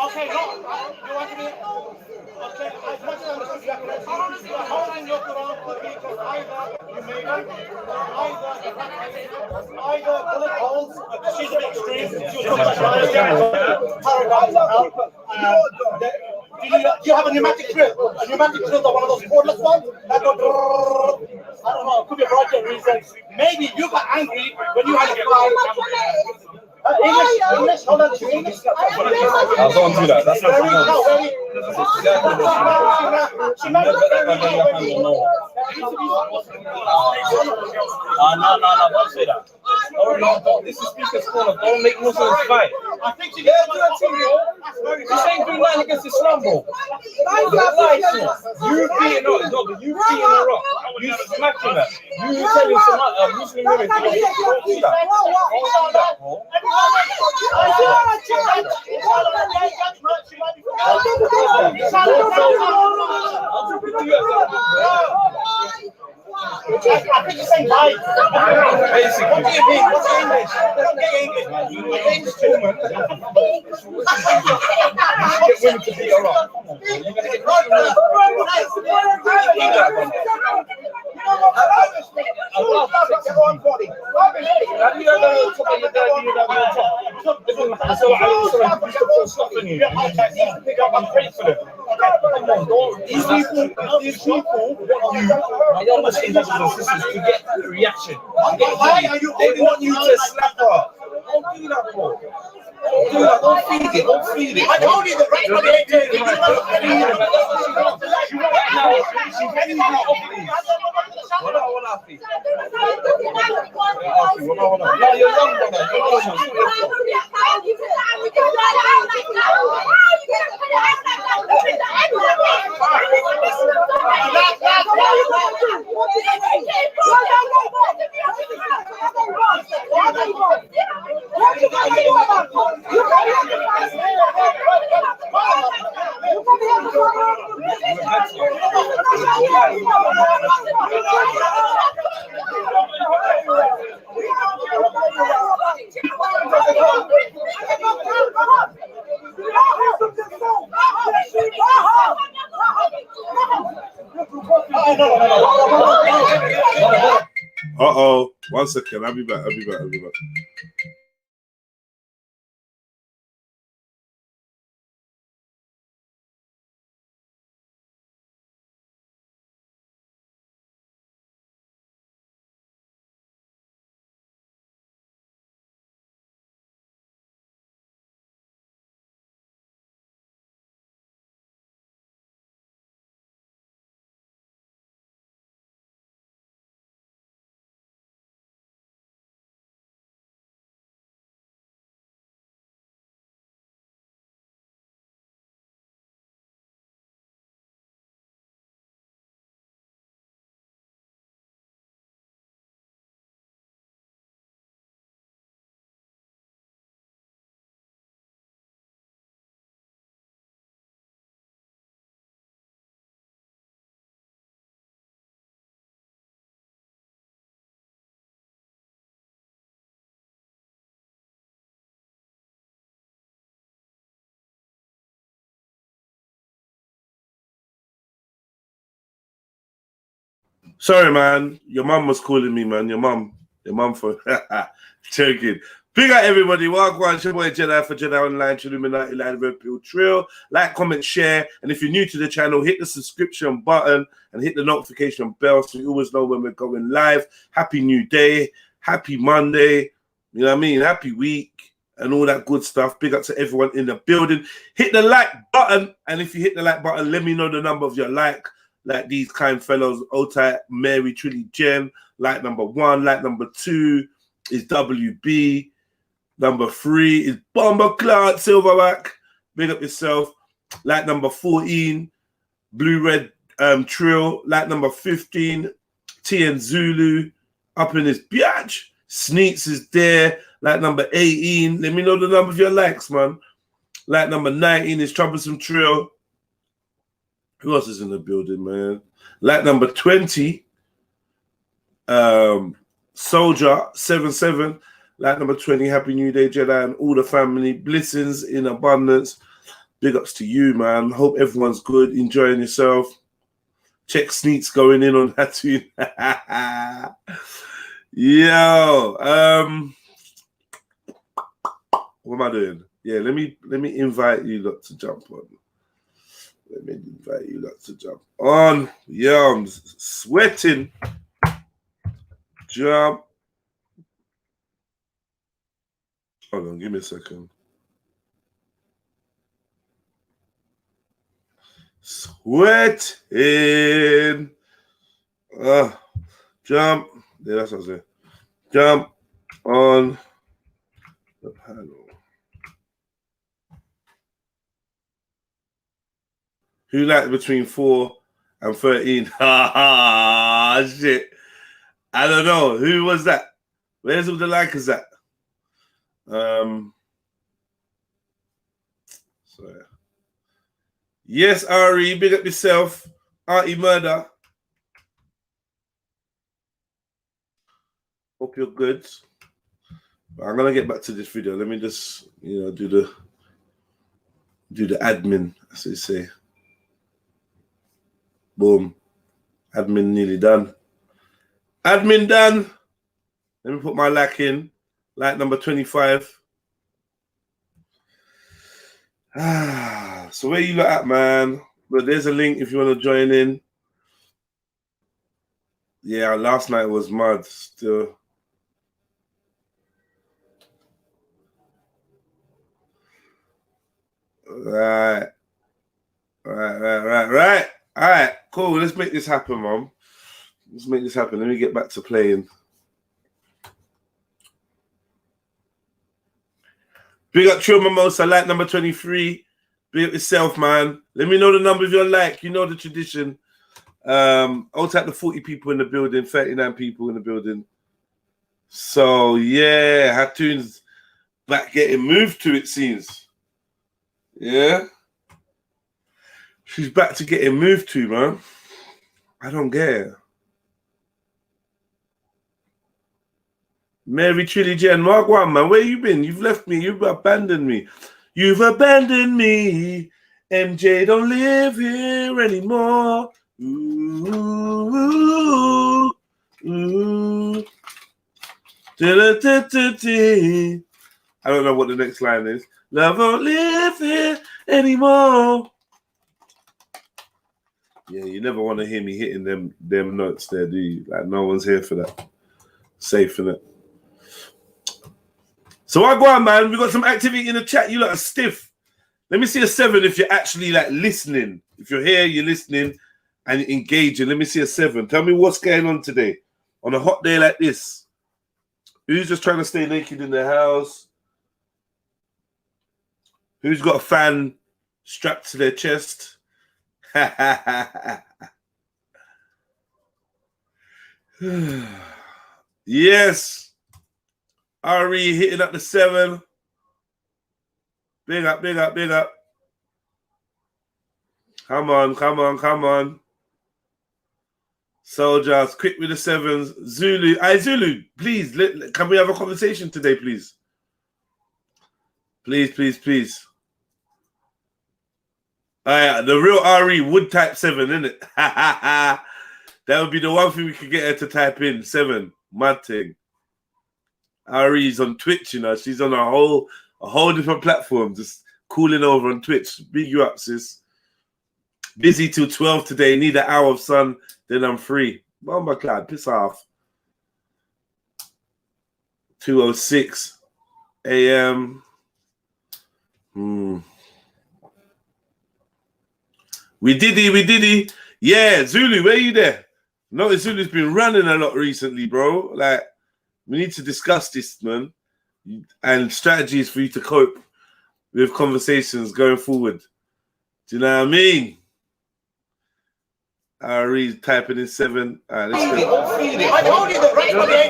Okay, no, you want to be... Okay, as much as I understood you, you're holding your Quran because either you made it, either bullet holes, she's an extreme, she was do you have a pneumatic drill? A pneumatic drill, one of those cordless ones? That go, I don't know, it could be a variety of reasons. Maybe you got angry when you had a fight. English, hold on, English. I don't do that. That's not no, don't say that. Oh no, this is speaker's corner. Don't make Muslims fight. I think she do that thing, bro. This ain't doing nothing against Islam, bro. You beating up, no, but you beating her up. You smacking her. You telling some Muslim women to don't do that. Don't do that, bro. Basically, what do you mean? What's English? English woman. You should get women to beat her up. You're gonna get these people my young Muslims and sisters to get a reaction. They want you to slap her. Don't do that, bro. Don't do that. Don't feed it. Don't feed it. I told you the right one ain't doing it. She's getting you off these. No, you're young, brother. Uh-oh. 1 second. I'll be back. Sorry, man. Your mum was calling me, man. Your mum for joking. Big up everybody. Welcome on your boy Jedi for Jedi Online, Trilluminati, REDPILLTRILL. Like, comment, share. And if you're new to the channel, hit the subscription button and hit the notification bell so you always know when we're going live. Happy new day. Happy Monday. You know what I mean? Happy week and all that good stuff. Big up to everyone in the building. Hit the like button. And if you hit the like button, let me know the number of your like these kind fellows, Ota, Mary, Trilly, Jen. Like number 1, like number 2 is WB. Number 3 is Bomber Cloud, Silverback. Big up yourself. Like number 14, Blue Red Trill. Like number 15, TN Zulu. Up in his biatch. Sneaks is there. Like number 18. Let me know the number of your likes, man. Like number 19 is Troublesome Trill. Who else is in the building, man? Like number 20, Soldier 77. Like number 20, Happy New Day, Jedi, and all the family. Blessings in abundance. Big ups to you, man. Hope everyone's good, enjoying yourself. Check Sneaks going in on that too. Yo, what am I doing? Yeah, let me invite you lot to jump on. Let me invite you lot to jump on. Yo, I'm sweating. Jump. Hold on, give me a second. Sweating. Jump. Yeah, that's what I said. Jump on the panel. Who liked between 4 and 13? Ha ha, shit. I don't know. Who was that? Where's all the likers at? Sorry. Yes, Ari, big up yourself. Auntie Murder. Hope you're good. I'm gonna get back to this video. Let me just, do the admin, as they say. Boom. Admin nearly done. Admin done. Let me put my like in. Like number 25. So where you look at, man? But there's a link if you want to join in. Yeah, last night was mad still. Right. All right, cool. Let's make this happen, Mom. Let's make this happen. Let me get back to playing. Big up Trill Mimosa, like number 23. Big up yourself, man. Let me know the number of your like. You know the tradition. I'll take the 40 people in the building, 39 people in the building. So, yeah, Hatoon's back getting moved to, it seems. Yeah? She's back to getting moved to, man. I don't get it. Mary Trilly Jen, Mark One, man, where you been? You've left me. You've abandoned me. You've abandoned me. MJ don't live here anymore. Ooh, ooh. Da-da-da-da-da. I don't know what the next line is. Love won't live here anymore. Yeah, you never want to hear me hitting them notes there, do you? Like, no one's here for that. Safe, innit? So I go on, man. We got some activity in the chat. You lot are stiff. Let me see a 7 if you're actually like listening. If you're here, you're listening and engaging. Let me see a 7. Tell me what's going on today on a hot day like this. Who's just trying to stay naked in their house? Who's got a fan strapped to their chest? Yes. Ari hitting up the 7. Big up, big up, big up. Come on, come on, come on. Soldiers, quick with the 7s. Zulu. Zulu, please, can we have a conversation today, please? Please, please, please. The real Ari would type 7, innit? That would be the one thing we could get her to type in. 7. Mad thing. Ari's on Twitch, you know. She's on a whole different platform, just cooling over on Twitch. Big you up, sis. Busy till 12 today. Need an hour of sun, then I'm free. Oh my God, piss off. 2:06 a.m. We did it. Yeah, Zulu, where you there? Notice Zulu's been running a lot recently, bro. Like, we need to discuss this, man, and strategies for you to cope with conversations going forward. Do you know what I mean? Ari's typing in 7. All right, let's go. I told you the right for the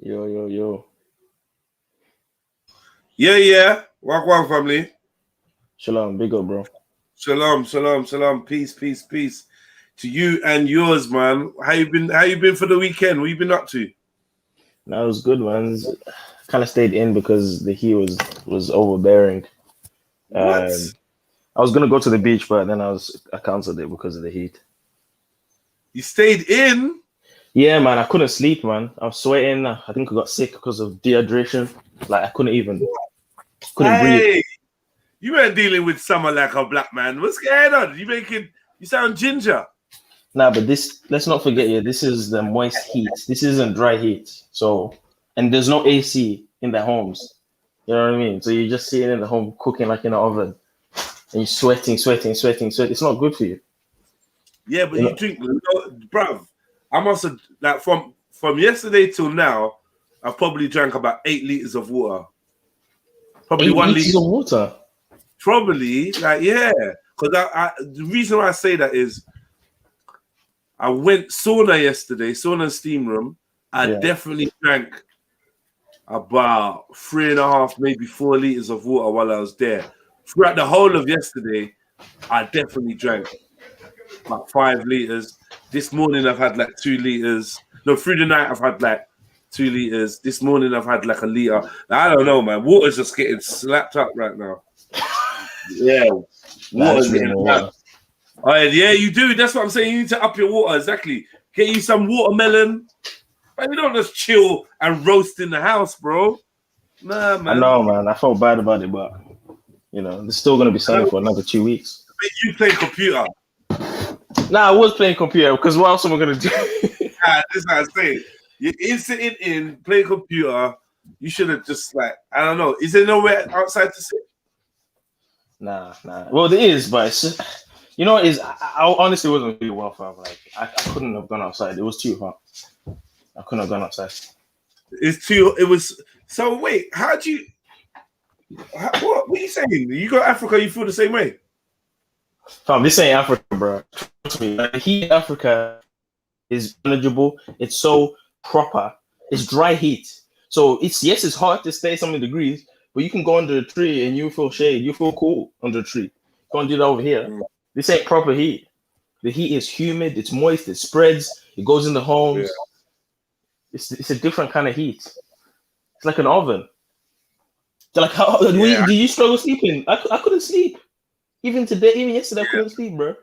Yo. Yeah. Wagwan family. Shalom, big up, bro. Shalom. Peace to you and yours, man. How you been for the weekend? What you been up to? That was good, man. Kind of stayed in because the heat was overbearing. What? I was gonna go to the beach, but then I canceled it because of the heat. You stayed in? Yeah, man. I couldn't sleep, man. I was sweating. I think I got sick because of dehydration. Like I couldn't breathe. You weren't dealing with summer like a black man. What's going on? You sound ginger. Nah, but let's not forget, this is the moist heat. This isn't dry heat. So, and there's no AC in the homes. You know what I mean? So you're just sitting in the home cooking like in an oven, and you're sweating. It's not good for you. Yeah, but you drink, bruv. I must have, like, from yesterday till now, I've probably drank about 8 liters of water. Probably 8 1 liters liter of water. Probably, like, yeah. Because the reason why I say that is I went sauna yesterday, sauna and steam room. I definitely drank about 3.5, maybe 4 liters of water while I was there. Throughout the whole of yesterday, I definitely drank about 5 liters. This morning I've had like 2 liters. No, through the night I've had like 2 liters. This morning I've had like a liter. I don't know, man. Water's just getting slapped up right now. Yeah, water's getting slapped. Oh, yeah, you do. That's what I'm saying. You need to up your water. Exactly. Get you some watermelon. Man, you don't just chill and roast in the house, bro. Nah, man. I know, man. I felt bad about it, but it's still gonna be sunny for another 2 weeks. You play computer. Nah, I was playing computer because what else am I gonna do? This is what I'm saying. You're sitting in playing computer. You should have just I don't know. Is there nowhere outside to sit? Nah. Well, there is, but it's just, I honestly wasn't really well far. Like I couldn't have gone outside. It was too hot. I couldn't have gone outside. It was. So wait, what are you saying? You go to Africa, you feel the same way? Fam, this ain't Africa, bro. Trust me. Like, the heat in Africa is manageable. It's so proper. It's dry heat. So it's hot to stay so many degrees, but you can go under a tree and you feel shade. You feel cool under a tree. Can't do that over here. This ain't proper heat. The heat is humid. It's moist. It spreads. It goes in the homes. Yeah. It's a different kind of heat. It's like an oven. So like, do you struggle sleeping? I couldn't sleep. Even yesterday, I couldn't sleep, bro.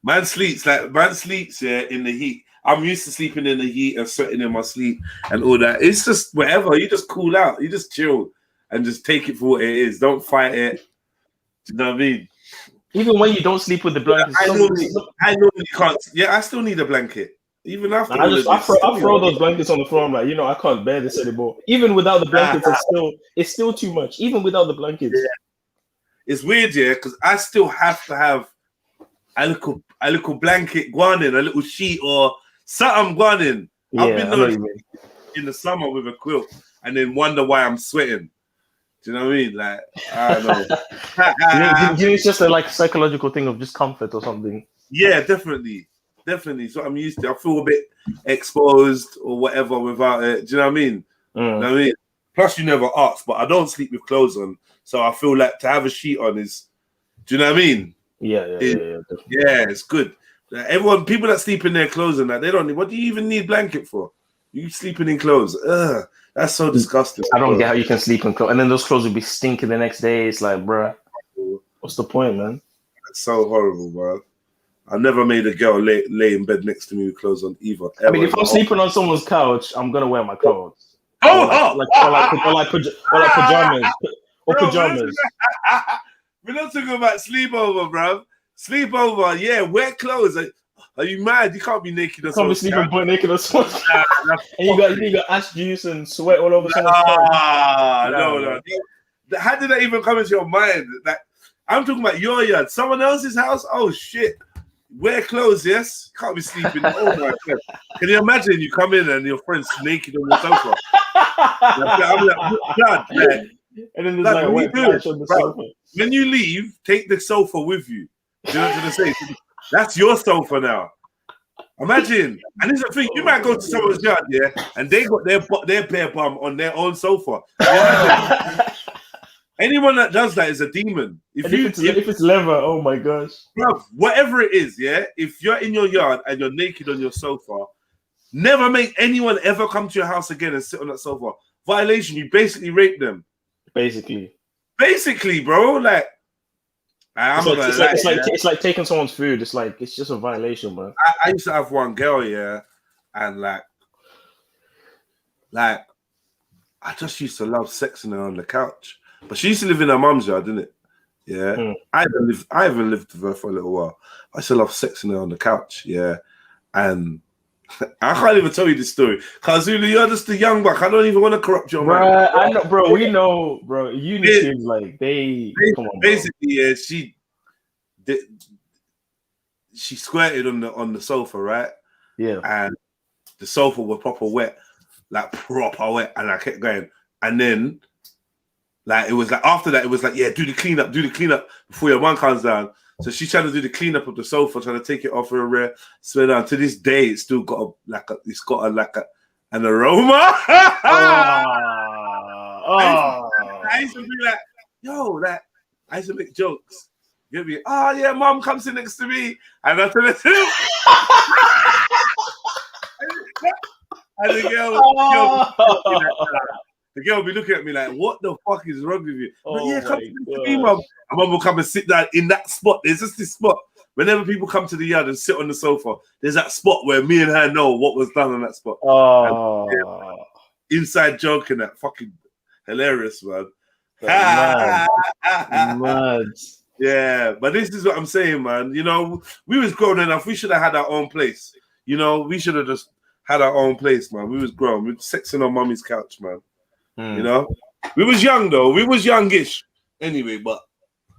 Man sleeps in the heat. I'm used to sleeping in the heat and sweating in my sleep and all that. It's just whatever. You just cool out. You just chill and just take it for what it is. Don't fight it. Do you know what I mean? Even when you don't sleep with the blanket, I normally can't. Yeah, I still need a blanket. Even after I throw those blankets on the floor. I'm like, I can't bear this anymore. Even without the blankets, it's still too much. Even without the blankets. Yeah. It's weird, because I still have to have a little blanket going in, a little sheet or something going in. Yeah, I've been known in the summer with a quilt and then wonder why I'm sweating. Do you know what I mean? Like, I don't know. It's just a psychological thing of just comfort or something. Yeah, definitely. So I'm used to. I feel a bit exposed or whatever without it. Do you know what I mean? You know what I mean? Plus, you never ask, but I don't sleep with clothes on. So I feel like to have a sheet on is, do you know what I mean? Yeah, it's good. People that sleep in their clothes and that, they don't need, what do you even need blanket for? You sleeping in clothes. Ugh, that's so disgusting. I don't get how you can sleep in clothes. And then those clothes will be stinking the next day. It's like, bruh, what's the point, man? It's so horrible, bro. I never made a girl lay in bed next to me with clothes on either. I mean, if I'm sleeping on someone's couch, I'm going to wear my clothes. Or pajamas. Or pajamas. We're not talking about sleepover, bro. Sleepover, yeah, wear clothes. Are you mad? You can't be naked or something. You can't be sleeping butt naked or something. And you got ass juice and sweat all over someone's face. No. How did that even come into your mind? Like, I'm talking about your yard. Someone else's house? Oh, shit. Wear clothes, yes? Can't be sleeping. Oh, my God. Can you imagine you come in and your friend's naked on the sofa? I'm like, God, man. And then there's like the sofa. When you leave, take the sofa with you. Do you know what I'm saying? That's your sofa now. Imagine, and this is the thing, you might go to someone's yard, yeah, and they got their bare bum on their own sofa. Anyone that does that is a demon. If it's leather, oh my gosh. Bruv, whatever it is, yeah, if you're in your yard and you're naked on your sofa, never make anyone ever come to your house again and sit on that sofa. Violation, you basically rape them. Basically, bro, like, it's like taking someone's food. It's just a violation, bro. I used to have one girl, yeah, and like I just used to love sexing her on the couch. But she used to live in her mum's yard, didn't it? Yeah. I haven't lived with her for a little while. I used to love sexing her on the couch, yeah. And I can't even tell you this story. Kazulu, you're just a young buck. I don't even want to corrupt your mind. I know, bro. We know, bro. Uni kids, like come on, basically, yeah, she squirted on the sofa, right? Yeah. And the sofa was proper wet, and I kept going. And then, like, it was like after that, it was like, yeah, do the cleanup before your mum comes down. So she's trying to do the cleanup of the sofa, trying to take it off her rear. So down to this day, it's still got an aroma. I used to be like, yo, like, I used to make jokes. You'd be, oh yeah, mom comes in next to me, and I tell her to. And the girl will be looking at me like, what the fuck is wrong with you? But yeah, come to me, mum. And mum will come and sit down in that spot. There's just this spot. Whenever people come to the yard and sit on the sofa, there's that spot where me and her know what was done on that spot. Inside joke and that, fucking hilarious, man. Mad. Yeah, but this is what I'm saying, man. You know, we was grown enough. We should have had our own place. You know, we should have just had our own place, man. We was grown. We were sexing on mummy's couch, man. You know, we was young though. We was youngish anyway, but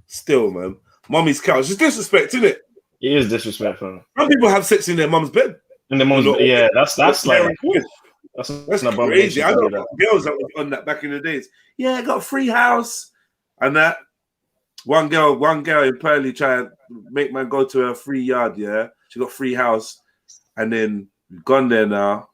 still, man, mummy's couch. It's disrespect, isn't it? It is disrespectful. Some people have sex in their mum's bed. In their mum's bed, yeah. That's like that's crazy. I know girls that were on that back in the days. Yeah, I got a free house and that. One girl in Pearly tried to make man go to her free yard. Yeah, she got free house, and then we've gone there now.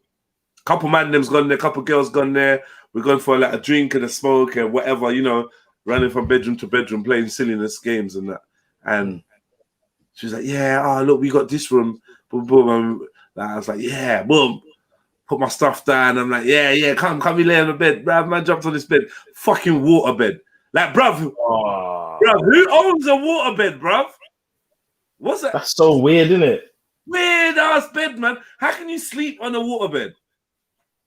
Couple man them's gone there. Couple girls gone there. We're going for like a drink and a smoke and whatever, you know, running from bedroom to bedroom, playing silliness games and that. And she was like, yeah, look, we got this room. Boom, boom. And I was like, yeah, boom. Put my stuff down. I'm like, yeah, come we lay on the bed. Bruv, man jumped on this bed. Fucking waterbed. Like, bruv, who owns a waterbed, bruv? What's that? That's so weird, isn't it? Weird ass bed, man. How can you sleep on a waterbed?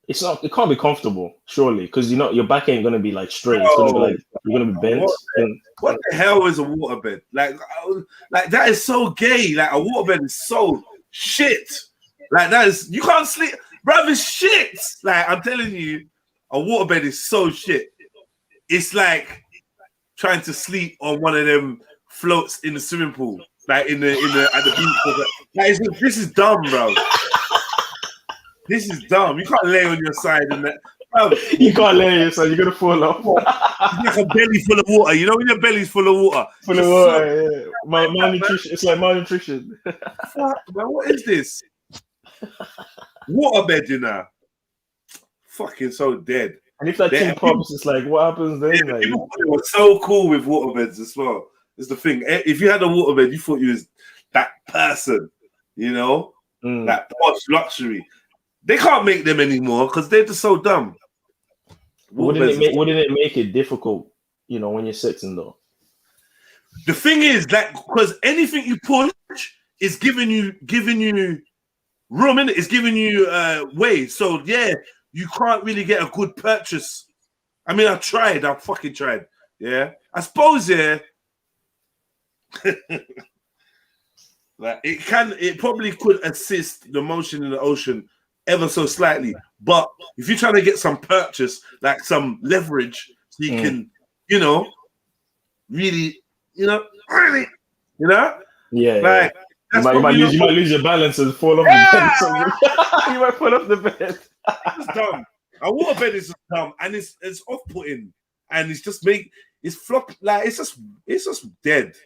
It's not. It can't be comfortable, surely, because you know your back ain't gonna be like straight. It's gonna be like you're gonna be bent. What the hell is a waterbed? Like that is so gay. Like a waterbed is so shit. Like that is you can't sleep, bruv. It's shit. Like I'm telling you, a waterbed is so shit. It's like trying to sleep on one of them floats in the swimming pool, like at the beach. Like, this is dumb, bro. This is dumb. You can't lay on your side in that. You can't lay on your side. You're gonna fall off. It's like a belly full of water. You know when your belly's full of water. Yeah. Malnutrition. It's like malnutrition. Fuck, man. What is this? Waterbed, you know. Fucking so dead. And if that thing pops, it's like, what happens then? Yeah, people were so cool with waterbeds as well. It's the thing. If you had a waterbed, you thought you was that person. You know, that posh luxury. They can't make them anymore because they're just so dumb. Wouldn't it make it difficult, you know, when you're sexing though? The thing is that because anything you push is giving you room in it, it's giving you way. So yeah, you can't really get a good purchase. I mean, I fucking tried. Yeah, I suppose like it probably could assist the motion in the ocean ever so slightly, but if you're trying to get some purchase, like some leverage, so you can, you know, really, yeah, like you might lose your balance and fall off the bed. You might fall off the bed. It's dumb. A waterbed is just dumb, and it's off-putting, and it's just flop. Like it's just dead.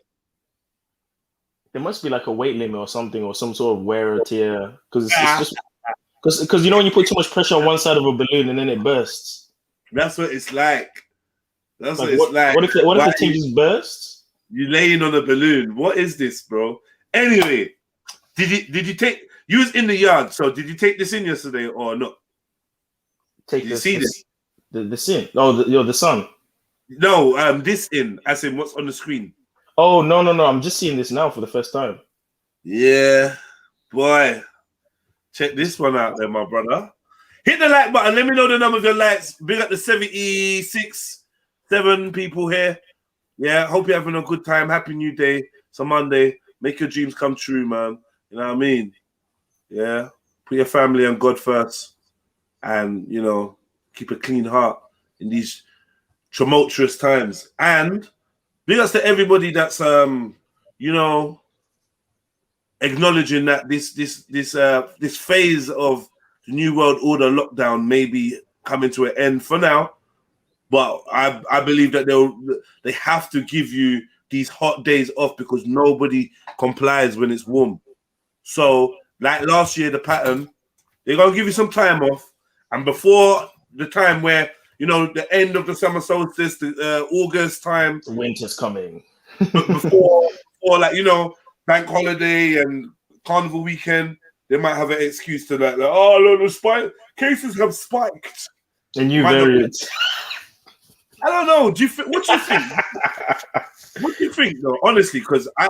There must be like a weight limit or something, or some sort of wear or tear, because it's just because you know when you put too much pressure on one side of a balloon and then it bursts. That's what it's like. That's Like, what it's like. What if the thing just bursts? You laying on a balloon. What is this, bro? Anyway, did you take? You was in the yard, so did you take this in yesterday or not? Take Did you see this? The sin. Oh, the sun. No, this in, as in what's on the screen. Oh no! I'm just seeing this now for the first time. Yeah, boy. Check this one out there, my brother. Hit the like button. Let me know the number of your likes. Big up the 7 people here. Yeah, hope you're having a good time. Happy New Day. It's a Monday. Make your dreams come true, man. You know what I mean? Yeah. Put your family and God first. And, you know, keep a clean heart in these tumultuous times. And big ups to everybody that's, you know, acknowledging that this phase of the New World Order lockdown may be coming to an end for now. But I believe that they have to give you these hot days off because nobody complies when it's warm. So, like last year, the pattern, they're going to give you some time off. And before the time where, you know, the end of the summer solstice, the August time. Winter's coming. before, like, you know, bank holiday and carnival weekend, they might have an excuse to like oh, no, the cases have spiked. A new variant. I don't know. What do you think? What do you think, though? Honestly, because do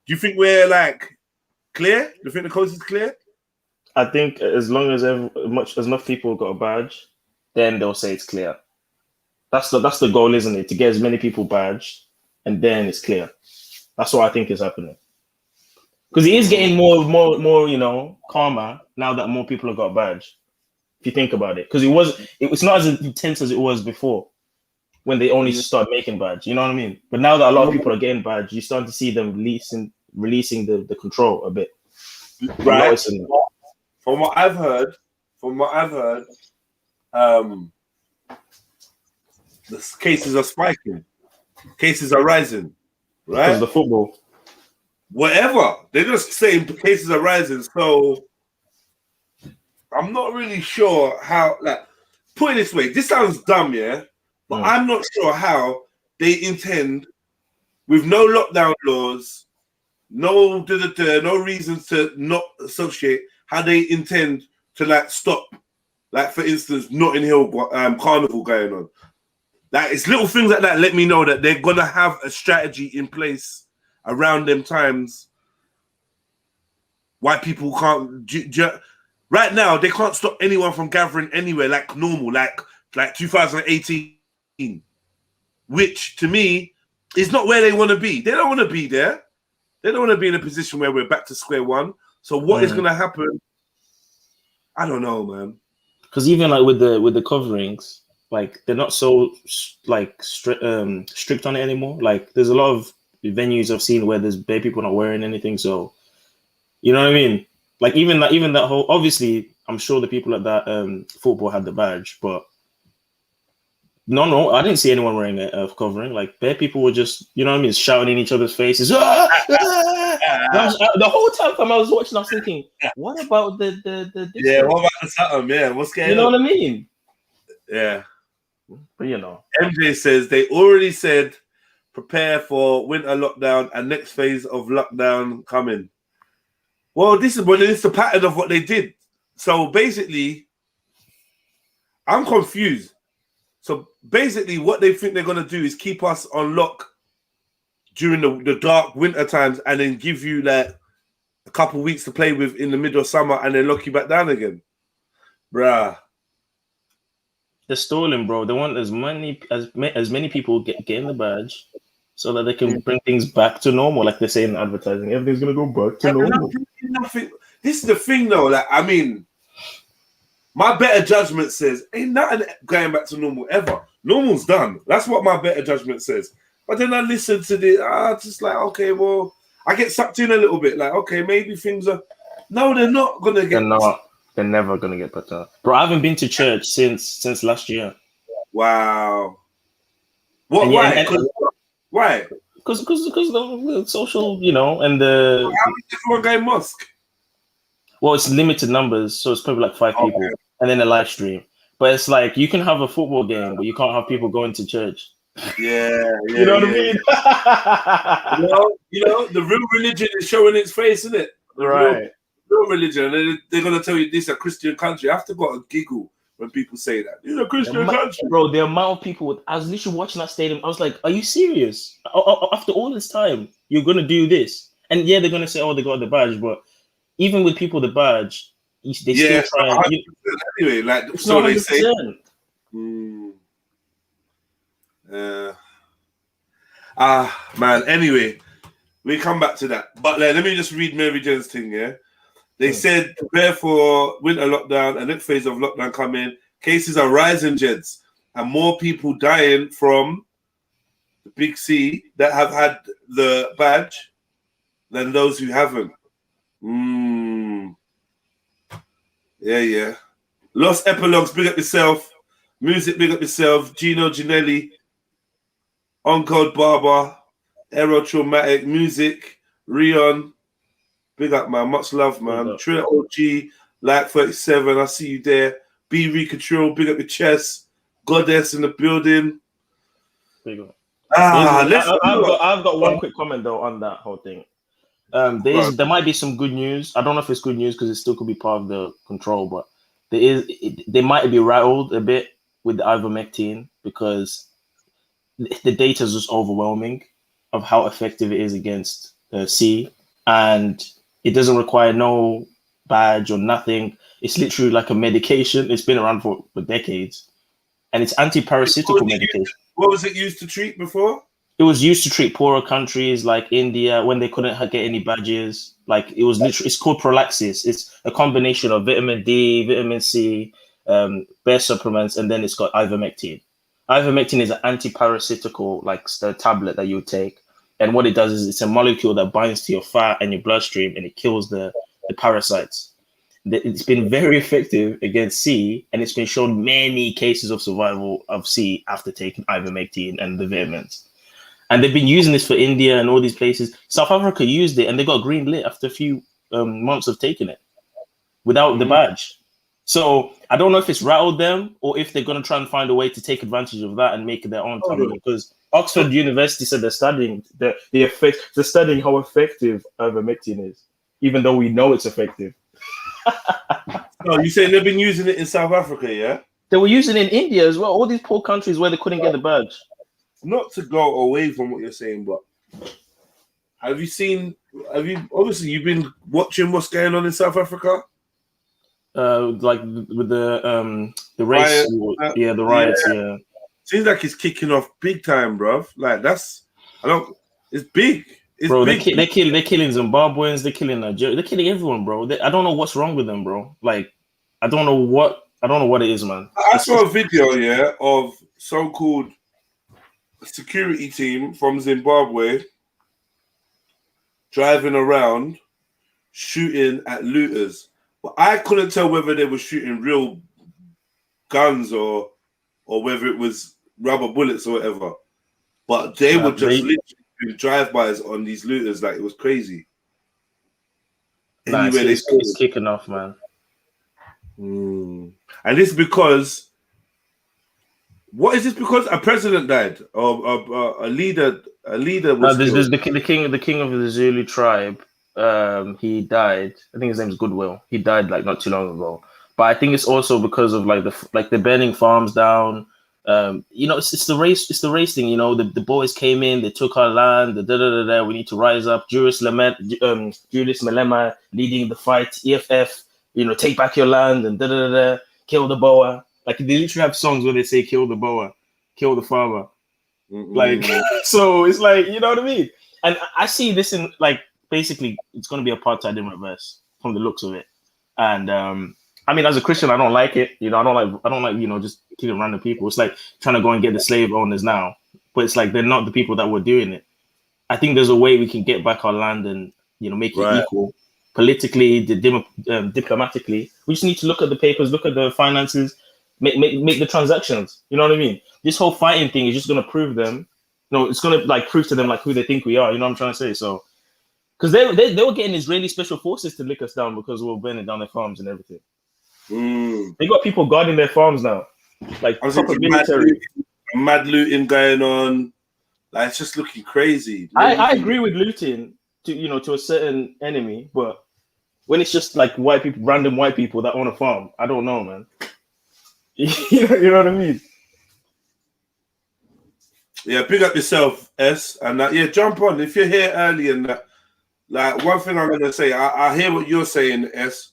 you think we're like clear? Do you think the coast is clear? I think as long as enough people got a badge, then they'll say it's clear. That's the goal, isn't it? To get as many people badged, and then it's clear. That's what I think is happening. Because it is getting more, you know, calmer now that more people have got a badge. If you think about it, because it's not as intense as it was before, when they only start making badge, you know what I mean? But now that a lot of people are getting badge, you're starting to see them releasing the control a bit. Right. From what I've heard, the cases are spiking. Cases are rising. Right? Because of the football. Whatever. They're just saying cases are rising. So I'm not really sure how, like, put it this way, this sounds dumb, yeah? But I'm not sure how they intend, with no lockdown laws, no reasons to not associate, how they intend to like stop, like for instance, Notting Hill carnival going on. Like it's little things like that let me know that they're gonna have a strategy in place around them times. Why people can't right now they can't stop anyone from gathering anywhere like normal, like 2018. Which to me is not where they want to be. They don't want to be there. They don't want to be in a position where we're back to square one. So what is going to happen? I don't know, man. Because even like with the coverings, like they're not so like strict on it anymore. Like there's a lot of venues I've seen where there's bare people not wearing anything. So you know what I mean? Like even that whole, obviously I'm sure the people at that football had the badge, but no, I didn't see anyone wearing a covering. Like, bare people were just, you know what I mean, shouting in each other's faces. The whole time I was watching, I was thinking, what about the yeah, what about the something? Yeah, what's going on? You know what I mean? Yeah. But you know. MJ says they already said prepare for winter lockdown and next phase of lockdown coming. Well, this is the pattern of what they did. So basically, I'm confused. So basically, what they think they're going to do is keep us on lock during the dark winter times and then give you like a couple of weeks to play with in the middle of summer and then lock you back down again. Bruh. They're stalling, bro. They want as many people getting the badge so that they can bring things back to normal. Like they say in advertising, everything's going to go back to normal. This is the thing, though. Like, I mean, my better judgment says ain't nothing going back to normal ever. Normal's done. That's what my better judgment says. But then I listen to this, just like, okay, well, I get sucked in a little bit. Like, okay, maybe things are. No, they're not gonna get. They're never gonna get better, bro. I haven't been to church since last year. Wow. What? Why? Why? because the social, you know, and the How is everyone going mosque? well, it's limited numbers, so it's probably like 5 people, and then a live stream. But it's like you can have a football game, but you can't have people going to church. Yeah, You know what I mean? You know, the real religion is showing its face, isn't it? The Right. real religion, and they're gonna tell you this is a Christian country. I have to go and giggle when people say that. It's a Christian country, Bro, the amount of people. I was literally watching that stadium. I was like, "Are you serious? After all this time, you're gonna do this?" And yeah, they're gonna say, "Oh, they got the badge," but even with people with the badge, they still try. Anyway, like It's so not they say. 100%. Man. Anyway, we come back to that. But let me just read Mary Jane's thing. Yeah, they said prepare for winter lockdown and next phase of lockdown coming. Cases are rising, Jeds, and more people dying from the big C that have had the badge than those who haven't. Yeah. Lost Epilogues, big up yourself. Music, big up yourself. Gino Ginelli, Uncode Barber, Aero Traumatic, Music, Rion, big up, man. Much love, man. Trill OG, like 37, I see you there. B Rika Trill, big up your chest. Goddess in the building. Big up. I've got one quick comment though on that whole thing. There might be some good news. I don't know if it's good news because it still could be part of the control, but they might be rattled a bit with the ivermectin because the data is just overwhelming of how effective it is against C, and it doesn't require no badge or nothing. It's literally like a medication. It's been around for decades, and it's anti-parasitical medication. What was it used to treat before? It was used to treat poorer countries like India when they couldn't get any badges. Like it was literally, it's called Prolaxis. It's a combination of vitamin D, vitamin C, bear supplements, and then it's got ivermectin. Ivermectin is an anti-parasitical, like the tablet that you would take. And what it does is it's a molecule that binds to your fat and your bloodstream, and it kills the parasites. It's been very effective against C, and it's been shown many cases of survival of C after taking ivermectin and the vitamins. And they've been using this for India and all these places. South Africa used it, and they got green lit after a few months of taking it without the badge. So I don't know if it's rattled them or if they're going to try and find a way to take advantage of that and make it their own tablet. Because Oxford University said they're studying the effect. They're studying how effective ivermectin is, even though we know it's effective. No, you saying they've been using it in South Africa, yeah? They were using it in India as well. All these poor countries where they couldn't get the badge. Not to go away from what you're saying, but obviously you've been watching what's going on in South Africa? Like with the race, the riots, yeah. Seems like it's kicking off big time, bruv. Like it's big. It's bro, big. They're killing Zimbabweans, they're killing Nigeria, they're killing everyone, bro. I don't know what's wrong with them, bro. Like, I don't know what it is, man. I saw a video, of so-called security team from Zimbabwe driving around shooting at looters, but I couldn't tell whether they were shooting real guns or whether it was rubber bullets or whatever. But they were just literally doing drive-bys on these looters like it was crazy. It's kicking off, man. And this because. What is this? Because a president died, or a leader? A leader was. No, there's the king of the Zulu tribe. He died. I think his name is Goodwill. He died like not too long ago. But I think it's also because of they're burning farms down. It's the race. It's the race thing. The boys came in. They took our land. We need to rise up. Julius Malema leading the fight. EFF. Take back your land and kill the Boer. Like they literally have songs where they say "kill the Boer, kill the farmer." Like so, it's like you know what I mean. And I see this in basically it's going to be apartheid in reverse from the looks of it. And I mean, as a Christian, I don't like it. I don't like just killing random people. It's like trying to go and get the slave owners now, but it's like they're not the people that were doing it. I think there's a way we can get back our land and make it equal politically, diplomatically. We just need to look at the papers, look at the finances. Make the transactions. You know what I mean? This whole fighting thing is just going to prove them No, it's gonna like prove to them like who they think we are. You know what I'm trying to say? So, because they were getting Israeli special forces to lick us down because we were burning down their farms and everything. They got people guarding their farms now, like proper military. Mad looting going on. Like it's just looking crazy. I agree with looting to a certain enemy, but when it's just like white people, random white people that own a farm, I don't know, man. you know what I mean? Yeah, pick up yourself, S, and yeah, jump on if you're here early and that. Like one thing I'm gonna say, I hear what you're saying, S,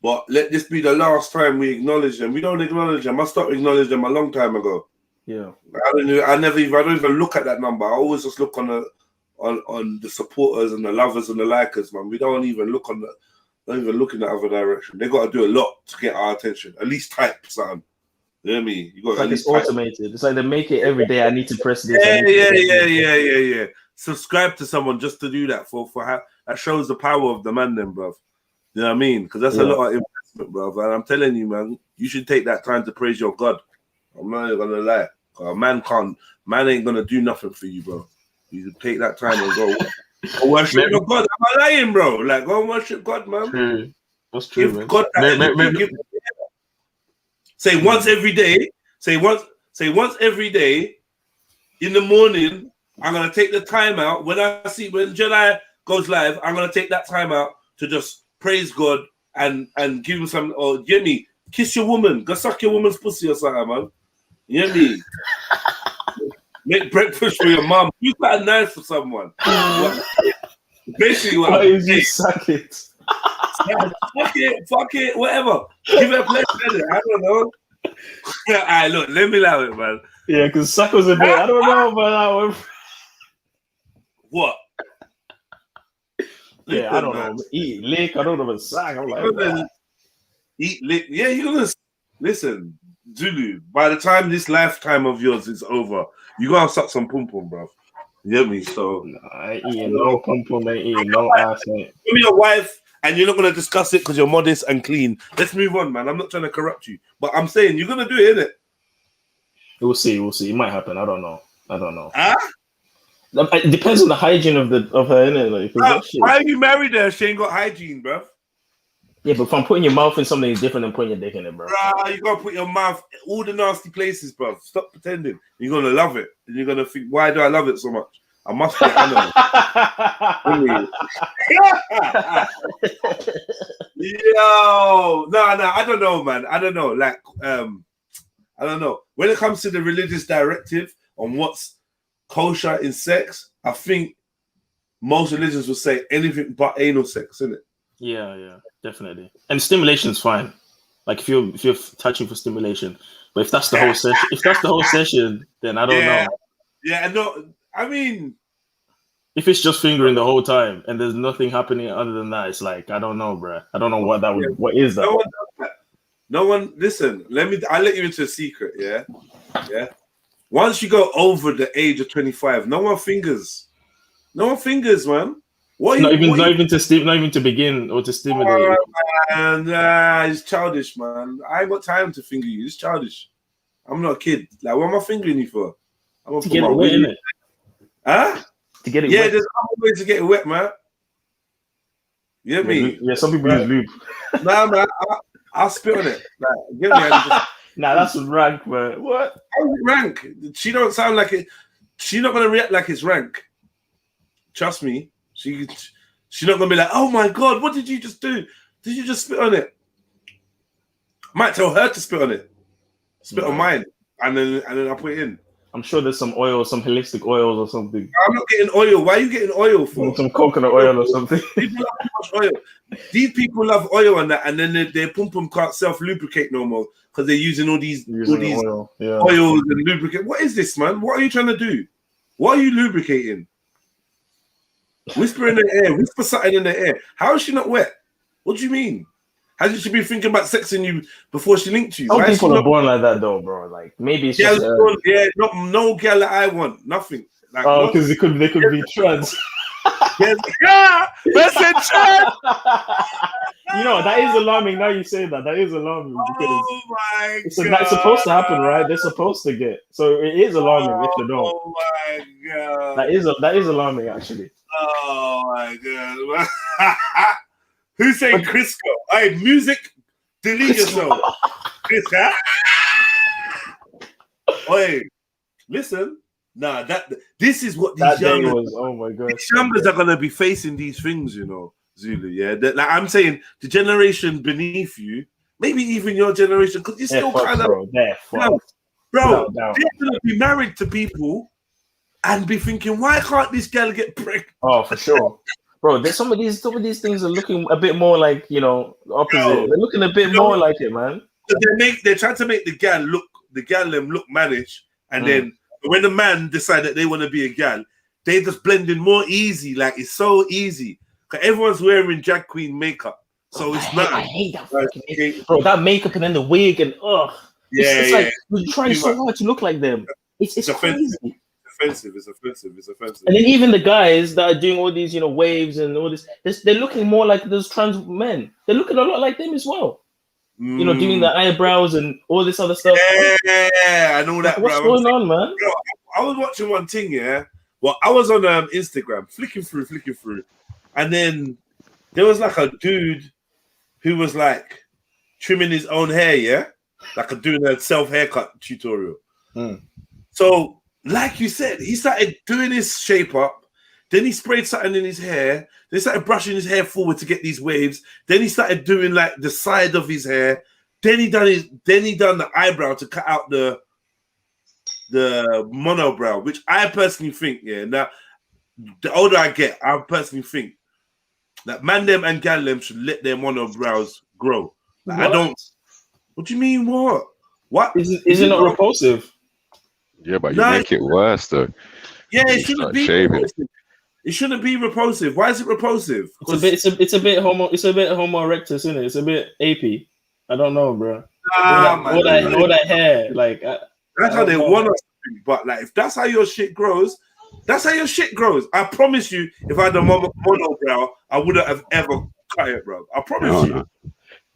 but let this be the last time we acknowledge them. We don't acknowledge them. I stopped acknowledging them a long time ago. Yeah, I don't even look at that number. I always just look on the supporters and the lovers and the likers, man. We don't even look in the other direction. They got to do a lot to get our attention. At least type something. You know what I mean? You got it's like it's automated. It's like they make it every day. I need to press this. Yeah. Subscribe to someone just to do that for how that shows the power of the man, then, bruv. You know what I mean? Because that's a lot of investment, bruv. And I'm telling you, man, you should take that time to praise your God. I'm not even gonna lie. Man ain't gonna do nothing for you, bro. You should take that time and go worship your God. Am I lying, bro? Like, go and worship God, man. True. That's true, man. God say once every day. Say once every day in the morning. I'm gonna take the time out when Jedi goes live. I'm gonna take that time out to just praise God and give him some. Or get me, kiss your woman, go suck your woman's pussy or something, man. You know what I mean? Make breakfast for your mom. You got nice for someone. Basically, what is you suck it? Fuck it, whatever. Give it a pleasure. I don't know. Alright, look, let me allow it, man. Yeah, because suck was a bit. I don't know about that one. What? Yeah, I don't know. Eat, lick. I don't know about suck. I'm like, eat, lick. Yeah, you're gonna listen, Zulu. By the time this lifetime of yours is over, you gotta suck some pum pum, bro. You get me? So I ain't eating no pum pum. I ain't eating no ass. Give me your wife, and you're not gonna discuss it because you're modest and clean. Let's move on, man. I'm not trying to corrupt you, but I'm saying you're gonna do it, innit? We'll see. It might happen. I don't know. Huh? It depends on the hygiene of her, innit? Like, why are you married her? She ain't got hygiene, bro. Yeah, but if I'm putting your mouth in something, it's different than putting your dick in it, bro. You gotta put your mouth all the nasty places, bro. Stop pretending. You're gonna love it, and you're gonna think, why do I love it so much? I must be an animal. Yo, no, I don't know, man. I don't know. Like, I don't know. When it comes to the religious directive on what's kosher in sex, I think most religions will say anything but anal sex, isn't it? Yeah, definitely. And stimulation's fine. Like if you're touching for stimulation, but if that's the whole session, then I don't know. Yeah, no. I mean, if it's just fingering the whole time and there's nothing happening other than that, it's like I don't know, bro. I don't know what that would. What is that? No one does that. No one. Listen, I'll let you into a secret. Yeah. Once you go over the age of 25, no one fingers. No one fingers, man. Not even to begin or to stimulate. Nah, it's childish, man. I ain't got time to finger you. It's childish. I'm not a kid. Like, what am I fingering you for? I'm gonna to get it wet, innit? Huh? To get it wet. Yeah, there's other ways to get it wet, man. You know what I mean? Yeah, some people use lube. Nah, man. I'll spit on it. Like, get me. Nah, that's rank, man. What? How is it rank? She don't sound like it. She's not gonna react like it's rank. Trust me. She's not gonna be like, oh my god, what did you just do? Did you just spit on it? I might tell her to spit on it. Spit on mine, and then I'll put it in. I'm sure there's some oil, some holistic oils or something. I'm not getting oil. Why are you getting oil for? Some coconut oil or something. People love too much oil. These people love oil and that, and then their pum pum can't self lubricate no more because they're using all these oil. Oils and lubricate. What is this, man? What are you trying to do? What are you lubricating? Whisper in the air. Whisper something in the air. How is she not wet? What do you mean? Hasn't she been thinking about sexing you before she linked you? Some people are born like that, though, bro. Like maybe it's just no girl that I want. Nothing. Like, because they could be trans. Yeah, that's it, trans. You know, that is alarming. Now you say that. That is alarming because Oh my it's god! supposed to happen, right? They're supposed to get. So it is alarming if they don't. Oh my god! That is alarming, actually. Oh my god! Who say Crisco? Hey, music, delete yourself. Crisco. Wait, listen. Nah, this is what these youngers. Oh my god! These youngers are gonna be facing these things, you know, Zulu. Yeah, like I'm saying, the generation beneath you, maybe even your generation, because you're still kind of, bro. They're gonna be married to people and be thinking, why can't this girl get pregnant? Oh, for sure, bro. There's some of these things are looking a bit more like, you know, opposite. Bro, they're looking a bit more like it, man. They're trying to make the gal look managed, and then when the man decide that they want to be a gal, they just blend in more easy. Like it's so easy because everyone's wearing drag queen makeup, so it's not. I hate that fucking makeup. Bro. That makeup and then the wig and it's like you're trying so hard to look like them. It's crazy. It's offensive. And then even the guys that are doing all these, you know, waves and all this, they're looking more like those trans men. They're looking a lot like them as well. You know, doing the eyebrows and all this other stuff. Yeah, I know that. What's going on, man? Bro, I was watching one thing, yeah. Well, I was on Instagram, flicking through, and then there was like a dude who was like trimming his own hair, yeah, like doing a self haircut tutorial. So, like you said, he started doing his shape up. Then he sprayed something in his hair. Then he started brushing his hair forward to get these waves. Then he started doing like the side of his hair. Then he done the eyebrow to cut out the monobrow, which I personally think, yeah. Now, the older I get, I personally think that man them and gal them should let their monobrows grow. Like, I don't. What do you mean? What? Is it not repulsive? Yeah, but you make it worse though. Yeah, it shouldn't be repulsive. It shouldn't be repulsive. Why is it repulsive? It's a bit homo erectus, isn't it? It's a bit AP. I don't know, bro. All that hair, like that's how they want us to be. But like, if that's how your shit grows, that's how your shit grows. I promise you, if I had a monobrow, I wouldn't have ever cut it, bro. I promise you.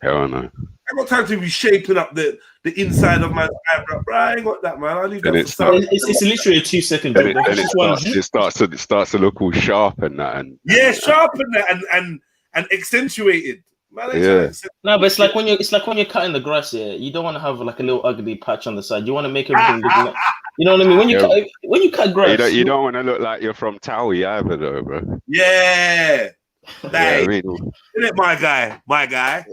Hell no. I got time to be shaping up the inside of my eyebrow, bro. I ain't got that, man. I leave that. It's literally a 2-second job. It starts to look all sharp and that, and sharpen that and accentuated. Man, no, but it's like when you're cutting the grass. Yeah, you don't want to have like a little ugly patch on the side. You want to make everything look like, you know what I mean. When you cut grass, you don't want to look like you're from Towie either, though, bro. Yeah. Like, I mean, isn't it my guy? my guy.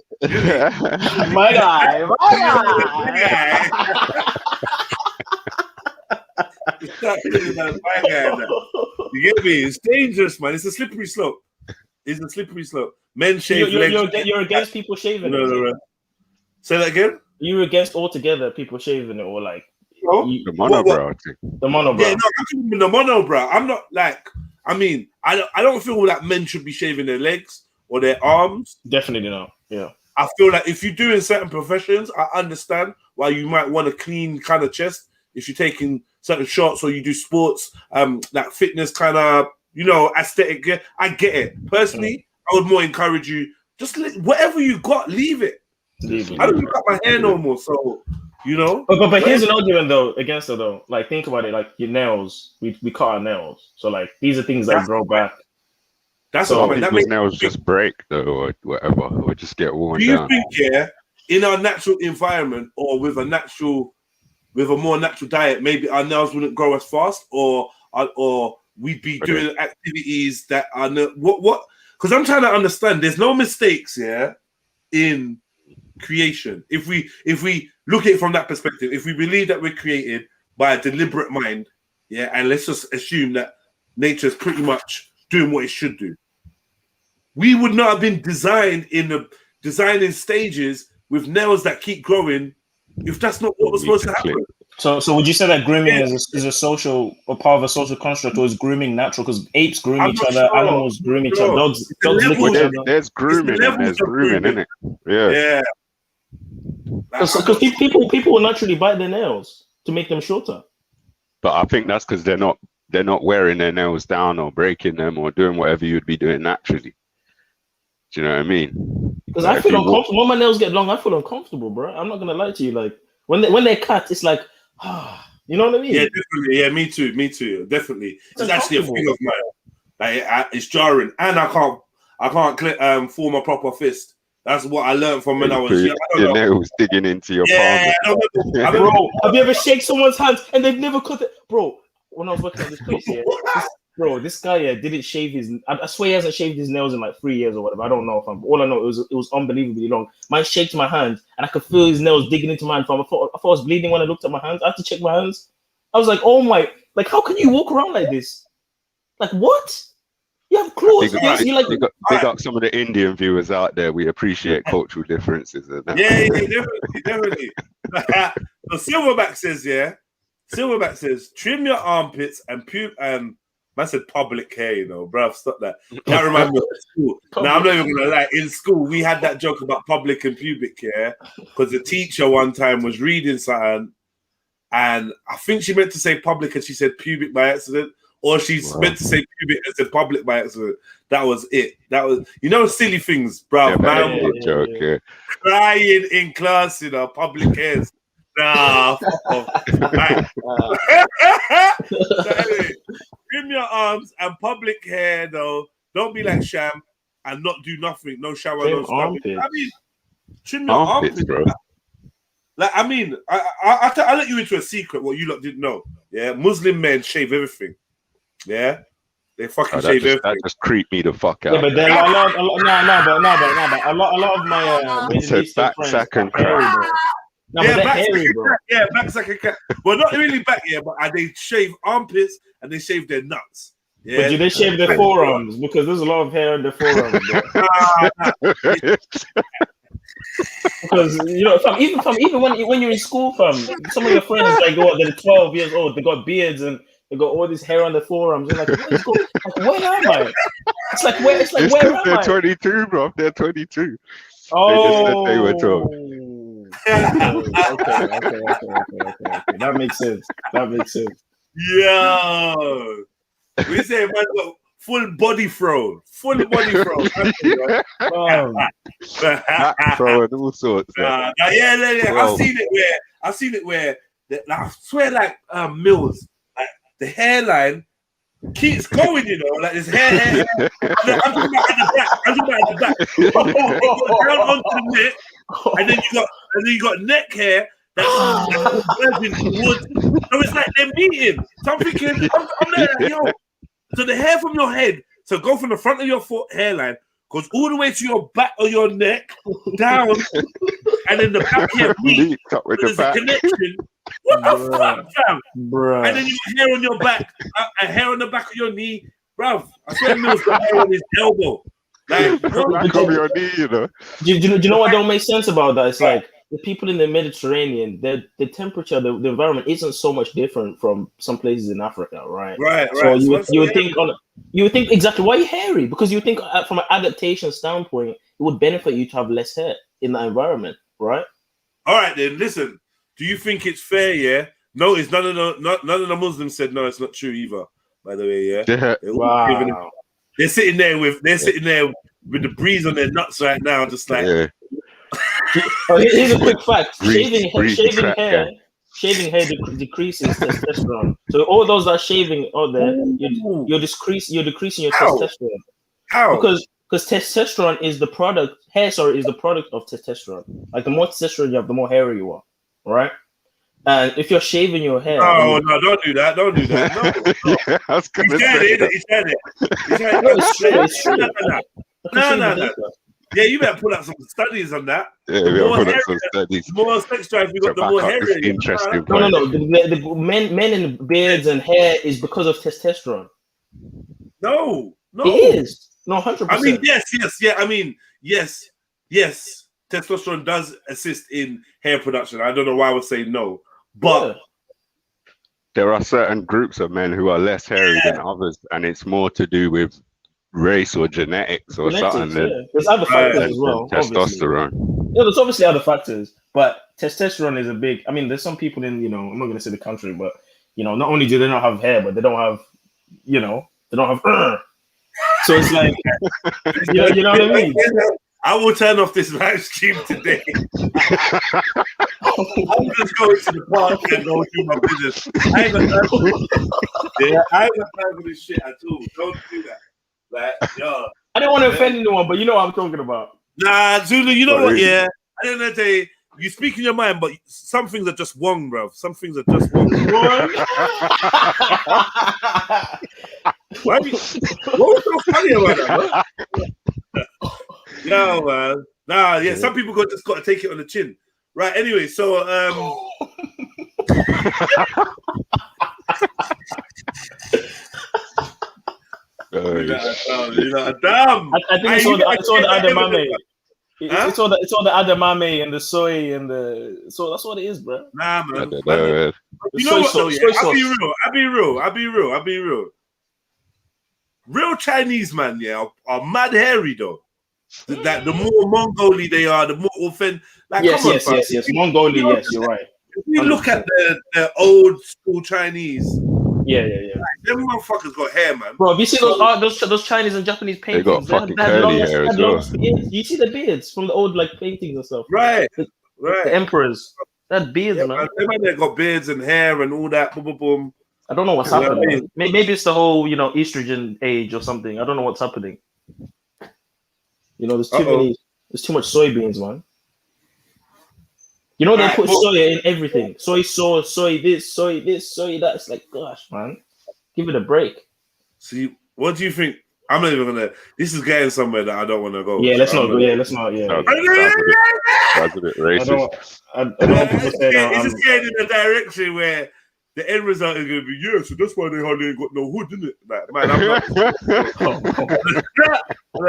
You get me? It's dangerous, man. It's a slippery slope. Men shave legs. You're against people shaving it. No. Say that again? You're against altogether people shaving it, or like the monobrow. The monobrow. Yeah, no, I'm talking the monobrow. I'm not like. I mean, I don't feel that men should be shaving their legs or their arms. Definitely not. Yeah. I feel like if you do in certain professions, I understand why you might want a clean kind of chest. If you're taking certain shots or you do sports, like fitness kind of, you know, aesthetic. Yeah, I get it. Personally, I would more encourage you, just whatever you got, leave it. I don't cut my hair no more, so you know. But here's an argument though against it though. Like think about it, like your nails, we cut our nails, so like these are things that grow back. That's so what people's nails just break though, or whatever, or just get worn down. Do you think, yeah, in our natural environment or with a more natural diet, maybe our nails wouldn't grow as fast, or we'd be doing activities that are what? Because I'm trying to understand. There's no mistakes, yeah, in creation. If we look at it from that perspective, if we believe that we're created by a deliberate mind, yeah, and let's just assume that nature's pretty much doing what it should do, we would not have been designed in the designing stages with nails that keep growing if that's not what was supposed to happen. So would you say that grooming is a social or part of a social construct, or is grooming natural? Because apes groom each other, animals groom each other, dogs lick each other. There's grooming and there's grooming, isn't it? Yeah. Because people will naturally bite their nails to make them shorter. But I think that's because they're not wearing their nails down or breaking them or doing whatever you'd be doing naturally. Do you know what I mean? Because Like, I if feel you walk- uncomfortable. When my nails get long, I feel uncomfortable, bro. I'm not gonna lie to you. Like when they're cut, it's like, you know what I mean? Yeah, definitely. Yeah, me too. Definitely. It's actually a uncomfortable. thing of mine. Like, it's jarring, and I can't form a proper fist. That's what I learned from when I was young. I your don't know. nails digging into your Yeah, palm. I remember, Bro, have you ever shake someone's hands and they've never cut it? Bro, when I was working at this place, this guy didn't shave his. I swear he hasn't shaved his nails in like 3 years or whatever. I don't know if I'm. All I know it was unbelievably long. Man shaked my hand and I could feel his nails digging into my hand. I thought I was bleeding when I looked at my hands. I had to check my hands. I was like, oh my, like how can you walk around like this? Like what? You have claws. Big up some of the Indian viewers out there. We appreciate cultural differences. And that. Yeah, definitely. So Silverback says, trim your armpits and man said public hair, you know, bruv, stop that. That reminds me of school. Now, I'm not even gonna lie, in school, we had that joke about public and pubic hair because the teacher one time was reading something and I think she meant to say public and she said pubic by accident. Or she's meant to say pubic and said public by accident. That was it. That was, silly things, bro. Joke, yeah. Crying in class, public hairs. Nah, fuck off. Right. So anyway, trim your arms and public hair, though. Don't be like Sham and not do nothing. No shower, no stuff. I mean, trim your armpits, bro. Like, I mean, I'll let you into a secret what you lot didn't know. Yeah, Muslim men shave everything. Yeah, they fucking shave everything. That just creeped me the fuck out. Yeah, but then a lot of my Middle Eastern friends are hairy, bro. No, yeah, but they're hairy, bro. Yeah, back's like a cat. Well, not really back, yeah, but they shave armpits and they shave their nuts. Yeah. But do they shave their forearms? Because there's a lot of hair on their forearms, bro. Because even when you're in school, some of your friends they're 12 years old, they got beards and they got all this hair on their forearms. They're like, where am I? It's like where am they're I? 22, bro. They're 22. Oh, they were 12. Okay. That makes sense. Yo, we say man got full body throw. Throw and all sorts. Yeah. I've seen it where I swear, like Mills, like the hairline keeps going, like this hair. I'm talking about at the back. It goes down onto the neck, and then you got neck hair that's wood. So it's like they're meeting. So I'm thinking, I'm there like, yo. So the hair from your head, so go from the front of your hairline, goes all the way to your back of your neck, down, and then the back here meet. There's a connection. What the fuck, fam? Bruh. And then you got hair on your back, a hair on the back of your knee. Bruv, I swear Mills got hair on his elbow. Like, back of your knee, Do you know what don't make sense about that? It's like the people in the Mediterranean, the temperature, the environment isn't so much different from some places in Africa, right? Right. So you would think exactly why are you hairy? Because you think from an adaptation standpoint, it would benefit you to have less hair in that environment, right? All right, then listen. Do you think it's fair? Yeah. No, it's none of the Muslims said no. It's not true either. By the way, yeah. Wow. They're sitting there with the breeze on their nuts right now, just like. Yeah. Here's a quick fact: shaving hair decreases testosterone. So all those that are shaving out there, you're decreasing your testosterone. How? Because testosterone is the product. Hair, is the product of testosterone. Like the more testosterone you have, the more hairy you are, right? And if you're shaving your hair, no, don't do that. Don't do that. No. Yeah, I was gonna say It's true. No. Yeah, you better put out some studies on that. Yeah, we better put out some studies. The more sex drive you got, the more hair. Interesting. No. The men in beards and hair is because of testosterone. No. It is. No, 100%. I mean, yes. Yeah, I mean, yes. Testosterone does assist in hair production. I don't know why I would say no, but there are certain groups of men who are less hairy than others, and it's more to do with race or genetics or something. There's other factors as well. Testosterone. Yeah, there's obviously other factors, but testosterone is a big. I mean, there's some people in I'm not going to say the country, but not only do they not have hair, but they don't have they don't have. So it's like, you know what I mean? I will turn off this live stream today. I'm just going to the park and go do my business. I ain't got time for this. Yeah, I ain't got time for this shit at all. Don't do that. Like, yo. I don't want to offend anyone, but you know what I'm talking about. Nah, Zulu, you know what? Yeah, at the end of the day, you speak in your mind, but some things are just wrong, bro. Some things are just wrong. What was so funny about that, bro? No, man. Nah, yeah, some people just got to take it on the chin. Right, anyway, so you're not dumb. I think it's all the edamame. It's all the edamame and the soy and the, so that's what it is, bro. Nah, man. You know what though? Yeah? I'll be real. Real Chinese man, yeah, are mad hairy though. That the more Mongolian they are, the more offend. Like, yes. Mongolian, yes, you're right. If you look at the old school Chinese, yeah. Like, them motherfuckers got hair, man. Bro, have you seen those Chinese and Japanese paintings? They got fucking curly hair as well. You see the beards from the old like paintings and stuff. Right. The emperors. That beards, man. They got beards and hair and all that. Boom, boom, boom. I don't know what's happening. Maybe it's the whole, estrogen age or something. I don't know what's happening. There's too much soybeans, man. They put soya in everything. Soy sauce, soy this, soy that. It's like, gosh, man. Give it a break. See, what do you think? I'm not even gonna. This is getting somewhere that I don't want to go. Yeah, let's not go. Yeah, let's not. Yeah. That's a bit racist. I don't want people saying it's just getting in a direction where the end result is going to be, so that's why they hardly ain't got no hood, isn't it? Like, man, I'm not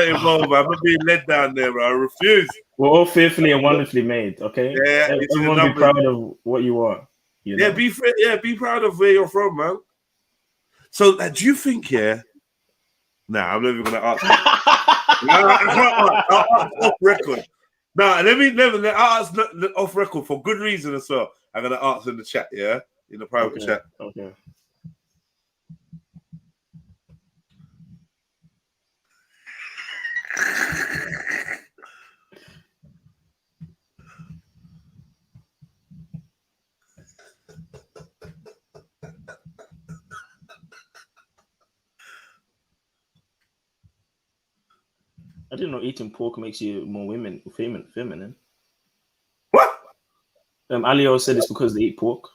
involved, man. I'm not being led down there, bro. I refuse. We're all fearfully and wonderfully made, okay? Yeah, everyone be proud of what you are. Yeah, be proud of where you're from, man. So, do you think, Nah, I'm not even going to ask. I'll ask off record. Nah, I'll ask off record for good reason as well. I'm going to ask in the chat, yeah? In the private chat. Okay. I didn't know eating pork makes you more feminine. What? Alio said it's because they eat pork.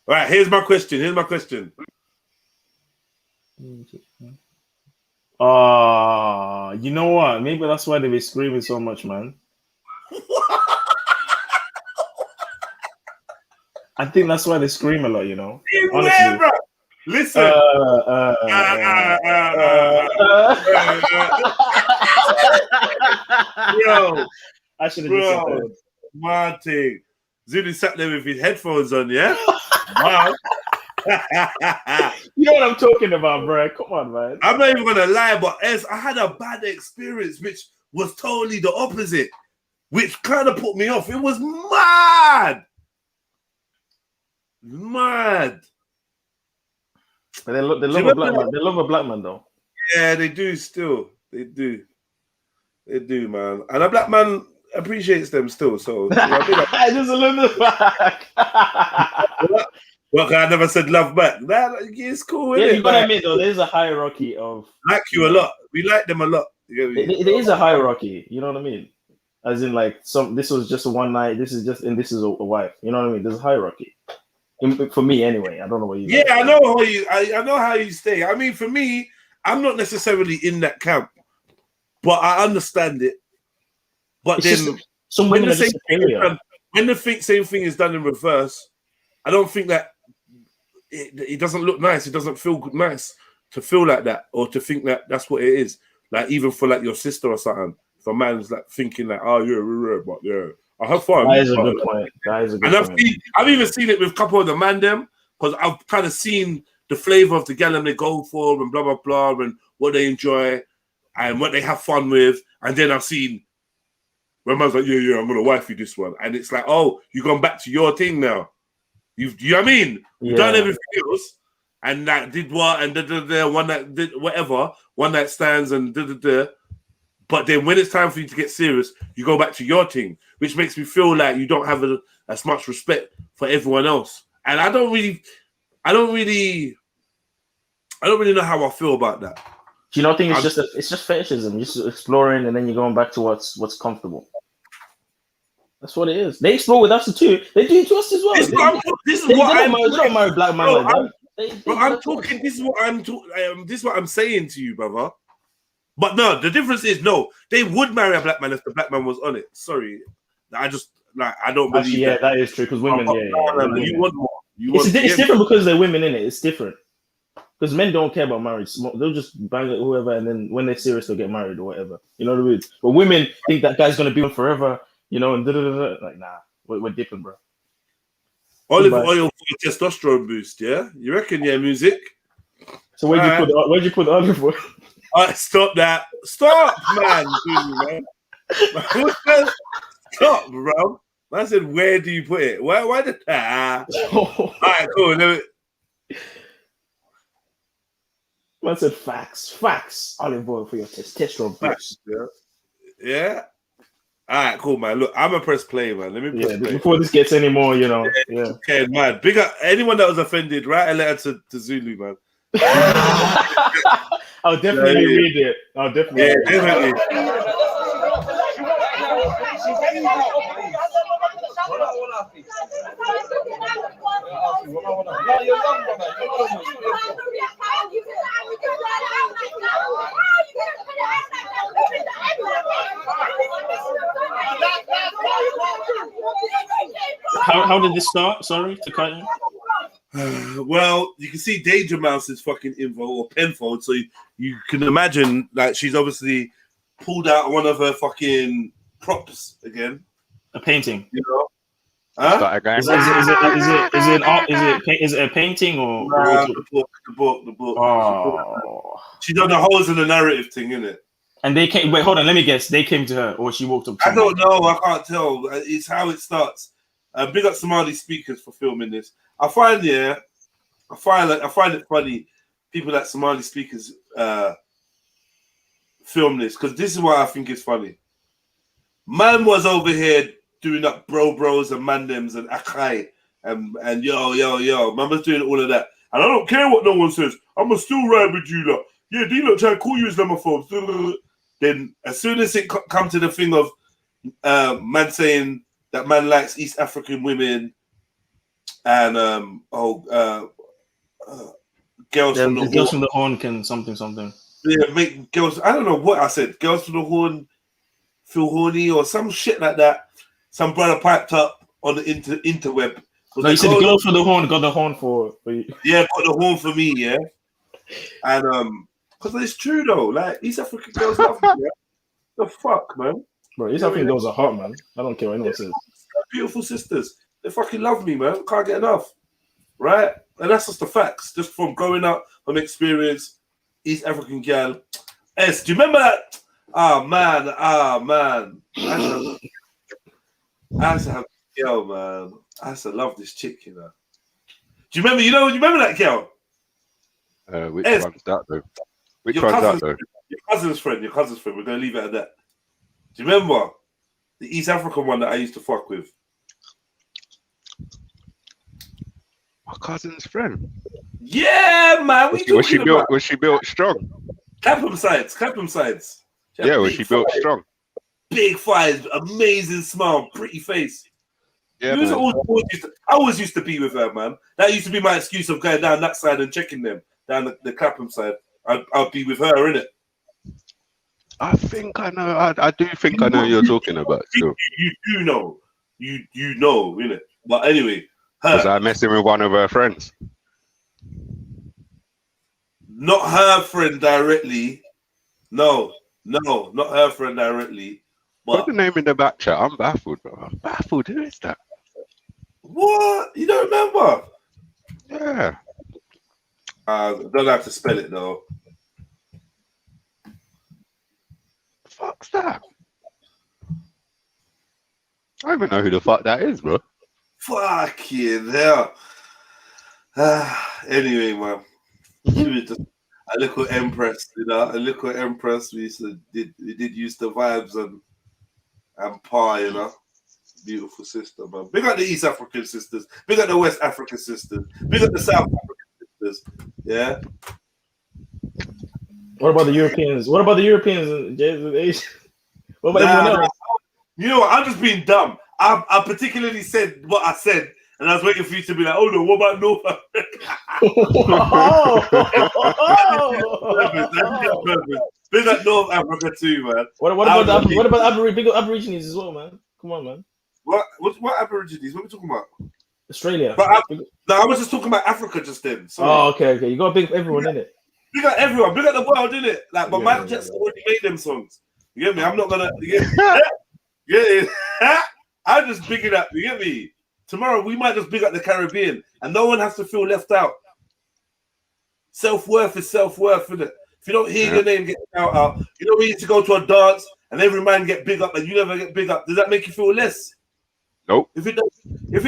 All right, here's my question. You know what? Maybe that's why they be screaming so much, man. I think that's why they scream a lot, Honestly. Bro? Listen. Yo, I should have just said Martin. Zulu sat there with his headphones on, yeah? Wow. You know what I'm talking about, bro. Come on, man. I'm not even gonna lie, but I had a bad experience, which was totally the opposite, which kind of put me off. It was mad. But they love a black man. They love a black man, though. Yeah, they do. Still, they do, man. And a black man appreciates them still. So just a little bit back. Well, I never said love back. It's cool. Yeah, you gotta admit though, there's a hierarchy of. Like you a lot. We like them a lot. There is a hierarchy. You know what I mean? As in, like, this was just a one night. This is a wife. You know what I mean? There's a hierarchy. For me, anyway. I don't know what you. Yeah, I know how you stay. I mean, for me, I'm not necessarily in that camp, but I understand it. But it's then, some women are just superior. When the same thing is done in reverse, I don't think that it doesn't look nice. It doesn't feel nice to feel like that, or to think that that's what it is. Like, even for like your sister or something, if a man's like thinking like, oh yeah, but yeah, I have fun. That is a good point. I've even seen it with a couple of the man them, because I've kind of seen the flavor of the gal they go for and blah blah blah, and what they enjoy and what they have fun with, and then I've seen when man's like, yeah, I'm gonna wife you this one, and it's like, oh, you've gone back to your thing now. You know what I mean? You've done everything else, and that did what and one that did whatever, one night stands and but then when it's time for you to get serious, you go back to your thing, which makes me feel like you don't have as much respect for everyone else. And I don't really know how I feel about that. Do you not think it's just fetishism, just exploring, and then you're going back to what's comfortable? That's what it is. They explore with us too. They do it to us as well. They don't marry black man like that. This is what I'm saying to you, brother. But no, the difference is they would marry a black man if the black man was on it. Sorry, I just I don't believe. Actually, yeah, that is true because women. You want more. It's different because they're women in it. It's different because men don't care about marriage. They'll just bang at whoever, and then when they're serious, they'll get married or whatever. You know what I mean? But women think that guy's gonna be on forever. You know, and like nah, we're different, bro. Olive oil for testosterone boost, yeah? You reckon, yeah, music? So where'd you put the olive oil? Stop that. Stop, man. Stop, bro. I said, where do you put it? Why did that? All right, cool. Man said facts. Olive oil for your testosterone boost. Yeah. All right, cool, man. Look, I'm gonna press play, man. Let me press play. Before this gets any more, you know. Yeah. Okay, man. Big up anyone that was offended. Write a letter to Zulu, man. I'll definitely read it. Definitely. How did this start? Sorry to cut you. Well, you can see Danger Mouse's fucking info or penfold, so you can imagine that she's obviously pulled out one of her fucking props again. A painting, you know? Huh? Is it a painting or the book? Oh, she done the holes in the narrative thing, innit? And they came. Wait, hold on. Let me guess. They came to her, or she walked up to I don't know. I can't tell. It's how it starts. Big up Somali speakers for filming this. I find it funny. People that Somali speakers film this because this is why I think it's funny. Man was over here doing up bros and mandems and akai and yo. Man was doing all of that. And I don't care what no one says. I'ma still ride with you lot. Yeah, they look trying to call you Islamophobes. Then as soon as it come to the thing of man saying that man likes East African women and girls from the horn can something. Yeah, make girls. I don't know what I said. Girls from the horn feel horny or some shit like that. Some brother piped up on the interweb. No, you said the girls from the horn got the horn for you. Yeah, got the horn for me. Yeah, and because it's true though. Like East African girls love me. Yeah? The fuck, man. Bro, East African girls are hot, man. I don't care what anyone says. Beautiful sisters. They fucking love me, man. Can't get enough. Right? And that's just the facts. Just from growing up, from experience, East African girl. Do you remember that? Oh, man. I used to have girl, man. I used to love this chick, you know. Do you remember that girl? Which one's that, though? Your cousin's friend. We're going to leave it at that. Do you remember the East African one that I used to fuck with? My cousin's friend. Yeah, man. Was she built strong? Clapham sides. Yeah, was she built strong? Big thighs, amazing smile, pretty face. Yeah, I always used to be with her, man. That used to be my excuse of going down that side and checking them down the Clapham side. I'd be with her, innit? I think I know. I do think I know who you're talking about. So. You do know. You know, innit? But anyway, was I messing with one of her friends? Not her friend directly. No, not her friend directly. But put the name in the back chat. I'm baffled, bro. I'm baffled. Who is that? What? You don't remember? Yeah. Don't have to spell it though. Fuck's that? I don't even know who the fuck that is, bro. Fucking hell. Anyway, man. She was just a little empress, you know, a little empress. We did use the vibes and pa, you know. Beautiful sister, man. Big up the East African sisters. Big up the West African sisters. Big up the South African sisters. Yeah. What about the Europeans? What about the Europeans and Asian? What about everyone else? You know what? I'm just being dumb. I particularly said what I said, and I was waiting for you to be like, "Oh no, what about North Africa?" Big up North Africa too, man. What about big Aborigines as well, man? Come on, man. What Aborigines? What are we talking about? Australia. But I was just talking about Africa just then. Sorry. Oh, okay. You got to big everyone in it. Big up everyone. Big up the world, innit? Like, but Michael Jackson already made them songs. You get me? I'm not gonna. You get me? I'm just big it up. You get me? Tomorrow we might just big up the Caribbean, and no one has to feel left out. Self-worth is self-worth, isn't it? If you don't hear your name get out, you know we need to go to a dance and every man get big up and you never get big up. Does that make you feel less? Nope. If it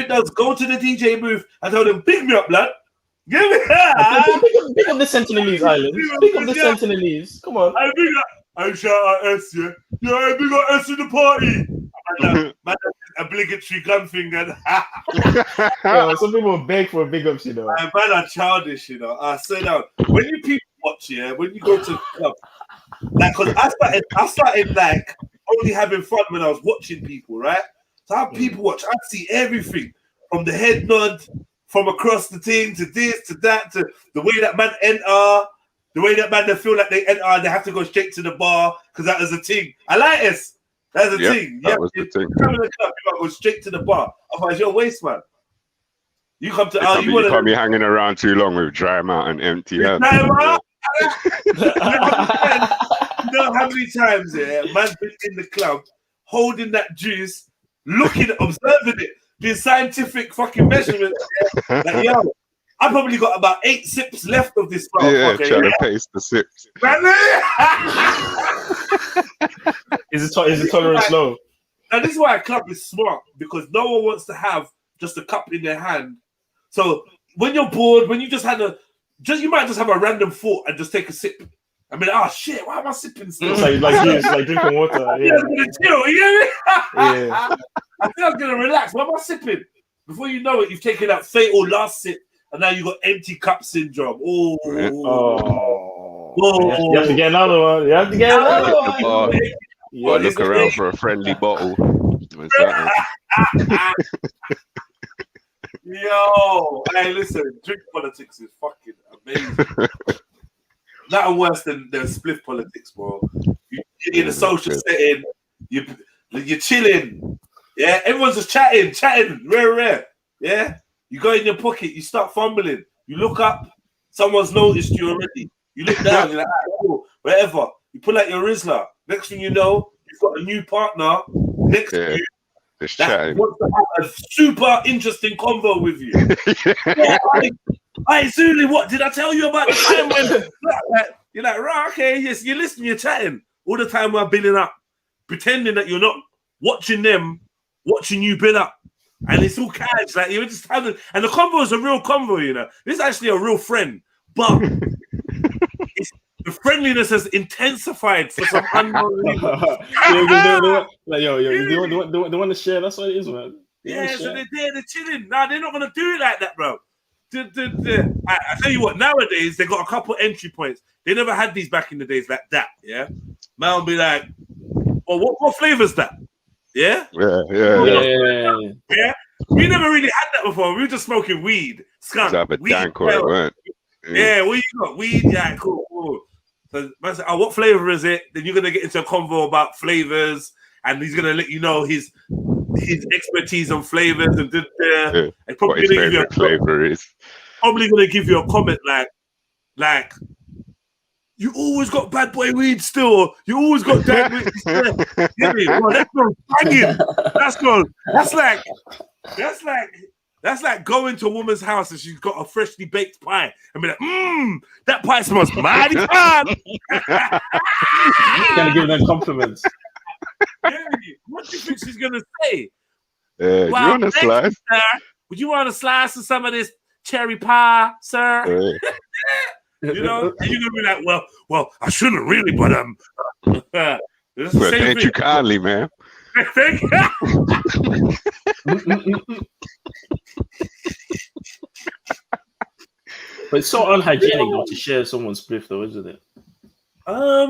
does, go to the DJ booth and tell them, "Big me up, lad." Give me big up the Sentinelese Islands. Big up the Sentinelese. Come on. I big up. I shout out S, yeah. Yeah, I big up S in the party. Man, obligatory gun finger. Some people beg for big ups, you know. Man are childish, you know. I said when you people watch, yeah, when you go to the club, like, cause I started like only having fun when I was watching people, right? So how people watch, I see everything from the head nod, from across the thing to this to that to the way that man enter, the way that man they feel like they enter and they have to go straight to the bar because that is a thing. I like this. That's a thing. That was the thing. Come in the club, you gotta go straight to the bar. Otherwise, you're a waste man. You come to you can't be hanging around too long with dry mouth and empty hands. You know how many times man's been in the club holding that juice, looking, observing it, doing scientific fucking measurements. Yeah? Like, yo, I probably got about 8 sips left of this. Trying to pace the sips. Is the tolerance low? Now this is why a club is smart, because no one wants to have just a cup in their hand. So when you're bored, when you just had you might just have a random thought and just take a sip. I mean, oh shit, why am I sipping still? It's like drinking water. I think I'm gonna chill, you know what I mean? I think I'm gonna relax. Why am I sipping? Before you know it, you've taken that fatal last sip, and now you got empty cup syndrome. Oh. You have to get another one. Look around for a friendly bottle. Yo, hey, listen, drink politics is fucking amazing. Nothing worse than spliff politics, bro. You're in a social setting, you're chilling. Yeah, everyone's just chatting, rare. Yeah, you go in your pocket, you start fumbling, you look up, someone's noticed you already. You look down, you're like, cool, whatever. You pull out your Rizla. Next thing you know, you've got a new partner next to you. That wants to have a super interesting convo with you. Hey, Zuli, what did I tell you about the time when you're like, right, okay, yes, you're listening, you're chatting all the time while building up, pretending that you're not watching them, watching you build up. And it's all cash, like you're just having, and the convo is a real convo, you know. This is actually a real friend, but the friendliness has intensified for some unknown reason. They want to share. That's what it is, man. So they're chilling. Nah, they're not gonna do it like that, bro. I tell you what, nowadays they got a couple entry points. They never had these back in the days like that. Yeah, man will be like, "Oh, what flavor's that?" Yeah. We never really had that before. We were just smoking weed, skunk. Weed, yeah, what you got? Weed, yeah, cool. So man said, "Oh, what flavor is it?" Then you're gonna get into a convo about flavors, and he's gonna let you know his expertise on flavors and what his favorite flavor is. Probably gonna give you a comment like you always got bad boy weed still, or you always got dad weed still. Get me? Well, that's not banging. That's like going to a woman's house and she's got a freshly baked pie and be like, that pie smells mighty fine. Gonna give them compliments. What do you think she's gonna say? You want a slice? Sir. Would you want a slice of some of this cherry pie, sir? You know, and you're gonna be like, well, I shouldn't really, but it's the Well, same thank thing. you kindly, man. Thank you. But it's so unhygienic though to share someone's spliff, though, isn't it? I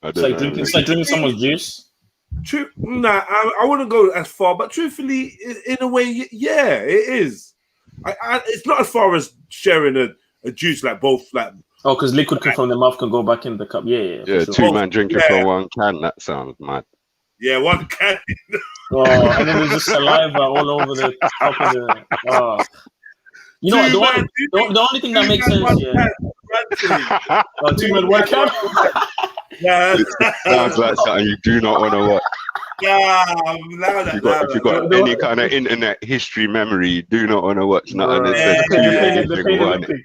It's don't like know. drinking someone's juice. Nah, I wouldn't go as far, but truthfully, in a way, yeah, it is. It's not as far as sharing a juice, like both, like. Oh, because liquid from the mouth can go back in the cup. Yeah, Yeah, for sure. two-man drinking from one can. That sounds mad. Yeah, one can. Oh, and then there's just saliva all over the top of the. You know, the only thing that makes sense, yeah. Oh, 2 men, 1 can. Yeah, Sounds like something you do not want to watch. yeah. If you got any kind of internet history memory, you do not want to watch nothing that says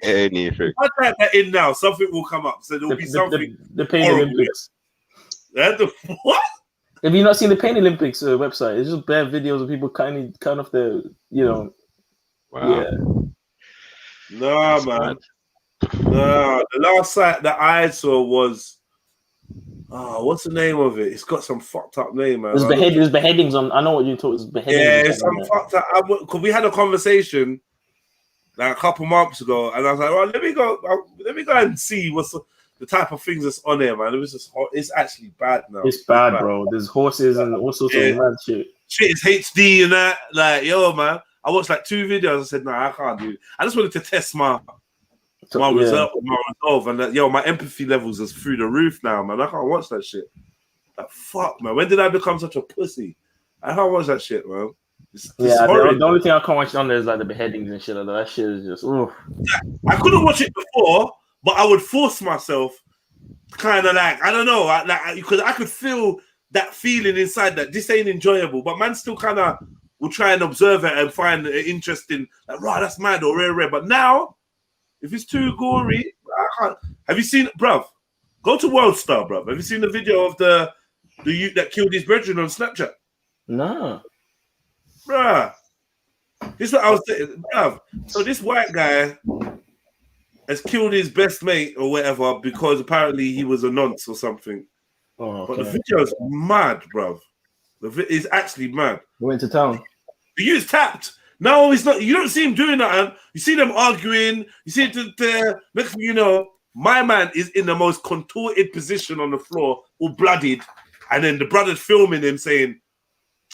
anything. I type that in now. Something will come up. So there'll be something. The Pain Olympics. What? Have you not seen the Pain Olympics website? It's just bare videos of people kind of the, you know. Wow. Yeah. No, man. No, the last site that I saw was, what's the name of it? It's got some fucked up name, man. There's beheadings on. I know what you're talking. There's beheadings. Yeah, it's some fucked up. Because we had a conversation like a couple months ago, and I was like, well, let me go and see what's the type of things that's on there, man. It was just, it's actually bad now. It's bad, bro. There's horses and all sorts of mad shit. Shit is HD and that. Like, yo, man. I watched like 2 videos. I said, nah, I can't do it. I just wanted to test my resolve. And my empathy levels is through the roof now, man. I can't watch that shit. Like, fuck, man. When did I become such a pussy? I can't watch that shit, man. The only thing I can't watch on there is like the beheadings and shit like that. That shit is just, oof. I couldn't watch it before, but I would force myself kind of like, I don't know, because I could feel that feeling inside that this ain't enjoyable, but man still kind of will try and observe it and find it interesting. Like, right, that's mad or rare. But now, if it's too gory, I can't. Have you seen it, bruv? Go to World Star, bruv. Have you seen the video of the youth that killed his brethren on Snapchat? No. Bruh. This is what I was saying, bruv. So this white guy has killed his best mate or whatever because apparently he was a nonce or something. Oh, okay. But the video is mad, bruv. It's actually mad. He went to town. The youth's tapped. No, he's not. You don't see him doing that. You see them arguing. You see it. Next thing you know, my man is in the most contorted position on the floor, all bloodied. And then the brother's filming him saying,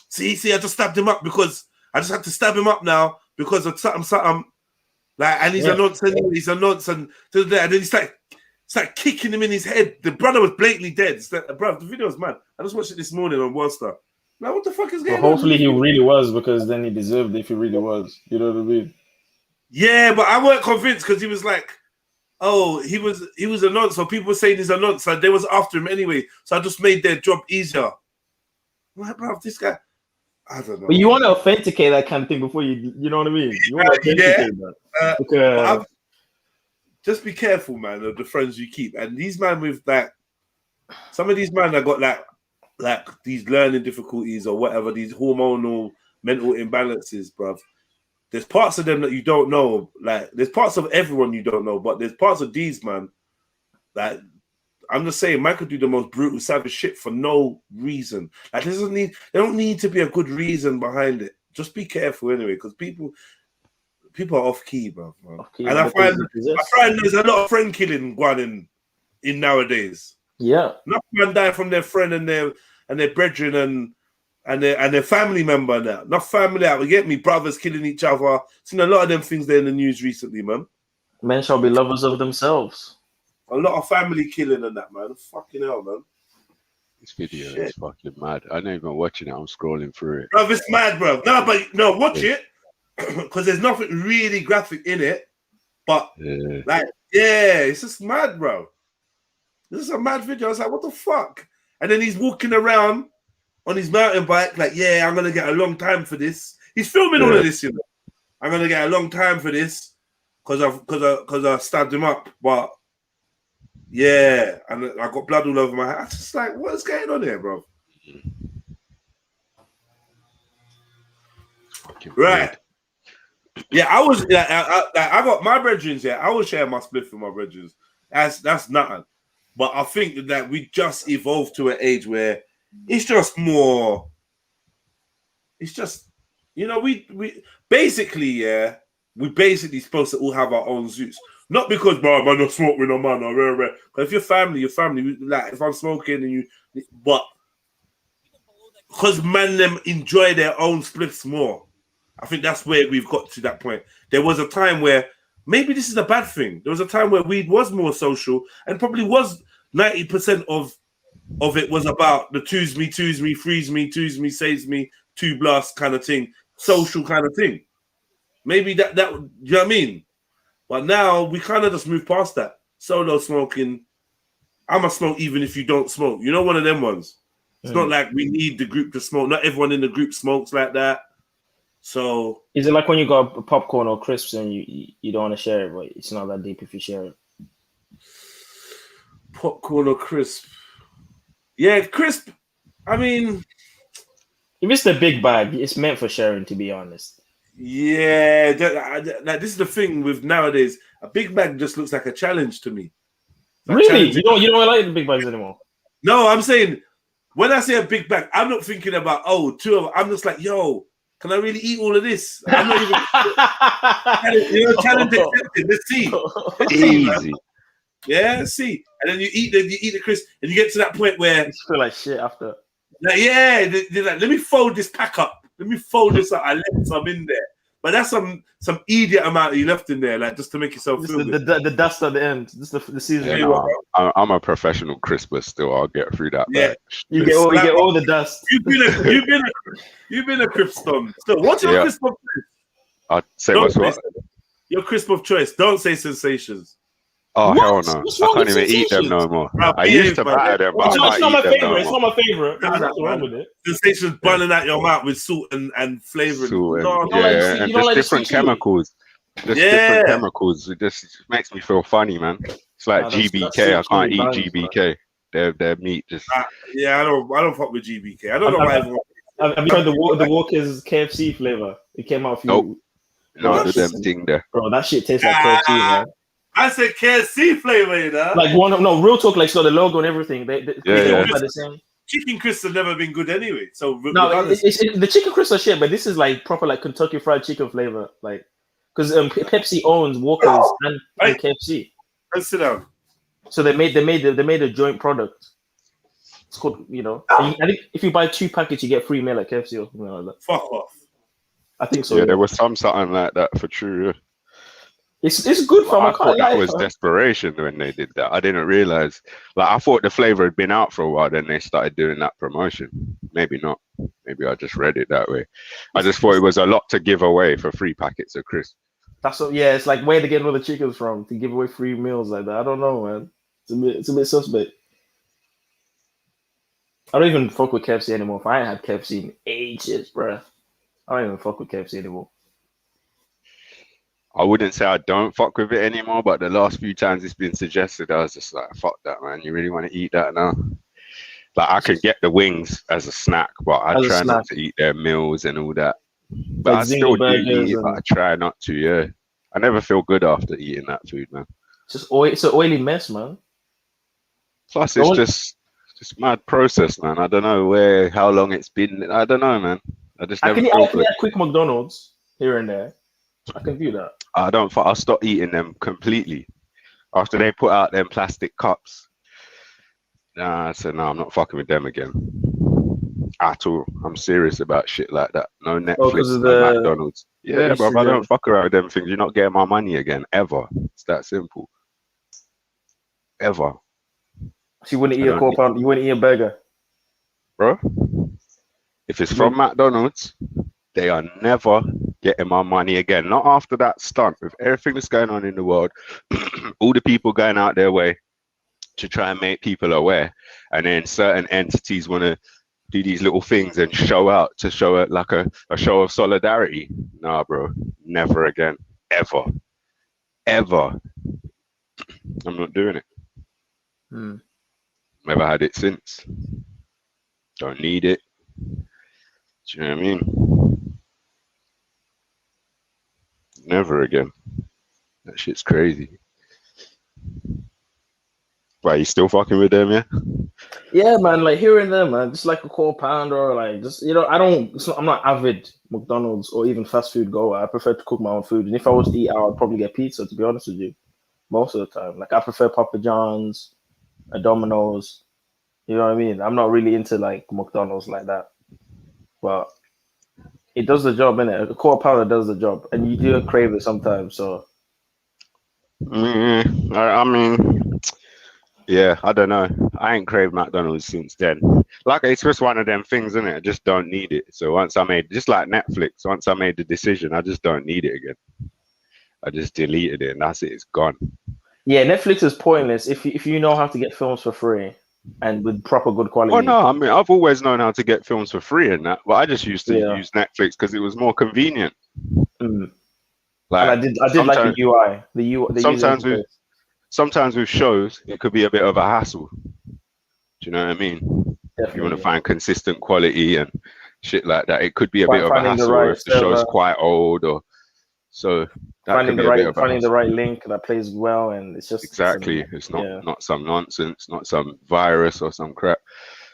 see, I just stabbed him up because I just had to stab him up now because of something. Like, and he's a nonce, and he's a nonce, and then he started kicking him in his head. The brother was blatantly dead. Bro, the video was mad. I just watched it this morning on World Star. Now, what the fuck is going on? Hopefully he really was, because then he deserved it if he really was. You know what I mean? Yeah, but I weren't convinced because he was like, oh, he was a nonce. So people were saying he's a nonce. So they was after him anyway. So I just made their job easier. I'm like, bro, this guy, I don't know. But you want to authenticate that kind of thing before you know what I mean? You want to authenticate that. Because just be careful, man, of the friends you keep. And these men with that, some of these men that got like these learning difficulties or whatever, these hormonal mental imbalances, bruv. There's parts of them that you don't know. Like, there's parts of everyone you don't know, but there's parts of these, man, that I'm just saying, man could do the most brutal, savage shit for no reason. Like, there don't need to be a good reason behind it. Just be careful anyway, because people are off key, bro. And I find there's a lot of friend killing going on in nowadays. Yeah, not man die from their friend and their brethren and their family member now. Not family out. You get me? Brothers killing each other. Seen a lot of them things there in the news recently, man. Men shall be lovers of themselves. A lot of family killing and that, man. Fucking hell, man. This video is fucking mad. I'm not even watching it. I'm scrolling through it. Bro, it's mad, bro. No, watch it. Because there's nothing really graphic in it. But, it's just mad, bro. This is a mad video. I was like, what the fuck? And then he's walking around on his mountain bike, like, yeah, I'm going to get a long time for this. He's filming all of this, you know. I'm going to get a long time for this because I stabbed him up. But, yeah, and I got blood all over my head. I was just like, what is going on here, bro? Right. Yeah, I was. I got my brethren. Yeah, I was sharing my spliff with my brethren. That's nothing. But I think that we just evolved to an age where it's just more. It's just, we basically, we basically supposed to all have our own suits. Not because, bro, man, not smoke with no man, or rare, rare. But if you're family, like if I'm smoking and but because man them enjoy their own spliffs more. I think that's where we've got to that point. There was a time where maybe this is a bad thing. There was a time where weed was more social and probably was 90% of it was about the twos me, freeze me, twos me, saves me, two blast kind of thing, social kind of thing. Maybe that you know what I mean? But now we kind of just move past that. Solo smoking. I'm a smoke even if you don't smoke. You know, one of them ones. It's not like we need the group to smoke. Not everyone in the group smokes like that. So is it like when you got popcorn or crisps and you don't want to share it, but it's not that deep if you share it? Popcorn or crisp? Yeah, crisp. I mean, if it's the big bag, it's meant for sharing. To be honest. Yeah, this is the thing with nowadays. A big bag just looks like a challenge to me. Really? You don't like the big bags anymore? No, I'm saying when I say a big bag, I'm not thinking about two of them. I'm just like, yo, can I really eat all of this? I'm not even challenge accepted. Let's see. Easy. Yeah, let's see. And then you eat the crisp, and you get to that point where you feel like shit after. Like, yeah, they're like, let me fold this pack up. Let me fold this up. I left some in there. But that's some idiot amount you left in there, like just to make yourself feel good. The dust at the end. Just the season. Yeah, no, I'm a professional crisper still. I'll get through that. Yeah, you get all the dust. You've been a crisp Tom. So what's your crisp of choice? I'd say what? Your crisp of choice. Don't say sensations. Oh, what? hell no. I can't even eat them no more. I used to batter them, but it's not my favorite. It's not my favorite. There's nothing wrong with it. Sensations burning out your mouth with salt and flavoring. And just different chemicals. Different chemicals. It just makes me feel funny, man. It's like GBK. I can't eat GBK. Their meat just. I don't fuck with GBK. I don't know why everyone. Have you tried the Walker's KFC flavor? It came out a few. Nope. No, the damn thing there. Bro, that shit tastes like KFC, man. I said KFC flavor, you know. Like real talk, like so the logo and everything. They all have the same. Chicken crisps have never been good anyway. So the chicken crisps are shit, but this is like proper like Kentucky Fried Chicken flavor, like because Pepsi owns Walker's and KFC. Let's sit down. So they made a joint product. It's called, I think if you buy 2 packets, you get free meal at KFC or something like that. Fuck off. I think so. Yeah, there was something like that for true. Yeah. It's good for I thought that was desperation when they did that. I didn't realize. Like I thought the flavor had been out for a while. Then they started doing that promotion. Maybe not. Maybe I just read it that way. I just thought it was a lot to give away for 3 packets of crisps. That's what. Yeah, it's like where they getting all the chickens from to give away free meals like that. I don't know, man. It's a bit suspect. I don't even fuck with KFC anymore. If I ain't had KFC in ages, bro, I don't even fuck with KFC anymore. I wouldn't say I don't fuck with it anymore, but the last few times it's been suggested, I was just like, fuck that, man. You really want to eat that now? Like, I could get the wings as a snack, but I try not to eat their meals and all that. But I still do eat it, but I try not to, yeah. I never feel good after eating that food, man. It's an oily mess, man. Plus, it's just mad process, man. I don't know how long it's been. I don't know, man. I just never feel good. I quick McDonald's here and there. I can do that. I'll stop eating them completely after they put out them plastic cups. I said, no, I'm not fucking with them again at all. I'm serious about shit like that. No Netflix, no McDonald's. Yeah, bro, I don't fuck around with them things. You're not getting my money again, ever. It's that simple. Ever. So you wouldn't eat you wouldn't eat a burger? Bro, if it's from McDonald's, they are never getting my money again. Not after that stunt with everything that's going on in the world, all the people going out their way to try and make people aware, and then certain entities want to do these little things and show it like a show of solidarity. Nah, bro, never again, ever. I'm not doing it. Never had it since. Don't need it. Do you know what I mean? never again. That shit's crazy. Why, you still fucking with them, yeah? Yeah, man, like here and there, man, just like a quarter pounder, or like just I'm not avid McDonald's or even fast food goer. I prefer to cook my own food, and if I was to eat out, I'd probably get pizza. To be honest with you, most of the time, like I prefer Papa John's, Domino's. You know what I mean? I'm not really into like McDonald's like that, but it does the job, innit? A quarter pounder does the job, and you do crave it sometimes. So, I mean, yeah, I don't know. I ain't craved McDonald's since then. Like, it's just one of them things, isn't it? I just don't need it. So once I made, just like Netflix, once I made the decision, I just don't need it again. I just deleted it, and that's it. It's gone. yeah, Netflix is pointless if you know how to get films for free and with proper good quality. Well, no, I mean, I've always known how to get films for free and that, but I just used to use Netflix because it was more convenient. Mm. Like, and I did like the UI. Sometimes with shows, it could be a bit of a hassle. Do you know what I mean? Definitely. You want to find consistent quality and shit like that. It could be a bit of a hassle if the show's quite old, or so. Finding the right link that plays well, and it's just exactly. It's not some nonsense, not some virus or some crap.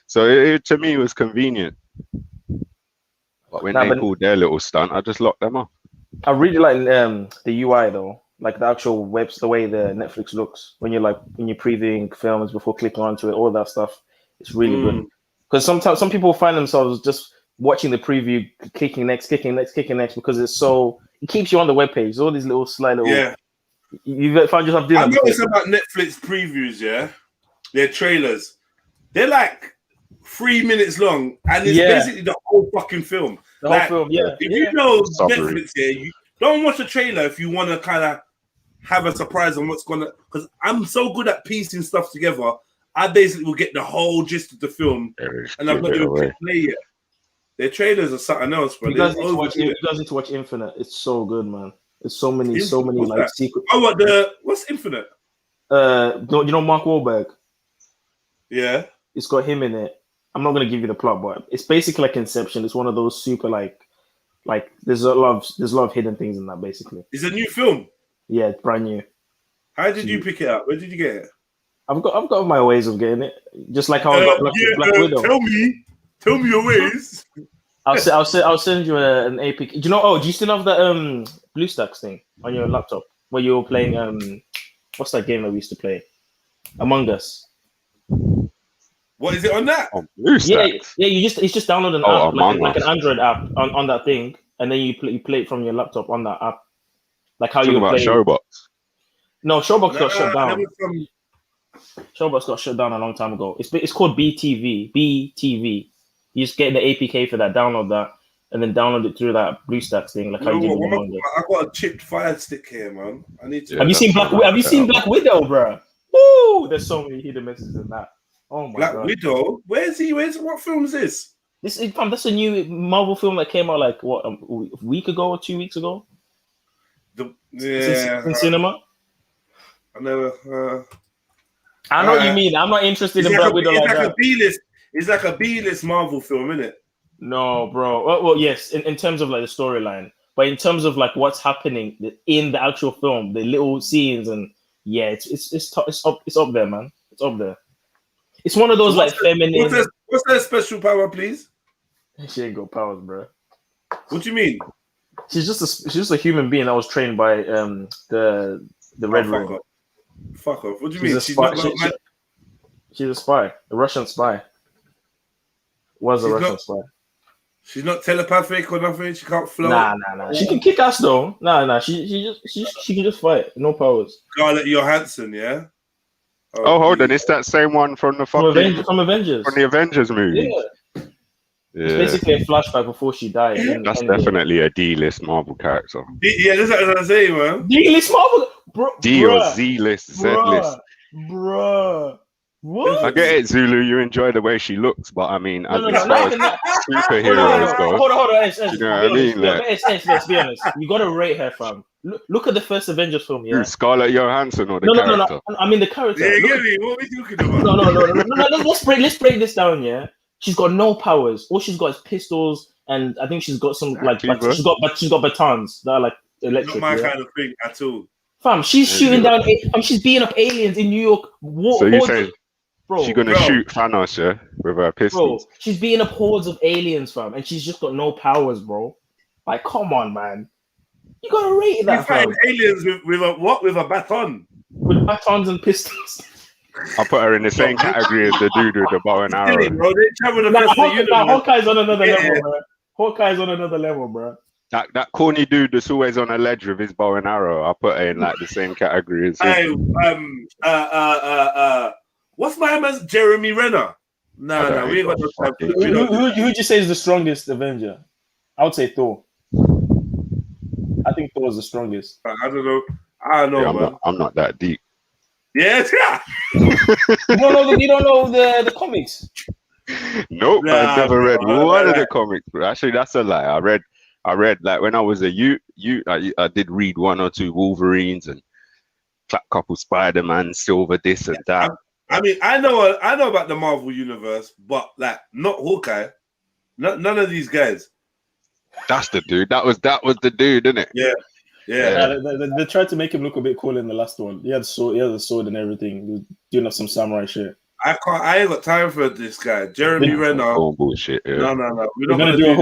So it to me was convenient. But when they pulled their little stunt, I just locked them off. I really like the UI though, like the actual webs, the way the Netflix looks when you're previewing films before clicking onto it, all that stuff. It's really good, because sometimes some people find themselves just watching the preview, clicking next, because it keeps you on the webpage. All these little slide you find yourself doing. I noticed about Netflix previews, their trailers, they're like 3 minutes long, and it's basically the whole fucking film. The whole film, If you know Netflix, you don't watch a trailer if you want to kind of have a surprise on what's gonna. Because I'm so good at piecing stuff together, I basically will get the whole gist of the film, and I'm not going to play it. Their trailers are something else, bro. You guys need to watch Infinite. It's so good, man. It's so many like secrets. Oh, what's Infinite? You know Mark Wahlberg? Yeah. It's got him in it. I'm not gonna give you the plot, but it's basically like Inception. It's one of those super like there's a lot of hidden things in that basically. It's a new film. Yeah, it's brand new. How did you pick it up? Where did you get it? I've got my ways of getting it. Just like how I got Black Widow. Tell me your ways. I'll send you an APK. Do you know? Oh, do you still have the BlueStacks thing on your laptop where you were playing what's that game that we used to play? Among Us. What is it on that? On BlueStacks? Yeah. It's just download an app like an Android app on that thing, and then you play it from your laptop on that app. Like how you play Showbox. No, Showbox got shut down. Showbox got shut down a long time ago. It's called BTV. BTV. You just get the APK for that, download that, and then download it through that BlueStacks thing, like how you did with Among Us. I got a chipped Fire Stick here, man. I need to. Have you seen Black Widow, bro? Woo! There's so many hidden messages in that. Oh my god. Black Widow? Where's he? What film is this? That's a new Marvel film that came out like a week ago or 2 weeks ago. In cinema. I never. I know what you mean. I'm not interested in Black Widow like that. It's like a B-list Marvel film, isn't it? No, bro. Well, yes, in terms of like the storyline, but in terms of like what's happening in the actual film, the little scenes, and it's up there, man. It's up there. It's one of those feminine. What's their special power, please? She ain't got powers, bro. What do you mean? She's just a human being that was trained by the Red Room. Fuck off. What do you mean? She's a spy, a Russian spy. Russian spy. She's not telepathic or nothing. She can't float. Nah. She can kick ass though. Nah. She can just fight. No powers. Scarlett Johansson, yeah. Oh, hold on. It's that same one from the from Avengers. From the Avengers movie. Yeah. It's basically a flashback before she died. That's definitely a D-list Marvel character. Yeah, that's what I'm saying, man. D-list Marvel, bro. D or Z-list, Z-list. Bruh. What? I get it, Zulu. You enjoy the way she looks, but I mean, as far as superheroes go, hold on. You know what I mean? Let's be honest. You gotta rate her, fam. Look at the first Avengers film. Yeah. Scarlett Johansson or the character? No. I mean the character. Yeah, get me. What are we talking about? No. Let's break this down. Yeah. She's got no powers. All she's got is pistols, and I think she's got some she's got batons that are like electric. my Yeah? kind of thing at all. Fam, she's shooting down. She's beating up aliens in New York. So you saying bro? she's gonna shoot Thanos, yeah, with her pistols? Bro, she's beating up hordes of aliens, fam, and she's just got no powers, bro. Like, come on, man. You gotta rate You that, fight fam. aliens with a what? With a baton. With batons and pistols. I put her in the same category as the dude with the bow and Silly, arrow. bro. They travel across the universe. Hawkeye's on another Yeah. level, bro. Hawkeye's on another level, bro. That corny dude that's always on a ledge with his bow and arrow. I put her in like the same category as him. Hey, what's my man's Jeremy Renner? No, we ain't got no time. Who'd you say is the strongest Avenger? I would say Thor. I think Thor is the strongest. I don't know. I don't know, man. I'm not that deep. Yes, yeah. You don't know the comics. Nope, Nah, I've never read bro, one of the comics, bro. Actually, that's a lie. I read like when I was a youth, I did read one or two Wolverines and a couple Spider-Man, Silver, this and that. I mean, I know about the Marvel universe, but like not Hawkeye. None of these guys. That's the dude. That was the dude, isn't it? Yeah. They tried to make him look a bit cool in the last one. He had a sword and everything. He was doing some samurai shit. I ain't got time for this guy, Jeremy Renner. Oh, bullshit. Yeah. No. They're gonna do a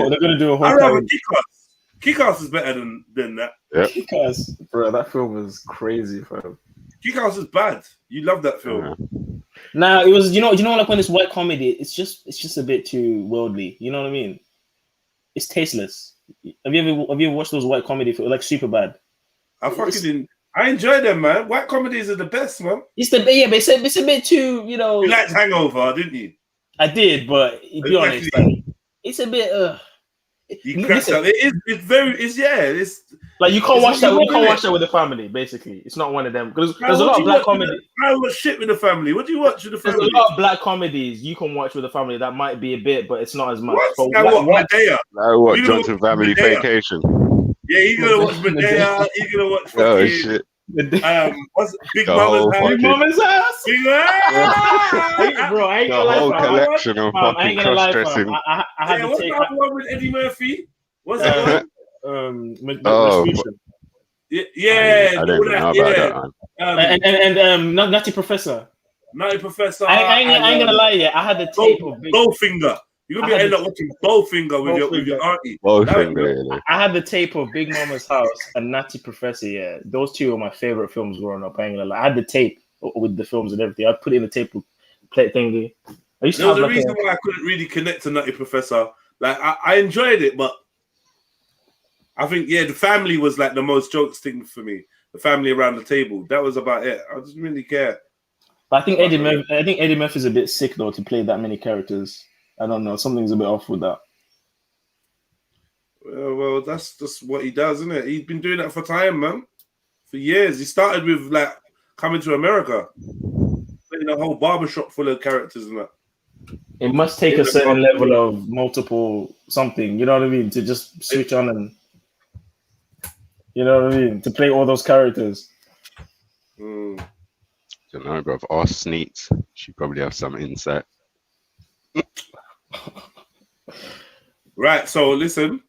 whole. I rather Kick-Ass. Kick-Ass is better than that. Yeah. Kick-Ass, bro. That film was crazy, bro. Kick-Ass is bad. You love that film. Nah, it was. You know, like when it's white comedy, it's just a bit too worldly. You know what I mean? It's tasteless. Have you ever watched those white comedy films like Superbad? I enjoy them, man. White comedies are the best, man. But it's a bit too, you know. You liked Hangover, didn't you? I did, but to be honest, like, it's a bit. You cracked up. It's like you can't watch that. You can't watch that with the family. Basically, it's not one of them because there's a lot of black comedy. I watch shit with the family. What do you watch with the family? There's a lot of black comedies you can watch with the family that might be a bit, but it's not as much. What? What? What? Johnson Family Vacation. Yeah, he's gonna watch Medea. He's gonna watch. Oh shit. What's Big Mama's House? Big Mama's House. Bro, I ain't gonna lie. The whole collection of fucking cross-dressing. I had to what's take. that one with Eddie Murphy? What's that one? Yeah. I don't know about that one. And Nutty Professor. Nutty Professor. I ain't gonna lie. Yeah, I had the tape of Bowfinger. You're gonna end up watching Bowfinger with your auntie. I had the tape of Big Mama's House and Nutty Professor. Yeah, those two are my favorite films growing up. I ain't gonna lie. I had the tape with the films and everything. I put it in the tape play thingy. There's a reason why I couldn't really connect to Nutty Professor. Like I enjoyed it, but I think the family was like the most jokes thing for me. The family around the table. That was about it. I didn't really care. But I think Eddie Murphy's a bit sick though to play that many characters. I don't know. Something's a bit off with that. Well, that's just what he does, isn't it? He's been doing that for time, man. For years. He started with like Coming to America, playing a whole barbershop full of characters and that. It must take a certain level of multiple something. You know what I mean? To just switch on and you know what I mean? To play all those characters. Don't know, bro. Ask Sneaks. She probably have some insight. Right, so listen.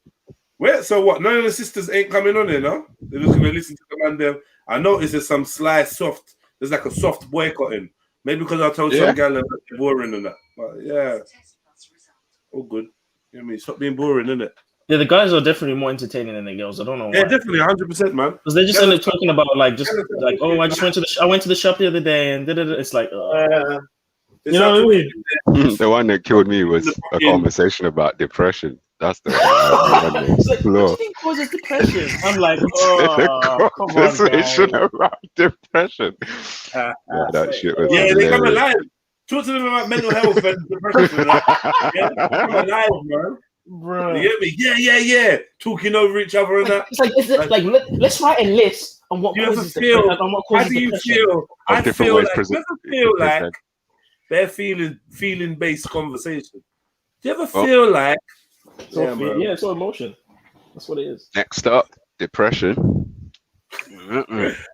So what? None of the sisters ain't coming on here, no? They're just gonna listen to the man there. I noticed there's some there's like a soft boycotting. Maybe because I told some gal that they're boring and that. But yeah. All good. You know what I mean? Stop being boring, innit? Yeah, the guys are definitely more entertaining than the girls. I don't know why. Yeah, definitely, 100%, man. Because they just end up talking about I went to the shop the other day and it's like you know what I mean? The one that killed me was a conversation about depression. That's the one. What do you think causes depression? I'm like, conversation about depression. That shit was they come alive. Talk to them about mental health and depression. Come alive, man. Bro. You get me? Yeah. Talking over each other and that. It's like let's write a list on what causes depression. How do you feel? I feel like they're feeling based conversation. Do you ever feel like it's all emotion. That's what it is. Next up, depression.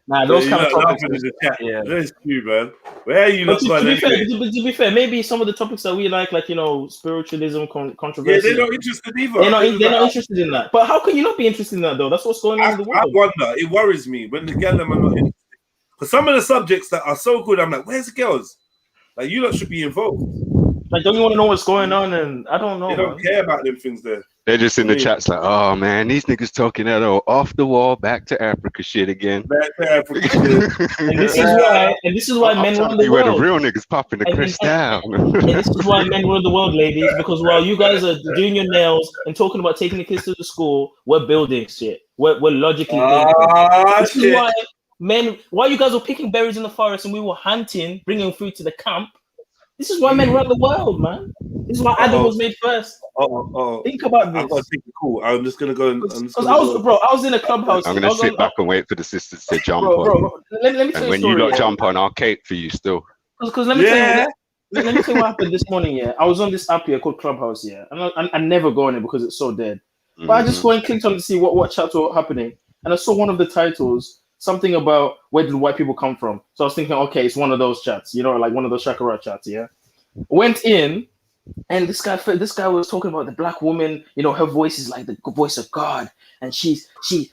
Nah, those kind of topics. laughing in the chat. Yeah. That's true, man. Where are you But not to going be fair, anyway? to be fair, maybe some of the topics that we like spiritualism, Yeah, controversy. they're not interested either. They're not interested in that. But how can you not be interested in that though? That's what's going on in the I world. wonder. It worries me when the girls are not interested. Because some of the subjects that are so good, I'm like, where's the girls? Like, you lot should be involved. Like, don't you want to know what's going on? And I don't know. They don't care about them things there. They're just in the chats like, oh man, these niggas talking that off the wall, back to Africa shit again. Back to Africa shit. And this is why men run the where the world. real niggas popping the crystal. And this is why men run the world, ladies, because while you guys are doing your nails and talking about taking the kids to the school, we're building shit. We're logically thinking. This is why men, while you guys were picking berries in the forest and we were hunting, bringing food to the camp, this is why men run the world, man. This is why Adam was made first. Think about this. I've got to think cool. I'm just gonna go and. I was in a clubhouse. I'm gonna sit back and wait for the sisters to jump on. Bro, let me tell and when you you lot jump on, I'll cape for you still. Because let me tell you. Let me tell you what happened this morning. Yeah, I was on this app here called Clubhouse. Yeah, and I never go on it because it's so dead. But I just go and clicked on to see what chats were happening, and I saw one of the titles. Something about where did white people come from? So I was thinking, okay, it's one of those chats, like one of those Shakara chats, yeah. Went in, and this guy was talking about the black woman. Her voice is like the voice of God, and she's the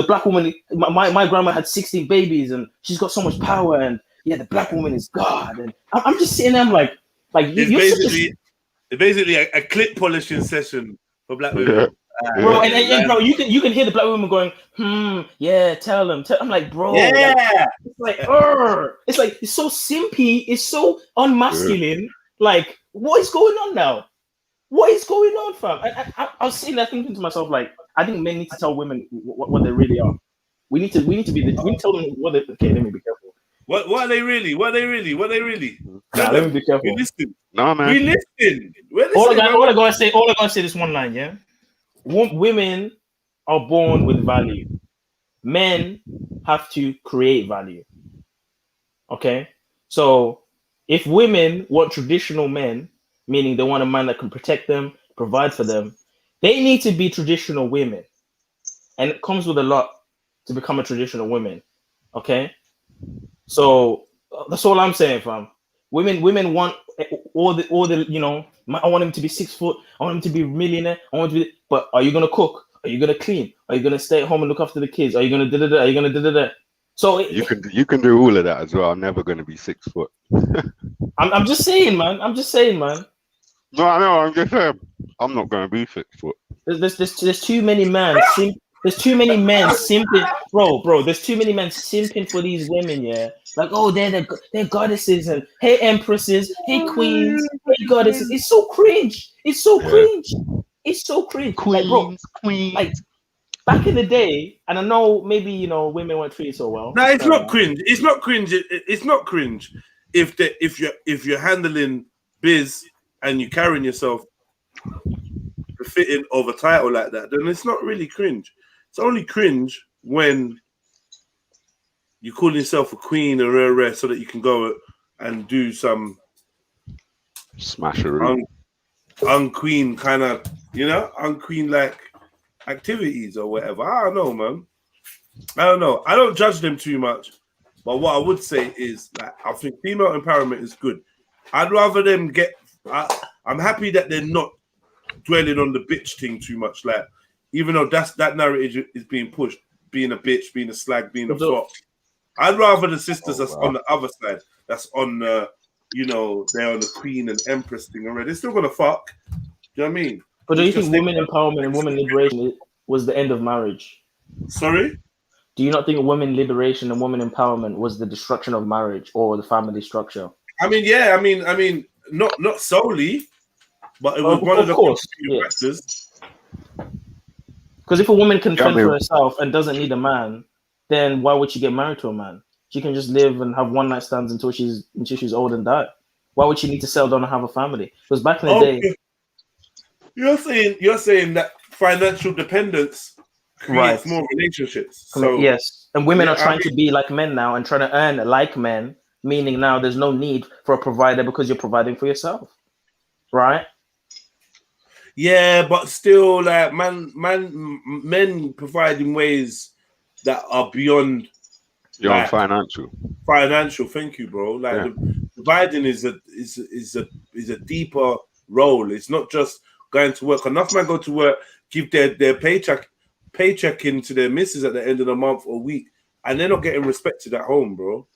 black woman. My grandma had 16 babies, and she's got so much power, and the black woman is God. And I'm just sitting there, I'm like it's basically a clip polishing session for black women. Bro, and bro, you can hear the black women going, yeah, tell them. I'm like, bro, it's like it's so simpy, it's so unmasculine. Like, what is going on now? What is going on, fam? I was sitting there thinking to myself, like, I think men need to tell women what they really are. We need to tell them what they. Okay, let me be careful. What are they really? What are they really? Nah, let me be careful. We listen. No, man. We listen. All I gotta say this one line, yeah. Women are born with value. Men have to create value. Okay? So if women want traditional men, meaning they want a man that can protect them, provide for them, they need to be traditional women. And it comes with a lot to become a traditional woman. Okay? So that's all I'm saying, fam. Women want all the I want him to be 6 foot, I want him to be a millionaire, but are you gonna cook? Are you gonna clean? Are you gonna stay at home and look after the kids? Are you gonna da-da-da? Are you gonna da-da-da? So you can do all of that as well. I'm never gonna be 6 foot. I'm just saying, man. No, I know. I'm just saying. I'm not gonna be 6 foot. There's too many men. There's too many men simping, bro. There's too many men simping for these women, yeah. Like, oh, they're goddesses and hey empresses, hey queens, hey goddesses. It's so cringe. It's so cringe. Queens. Like back in the day, and I know maybe women weren't treated so well. No, it's not cringe. It's not cringe. It's not cringe if you're handling biz and you're carrying yourself befitting of a title like that, then it's not really cringe. It's only cringe when you call yourself a queen or a rare so that you can go and do some smashery, unqueen kind of, unqueen like activities or whatever. I don't know, man. I don't know. I don't judge them too much, but what I would say is that I think female empowerment is good. I'd rather them get. I'm happy that they're not dwelling on the bitch thing too much. Like, even though that narrative is being pushed, being a bitch, being a slag, being a flop. I'd rather the sisters that's on the other side, that's on the, they're on the queen and empress thing already. They're still gonna fuck. Do you know what I mean? But do you think women empowerment and women liberation was the end of marriage? Sorry? Do you not think women liberation and women empowerment was the destruction of marriage or the family structure? I mean, not solely, but it was one of the factors. Because if a woman can fend for herself and doesn't need a man, then why would she get married to a man? She can just live and have one night stands until she's old and die. Why would she need to settle down and have a family? Because back in the day, you're saying that financial dependence creates more relationships. So yes, and women are trying to be like men now and trying to earn like men, meaning now there's no need for a provider because you're providing for yourself, right? Yeah, but still, like men provide in ways that are beyond You're financial. Financial, thank you, bro. Like the providing is a deeper role. It's not just going to work. Enough men go to work, give their paycheck into their missus at the end of the month or week, and they're not getting respected at home, bro.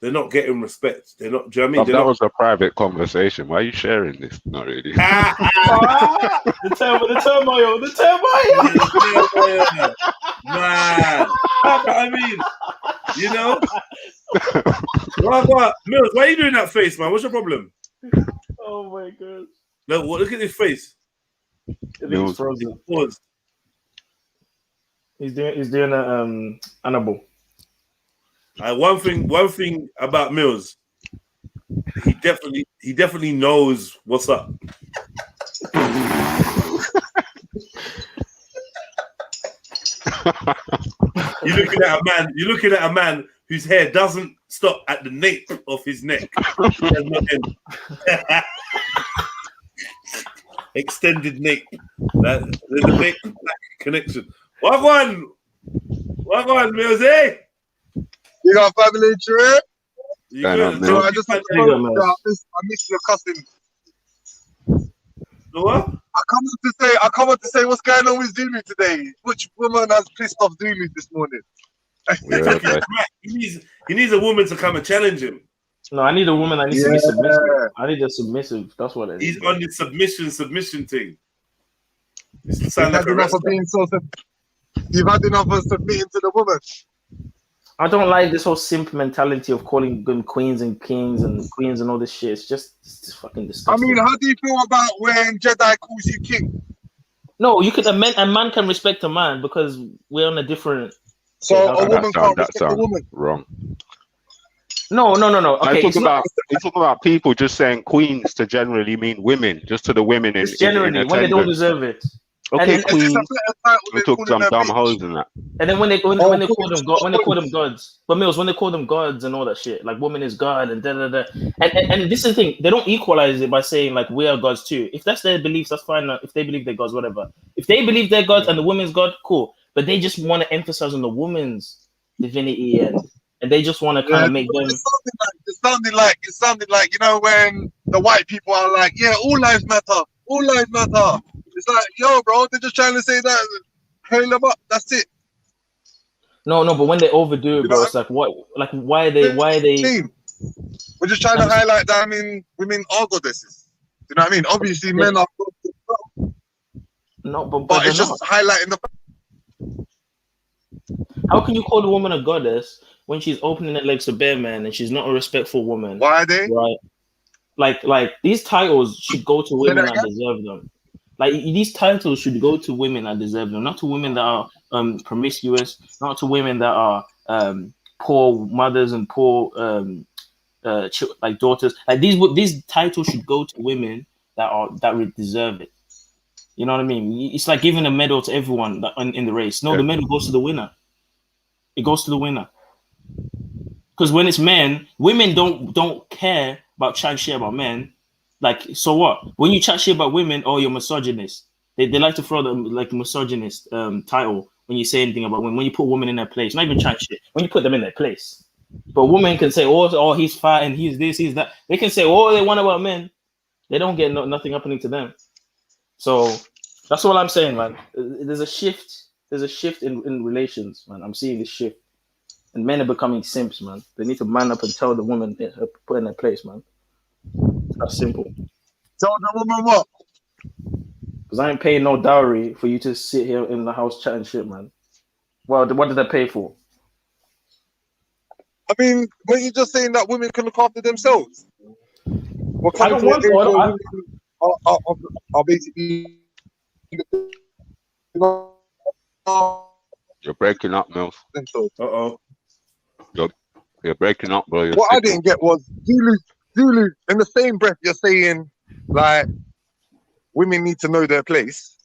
They're not getting respect. They're not. Do you know what I mean? That was a private conversation. Why are you sharing this? Not really. The turmoil. Man, I mean, you know. What, Mills? Why are you doing that face, man? What's your problem? Oh my god! Look at his face. He's frozen. He's doing a Annabelle. One thing about Mills, he definitely knows what's up. You're looking at a man whose hair doesn't stop at the nape of his neck. Extended nape. There's a nape connection. Wagwan, Mills, eh? You got family trip? I miss your cousin. What? I come up to say what's going on with Dooley today. Which woman has pissed off Dooley this morning? He needs a woman to come and challenge him. No, I need a woman that needs to be submissive. I need a submissive. That's what it is. He's on the submission thing. You've had enough of submitting to the woman. I don't like this whole simp mentality of calling them queens and kings and queens and all this shit. It's just fucking disgusting. I mean, how do you feel about when Jedi calls you king? No, you could. A man can respect a man because we're on a different. So a woman can't respect a woman. Wrong. No. Okay, we talk about people just saying queens to generally mean women, just to the women in generally in when they don't deserve it. Okay, queens. We took some dumb hoes in that. And then when they call them gods, but Mills, when they call them gods and all that shit, like woman is god and da da da. And this is the thing, they don't equalize it by saying like we are gods too. If that's their beliefs, that's fine. If they believe they're gods, whatever. If they believe they're gods and the woman's god, cool. But they just want to emphasize on the woman's divinity and they just want to kind of make them. It sounded like you know when the white people are like, yeah, all lives matter. It's like, yo, bro, they're just trying to say that. Hail them up. That's it. No, but when they overdo it, bro, it's like what? Like why are they? We're just trying to highlight that. I mean, women are goddesses. You know what I mean? Obviously, men are goddesses. No, but it's just highlighting the. How can you call a woman a goddess when she's opening her legs to bear man and she's not a respectful woman? Why are they? Right. Like these titles should go to women that deserve them. Like these titles should go to women that deserve them, not to women that are promiscuous, not to women that are poor mothers and poor like daughters. Like these titles should go to women that deserve it. You know what I mean? It's like giving a medal to everyone in the race. No, the medal goes to the winner. It goes to the winner. Because when it's men, women don't care about chatting shit about men. Like, so what? When you chat shit about women, you're misogynist. They like to throw the like misogynist title when you say anything about women. When you put women in their place, not even chat shit. When you put them in their place. But women can say, he's fat and he's this, he's that. They can say all they want about men. They don't get nothing happening to them. So that's all I'm saying, man. There's a shift. There's a shift in relations, man. I'm seeing this shift. And men are becoming simps, man. They need to man up and tell the woman put in their place, man. That's simple. Tell the woman what? Because I ain't paying no dowry for you to sit here in the house chatting shit, man. Well, what did I pay for? I mean, when you're just saying that women can look after themselves. I don't want to. Are basically. You're breaking up, Mills. Uh-oh. You're breaking up, bro. What I didn't get was Zulu, in the same breath, you're saying, like, women need to know their place.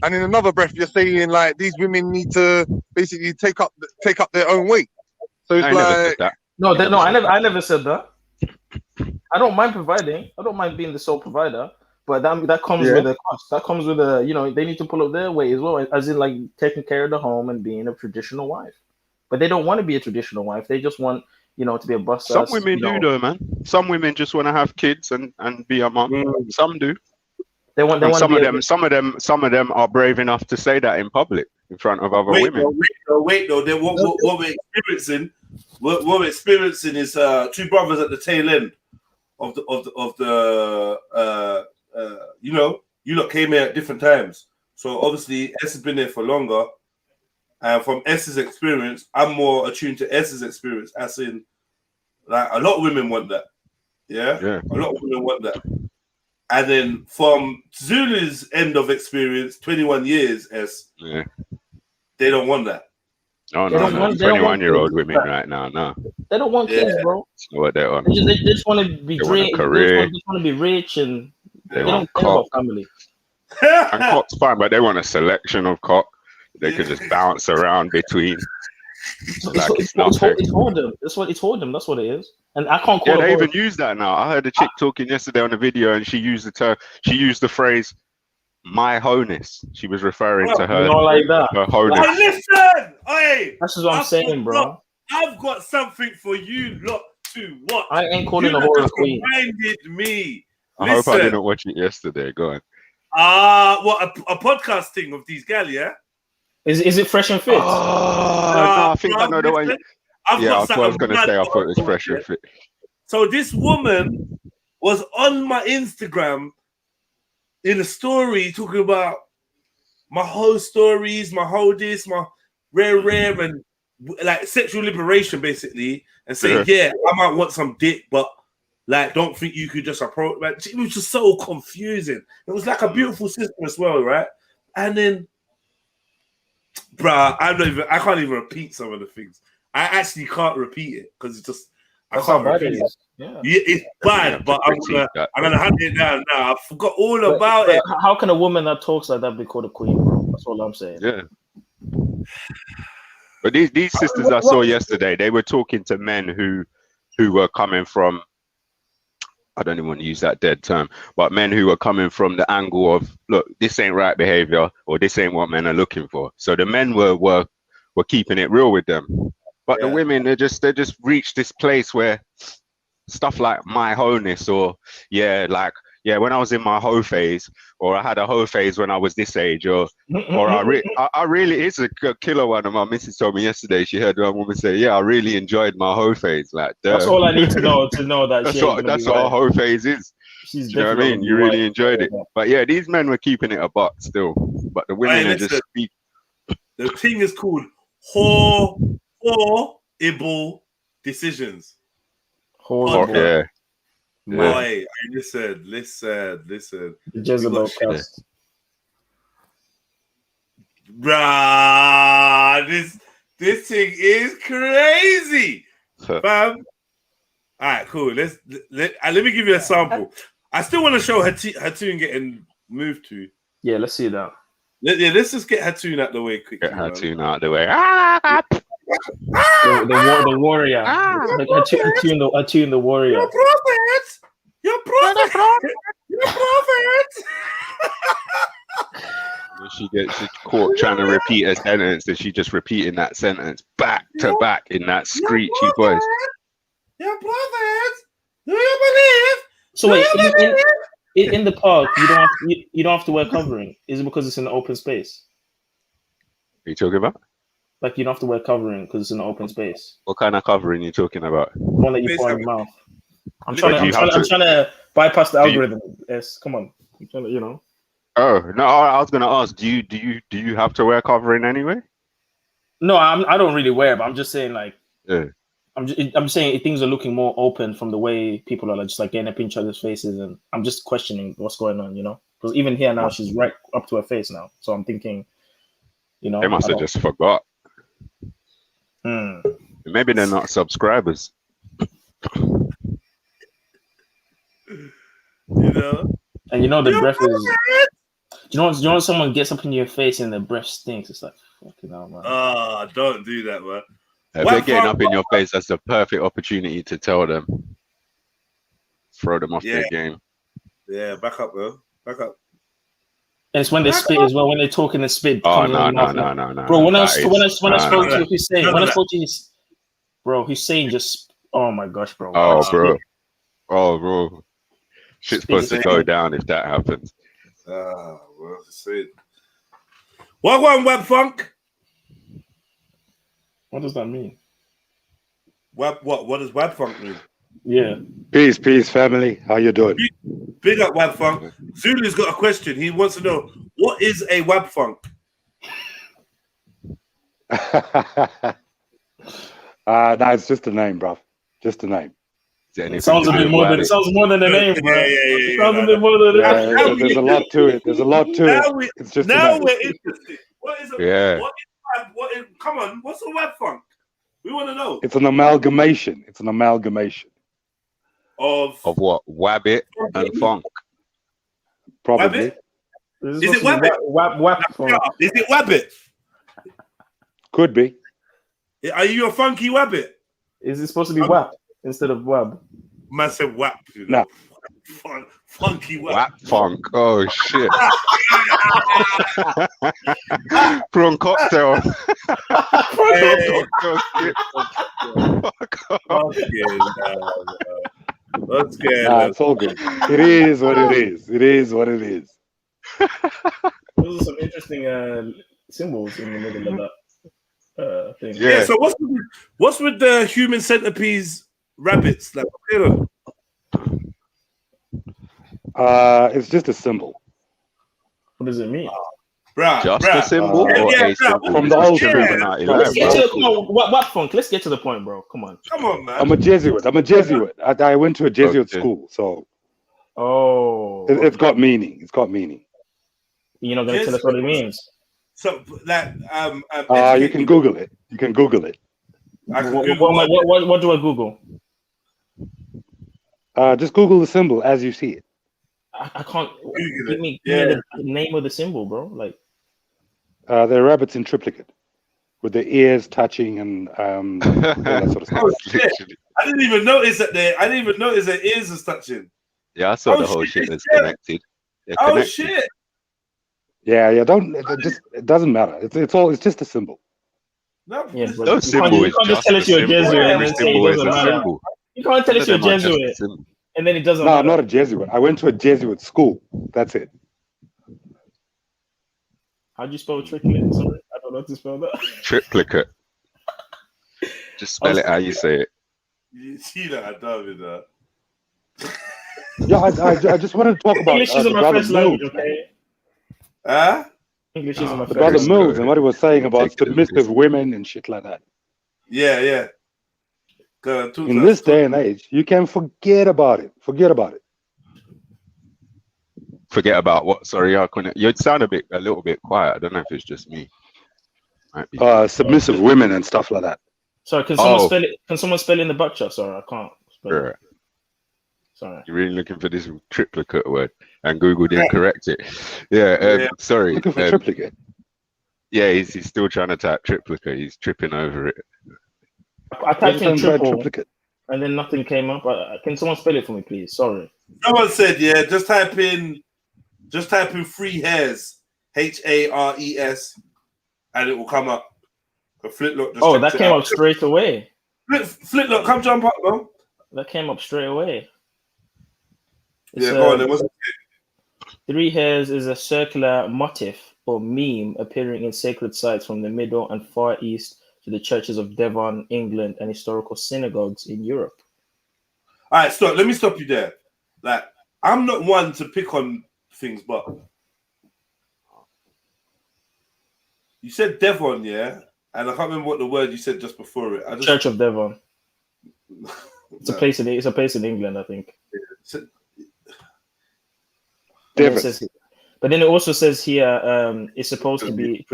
And in another breath, you're saying, like, these women need to basically take up their own weight. So it's I never said that. I don't mind providing. I don't mind being the sole provider. But that comes Yeah. with a cost. That comes with a, you know, they need to pull up their weight as well, as in like taking care of the home and being a traditional wife. But they don't want to be a traditional wife. They just want, you know, to be a boss. Some women do though, man. Some women just want to have kids and be a mom. Some do. They want. And some of them are brave enough to say that in public in front of other women. Wait though. Then what we're experiencing? What we're experiencing is two brothers at the tail end of the you know, you lot came here at different times. So obviously S has been there for longer. And from S's experience, I'm more attuned to S's experience, as in, like, a lot of women want that. Yeah? A lot of women want that. And then from Zulu's end of experience, 21 years, they don't want that. No. 21-year-old women right now, no. They don't want kids, bro. That's what they want. They just want to be rich. They just want to be rich, and they don't care about family. And cock's fine, but they want a selection of cock. They could just bounce around between. It's whoredom. It's whoredom. That's what it is. And I can't call it. They even use that now. I heard a chick talking yesterday on the video, and she used the term. She used the phrase "my honest." She was referring to her. Not like that. Her honest. Hey, listen! Hey, that's what I'm saying, bro. I've got something for you lot to watch. I ain't calling a whore a queen. Reminded me. I hope I didn't watch it yesterday. Go on. What a podcast thing of these gal, yeah? Is it Fresh and Fit? No, I think I know the one. I was going to say I thought it was Fresh and Fit. So this woman was on my Instagram in a story talking about my whole stories, my whole this, my rare, and like sexual liberation, basically, and saying, yeah, I might want some dick, but like, don't think you could just approach. Like, it was just so confusing. It was like a beautiful system as well, right? And then, bruh, I can't even repeat some of the things. I actually can't repeat it because it's just I can't repeat it. Yeah, it's bad, but I'm gonna hunt it down now. I forgot all about it. How can a woman that talks like that be called a queen, bro? That's all I'm saying. Yeah. But these sisters I saw yesterday, they were talking to men who were coming from, I don't even want to use that dead term, but men who were coming from the angle of, look, this ain't right behavior, or this ain't what men are looking for. So the men were keeping it real with them. But the women, they just reached this place where stuff like my wholeness, or when I was in my hoe phase, or I had a hoe phase when I was this age, or I really, it's a killer one. And my missus told me yesterday, she heard one woman say, yeah, I really enjoyed my hoe phase. Like, that's all I need to know that that's what a hoe phase is. You know what I mean? You really enjoyed it. But yeah, these men were keeping it a buck still. But the women are just the thing is called horrible decisions. Yeah. Boy, listen. Jezebel cast. Bruh, this thing is crazy, fam. All right, cool. Let me give you a sample. I still want to show Hatun getting moved to. Yeah, let's see that. Let's just get Hatun out the way quickly. Get Hatun out the way. The warrior. Hatun the warrior. Your prophet. When she gets caught trying to repeat a sentence, and she just repeating that sentence back to back in that screechy voice. Your prophet. Do you believe? So wait, in the park, you don't have to wear covering. Is it because it's in an open space? What are you talking about? Like, you don't have to wear covering because it's in an open space. What kind of covering are you talking about? One that you pour in your mouth. I'm trying to bypass the algorithm. Yes, come on. I'm trying to, you know. Oh no, I was gonna ask. Do you have to wear covering anyway? No, I don't really wear, but I'm just saying, like, yeah. I'm saying things are looking more open from the way people are just like getting up in each other's faces, and I'm just questioning what's going on, you know? Because even here now, she's right up to her face now, so I'm thinking, you know, they must have just forgot. Maybe they're not subscribers. You know, and you know the breath is. You know when someone gets up in your face and the breath stinks. It's like, fucking hell, man. Don't do that, man. If they're getting up in your face, that's the perfect opportunity to tell them, throw them off their game. Yeah, back up, bro. Back up. It's when they spit as well. When they talk in the spit. Oh, comes in no, the mouth, no. Bro, when I That spoke is- to Hussein, no, when I no. spoke to his, bro, Hussein just, oh my gosh, bro. Oh, bro. Shit's supposed to go down if that happens. Well, see. What Web Funk? What does that mean? What does Web Funk mean? Yeah. Peace, family. How you doing? Big up Web Funk. Zulu's got a question. He wants to know, what is a Web Funk? No, it's just a name, bro. Just a name. It sounds a bit more than a name, bro. It sounds a bit more than a name. Yeah, there's a lot to it. There's a lot to it. It's just a now name. we're interested. What is a Yeah. what is come on, what's a Web Funk? We want to know. It's an amalgamation. It's an amalgamation. Of what? Wabbit and funk. Probably. Is it Wabbit? Is it Wabbit? Could be. Are you a funky Wabbit? Is it supposed to be WAP instead of WAB? Massive WAP. You know? No. Funky WAP. Wap funk. Oh shit. Prawn cocktail. Hey. Let's get Nah, it's all good. It is what it is. It is what it is. Those are some interesting symbols in the middle of that thing. Yeah. So what's with the human centipedes rabbits? Like, you know? It's just a symbol. What does it mean? Just a symbol or a symbol? From the old Trilluminati. Let's get to the point. What funk? Let's get to the point, bro. Come on. Come on, man. I'm a Jesuit. I went to a Jesuit school, so it's got meaning. It's got meaning. You're not gonna tell us what it means. So that you can Google it. You can Google it. What do I Google? Just Google the symbol as you see it. I can't. Give me the name of the symbol, bro. Like they're rabbits in triplicate, with their ears touching and all that sort of stuff. Oh, shit. I didn't even notice that their ears is touching. Yeah, I saw the whole shit that's connected. Oh shit! Yeah. It doesn't matter. It's just a symbol. No, no symbol is just tell us you're a Jesuit and then say it doesn't matter. You can't tell us you're a Jesuit and then it doesn't matter. No, I'm not a Jesuit. I went to a Jesuit school. That's it. How'd you spell triplicate? Sorry, I don't know how to spell that. Triplicate. Just spell it how you say it. You see that? I don't with that. Yeah, I just wanted to talk about English isn't my first language, okay? English isn't my first Brother language. Mills and what he was saying about submissive women and shit like that. Yeah. In this day and age, you can forget about it. Forget about what? Sorry, I couldn't. You sound a little bit quiet. I don't know if it's just me. Might be. Submissive women and stuff like that. Sorry, can someone spell it? Can someone spell in the butt shot? Sorry, I can't. Sure. Sorry. You're really looking for this triplicate word, and Google didn't correct it. Yeah. Sorry. Looking for triplicate. Yeah, he's still trying to type triplicate. He's tripping over it. I typed in triple, and then nothing came up. Can someone spell it for me, please? Sorry. Someone said, just type in 3 hairs, HARES, and it will come up. Flitlock just that came up straight away. Flitlock, come jump up, bro. That came up straight away. Go on. There was 3 hairs is a circular motif or meme appearing in sacred sites from the Middle and Far East to the churches of Devon, England, and historical synagogues in Europe. All right, stop. Let me stop you there. Like, I'm not one to pick on things, but you said Devon, yeah, and I can't remember what the word you said just before it. Church of Devon. It's a place in England, I think. But then it also says here, it's supposed to be.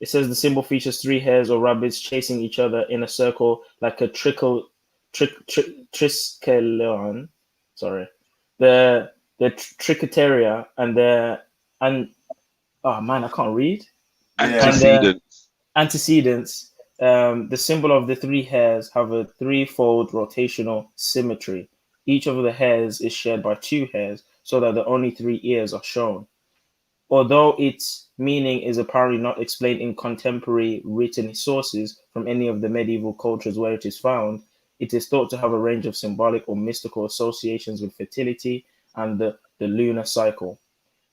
It says the symbol features 3 hares or rabbits chasing each other in a circle like a triskelion. Sorry, the trichoteria and oh man, I can't read. Antecedents. The symbol of the 3 hares have a 3-fold rotational symmetry. Each of the hairs is shared by 2 hairs, so that the only 3 ears are shown. Although its meaning is apparently not explained in contemporary written sources from any of the medieval cultures where it is found, it is thought to have a range of symbolic or mystical associations with fertility and the lunar cycle.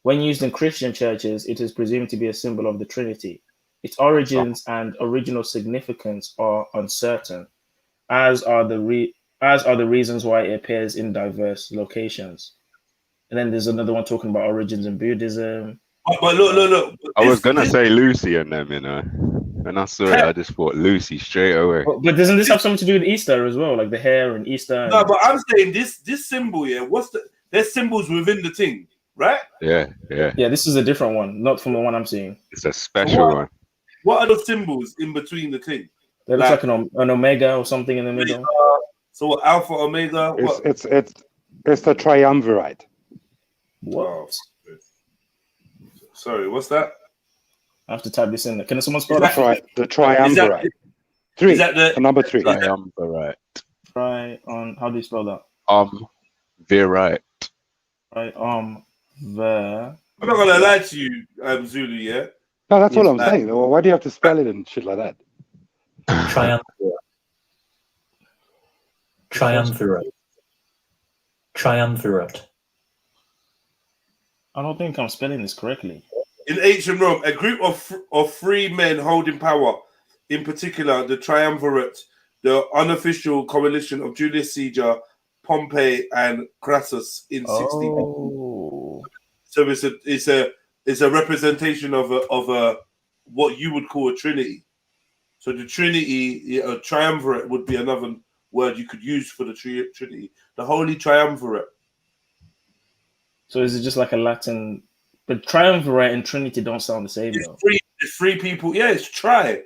When used in Christian churches, it is presumed to be a symbol of the Trinity. Its origins and original significance are uncertain, as are the reasons why it appears in diverse locations. And then there's another one talking about origins in Buddhism. But look. I was gonna say Lucy and them, you know. When I saw it, I just thought Lucy straight away. But doesn't this have something to do with Easter as well, like the hair and Easter? No, but I'm saying this symbol, yeah. There's symbols within the thing, right? Yeah. Yeah, this is a different one, not from the one I'm seeing. It's a special one. What are the symbols in between the thing? It looks like an omega or something in the middle. So what, alpha, omega? It's the triumvirate. What? Oh, sorry, what's that? I have to type this in there. Can someone spell that? The triumvirate. Is that the number 3? Triumvirate. How do you spell that? Virate. I'm not gonna lie to you, Zulu, yeah? No, that's all I'm saying. Well, why do you have to spell it and shit like that? Triumvirate. I don't think I'm spelling this correctly. In ancient Rome, a group of 3 men holding power, in particular the triumvirate, the unofficial coalition of Julius Caesar, Pompey, and Crassus in 60. So it's a representation of a what you would call a trinity. So the trinity, a triumvirate would be another word you could use for the trinity. The holy triumvirate. So is it just like a Latin? But triumvirate and trinity don't sound the same. It's 3 people. Yeah, it's tri.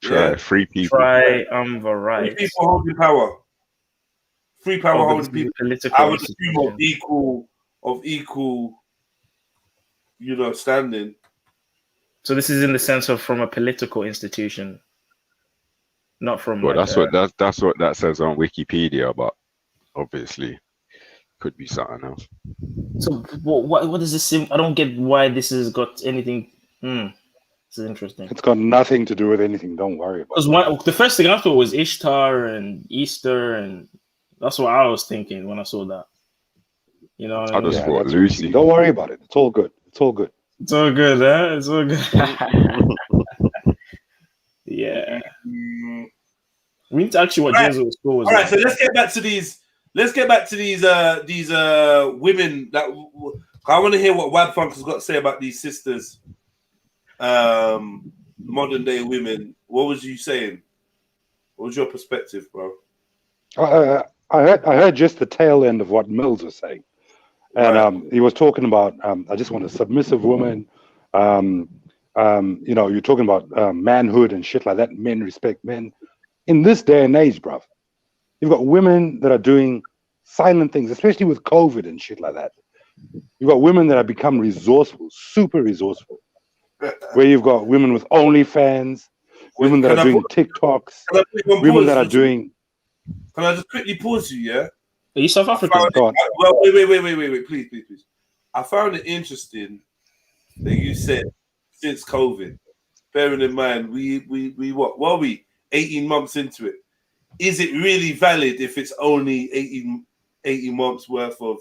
Yeah. 3 people. Triumvirate. 3 people holding power. 3 power holding people. I would assume of equal, standing. So this is in the sense of from a political institution, not from. Well, that's what that says on Wikipedia, but obviously could be something else. So what does this seem? I don't get why this has got anything. This is interesting. It's got nothing to do with anything. Don't worry about it. The first thing I thought was Ishtar and Easter, and that's what I was thinking when I saw that. You know, I just thought Lucy. Don't worry about it. It's all good. It's all good. It's all good, huh? It's all good. Yeah. We need to actually what Jesus school was. All right, so let's get back to these. Let's get back to these women that I want to hear what Wad Funk has got to say about these sisters, modern day women. What was you saying? What was your perspective, bro? I heard just the tail end of what Mills was saying, and he was talking about I just want a submissive woman. You're talking about manhood and shit like that. Men respect men. In this day and age, bruv, you've got women that are doing silent things, especially with COVID and shit like that. You've got women that have become resourceful, super resourceful. Where you've got women with OnlyFans, women that are doing TikToks, women that are doing. Can I just quickly pause you? Yeah. Are you South African? Well, wait, please. I found it interesting that you said since COVID. Bearing in mind, we what were we 18 months into it? Is it really valid if it's only 18 months worth of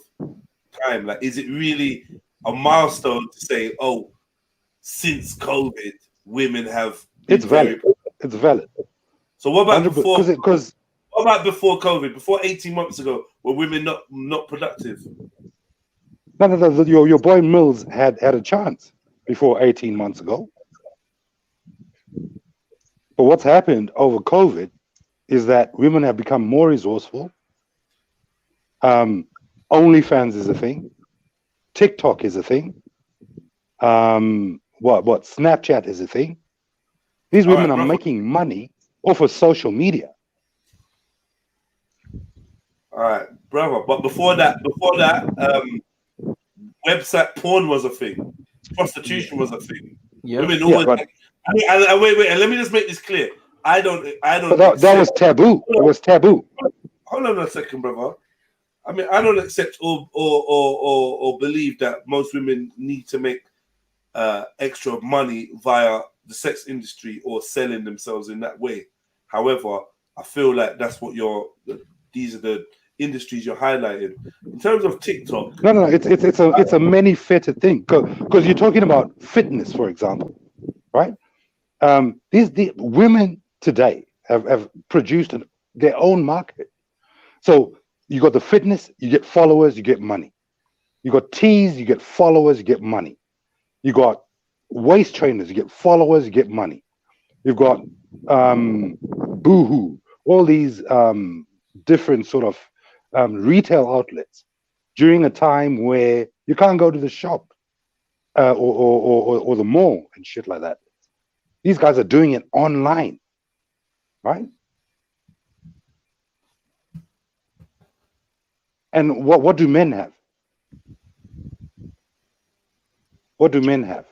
time? Like, is it really a milestone to say, oh, since COVID, women have? It's valid. It's valid. So what about before? Because what about before COVID? Before 18 months ago, were women not productive? No. Your boy Mills had a chance before 18 months ago. But what's happened over COVID is that women have become more resourceful. OnlyFans is a thing. TikTok is a thing. Snapchat is a thing. These women are making money off of social media. All right, brother. But before that, website porn was a thing. Prostitution was a thing. Yeah. Women always. Wait. And let me just make this clear. I don't. But that was taboo. It was taboo. Hold on a second, brother. I mean, I don't accept or believe that most women need to make extra money via the sex industry or selling themselves in that way. However, I feel like that's what these are the industries you're highlighting. In terms of TikTok, No, it's a many-faceted thing because you're talking about fitness, for example, right? The women today have produced their own market. So you got the fitness, you get followers, you get money. You got teas, you get followers, you get money. You got waist trainers, you get followers, you get money. You've got Boohoo, all these different sort of retail outlets during a time where you can't go to the shop or the mall and shit like that. These guys are doing it online, right? And what do men have? What do men have?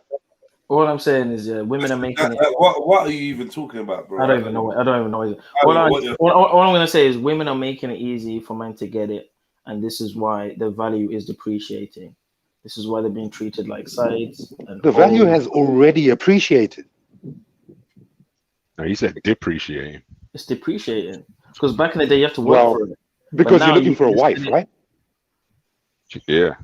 All I'm saying is, women are making it. What are you even talking about, bro? I don't even know. I don't even know. All I'm gonna say is, women are making it easy for men to get it, and this is why the value is depreciating. This is why they're being treated like sides. And the value has already appreciated. No, you said depreciating. It's depreciating because back in the day you have to work for it. Because you're looking for a wife, right? Yeah.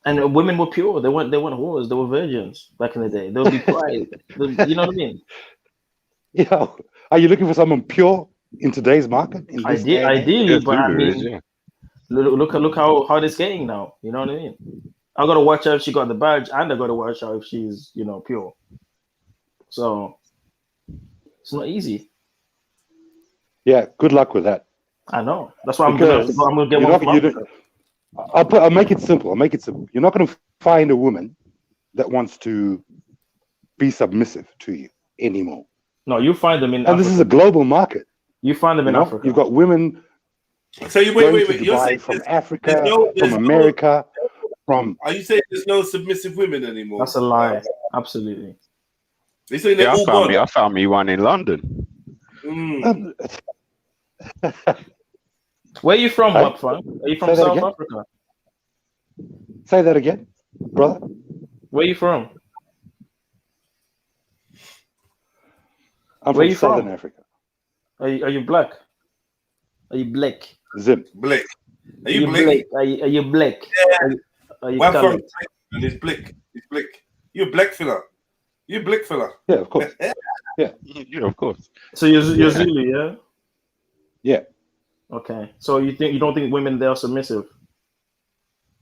And women were pure. They weren't whores. They were virgins back in the day. They would be quiet. You know what I mean? Yeah. Are you looking for someone pure in today's market? Ideally, but I mean, look how it's getting now. You know what I mean? I gotta watch out if she got the badge, and I gotta watch out if she's pure. So it's not easy. Yeah. Good luck with that. I know. That's why I'm gonna get one. I'll make it simple. You're not going to find a woman that wants to be submissive to you anymore. No, you find them in Africa. This is a global market. You find them in Africa. You've got women. So you wait. You're saying from Africa, from America, from. Are you saying there's no submissive women anymore? That's a lie. Absolutely. They say they're all gone. I found me one in London. Where are you from, Wapfan? Are you from South Africa? Say that again, brother. Where are you from? I'm from Southern Africa. Are you black? Are you black? Zim. Black. Are you black? Are you black? Yeah. Are you colored? And it's black. It's black. You're a black fella. You're a black fella. Yeah, of course. Yeah, of course. So you're Zulu, yeah? Yeah. Okay. So you don't think women they are submissive?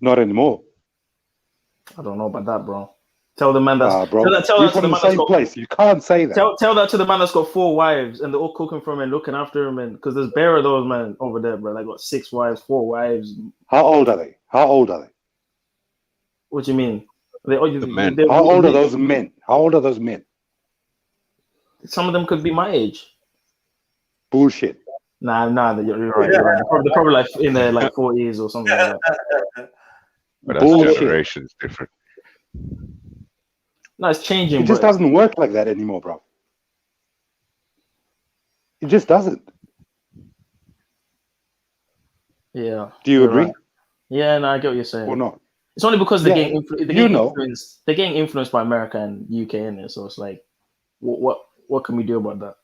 Not anymore. I don't know about that, bro. Tell the man that's bro. Tell that to the man that's got, place. You can't say that. Tell that to the man that's got 4 wives and they're all cooking for him and looking after him, and because there's bare of those men over there, bro. They got 6 wives, 4 wives. How old are they? What do you mean? How old are those men? Some of them could be my age. Bullshit. Nah, you're right. You're right. They're probably like in their 40s or something like that. But that's generations different. No, it's changing. It just doesn't work like that anymore, bro. It just doesn't. Yeah. Do you agree? Right. Yeah, no, I get what you're saying. Or not? It's only because they're getting influenced. They're getting influenced by America and UK in it. So it's like, what can we do about that?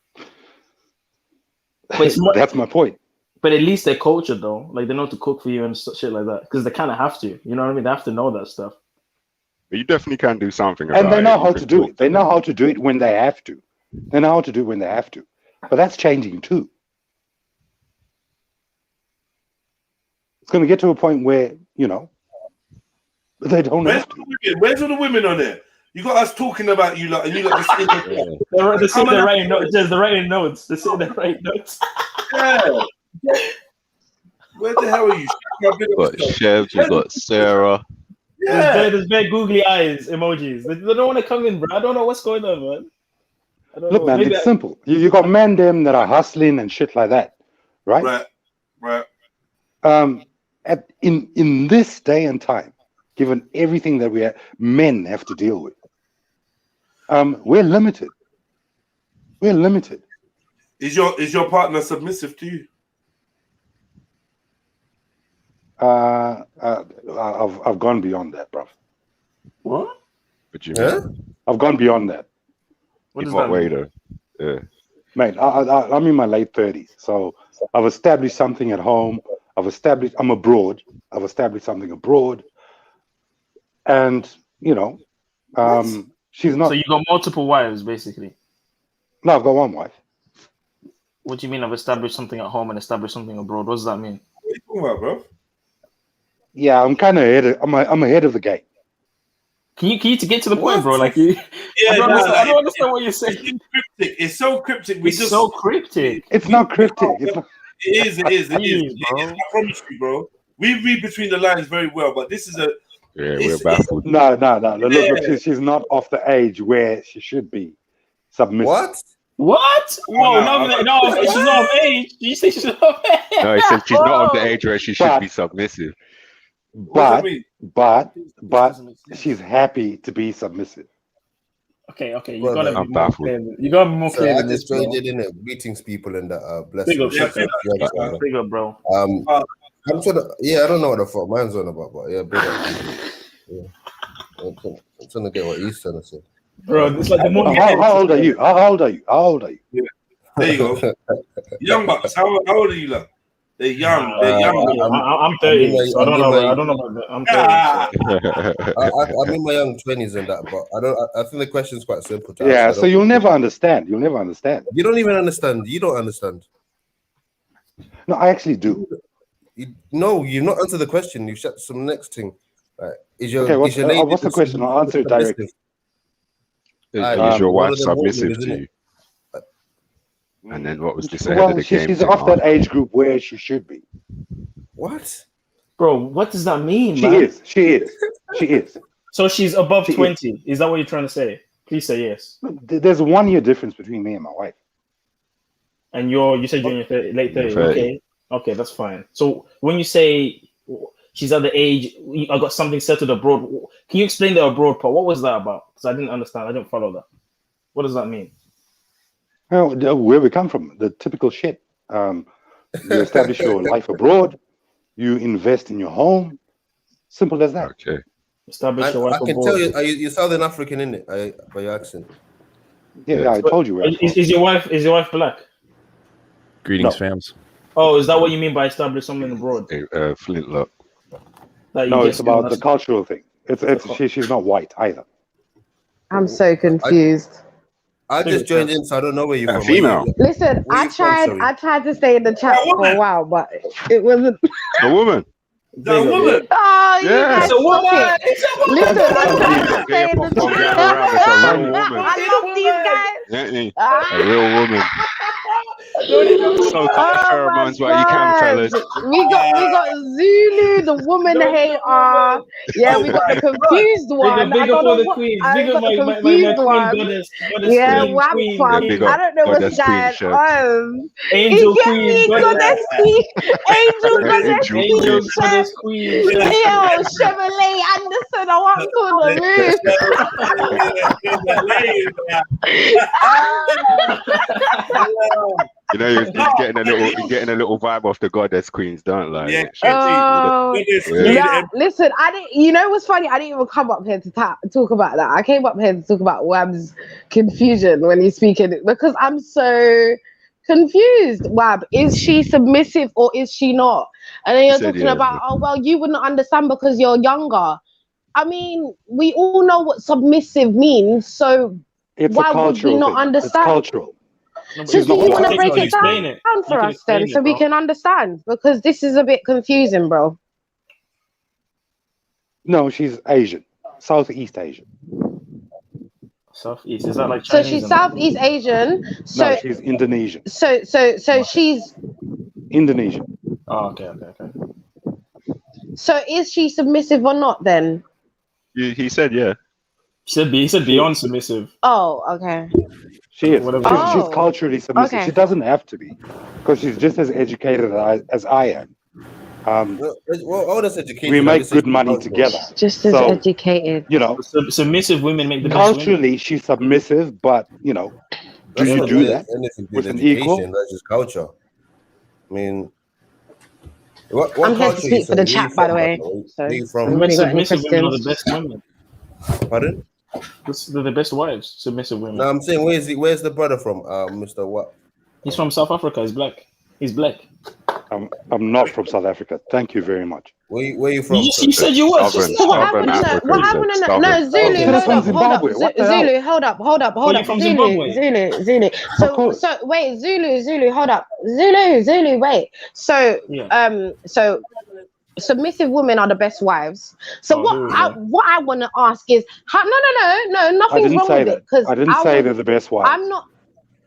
But that's my point. But at least they're cultured though. Like they know to cook for you and shit like that because they kind of have to. You know what I mean? They have to know that stuff. But you definitely can do something about it. And they know how to do it. They know how to do it when they have to. But that's changing too. It's going to get to a point where, they don't have to. Where's all the women on there? You got us talking about you lot, and you lot just they're sitting there writing notes. They're writing notes. They're sitting there writing notes. Yeah. Where the hell are you? We've got Chev, we've got Sarah. Yeah. There's very googly eyes emojis. They don't want to come in, bro. I don't know what's going on, man. Look, man, it's simple. You got men them that are hustling and shit like that, right? Right. In this day and time, given everything that men have to deal with, we're limited. Is your partner submissive to you? I've gone beyond that, bro. What? What do you Yeah? mean? I've gone beyond that, What In does what that way, mean? though? Yeah. mate. I'm in my late 30s, so I've established something at home. I'm abroad. I've established something abroad, and she's not. So you got multiple wives, basically. No, I've got one wife. What do you mean? I've established something at home and established something abroad. What does that mean? What are you talking about, bro? Yeah, I'm kind of ahead. I'm ahead of the game. Can you to get to the point, What? bro? Like you, Yeah, I don't no, understand, like, I don't understand what you're It's saying. cryptic. It's so cryptic. It's so cryptic. It's not cryptic. It's not. It is. It is. Please, bro. I promise you, bro. We read between the lines very well, but this is a. Yeah, It's- we're baffled. No. Look, Yeah. she's not off the age where she should be submissive. What? What? Whoa, no, she's not of age. Did you say she's not of age? No, he said she's not of the Whoa. age where she should But- be submissive. What does But that mean? she's happy to be submissive. Okay, you Well, gotta I'm be more baffled. clear. You gotta be more So clear I than this, just bro. joined in it, greetings people and that bless Big you. up, Yeah, big up, big up, bro. I'm trying to, I don't know what the fuck mine's on about, but yeah, big up. Yeah. I'm trying to get what he's trying to say. Bro, it's like the more. How old are you? How old are you? There you go. Young bucks. How old are you, like? They're young. They're young. I'm 30, so I don't know. I don't know about that. I'm 30. So. I'm in my young 20s and that, but I think the question's quite simple to Yeah, answer. so you'll never understand. You don't even understand. You don't understand. No, I actually do. No, you've not answered the question. You shut some next thing. Is your Okay, is your lady what's the question? I'll answer it directly. Is your one wife of them won't submissive be, to isn't you? And then what was this ahead Well, of the game? she's thing off that after? age group where she should be. What? Bro, what does that mean, She man? is. So she's above She 20. Is that what you're trying to say? Please say yes. There's a 1 year difference between me and my wife. And you said you're in your late 30s. 30. Okay, that's fine. So when you say she's at the age, I got something settled abroad. Can you explain the abroad part? What was that about? Because I didn't understand. I didn't follow that. What does that mean? Well, where we come from, the typical shit. You establish your life abroad. You invest in your home. Simple as that. Okay. Establish your wife I can abroad. tell you're Southern African, innit? By your accent. Yeah, I told you. Is your wife black? Greetings, No. fams. Oh, is that what you mean by establish something abroad? Flintlock. That you No, get it's about the something cultural thing. She's not white either. I'm so confused. I just joined in, so I don't know where you're from. Female. Listen, Where I you from, tried to stay in the chat for a while, but it wasn't. A woman. The woman. Oh, you Yeah. guys It's a woman. stop it. Listen, I tried to stay in the Get your chat. popcorn around, it's a real woman. I love these guys. A real woman. So pheromones while you can, fellas. We got Zulu, the woman hater. Yeah, we got the confused one. Big I up don't for know the what. queen. I Big up got the my confused queen one. goddess. Yeah, Queen. Wampum. Big up I don't know what's Goddess Queen going shirt. on. Angel You get queen. me? Goddess queen. Angel goddess Angel queen. Goddess queen. Yo, Chevrolet Anderson, I want to the move. You know, you're getting a little vibe off the goddess queens, don't like. Yeah. Yeah, listen, I didn't. You know what's funny? I didn't even come up here to talk about that. I came up here to talk about Wab's confusion when he's speaking because I'm so confused. Wab, is she submissive or is she not? And then you're talking about, oh well, you wouldn't understand because you're younger. I mean, we all know what submissive means, so why would we not understand? It's cultural. So do you want to break it explain down for us then, explain so it, we bro. can understand? Because this is a bit confusing, bro. No, she's Asian, Southeast Asian. Southeast, is that like So Chinese? she's and- Southeast Asian. So No, she's Indonesian. so she's. Indonesian. Oh, okay. So is she submissive or not then? He said, yeah. He said beyond submissive. Oh, okay. She is. Whatever. She's culturally submissive. Okay. She doesn't have to be, because she's just as educated as I am. Well, all this education. We make good money together. Just as So, educated. You know, Submissive women make the best women. culturally she's submissive, but you know, That's you not do really that anything to do with with an education, equal? That's just culture. I mean, What I'm here to culture you speak for from? the Where you chat, by the from, way. brother? So, Where you if from? anybody got any Submissive women are the questions? best women. Pardon? They're the best wives. Submissive women. No, I'm saying where's the brother from? Mr. What? He's from South Africa. He's black. He's black. I'm not from South Africa. Thank you very much. Where you from? You said you were. So what happened? What happened? No, Zulu, Zulu, hold up. Were you from Zimbabwe? Zulu. So wait, Zulu, hold up. Zulu, wait. So so submissive women are the best wives. So what I want to ask is, no, nothing's wrong with it, because I didn't say they're the best wives. I'm not.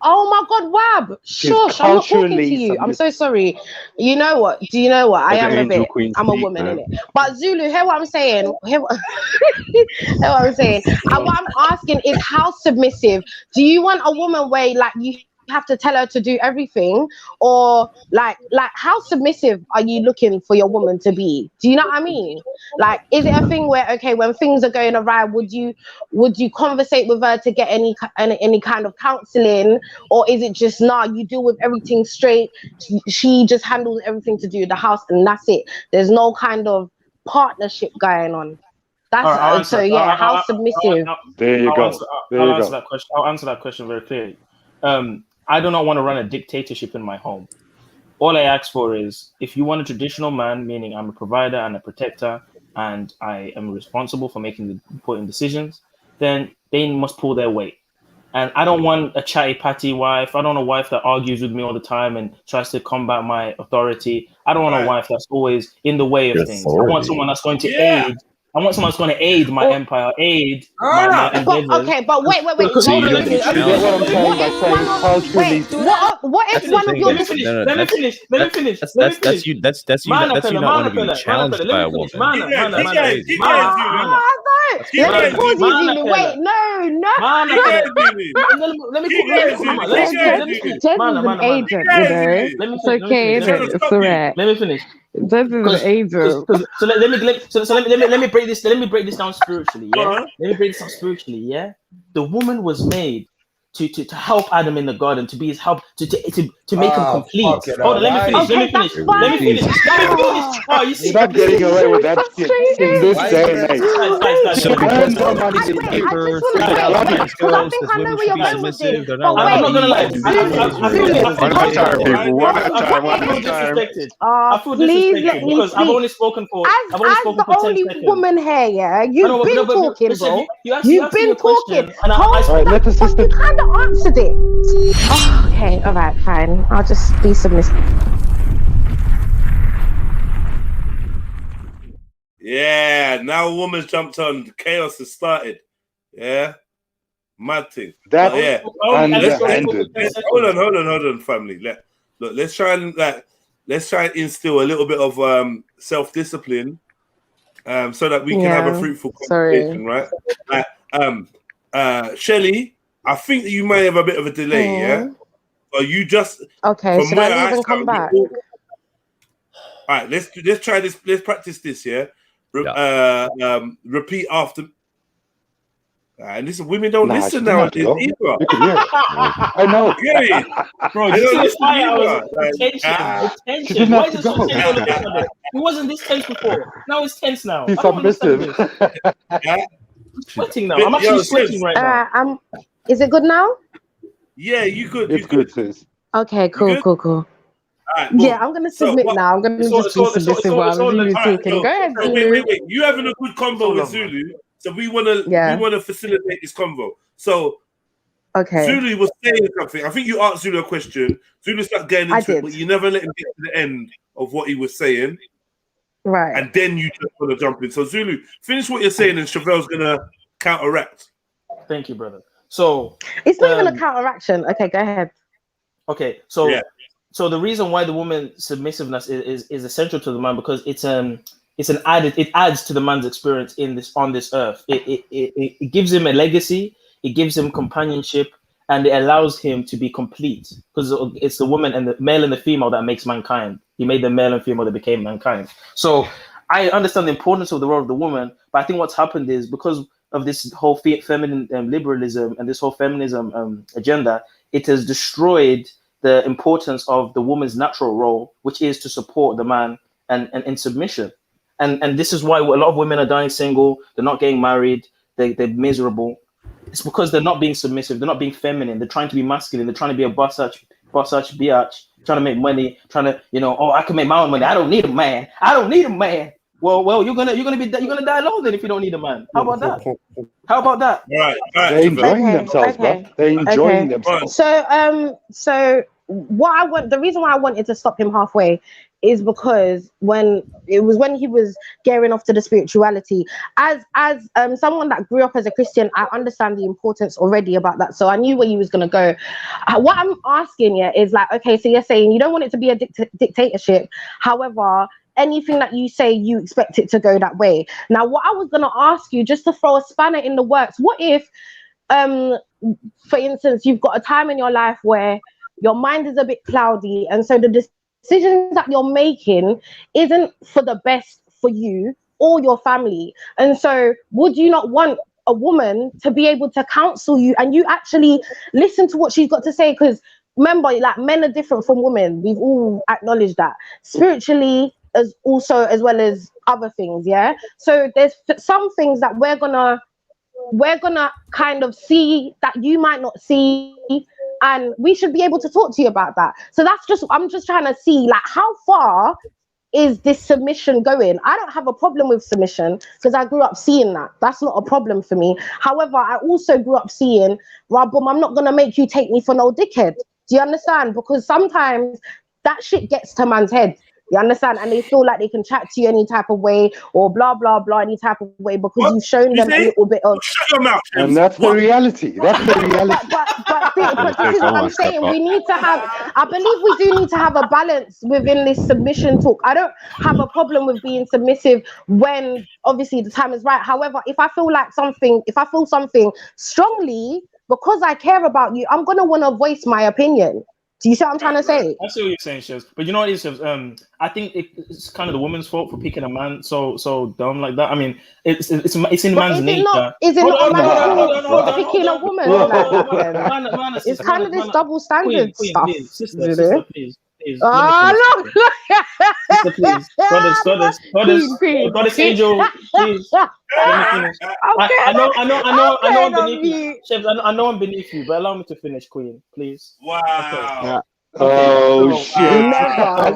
Oh my God, Wab! Shush, I'm not talking to you. I'm so sorry. You know what? Do you know what? I am a bit. I'm a woman, innit? But Zulu, hear what I'm saying. Hear what I'm saying. And what I'm asking is, how submissive do you want a woman where like you have to tell her to do everything, or like how submissive are you looking for your woman to be? Do you know what I mean? Like, is it a thing where, okay, when things are going awry, would you conversate with her to get any kind of counseling, or is it just you deal with everything straight, she just handles everything to do with the house and that's it? There's no kind of partnership going on. That's so yeah. How submissive? There you go. I'll answer that question. I'll answer that question very clearly. I do not want to run a dictatorship in my home. All I ask for is, if you want a traditional man, meaning I'm a provider and a protector, and I am responsible for making the important decisions, then they must pull their weight. And I don't want a chatty patty wife. I don't want a wife that argues with me all the time and tries to combat my authority. I don't want a wife that's always in the way of things. I want someone that's going to aid. I want someone that's going to aid my empire, aid my endeavors. But wait. So you don't get What if one of your Let me finish. That's you not want to be challenged by a woman. Wait, no. Let me an agent, It's okay, it's alright. Let me finish. This is an angel. So let me break this. Let me break this down spiritually. Yeah. Let me break this down spiritually. Yeah. The woman was made to help Adam in the garden, to be his help, to make him complete. Hold on, let me finish. Oh, you see, you're not getting away with that shit in this day and age. So because somebody's in paper, I know where you're going with this. I'm not gonna lie. I feel disrespected because I've only spoken for. As the only woman here, yeah, you've been talking, bro. You've been talking. Hold on, you kind of answered it. Oh, okay, all right, fine. I'll just be submissive. Yeah, now a woman's jumped on. Chaos has started. Yeah, mad thing. That hold on, family. Let's try and instill a little bit of self-discipline, so that we can have a fruitful conversation, right? Shelly, I think that you may have a bit of a delay, yeah? Or you just okay? Should I even come back? All right, let's try this. Let's practice this, yeah. Repeat after. And listen, women don't listen nowadays either. I know. Bro, this is why I was tension. Why is it so tense all of a sudden? It wasn't this tense before. Now it's tense now. He's submissive. I'm sweating now. I'm actually sweating right now. Is it good now? Yeah, you could. It's good, sis. Okay, cool. Right, well, yeah, I'm gonna submit now. I'm gonna just be submissive while Zulu's talking. Go ahead, Zulu. Wait. You having a good convo with Zulu, so we wanna facilitate this convo. So, okay, Zulu was saying something. I think you asked Zulu a question. Zulu started getting into it, but you never let him get to the end of what he was saying. Right. And then you just want to jump in. So Zulu, finish what you're saying, and Chevelle's gonna counteract. Thank you, brother. So it's not even a counteraction. Okay, go ahead. Okay, so so the reason why the woman submissiveness is essential to the man, because it adds to the man's experience on this earth. It gives him a legacy, it gives him companionship, and it allows him to be complete, because it's the woman and the male and the female that makes mankind. He made the male and female that became mankind. So I understand the importance of the role of the woman, but I think what's happened is, because of this whole feminine liberalism and this whole feminism agenda, it has destroyed the importance of the woman's natural role, which is to support the man and in submission. And this is why a lot of women are dying single. They're not getting married. They're miserable. It's because they're not being submissive. They're not being feminine. They're trying to be masculine. They're trying to be a bossach, biatch, trying to make money, trying to, oh, I can make my own money. I don't need a man. I don't need a man. Well, you're gonna die alone then if you don't need a man. How about that? How about that? Right. They're enjoying themselves, bro. They're enjoying themselves. So the reason why I wanted to stop him halfway is because when he was gearing off to the spirituality, as someone that grew up as a Christian, I understand the importance already about that. So I knew where he was gonna go. What I'm asking you is like, okay, so you're saying you don't want it to be a dictatorship. However, anything that you say, you expect it to go that way. Now, what I was gonna ask you, just to throw a spanner in the works, what if, for instance, you've got a time in your life where your mind is a bit cloudy, and so the decisions that you're making isn't for the best for you or your family. And so would you not want a woman to be able to counsel you and you actually listen to what she's got to say? Because remember, like, men are different from women. We've all acknowledged that. Spiritually, as well as other things, yeah? So there's some things that we're gonna kind of see that you might not see, and we should be able to talk to you about that. So I'm just trying to see, like, how far is this submission going? I don't have a problem with submission because I grew up seeing that. That's not a problem for me. However, I also grew up seeing, Rabum, I'm not gonna make you take me for no dickhead. Do you understand? Because sometimes that shit gets to man's head. You understand? And they feel like they can chat to you any type of way or blah, blah, blah, any type of way because you've shown them a little bit of... Shut your mouth. And that's the reality. That's the reality. But this is what I'm saying. We need to have... I believe we do need to have a balance within this submission talk. I don't have a problem with being submissive when, obviously, the time is right. However, if I feel something strongly, because I care about you, I'm going to want to voice my opinion. Do you see what I'm trying to say? I see what you're saying, Shaz. But you know what it is, Shaz? I think it's kind of the woman's fault for picking a man so dumb like that. I mean, it's in the man's nature. Is it not a man's fault for picking a woman like that? It's kind of this double standard stuff. Please, sister, please. Oh, look. Sister, please. Goddess Angel, please. I know I'm beneath you. Chefs, I know I'm beneath you, but allow me to finish, Queen, please. Wow. Okay. Yeah. Oh, shit. Never.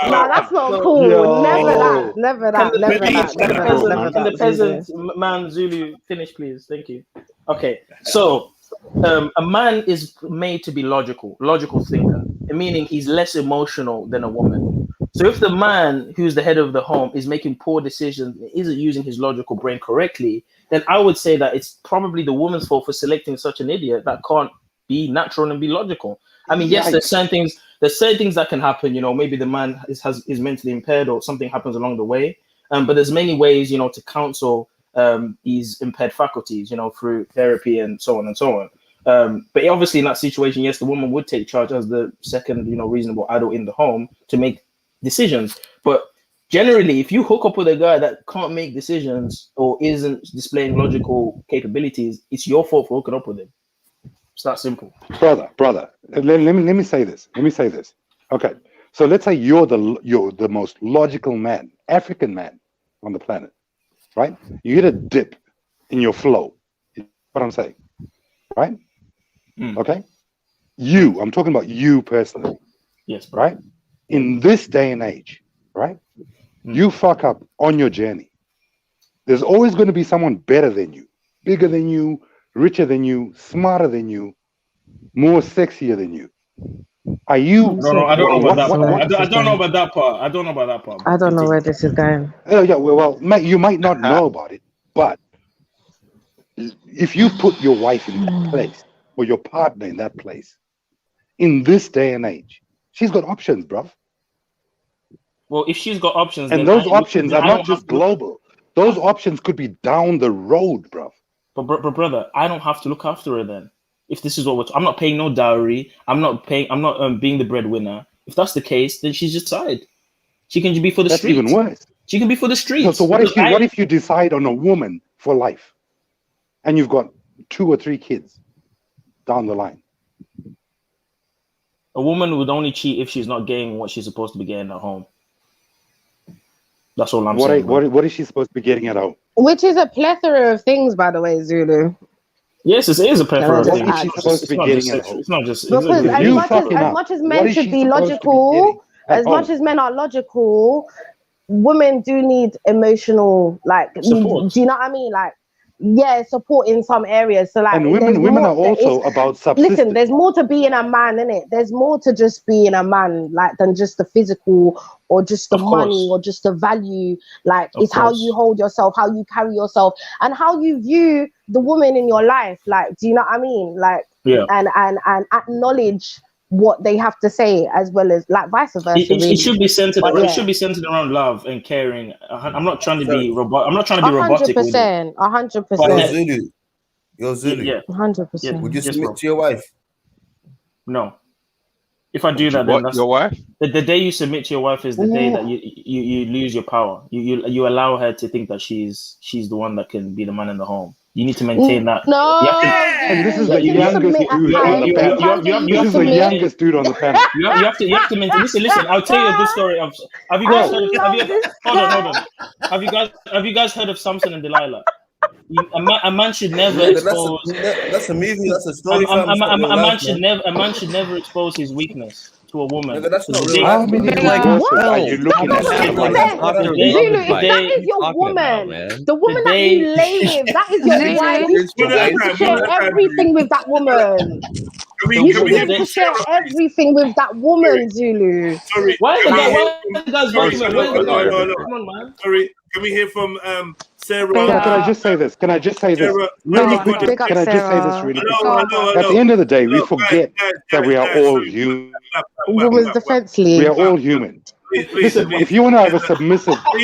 No, that's not cool. Yo. Never that. Can the peasant man Zulu finish, please? Thank you. Okay, so a man is made to be logical thinker, meaning he's less emotional than a woman. So if the man who's the head of the home is making poor decisions, isn't using his logical brain correctly, then I would say that it's probably the woman's fault for selecting such an idiot that can't be natural and be logical. I mean, yes, there's certain things that can happen. Maybe the man is mentally impaired or something happens along the way. But there's many ways, to counsel these impaired faculties, through therapy and so on and so on. But obviously in that situation, yes, the woman would take charge as the second, reasonable adult in the home to make decisions. But generally, if you hook up with a guy that can't make decisions or isn't displaying logical capabilities, it's your fault for hooking up with him. It's that simple. Brother, let me say this. Okay, so let's say you're the most logical man, African man on the planet, right? You hit a dip in your flow. What I'm saying, right? Okay, I'm talking about you personally. Yes, bro. Right? In this day and age, right? You fuck up on your journey. There's always going to be someone better than you, bigger than you, richer than you, smarter than you, more sexier than you. Are you? No, I don't know about that part. I don't know about that part. I don't know where this is going. Oh yeah, well, mate, you might not know about it, but if you put your wife in that place or your partner in that place, in this day and age, she's got options, bruv. Well, if she's got options, and those options are not just global. Those options could be down the road, bruv. But brother, I don't have to look after her then. If this is what I'm not paying no dowry. I'm not being the breadwinner. If that's the case, then she's just side. She can be for the streets. That's even worse. She can be for the streets. So what if you decide on a woman for life, and you've got 2 or 3 kids down the line? A woman would only cheat if she's not getting what she's supposed to be getting at home. That's all I'm saying. What is she supposed to be getting at home? Which is a plethora of things, by the way, Zulu. Yes, it is a plethora of What things. is she supposed to be getting at home? It's not just Because as much as men should be logical, as much as men are logical, women do need emotional, like, support. do you know what I mean? Like, yeah, support in some areas. So like, and women are also about subsistence. Listen, there's more to being a man, innit? There's more to just being a man, like, than just the physical or just the money or just the value. Like, it's how you hold yourself, how you carry yourself, and how you view the woman in your life. Like, do you know what I mean? Like, and acknowledge what they have to say, as well as, like, vice versa. It should be centered. It should be centered around love and caring. I'm not trying to be robot. I'm not trying to be robotic. 100%. 100%. You're Zulu. Yeah. 100%. Would you submit to your wife? No. If I do that, then that's your wife. The day you submit to your wife is the day that you lose your power. You allow her to think that she's the one that can be the man in the home. You need to maintain that. No, and this is the youngest dude on the panel. This is the youngest dude on the panel. You have to maintain. Listen. I'll tell you a good story. Have you guys hold on? Have you guys heard of Samson and Delilah? A man should never expose. That's a movie. That's a story. A man should never expose his weakness to a woman. That's not real. How many are you looking at? Zulu, if that is your woman, the woman that you lay with, that is your wife. You should be able to share everything with that woman. You should be able to share everything with that woman, Zulu. Sorry. Why the guys Come on, man. Sorry. Can we hear from Sarah? Can I just say this? Can I just say this really quickly? Can I just say this really quickly? At the end of the day, we forget that we are all human. Women's Defense League. We are all human. Listen, if you want to have a submissive partner,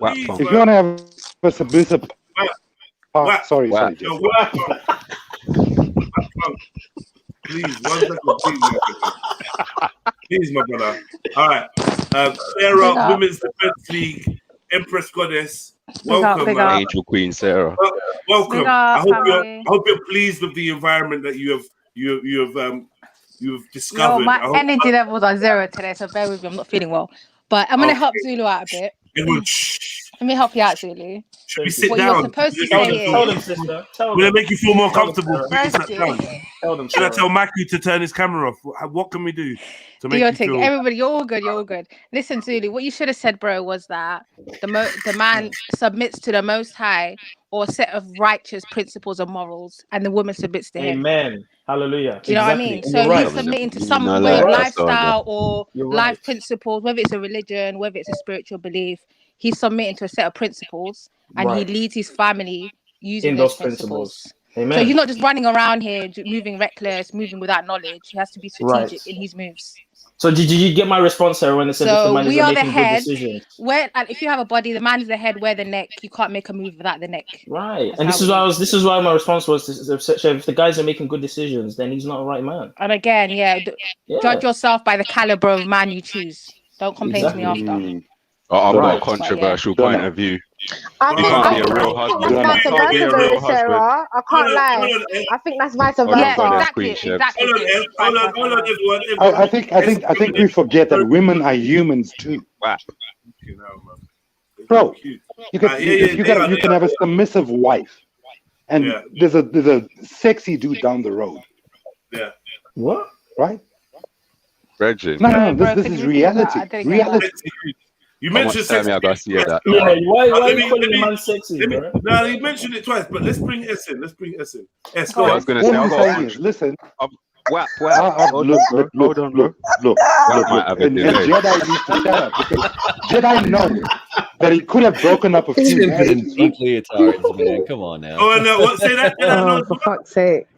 wow. if you want to have a submissive partner, sorry. Please, 1 second, please, my brother. All right, Sarah, Women's Defense League, Empress Goddess. Welcome, Angel Queen Sarah. Welcome. I hope you're pleased with the environment that you've discovered. Yo, my energy levels are 0 today, so bear with me. I'm not feeling well, but I'm gonna help Zulu out a bit. Let me help you out, Zulu. Should we sit what down? You're supposed to say tell them, sister. Will it make you feel more comfortable? Should I tell Matthew to turn his camera off? What can we do to make you feel? Everybody, you're all good. You're all good. Listen, Zulu, what you should have said, bro, was that the man submits to the Most High or a set of righteous principles and morals, and the woman submits to him. Amen. Hallelujah. Do you know what I mean? So he's submitting to some way of lifestyle or life principles, whether it's a religion, whether it's a spiritual belief. He's submitting to a set of principles, and he leads his family using those principles. Amen. So he's not just running around here, moving reckless, moving without knowledge. He has to be strategic in his moves. So did you get my response, Sarah, when it said the man is making good decisions? If you have a body, the man is the head, we're the neck. You can't make a move without the neck. Right. And this is why my response was, if the guys are making good decisions, then he's not a right man. And again, judge yourself by the caliber of man you choose. Don't complain to me after. I've got a controversial point of view. I think can't be a real husband. That's vice versa, Sarah. I can't lie. I think that's vice versa. I think we forget that women are humans too. Bro, you can have a submissive wife, and there's a sexy dude down the road. Yeah. What? Right? Reggie. No, this is reality. Reality. You mentioned sex. I gotta see that. Why are you calling the man sexy, bro? No, you mentioned it twice, but let's bring S in. S, I was gonna say, listen. Look. And Jedi needs to shut up because Jedi knows that he could have broken up a few marriages. Man, come on now. Oh no! What? Say that. Oh, for fuck's sake!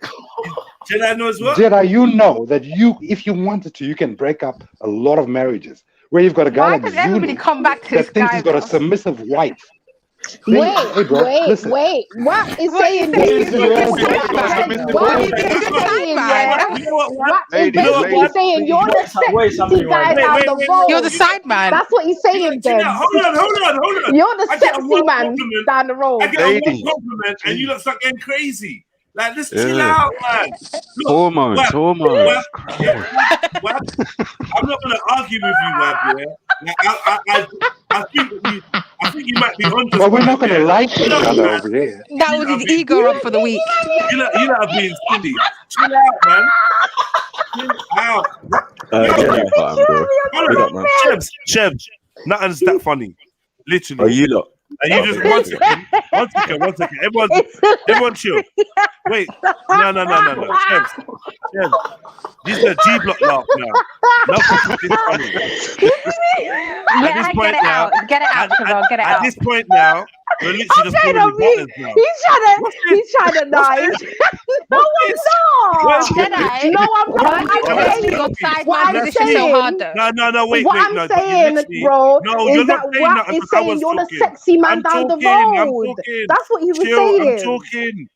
Jedi knows what? Jedi, you know that if you wanted to, you can break up a lot of marriages. Where you've got a guy like Zulu come back to that thinks he's got a submissive wife. Wait. What is saying this? What is basically saying? You're the sexy guy down the road. You're the side man. That's what he's saying, Ben. Hold on. You're the sexy man down the road. I get one compliment and you look like getting crazy. Like, just chill out, man. Look, Hormones. Wab, yeah, Wab, I'm not gonna argue with you, Wab. Yeah, like, I think you might be onto. Well, we're not going to yeah. like each other over here. That was his ego rub for the week. You know being silly. Chill out, man. Chill out. Chebs, nothing's that funny. Literally. Are you lot? And you just one second. Everyone chill. Wait, no. Chebs. This is a G block laugh now. Nothing is funny. Get it out, Chevelle, get it out. At this point now, we're literally just pulling the buttons now. He's trying to knife. No, I'm not. Jedi. No, I'm not. What I'm saying, No, wait. What I'm saying, bro, is that Wap is saying you're the sexy man down the road. That's what he was saying. I'm talking.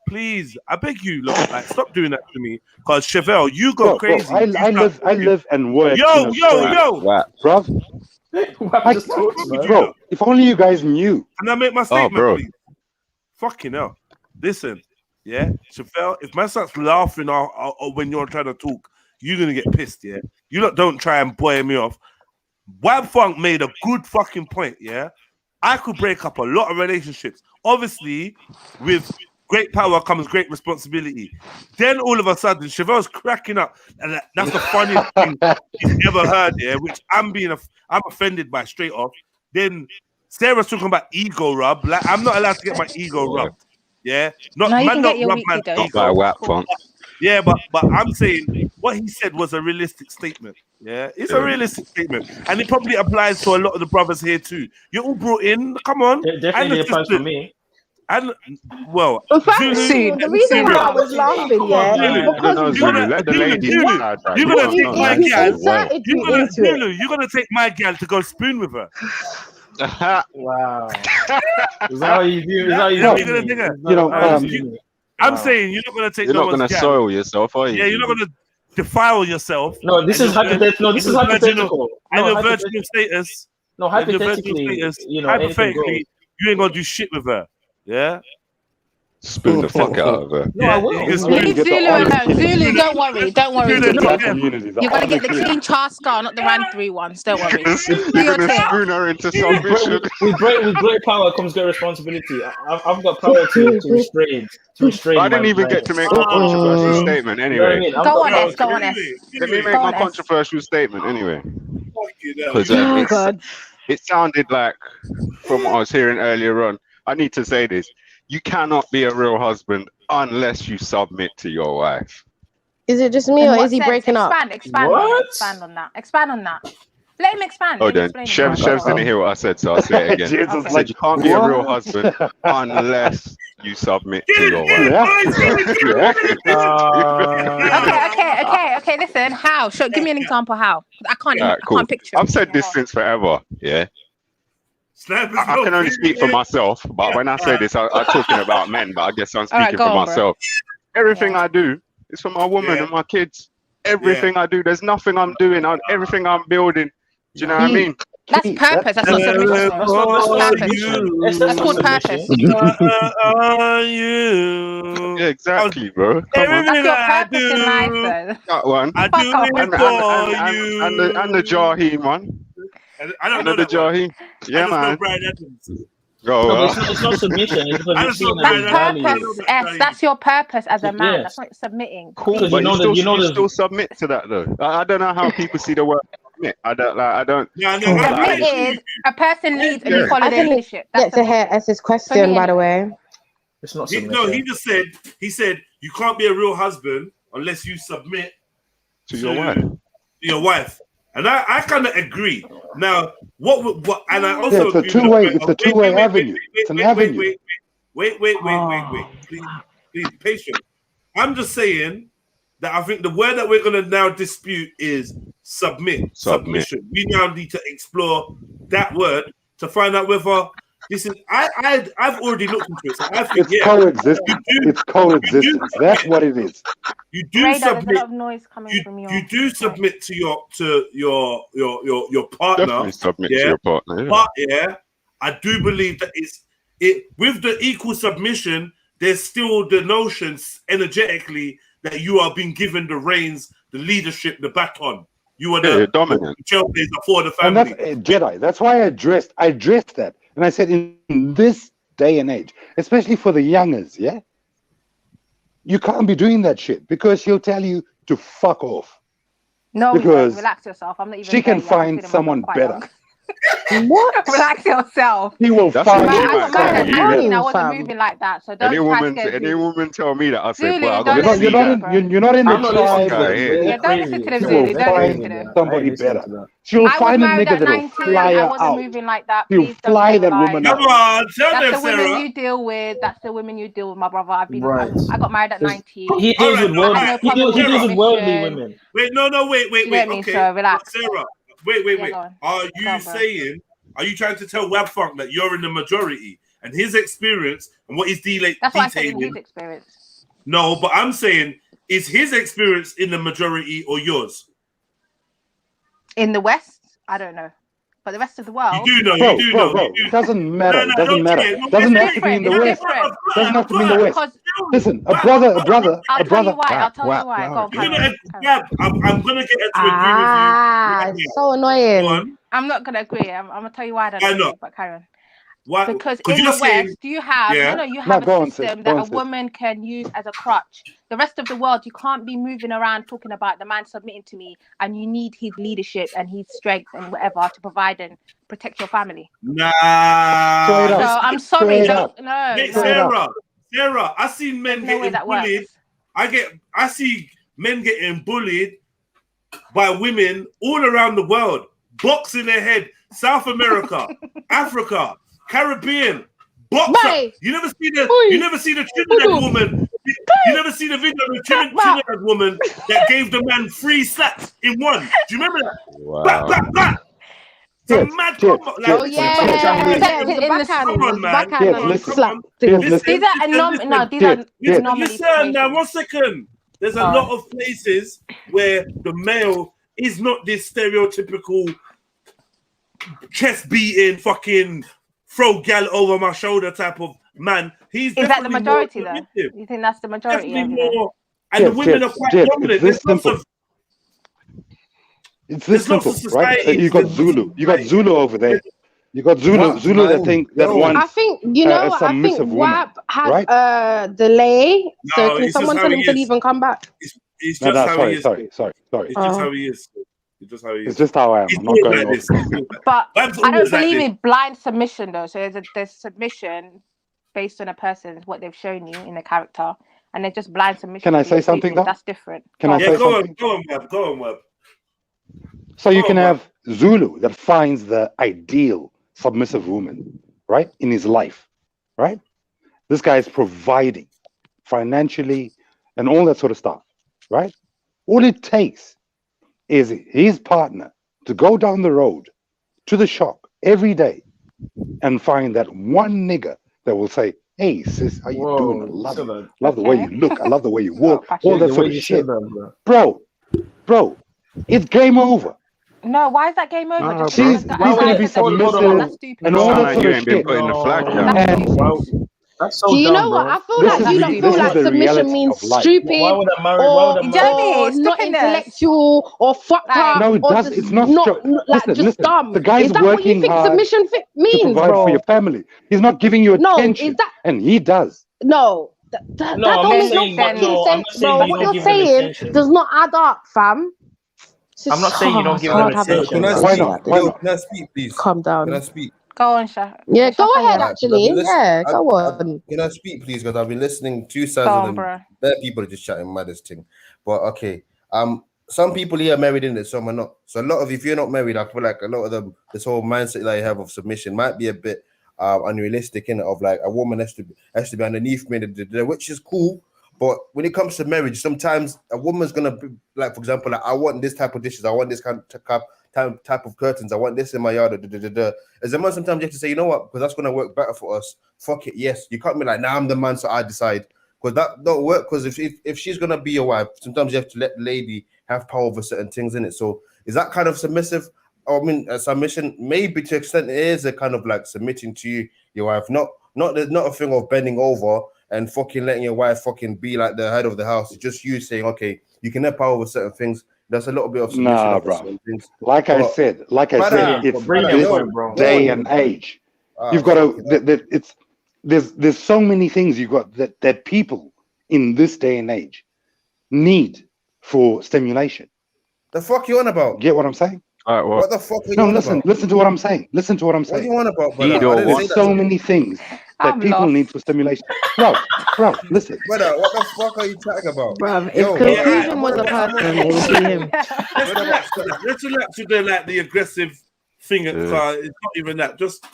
Please, I beg you, look, like, stop doing that to me. Because Chevelle, you go crazy. I live and work. Yo. Bro, if only you guys knew. Can I make my statement, please? Fucking hell. Listen, yeah, Chevelle, if man starts laughing when you're trying to talk, you're going to get pissed, yeah? You don't try and boy me off. Wab Funk made a good fucking point, yeah? I could break up a lot of relationships. Obviously, with great power comes great responsibility. Then all of a sudden, Chevelle's cracking up, and that's the funniest thing he's ever heard. Yeah, which I'm offended by straight off. Then Sarah's talking about ego rub. Like, I'm not allowed to get my ego rubbed. Yeah, not rub my ego. Yeah, but I'm saying what he said was a realistic statement. Yeah, it's a realistic statement, and it probably applies to a lot of the brothers here too. You're all brought in. Come on, it definitely applies for me. And well, the reason why I was laughing, because you're gonna take my gal to go spoon with her. Wow, is that how you do? I'm saying you're not gonna take. You're not gonna soil yourself, are you? Yeah, you're not gonna defile yourself. No, this is hypothetical. No, this is hypothetical. And your virginal status. No, hypothetically, hypothetically, you ain't gonna do shit with her. Yeah. Spoon the fuck out of her. No, I will. Leave Zulu alone. Zulu, don't worry. You're gonna get the clean Chaska, not the Ran 3 ones. Don't worry. You're gonna spoon her into submission. With great power comes great responsibility. I've got power to restrain. I didn't even get to make a controversial statement anyway. Go on, S. Let me make my controversial statement anyway. Because it sounded like, from what I was hearing earlier on, I need to say this. You cannot be a real husband unless you submit to your wife. Is it just me or is he breaking up? Expand on that. Let him expand. Oh, then Chev's didn't hear what I said, so I'll say it again. I said you can't be a real husband unless you submit to your wife. Okay. Listen, how? Give me an example. How? I can't picture. I've said this since forever. Yeah. I can only speak for myself, but when I say this, I'm talking about men, but I guess I'm speaking for myself. Everything I do is for my woman and my kids. Everything I do, there's nothing I'm doing. Everything I'm building. Do you know what I mean? That's purpose. That's not submission. That's called purpose. Yeah, exactly, bro. That's your purpose in life, though. That one. I do it for you. And the Jaheen one. I don't know the Jaheen. Yeah, man. It's not submission. That's purpose. S. That's your purpose as a man. That's not submitting. Cool, but you still submit to that though. I don't know how people see the word submit. I don't. Submit is a person leads and you follow their leadership. Get to hear S's question, by the way. It's not submission. No, he said you can't be a real husband unless you submit to your wife. And I kind of agree. Now, what? And I also it's a two-way. It's a two-way avenue. It's an avenue. Wait. Please, patient. I'm just saying that I think the word that we're going to now dispute is submission. We now need to explore that word to find out whether this is. I've already looked into it. So I think it's coexistence. It's coexistence. That's what it is. You do submit. There's a lot of noise coming from your. You do submit to your partner. Definitely submit to your partner. Yeah. But I do believe that it with the equal submission there's still the notions energetically that you are being given the reins, the leadership, the baton. You are the dominant trailblazer for the family. And that's Jedi. That's why I addressed that. And I said, in this day and age, especially for the youngers, yeah, you can't be doing that shit because she'll tell you to fuck off. No, because relax yourself. I'm not even. She can find someone better. What? Relax yourself. He will find. I wasn't moving like that. So don't any woman tell me that I say, well, you're not in the tribe. Yeah, don't listen to them, Zulu. Don't listen to them. Somebody better. She'll find a nigga that'll fly her out. I wasn't moving like that. She'll fly that woman out. Come on, tell them, That's the women Sarah. you deal with. That's the women you deal with, my brother. I got married at 19. He deals with worldly. He deals with worldly women. Wait, no, wait. Okay, so relax. Sarah. Wait. Are you trying to tell Wab Funk that you're in the majority and his experience and what he's detailing? That's what I said in his experience. No, but I'm saying, is his experience in the majority or yours? In the West, I don't know. But the rest of the world, you do know. It doesn't matter. Doesn't matter. Doesn't have to be in the West. Doesn't have to be in the West. Listen, a brother. I'll tell you why. Go on, I'm gonna get her to agree with you. So annoying. I'm not gonna agree. I'm gonna tell you why I don't agree. But carry on. Why? Because in the West, you have a system that a woman can use as a crutch. The rest of the world, you can't be moving around talking about the man submitting to me, and you need his leadership and his strength and whatever to provide and protect your family. Nah. So I'm sorry. No. Hey, Sarah, I see men getting bullied. I see men getting bullied by women all around the world, boxing their head. South America, Africa, Caribbean, boxer. You never see the Trinidad woman. You never see the video of the Trinidad woman that gave the man 3 slaps in one. Do you remember that? Wow. Back. Some mad combo. These are anomalies. Listen, now 1 second. There's a lot of places where the male is not this stereotypical chest beating, fucking throw gal over my shoulder type of man. Is that the majority though? You think that's the majority? More, and the women are quite dominant. It's this simple, right? You got Zulu. You got Zulu over there. You got Zulu that think that one. I think I think WAP had a delay. So can someone tell him to leave and come back? It's just how he is. Sorry. It's just how he is. It's just how I am. I'm not going this. But I don't believe in blind submission though. So there's submission based on a person, what they've shown you in the character, and they're just blind submission. Can I say something though? That's different. Can I say something? Go on, Web. So you can have Zulu that finds the ideal submissive woman, right, in his life, right? This guy is providing financially and all that sort of stuff, right? All it takes is his partner to go down the road to the shop every day and find that one nigga that will say, "Hey sis, how you doing? I love the way you look. I love the way you walk. All that sort of shit." Bro, it's game over. No, why is that game over? He's going to be submissive and all that sort of shit. Do you know what? I feel like you don't feel like submission means stupid or not intellectual or fucked up. No, it does. It's not just dumb. The guy's is that working what you think hard submission means, to provide for your family. He's not giving you attention, and he does. No, that don't make no fucking sense, bro. What you're saying does not add up, fam. I'm not saying you don't give him attention. Why not? Can I speak, please? Calm down. Can I speak? Go on, Shah. Yeah, go ahead, actually. Yeah, go on. Can I speak, please? Because I've been listening to sides of them. Bare people are just chatting maddest thing. But okay. Some people here are married in it, some are not. So a lot of, if you're not married, I feel like a lot of them, this whole mindset that you have of submission might be a bit unrealistic in it, of like a woman has to be underneath me, which is cool. But when it comes to marriage, sometimes a woman's gonna be like, for example, like, I want this type of dishes, I want this kind of type of curtains, I want this in my yard. As a man, sometimes you have to say, you know what, because that's gonna work better for us. Fuck it, yes. You can't be like, nah, I'm the man, so I decide. Because that don't work. Because if she's gonna be your wife, sometimes you have to let the lady have power over certain things in it. So is that kind of submissive? I mean, a submission, maybe to an extent, it is a kind of like submitting to you, your wife, not a thing of bending over and fucking letting your wife fucking be like the head of the house. It's just you saying, okay, you can have power over certain things. There's a little bit of submission Nah, over bro. certain things. Like I said, it's this day and age. You've got to. There's so many things you got that people in this day and age need for stimulation. The fuck you on about? Get what I'm saying? All right, what the fuck are you on listen, about? Listen to what I'm saying. Listen to what I'm saying. What do you want about, brother? There's so many things that people need for stimulation. Bro, listen. Brother, what the fuck are you chatting about? Bro, if confusion was a person, it would be him. Let's relax with the aggressive thing. It's not even that. Just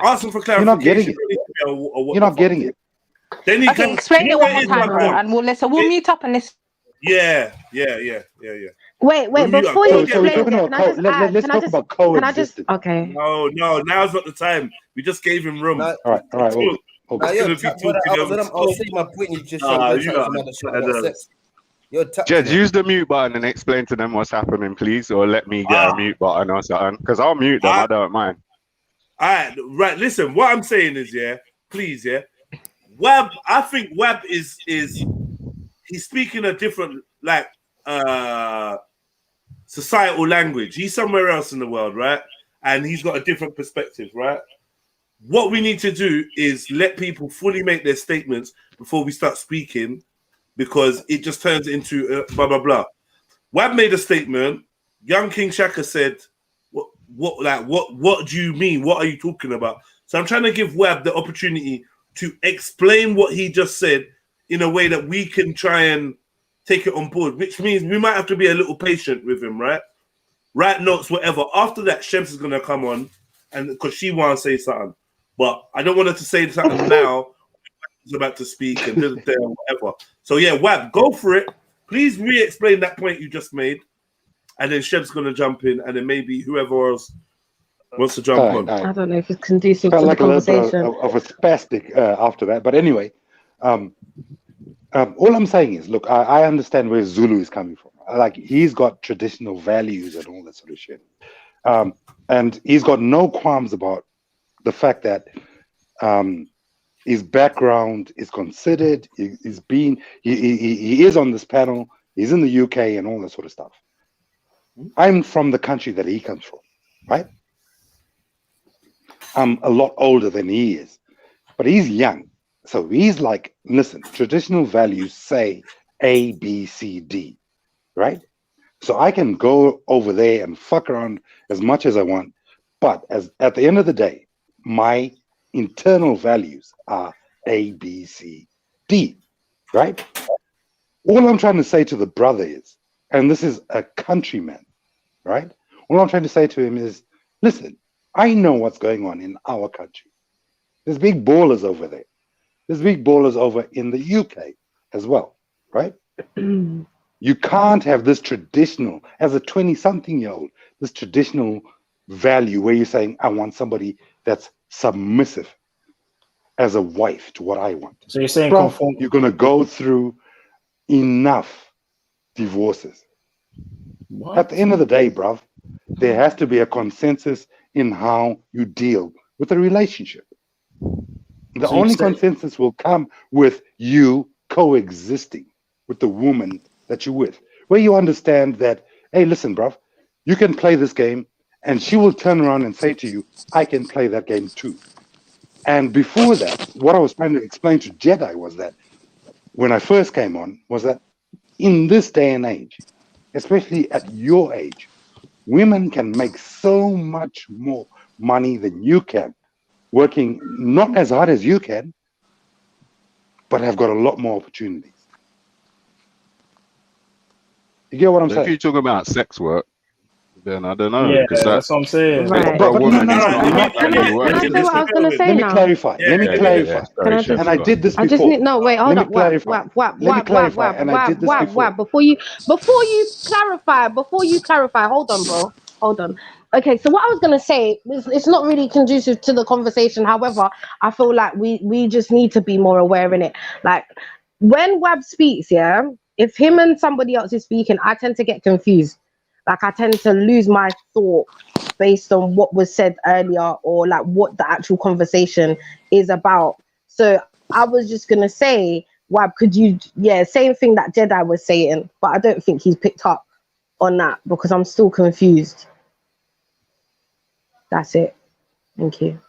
ask him for clarification. You're not getting it. You're not getting it. Then he okay, explain it one more time, bro, and we'll listen. We'll mute up and listen. Yeah. Wait, before you explain it, let's talk about coexistence. Okay. No, now's not the time. We just gave him room. All right. I'll say my point. You just Jed, use the mute button and explain to them what's happening, please, or let me get a mute button or something, because I'll mute them. I don't mind. All right. Listen, what I'm saying is, please, Wab. I think Wab is he's speaking a different societal language. He's somewhere else in the world, right? And he's got a different perspective, right? What we need to do is let people fully make their statements before we start speaking, because it just turns into blah blah blah. Wab made a statement. Young King Shaka said, "What do you mean? What are you talking about?" So I'm trying to give Wab the opportunity to explain what he just said in a way that we can try and take it on board, which means we might have to be a little patient with him, right? Write notes, whatever. After that, Shems is going to come on, and because she wants to say something. But I don't want her to say something now. She's about to speak and whatever. So, Wab, go for it. Please re-explain that point you just made. And then Shem's going to jump in, and then maybe whoever else wants to jump on. I don't know if it's conducive to the conversation. Of a spastic after that. But anyway, all I'm saying is, look, I understand where Zulu is coming from. Like, he's got traditional values and all that sort of shit. And he's got no qualms about the fact that his background is considered. He is on this panel. He's in the UK and all that sort of stuff. I'm from the country that he comes from, right? I'm a lot older than he is, but he's young. So he's like, listen, traditional values say A, B, C, D, right? So I can go over there and fuck around as much as I want, but at the end of the day, my internal values are A, B, C, D, right? All I'm trying to say to the brother is, and this is a countryman, right? All I'm trying to say to him is, listen, I know what's going on in our country. There's big ballers over there. There's big ballers over in the UK as well, right? You can't have this traditional, as a 20-something-year-old, this traditional value where you're saying, I want somebody that's submissive as a wife to what I want. So you're saying conform? You're going to go through enough divorces. What? At the end of the day, bruv, there has to be a consensus in how you deal with a relationship. The only consensus will come with you coexisting with the woman that you're with, where you understand that, hey, listen, bruv, you can play this game, and she will turn around and say to you, I can play that game too. And before that, what I was trying to explain to Jedi was that when I first came on, was that in this day and age, especially at your age, women can make so much more money than you can, working not as hard as you can, but have got a lot more opportunities. You get what I'm saying? If you're talking about sex work, then I don't know. Yeah, that's what I'm saying. Right. But Can I say what I was going to say now? Let me clarify. And I did this before. I just need, no, wait, hold up. Wab. Before you clarify, hold on, bro. Hold on. Okay, so what I was going to say, it's not really conducive to the conversation. However, I feel like we just need to be more aware in it. Like, when Wab speaks, if him and somebody else is speaking, I tend to get confused. Like, I tend to lose my thought based on what was said earlier or like what the actual conversation is about. So I was just gonna say, why could you? Yeah, same thing that Jedi was saying, but I don't think he's picked up on that because I'm still confused. That's it. Thank you.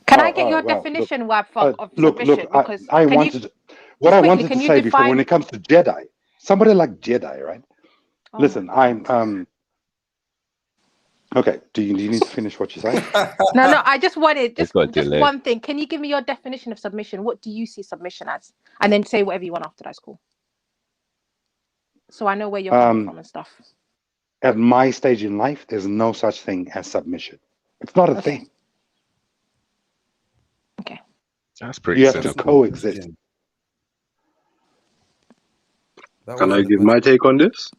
Can I get your definition, Wab, of submission? Because I wanted what I wanted to say before when it comes to Jedi, somebody like Jedi, right? Oh, listen, I'm okay. Do you need to finish what you're saying? No. I just wanted just one thing. Can you give me your definition of submission? What do you see submission as? And then say whatever you want after. That's cool. So I know where you're coming from and stuff. At my stage in life, there's no such thing as submission. It's not a thing. Okay. That's pretty. You have to coexist. Can I give my take on this?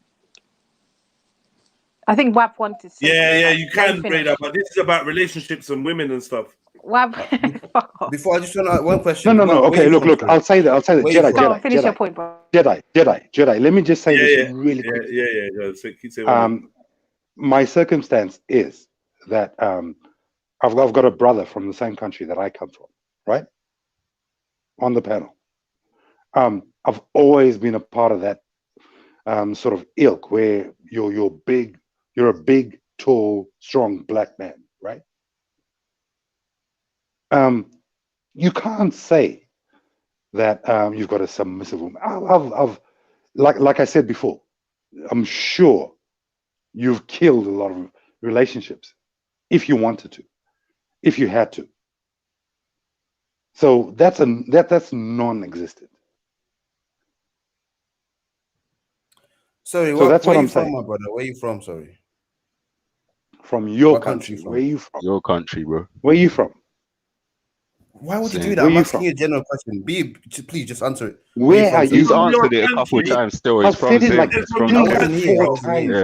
I think Wab wanted to say. Yeah, you can say that, but this is about relationships and women and stuff. Wab, before I just want to one question. No. Okay, look. I'll say that. Jedi. Finish your point, bro. Jedi. Let me just say this really quick. Yeah. So keep saying. My circumstance is that I've got a brother from the same country that I come from, right? On the panel. I've always been a part of that sort of ilk where you're a big, tall, strong black man, right? You can't say that you've got a submissive woman. I've like I said before, I'm sure you've killed a lot of relationships if you wanted to, if you had to. So that's non-existent. Sorry, so that's what I'm saying, my brother. Where you from? Sorry. From your country. Where are you from? Your country, bro. Where are you from? Why would you do that? I'm asking you a general question. Please just answer it. Where are you? He's answered it a couple of times. Still, he's from Zimbabwe.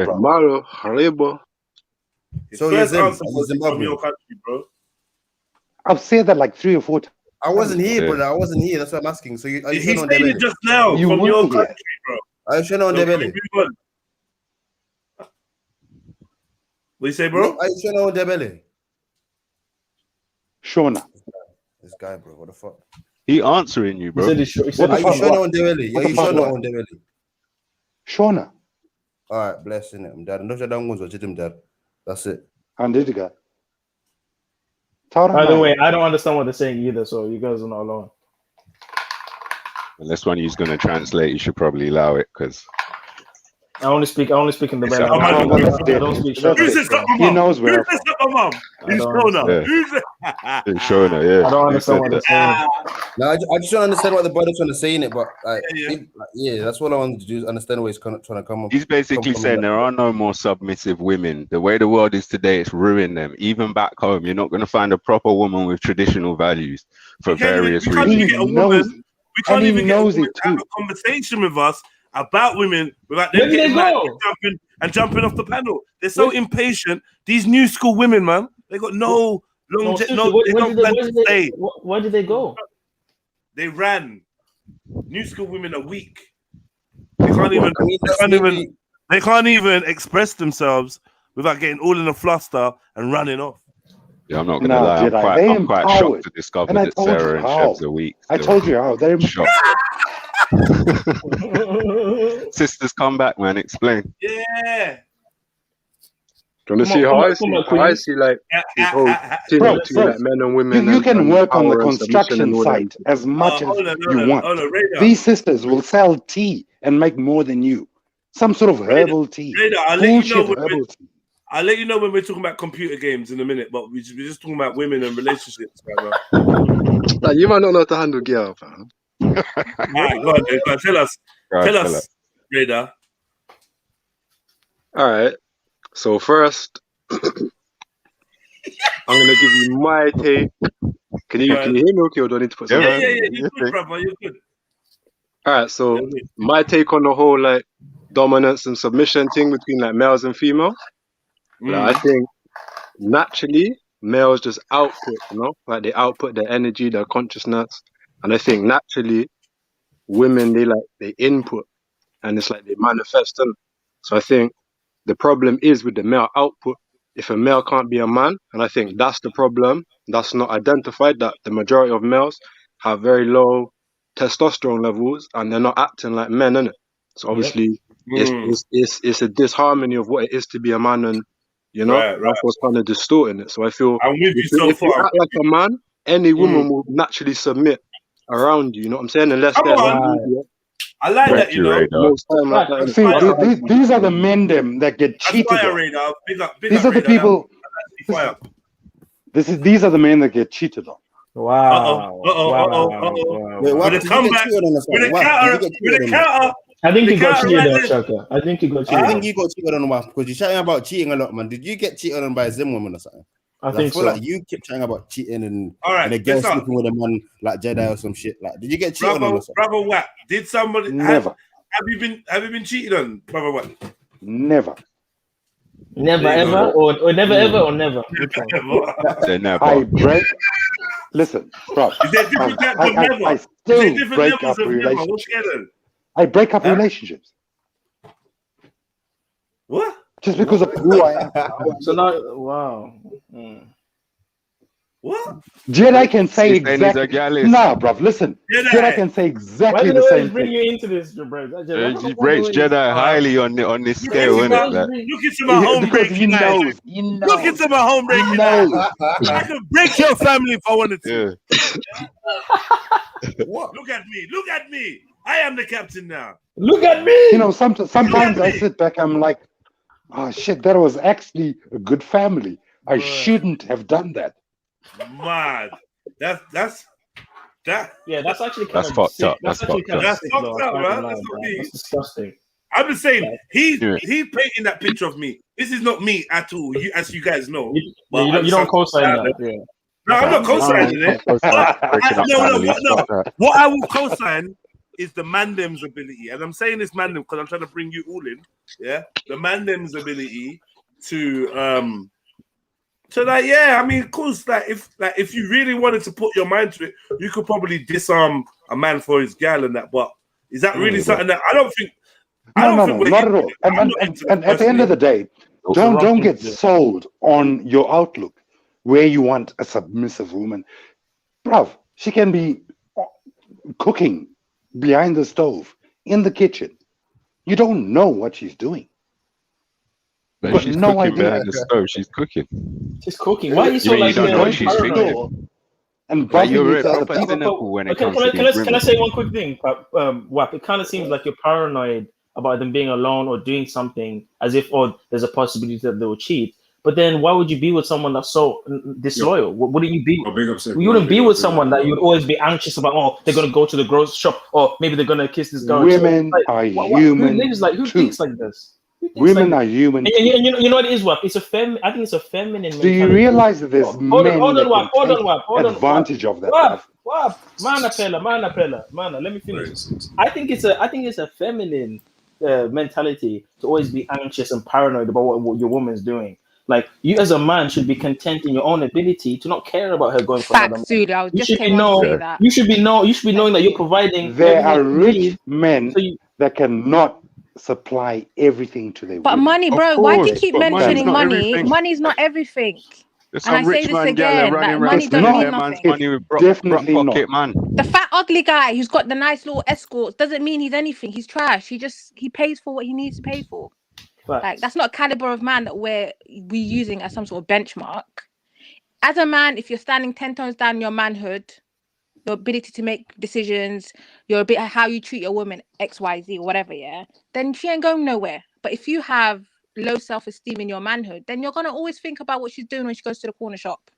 Malo, Haribo. So you're Zimbabwe, your country, bro. I've said that like 3 or 4 times. I wasn't here, brother. I wasn't here. That's what I'm asking. So are you He's saying it just now from your country, bro. Are you showing on their belly? What you say, bro? Are you showing on their belly? Shona. This guy, bro. What the fuck? He answering you, bro. Are you showing on their belly? Are you showing on their belly? Shona. All right, blessing it. I'm dad. No, dad. That's it. And did you go? By the way, I don't understand what they're saying either, so you guys are not alone. Unless one of you's going to translate, you should probably allow it, because I only speak in the I don't speak Shona. He knows where. Who's this mom? He's Shona. It's Shona, yeah. I don't understand what they're saying. No, I just don't understand what the brother's trying to say in it, but that's what I wanted to do, is understand where he's trying to come up. He's basically saying there are no more submissive women. The way the world is today, it's ruined them. Even back home, you're not going to find a proper woman with traditional values for various reasons. We can't even get a woman to have a conversation with us about women without them getting mad and jumping off the panel. They're so impatient. These new school women, man, they got no long. They don't plan to stay. Where did they go? They ran. New school women are weak. They can't even express themselves without getting all in a fluster and running off. Yeah, I'm not going to lie. I'm quite shocked to discover that Sarah and Chef's are weak. I told you how. They're shocked. Sisters, come back, man. Explain. Yeah. Do you want to see how I see like this whole thing between like men and women? You can work on the construction site as much as you want. These sisters will sell tea and make more than you. Some sort of herbal tea. I'll let you know when we're talking about computer games in a minute, but we're just talking about women and relationships. Like, you might not know how to handle girl, fam. Right, go on, tell us, Radar. All right. So first, I'm gonna give you my take. Can you hear me okay, or do I need to put something? Yeah, you're good, brother. You're good. All right. So my take on the whole like dominance and submission thing between like males and females. Like, I think naturally males just output, like they output their energy, their consciousness, and I think naturally women they input, and it's like they manifest them. So I think the problem is with the male output. If a male can't be a man, and I think that's the problem, that's not identified, that the majority of males have very low testosterone levels and they're not acting like men, innit? So obviously it's a disharmony of what it is to be a man, and you know that's what's kind of distorting it. So I feel if you act like a man, any woman will naturally submit around you. You know what I'm saying? Unless they're I like that, you know. See, these are the men that get cheated on. These are the people. These are the men that get cheated on. Wow. With a comeback, with a counter. I think you got cheated on, Shaka. I think you got cheated on. I think you got cheated on, because you're chatting about cheating a lot, man. Did you get cheated on by a Zim woman or something? I think feel like you keep chatting about cheating and a girl sleeping with a man like Jedi or some shit. Like, did you get cheated on or something? Brother Watt, did somebody never? Have you been cheated on, Brother Watt? Never. Never ever or never ever or never. I break. Listen, bro. I still break up relationships. I break up relationships. What? Just because of who I am. So now, wow. What? Jedi can say exactly. Nah, bro. Listen. Jedi can say exactly the same bring thing. you into this, bro? He rates Jedi highly on this scale, isn't it? Look into my home breaking. Look into my home breaking. I could break your family if I wanted to. What? Look at me. Look at me. I am the captain now. Look at me. You know, sometimes I sit back. I'm like, oh shit, that was actually a good family. I shouldn't have done that. Mad. That's actually kind of fucked up. That's fucked up, man. That's disgusting. I'm just saying, he's painting that picture of me. This is not me at all. As you guys know. You don't co-sign that. Yeah. No, I'm not co-signing it. No. What I will co-sign is the mandem's ability, and I'm saying this mandem because I'm trying to bring you all in. Yeah, the mandem's ability to I mean, of course, if you really wanted to put your mind to it, you could probably disarm a man for his gal and that. But is that really something that I don't think? No, not at all. And at the end of the day, don't get sold on your outlook where you want a submissive woman. Bruv, she can be cooking behind the stove in the kitchen. You don't know what she's doing. But she's no cooking behind the stove. She's cooking. She's cooking. Why are you so like you don't know what she's thinking? And you're opportunical when it comes to can I say one quick thing? Wap, it kind of seems like you're paranoid about them being alone or doing something as if there's a possibility that they will cheat. But then why would you be with someone that's so disloyal? Wouldn't you be? You wouldn't be with someone that you'd always be anxious about. They're gonna go to the grocery shop, or maybe they're gonna kiss this girl. Women are human. Who thinks like this? Women are human. And you know what it is, Wap? I think it's a feminine mentality. Do you realize that there's men that hold on, advantage of that? Wap, mana, let me finish. I think it's a feminine mentality to always be anxious and paranoid about what your woman's doing. Like, you as a man should be content in your own ability to not care about her going for another man. You should be knowing that you're providing. There are rich men that cannot supply everything to their But women. money, bro, why do you keep mentioning money? Money's not everything. There's and I say this again, like, money don't mean nothing. Definitely not. Man. The fat ugly guy who's got the nice little escorts doesn't mean he's anything. He's trash. He pays for what he needs to pay for. Like, that's not a caliber of man that we're using as some sort of benchmark. As a man, if you're standing 10 tones down in your manhood, your ability to make decisions, how you treat your woman, XYZ or whatever, then she ain't going nowhere. But if you have low self-esteem in your manhood, then you're gonna always think about what she's doing when she goes to the corner shop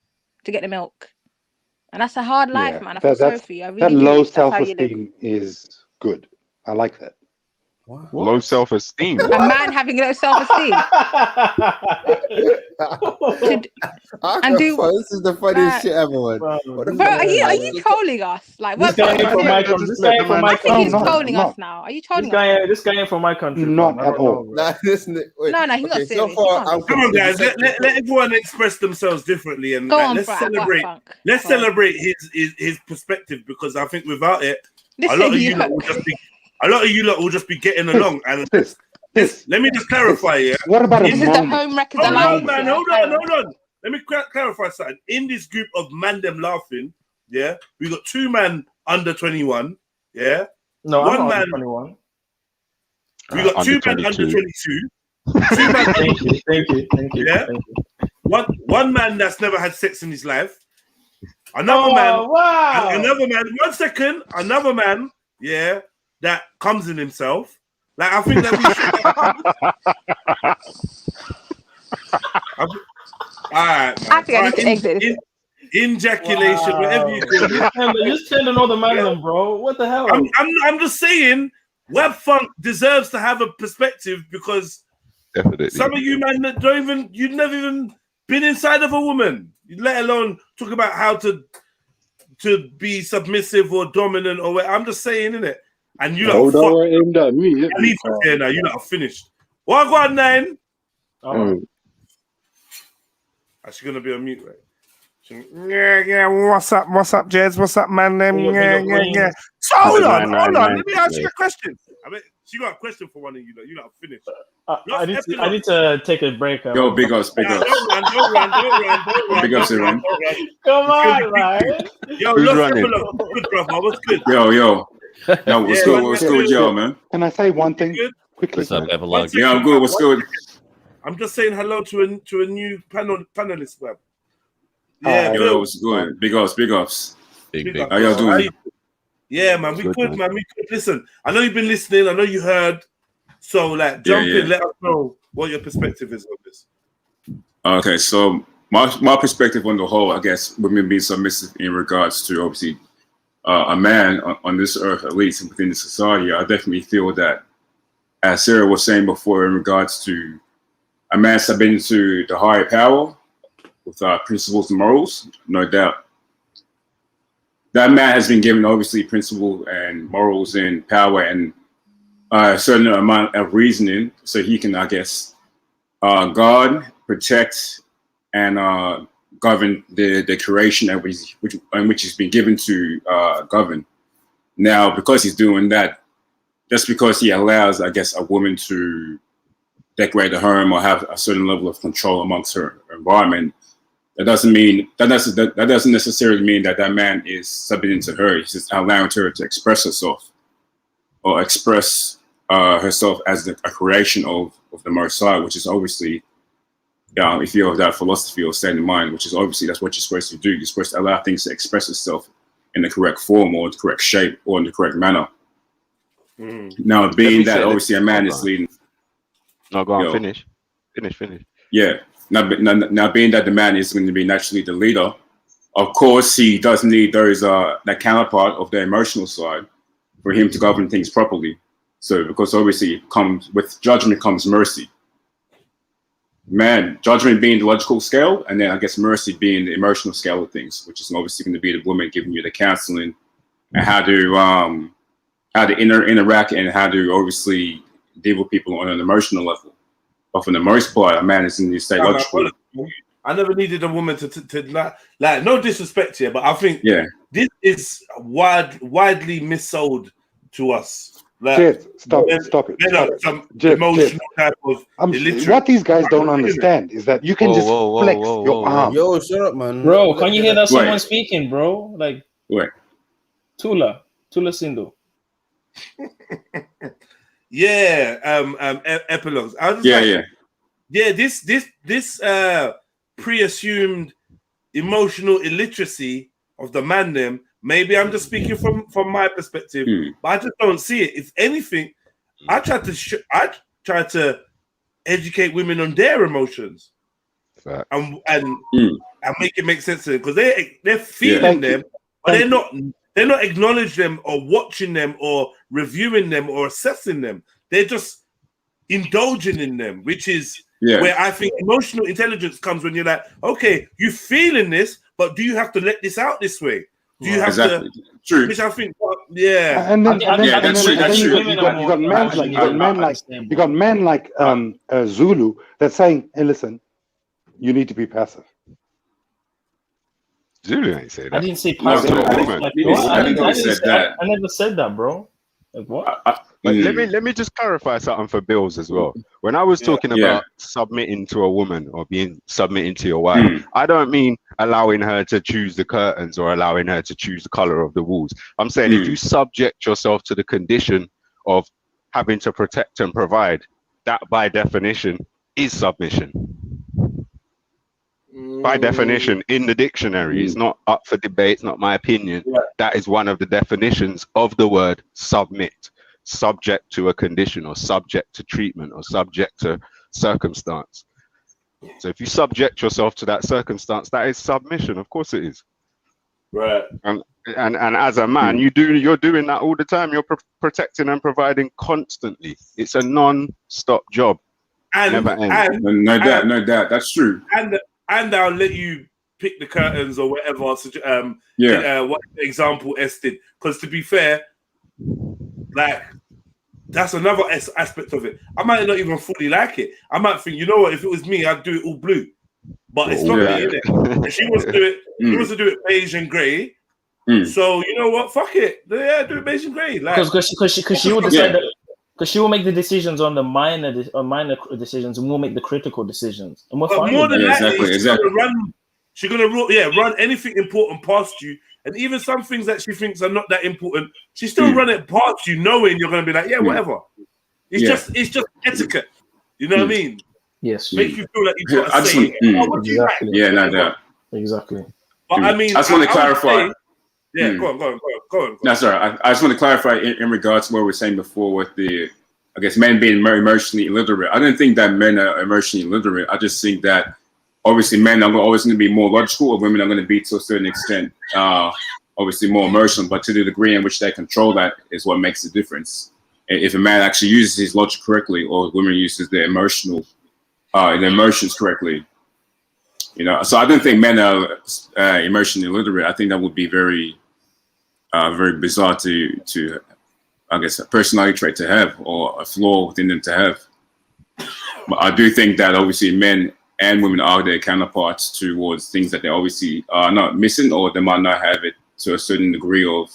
to get the milk. And that's a hard life, man. I feel sorry for you. I really that do. low self-esteem is good. I like that. What? Low self-esteem. A man having low self-esteem. This is the funniest shit ever, man. Bro, are you trolling us? Like, this guy ain't from my country. I think he's trolling us now. Are you trolling us? This guy ain't from my country. Not at all. No, he's not serious. Come on, guys. Let everyone express themselves differently, and let's celebrate. Let's celebrate his perspective, because I think without it, a lot of you lot will just be getting along. And let me just clarify. What about this? Is the home record? Hold on. Let me clarify something. In this group of man them laughing, we got 2 men under 21, Yeah. No, one I'm not man. 21. We got two men under 22. Two men. Thank you. Yeah. Thank you. One man that's never had sex in his life. Another man. Wow. Another man. 1 second. Another man. Yeah. That comes in himself. Like, I think that we should. All right, man. I think I need to exit this. Ejaculation, whatever you call it. You're sending all the man, bro. What the hell? I'm just saying, Web Funk deserves to have a perspective because some of you man that you've never even been inside of a woman, let alone talk about how to be submissive or dominant or what. I'm just saying, innit? And you Hold on, aimed at me. I need to hear now. You lot are finished. What go on, 9? Actually gonna be on mute, right? Yeah. What's up, Jez? What's up, man? Yeah. So hold on. Let me ask you a question. I mean, she got a question for one of you. You lot are finished. I need to take a break. Yo, big ups. Don't run. Big ups, everyone. Come on, man. Yo, who's look, running? good, brother. What's good? Yo. What's good with y'all, man? Can I say one thing quickly? What's up, Everlog? Yeah, I'm good. What's good? I'm just saying hello to a new panelist, web. Yeah, yo, what's good? Big ups. Big. How y'all doing? Yeah, man, we could. Listen, I know you've been listening. I know you heard. So, like, jump in. Let us know what your perspective is on this. Okay, so my perspective on the whole, I guess, women being submissive in regards to obviously a man on this earth, at least within the society, I definitely feel that, as Sarah was saying before, in regards to a man submitting to the higher power with principles and morals, no doubt. That man has been given obviously principles and morals and power and a certain amount of reasoning, so he can, I guess, guard, protect, and govern the creation which has been given to govern. Now, because he's doing that, just because he allows, I guess, a woman to decorate the home or have a certain level of control amongst her environment, that doesn't necessarily mean that man is submitting to her. He's just allowing her to express herself or express herself as a creation of the Most High, which is obviously, if you have that philosophy or state of mind, which is obviously that's what you're supposed to do. You're supposed to allow things to express itself in the correct form or the correct shape or in the correct manner. Now, being that obviously a man is leading. No, go on, finish. Yeah. Now, being that the man is going to be naturally the leader, of course, he does need that counterpart of the emotional side for him to govern things properly. So, because obviously with judgment comes mercy. Man, judgment being the logical scale, and then I guess mercy being the emotional scale of things, which is obviously going to be the woman giving you the counseling and how to interact and how to obviously deal with people on an emotional level. But for the most part, a man is in the state logical. I never needed a woman to like no disrespect here, but I think this is widely missold to us. Like, Jet, stop it. Some Jet, emotional type of what these guys don't understand is that you can just flex your arm. Yo, shut up, man. Bro, can you hear that someone speaking, bro? Like, Tula Sindo. Epilogues. I was this pre-assumed emotional illiteracy of the man them. Maybe I'm just speaking from my perspective, but I just don't see it. If anything, I try to educate women on their emotions and make it make sense to them because they're feeling them, but they're not acknowledging them or watching them or reviewing them or assessing them. They're just indulging in them, which is where I think emotional intelligence comes when you're like, okay, you're feeling this, but do you have to let this out this way? Do you have to? True. Which I think, And then you got men like Zulu that's saying, "Hey, listen, you need to be passive." Zulu ain't say that. I didn't say passive. I never said that, bro. Like what? But let me just clarify something for Bills as well. When I was talking about submitting to a woman or submitting to your wife, I don't mean allowing her to choose the curtains or allowing her to choose the color of the walls. I'm saying if you subject yourself to the condition of having to protect and provide, that by definition is submission. By definition, in the dictionary, it's not up for debate, it's not my opinion. That is one of the definitions of the word submit. Subject to a condition or subject to treatment or subject to circumstance. So if you subject yourself to that circumstance, that is submission. Of course it is. Right. And as a man, you're doing that all the time. You're protecting and providing constantly. It's a non-stop job. And, never ends. No doubt. That's true. And I'll let you pick the curtains or whatever. What example S did. Because to be fair, like that's another aspect of it. I might not even fully like it. I might think, you know what? If it was me, I'd do it all blue. But it's not me, innit? If she wants to do it, she wants to do it beige and grey. So you know what? Fuck it. Yeah, do it beige and grey. Like, because she will decide that. Because she will make the decisions on the minor decisions, and we'll make the critical decisions. And we're fine. More than that, exactly. She's gonna run anything important past you, and even some things that she thinks are not that important, she still run it past you, knowing you're gonna be like, whatever. It's just etiquette. You know what I mean? Yes. Make you feel like you got to say it. What do you like? Yeah, no doubt. Exactly. But I mean, I just want to clarify. Go on. No, sorry. I just want to clarify in regards to what we were saying before with the, I guess, men being very emotionally illiterate. I don't think that men are emotionally illiterate. I just think that obviously men are always going to be more logical, or women are going to be to a certain extent, obviously more emotional. But to the degree in which they control that is what makes the difference. If a man actually uses his logic correctly, or a woman uses their emotions correctly, you know. So I don't think men are emotionally illiterate. I think that would be very bizarre to I guess a personality trait to have, or a flaw within them to have. But I do think that obviously men and women are their counterparts towards things that they obviously are not missing, or they might not have it to a certain degree of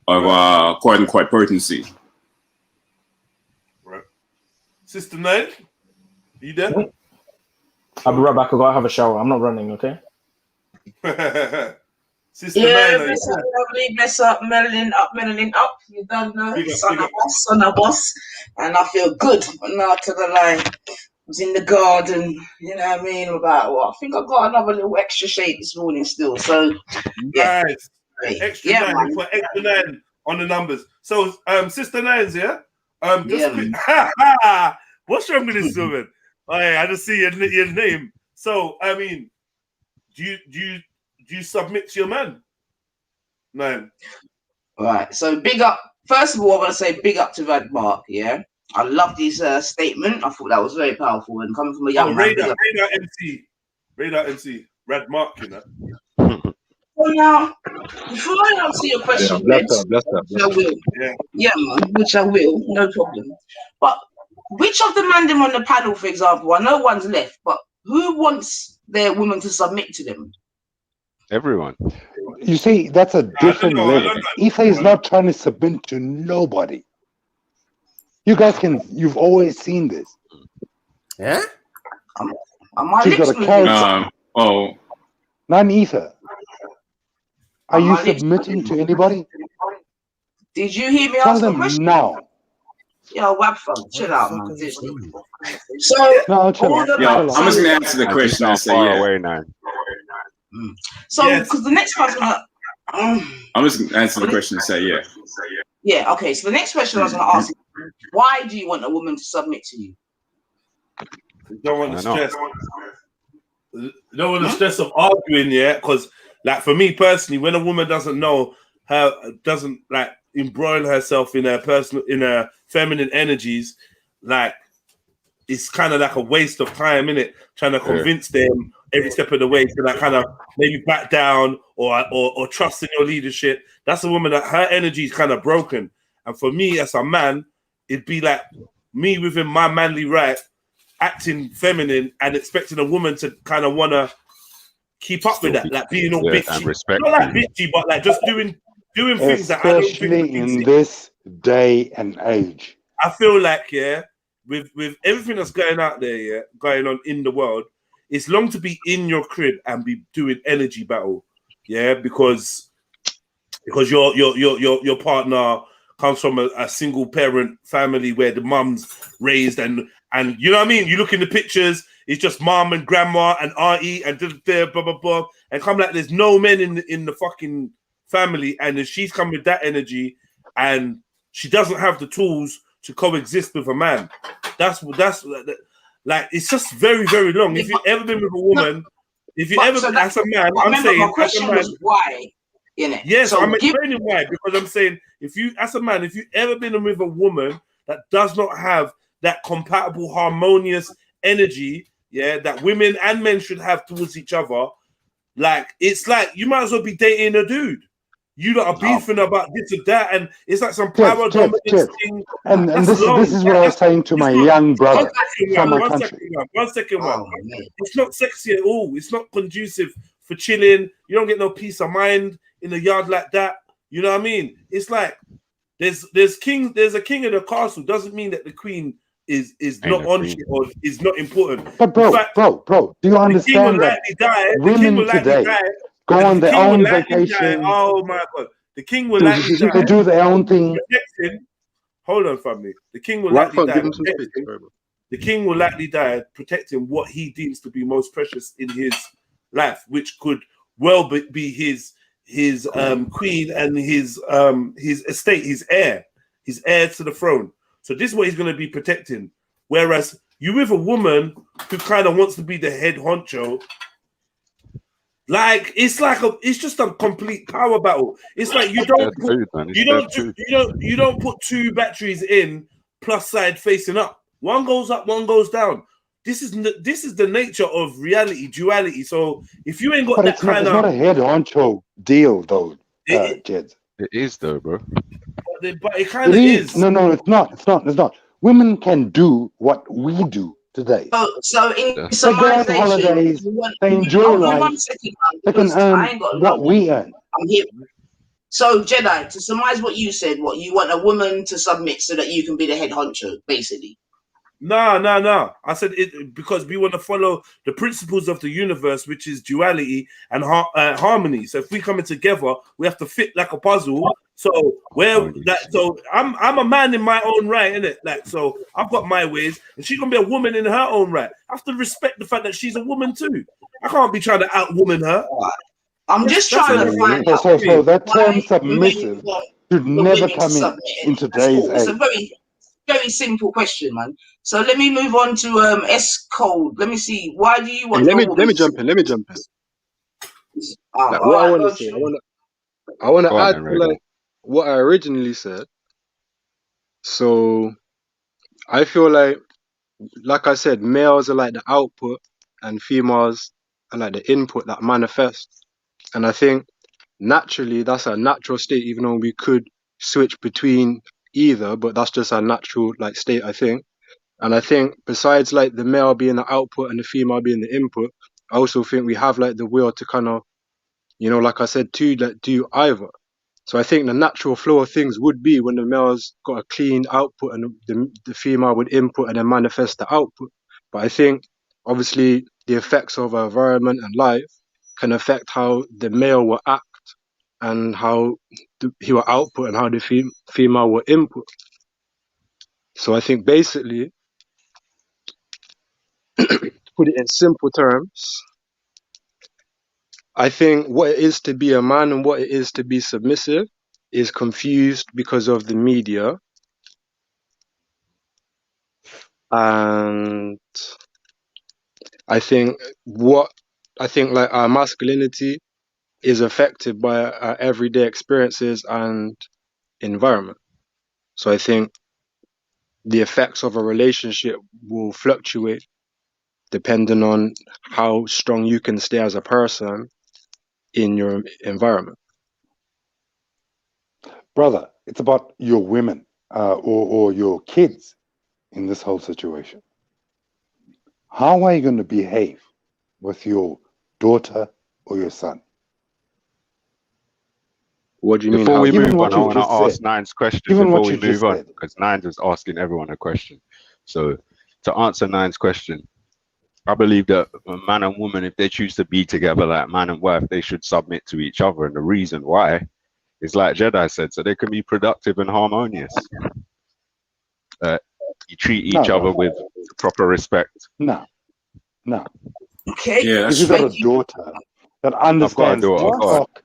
quote unquote potency. Right. Sister Nine, you there? I'll be right back. I gotta have a shower. I'm not running, okay? Sister bless up, lovely, bless up, Melanie up. You don't know, son of boss, and I feel good. Now to the line, I was in the garden, you know what I mean? I think I got another little extra shade this morning still. So nice, extra 9. Man. Put extra 9 on the numbers. So, Sister Nines, quick. What's wrong with this woman? I just see your name. So, I mean, do you submit to your man? No. Right. So big up. First of all, I want to say big up to Red Mark. Yeah, I love his statement. I thought that was very powerful and coming from a young man. Radar MC, Red Mark, you know. So now, before I answer your question, which I will. Yeah, man, which I will, no problem. But which of the man them on the panel, for example, I know one's left, but who wants their woman to submit to them? Everyone. You see, that's a different level. Ife is not trying to submit to nobody. You guys you've always seen this. Yeah? She's got a character. Not Ife. Are you submitting to anybody? Did you hear me ask a question? Now. Yo, Webfam, chill out, man. So, no, chill out. I'm just gonna answer the question. I say away now. So, because the next person, I'm just gonna answer the question and say yeah. Yeah. Okay. So the next question I was gonna ask is, why do you want a woman to submit to you? You don't want the stress. You don't want the stress of arguing, because like for me personally, when a woman doesn't like embroil herself in her feminine energies, like it's kind of like a waste of time, innit? Trying to convince them every step of the way to like kind of maybe back down or trust in your leadership. That's a woman that her energy is kind of broken. And for me as a man, it'd be like me within my manly right, acting feminine and expecting a woman to kind of want to keep up with that, like being all bitchy. Not like bitchy, but like just doing things that I don't think in this day and age. I feel like, yeah, with everything that's going out there, yeah, going on in the world, it's long to be in your crib and be doing energy battle, yeah, because your partner comes from a single parent family where the mum's raised and you know what I mean. You look in the pictures, it's just mom and grandma and auntie and blah blah blah, and come like there's no men in the fucking family, and then she's come with that energy, and she doesn't have the tools to coexist with a man. That's like it's just very, very long. If you've ever been with a woman, if you ever as a man, I'm saying my question was why, innit? Yes, So I'm explaining why, because I'm saying if you as a man, if you've ever been with a woman that does not have that compatible, harmonious energy, yeah, that women and men should have towards each other, like it's like you might as well be dating a dude. You lot are beefing about this and that, and it's like some power dominance thing. And this is what I was saying to my young brother from my country. One second. It's not sexy at all. It's not conducive for chilling. You don't get no peace of mind in a yard like that. You know what I mean? It's like there's a king in the castle. Doesn't mean that the queen is not on shit or is not important. But bro, do you understand that women today go on their own vacation? Oh my God. The king will likely die. They do their own thing. Hold on, family. The king will likely die. The king will likely die protecting what he deems to be most precious in his life, which could well be his queen and his estate, his heir to the throne. So this is what he's going to be protecting. Whereas you with a woman who kind of wants to be the head honcho, like it's just a complete power battle. It's like you don't put two batteries in plus side facing up. One goes up, one goes down. This is the nature of reality, duality. So if you ain't got it's not a head honcho deal though, Jed. It is though, bro. But it kind of is. No, it's not. Women can do what we do today. So in they go on holidays, they enjoy life. They can earn what we earn. I'm here. So Jedi, to surmise what you said, what you want a woman to submit so that you can be the head honcho, basically. No. I said it because we want to follow the principles of the universe, which is duality and harmony. So if we come in together, we have to fit like a puzzle. So I'm a man in my own right, innit? Like, so I've got my ways, and she's gonna be a woman in her own right. I have to respect the fact that she's a woman too. I can't be trying to outwoman her. I'm just trying to find out. So that term submissive should never come in today's age. It's a very simple question, man. So let me move on to S code. Let me see. Why do you want? Let me jump in. I want to add to what I originally said. So I feel like I said, males are like the output and females are like the input that manifests. And I think naturally that's a natural state, even though we could switch between either, but that's just a natural state, I think. And I think besides the male being the output and the female being the input, I also think we have the will to kind of, like I said, to do either. So I think the natural flow of things would be when the male's got a clean output and the female would input and then manifest the output. But I think obviously the effects of our environment and life can affect how the male will act and how he will output and how the female will input. So I think basically, to put it in simple terms, I think what it is to be a man and what it is to be submissive is confused because of the media. And I think our masculinity is affected by our everyday experiences and environment. So I think the effects of a relationship will fluctuate depending on how strong you can stay as a person in your environment. Brother, it's about your women or your kids in this whole situation. How are you going to behave with your daughter or your son? What do you mean? Before we Given move what on, I you want to just ask said. Nines question Given before what we you just move on, said. because Nines was asking everyone a question. So to answer Nines question, I believe that a man and woman, if they choose to be together like man and wife, they should submit to each other. And the reason why is like Jedi said, so they can be productive and harmonious. You treat each other with proper respect. No. Okay. Yeah, If you've got a daughter that I've got a understands daughter. TikTok,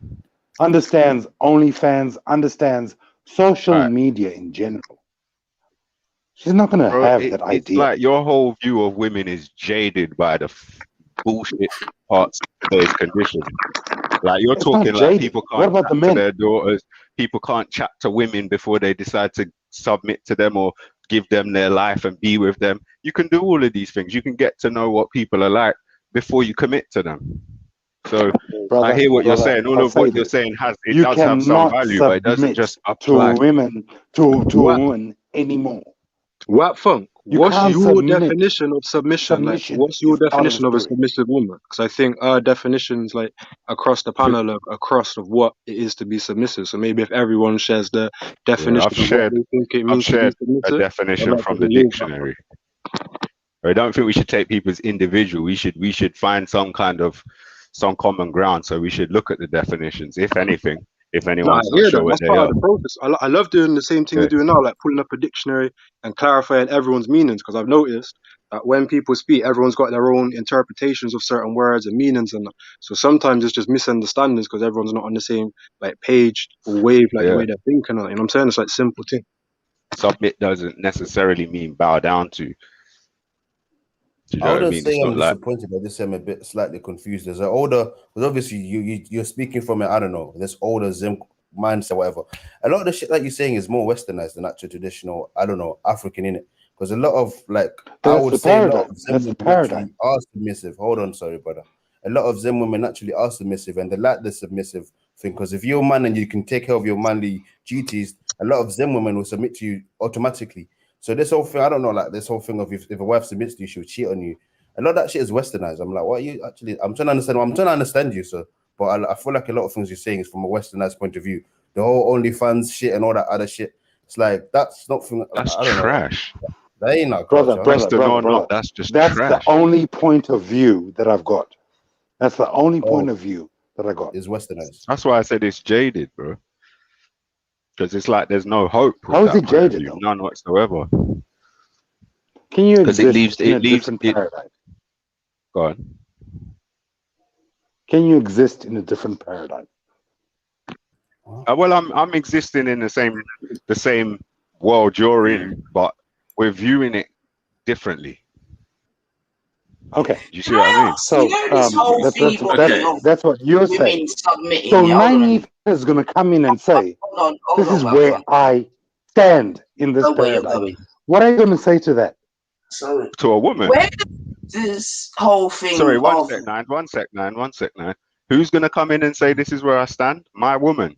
understands OnlyFans, understands social media in general, she's not going to have that It's idea. like your whole view of women is jaded by the bullshit parts of today's condition. Like you're It's not talking like jaded. people What can't about chat the to men? their daughters, people can't chat to women before they decide to submit to them or give them their life and be with them. You can do all of these things. You can get to know what people are like before you commit to them. So I hear what you're saying. All of what you're saying does have some value, but it doesn't just apply. To a woman anymore. What funk? You What's can't your submit. definition of submission? Like, Submission what's your is part of definition the of a story. submissive woman? Because I think our definitions, like across the panel, are across of what it is to be submissive. So maybe if everyone shares the definition I've of what they think it I've means to be shared a submissive, definition I'd like from to the hear that. dictionary. I don't think we should take people as individual. We should find some common ground. So we should look at the definitions, if anything, if No, I anyone's not hear sure that. what That's they part are. of the process. I love doing the same thing you do now, like pulling up a dictionary and clarifying everyone's meanings. Because I've noticed that when people speak, everyone's got their own interpretations of certain words and meanings, and so sometimes it's just misunderstandings because everyone's not on the same like page or wave, like the way they're thinking. You know what I'm saying? It's like simple thing. Submit doesn't necessarily mean bow down to. Do you know I what I wouldn't mean? say It's I'm not like disappointed, but just say I'm a bit slightly confused. As an older, because obviously you're speaking from I don't know, this older Zim mindset, whatever. A lot of the shit that you're saying is more westernized than actual traditional, I don't know, African in it. Because a lot of I would say a lot of Zim women actually are submissive. Hold on, sorry, brother. A lot of Zim women actually are submissive, and they like the submissive thing. Because if you're a man and you can take care of your manly duties, a lot of Zim women will submit to you automatically. So this whole thing, I don't know, like this whole thing of if a wife submits to you, she'll cheat on you. A lot of that shit is westernized. I'm like, what are you actually? I'm trying to understand you, sir. But I feel like a lot of things you're saying is from a westernized point of view. The whole OnlyFans shit and all that other shit. It's like that's not from. That's I don't trash. know. That ain't not Brother. That's just That's trash. the only point of view that I've got. That's the only point of view that I got. Is westernized. That's why I said it's jaded, bro. Because it's like there's no hope. How is it jaded? None whatsoever. Can you Because exist in a different paradigm? Go on. Can you exist in a different paradigm? Well, I'm existing in the same world you're in, but we're viewing it differently. Okay. Do you see what I mean? So that's what you're saying. Submitting, So Nainif is going to come in and say, "This is where I stand in this paradigm." What are you going to say to that? So to a woman. Where this whole thing? Sorry, one sec, nine. Who's gonna come in and say this is where I stand? My woman.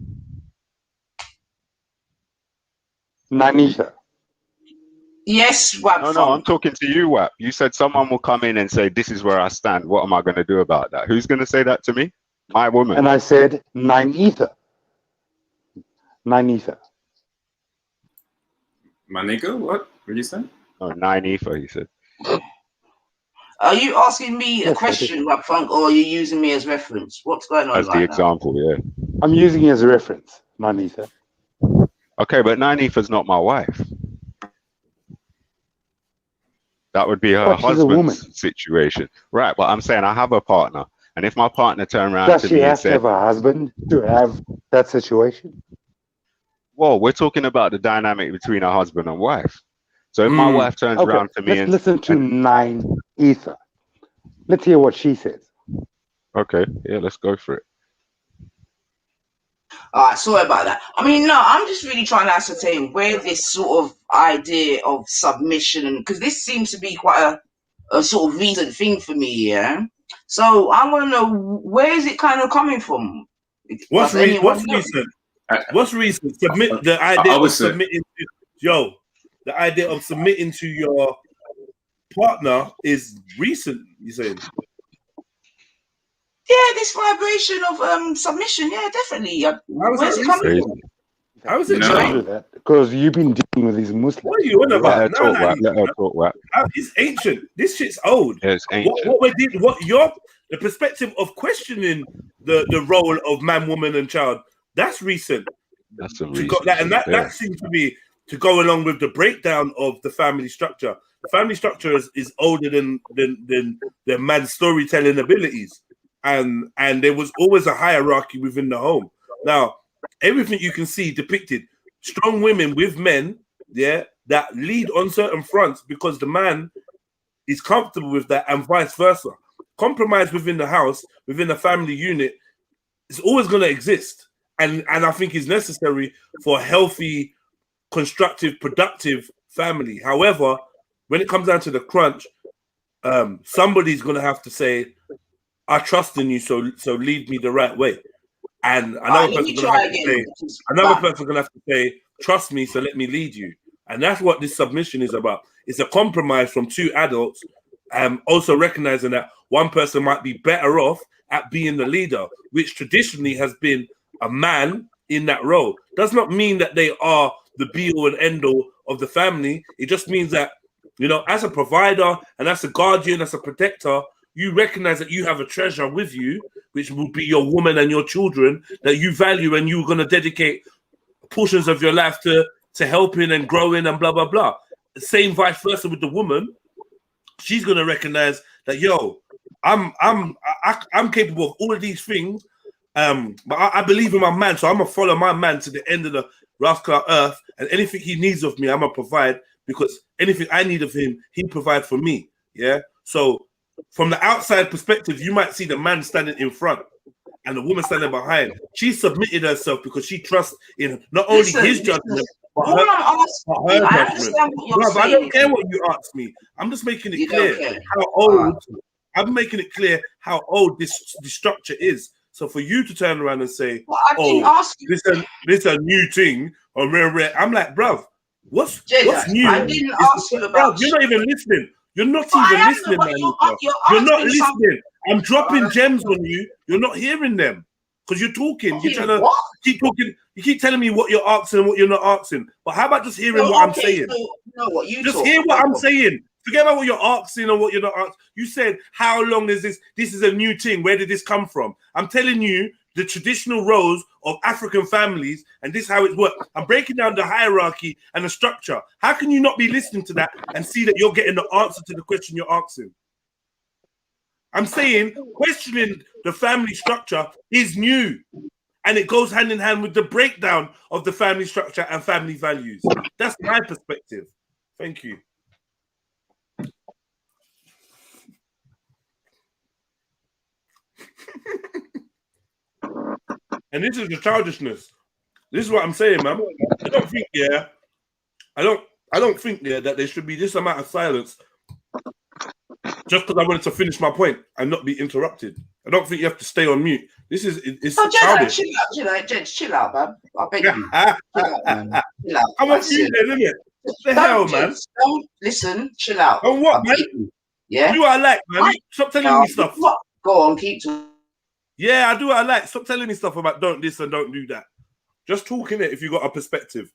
Nanisha. Yes, Wap. No, I'm talking to you, Wap. You said someone will come in and say this is where I stand. What am I gonna do about that? Who's gonna say that to me? My woman. And I said nine ether. My nigga, what did you say? Oh, 9 ether, he said. Are you asking me a question, Wap Funk, or are you using me as reference? What's going on as the example, yeah. I'm using it as a reference, 9 ether. Okay, but 9 ether's not my wife. That would be her husband's situation. Right, but I'm saying I have a partner. And if my partner turned around to me and said... Does she have to have a husband to have that situation? Well, we're talking about the dynamic between a husband and wife. So if my wife turns around to me Let's listen to 9 ether. Let's hear what she says. Okay, yeah, let's go for it. All right, sorry about that. I mean, no, I'm just really trying to ascertain where this sort of idea of submission, because this seems to be quite a sort of recent thing for me, yeah? So I want to know, where is it kind of coming from? What's recent? What's recent? Submit the idea of submitting to, the idea of submitting to your partner is recent, you saying? Yeah, this vibration of submission. Yeah, definitely. Where's it coming from? How is it? No. That because you've been dealing with these Muslims. What are you on about? Let her talk. It's ancient. This shit's old. Yeah, it's ancient. The perspective of questioning the role of man, woman, and child, that's recent. That's some recent. That seems to be to go along with the breakdown of the family structure. The family structure is older than the man's storytelling abilities, and there was always a hierarchy within the home. Now, everything you can see depicted strong women with men, that lead on certain fronts because the man is comfortable with that, and vice versa. Compromise within the house, within the family unit, is always going to exist, and I think is necessary for a healthy, constructive, productive family. However, when it comes down to the crunch, somebody's going to have to say, "I trust in you, so lead me the right way." And another person's going to have to say, "Trust me, so let me lead you." And that's what this submission is about. It's a compromise from two adults, also recognizing that one person might be better off at being the leader, which traditionally has been a man in that role. Does not mean that they are the be-all and end-all of the family. It just means that, as a provider and as a guardian, as a protector, you recognize that you have a treasure with you, which will be your woman and your children that you value, and you're going to dedicate portions of your life to helping and growing and blah, blah, blah. Same vice versa with the woman. She's going to recognize that, I'm capable of all of these things, but I believe in my man, so I'm going to follow my man to the end of the rascal earth, and anything he needs of me, I'm going to provide, because anything I need of him, he provide for me, So from the outside perspective, you might see the man standing in front and the woman standing behind. She submitted herself because she trusts in not only his judgment, but her judgment. I don't care what you ask me. I'm just making it clear how old. I'm making it clear how old this structure is. So for you to turn around and say, this is a new thing, or I'm like, bruv, what's new? I didn't ask you about. You're not even listening. You're not even listening, man. You're not listening. I'm dropping gems on you. You're not hearing them because you're talking. You're trying to keep talking. You keep telling me what you're asking and what you're not asking. But how about just hearing what I'm saying? Just hear what I'm saying. Forget about what you're asking or what you're not asking. You said, how long is this? This is a new thing. Where did this come from? I'm telling you the traditional roles of African families, and this is how it works. I'm breaking down the hierarchy and the structure. How can you not be listening to that and see that you're getting the answer to the question you're asking? I'm saying questioning the family structure is new, and it goes hand in hand with the breakdown of the family structure and family values. That's my perspective. Thank you. And this is the childishness. This is what I'm saying, man. I don't think, I don't think that there should be this amount of silence just because I wanted to finish my point and not be interrupted. I don't think you have to stay on mute. It's childish. Chill out, man. I beg you. Chill out, man. Chill out. I'm on mute then, isn't it? What the hell, man? Don't listen. Chill out. On what, man? Yeah. Do what I like, man. Stop telling me stuff. What? Go on, keep talking. Yeah, I do what I like. Stop telling me stuff about don't this and don't do that. Just talking it if you got a perspective.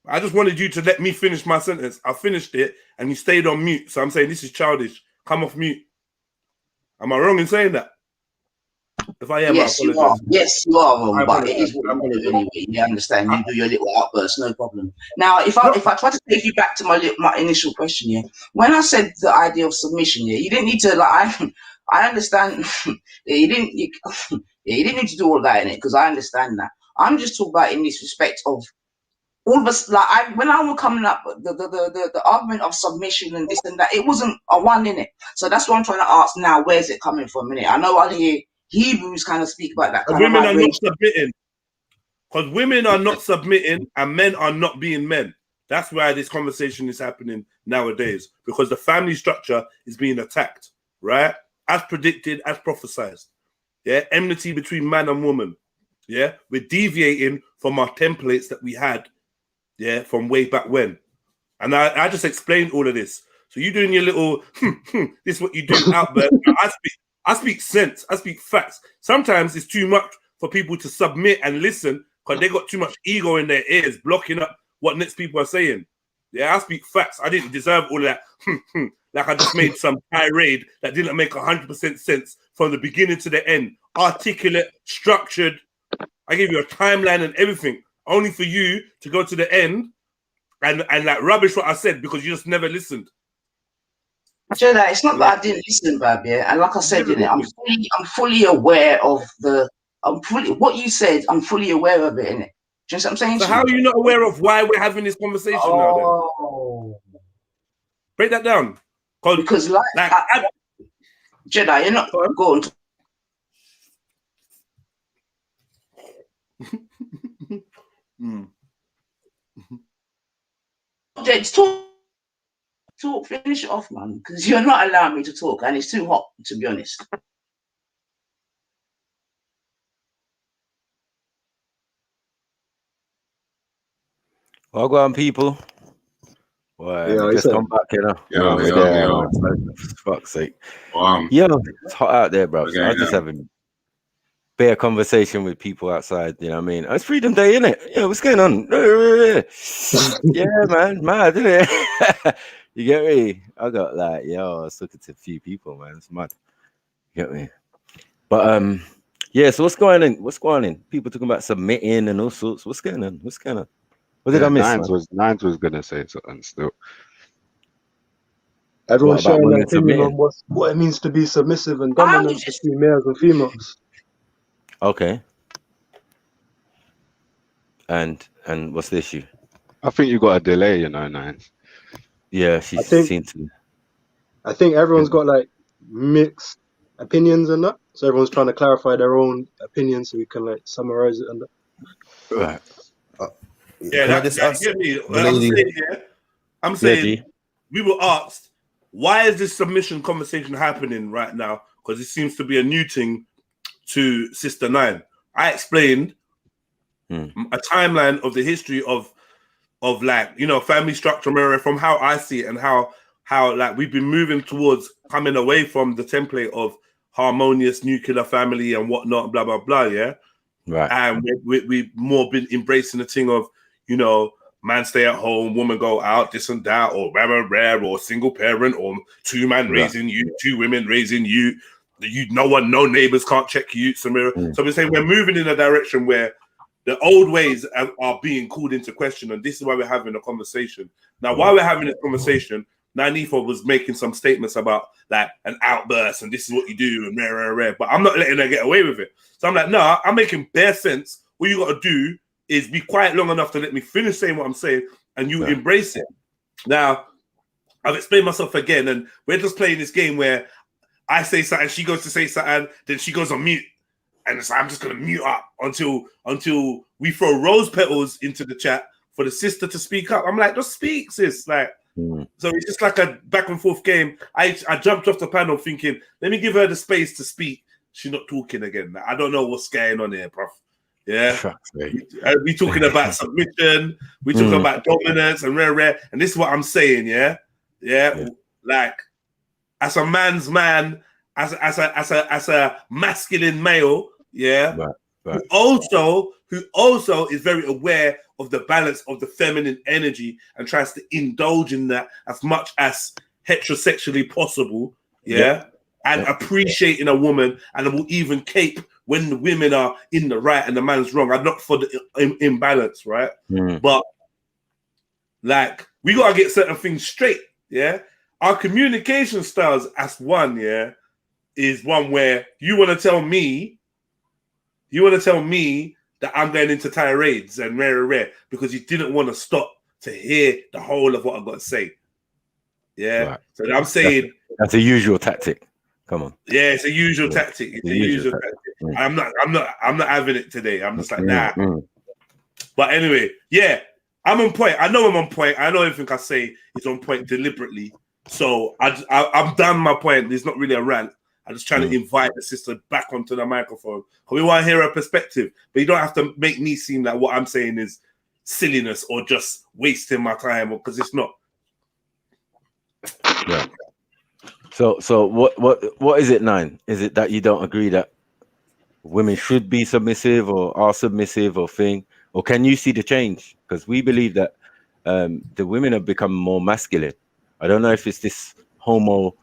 I just wanted you to let me finish my sentence. I finished it and you stayed on mute. So I'm saying this is childish. Come off mute. Am I wrong in saying that? If I am, yes, you are. Yes, you are wrong, but it is what you do anyway. You understand? You do your little outburst, no problem. Now, if I try to take you back to my initial question, when I said the idea of submission, you didn't need to I understand. You didn't need to do all that in it because I understand that. I'm just talking about in this respect of all of us. When I was coming up, the argument of submission and this and that, it wasn't a one in it. So that's what I'm trying to ask now. Where's it coming from? In it, I know I'll hear Hebrews kind of speak about that. Women are not submitting because women are not submitting and men are not being men. That's why this conversation is happening nowadays because the family structure is being attacked, right? As predicted, as prophesized. Yeah, enmity between man and woman. Yeah, we're deviating from our templates that we had, from way back when. And I just explained all of this. So you doing your little, this is what you do outburst. I speak sense. I speak facts. Sometimes it's too much for people to submit and listen because they got too much ego in their ears, blocking up what next people are saying. Yeah, I speak facts. I didn't deserve all of that. Like I just made some tirade that didn't make 100% sense from the beginning to the end. Articulate, structured. I gave you a timeline and everything, only for you to go to the end and like rubbish what I said because you just never listened. Jedi, it's not that I didn't listen, Bab, yeah. And like I said, I'm fully aware of what you said. I'm fully aware of it, innit? Do you know what I'm saying? So how are you not aware of why we're having this conversation now? Then break that down. Because like Jedi, you're not going to. Just talk, finish it off, man, because you're not allowing me to talk, and it's too hot, to be honest. Well, go on, people. Well, just come back, you know. Fuck's sake. Yo, it's hot out there, bro. I was just having bare conversation with people outside, you know what I mean? It's Freedom Day, innit? Yeah, what's going on? Yeah, man, mad, isn't it? You get me? I got like, I was talking to a few people, man. It's mad. You get me? But yeah, so what's going on? What's going on? People talking about submitting and all sorts. What's going on? What's going on? What did I miss? Nines was gonna say something still. Everyone's sharing their opinion on what it means to be submissive and dominant between males and females. Okay. And what's the issue? I think you got a delay, you know, Nines. Yeah, she seemed to. I think everyone's got like mixed opinions and that. So everyone's trying to clarify their own opinions so we can like summarize it and that. Right. Yeah, I'm saying we were asked, why is this submission conversation happening right now? Because it seems to be a new thing to Sister Nine. I explained a timeline of the history of like, you know, family structure from how I see it and how like we've been moving towards coming away from the template of harmonious nuclear family and whatnot, blah, blah, blah, yeah? Right. And we've more been embracing the thing of, you know, man stay at home, woman go out, this and that, or rare, or single parent, or two men raising you, two women raising you. No neighbors can't check you. So we're saying we're moving in a direction where the old ways are being called into question, and this is why we're having a conversation. Now, while we're having this conversation, Nanifa was making some statements about like an outburst, and this is what you do, and rare. But I'm not letting her get away with it. So I'm like, no, I'm making bare sense. What you got to do is be quiet long enough to let me finish saying what I'm saying, and you embrace it. Now, I've explained myself again, and we're just playing this game where I say something, she goes to say something, then she goes on mute, and it's like, I'm just gonna mute up until we throw rose petals into the chat for the sister to speak up. I'm like, just speak, sis. Like, so it's just like a back and forth game. I jumped off the panel thinking, let me give her the space to speak. She's not talking again. I don't know what's going on here, bruv. Yeah, we talking about submission, we talking about dominance and rare, and this is what I'm saying. Yeah, like as a man's man, as a masculine male, who also is very aware of the balance of the feminine energy and tries to indulge in that as much as heterosexually possible, and appreciating a woman, and will even cape when the women are in the right and the man's wrong. I'm not for the imbalance, right? But like, we gotta get certain things straight. Yeah, our communication styles as one, is one where you want to tell me that I'm going into tirades and rare because you didn't want to stop to hear the whole of what I've got to say. So I'm saying that's a usual tactic. Come on. Yeah, it's a usual tactic. It's a usual tactic. I'm not having it today. I'm just like, nah. But anyway, I'm on point. I know I'm on point. I know everything I say is on point deliberately. So I'm done my point. There's not really a rant. I'm just trying to invite the sister back onto the microphone. We want to hear her perspective, but you don't have to make me seem like what I'm saying is silliness or just wasting my time, because it's not. So what is it, Nine? Is it that you don't agree that women should be submissive or are submissive or thing? Or can you see the change? Because we believe that the women have become more masculine. I don't know if it's this homo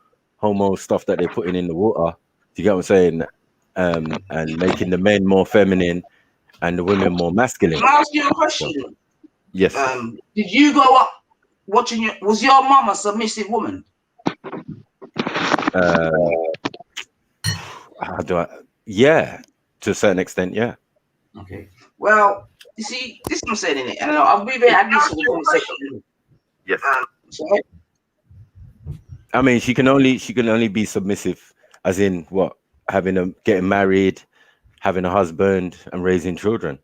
stuff that they're putting in the water. Do you get what I'm saying? And making the men more feminine and the women more masculine. Can I ask you a question? So, yes. Did you grow up watching was your mom a submissive woman? Yeah, to a certain extent, yeah. Okay. Well, you see, this is what I'm saying in it. And I've been had this sort of conversation. Yes. Sorry? I mean, she can only be submissive, as in what? Getting married, having a husband, and raising children.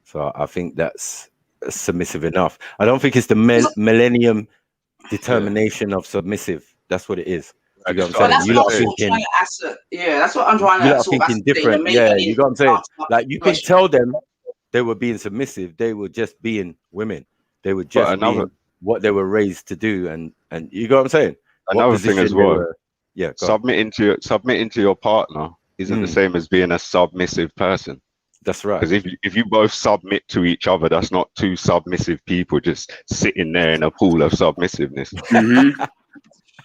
So I think that's submissive enough. I don't think it's the millennium determination of submissive. That's what it is. You know what I'm saying? That's what I'm trying to. You lot thinking different. Yeah, you know what I'm saying? Like you can tell them they were being submissive. They were just being women. They were just being what they were raised to do. And you know what I'm saying? Another thing as well. Yeah, submitting to your partner isn't the same as being a submissive person. That's right. Because if you both submit to each other, that's not two submissive people just sitting there in a pool of submissive-ness.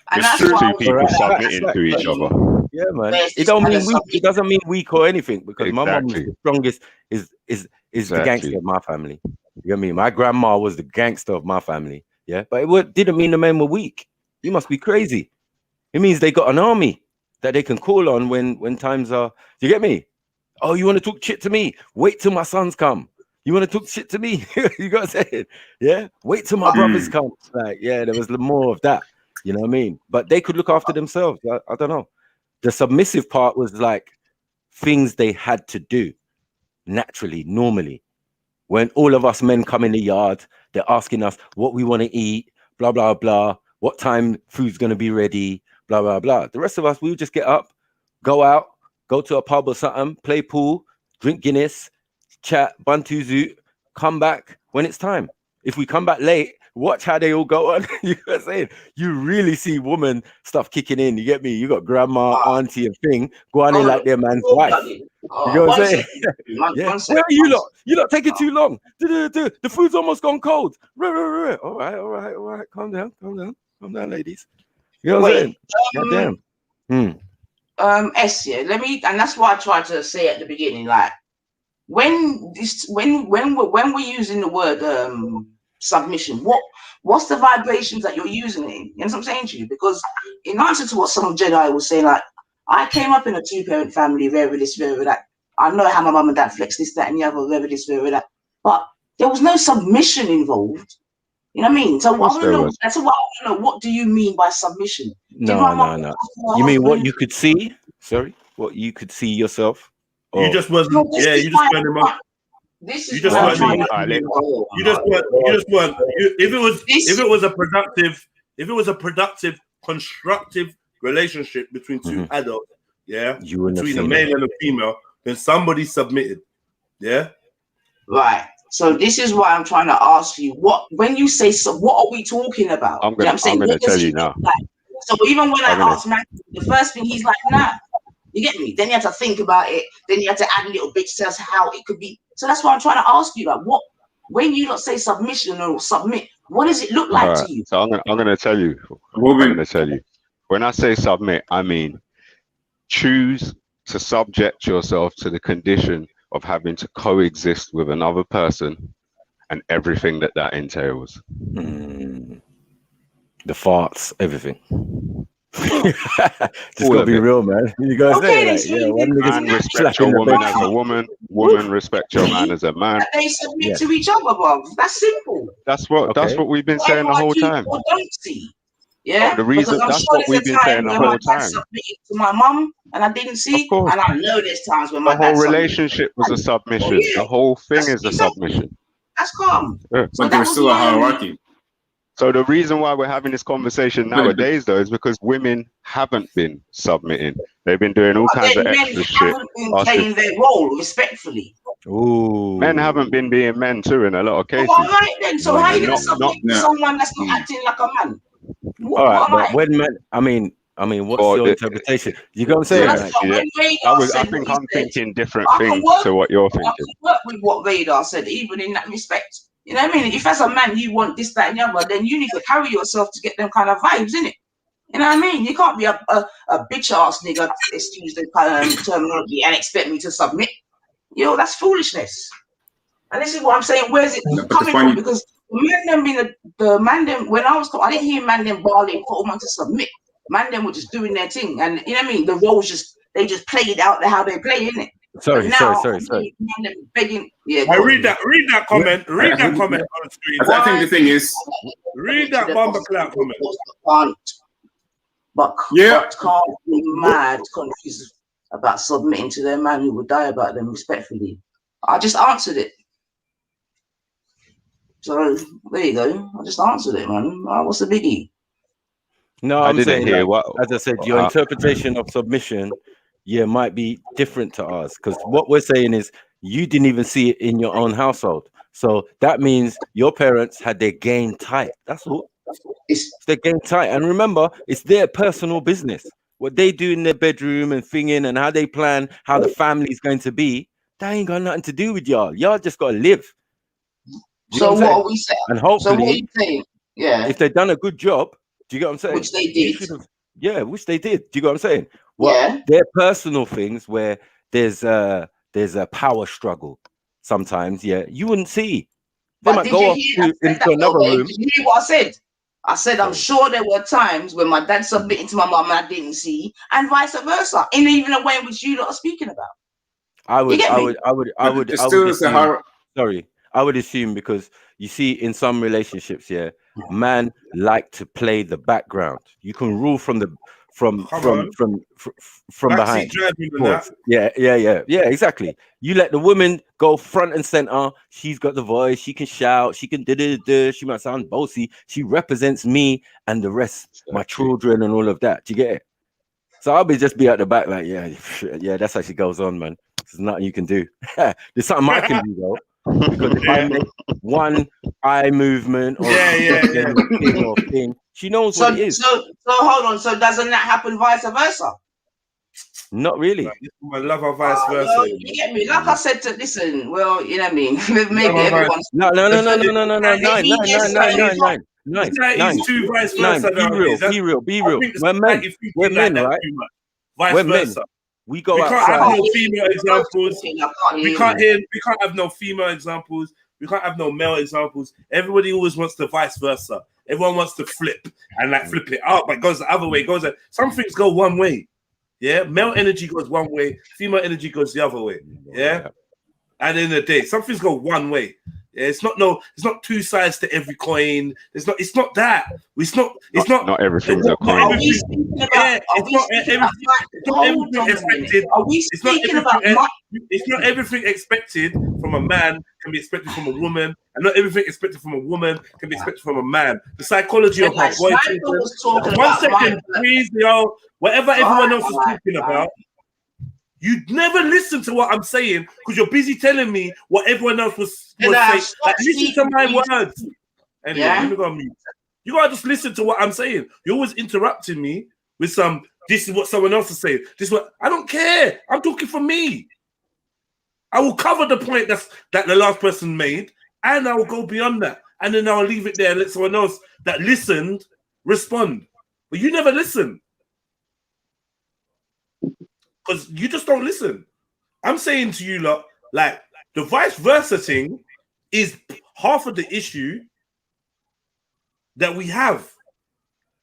It's two people submitting to each other. Yeah, man. It don't mean weak. It doesn't mean weak or anything, because my mom was the strongest. Is the gangster of my family. You know what I mean? My grandma was the gangster of my family. Yeah, but it didn't mean the men were weak. You must be crazy. It means they got an army that they can call on when times are. Do you get me? Oh, you want to talk shit to me? Wait till my sons come. You want to talk shit to me? You got to say it. Yeah. Wait till my brothers come. Like, yeah, there was more of that. You know what I mean? But they could look after themselves. I don't know. The submissive part was like things they had to do naturally, normally. When all of us men come in the yard, they're asking us what we want to eat, blah, blah, blah, what time food's going to be ready, blah, blah, blah. The rest of us, we would just get up, go out, go to a pub or something, play pool, drink Guinness, chat, Bantu Zoot, come back when it's time. If we come back late, watch how they all go on. You know what I'm saying? You really see woman stuff kicking in. You get me? You got grandma, auntie, and thing go on in like their man's wife. You know what I'm saying? Yeah. Where are you lot? You lot taking too long. The food's almost gone cold. All right. Calm down, ladies. You know what I'm saying? Goddamn. Yeah, and that's what I tried to say at the beginning. Like when we're using the word submission, what's the vibrations that you're using it in? You know what I'm saying to you? Because in answer to what some Jedi was saying, like I came up in a 2-parent family, very this, very that. I know how my mum and dad flex this, that, and the other, very this, very that. But there was no submission involved. You know what I mean? So I want to know. That's what I want to know. What do you mean by submission? No. You mean what you could see? Sorry, what you could see yourself? You just wasn't. Yeah, you just turned him up. This is if it was a productive, constructive relationship between two adults, between a male and a female, then somebody submitted. Yeah. Right. So this is why I'm trying to ask you, when you say what are we talking about? I'm going to tell you now. Like? So even when I asked Matthew, the first thing he's like, nah. You get me? Then you have to think about it. Then you have to add little bits to how it could be. So that's why I'm trying to ask you, like, when you don't say submission or submit, what does it look like to you? So I'm going to tell you. When I say submit, I mean choose to subject yourself to the condition of having to coexist with another person and everything that entails. The farts, everything. Just gotta be real, man. You guys man respect your woman as a woman respect your man as a man. They submit to each other, bro. That's simple. That's what we've been saying the whole time. Or don't see. Yeah, the reason that's what we've been saying the whole time. Submitted to my mum and I didn't see, and I know there's times when my the whole relationship was a submission. The whole thing is a submission. That's calm. But there's still a hierarchy. So the reason why we're having this conversation nowadays, though, is because women haven't been submitting. They've been doing all kinds of extra shit. Haven't been playing their role respectfully. Ooh. Men haven't been being men too in a lot of cases. All right then. So how are you gonna submit to someone that's not acting like a man? All right, but when men, I mean, I mean, what's your interpretation? You know what I'm saying? I think I'm thinking different things to what you're thinking. I can work with what Radar said, even in that respect. You know what I mean? If as a man you want this, that, and the other, then you need to carry yourself to get them kind of vibes, innit? You know what I mean? You can't be a bitch ass nigga, excuse the terminology, and expect me to submit. Yo, that's foolishness. And this is what I'm saying. Where's it coming from? Because the man them when I was I didn't hear man them barley for man to submit. Man them were just doing their thing, and you know what I mean. The roles they just played out how they play, innit? Sorry. Begging, yeah, read that comment. Read that comment on the screen. I think the thing is, read that bomber cloud comment. But can't be mad confused about submitting to their man who would die about them respectfully. I just answered it. So there you go. I just answered it, man. What's the biggie? No, I'm saying, as I said, your interpretation of submission, might be different to ours. Because what we're saying is you didn't even see it in your own household. So that means your parents had their game tight. That's all. It's their game tight. And remember, it's their personal business. What they do in their bedroom and thinking and how they plan how the family's going to be, that ain't got nothing to do with y'all. Y'all just got to live. So what are we saying? And hopefully, so what are you saying? Yeah. If they've done a good job, do you get what I'm saying? Which they did. Which they did. Do you get what I'm saying? Well, they're personal things where there's a power struggle sometimes, you wouldn't see. They might go off into another room. Did you hear what I said? I said, I'm sure there were times when my dad submitting to my mum and I didn't see, and vice versa, in even a way in which you lot are speaking about. I would assume because you see in some relationships, man like to play the background. You can rule from behind. Yeah, exactly. You let the woman go front and center. She's got the voice. She can shout. She can She might sound bossy. She represents me and the rest, my children and all of that. Do you get it? So I'll just be at the back like, that's how she goes on, man. There's nothing you can do. There's something I can do though. Because if I make one eye movement or thing, she knows what it is. So hold on. So doesn't that happen vice versa? Not really. I love her vice versa. Well, you get me? Like I said to listen. Well, you know what I mean. Maybe everyone's no. Nine. Two vice versa. Be real. We're men, right? We're men. We go outside. Can't have no female examples. We can't have no female examples. We can't have no male examples. Everybody always wants the vice versa. Everyone wants to flip and flip it up, but it goes the other way. Some things go one way. Yeah, male energy goes one way, female energy goes the other way. Yeah, at the end of the day, some things go one way. Yeah, it's not two sides to every coin. It's not that. Not everything's a coin. It's not everything expected from a man can be expected from a woman, and not everything expected from a woman can be expected from a man. The psychology of my voice. 1 second, please, whatever everyone else is talking about. You never listen to what I'm saying because you're busy telling me what everyone else was saying. Listen to my words. Anyway, let me go on mute. You gotta just listen to what I'm saying. You're always interrupting me with this is what someone else is saying. I don't care. I'm talking for me. I will cover the point that the last person made, and I will go beyond that. And then I'll leave it there and let someone else that listened respond. But you never listen. Because you just don't listen. I'm saying to you, lot, like the vice versa thing is half of the issue that we have.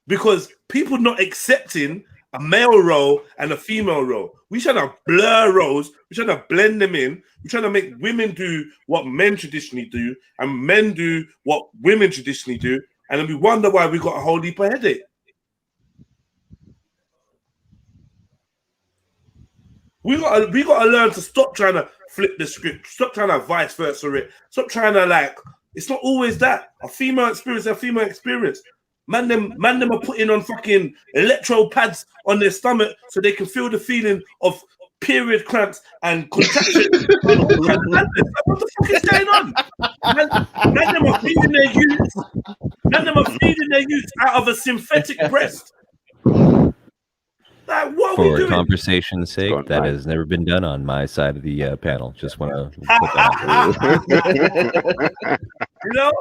Because people not accepting a male role and a female role. We trying to blur roles. We trying to blend them in. We trying to make women do what men traditionally do and men do what women traditionally do. And then we wonder why we got a whole heap of headache. We got to learn to stop trying to flip the script. Stop trying to vice versa it. Stop trying to it's not always that. A female experience. Man them are putting on fucking electro pads on their stomach so they can feel the feeling of period cramps and contraction. What the fuck is going on? Man them are feeding their youth. Man them are feeding their youth out of a synthetic breast. Like, what are For we doing? conversation's sake, that has never been done on my side of the panel. Just want to put that out. You know,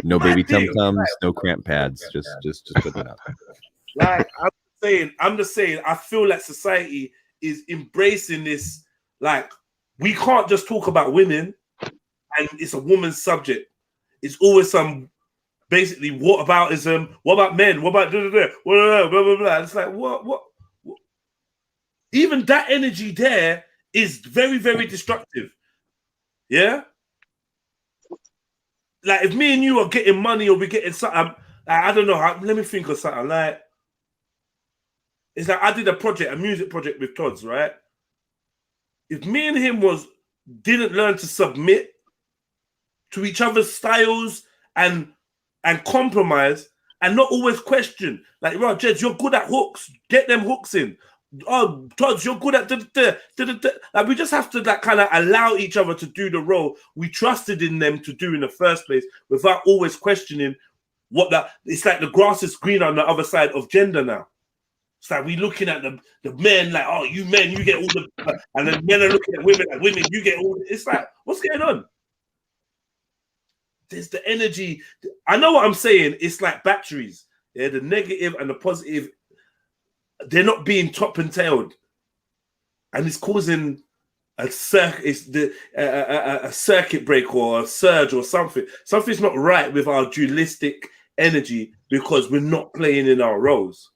no baby tum tums, no cramp pads. Just put that out. Like I'm just saying. I feel like society is embracing this. Like, we can't just talk about women, and it's a woman's subject. It's always some. Basically, what aboutism? What about men? What about blah, blah, blah, blah. It's like what? Even that energy there is very, very destructive. Yeah. Like, if me and you are getting money or we're getting something, I don't know. Let me think of something. Like, it's like I did a music project with Todd's, right? If me and him didn't learn to submit to each other's styles and compromise and not always question. Like, right, Jeds, you're good at hooks. Get them hooks in. Oh, Tods, you're good at like, we just have to like kind of allow each other to do the role we trusted in them to do in the first place without always questioning it's like the grass is green on the other side of gender now. It's like we looking at the men like, oh, you men, you get all the and then men are looking at women like, women, you get all it's like, what's going on? There's the energy. I know what I'm saying. It's like batteries. Yeah, the negative and the positive, they're not being top and tailed, and it's causing a circuit break or a surge or something. Something's not right with our dualistic energy because we're not playing in our roles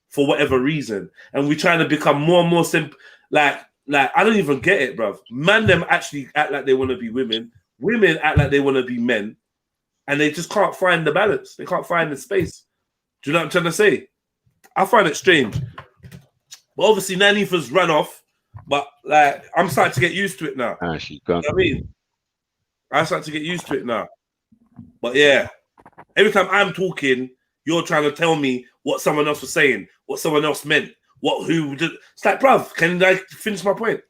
for whatever reason, and we're trying to become more and more simple. Like I don't even get it, bruv. Man, them actually act like they want to be women. Women act like they want to be men, and they just can't find the balance. They can't find the space. Do you know what I'm trying to say? I find it strange. But obviously, Nanifa's run off, but like I'm starting to get used to it now. She's gone. You know what I mean? I'm starting to get used to it now. But yeah, every time I'm talking, you're trying to tell me what someone else was saying, what someone else meant, who did. It's like, bruv, can I finish my point?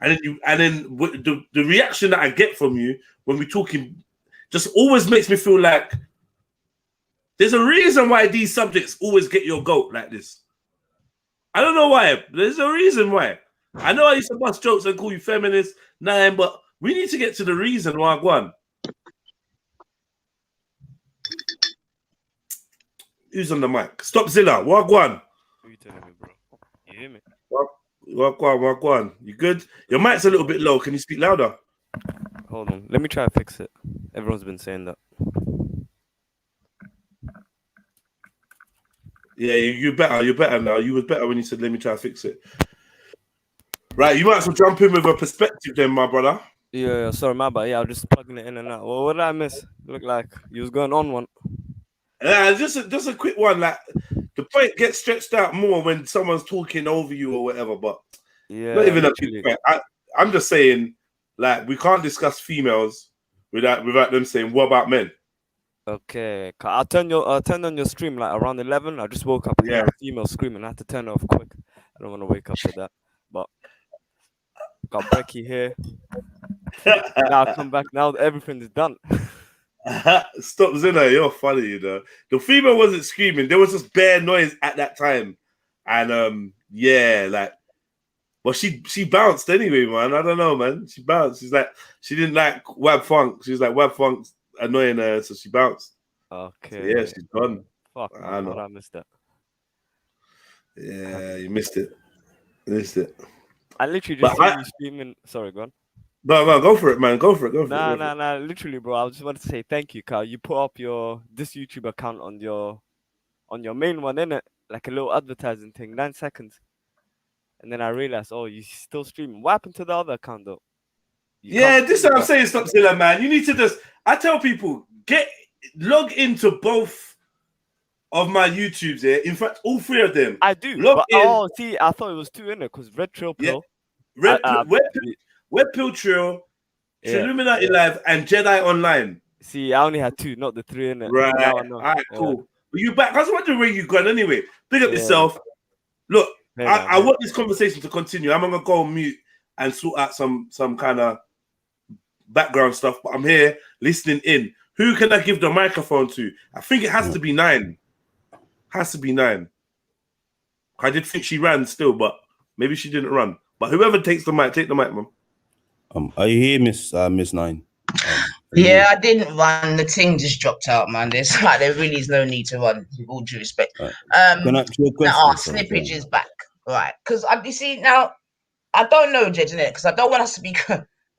And then the reaction that I get from you when we're talking just always makes me feel like there's a reason why these subjects always get your goat like this. I don't know why. There's a reason why. I know I used to bust jokes and call you feminist, but we need to get to the reason why I go on. Who's on the mic? Stop Zilla. Wagwan. Who are you telling me, bro? You hear me? Wagwan. You good? Your mic's a little bit low. Can you speak louder? Hold on. Let me try to fix it. Everyone's been saying that. Yeah, you're better. You're better now. You was better when you said, let me try to fix it. Right, you might as well jump in with a perspective then, my brother. Yeah, sorry, my bad. Yeah, I was just plugging it in and out. Well, what did I miss? Looked like you was going on one. Just a quick one. Like, the point gets stretched out more when someone's talking over you or whatever, but yeah, not even a big point. I'm just saying, like, we can't discuss females without them saying, what about men? Okay, I turned on your stream like around 11. I just woke up and heard a female screaming. I had to turn it off quick. I don't want to wake up to that. But got Becky here. Now I come back. Now everything is done. Stop, Zina. You're funny, you know. The female wasn't screaming. There was just bare noise at that time, and well, she bounced anyway, man. I don't know, man. She bounced. She's like, she didn't like Wab Funk. She was like, Wab Funk's annoying her, so she bounced. Okay. So yeah, she's gone. Fuck, I know. I missed that. Yeah, you missed it. I literally just see you streaming. Sorry, go on. No, go for it, man. Go for it. Nah. Literally, bro. I just wanted to say thank you, Carl. You put up this YouTube account on your main one, innit? Like a little advertising thing, 9 seconds. And then I realized, oh, you still streaming. What happened to the other account, though? This is what I'm saying, Stop Zilla, man. You need to just. I tell people, log into both of my YouTubes here. In fact, all 3 of them. I do. See, I thought it was 2 in it because REDPILLTRILL. REDPILLTRILL, Trilluminati Live, and Jedi Online. See, I only had 2, not the 3 in it. Right. All right, cool. But you back? I was wondering where you gone anyway. Big up yourself. Look, I want this conversation to continue. I'm gonna go on mute and sort out some kind of background stuff, but I'm here listening in. Who can I give the microphone to? I think it has to be 9. I did think she ran still, but maybe she didn't run. But whoever takes the mic, take the mic, man. Are you here, Miss Nine? Yeah, I didn't run. The thing just dropped out, man. There really is no need to run, with all due respect. Can I ask you a question? Snippage is back, right? Because you see now, I don't know, Jed, innit? Because I don't want us to be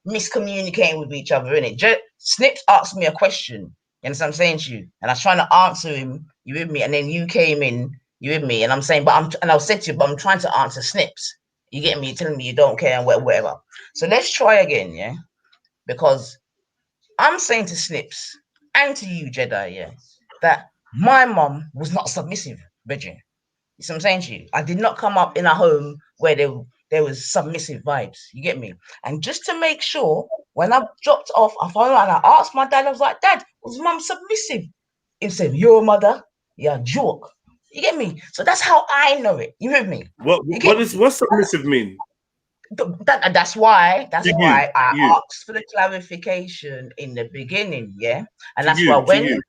miscommunicating with each other, innit? Snips asked me a question. You understand what I'm saying to you? And I was trying to answer him. You with me? And then you came in. You with me? And I'm saying, I said to you, but I'm trying to answer Snips. You get me? You're telling me you don't care and whatever. So let's try again, yeah? Because I'm saying to Snips and to you, Jedi, yeah, that my mom was not submissive, Reggie. You see what I'm saying to you? I did not come up in a home where there was submissive vibes. You get me? And just to make sure, when I dropped off, I found out and I asked my dad, I was like, Dad, was mom submissive? He said, your mother, you're a joke. You get me? So that's how I know it. You hear me? What's submissive mean? That's why I asked for the clarification in the beginning, yeah. And that's why when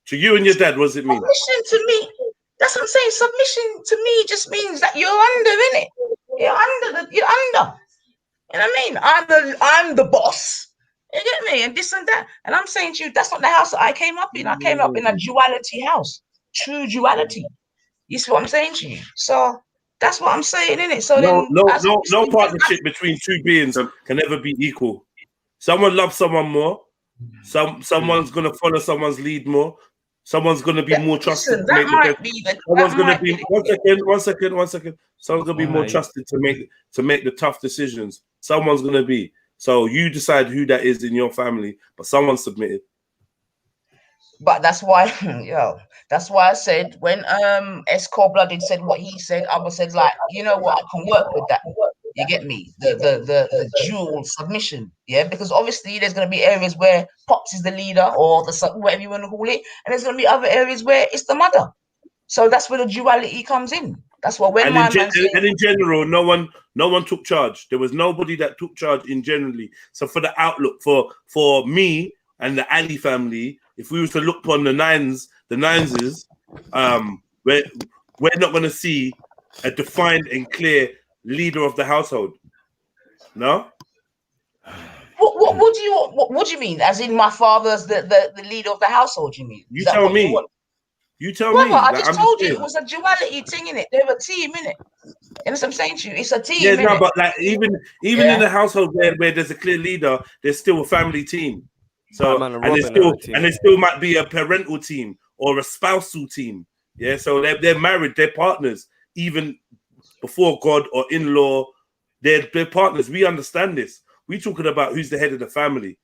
to you and your dad, what does it mean? Submission to me, that's what I'm saying. Submission to me just means that you're under, innit? You're under. You know what I mean? I'm the boss. You get me? And this and that. And I'm saying to you, that's not the house that I came up in. I came up in a duality house, true duality. You see what I'm saying to you? So that's what I'm saying, innit? So no partnership between two beings can ever be equal. Someone loves someone more. Someone's gonna follow someone's lead more. Someone's gonna be more trusted. Someone's gonna be one second. Someone's gonna be more trusted to make the tough decisions. Someone's gonna be. So you decide who that is in your family, but someone's submitted. But that's why, that's why I said when Cold Blooded said what he said, I said like, you know what, I can work with that. You get me? The dual submission, yeah. Because obviously there's gonna be areas where Pops is the leader or whatever you want to call it, and there's gonna be other areas where it's the mother. So that's where the duality comes in. That's what when in general, no one took charge. There was nobody that took charge in generally. So for the outlook for me and the Ali family. If we were to look upon the nineses, we're not going to see a defined and clear leader of the household. No. What do you mean? As in my father's the leader of the household? You mean? You tell me. You tell me. I just told you it was a duality thing in it. They're a team in it. You know what I'm saying to you? It's a team. Yeah, no, but like even in the household where there's a clear leader, there's still a family team. So and there still might be a parental team or a spousal team. Yeah, so they're married, they're partners, even before God or in-law, they're partners. We understand this. We're talking about who's the head of the family.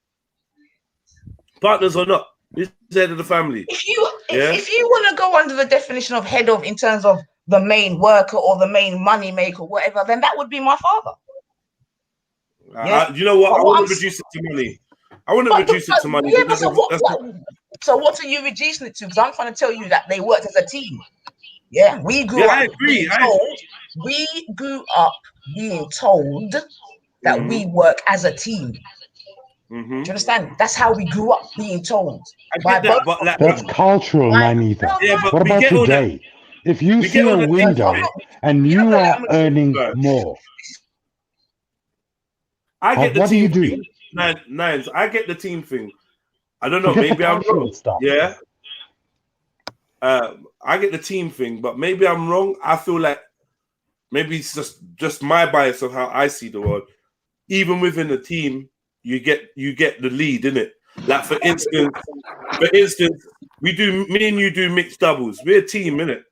Partners or not, who's the head of the family? If you want to go under the definition of head of in terms of the main worker or the main money maker, whatever, then that would be my father. You know what? I want to reduce it to money. I want to reduce it to money. Yeah, so what are you reducing it to? Because I'm trying to tell you that they worked as a team. Yeah, we grew up. I agree. We grew up being told that we work as a team. Do you understand? That's how we grew up being told. That's cultural, Nanita. What about today? If you see a window and you are earning more, what do you do? Nines, I get the team thing. I don't know. Maybe I'm wrong. Yeah. I get the team thing, but maybe I'm wrong. I feel like maybe it's just my bias of how I see the world. Even within the team, you get the lead, innit? Like for instance, me and you do mixed doubles. We're a team, innit?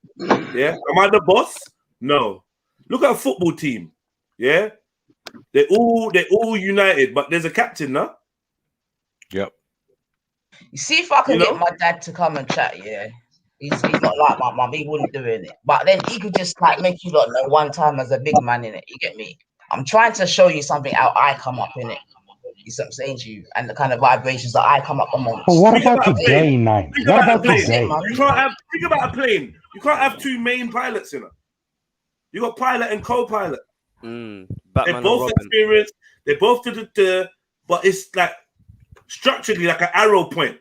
Yeah. Am I the boss? No. Look at a football team. Yeah. They're all united, but there's a captain, no? Yep. You see if I can get my dad to come and chat, yeah. He's not like my mum, he wouldn't do it. But then he could just like make you lot know one time as a big man in it. You get me? I'm trying to show you something how I come up in it. You see what I'm saying to you, and the kind of vibrations that I come up amongst. But what about today, Nine? What about today? Think about a plane. You can't have two main pilots in it. You got pilot and co-pilot. They're both experienced. They both did it, but it's like structurally like an arrow point.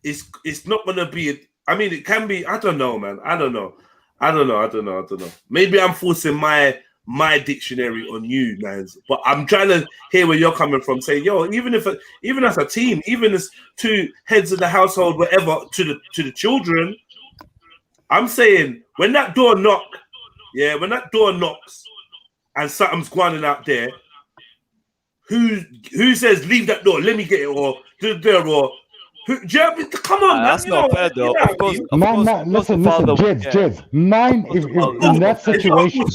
It's not gonna be. I mean, it can be. I don't know, man. I don't know. I don't know. Maybe I'm forcing my dictionary on you, Nines, but I'm trying to hear where you're coming from. Saying, yo, even as a team, even as two heads of the household, whatever, to the children, I'm saying when that door knocks, and something's going on out there, who says leave that door? Let me get it, or do the door, or come on, man. That's not fair, though. Of course, listen, Jez. Nine, if in that situation,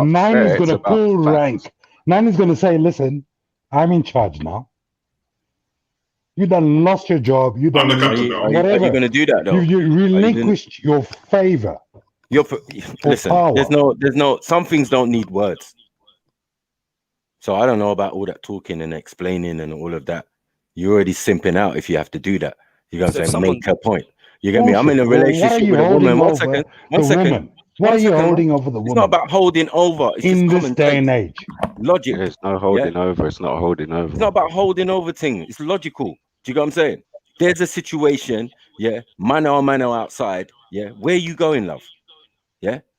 Nine is going to pull rank. Nine is going to say, listen, I'm in charge now. You done lost your job. You done whatever. Are you going to do that, though? You relinquished your favor. Listen, there's no, some things don't need words. So I don't know about all that talking and explaining and all of that. You're already simping out if you have to do that. You're going to say, make a point. You get me? I'm in a relationship with a woman. One second. What are you holding over the woman? It's not about holding over. It's in just this day and age. Logic. There's no holding over. It's not holding over. It's not about holding over things. It's logical. Do you get what I'm saying? There's a situation, mano outside, where you going, love?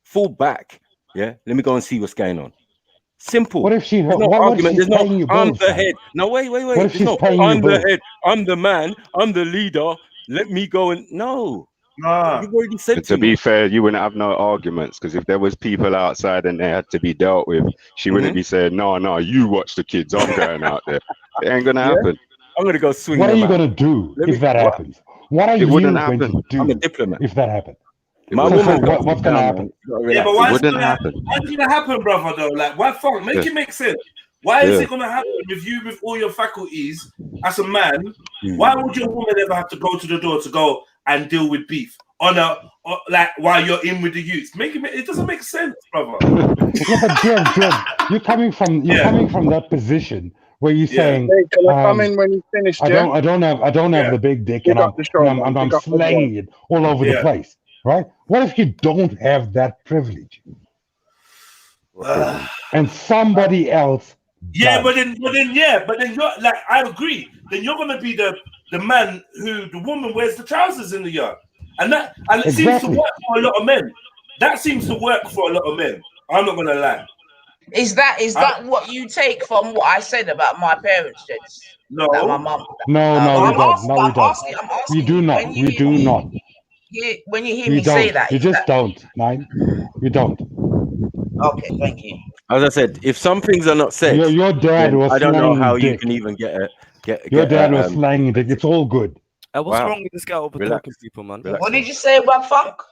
Fall back, let me go and see what's going on. Simple. What if she? There's no what argument. There's no I'm the man? head. No, wait. What if she's no, paying I'm your the bills? head. I'm the man. I'm the leader. Let me go and no. You've already said to be fair, you wouldn't have no arguments because if there was people outside and they had to be dealt with, she wouldn't be saying, no, you watch the kids. I'm going out there. It ain't gonna happen. I'm gonna go swing. What are you gonna do if that happens? What are you going to do? I'm a diplomat. If that happens? My woman, what's gonna happen? Yeah, but why is it gonna happen? Why is it gonna happen, brother? Though, like, why fuck? Make it make sense. Why is it gonna happen with you with all your faculties as a man? Why would your woman ever have to go to the door to go and deal with beef like while you're in with the youth? It doesn't make sense, brother. Yeah, but Jim, you're coming from that position where you're saying, hey, can I come in when you finish, Jim? I don't have the big dick, and I'm slanging it all over the place. Right? What if you don't have that privilege? And somebody else does? But then you're like, I agree. Then you're gonna be the man who the woman wears the trousers in the yard. And it seems to work for a lot of men. That seems to work for a lot of men. I'm not gonna lie. Is that what you take from what I said about my parents, Jens? No. That my mum. No, we don't. We do not. We do not. When you hear me say that, you just don't, man. You don't. Okay, thank you. As I said, if some things are not said, your dad was. I don't know how dick. you can even get your dad was slanging dick. It's all good. What's wrong with this guy over talking people, man? What did you say about funk?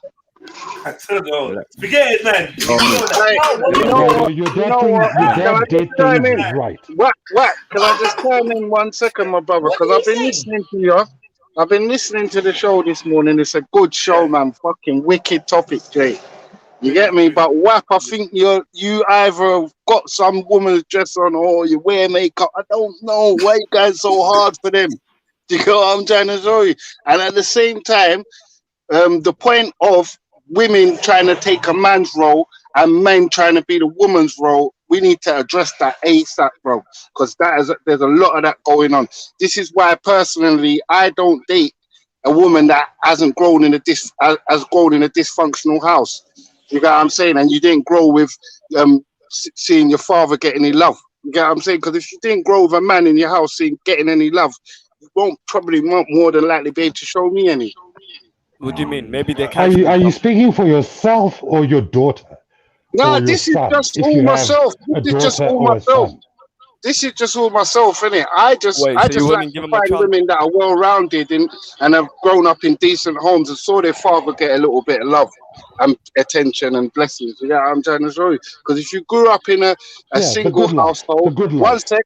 I don't know. Forget it, man. Your dad did things right. What? Can I just chime in 1 second, my brother? Because I've been listening to you. I've been listening to the show this morning. It's a good show, man. Fucking wicked topic, Jay. You get me? But WAP, I think you either got some woman's dress on or you wear makeup. I don't know why you guys so hard for them. Do you know what I'm trying to show you? And at the same time, the point of women trying to take a man's role and men trying to be the woman's role, we need to address that ASAP, bro, because there's a lot of that going on. This is why personally I don't date a woman that hasn't grown in a dysfunctional house. You get what I'm saying? And you didn't grow with seeing your father get any love. You get what I'm saying? Because if you didn't grow with a man in your house getting any love, you won't more than likely be able to show me any. What do you mean? Maybe they can't. Are you speaking for yourself or your daughter? No, this is just all myself. This is just all myself. This is just all myself, innit? I just like to find women that are well-rounded and have grown up in decent homes and saw their father get a little bit of love and attention and blessings. You know what I'm trying to show you? Because if you grew up in a single household, one sec,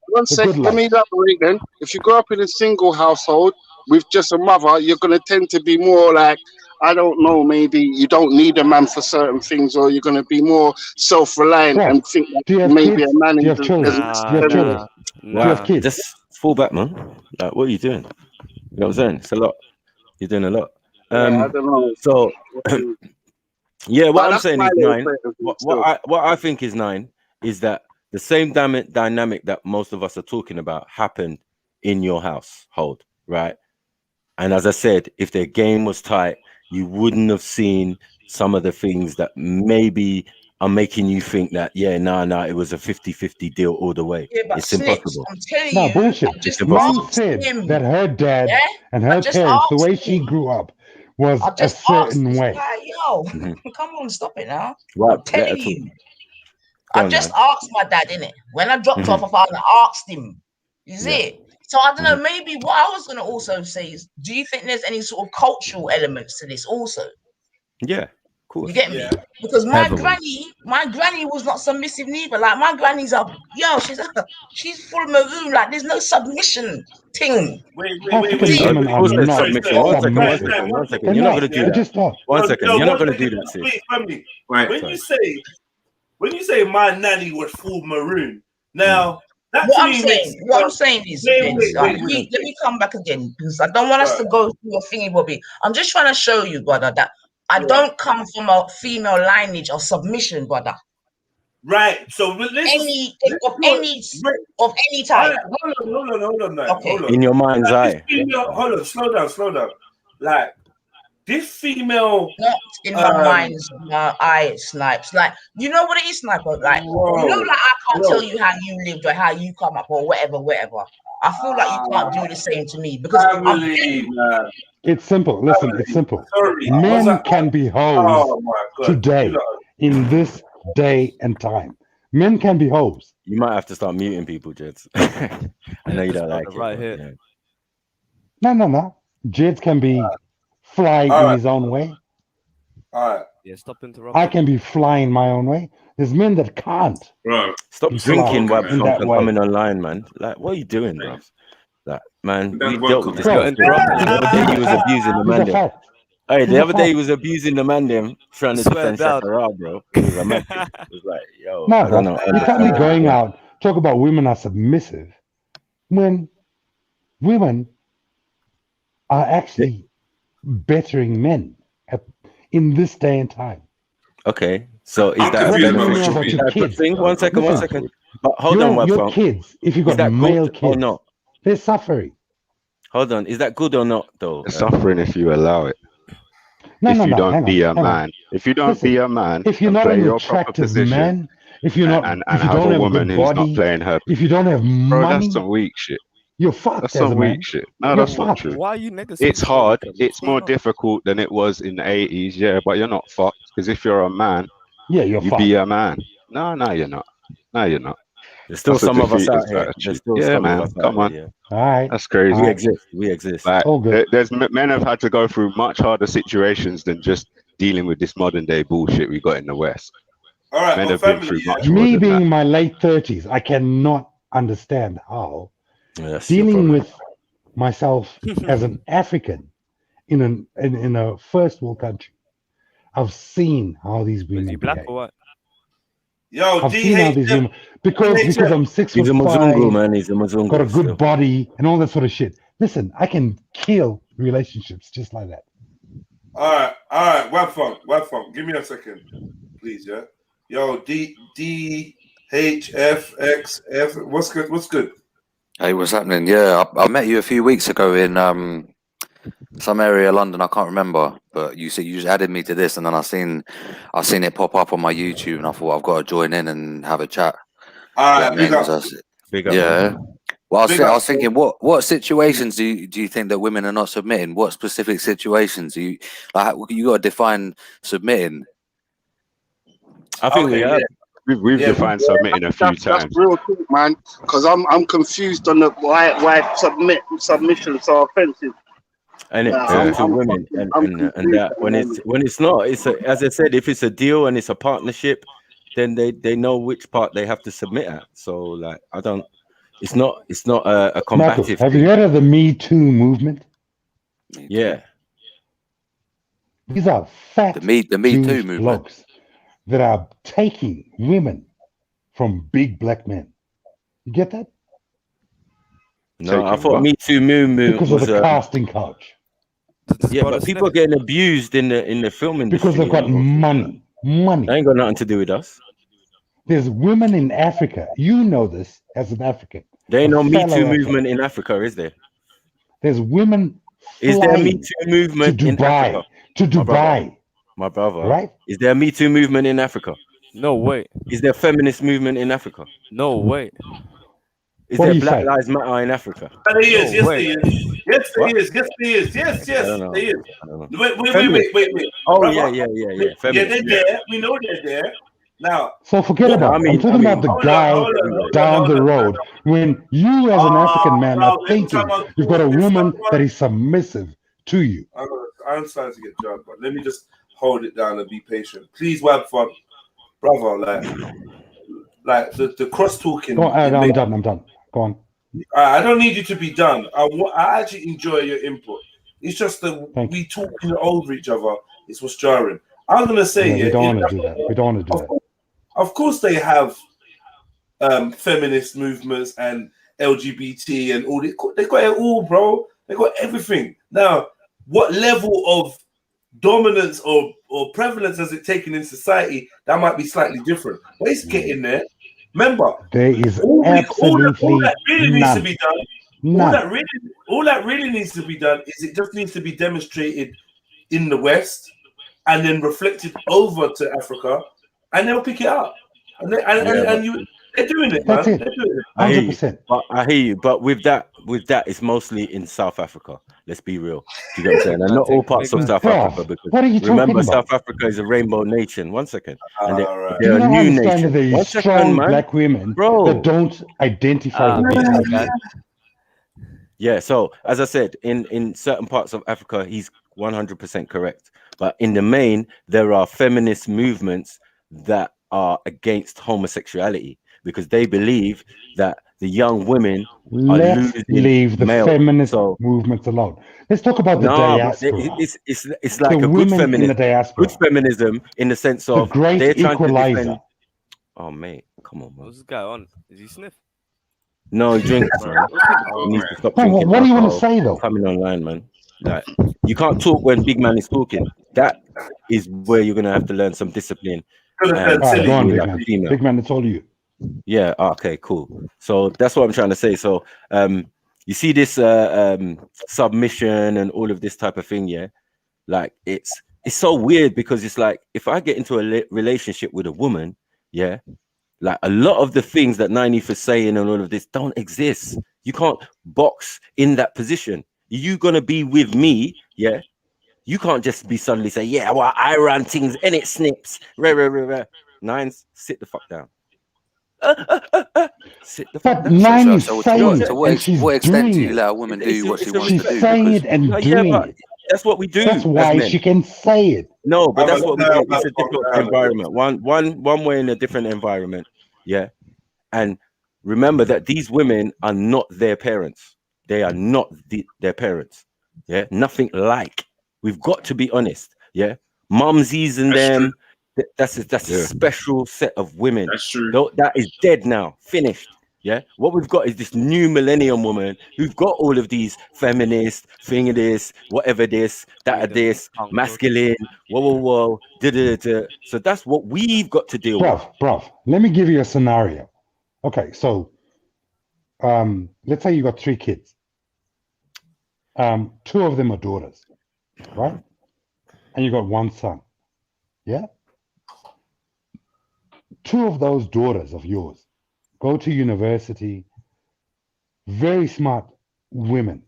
let me elaborate then. If you grew up in a single household with just a mother, you're going to tend to be more like, I don't know, maybe you don't need a man for certain things, or you're going to be more self-reliant and think that maybe a man is... Do you have kids? Just fall back, man. Like, what are you doing? You know what I'm saying? It's a lot. You're doing a lot. I don't know. So, what I'm saying is 9. What I think is 9 is that the same dynamic that most of us are talking about happened in your household, right? And as I said, if their game was tight, you wouldn't have seen some of the things that maybe are making you think that, it was a 50-50 deal all the way. Yeah, but It's Snips, impossible. I'm telling No, you, bullshit. I just Mum asked said him. that her dad Yeah, and I her just parents, the way asked she him. grew up, was I a just asked certain this way. guy, yo, come on, stop it now. Right, I'm telling you. Go I on, just man. asked my dad, innit? When I dropped off, I asked him. You see it? So I don't know, maybe what I was going to also say is, do you think there's any sort of cultural elements to this also? Yeah, of course. You get me? Because my Heavily. granny was not submissive neither. Like my granny's she's full maroon. Like there's no submission thing. African women are not submission. One submissive. second. You're not going to do that. Just not. One second. You're not going to do that, sis. Wait, family. When you say my nanny was full maroon, now what I'm saying is, let me come back again because I don't want us to go through a thingy, Bobby. I'm just trying to show you, brother, that I don't come from a female lineage of submission, brother. Right. So of any type. Hold on. Okay. In your mind's eye. Hold on. Slow down. Like this female. Not in my mind's eye, Snipes. Like you know what it is, Sniper. Like I can't tell you how you lived or how you come up or whatever. I feel like you can't do the same to me because it's simple. Listen, it's simple. Men can be hoes today in this day and time. Men can be hoes. You might have to start muting people, Jeds. I know you don't like it. Right here. Yeah. No. Jeds can be flying in his own way. All right. Yeah, stop interrupting. I can be flying my own way. There's men that can't. Bro, stop drinking while coming online, man. Like, what are you doing, bro? Like, man, we dealt with this guy. The other day he was abusing the man them. Hey, the other day he was abusing the man them, trying to defend Shakara, bro. It was a mad thing. It was like, yo, no, I don't know. You can't be going out, talk about women are submissive, when women are actually bettering men in this day and time. Okay, so is that a good thing? One second. But hold on, your kids, if you've got male kids, or not? They're suffering. Hold on, is that good or not, though? They're suffering if you allow it. If you don't be a man, if you don't be a man, if you're not an attractive man, if you're not, and if you have don't a have woman a who's body, not playing her, if you don't have money, that's some weak shit. You're fucked. That's some weak shit. No, that's not true. Why are you negative? It's hard. It's more difficult than it was in the 80s, yeah, but you're not fucked because if you're a man, you'll be a man. No, you're not. No, you're not. There's still some of us out here. Yeah, man. Come on. All right. That's crazy. We exist. Like, there's men have had to go through much harder situations than just dealing with this modern day bullshit we got in the West. All right. Men have been through much more Me than being that. in my late 30s, I cannot understand how dealing with myself as an African in a first world country. I've seen how these women behave. Black or what? Yo, I've seen how these women because I'm 6'5", he's a Muzungu, man. He's a Muzungu. Got a good body and all that sort of shit. Listen, I can kill relationships just like that. All right. One funk. Give me a second, please. Yeah. Yo, DHFXF. What's good? Hey, what's happening? Yeah, I met you a few weeks ago in some area of London. I can't remember, but you said you just added me to this, and then I seen it pop up on my YouTube, and I thought I've got to join in and have a chat. All right, big up. Yeah. Well, I was thinking, what situations do you think that women are not submitting? What specific situations do you like? You got to define submitting. I think we have. We've defined submitting a few times. That's real talk, man. Because I'm confused on why submission so offensive. And to women, and that when it's not, it's as I said, if it's a deal and it's a partnership, then they know which part they have to submit at. So like it's not a combative. Have you heard of the Me Too movement? Yeah. These are fat the Me Too movement that are taking women from big black men. You get that? No, I thought Me Too movement because of the casting couch. Yeah, but people are getting abused in the film industry because they've got money. Money. That ain't got nothing to do with us. There's women in Africa. You know this as an African. There ain't no Me Too movement in Africa, is there? There's women. Is there a Me Too movement in Africa? to Dubai. My brother. Right? Is there a Me Too movement in Africa? No way. Is there a feminist movement in Africa? No way. Is What there do you Black say? Lives Matter in Africa? There is, No yes, way. there is. Yes, there What? is. Yes, there is. Yes, I yes, don't know. there is. I don't know. Wait. Oh, Brother, yeah. Yeah, Feminist. they're there. We know they're there. Now, So forget what- about it. I'm talking about the guy down the road. When you, as an African man, are thinking you've got a woman that is submissive to you. I'm starting to get drugged, but let me just hold it down and be patient. Please, Wab, for brother, like the cross talking. Go on, I'm done. Go on. I don't need you to be done. I actually enjoy your input. It's just that we talking over each other. It's what's jarring. I'm gonna say, we don't want to do that. We don't want to do that. Of course, they have feminist movements and LGBT and all. They got it all, bro. They got everything. Now, what level of dominance or prevalence has it taken in society? That might be slightly different, but it's getting there. Remember, there is all absolutely that really needs to be done. None. All that really needs to be done is it just needs to be demonstrated in the West and then reflected over to Africa, and they'll pick it up. And they're doing it, man. That's it. They're doing it. I hear 100%. I hear you, but with that, it's mostly in South Africa. Let's be real. Do you get what I'm saying? And not all parts of South Africa, because what are you remember, talking about? South Africa is a rainbow nation. 1 second, and You they're a don't new understand nation. that there 1 is second, strong man. black women Bro. that don't identify with this guy. Yeah, so as I said, in certain parts of Africa, he's 100% correct. But in the main, there are feminist movements that are against homosexuality because they believe that the young women are Let's losing leave the male. feminist movements alone. Let's talk about the diaspora. It's like The a good women in the feminism. diaspora. Good feminism in the sense of great they're trying to equalizer. defend. Oh mate, come on, man. What's this guy on? Is he sniff? No, he drinks, man. He needs to stop Bro, drinking. what do you want to alcohol. say though? Coming online, man. Like you can't talk when big man is talking. That is where you're gonna have to learn some discipline. All right, go on, big like man. a female. Big man, it's all you. Yeah. Okay. Cool. So that's what I'm trying to say. So, you see this submission and all of this type of thing. Yeah. Like it's so weird because it's like if I get into a relationship with a woman, yeah, like a lot of the things that Nainif is saying and all of this don't exist. You can't box in that position. You gonna be with me, yeah. You can't just be suddenly say, yeah, well, I run things and it snips. Nines, sit the fuck down. Sit the fuck But down. Nine is So saying it, to and she's what extent do doing you it. let a woman do what she wants She's to do? saying Because it and Yeah, doing but it. that's what we do. That's why as men. she can say it. No, but I'm that's a- what we do. It's a different environment. One way in a different environment. Yeah. And remember that these women are not their parents. They are not their parents. Yeah. Nothing like. We've got to be honest. Yeah. Mumsies and them. That's a special set of women. That's true. That is dead now. Finished. Yeah. What we've got is this new millennium woman who've got all of these feminist, thing of this, whatever this, that of this, masculine, whoa, da. So that's what we've got to deal with. Bruv, let me give you a scenario. Okay, so let's say you got 3 kids. 2 of them are daughters, right? And you got 1 son. Yeah? 2 of those daughters of yours go to university, very smart women,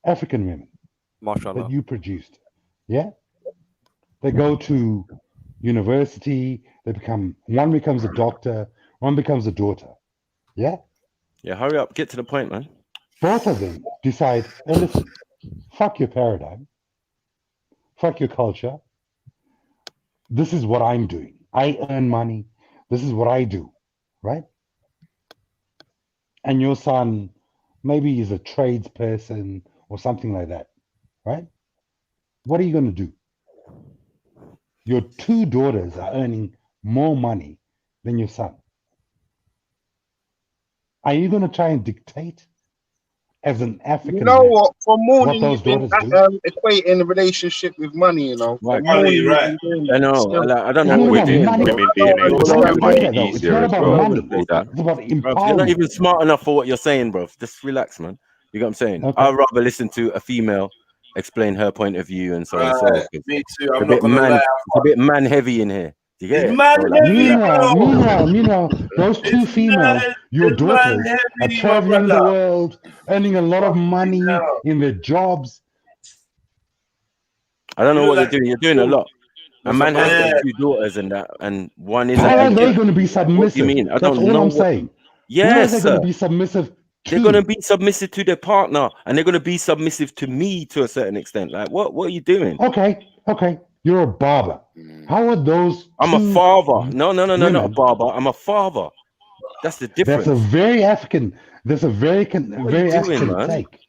African women that you produced. Yeah? They go to university, one becomes a doctor, one becomes a daughter. Yeah? Yeah, hurry up, get to the point, man. Both of them decide, hey, listen, fuck your paradigm, fuck your culture. This is what I'm doing. I earn money. This is what I do, right? And your son maybe is a tradesperson or something like that, right? What are you going to do? Your 2 daughters are earning more money than your son. Are you going to try and dictate as an African You know man what? For morning, those you've been daughters do? equating the relationship with money, you know. For Right. morning, you've right. been doing I that. know. Still, I don't know It's what not we're about doing. money. bro. Women being able It's to not have about money that, though. It's easier not as about well. money. Place, man. It's about Bruv, you're not empowerment. even smart enough for what you're saying, bro. Just relax, man. You know what I'm saying? Okay. I'd rather listen to a female explain her point of view and so on and so forth. Me too. It's I'm not gonna lie. a bit man heavy in here. Do you get It's it? man So, like, heavy, Meanwhile, those two females, your it's man daughters, are heavy, my traveling the brother. world, earning a lot of money in their jobs. I don't know You what look you're like doing. You're doing a lot. A That's man a has man. got 2 daughters and that, and one isn't. How are And they yet, going to be what do you submissive? mean? I That's don't all know I'm what. saying. Who are Yes, they going sir. to be submissive They're to? gonna be submissive to their partner, and they're gonna be submissive to me to a certain extent. Like, what are you doing? Okay. You're a barber. How are those I'm a two father. No, not a women? barber. I'm a father. That's the difference. That's a very African. That's a very What are you doing, African man? take.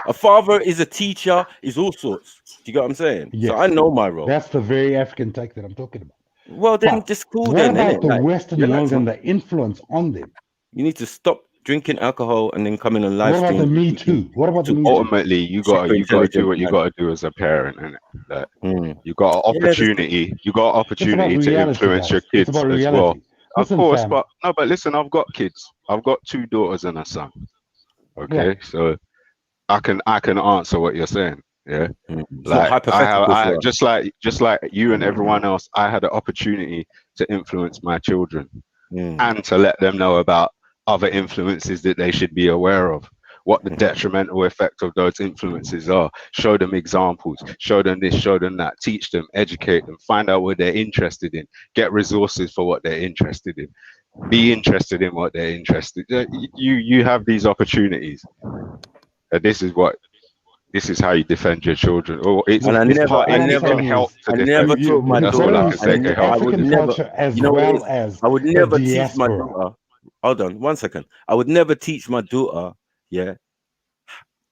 A father is a teacher, is all sorts. Do you get what I'm saying? Yes, So I know my role. that's the very African take that I'm talking about. Well, then But just cool what then, about innit? the Like, Western relax, world man. and the influence on them? You need to stop drinking alcohol and then coming on live What about the stream. Me Too? What about the Me Too? Ultimately, you Super gotta do intelligent what you man. gotta do as a parent, and that Mm. you got an Yeah, that's opportunity. You got an It's about opportunity to reality, influence guys. your It's kids about as reality. well. Of Listen, course, fam. but listen, I've got kids. I've got 2 daughters and a son. Okay, so I can answer what you're saying. Yeah, It's not like hypothetical I for us. just like you and everyone else. I had the opportunity to influence my children and to let them know about other influences that they should be aware of. What the detrimental effect of those influences are. Show them examples. Show them this. Show them that. Teach them. Educate them. Find out what they're interested in. Get resources for what they're interested in. Be interested in what they're interested in. You have these opportunities. And this is how you defend your children. Or it's And I this never part. It can help to defend. taught my That's all I daughter. can say. It can help. I would African never. culture as You know what it well is? as I would the never teach my diaspora. daughter. Hold on, 1 second. I would never teach my daughter,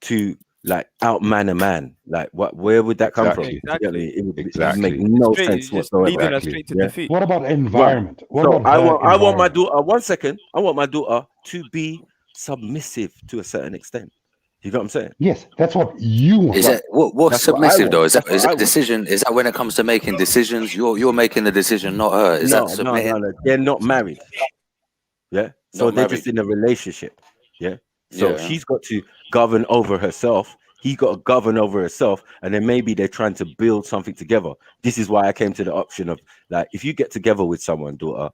to like outman a man. Like, what? Where would that come from? Exactly. It would Exactly. make no Straight, sense just whatsoever. leading her straight to defeat. What about Right. environment? What So about I her want my environment? daughter. 1 second. I want my daughter to be submissive to a certain extent. You know what I'm saying? Yes, that's what you want. Is it what's That's what I submissive want. though? Is That's that what I want. decision? Is that when it comes to making decisions? You're making the decision, not her. Is that submitting? No. They're not married. Yeah. So Not they're married. just in a relationship. Yeah. So Yeah. she's got to govern over herself. He got to govern over herself. And then maybe they're trying to build something together. This is why I came to the option of like, if you get together with someone, daughter,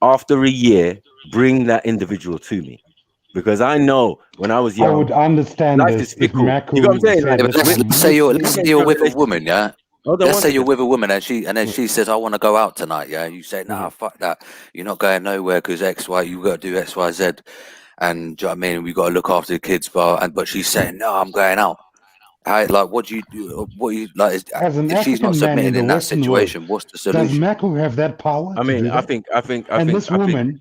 after a year, bring that individual to me. Because I know when I was young, I would understand life this is if fickle. Maku You know what I'm saying? said Like, Yeah, but this let's say you're with a woman, yeah. Hold on Let's one say you're second. with a woman and she says, "I want to go out tonight." Yeah, you say, "Nah, fuck that. You're not going nowhere because X, Y. You got to do X, Y, Z." And do you know what I mean? We got to look after the kids, but she's saying, "No, I'm going out." What do you do? What you like? as an If she's not African man in submitting the in that Western world, situation, what's the does solution? Maku have that power? I mean, to do I that? think, And this woman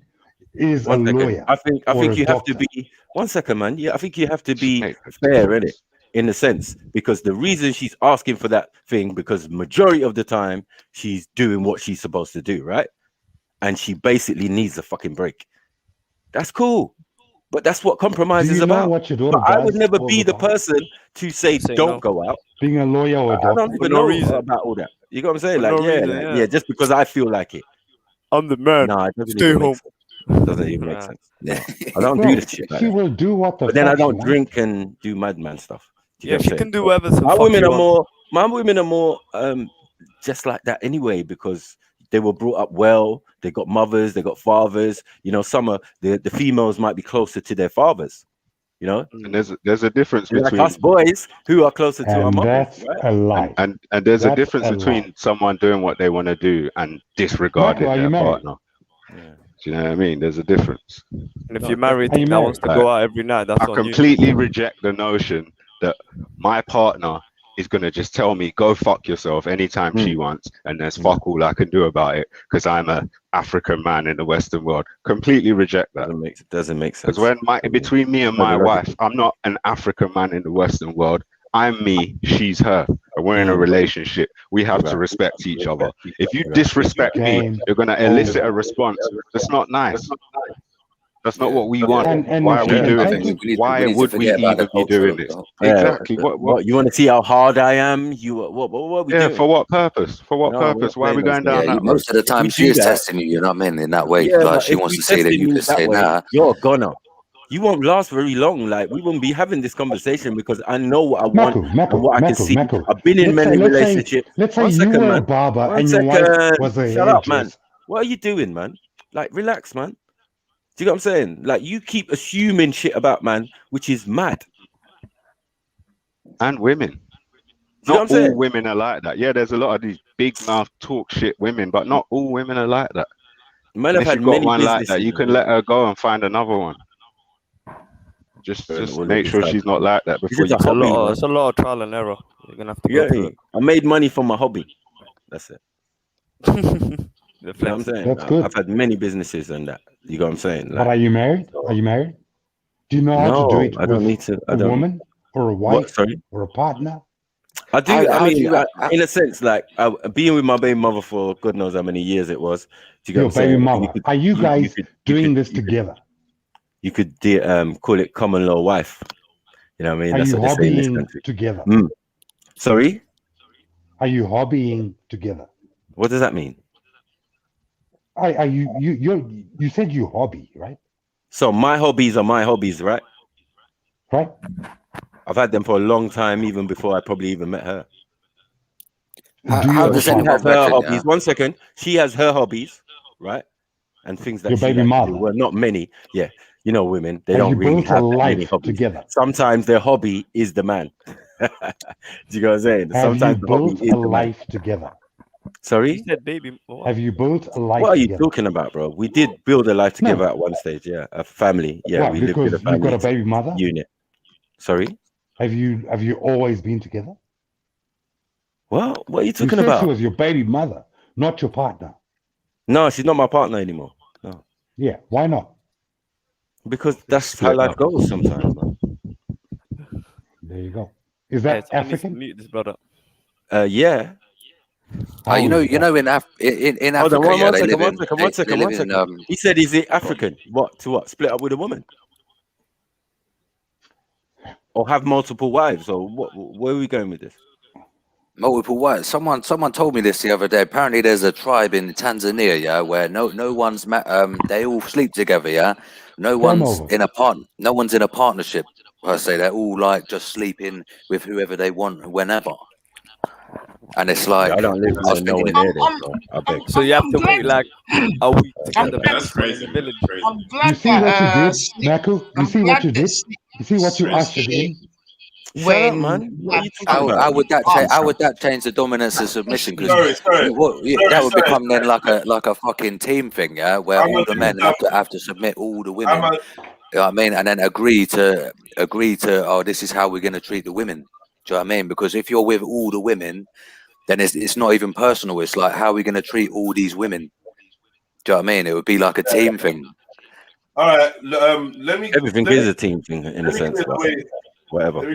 is a one second. lawyer. I think or a you have doctor. to be 1 second, man. Yeah, I think you have to be fair in it, in a sense, because the reason she's asking for that thing, because majority of the time she's doing what she's supposed to do, right? And she basically needs a fucking break. That's cool. But that's what compromise Do is you know about. what your daughter But I would does never all be the the time? person to say don't go out. Being a lawyer or a I doctor. don't even know about all that. You know what I'm saying? For Like, no reason, yeah. just because I feel like it. I'm the man. No, it doesn't Stay even make home. sense. It doesn't even make Nah. sense. No, I don't Bro, do this shit like she that. will do what the But then fuck I she don't wants. drink and do madman stuff. Do you Yeah, get she what I'm can saying? do whatever to My fuck women you are on. more just like that anyway, because they were brought up well. They got mothers, they got fathers. You know, some of the females might be closer to their fathers. You know, and there's a difference like between us boys who are closer to our And mothers. that's Right? a lie. and there's a That's difference a between lie. someone doing what they want to do and disregarding Michael, are you their married? partner. Do you know what I mean? There's a difference. And if you're married Are you that wants married? to go out every night, that's I on you. completely reject the notion that my partner is gonna just tell me go fuck yourself anytime she wants, and there's fuck all I can do about it because I'm a African man in the Western world. Completely reject that. Doesn't make sense. Because between me and my wife, I'm not an African man in the Western world. I'm me, she's her, and we're in a relationship. We have to respect each other. If you disrespect me, you're gonna elicit a response that's not nice. That's not what we want. And Why are if we you can doing take this? it- Why would we even be doing this? Exactly. What you want to see how hard I am? What are we doing? for what purpose? For what No, we're purpose? not Why are we playing going those down games. that road? Most of the time, We she do is that. testing you. You know what I mean? In that way, Yeah, like but she if wants you to see that tested you me can that say, way, "Nah." you're a goner. you won't last very long. Like we won't be having this conversation because I know what I want and what I can see. I've been in many relationships. Let's say One you second, were a man. barber 1 and your wife was second. a Shut up, man. hairdresser. What are you doing, man? Like, relax, man. Do you know what I'm saying? Like, you keep assuming shit about man, which is mad. And women. Do you know Not what I'm all saying? women are like that. Yeah, there's a lot of these big mouth talk shit women, but not all women are like that. Man, And I've if had you've got many one like that, businesses. you can let her go and find another one. Just make sure she's not like that before you It's a commit. lot. It's a lot of trial and error. You're gonna have to Yeah, go through it. I made money from my hobby. That's it. The You know what I'm saying? That's good. I've had many businesses and that. You know what I'm saying? But are you married? Are you married? Do you know how to do No, it I don't with need to. I a don't. woman or a What? wife Sorry. or a partner? I do. In a sense, like being with my baby mother for God knows how many years it was. Do you get Your what I'm saying? baby mother. Are you guys doing this together? You could call it common law wife. You know what I mean? Are That's you what they say in this hobbying country. together? Sorry? Are you hobbying together? What does that mean? Are you said you hobby, right? So my hobbies are my hobbies, right? Right. I've had them for a long time, even before I probably even met her. How does she anyone has her reckon, hobbies? yeah? 1 second. She has her hobbies, right? And things that Your she baby likes to mother. do. Well, not many. Yeah. You know, women, they Have don't you really built a have that many life hobbies. together? Sometimes their hobby is the man. Do you know what I'm saying? Have you Sometimes the hobby built is a the man. life together? Sorry? You said baby. Have you built a life What are you together? talking about, bro? We did build a life together No. at one stage, yeah. A family. Yeah, Why? we lived in a Because you've got family a baby mother? unit. Sorry? Have you always been together? What are you You talking said she about? was your baby mother, not your partner. No, she's not my partner anymore. No. Yeah, why not? Because that's how life goes sometimes, man. There you go. Is that African? Mute this brother. Yeah. You know, in Hold on, Africa, yeah, one they live second, in one second. He said, is it African? What? To what? Split up with a woman? Or have multiple wives? Or what? Where are we going with this? multiple wives. Someone told me this the other day. Apparently, there's a tribe in Tanzania, yeah, where no one's they all sleep together, yeah. No one's in a partnership per se. They're all like just sleeping with whoever they want, whenever. And it's like, I don't live nowhere near there, so I beg. So you have to wait like a week to get the That's people in crazy. the village. I'm glad You see what you that did, Naku? You see what you did? You see what you ushered in? Shut up, man. What are you talking about? How would that change the dominance and submission? Because Sorry, that would become then like a fucking team thing, yeah, where all the men have to submit all the women. You know what I mean? And then agree to oh, this is how we're gonna treat the women. Do you know what I mean? Because if you're with all the women, then it's not even personal. It's like, how are we gonna treat all these women? Do you know what I mean? It would be like a team thing. All right. Let me. Everything is a team thing in a sense, but whatever.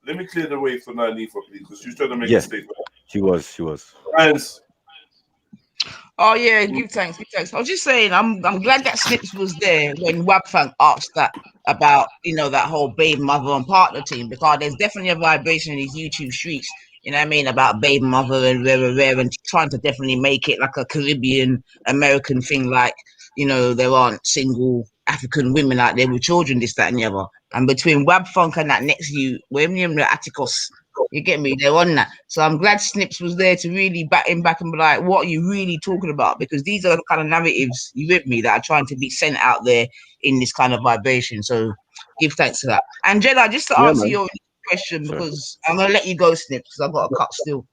Let me clear the way for Nanifa, please, because she's trying to make Yeah, a statement. she was. Friends. Oh yeah, give thanks. I was just saying, I'm glad that Snips was there when Wabfang asked that about that whole baby mother and partner team, because there's definitely a vibration in these YouTube streets. You know what I mean, about baby mother and rare and trying to definitely make it like a Caribbean American thing, like there aren't single African women out there with children, this, that, and the other. And between Wabfunk and that next you, William Atticus. You get me? They're on that. So I'm glad Snips was there to really back him back and be like, what are you really talking about? Because these are the kind of narratives, you with me, that are trying to be sent out there in this kind of vibration. So give thanks to that. And Jedi, just to answer your question, because I'm going to let you go, Snips, because I've got a cut still.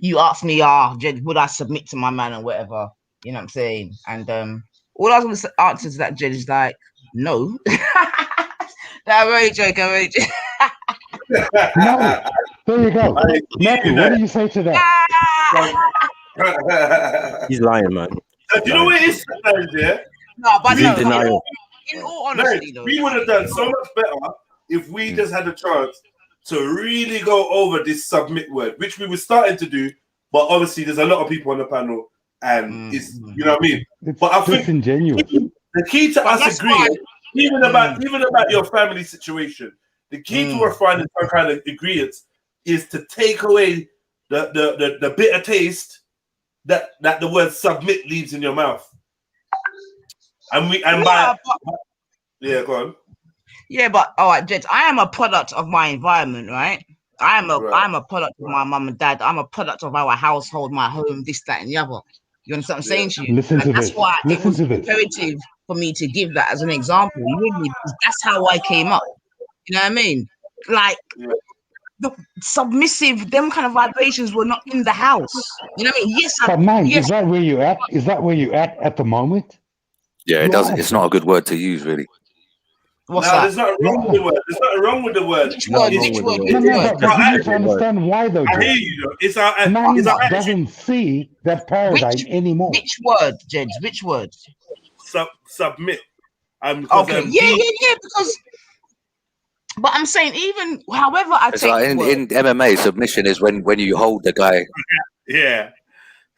You asked me, Jed, would I submit to my man or whatever? You know what I'm saying? And all I was going to answer to that, Jed, is like, no. I'm really joking. No. There you go. Naku, what do you say to that? He's lying, man. Do you know what it is sometimes, yeah? No, but He's in denial. In all honesty, though, we would have done so much better if we just had a chance to really go over this submit word, which we were starting to do, but obviously there's a lot of people on the panel, and it's you know what I mean. But I think the key to us agreeing, even about your family situation, the key to us finding some kind of agreement is to take away the bitter taste that the word submit leaves in your mouth. And go on. Yeah, but all right, Jed, I am a product of my environment, right? I'm a product of my mum and dad. I'm a product of our household, my home, this, that, and the other. You understand what I'm saying to you? Listen to That's this. why it Listen was to this. imperative for me to give that as an example. Really, because that's how I came up. You know what I mean? Like the submissive, them kind of vibrations were not in the house. You know what I mean? Yes, But man, yes. is that where you at? Is that where you at the moment? Yeah, it doesn't. It's not a good word to use, really. What's that? There's nothing wrong with the word. There's nothing wrong with the word. Which word? No, but you need to understand why, though. I hear you, though. It's our Man attitude. doesn't see that paradigm anymore. Which word, Jed? Which word? Submit. Okay. Yeah. Because, but I'm saying, even however I It's take like the word. in MMA, submission is when you hold the guy. Yeah.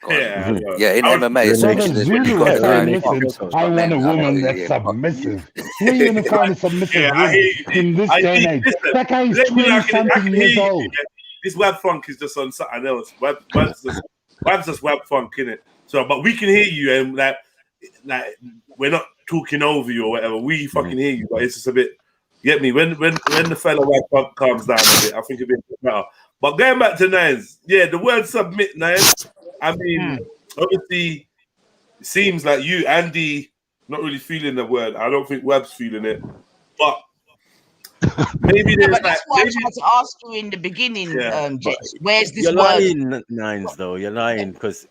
Yeah, in MMA, submission is when you got the guy. Listen, I want a woman that's submissive. Where are you going to find a submissive woman in this day and age? That guy is 20-something years old. This web funk is just on something else. Web's just web funk, innit? So, but we can hear you, and like we're not talking over you or whatever. We fucking hear you, but it's just a bit. Get me? When the fellow web funk calms down a bit, I think it'll be a bit better. But going back to Nines, yeah, the word submit, Nines. I mean, obviously, it seems like you, Andy, not really feeling the word. I don't think Webb's feeling it, but maybe there's but that's why I tried to ask you in the beginning, Jets, where's this You're word? lying, Nines, though. You're lying because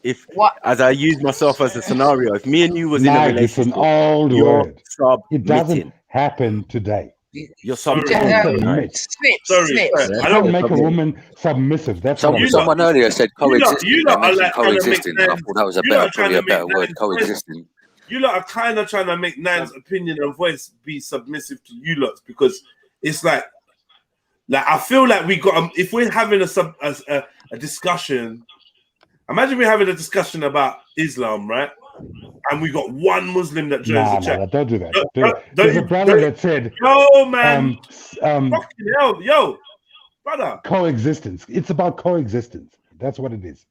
as I use myself as a scenario, if me and you was in a It's relationship, an old word. It doesn't submitting. happen today. You're Snips. submitting. I don't make a woman submissive. That's what I'm Someone earlier said coexisting. You They lot are mentioned like trying to make coexisting. I thought that was probably a better word, coexisting. You lot are kind of trying to make Nine's opinion and voice be submissive to you lot because it's like I feel like we got if we're having a discussion. Imagine we're having a discussion about Islam, right? And we got one Muslim that joins the chat. Don't do that. There's a brother that said, "Yo, man, fucking hell, yo, brother." Coexistence. It's about coexistence. That's what it is.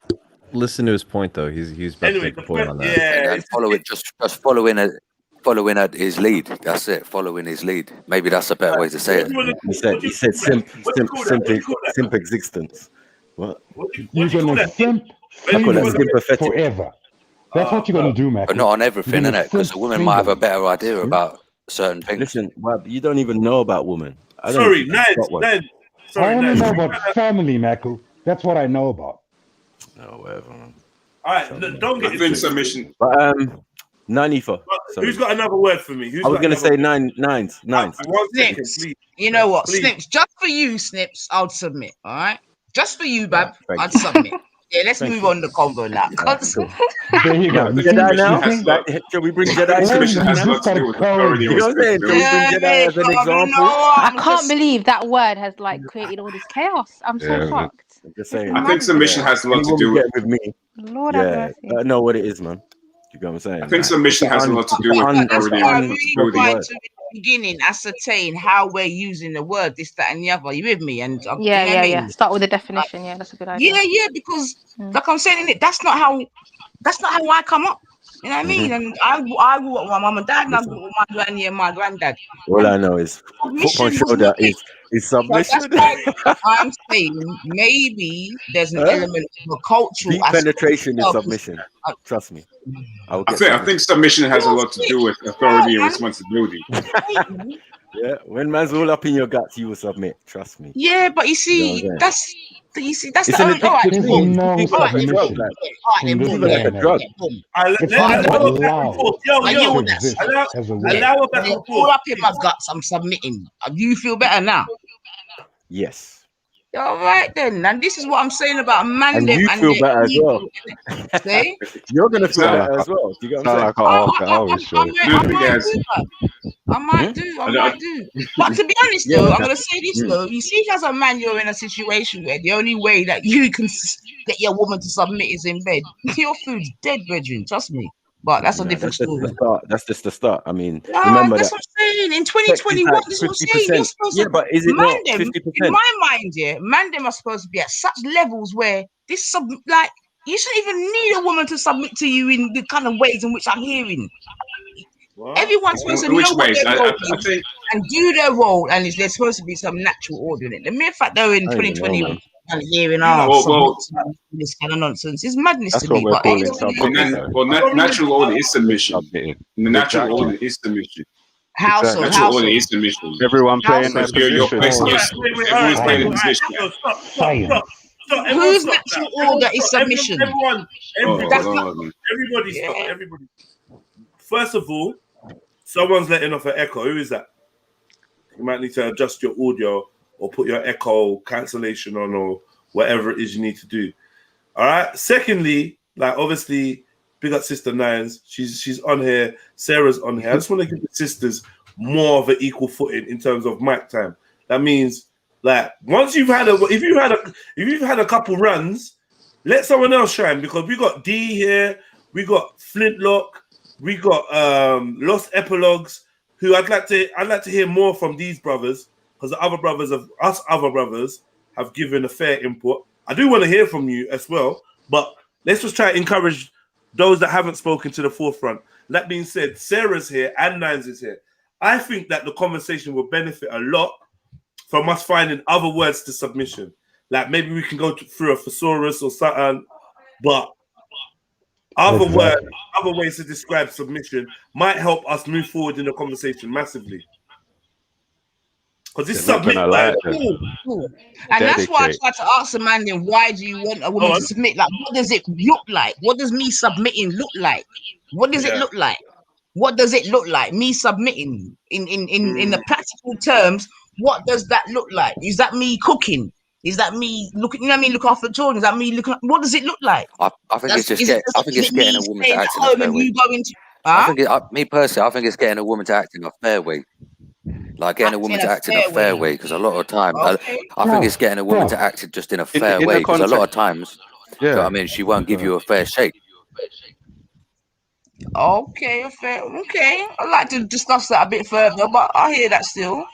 Listen to his point, though. He's about to make a point on that. And follow it. Just following at his lead. That's it. Following his lead. Maybe that's a better way to say it. He said simp existence. What? You're gonna simp forever. That's what you're gonna do, man. But not on everything, innit? Because a woman might have a better idea about certain things. Listen, you don't even know about women. I only know about family, Michael. That's what I know about. No, whatever, man. All right, don't get into submission. But Nanifa. Who's got another word for me? I was gonna say nines. Snips. You know what? Snips. Just for you, Snips, I'll submit. All right. Just for you, Bab, I'd submit. Yeah, let's move on the convo now. There you go. Jedi now? Shall we bring Jedi? Submission has a lot to do with authority. You know what I'm saying? Shall we bring Jedi as an example? I can't believe that word has created all this chaos. I'm so shocked. I'm just saying. I think submission has a lot to do with me. Lord have mercy. I know what it is, man. You know what I'm saying? I think submission has a lot to do with That's authority. why I really tried to, in the beginning, ascertain how we're using the word, this, that, and the other. You with me? And yeah. Start with the definition. Yeah, that's a good idea. Yeah, because like I'm saying, that's not how I come up. You know what I mean? And I grew up with my mum and dad, and I grew up with my granny and my granddad. All I know is foot on shoulder is submission. So that's why I'm saying maybe there's an element of a cultural deep penetration in submission. Trust me. I think submission has a lot to do with authority and responsibility. Yeah, when man's all up in your guts, you will submit. Trust me. Yeah, but you see, that's it's the only. All right, like a drug. All up in my guts, I'm submitting. Do you feel better now? Yes. All right then, and this is what I'm saying about man. And you feel better as well. See? You're gonna feel better as well. Do you get what I'm saying? I might do. But to be honest, though, I'm gonna say this though. You see, as a man, you're in a situation where the only way that you can get your woman to submit is in bed. Your food's dead, brethren. Trust me. But that's a different story. That's just the start. I mean, remember that's what I'm saying. In 2021, this is what I'm saying. You're supposed to, but is it not 50%? In my mind, man, them are supposed to be at such levels where you shouldn't even need a woman to submit to you in the kind of ways in which I'm hearing. Everyone's supposed to know what their role is and do their role, and there's supposed to be some natural order in it. The mere fact that we're in 2021 and hearing this kind of nonsense is madness to me. But natural order is submission. The natural order is submission. Natural order is submission. Everyone playing the everyone's playing the position. Whose natural order is submission? Everybody stop. Everybody. First of all, someone's letting off an echo. Who is that? You might need to adjust your audio or put your echo cancellation on or whatever it is you need to do. All right. Secondly, like obviously, big up Sister Nines. She's on here. Sarah's on here. I just want to give the sisters more of an equal footing in terms of mic time. That means like once you've had if you've had a couple runs, let someone else shine because we got D here, we got Flintlock, we got Lost Epilogues. Who I'd like to hear more from these brothers because the other brothers have given a fair input. I do want to hear from you as well, but let's just try to encourage those that haven't spoken to the forefront. That being said, Sarah's here and Nines is here. I think that the conversation will benefit a lot from us finding other words to submission. Like maybe we can go through a thesaurus or something, but other ways to describe submission might help us move forward in the conversation massively. Because this submit, and that's why I tried to ask the man then, why do you want a woman to submit? Like, what does it look like? What does me submitting look like? What does it look like? What does it look like? Me submitting in the practical terms, what does that look like? Is that me cooking? Is that me looking? You know what I mean? Look after the children. Is that me looking? What does it look like? I think it's getting a woman to act in a fair way. Me personally, I think it's getting a woman to act in a fair way. Like getting a woman to act in a fair way, because a lot of times, I think it's getting a woman to act just in a fair way, because a lot of times, you know what I mean, she won't give you a fair shake. Okay. I'd like to discuss that a bit further, but I hear that still.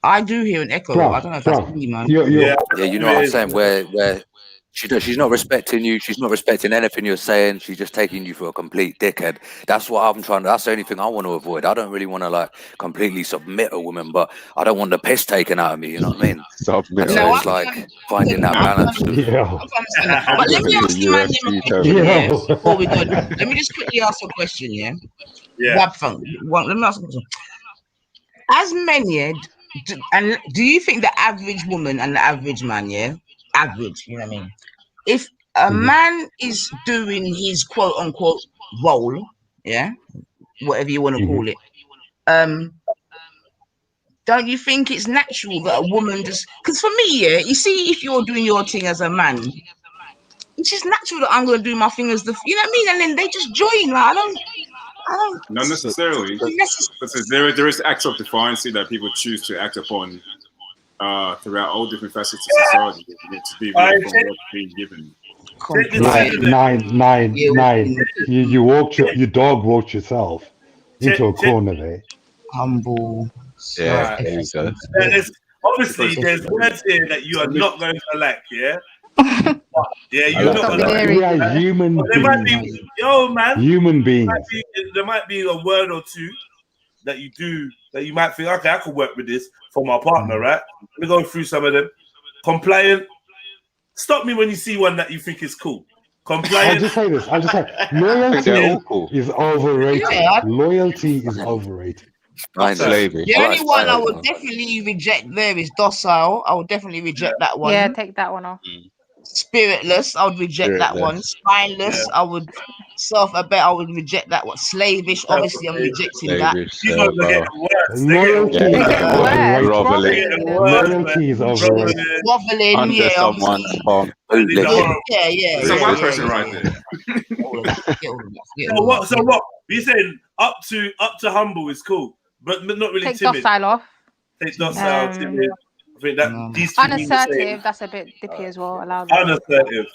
I do hear an echo. I don't know if that's me, man. Yeah, you know what I'm saying? Where she's not respecting you. She's not respecting anything you're saying. She's just taking you for a complete dickhead. That's what I'm trying. That's the only thing I want to avoid. I don't really want to like completely submit a woman, but I don't want the piss taken out of me. You know what I mean? Submit. So it's like finding that balance. But let me ask you, man, a question before we go. Let me just quickly ask a question. Yeah. Let me ask a question. As men, and do you think the average woman and the average man, average, you know what I mean? If a man is doing his quote unquote role, whatever you want to call it, don't you think it's natural that a woman just, because for me, you see, if you're doing your thing as a man, it's just natural that I'm going to do my thing as the, you know what I mean? And then they just join, like, I don't. Not necessarily. Because there is acts of defiance that people choose to act upon throughout all different facets of society. To be what's being given. Nine. Your dog walked yourself into a corner there. Humble. Yeah, there you go. Obviously, there's words here that you are not going to like, you're not going to like. We are human beings. There might be, human beings. There might be a word or two that you do that you might think, okay, I could work with this for my partner, right? Let me go through some of them. Compliant. Stop me when you see one that you think is cool. Compliant. I'll just say this. Loyalty is overrated. Loyalty is overrated. The only one I would definitely reject there is docile. I would definitely reject that one. Yeah, take that one off. Spiritless, I would reject that one. Spineless, I would I would reject that one. Slavish, obviously I'm rejecting that. Loyalty is overrated. Groveling, under someone's palm. Yeah. So one person right there. So what? You saying up to humble is cool, but not really take timid. Docile off. Take docile, timid. I think that these two unassertive, that's a bit dippy as well. Unassertive.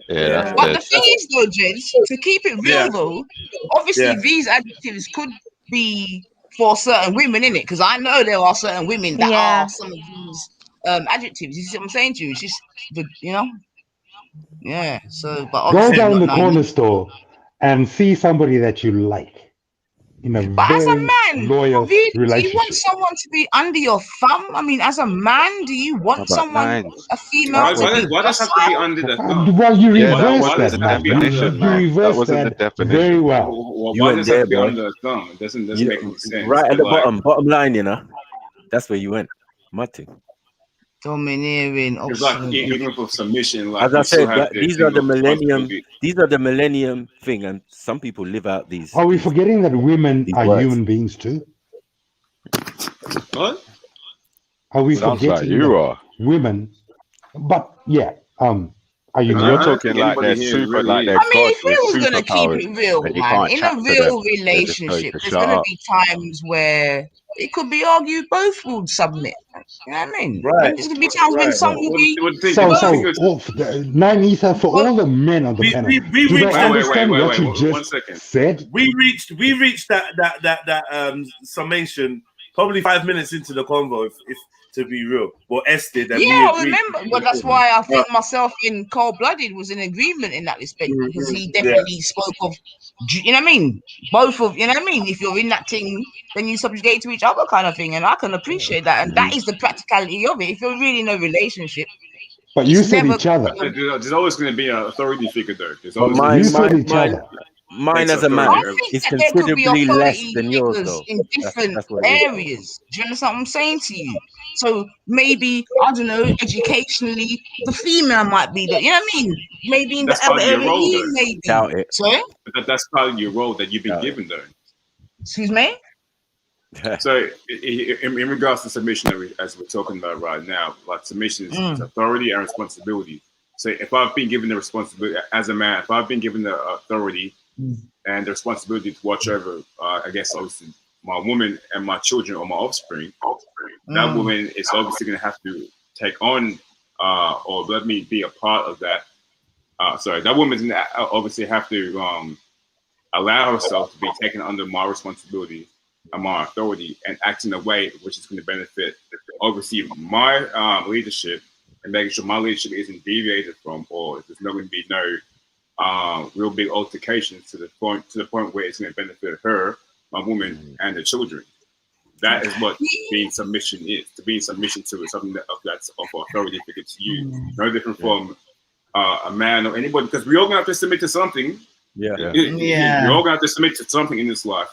Yeah. But the thing is though, Jens, to keep it real though, obviously these adjectives could be for certain women in it, because I know there are certain women that are some of these adjectives. You see what I'm saying to you? It's just So but go down the corner store and see somebody that you like. in a But as a very man, loyal really, do you want relationship. someone to be under your thumb? I mean, as a man, do you want someone, a female, to be Why does it have to be under the thumb? Well, you Yeah, that reverse wasn't that, the man. definition, You man. That reverse wasn't the that definition. very well. You Why went does it have there, to be boy. under the thumb? It doesn't You make any sense. right at the Like, bottom line, you know. That's where you went. Mutty. Domineering. It's like even for submission, like As I you still said, have that the these thing are the of millennium. responsibility. These are the millennium thing, and some people live out these. Are we forgetting that women are words. human beings too? What? Are we Sounds like forgetting you that are. women? But yeah, are you? Because you're talking like they're super, like they're I mean, God if we with was gonna keep superpowers, it real, and you man, can't in chat a to real them. They just tell you relationship, to there's shut gonna up. be times where it could be argued both would submit. You know what I mean? Right. And there's gonna be times when some will be So, Nine Ether, for all the men on the panel, we do they reached understand what you one just second. said? We reached that summation probably 5 minutes into the convo, if to be real. Well, S did, and we yeah, I agreed. remember. Well, that's why I think myself in Cold Blooded was in agreement in that respect, because he definitely spoke of, you know what I mean? Both of, you know what I mean? If you're in that thing, then you subjugate to each other kind of thing. And I can appreciate that. And that is the practicality of it. If you're really in a relationship, But you said each other. There's always going to be an authority figure there. There's But always mine as a man I think is that there could be considerably less authority than yours, figures though. in different That's what it is. areas. Do you understand what I'm saying to you? So maybe, I don't know, educationally, the female might be that, you know what I mean? Maybe in That's the other part of your area, role, he though. may be. Doubt it. Sorry? But that's part of your role that you've been given, though. Excuse me? So, in regards to submission, as we're talking about right now, like submission is authority and responsibility. So, if I've been given the responsibility as a man, if I've been given the authority and the responsibility to watch over, I guess, obviously, my woman and my children or my offspring, that woman is obviously going to have to take on or let me be a part of that. That woman's going to obviously have to allow herself to be taken under my responsibility and my authority and act in a way which is going to benefit, obviously, my leadership and making sure my leadership isn't deviated from, or there's not going to be no real big altercations to the point where it's going to benefit her, my woman, and the children. That is what being submission is. To be in submission to is something that's of authority figure to you. No different from a man or anybody, because we all gonna have to submit to something. Yeah. We're all gonna have to submit to something in this life,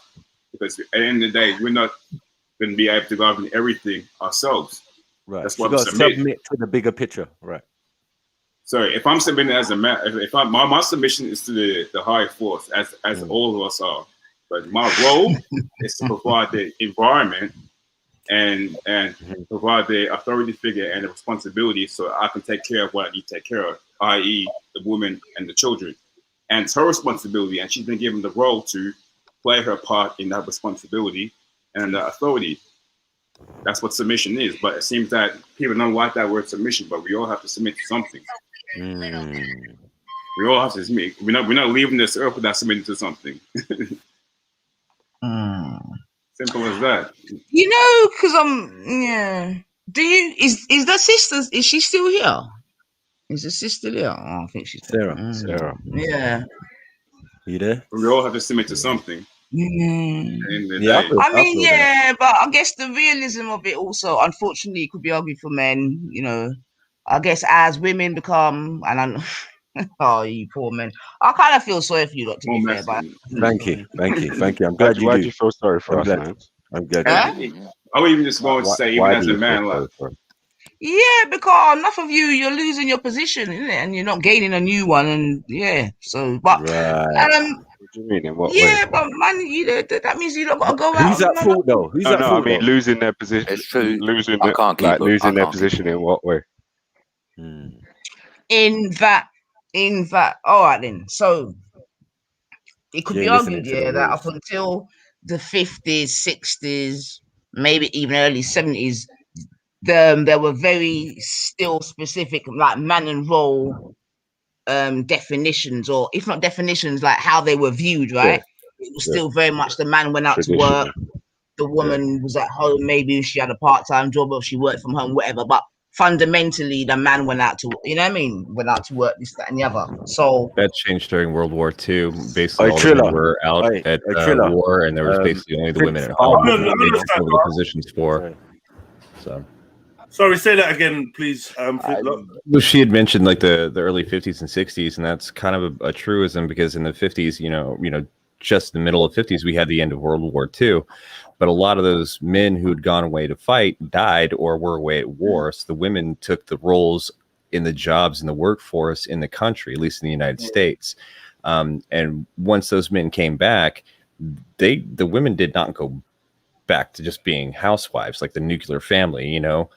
because at the end of the day, we're not going to be able to govern everything ourselves. Right. That's You what we got to submit to the bigger picture. Right. So if I'm submitting as a man, if my submission is to the higher force, as all of us are, but my role is to provide the environment and provide the authority figure and the responsibility, so I can take care of what I need to take care of, i.e., the woman and the children. And it's her responsibility, and she's been given the role to play her part in that responsibility and the authority. That's what submission is. But it seems that people don't like that word submission, but we all have to submit to something. We all have to submit. We're not leaving this earth without submitting to something. Simple as that. You know, because do you is that sister, is she still here? Is the sister there? Oh, I think she's Sarah. Sarah. Yeah. You there? We all have to submit to something. I mean, yeah, but I guess the realism of it also, unfortunately, could be argued for men. You know, I guess as women become, and oh, you poor men, I kind of feel sorry for you, lot, to be fair. But Thank you. I'm glad you Why do. do you feel sorry for us, man? I'm glad. I would even just go and say, even as a man, like. Yeah, because enough of you're losing your position, isn't it? And you're not gaining a new one, and so. But what do you mean? In what way? but man, that means you don't got to go out. Who's at fault though? Who's at fault? I mean, losing their position. It's true. Losing their position in what way? In that, all right then. So it could be argued, that up until the 50s, 60s, maybe even early 70s, there were very still specific, like man and role definitions, or if not definitions, like how they were viewed, right? It was still very much the man went out to work, the woman was at home, maybe she had a part-time job or she worked from home, whatever. But fundamentally the man went out to, you know what I mean, went out to work, this, that, and the other. So that changed during World War II. Basically, all the Triller. men were out at Triller. war, and there was basically only the women at home. They took over the positions for. So. Sorry, say that again, please. Well, she had mentioned like the early 50s and 60s, and that's kind of a truism because in the 50s, you know, just the middle of 50s, we had the end of World War II. But a lot of those men who had gone away to fight died or were away at war. So the women took the roles in the jobs in the workforce in the country, at least in the United States. And once those men came back, the women did not go back to just being housewives, like the nuclear family, you know.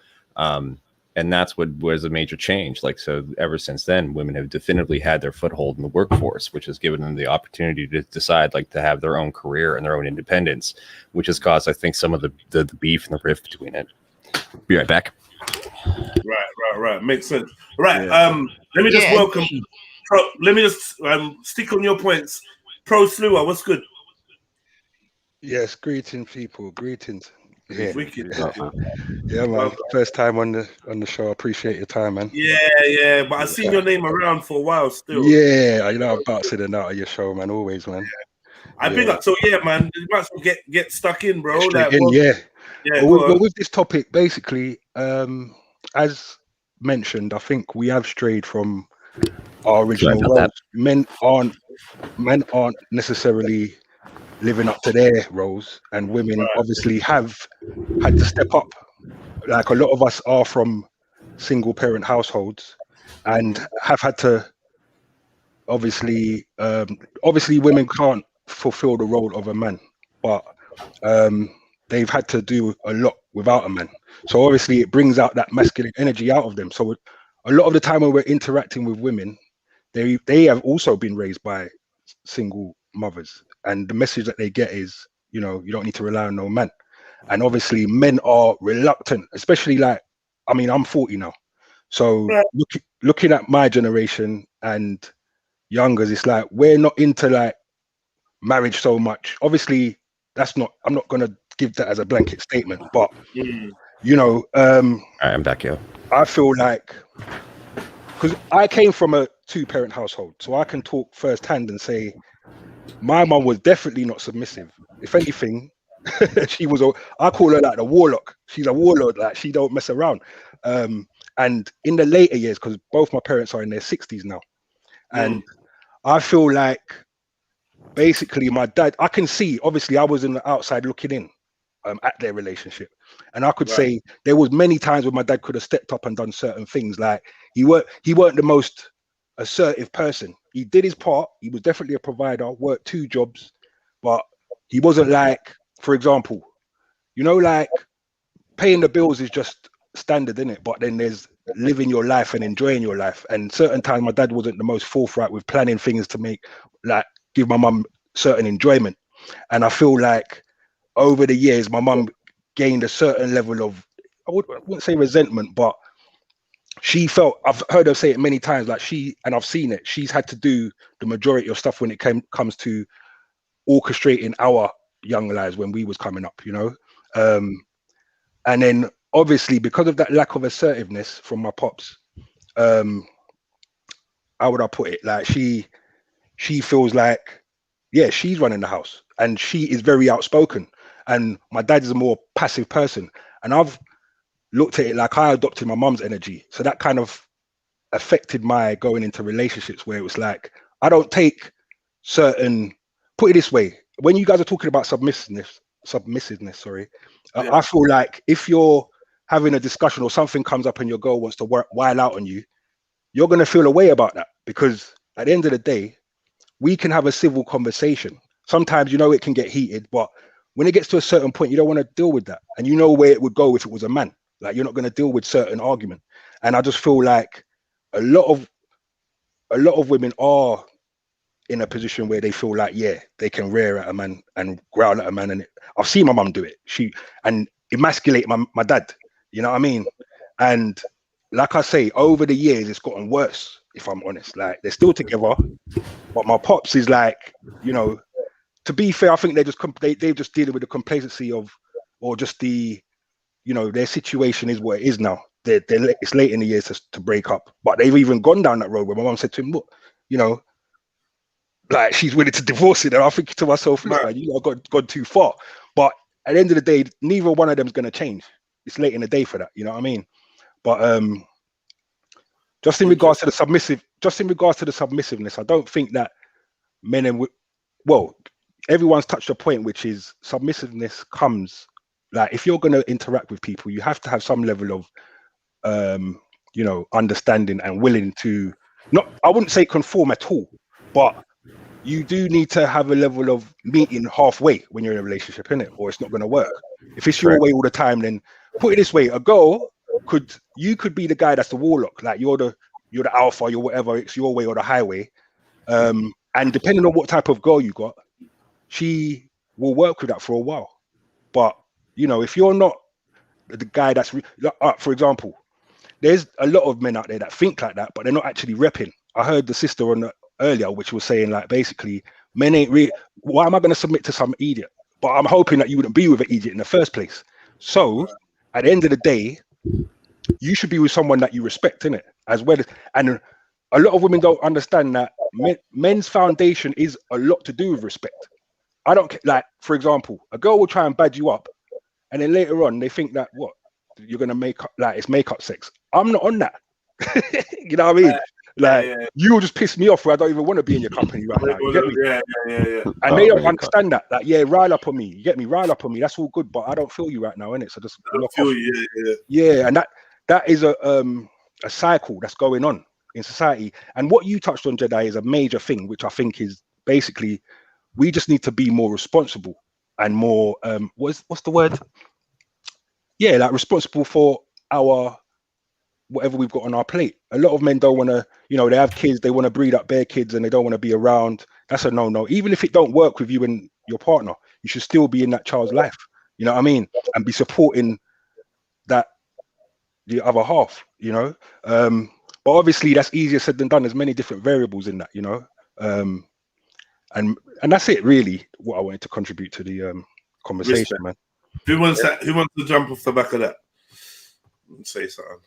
And that's what was a major change. Like, so ever since then, women have definitively had their foothold in the workforce, which has given them the opportunity to decide, like, to have their own career and their own independence, which has caused, I think, some of the beef and the rift between it. Be right back. Right. Makes sense. Right. Let me just welcome. Let me just stick on your points. Pro Slewer, what's good? Yes, greetings, people. Greetings. Yeah, Wicked. yeah, man. First time on the show. I appreciate your time, man. Yeah. But I've seen your name around for a while still. Yeah, you know, I'm bouncing in and out of your show, man. Always, man. I big up. So yeah, man, you might as well get stuck in, bro. Straight in, yeah. Well, with this topic, basically, as mentioned, I think we have strayed from our original roles. Men aren't necessarily living up to their roles, and women obviously have had to step up. Like, a lot of us are from single parent households and have had to obviously women can't fulfill the role of a man, but they've had to do a lot without a man. So obviously it brings out that masculine energy out of them. So a lot of the time when we're interacting with women, they have also been raised by single mothers, and the message that they get is, you know, you don't need to rely on no man. And obviously men are reluctant, especially, like, I mean, I'm 40 now, so looking at my generation and youngers, it's like we're not into like marriage so much. Obviously I'm not gonna give that as a blanket statement, but you know, I'm back here. I feel like, because I came from a 2-parent household, so I can talk firsthand and say my mum was definitely not submissive. If anything, she was I call her like the warlock. She's a warlord, like she don't mess around. And in the later years, because both my parents are in their 60s now, and I feel like basically my dad, I can see, obviously I was in the outside looking in at their relationship, and I could say there was many times where my dad could have stepped up and done certain things. Like, he weren't the most assertive person. He did his part. He was definitely a provider, worked 2 jobs, but he wasn't like, for example, you know, like paying the bills is just standard, isn't it? But then there's living your life and enjoying your life. And certain times my dad wasn't the most forthright with planning things to make, like, give my mum certain enjoyment. And I feel like over the years, my mum gained a certain level of, I wouldn't say resentment, but she felt, I've heard her say it many times, like and I've seen it, she's had to do the majority of stuff when it comes to orchestrating our young lives when we was coming up, you know. And then obviously because of that lack of assertiveness from my pops, how would I put it? Like, she feels like, yeah, she's running the house, and she is very outspoken, and my dad is a more passive person. And I've looked at it like I adopted my mum's energy, so that kind of affected my going into relationships, where it was like, I don't take certain, put it this way, when you guys are talking about submissiveness, I feel like if you're having a discussion or something comes up and your girl wants to while out on you, you're going to feel a way about that, because at the end of the day, we can have a civil conversation. Sometimes, you know, it can get heated, but when it gets to a certain point, you don't want to deal with that. And you know where it would go if it was a man. Like, you're not going to deal with certain argument. And I just feel like a lot of women are in a position where they feel like, yeah, they can rear at a man and growl at a man. And I've seen my mum do it. And emasculate my dad, you know what I mean? And like I say, over the years, it's gotten worse, if I'm honest. Like, they're still together, but my pops is like, you know, to be fair, I think they've just dealing with the complacency of, or just the, you know, their situation is what it is now. it's late in the years to break up. But they've even gone down that road where my mum said to him, look, you know, like she's willing to divorce it. And I'm thinking to myself, look, man, you got gone too far. But at the end of the day, neither one of them is going to change. It's late in the day for that. You know what I mean? But just in regards to the submissiveness, I don't think that men and everyone's touched a point, which is submissiveness comes like if you're going to interact with people, you have to have some level of you know, understanding and willing to I wouldn't say conform at all, but you do need to have a level of meeting halfway when you're in a relationship, innit? Or it's not going to work. If it's your way all the time, then put it this way: a girl could be the guy that's the warlock, like you're the alpha, you're whatever, it's your way or the highway. And depending on what type of girl you got, she will work with that for a while. But you know, if you're not the guy that's for example, there's a lot of men out there that think like that, but they're not actually repping. I heard the sister on earlier, which was saying like basically, men ain't really. Why am I going to submit to some idiot? But I'm hoping that you wouldn't be with an idiot in the first place. So at the end of the day, you should be with someone that you respect, innit? As well as, and a lot of women don't understand that men's foundation is a lot to do with respect. I don't like, for example, a girl will try and bad you up, and then later on they think that what you're gonna make up, like it's makeup sex. I'm not on that. You know what I mean? Like you will just piss me off where I don't even want to be in your company right now. You get me? And they don't understand that. Like, rile up on me. You get me? Rile up on me. That's all good, but I don't feel you right now, innit? So just lock off. Yeah, and that is a cycle that's going on in society. And what you touched on, Jedi, is a major thing, which I think is basically we just need to be more responsible and more what's the word? Yeah, like responsible for our whatever we've got on our plate. A lot of men don't want to, you know, they have kids, they want to breed up their kids and they don't want to be around. That's a no. Even if it don't work with you and your partner, you should still be in that child's life. You know what I mean? And be supporting that the other half, you know. But obviously that's easier said than done. There's many different variables in that, you know. And that's it really, what I wanted to contribute to the conversation, man. Who wants to jump off the back of that and say something?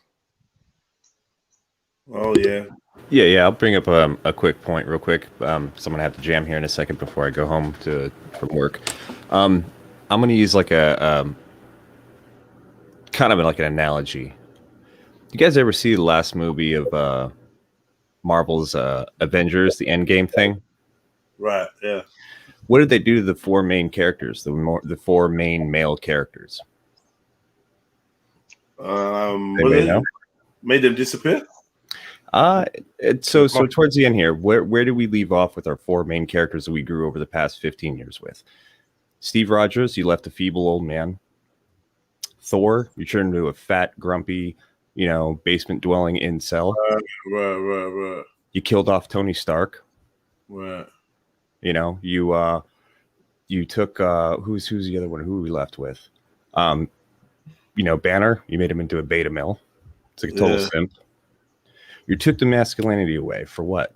Oh yeah. I'll bring up a quick point real quick. So I'm gonna have to jam here in a second before I go home from work. I'm gonna use like a kind of like an analogy. You guys ever see the last movie of Marvel's Avengers, the Endgame thing? Right. Yeah. What did they do to the four main characters, the four main male characters? Made them disappear. So towards the end here, where do we leave off with our four main characters that we grew over the past 15 years with? Steve Rogers, you left a feeble old man. Thor, you turned into a fat, grumpy, you know, basement dwelling incel. Right. You killed off Tony Stark. Right. You know, you took who's the other one? Who we left with? You know, Banner. You made him into a beta male. It's like a total simp. You took the masculinity away for what?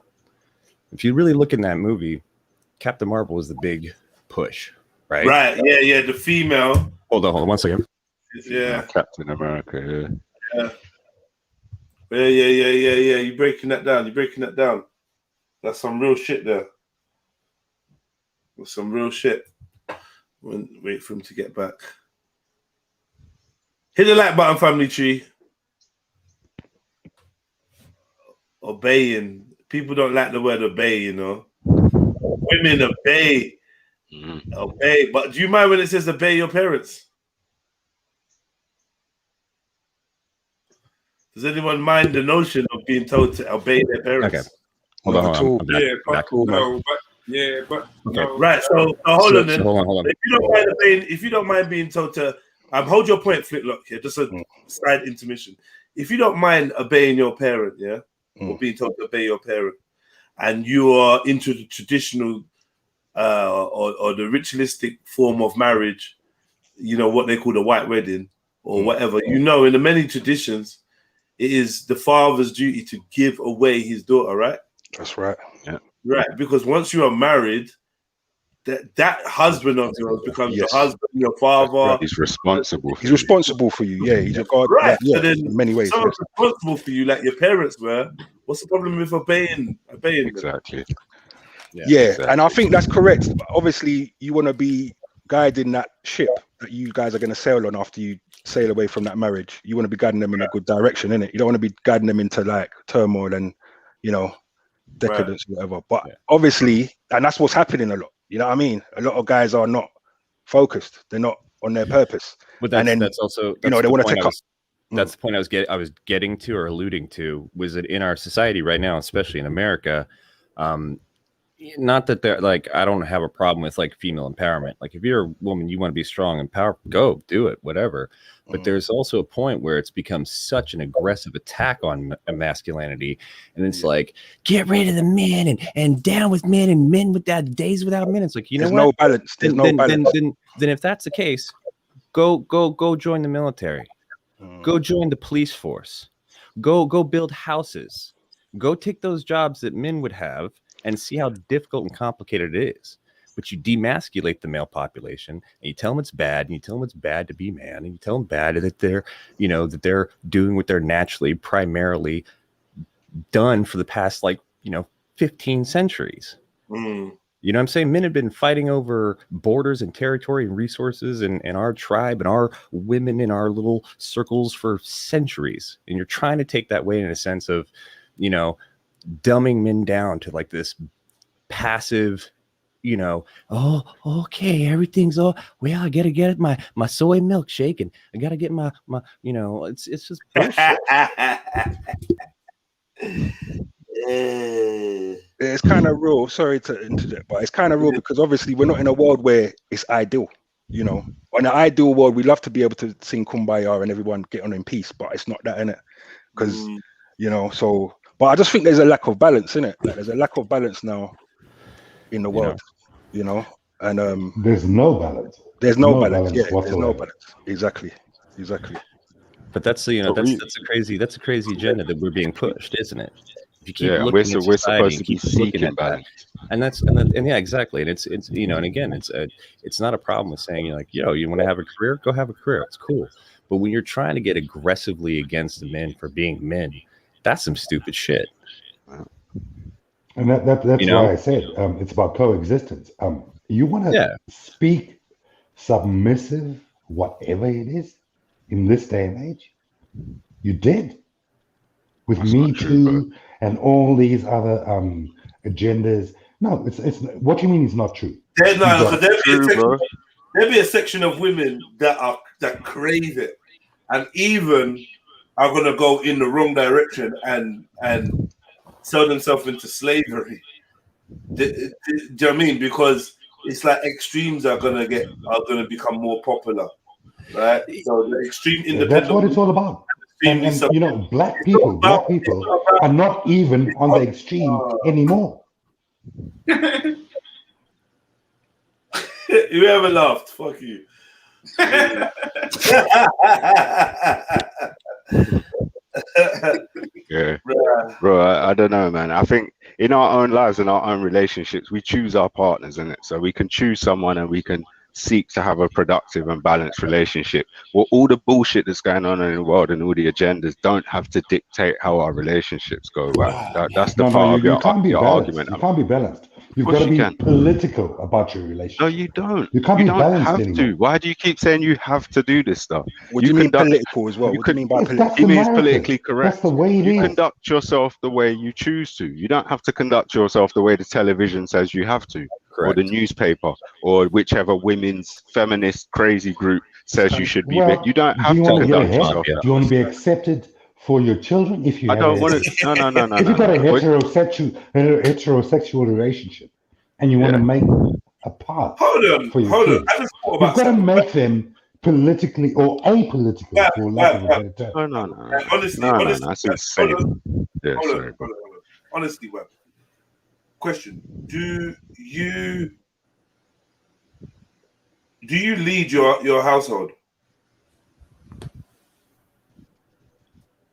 If you really look in that movie, Captain Marvel was the big push, right? Right. Yeah. The female. Hold on 1 second. Yeah. Captain America. Yeah. You're breaking that down. That's some real shit there. That's some real shit. Wait for him to get back. Hit the like button, family tree. Obeying. People don't like the word obey, you know. Women obey. Obey. But do you mind when it says obey your parents? Does anyone mind the notion of being told to obey their parents? Okay. Hold on. Right. So hold on then. Hold on. If you don't mind being told to hold your point, Flitlock here, just a side intermission. If you don't mind obeying your parent, or being told to obey your parent, and you are into the traditional or the ritualistic form of marriage, you know, what they call the white wedding or whatever, you know, in the many traditions, it is the father's duty to give away his daughter, right? That's right. Yeah. Right, because once you are married, that husband of yours becomes your husband, your father. He's responsible. He's responsible for you. Yeah, he's your God. Right. Like, yeah, So then, in many ways. someone's responsible for you, like your parents were. What's the problem with obeying? Exactly. Yeah, exactly. and I think that's correct. Obviously, you want to be guiding that ship that you guys are going to sail on after you sail away from that marriage. You want to be guiding them in a good direction, innit? You don't want to be guiding them into like turmoil and, you know, decadence, or whatever. But obviously, and that's what's happening a lot. You know what I mean? A lot of guys are not focused. They're not on their purpose. But and then that's also you know, they want to take up. That's the point I was getting to or alluding to, was that in our society right now, especially in America, not that they're like, I don't have a problem with like female empowerment. Like if you're a woman, you want to be strong and powerful, go do it, whatever. But there's also a point where it's become such an aggressive attack on masculinity. And it's like, get rid of the men and down with men and men without days without men. It's like, you know what? No balance. There's no balance. Then if that's the case, go join the military. Go join the police force. Go build houses. Go take those jobs that men would have and see how difficult and complicated it is. But you demasculate the male population and you tell them it's bad, and you tell them it's bad to be man, and you tell them bad that they're, you know, that they're doing what they're naturally primarily done for the past, like, you know, 15 centuries. You know what I'm saying? Men have been fighting over borders and territory and resources and our tribe and our women in our little circles for centuries. And you're trying to take that away in a sense of, you know, dumbing men down to like this passive, you know, oh, okay, everything's all, well, I gotta get my soy milkshake and I gotta get my you know, it's just bullshit. It's kind of real. Sorry to interject, but it's kind of real because obviously we're not in a world where it's ideal. You know, in an ideal world, we love to be able to sing Kumbaya and everyone get on in peace, but it's not that, innit? Because you know, so. But I just think there's a lack of balance, innit? Like there's a lack of balance now in the world, you know, and there's no balance. There's no balance. Yeah, there's no balance. Exactly. But that's, you know, that's a crazy agenda that we're being pushed, isn't it? If you keep looking at we're supposed to be seeking balance, and yeah, exactly. And it's you know, and again, it's not a problem with saying, like, yo, you want to have a career, go have a career. It's cool. But when you're trying to get aggressively against the men for being men, that's some stupid shit. And that's why I said it's about coexistence. You want to speak submissive, whatever it is, in this day and age? You did. With Me Too and all these other agendas. No, it's what you mean is not true. There'll be a section of women that crave it and even are gonna go in the wrong direction and sell themselves into slavery. Do you know what I mean? Because it's like extremes are gonna become more popular, right? So the extreme independent. That's what it's all about. And you know, black people are not even on the extreme anymore. Whoever laughed, fuck you. Yeah, bro, I don't know, man. I think in our own lives and our own relationships, we choose our partners, innit? So we can choose someone and we can seek to have a productive and balanced relationship. Well, all the bullshit that's going on in the world and all the agendas don't have to dictate how our relationships go. Right? That's the part of your argument. You can't be balanced. You've got to be political about your relationship. No, you don't. You can't be balanced have anymore. to. Why do you keep saying you have to do this stuff? What do you mean political as well? What do you mean by political? He means politically correct. That's the way it is. You conduct yourself the way you choose to. You don't have to conduct yourself the way the television says you have to, or the newspaper, or whichever women's feminist crazy group says you should be. You don't have to conduct yourself. Do you want to be accepted for your children if you? I don't want to. No. If you've got a heterosexual relationship and you want to make a path for your kids, you've got to make them politically or apolitical, for lack of a better term. No. Honestly, That's insane. Yeah, sorry. Honestly, Web. Question: Do you lead your household?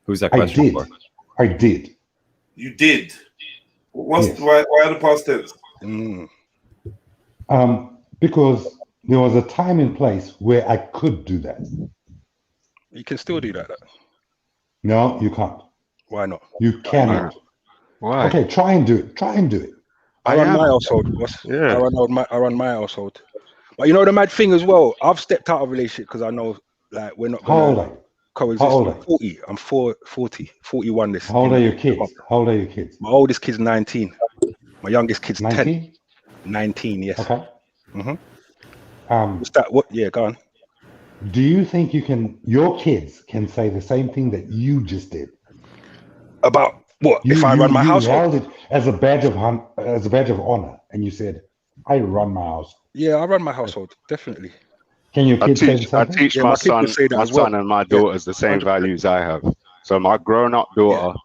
Who's that question for? I did. You did. Why are the past tense? Because there was a time and place where I could do that. You can still do that. No, you can't. Why not? You cannot. Why? Okay, try and do it. Try and do it. I run my household. I run my household. But you know the mad thing as well. I've stepped out of a relationship because I know like we're not going to coexist. How old are you? 40. I'm 40, 41 this. How old are your kids? How old are your kids? My oldest kid's 19. My youngest kid's 19? 10. 19, yes. Okay. What's that? What? Yeah, go on. Do you think your kids can say the same thing that you just did? About what? If I run my household? You held it as a badge of honor, and you said, "I run my house." Yeah, I run my household, definitely. Can your kids say the same I thing? teach my son and my daughters the same values I have. So my grown-up daughter,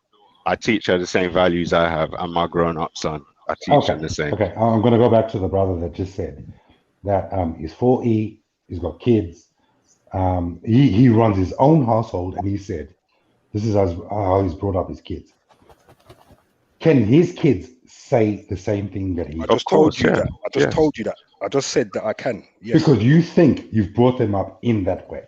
I teach her the same values I have, and my grown-up son, I teach him the same. Okay, I'm going to go back to the brother that just said that he's 40, he's got kids, he runs his own household, and he said, this is how he's brought up his kids. Can his kids say the same thing that he? I just told you that. I just told you that. I just said that I can. Yes. Because you think you've brought them up in that way.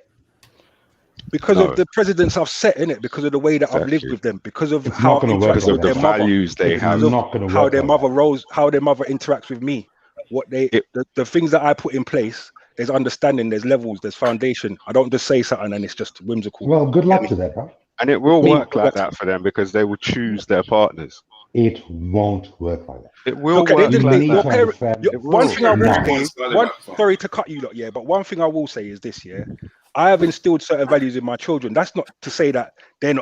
Because of the precedents I've set in it, because of the way that I've lived with them, because of how because of the values they have, how their mother interacts with me, what the things that I put in place. There's understanding, there's levels, there's foundation. I don't just say something and it's just whimsical. Well, good luck to that, bro. And it will work like that for them because they will choose their partners. It won't work like that. It will work like that. One thing I will say, sorry to cut you lot, but one thing I will say is this, I have instilled certain values in my children. That's not to say that they're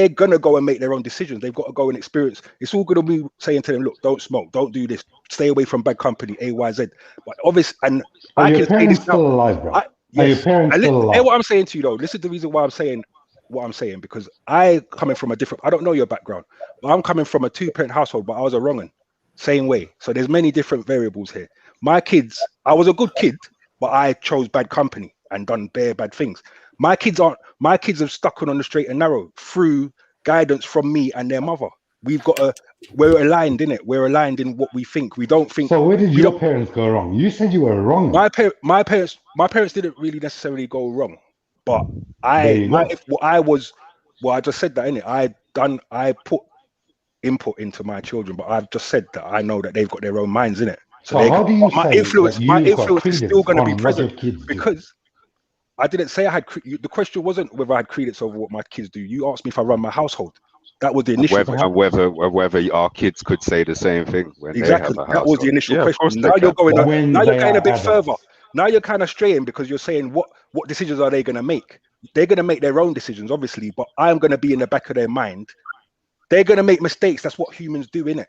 gonna go and make their own decisions. They've got to go and experience. It's all gonna be saying to them, look, don't smoke, don't do this, stay away from bad company, A-Y-Z. But obviously, and Are your parents still alive, bro? Are your parents still alive? Hear what I'm saying to you though. This is the reason why I'm saying what I'm saying, because I coming from I don't know your background, but I'm coming from a 2-parent household, but I was a wrong one, same way. So there's many different variables here. My kids, I was a good kid, but I chose bad company and done bare bad things. My kids have stuck on the straight and narrow through guidance from me and their mother. We're aligned in it. We're aligned in what we think. We don't think. So where did your parents go wrong? You said you were wrong. My parents didn't really necessarily go wrong. But I just said that, innit? I put input into my children, but I've just said that I know that they've got their own minds in it. So how do you my influence is still going to be present because I didn't say I had. The question wasn't whether I had credence over what my kids do. You asked me if I run my household. That was the initial question. Whether our kids could say the same thing when they have a household. That was the initial question. Now you're going. Now you're going a bit further. Now you're kind of straying because you're saying what decisions are they going to make? They're going to make their own decisions, obviously, but I'm going to be in the back of their mind. They're going to make mistakes. That's what humans do, innit?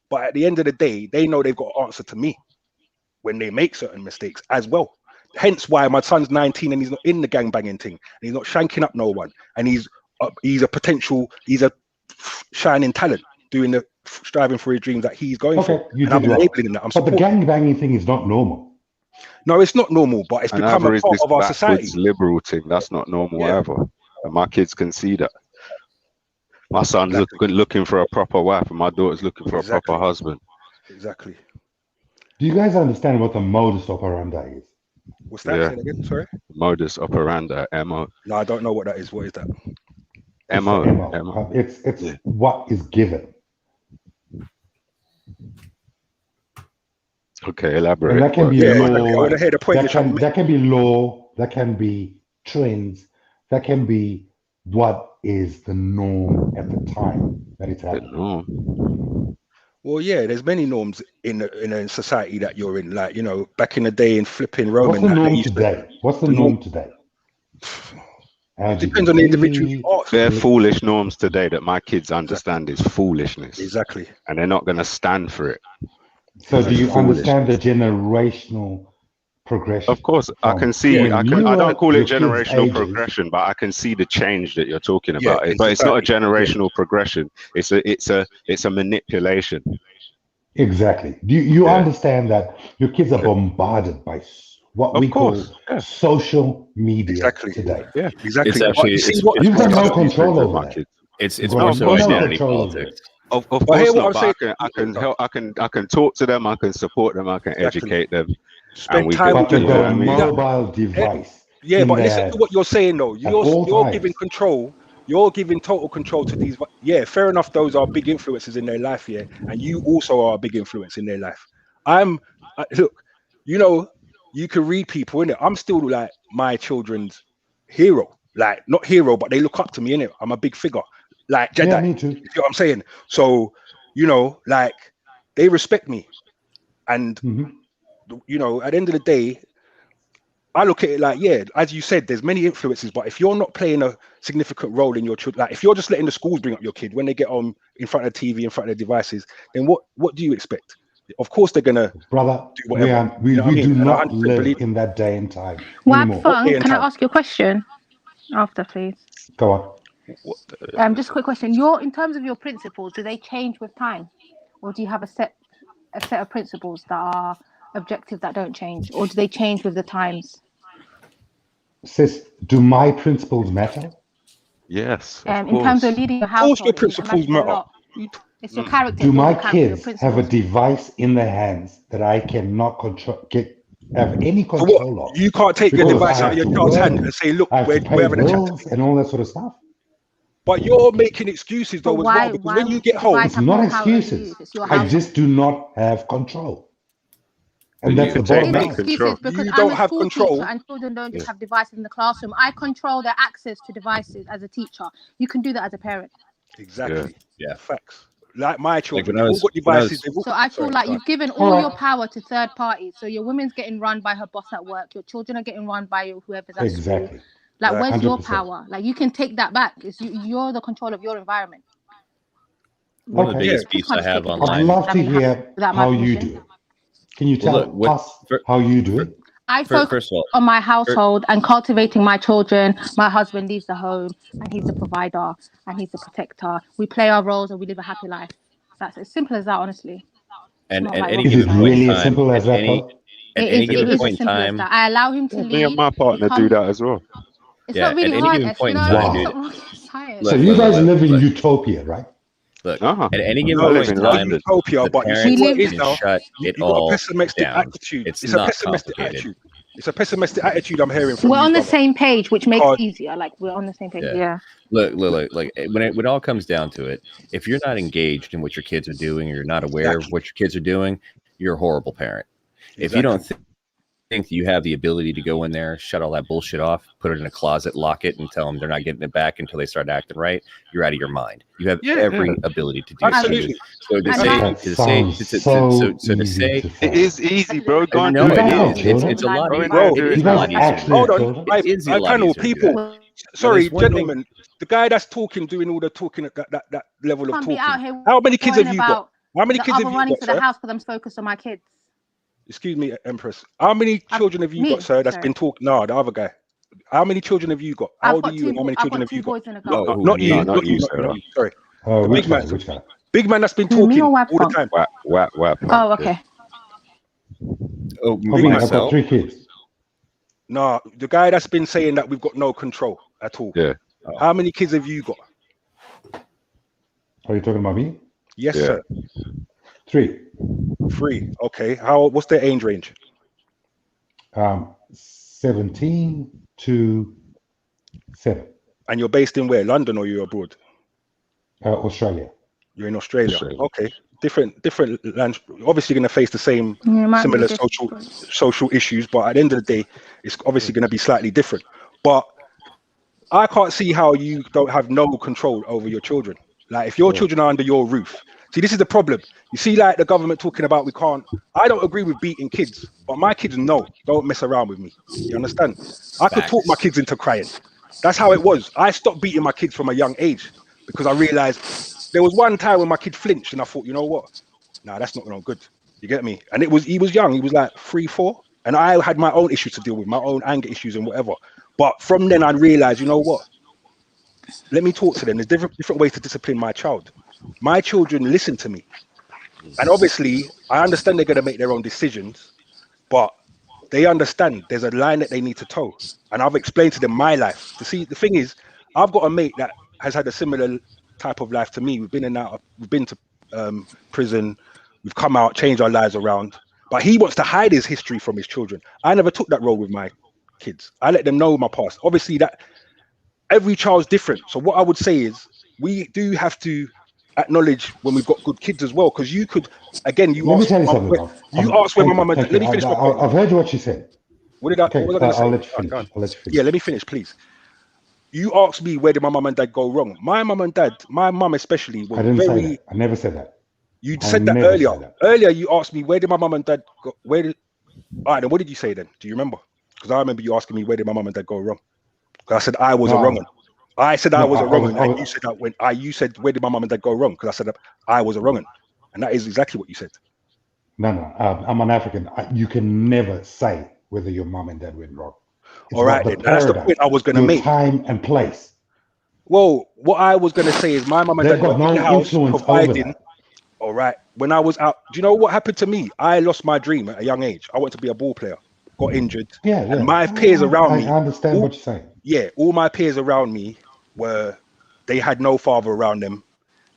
But at the end of the day, they know they've got to answer to me when they make certain mistakes as well. Hence why my son's 19 and he's not in the gangbanging thing. And he's not shanking up no one. And he's a shining talent doing striving for his dreams that he's going for. And I'm enabling that. But the gangbanging thing is not normal. No, it's not normal, but it's become a part of our society. It's liberal thing. That's not normal ever. And my kids can see that. My son's looking for a proper wife, and my daughter's looking for a proper husband. Exactly. Do you guys understand what the modus operandi is? What's that? Say again? Sorry. Modus operandi, MO. No, I don't know what that is. What is that? MO. It's what is given. Okay, elaborate. And that can be law. That can be law. That can be trends. That can be what is the norm at the time that it's happening. Well, yeah, there's many norms in a society that you're in. Like, back in the day in flipping Roman. What's the norm today? What's the norm today? It depends on the individual. They're foolish norms today that my kids understand is foolishness. Exactly. And they're not going to stand for it. So do you understand the generational progression? Of course, I can see. I don't call it generational progression, but I can see the change that you're talking about. But it's not a generational progression. It's a manipulation. Exactly. Do you understand that your kids are bombarded by what we call social media today? Yeah, exactly. You've got no control over that. It's more so identity politics. But Of course hear what not, I'm but saying. I can help. I can talk to them. I can support them. I can educate them, Spend and we time can. with But they've You know got what a I mean? mobile device Yeah, in but their listen to what hands you're saying though. at all You're giving times. control. You're giving total control to these. Yeah, fair enough. Those are big influences in their life. Yeah, and you also are a big influence in their life. Look. You know, you can read people in it. I'm still like my children's hero. Like not hero, but they look up to me in it. I'm a big figure, like Jedi. Yeah, me too. You see what I'm saying? So, you know, like they respect me, and you know, at the end of the day, I look at it like, yeah, as you said, there's many influences, but if you're not playing a significant role in your children, like if you're just letting the schools bring up your kid when they get on in front of the TV, in front of their devices, then what do you expect? Of course, they're gonna Brother, do whatever. we You know what I mean? do And I not 100% live believe it. in that day and time Wab anymore. Fung, can I ask you a question after, please? Go on. Just a quick question. In terms of your principles, do they change with time, or do you have a set of principles that are objective that don't change, or do they change with the times? Sis, do my principles matter? Yes. In terms of leading your household, your principles matter a lot. It's your character. Do my your kids have a device in their hands that I cannot have any control of? You can't take your Because device I out of have your to child's work, hand and say, "Look, I have we're to pay having a chat." bills and all that sort of stuff. But you're making excuses though But as why- well, because why when you would get the home, device It's have not more power over you excuses. if it's your I household? just do not have control. And that's the It bottom is line. excuses because You I'm don't a have school control. teacher and children don't just have devices in the classroom. I control their access to devices as a teacher. You can do that as a parent. Exactly. Yeah. Facts. Like my children, when I they've all was- got when I devices. was- They've all... So I feel Sorry, like go on. you've given all your power to third parties. So your woman's getting run by her boss at work. Your children are getting run by whoever's at school. Exactly. Like, where's your 100%. power? Like, you can take that back. You're the control of your environment. One of the Okay. biggest beefs I have I'd online. love to hear how you do it. Can you tell us how you do it? I focus First of all, on my household and cultivating my children. My husband leaves the home and he's the provider and he's the protector. We play our roles and we live a happy life. That's as simple as that, honestly. and Not at like any rocket Is it given point in really as time, simple as at that, any though? at It any is given as point in simple as time, that. I allow him to lead. Me and my partner do that as well. It's yeah, not really at any hard. given point in You know, time, it's dude. not rocket science. So you guys live in utopia, right? Look, Uh-huh. at any given No, point it's in not time, utopia, the but you see parents what it is can now. shut You it got a all pessimistic down. attitude. It's It's a not pessimistic complicated. attitude. It's a pessimistic attitude I'm hearing from We're you, on the brother. same page, which makes it Because- easier. Like, we're on the same page. Yeah. Yeah. Look, when it all comes down to it, if you're not engaged in what your kids are doing, or you're not aware of what your kids are doing, you're a horrible parent. If you don't think you have the ability to go in there, shut all that bullshit off, put it in a closet, lock it, and tell them they're not getting it back until they start acting right, you're out of your mind. You have every ability to do Absolutely. so. To say, it is easy, bro. Go on, no, do it it. is. It's a lot. Bro, It is a lot easier. hold on. It is a lot panel, easier to do people. that. Sorry, there's one thing- gentlemen. The guy that's talking, doing all the talking at that level of Can't be talking. out here How many kids have worrying you got? about How many the kids other have you running got, to the sir? house because I'm focused on my kids. Excuse me, Empress. How many children have you me, got, sir? That's sorry. been talking. No, the other guy. How many children have you got? How old are you? And how many children have you got? boys and a girl. Not you. not you, Sarah. Sorry. The Which big guy? man. Which guy? Big man that's been Who, me talking or all Wab the Funk? time. Wap. Oh, okay. Oh, Big man. I've got 3 kids. No, the guy that's been saying that we've got no control at all. Yeah. How many kids have you got? Are you talking about me? Yes, Yeah. sir. 3. 3. Okay. What's their age range? 17 to 7. And you're based in where? London, or you're abroad? Australia. You're in Australia. Okay. Different lands. Obviously going to face the same similar social issues, but at the end of the day, it's obviously going to be slightly different. But I can't see how you don't have no control over your children. Like, if your children are under your roof. See, this is the problem. You see, like, the government talking about we can't. I don't agree with beating kids, but my kids don't mess around with me. You understand? I could talk my kids into crying. That's how it was. I stopped beating my kids from a young age because I realized there was one time when my kid flinched and I thought, you know what? Nah, that's not good. You get me? And he was young. He was like 3, 4. And I had my own issues to deal with, my own anger issues and whatever. But from then I realized, you know what? Let me talk to them. There's different ways to discipline my child. My children listen to me. And obviously, I understand they're going to make their own decisions, but they understand there's a line that they need to toe. And I've explained to them my life. You see, the thing is, I've got a mate that has had a similar type of life to me. We've been in and out. We've been to prison. We've come out, changed our lives around. But he wants to hide his history from his children. I never took that role with my kids. I let them know my past. Obviously, that every child's different. So what I would say is we do have to acknowledge when we've got good kids as well. Because you could, again, you Let me asked, tell you something, bro. you asked where my mum and dad. Let me finish my point. I've heard what you said. What did I? Okay, what was I going to say? I'll let you finish. I'll let you finish. Yeah, let me finish, please. You asked me where did my mum and dad go wrong. My mum and dad, my mum especially, was I didn't very. say that. I never said that. You said that earlier. Earlier, you asked me where did my mum and dad go. Where did? All right, then what did you say then? Do you remember? Because I remember you asking me where did my mum and dad go wrong. Because I said I was a wrong one. I said I was a wrong one, and you said that when you said where did my mum and dad go wrong? Because I said I was a wrong one, and that is exactly what you said. No, I'm an African. You can never say whether your mum and dad went wrong. It's all right, then, that's the point I was going to make. Time and place. Well, what I was going to say is my mum and dad got no in the house influence providing. over that. All right, when I was out, do you know what happened to me? I lost my dream at a young age. I wanted to be a ball player, got injured. Yeah. And my peers around me. I understand what you're saying. Yeah, all my peers around me they had no father around them,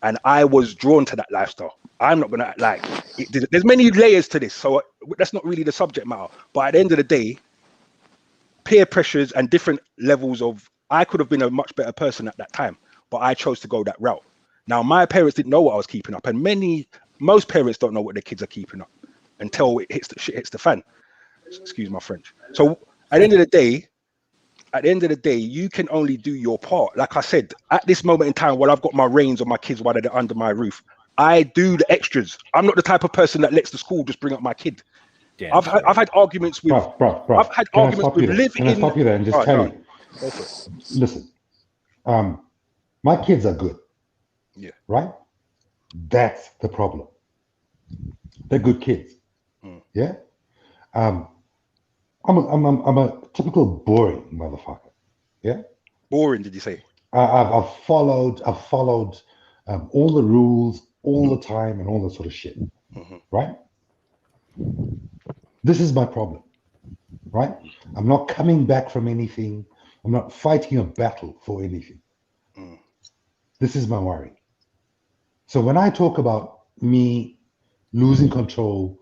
and I was drawn to that lifestyle. I'm not gonna act like there's many layers to this, so that's not really the subject matter. But at the end of the day, peer pressures and different levels of I could have been a much better person at that time, but I chose to go that route. Now my parents didn't know what I was keeping up, and most parents don't know what their kids are keeping up until shit hits the fan. Excuse my French. So at the end of the day, you can only do your part. Like I said, at this moment in time, while I've got my reins on my kids while they're under my roof, I do the extras. I'm not the type of person that lets the school just bring up my kid. Yeah, I've had arguments with. Bro. I've had arguments with living. Can I stop you there and just tell you? Go for it. Listen, my kids are good. Yeah. Right. That's the problem. They're good kids. Yeah. I'm a typical boring motherfucker. Yeah. Boring, did you say? I've followed all the rules all the time and all that sort of shit. Right. This is my problem. Right. I'm not coming back from anything. I'm not fighting a battle for anything. This is my worry. So when I talk about me losing control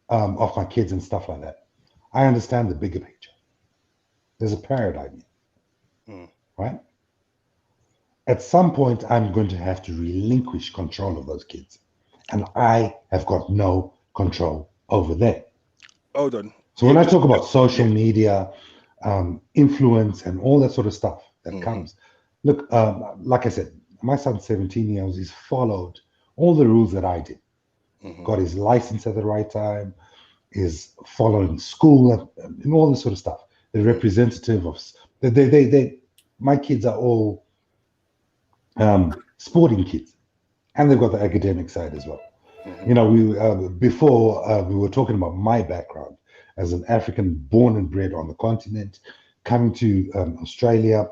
of my kids and stuff like that, I understand the bigger picture. There's a paradigm, right? At some point, I'm going to have to relinquish control of those kids, and I have got no control over them. Hold on. So when I talk about social media, influence, and all that sort of stuff that comes, look, like I said, my son's 17 years. He's followed all the rules that I did. Got his license at the right time. Is following school and all this sort of stuff. The representative of my kids are all sporting kids, and they've got the academic side as well. You know, before we were talking about my background as an African born and bred on the continent, coming to Australia,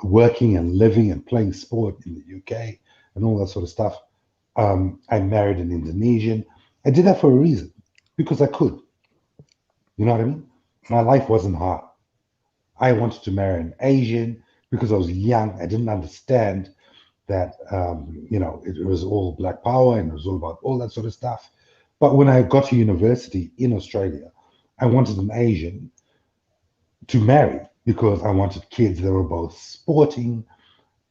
working and living and playing sport in the UK and all that sort of stuff. I married an Indonesian. I did that for a reason. Because I could. You know what I mean? My life wasn't hard. I wanted to marry an Asian because I was young. I didn't understand that, it was all black power and it was all about all that sort of stuff. But when I got to university in Australia, I wanted an Asian to marry because I wanted kids that were both sporting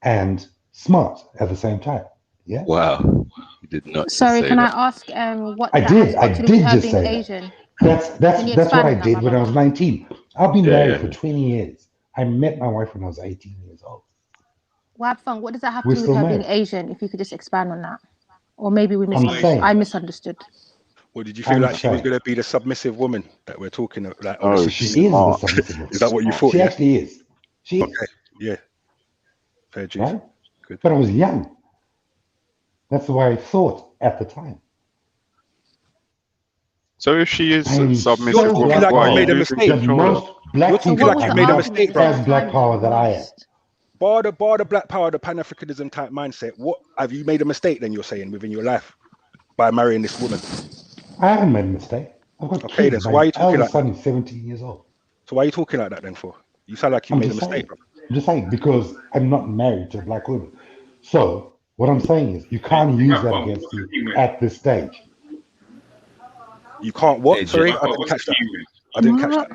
and smart at the same time. Yeah. Wow. You did not. Sorry, can I ask what I did just say Asian? That's what I did when I was 19. I've been married for 20 years. I met my wife when I was 18 years old. What does that have to do with her being Asian? If you could just expand on that, or maybe I misunderstood. Or did you feel like she was going to be the submissive woman that we're talking about? Like, oh, she is the submissive woman. Is that what you thought? She actually is. She is. Okay. Yeah. Fair dues. Right? Good. But I was young. That's the way I thought at the time. So if she is submissive, you're talking like you made a mistake. You're talking like you made a mistake, bro. Has black power that I am. Bar the black power, the Pan-Africanism type mindset. What have you made a mistake? Then you're saying within your life by marrying this woman. I haven't made a mistake. I've got okay, then. So why are you talking like that? My son is 17 years old. So why are you talking like that then for? You sound like you made a mistake, bro. I'm just saying because I'm not married to a black woman. So what I'm saying is you can't use that against me at this stage. You can't what? Sorry, I didn't catch that. I didn't catch that.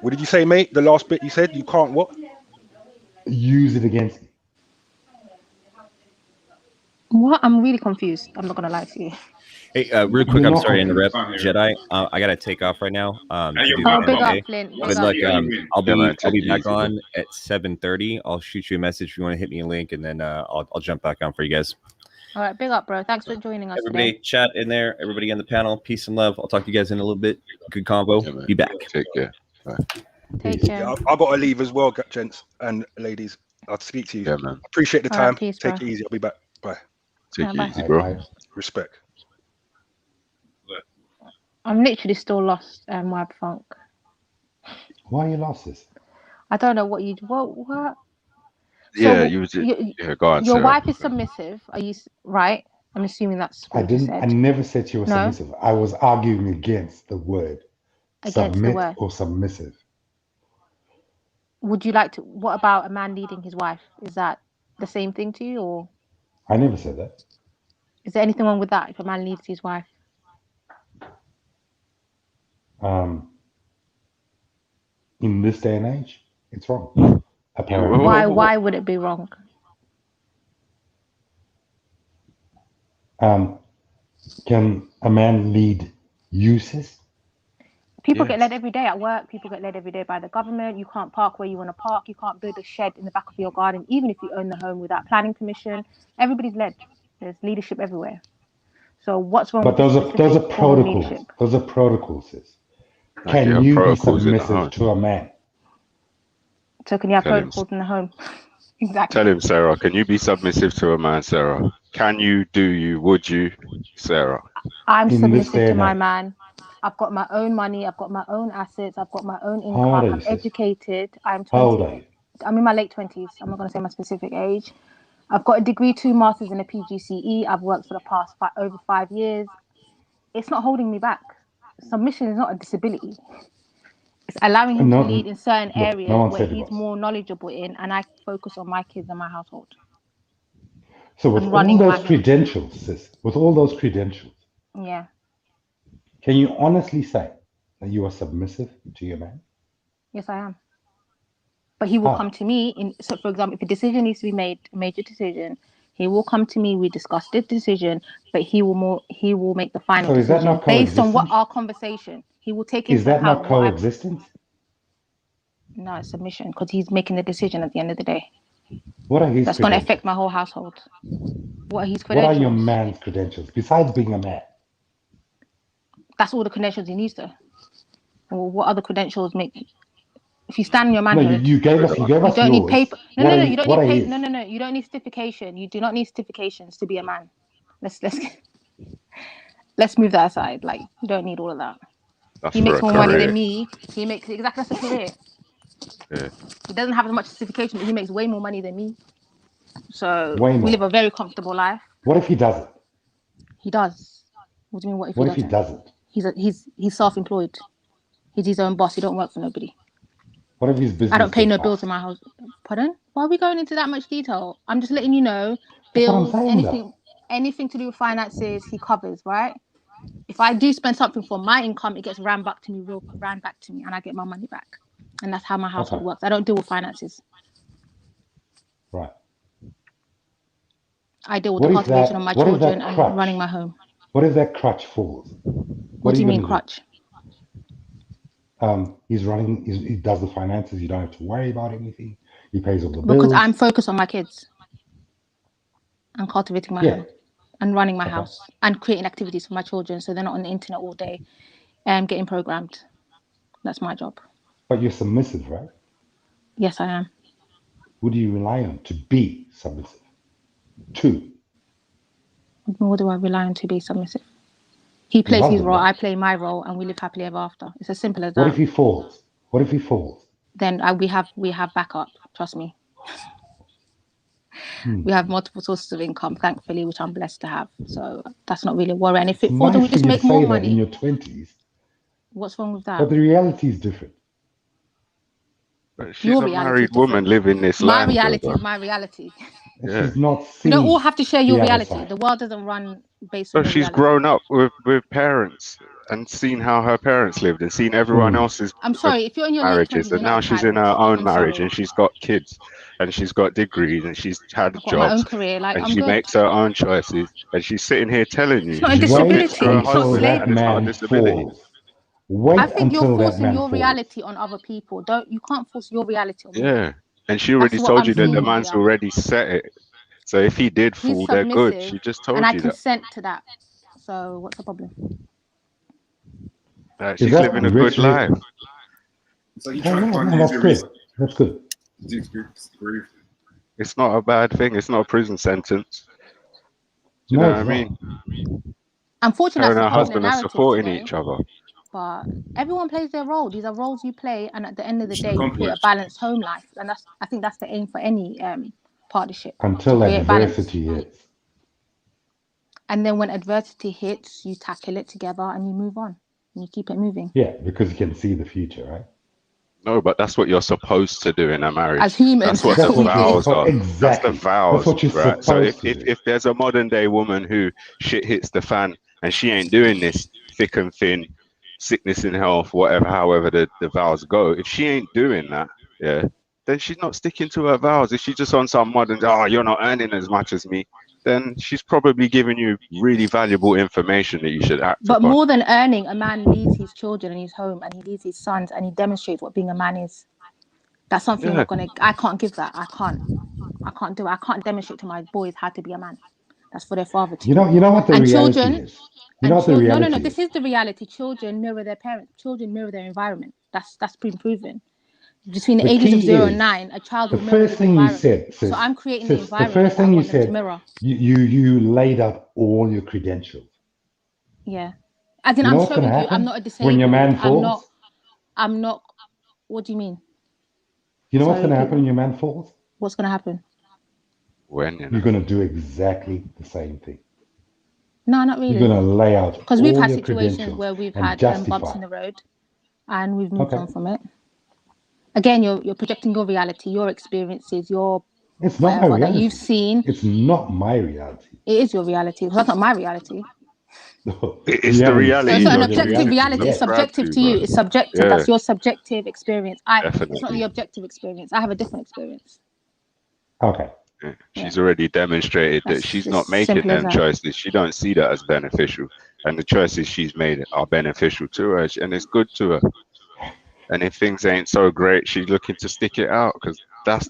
What did you say, mate? The last bit you said, you can't what? Use it against me. What? I'm really confused. I'm not gonna lie to you. Hey, real quick, I'm sorry to interrupt, Jedi. I gotta take off right now. To do the big NDA. up, Flint. But look, I'll be back on at 7:30. I'll shoot you a message if you want to hit me a link, and then I'll jump back on for you guys. All right, big up, bro. Thanks for joining us Everybody, today. chat in there. Everybody on the panel. Peace and love. I'll talk to you guys in a little bit. Good convo. Be back. Take care. Bye. Take care. Yeah, I gotta leave as well, gents and ladies. I'll speak to you. Yeah, man. Appreciate the All right, time. peace, Take bro. it easy. I'll be back. Bye. Take Yeah, it bye. easy, bro. Respect. I'm literally still lost, Web Funk. Why are you lost this? I don't know what you what. Yeah, So you was yeah. Go on, your Sarah. wife is submissive. Are you right? I'm assuming that's what you said. I never said you were No? submissive. I was arguing against the word Against submit the word. or submissive. Would you like to? What about a man leading his wife? Is that the same thing to you, or I never said that. is there anything wrong with that if a man leads his wife? In this day and age, it's wrong. Apparently. Why would it be wrong? Can a man lead uses? People get led every day at work. People get led every day by the government. You can't park where you want to park. You can't build a shed in the back of your garden, even if you own the home without planning permission. Everybody's led. There's leadership everywhere. So what's wrong But with those are form of protocols. leadership? Those are protocols, sis. Like Can have you be protocols in the submissive home. to a man? So can you have Tell him. protocols in the home? Exactly. Tell him, Sarah. Can you be submissive to a man, Sarah? Can you? Do you? Would you, Sarah? I'm In this day submissive to and my age. man. I've got my own money. I've got my own assets. I've got my own How old income. are you, I'm sis? educated. I'm How old 20. are you? I'm in my late 20s. I'm not going to say my specific age. I've got a degree, 2 masters and a PGCE. I've worked for the past over 5 years. It's not holding me back. Submission is not a disability. It's allowing him to lead in certain areas one where said it he's was. more knowledgeable in, and I focus on my kids and my household. So with I'm all running those my home. credentials, sis, with all those credentials, Yeah. can you honestly say that you are submissive to your man? Yes, I am. But he will How? come to me. So, for example, if a decision needs to be made, a major decision, he will come to me. We discuss the decision, but he will make the final So is that decision not based on what coexistence? our conversation. He will take Is into that not account what coexistence? No, it's submission because he's making the decision at the end of the day. What are his That's going to credentials? affect my whole household. What are his What are your credentials? man's credentials besides being a man? That's all the credentials he needs to. Or what other credentials make? If you stand in your No, manhood, you gave us you don't need yours. paper. No, What no, are no. you, You don't what need are paper. his? No, no, no. You don't need certification. You do not need certifications to be a man. Let's move that aside. Like you don't need all of that. That's He for makes a more money career. than me. He makes exactly that's a career. Yeah. He doesn't have as much certification, but he makes way more money than me. So Way we live more. a very comfortable life. What if he doesn't? He does. What do you mean? What if What he if he doesn't? doesn't? He's self-employed. He's his own boss. He don't work for nobody. What if his I business don't pay gets no bills bust? in my house. Pardon? Why are we going into that much detail? I'm just letting you know. That's what I'm Bills, saying, though. anything to do with finances, he covers, right? If I do spend something for my income, it gets ran back to me, and I get my money back. And that's how my household Okay. works. I don't deal with finances. Right. I deal with What the if cultivation of my what if children that and crutch? running my home. What if that crutch falls? What are do you mean gonna crutch? do? He does the finances. You don't have to worry about anything. He pays all the Because bills. I'm focused on my kids and cultivating my home and running my Okay. house and creating activities for my children so they're not on the internet all day and getting programmed. That's my job. But you're submissive, right? Yes, I am. Who do you rely on to be submissive? To What do I rely on to be submissive? He your plays his husband, role, right? I play my role, and we live happily ever after. It's as simple as What that. if he falls? What if he falls? Then we have backup. Trust me. We have multiple sources of income, thankfully, which I'm blessed to have. So that's not really a worry. And if It's it falls, then we nice for just you to make more say that in money. your 20s, What's wrong with that? but the reality is different. But she's Your a reality married is different. woman living this My life, reality though. is my reality. She's not You seeing don't all have to share your the other reality. side. The world doesn't run based So on your she's reality. grown up with parents and seen how her parents lived and seen everyone else's I'm sorry, if you're in your late marriages, 20s, and you're not now she's in entitled. her own I'm marriage sorry. and she's got kids and she's got degrees and she's had I've got my jobs own career. Like, and I'm she good. makes her own choices and she's sitting here telling It's you not a she submits disability. to her It's not husband slavery. and it's not a disability. Wait I think you're until that forcing man your falls. reality on other people. You can't force your reality on me. Yeah, and she That's already what told I'm you that the seeing in man's reality. already set it. So if he did He's fall, they're good. submissive, She just and told I you that. consent to that. So what's the problem? Is She's that living a good literally? life. So you Oh, try to no, find that's easy good. reason. That's good. It's not a bad thing. It's not a prison sentence. Do you No, know what it's I not. mean? Unfortunately, Her that's and her supporting a husband are narrative supporting today. each other. But everyone plays their role. These are roles you play, and at the end of the She's day, you create a accomplished. balanced home life, and I think that's the aim for any partnership, to Until create balance. adversity hits. And then when adversity hits, you tackle it together and you move on and you keep it moving. Yeah, because you can see the future, right? No, but that's what you're supposed to do in a marriage. As humans, That's what that's the what we vows do. are. Exactly. That's the That's vows, what you're right? So supposed to do. if there's a modern day woman who shit hits the fan and she ain't doing this thick and thin, sickness and health, whatever, however the vows go, if she ain't doing that, yeah, then she's not sticking to her vows. If she's just on some modern, oh, you're not earning as much as me, then she's probably giving you really valuable information that you should act But upon. more than earning, a man leads his children and his home, and he leads his sons, and he demonstrates what being a man is. That's something Yeah. I can't give that. I can't do it. I can't demonstrate to my boys how to be a man. That's for their father to You do. know what the And reality children, is. You know what the no, reality this is. is the reality. Children mirror their parents. Children mirror their environment. That's been proven. Between the The ages of key 0 and is 9, a child the will mirror first his thing you environment. said, So sis. I'm creating the The environment first that I thing you want them to said, mirror. you laid out all your credentials. Yeah. As in, You know I'm what's going to showing you, I'm happen not a when your disabled. man falls? I'm not. What do you mean? You know what's Sorry, going to repeat happen that. when your man falls? What's going to happen? When, you know. You're going to do exactly the same thing. No, not You're really. going to lay out Because we've all had your situations credentials where we've and had bumps justify. in the road, and we've moved Okay. on from it. Again, you're projecting your reality, your experiences, your It's not my whatever that you've reality. seen. It's not my reality. It is your reality. That's not my reality. It's the reality So an you're objective choosing to reality is subscribe subjective to, to you. bro. It's subjective. Yeah, That's your subjective experience. It's not definitely. the objective experience. I have a different experience. Okay. Yeah. She's already demonstrated that That's she's as not making simple as them that. choices. She don't see that as beneficial, and the choices she's made are beneficial to her, and it's good to her. And if things ain't so great, she's looking to stick it out because that's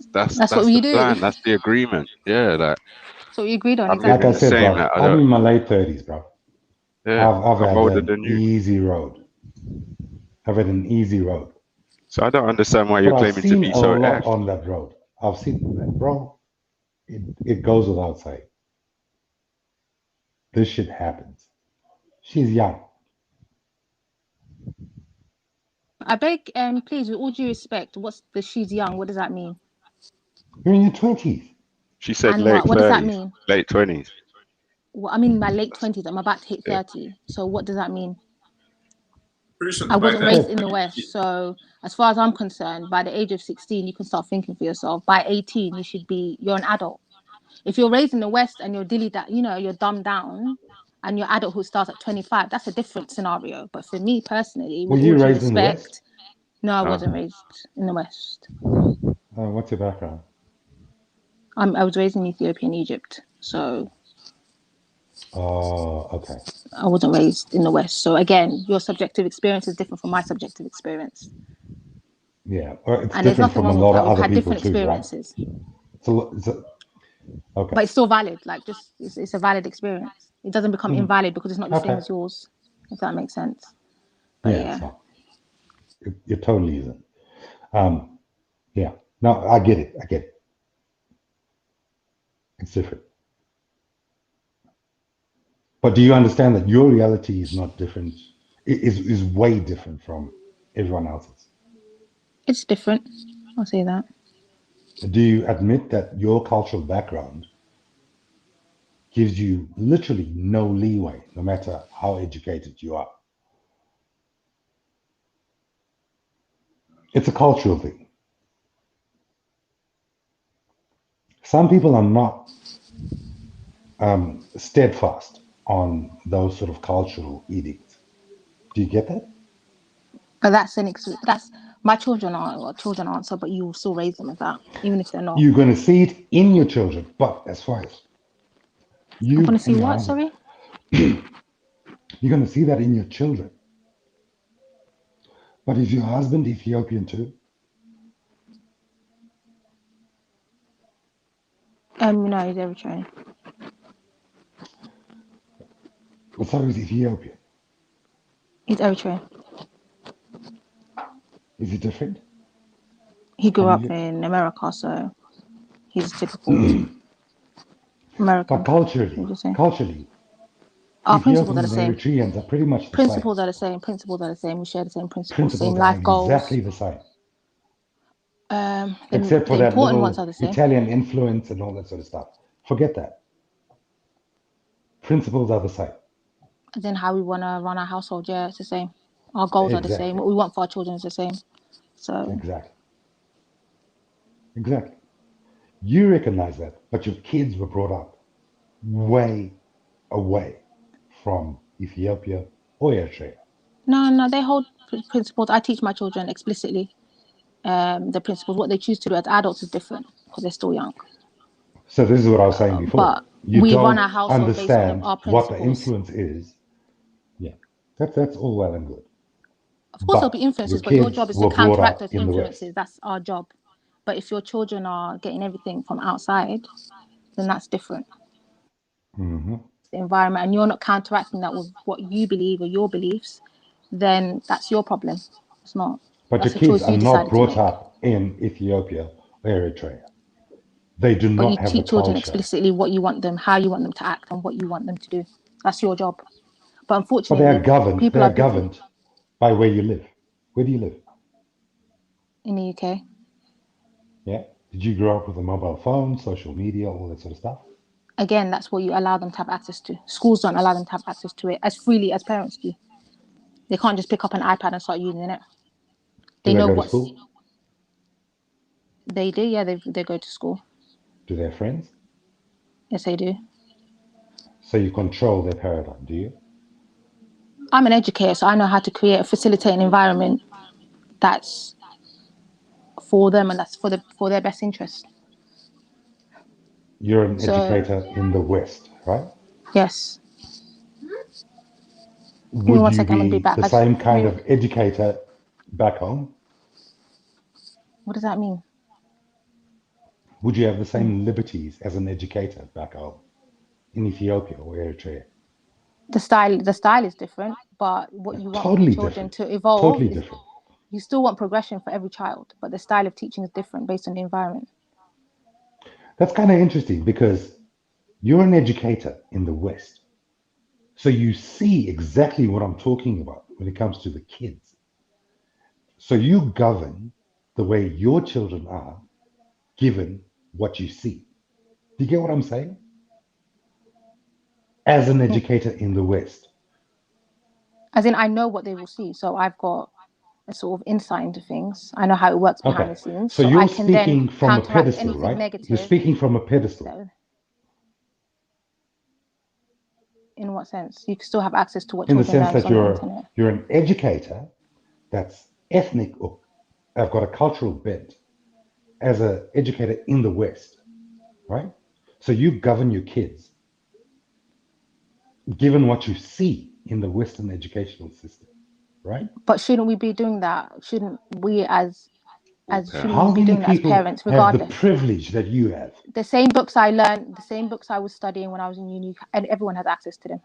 what we the do. plan. That's the agreement. Yeah, like So we agreed on I'm exactly. living Like I the said, same. bro, That I I'm don't. in my late 30s, bro. Yeah, I've I'm had older an than you, easy road. I've had an easy road. so I don't understand why But you're I've claiming to seen be a so lot effed. on that road. I've seen, bro, it goes without saying. This shit happens. She's young. I beg, please, with all due respect, what's the she's young? What does that mean? You're in your 20s. She said And late what does that 30s, mean? late 20s. Well, I'm in my late 20s. I'm about to hit Yeah. 30. So what does that mean? Pretty sure I the fact wasn't that raised in the West. So as far as I'm concerned, by the age of 16, you can start thinking for yourself. By 18, you're an adult. If you're raised in the West and you're you're dumbed down and your adulthood starts at 25, that's a different scenario. But for me personally, Were with all you due raised in the West? respect, no, I No. wasn't raised in the West. What's your background? I was raised in Ethiopian Egypt. So Oh, okay. I wasn't raised in the West. So again, your subjective experience is different from my subjective experience. Yeah, well, it's And there's different nothing from a wrong with lot that. of We've other had people different too, right? experiences. Okay. But it's still valid. Like it's a valid experience. It doesn't become invalid because it's not the same Okay. as yours, if that makes sense. But Yeah, it's not. It totally isn't. Yeah. No, I get it. It's different. But do you understand that your reality is not different? It is way different from everyone else's. It's different. I'll say that. Do you admit that your cultural background gives you literally no leeway, no matter how educated you are? It's a cultural thing. Some people are not steadfast on those sort of cultural edicts. Do you get that? But that's my children aren't so, but you will still raise them as that, even if they're not. You're going to see it in your children, but as far as you I'm going to see what? husband, Sorry. you're going to see that in your children. But is your husband Ethiopian too? No, he's Eritrean. But so is Ethiopia. He's Eritrean. Is it different? He grew up in America, so he's typical American. But culturally, our principles are the Ethiopians same. and Eritreans are pretty much the Principles same. are the same. Principles are the same. We share the same principles, Principles same are life goals. exactly the same. Except for the that important little ones are the same. Italian influence and all that sort of stuff. Forget that. Principles are the same. And then how we want to run our household, yeah, it's the same. Our goals are the same. What we want for our children is the same. So Exactly. You recognize that, but your kids were brought up way away from Ethiopia or Eritrea. No, they hold principles. I teach my children explicitly the principles. What they choose to do as adults is different because they're still young. So this is what I was saying before. But You we don't run our household understand based on our what the principles. influence is. Yeah, that's all well and good. Of course, there'll be influences, but your job is to counteract those influences. That's our job. But if your children are getting everything from outside, then that's different. Mm-hmm. The environment, and you're not counteracting that with what you believe or your beliefs, then that's your problem. It's not. But your kids are not brought up in Ethiopia or Eritrea. They do not have the But you teach children culture. explicitly what you want them, how you want them to act, and what you want them to do. That's your job. But unfortunately, But they are governed. people They are are busy. governed by where you live. Where do you live? In the UK. Yeah. Did you grow up with a mobile phone, social media, all that sort of stuff? Again, that's what you allow them to have access to. Schools don't allow them to have access to it as freely as parents do. They can't just pick up an iPad and start using it. Do they know go to school? They do, yeah. They go to school. Do they have friends? Yes, they do. So you control their paradigm, do you? I'm an educator, so I know how to facilitate an environment that's for them and that's for their best interest. You're an educator in the West, right? Yes. Would you be the same kind of educator back home? What does that mean? Would you have the same liberties as an educator back home in Ethiopia or Eritrea? The style is different, but what you want Totally children different. to evolve Totally is different. you still want progression for every child, but the style of teaching is different based on the environment. That's kind of interesting because you're an educator in the West. So you see exactly what I'm talking about when it comes to the kids. So you govern the way your children are given what you see. Do you get what I'm saying? As an educator in the West. As in, I know what they will see. So I've got a sort of insight into things. I know how it works behind the scenes. So you're I can speaking then from a counteract pedestal, anything right? negative. You're speaking from a pedestal. So, in what sense? You can still have access to what In the children sense learn that on the internet. you're an educator that's ethnic or have got a cultural bent as an educator in the West, right? So you govern your kids given what you see in the Western educational system, right? But shouldn't we be doing that? Shouldn't we shouldn't How we be many doing that as people parents, have regardless? the privilege that you have? The same books I learned, the same books I was studying when I was in uni, and everyone has access to them.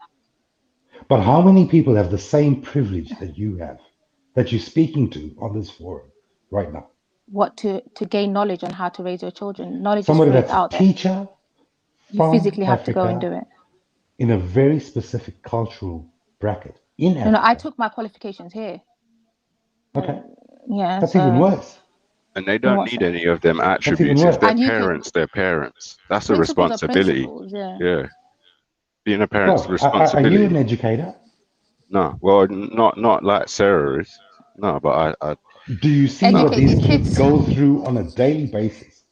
But how many people have the same privilege that you have, that you're speaking to on this forum right now? What to gain knowledge on how to raise your children? Knowledge Somebody is free, that's it's out a there. teacher You from physically have to go and Africa do it. in a very specific cultural bracket in Africa. No, I took my qualifications here. Okay. Yeah. That's so, even worse. And they don't need any of them attributes. worse. If they're And you can- parents, they're parents. That's a Principles are responsibility. principles, yeah. Yeah. Being a parent's Well, are responsibility. you an educator? No, well, not like Sarah is. No, but I Do you see what these kids go through on a daily basis?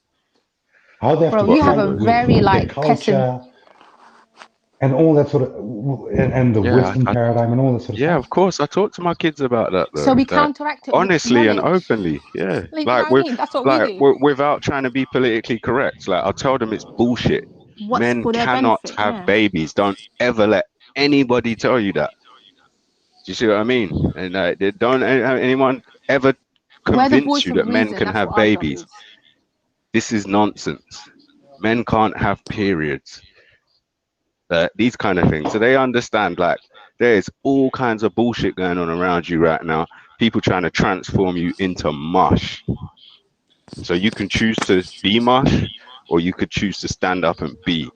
how they have Bro, to you have cope a with very their like culture and all that sort of, and the Western paradigm and all that sort of stuff. Of course. I talk to my kids about that though. So we Like, counteract it with honestly and knowledge. openly. Yeah. Like, you know Like what I mean? That's what we do. without trying to be politically correct. Like I'll tell them it's bullshit. What's Men for their cannot benefit? have Yeah. babies. Don't ever let anybody tell you that. Do you see what I mean? And they don't have anyone ever We're the convince voice you of that men reason. can That's have what our job babies. is. This is nonsense. Men can't have periods. These kind of things. So they understand like there's all kinds of bullshit going on around you right now. People trying to transform you into mush. So you can choose to be mush, or you could choose to stand up and be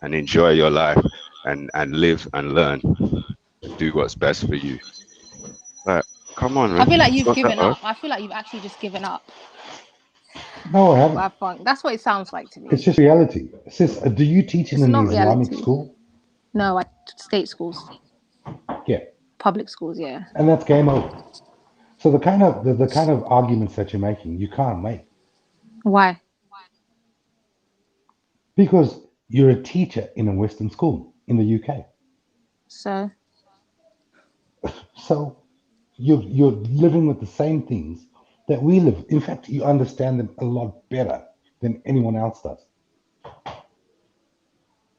and enjoy your life and live and learn and do what's best for you. Like, come on, man. I feel like It's you've not that given hard. up. I feel like you've actually just given up. No, I haven't. That's what it sounds like to me. It's just reality. Sis, do you teach in It's an not Islamic reality. school? No, state schools. Yeah. Public schools, yeah. And that's game over. So the kind of arguments that you're making, you can't make. Why? Because you're a teacher in a Western school in the UK. So you're living with the same things that we live. In fact, you understand them a lot better than anyone else does.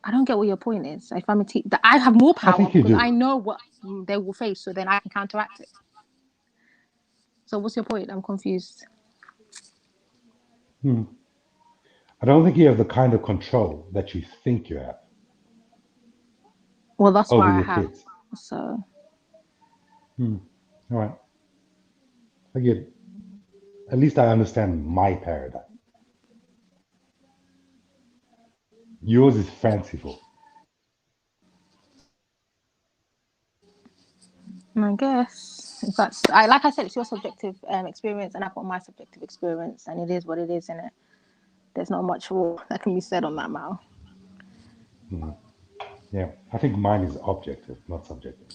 I don't get what your point is. If I'm a teacher, I have more power think you because do. I know what they will face, so then I can counteract it. So what's your point? I'm confused. I don't think you have the kind of control that you think you have. Well, that's over why I your have. kids. So All right. I get it. At least I understand my paradigm. Yours is fanciful. I guess if that's, like I said, it's your subjective experience, and I've got my subjective experience, and it is what it is, innit? There's not much more that can be said on that matter. Yeah, I think mine is objective, not subjective.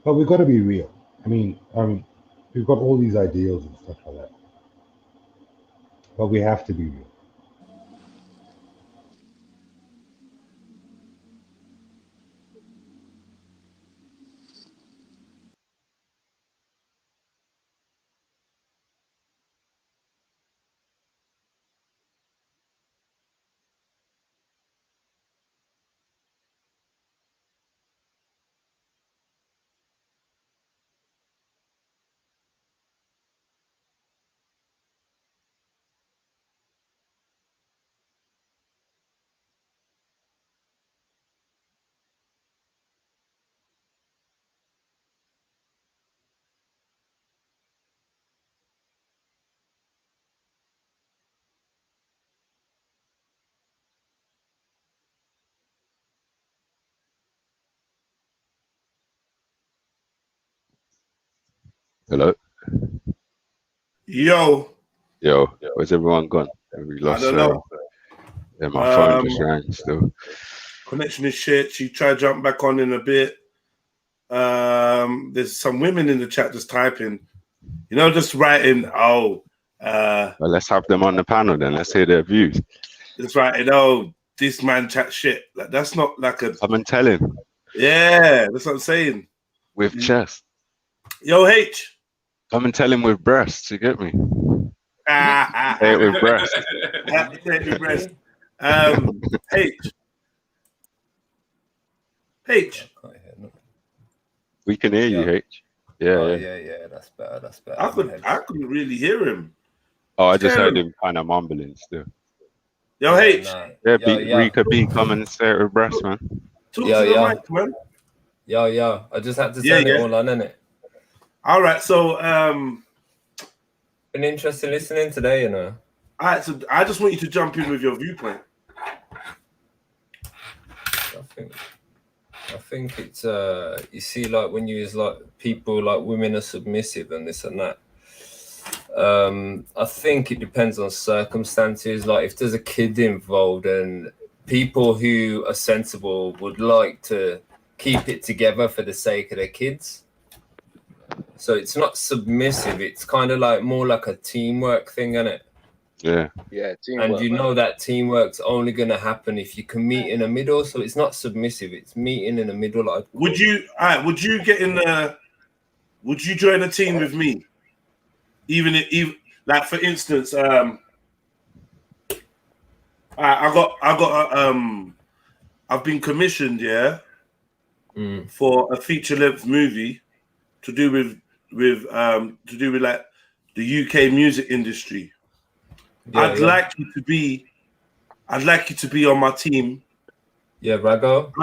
But we've got to be real. I mean, we've got all these ideals and stuff like that. But we have to be real. Hello. Yo, where's everyone gone? We I lost. don't know. Yeah, my phone just rang still. Connection is shit. She tried to jump back on in a bit. There's some women in the chat just typing, just writing, Well, let's have them on the panel then. Let's hear their views. just writing, this man chat shit. Like, that's not like a. Come and tell him. Yeah, that's what I'm saying. With chest. Yo, H. Come and tell him with breasts. You get me? Say it with breasts. Say it with breasts. H. We can hear you, H. Yeah, yeah. That's better. I couldn't really hear him. Oh, I just heard him kind of mumbling still. Yo, H. Rika B, come and say it with breasts, man. Talk to the mic, man. Yo. I just had to turn it all on, innit? All right, so been interesting listening today, All right, so I just want you to jump in with your viewpoint. I think it's you see, like when you use like people like women are submissive and this and that. I think it depends on circumstances. Like if there's a kid involved, and people who are sensible would like to keep it together for the sake of their kids. So it's not submissive. It's kind of like more like a teamwork thing, isn't it? Yeah. Yeah, teamwork. And you know that teamwork's only going to happen if you can meet in the middle. So it's not submissive. It's meeting in the middle. Like, would you get in the? Would you join a team with me? Even like for instance, I've been commissioned, for a feature-length movie to do with like the UK music industry. I'd like you to be on my team. Yeah, Rago.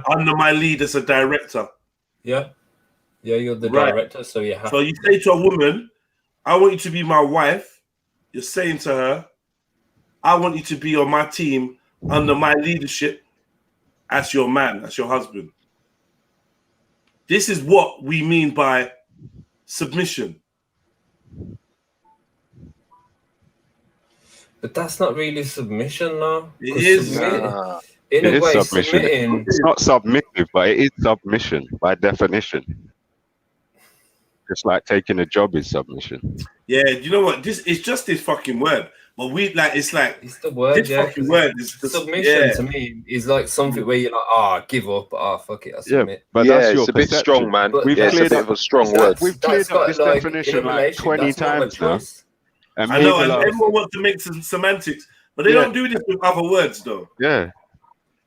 Under my lead as a director. Yeah. Yeah, you're the director, so you have. So you say to a woman, I want you to be my wife. You're saying to her, I want you to be on my team under my leadership as your man, as your husband. This is what we mean by submission. But that's not really submission, though. It is. In a way, submission. submitting. It's not submissive, but it is submission by definition. Just like taking a job is submission. Yeah, you know what? This is just this fucking word. But it's the word. This fucking word is submission to me is like something where you're like, give up, fuck it, I submit. But that's your it's a bit perception. strong, man. We've It's a cleared bit up of a strong word. We've cleared up this definition like 20 times now. And I know, and everyone wants to make some semantics, but they don't do this with other words, though. Yeah.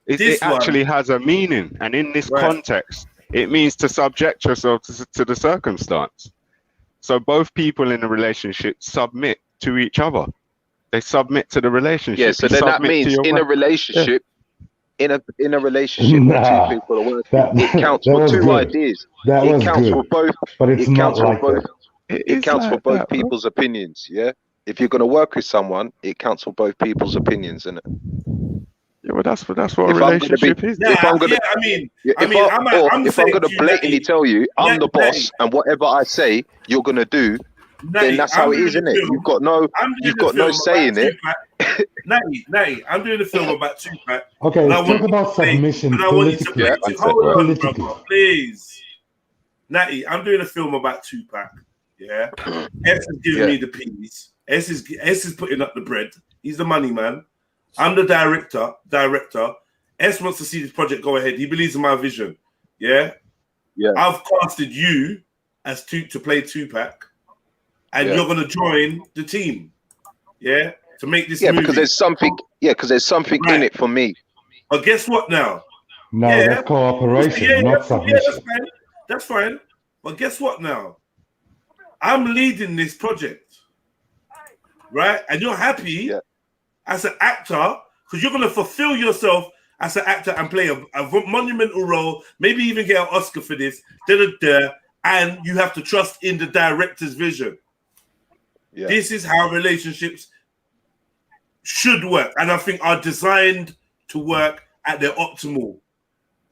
It actually has a meaning, and in this context, it means to subject yourself to the circumstance. So both people in a relationship submit to each other. They submit to the relationship. Yeah, so then that means in a relationship, in a relationship where two people are working, it counts for two ideas. It counts for both. But it's not like that. It counts for both people's opinions. Yeah. If you're going to work with someone, it counts for both people's opinions, isn't it? Yeah, well, that's what a relationship is. If I'm going to blatantly tell you I'm the boss and whatever I say you're going to do, then that's how it is, isn't it? You've got no say in it. Natty, I'm doing a film about Tupac. Okay, let's talk about submission politically. Politically. Please. Natty, I'm doing a film about Tupac. Yeah. S is giving me the peas. S is putting up the bread. He's the money man. I'm the director. S wants to see this project go ahead. He believes in my vision. Yeah. Yeah. I've casted you as to play Tupac, and you're gonna join the team. Yeah. To make this movie. Because there's something. Yeah, because there's something in it for me. But guess what now? No, that's cooperation, not submission. Yeah, that's fine. But guess what now? I'm leading this project, right? And you're happy as an actor because you're going to fulfill yourself as an actor and play a monumental role, maybe even get an Oscar for this, and you have to trust in the director's vision. Yeah. This is how relationships should work, and I think are designed to work at their optimal.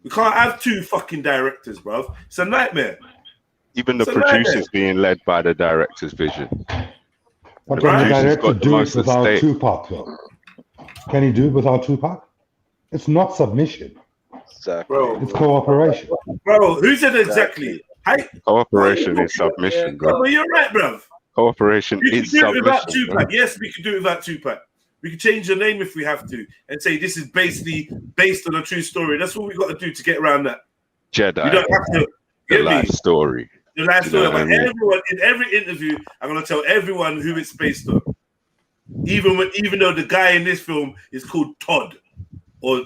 We can't have two fucking directors, bruv. It's a nightmare. Even the producers being led by the director's vision. But can the director do it without Tupac, though? Can he do it without Tupac? It's not submission. Exactly. Bro, it's cooperation. Bro, who said exactly? Cooperation is submission, bro. Well, you're right, bruv. Cooperation is submission. We could do it without Tupac. Yes, we could do it without Tupac. We could change the name if we have to and say this is basically based on a true story. That's what we got to do to get around that. Jedi. You don't have to. The life story. The life story. But everyone, in every interview, I'm going to tell everyone who it's based on. Even though the guy in this film is called Todd or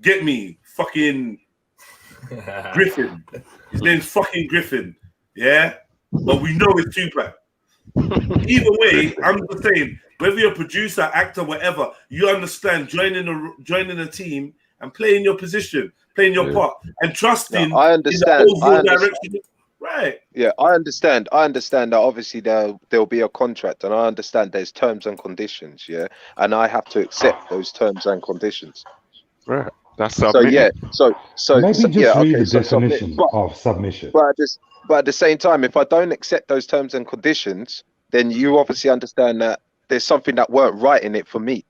get me, fucking Griffin. His name's fucking Griffin. Yeah? But we know it's Tupac. Either way, I'm just saying, whether you're a producer, actor, whatever, you understand joining a team and playing your position, playing your part, and trusting. No, I understand. In the overall direction. Right. Yeah, I understand. I understand that obviously there'll be a contract, and I understand there's terms and conditions. Yeah, and I have to accept those terms and conditions. Right. That's so yeah. So maybe just read the definition submit, of submission. But at the same time, if I don't accept those terms and conditions, then you obviously understand that there's something that weren't right in it for me.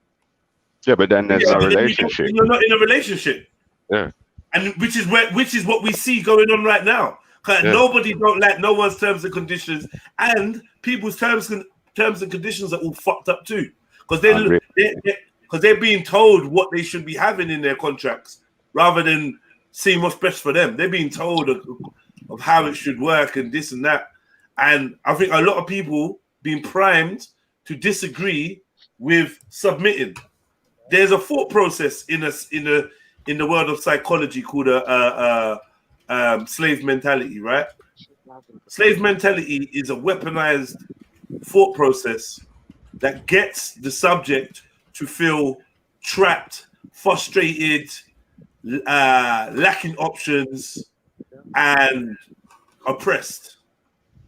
Yeah, but then there's no but then relationship. you're not in a relationship. Yeah. And which is what we see going on right now. Because nobody don't like no one's terms and conditions, and people's terms and conditions are all fucked up too. Because they're being told what they should be having in their contracts rather than seeing what's best for them. They're being told of how it should work and this and that. And I think a lot of people being primed to disagree with submitting. There's a thought process in the world of psychology called a slave mentality, right? Slave mentality is a weaponized thought process that gets the subject to feel trapped, frustrated, lacking options, and oppressed.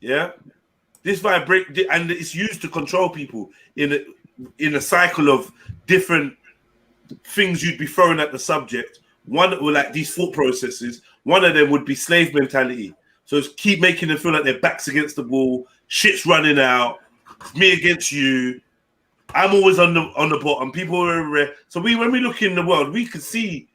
Yeah, this vibrate, and it's used to control people in a cycle of different things you'd be throwing at the subject. One were like these thought processes. One of them would be slave mentality. So it's keep making them feel like their backs against the wall, shit's running out, it's me against you. I'm always on the bottom. People are so when we look in the world, we could see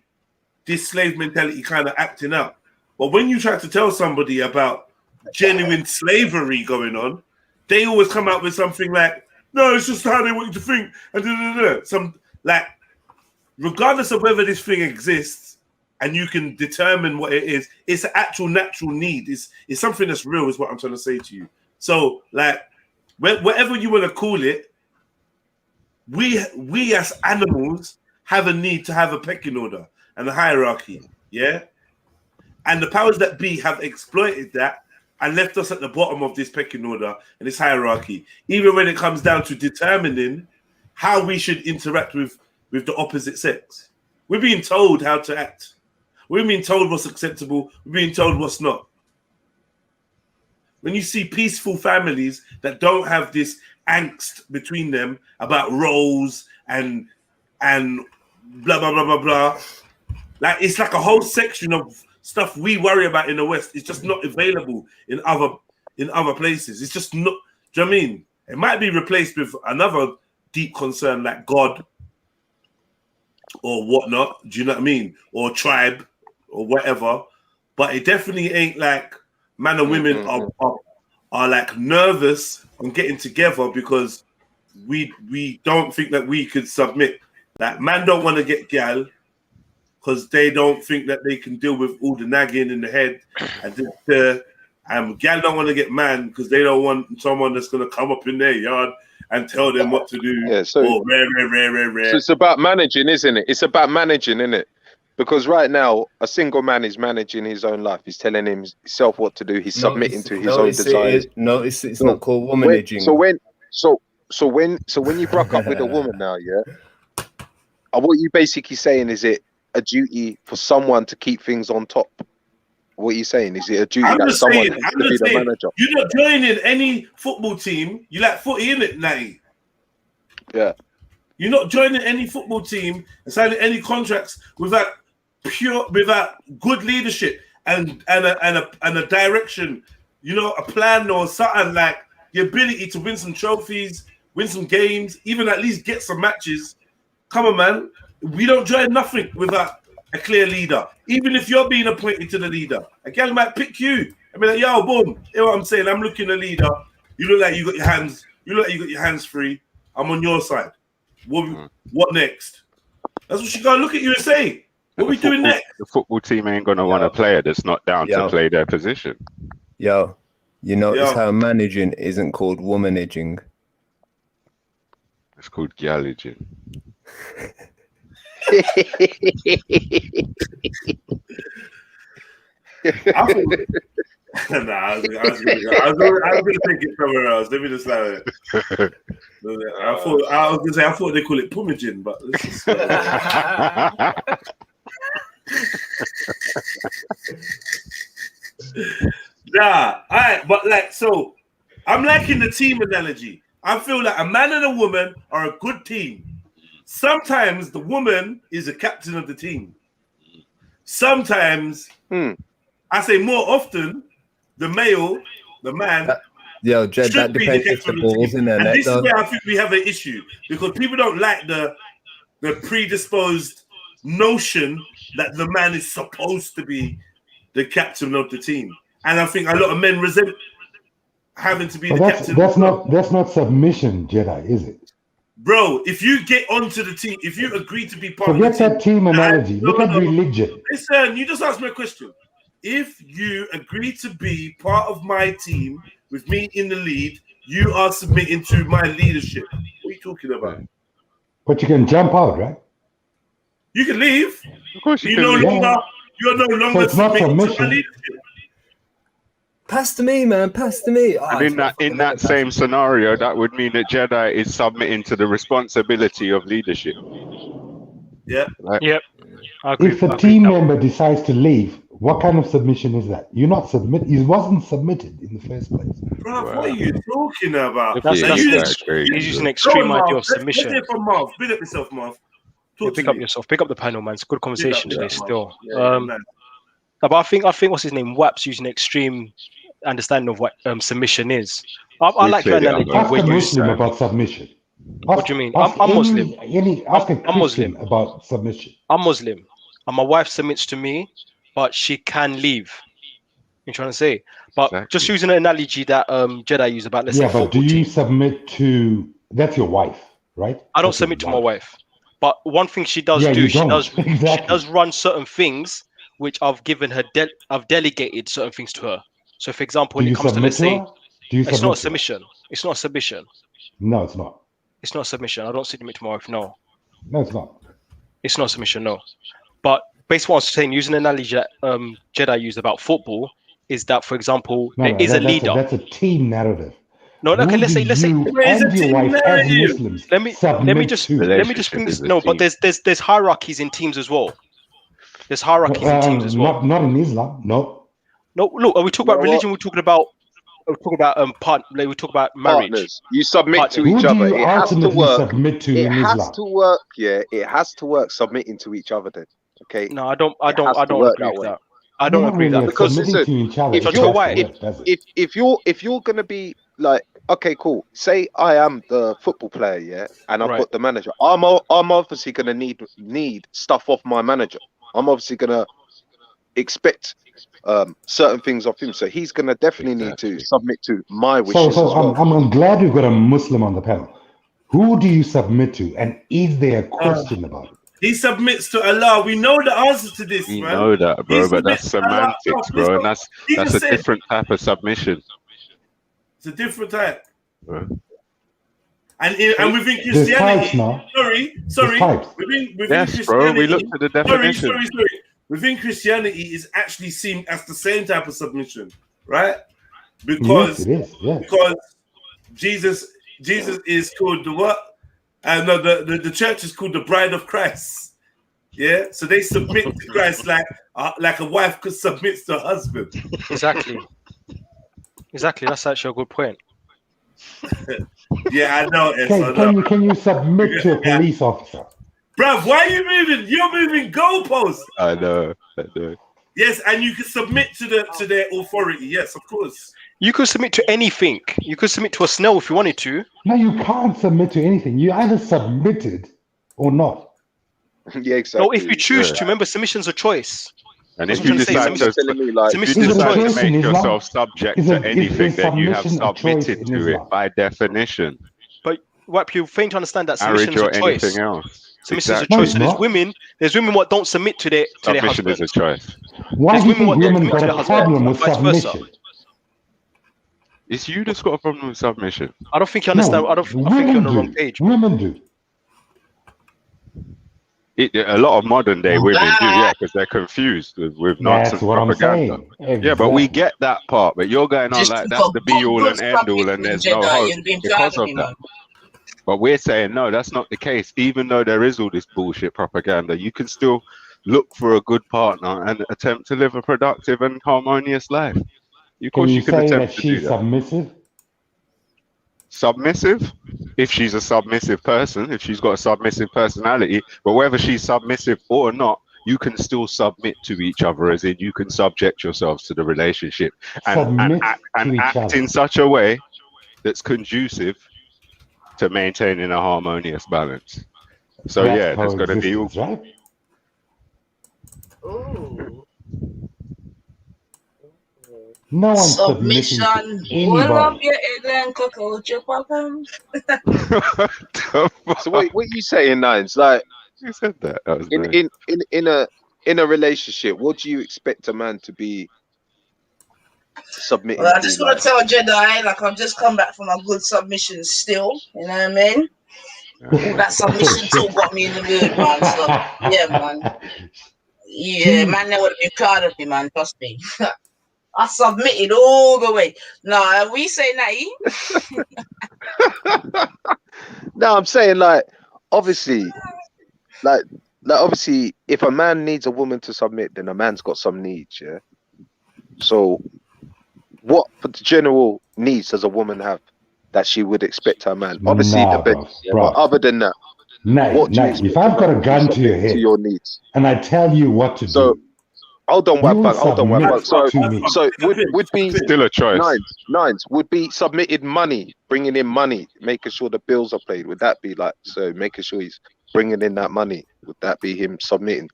this slave mentality kind of acting out. But when you try to tell somebody about genuine slavery going on, they always come out with something like, "No, it's just how they want you to think," and some like. Regardless of whether this thing exists and you can determine what it is, it's an actual natural need. It's something that's real is what I'm trying to say to you. So like, whatever you want to call it, we as animals have a need to have a pecking order and a hierarchy, yeah? And the powers that be have exploited that and left us at the bottom of this pecking order and this hierarchy, even when it comes down to determining how we should interact with the opposite sex. We're being told how to act. We're being told what's acceptable. We're being told what's not. When you see peaceful families that don't have this angst between them about roles and blah, blah, blah, blah, blah. Like, it's like a whole section of stuff we worry about in the West. It's just not available in other places. It's just not, do you know what I mean? It might be replaced with another deep concern like God, or whatnot, do you know what I mean? Or tribe, or whatever. But it definitely ain't like man and women are like nervous on getting together because we don't think that we could submit. Like, man don't want to get gal because they don't think that they can deal with all the nagging in the head, and gal don't want to get man because they don't want someone that's gonna come up in their yard and tell them what to do. Yeah, so rare. So it's about managing, isn't it? It's about managing, isn't it? Because right now, a single man is managing his own life. He's telling himself what to do. He's submitting to his own desires. Notice it's not called womanaging. So when you broke up with a woman now, yeah, what you basically saying, is it a duty for someone to keep things on top? What are you saying? Is it a duty that someone has to be the manager? You're not joining any football team. You like footy, innit, Natty? Yeah. You're not joining any football team and signing any contracts without good leadership and a direction, you know, a plan or something, like the ability to win some trophies, win some games, even at least get some matches. Come on, man. We don't join nothing without a clear leader. Even if you're being appointed to the leader, a girl might pick you. I mean, like, yo, boom. You know what I'm saying? I'm looking at a leader. You look like you got your hands free. I'm on your side. What next? That's what she gotta look at you and say. What are we doing next? The football team ain't gonna want a player that's not down to play their position. Yo, you notice how managing isn't called womanaging. It's called galaging. I was gonna take it somewhere else. Let me just like it. I thought they call it pumaging, but this is, nah. All right, but like, so I'm liking the team analogy. I feel like a man and a woman are a good team. Sometimes the woman is the captain of the team. Sometimes, I say more often, the male, the man, Yo, Jed, that should be depends the if the captain of the ball's team. in there. And Let this is the- where I think we have an issue because people don't like the predisposed notion that the man is supposed to be the captain of the team. And I think a lot of men resent having to be But the captain. that's not submission, Jedi, is it? Bro, if you get onto the team, if you agree to be part Forget of the team, that team analogy. Look at religion. Listen, you just asked me a question. If you agree to be part of my team with me in the lead, you are submitting to my leadership. What are you talking about? But you can jump out, right? You can leave. Of course you You're can. no longer So it's not submitting to my submission. leadership. Pass to me, man. Pass to me. And in that same scenario, that would mean that Jedi is submitting to the responsibility of leadership. Yeah. Right? Yep. I agree. If a team member decides to leave, what kind of submission is that? You're not submit. He wasn't submitted in the first place. Bro, what are you talking about? He's using an extreme idea of submission. Let's hear from Marv. Big up yourself, Marv. Pick up yourself. Pick up the panel, man. It's a good conversation today. Still. Man. But I think what's his name? Waps using extreme understanding of what submission is. I like your analogy. Ask a Muslim about submission. What do you mean? I'm Muslim. Ask a I'm Christian Muslim. about submission. I'm Muslim, and my wife submits to me, but she can leave. You're trying to say, but just using an analogy that Jedi used about, let's say, Yeah, but do you submit to? That's your wife, right? I don't submit to my wife, but one thing she does Yeah, do, you she don't. does Exactly. she does run certain things which I've given her. I've delegated certain things to her. So, for example, when Do it you comes to, let's submit say, to her? Do you it's submit not a to her? submission. It's not a submission. No, it's not. It's not a submission. I don't submit to my wife. No, No, it's not. it's not a submission. No, but based on what I'm saying, using an analogy that Jedi used about football is that, for example, No, there is a leader. That's a team narrative. No, okay, let's say you and your wife as Muslims let me just bring this. No, but there's hierarchies in teams as well. There's hierarchies in teams as well. Not in Islam. No. No, look, are we talking about religion? We're talking about we talk about marriage. Partners. You submit to Who each do other. you It has to ultimately work. submit to It in has Islam? to work. Yeah, it has to work. Submitting to each other. Then, okay. No, I don't agree with that. I You're don't not agree with really that because submitting to each other. if That's you're the word, does it? if you're gonna be like, okay, cool. Say I am the football player, yeah, and I've Right. got the manager. I'm obviously gonna need stuff off my manager. I'm obviously gonna expect certain things of him. So he's gonna definitely need to submit to my wishes So as well. I'm glad you've got a Muslim on the panel. Who do you submit to, and is there a question about it? He submits to Allah. We know the answer to this, We man. know that, bro, He but that's submits to Allah. semantics, No, bro, and that's He a just said different type of submission. it's a different type. Bro. And within There's types Christianity, now. sorry, There's types. within Yes, bro, we looked at the definition. Sorry. Within Christianity is actually seen as the same type of submission, right? Because Yes, it is. Yes. because Jesus is called the what? And no, the church is called the bride of Christ. Yeah, so they submit to Christ like a wife could submit to her husband. Exactly. That's actually a good point. Yeah, I know. Can you submit to a police officer? Bruv, why are you moving? You're moving goalposts. I know. Yes, and you can submit to their authority. Yes, of course. You could submit to anything. You could submit to a snail if you wanted to. No, you can't submit to anything. You either submitted or not. Yeah, exactly. No, if you choose to. Remember, submission's a choice. And That's if what you I'm saying. decide to make yourself subject to anything, then you have submitted to it by definition. But what you fail to understand that Marriage submission is or a choice. anything else. Submission is a Exactly. choice. So there's women what don't submit to their Submission husband. is a choice. Why There's do you think what don't women submit to got their a husband, problem with vice versa. submission? It's you that's got a problem with submission. I don't think you understand. I think you're on the wrong page. Women do. A lot of modern day women do, yeah, because they're confused with nonsense That's what I'm propaganda. saying. Yeah, but we Exactly. get that part. But you're going on Just like keep that's on the be all and good end all, and there's no Jedi hope and being because proud of of that. But we're saying no, that's not the case. Even though there is all this bullshit propaganda, you can still look for a good partner and attempt to live a productive and harmonious life. Of course, you can say attempt that to do she's that. submissive? Submissive, if she's a submissive person, if she's got a submissive personality, but whether she's submissive or not you can still submit to each other, as in you can subject yourselves to the relationship and act in such a way that's conducive to maintaining a harmonious balance. So yeah, there's going to be all. Right? No one's submitting to anybody. So what are you saying, Nines? Like, you said that. That was in a relationship, what do you expect a man to be submitting? Well, I just want to tell Jedi, like, I've just come back from a good submission still. You know what I mean? All that submission talk got me in the mood, man. So yeah, man. Yeah, man, they would be proud of me, man. Trust me. I submitted all the way. No, we say Natty. No, I'm saying like obviously, like obviously, if a man needs a woman to submit, then a man's got some needs, yeah. So, what general needs does a woman have that she would expect her man? Obviously, the bed. But other than that, Nate, if I've got a gun to your head, your needs, and I tell you what to do. Hold on, So would be still a choice. Nines would be submitted money, bringing in money, making sure the bills are paid. Would that be like so? Making sure he's bringing in that money. Would that be him submitting?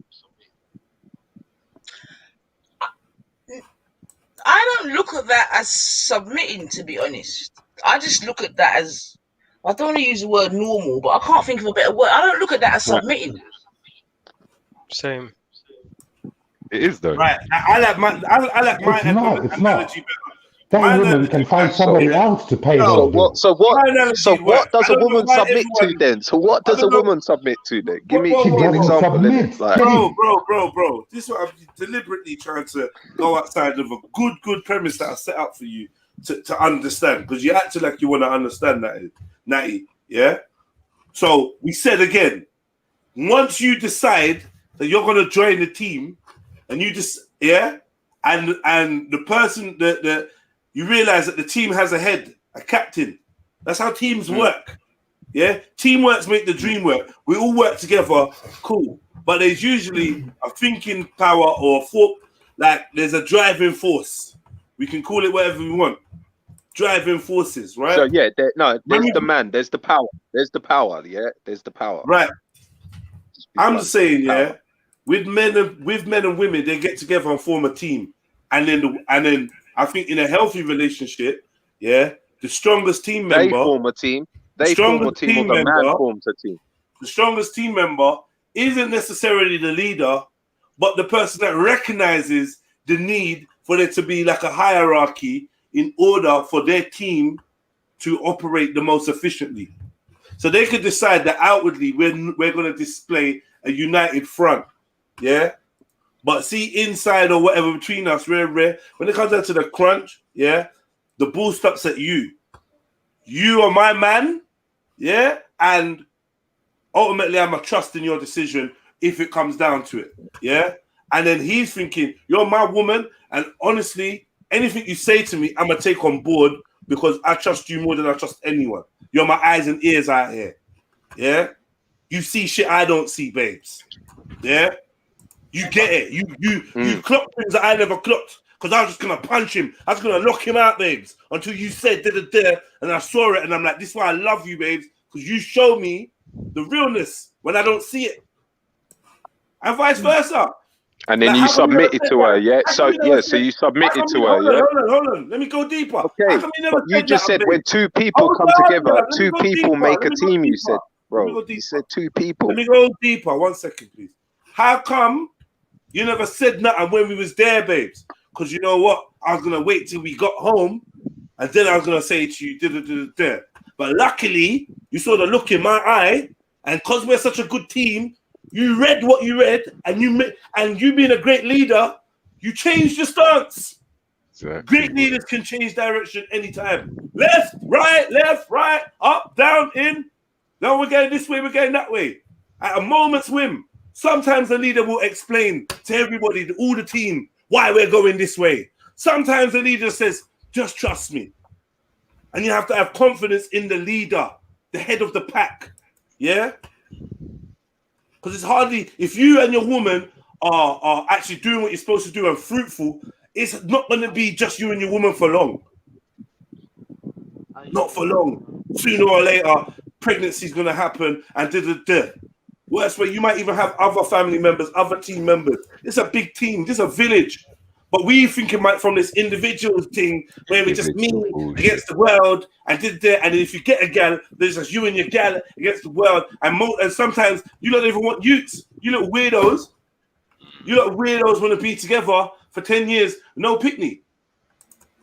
I don't look at that as submitting, to be honest. I just look at that as, I don't want to use the word normal, but I can't think of a better word. I don't look at that as submitting. Same. It is though. Right. I like my it's not. That woman can find somebody else to pay those bills. So what does a woman submit to then? So what does a woman submit to then? Give me an example. Like, bro. This is what I'm deliberately trying to go outside of a good premise that I set up for you to understand, because you acting like you want to understand that, Natty. Yeah. So we said again, once you decide that you're going to join the team, and you just and the person that you realize that the team has a head, a captain. That's how teams work. Yeah, teamworks make the dream work. We all work together, cool. But there's usually a thinking power or a thought, like there's a driving force. We can call it whatever we want. Driving forces, right? So yeah, there's the man, there's the power, there's the power. There's the power. Right. I'm just saying, power. With men and women, they get together and form a team, and then I think in a healthy relationship, the strongest team member, they form a team. They form a team, or the man forms a team. The strongest team member isn't necessarily the leader, but the person that recognizes the need for there to be like a hierarchy in order for their team to operate the most efficiently. So they could decide that outwardly we're going to display a united front. Yeah, but see, inside or whatever between us, when it comes down to the crunch, the ball stops at you. You are my man, and ultimately I'm a trust in your decision if it comes down to it, And then he's thinking, you're my woman, and honestly, anything you say to me, I'm gonna take on board because I trust you more than I trust anyone. You're my eyes and ears out here, You see shit I don't see, babes, You get it. You clocked things that I never clocked because I was just gonna punch him. I was gonna lock him out, babes, until you said da, and I saw it, and I'm like, this is why I love you, babes, because you show me the realness when I don't see it, and vice versa. And then you submitted to her, So you submitted to her, Hold on. Let me go deeper. Okay, you just said when two people come together, two people make a team. You said, bro, you said two people. Let me go deeper. 1 second, please. How come you never said nothing when we was there, babes? Because you know what? I was going to wait till we got home, and then I was going to say to you, But luckily, you saw the look in my eye, and because we're such a good team, you read what you read, and you being a great leader, you changed your stance. Exactly. Great leaders can change direction anytime. Left, right, up, down, in. Now we're going this way, we're going that way. At a moment's whim. Sometimes the leader will explain to everybody, all the team, why we're going this way. Sometimes the leader says, just trust me. And you have to have confidence in the leader, the head of the pack. Because it's hardly, if you and your woman are actually doing what you're supposed to do and fruitful, it's not going to be just you and your woman for long. Not for long. Sooner or later, pregnancy is going to happen and Worst way, you might even have other family members, other team members. It's a big team. This is a village. But we think it might from this individual thing where we just me against the world and and if you get a gal, there's just you and your gal against the world. And sometimes you don't even want youths. You little weirdos. You little weirdos want to be together for 10 years, no picnic.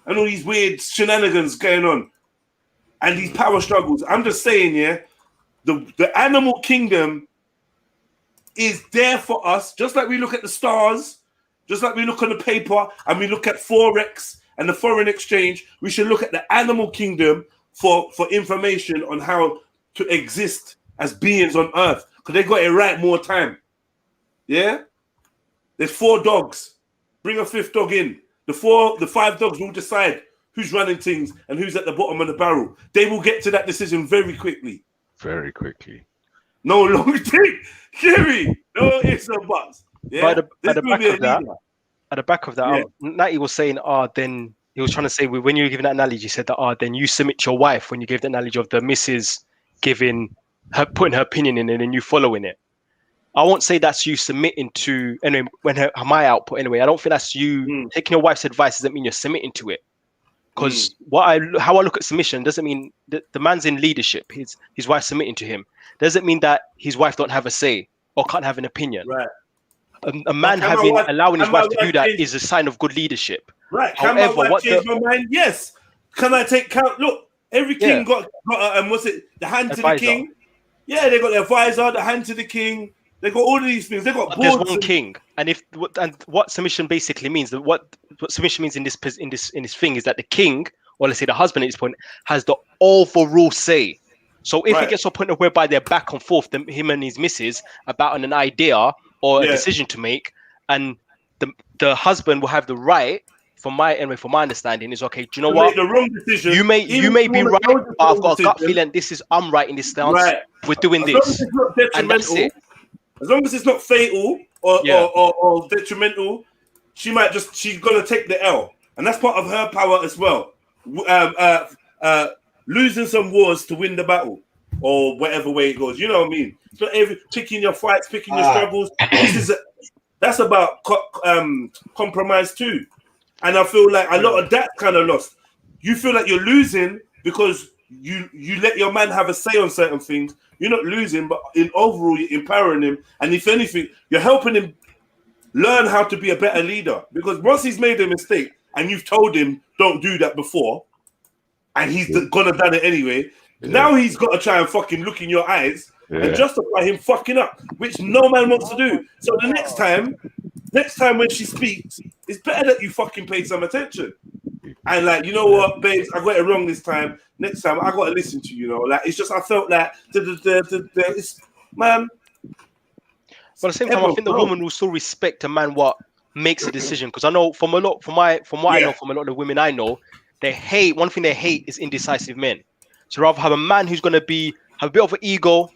And all these weird shenanigans going on. And these power struggles. I'm just saying, yeah, the animal kingdom is there for us, just like we look at the stars, just like we look on the paper and we look at Forex and the foreign exchange. We should look at the animal kingdom for information on how to exist as beings on earth, because they got it right more time. Yeah? There's 4 dogs. Bring a 5th dog in. The 5 dogs will decide who's running things and who's at the bottom of the barrel. They will get to that decision very quickly. Very quickly. No long thing. Jerry, no ifs or buts. Yeah? At the back of that, Natty was saying, then he was trying to say, when you were giving that analogy, he said that, then you submit to your wife when you gave the analogy of the missus putting her opinion in it and you following it. I won't say that's you submitting to, anyway, my output anyway, I don't think that's you taking your wife's advice doesn't mean you're submitting to it. Because how I look at submission doesn't mean that the man's in leadership, his wife's submitting to him. Doesn't mean that his wife don't have a say or can't have an opinion. Right. A man allowing his wife to do that is a sign of good leadership. Right. Can my wife change my mind? Yes. Can I take count? Look, every king got what's it? The hand advisor. To the king. Yeah, they got the advisor, the hand to the king. They got all of these things. They got boards. There's one king, and what submission basically means, what submission means in this thing is that the king, or let's say the husband at this point, has the overall say. So if it gets to a point of whereby they're back and forth, him and his missus, about an idea or a decision to make, and the husband will have the right, from my understanding, is okay. Do you know what? Make the wrong decision. You may be right, but I've got a gut feeling I'm right in this stance. Right. We're doing this, and that's it. As long as it's not fatal or detrimental, she's gonna take the L, and that's part of her power as well. Losing some wars to win the battle, or whatever way it goes. You know what I mean? So picking your fights, picking your struggles. That's about compromise too. And I feel like a lot of that kind of lost. You feel like you're losing because you let your man have a say on certain things. You're not losing, but in overall, you're empowering him. And if anything, you're helping him learn how to be a better leader. Because once he's made a mistake and you've told him, don't do that before, and he's gonna done it anyway, now he's got to try and fucking look in your eyes and justify him fucking up, which no man wants to do. So the next time when she speaks, it's better that you fucking pay some attention. And like, you know what, babes, I got it wrong this time. Next time, I got to listen to you. Like, it's just I felt like it's, man. But at the same time, I think the woman will still respect a man what makes a decision, because I know from what I know from a lot of the women I know, one thing they hate is indecisive men. So rather have a man who's going to have a bit of an ego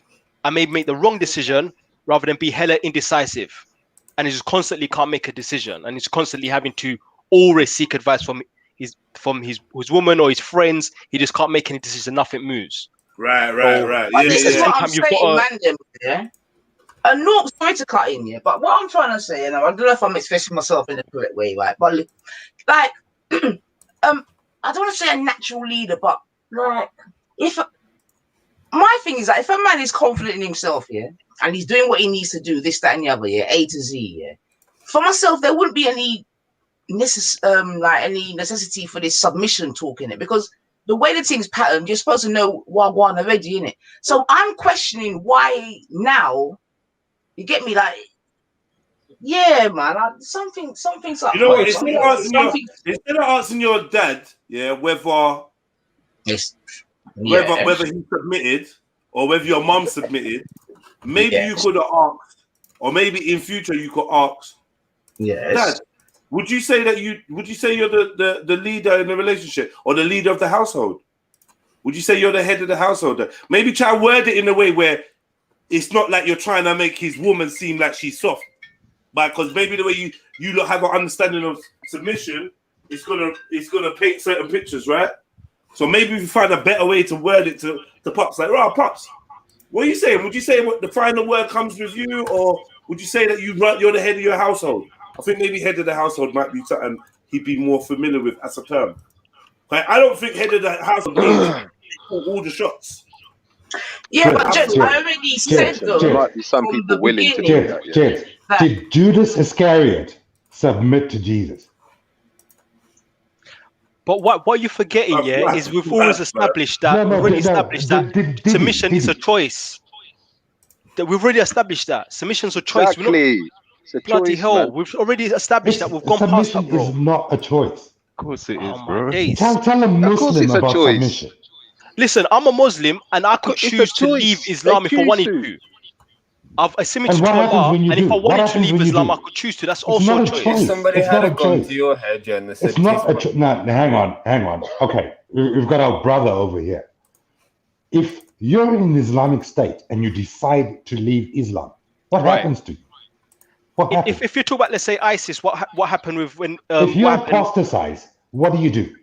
and maybe make the wrong decision rather than be hella indecisive, and he just constantly can't make a decision, and he's constantly having to always seek advice from his woman or his friends. He just can't make any decision. Nothing moves. Right. This is what I'm saying, man. No, sorry to cut in here, but what I'm trying to say, and I don't know if I'm expressing myself in the correct way, right? But like, I don't want to say a natural leader, but like, my thing is that if a man is confident in himself, and he's doing what he needs to do, this, that, and the other, A to Z, for myself, there wouldn't be any necessity for this submission talk in it, because the way the thing's patterned, you're supposed to know Wagwan already in it. So I'm questioning why now. You get me? Like, yeah, man. Something's up. You know what? Instead of asking your dad, whether he submitted or whether your mum submitted, maybe you could have asked, or maybe in future you could ask, Dad, would you say you're the leader in the relationship or the leader of the household? Would you say you're the head of the household? Maybe try to word it in a way where it's not like you're trying to make his woman seem like she's soft, because maybe the way you lot have an understanding of submission, it's gonna paint certain pictures, right? So maybe if you find a better way to word it to Pops, like, right, Pops, what are you saying? Would you say what the final word comes with you, or would you say that you're the head of your household? I think maybe head of the household might be something he'd be more familiar with as a term. Like, I don't think head of the household means all the shots. Yeah, but Jets, I already said though. There might be some people willing to do that. Yeah. Did Judas Iscariot submit to Jesus? But what you're forgetting, is we've always established that submission is a choice. That we've already established that submission's a choice. Exactly. Bloody hell, man. We've already established that. We've gone past that, bro. Submission is not a choice. Of course it is, bro. Tell a Muslim about submission. Listen, I'm a Muslim and I could choose to leave Islam if I wanted to. I've submitted to Allah, and if I wanted to leave Islam, I could choose to. That's also a choice. If somebody had a gun to your head, yeah, and they said, it's not a choice. No, hang on. Okay, we've got our brother over here. If you're in an Islamic state and you decide to leave Islam, what happens to you? What happens? If you talk about, let's say, ISIS, what happened with when? If you apostatize, what do you do?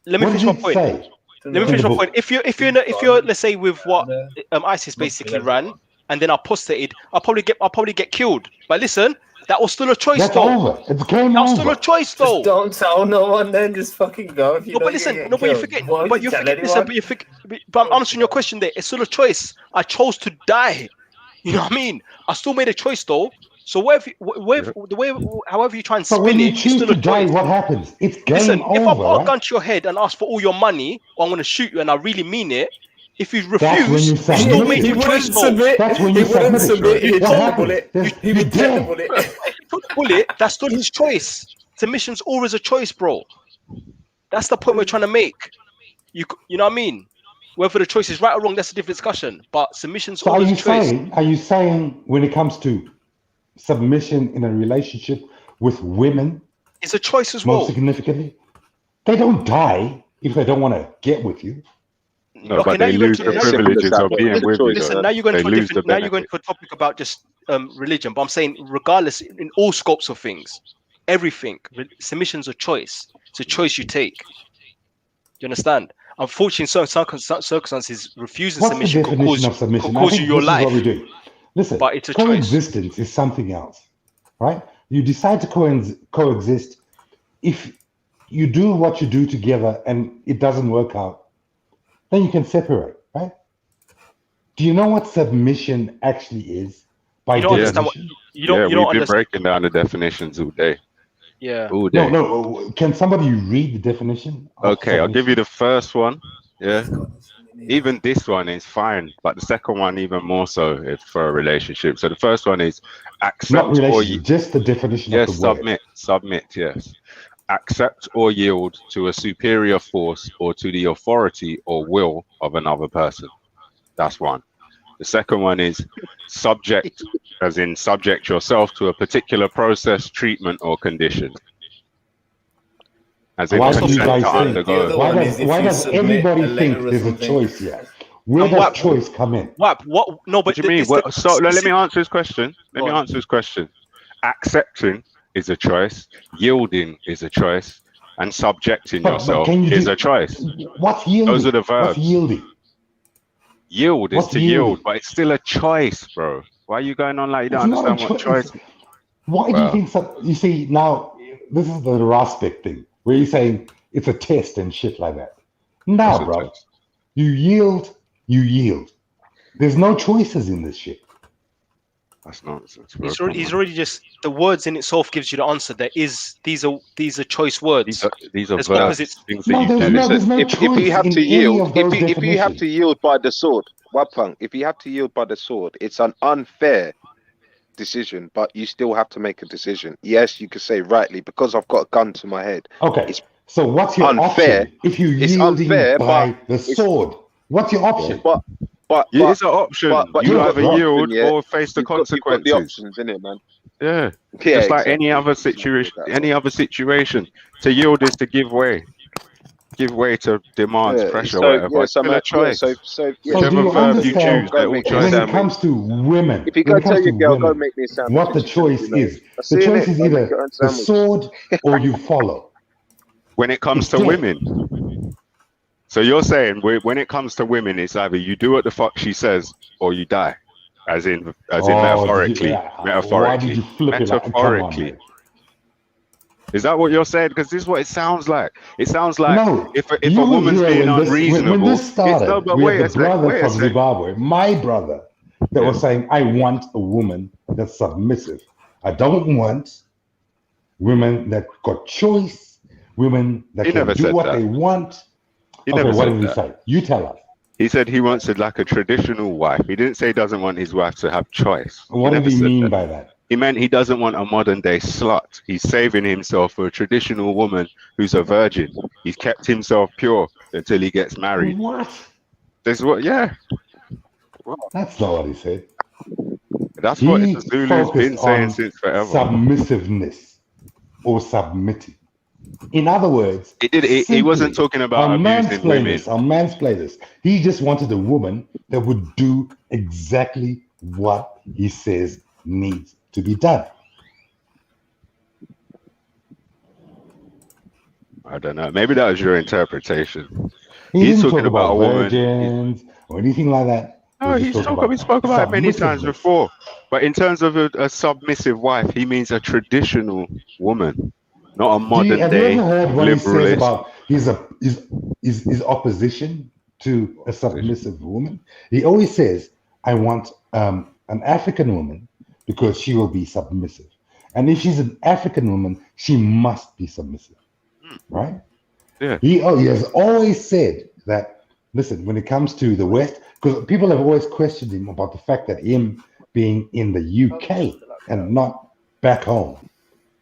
Let me finish my point. Let me finish my point. If you're let's say with what ISIS basically ran, and then apostated, I'll probably get killed. But listen, that was still a choice, That's though. over. It's game that was over. still a choice, though. Just don't tell no one, then just fucking go. If you But you forget. But I'm answering your question there. It's still a choice. I chose to die. You know what I mean? I still made a choice, though. So however you try and spin it, it's still a choice. What happens? It's game Listen, over. if I put a gun to your head and ask for all your money, or I'm going to shoot you, and I really mean it. If you refuse, you still make your choice. That's when you submit. He took the bullet. That's still his choice. Submission's always a choice, bro. That's the point we're trying to make. You know what I mean? Whether the choice is right or wrong, that's a different discussion. But submission's always a choice. Are you saying when it comes to submission in a relationship with women, it's a choice as well? Most significantly, they don't die if they don't want to get with you. No, but they lose the privileges of being with you. Listen, now you're going to a topic about just religion. But I'm saying, regardless, in all scopes of things, everything, submission's a choice. It's a choice you take. You understand? Unfortunately, in certain circumstances, refusing submission could cause you your life. What we do. Listen, but it's a coexistence is something else, right? You decide to coexist. If you do what you do together and it doesn't work out, then you can separate, right? Do you know what submission actually is? By definition? We've been breaking down the definitions all day. Yeah. All day. No. Can somebody read the definition? Okay, I'll give you the first one. Yeah. Even this one is fine, but the second one even more so if for a relationship. So the first one is accept just the definition of the word. Submit, yes. Accept or yield to a superior force or to the authority or will of another person. That's one. The second one is subject, as in subject yourself to a particular process, treatment, or condition. As in why does everybody think there's a choice here? Where does choice come in? What? No, but what do you mean? Let me answer his question. Accepting is a choice, yielding is a choice, and subjecting yourself is a choice. What's yielding? Those are the verbs. What's yielding? Yield is to yield, but it's still a choice, bro. Why are you going on like you don't understand what choice? Why do you think so? You see, now, this is the Raspik thing, where you're saying it's a test and shit like that. No, bro. You yield. There's no choices in this shit. That's nonsense. He's already just the words in itself gives you the answer. These are choice words. These are opposites. If you have to yield by the sword, if you have to yield by the sword, it's an unfair decision, but you still have to make a decision. Yes, you could say rightly because I've got a gun to my head. Okay. So what's your option? If you yielding by the sword, what's your option? But it's an option. You either yield or face the consequences. The options in it, man. Yeah. Just like any other situation. To yield is to give way. give way to demands, pressure, so, whatever. yeah, It's still a choice. So So do Whichever you verb you understand choose, they're all make choices. when it comes to women? If you When go it comes tell to your girl, go women, make me a sandwich, what the and she's gonna choice be like, is? I The see in choice it. is Go make either your own the sandwich. sword or you follow. When it comes It's to dead. women, so you're saying when it comes to women, it's either you do what the fuck she says or you die, as in metaphorically. Why did you flip it like? Come on, Metaphorically. man. Is that what you're saying? Because this is what it sounds like. It sounds like No, if a you were woman's here being when unreasonable, this started. no. But We wait had a the sec. brother Wait a from sec. Zimbabwe, my brother, that was saying, "I want a woman that's submissive. I don't want women that got choice, women that He can never do said what that. they want." He Okay, never what said did he that. say? You tell us. He said he wants it like a traditional wife. He didn't say he doesn't want his wife to have choice. What did he mean by that? He meant he doesn't want a modern day slut. He's saving himself for a traditional woman who's a virgin. He's kept himself pure until he gets married. What? This is what, yeah. That's not what he said. That's what He the Zulu's focused been saying on since forever. submissiveness or submitting. In other words, He wasn't talking about abusing women. I'll mansplain this. He just wanted a woman that would do exactly what he says needs to be done. I don't know. Maybe that was your interpretation. He He's didn't talking talk about a woman. virgins or anything like that. No, we spoke about it many times before. But in terms of a submissive wife, he means a traditional woman, not a modern Have you day ever heard what he says liberalist. about his opposition to a submissive woman? He always says, "I want an African woman because she will be submissive, and if she's an African woman, she must be submissive." Right? Yeah. He has always said that. Listen, when it comes to the West, because people have always questioned him about the fact that him being in the UK and not back home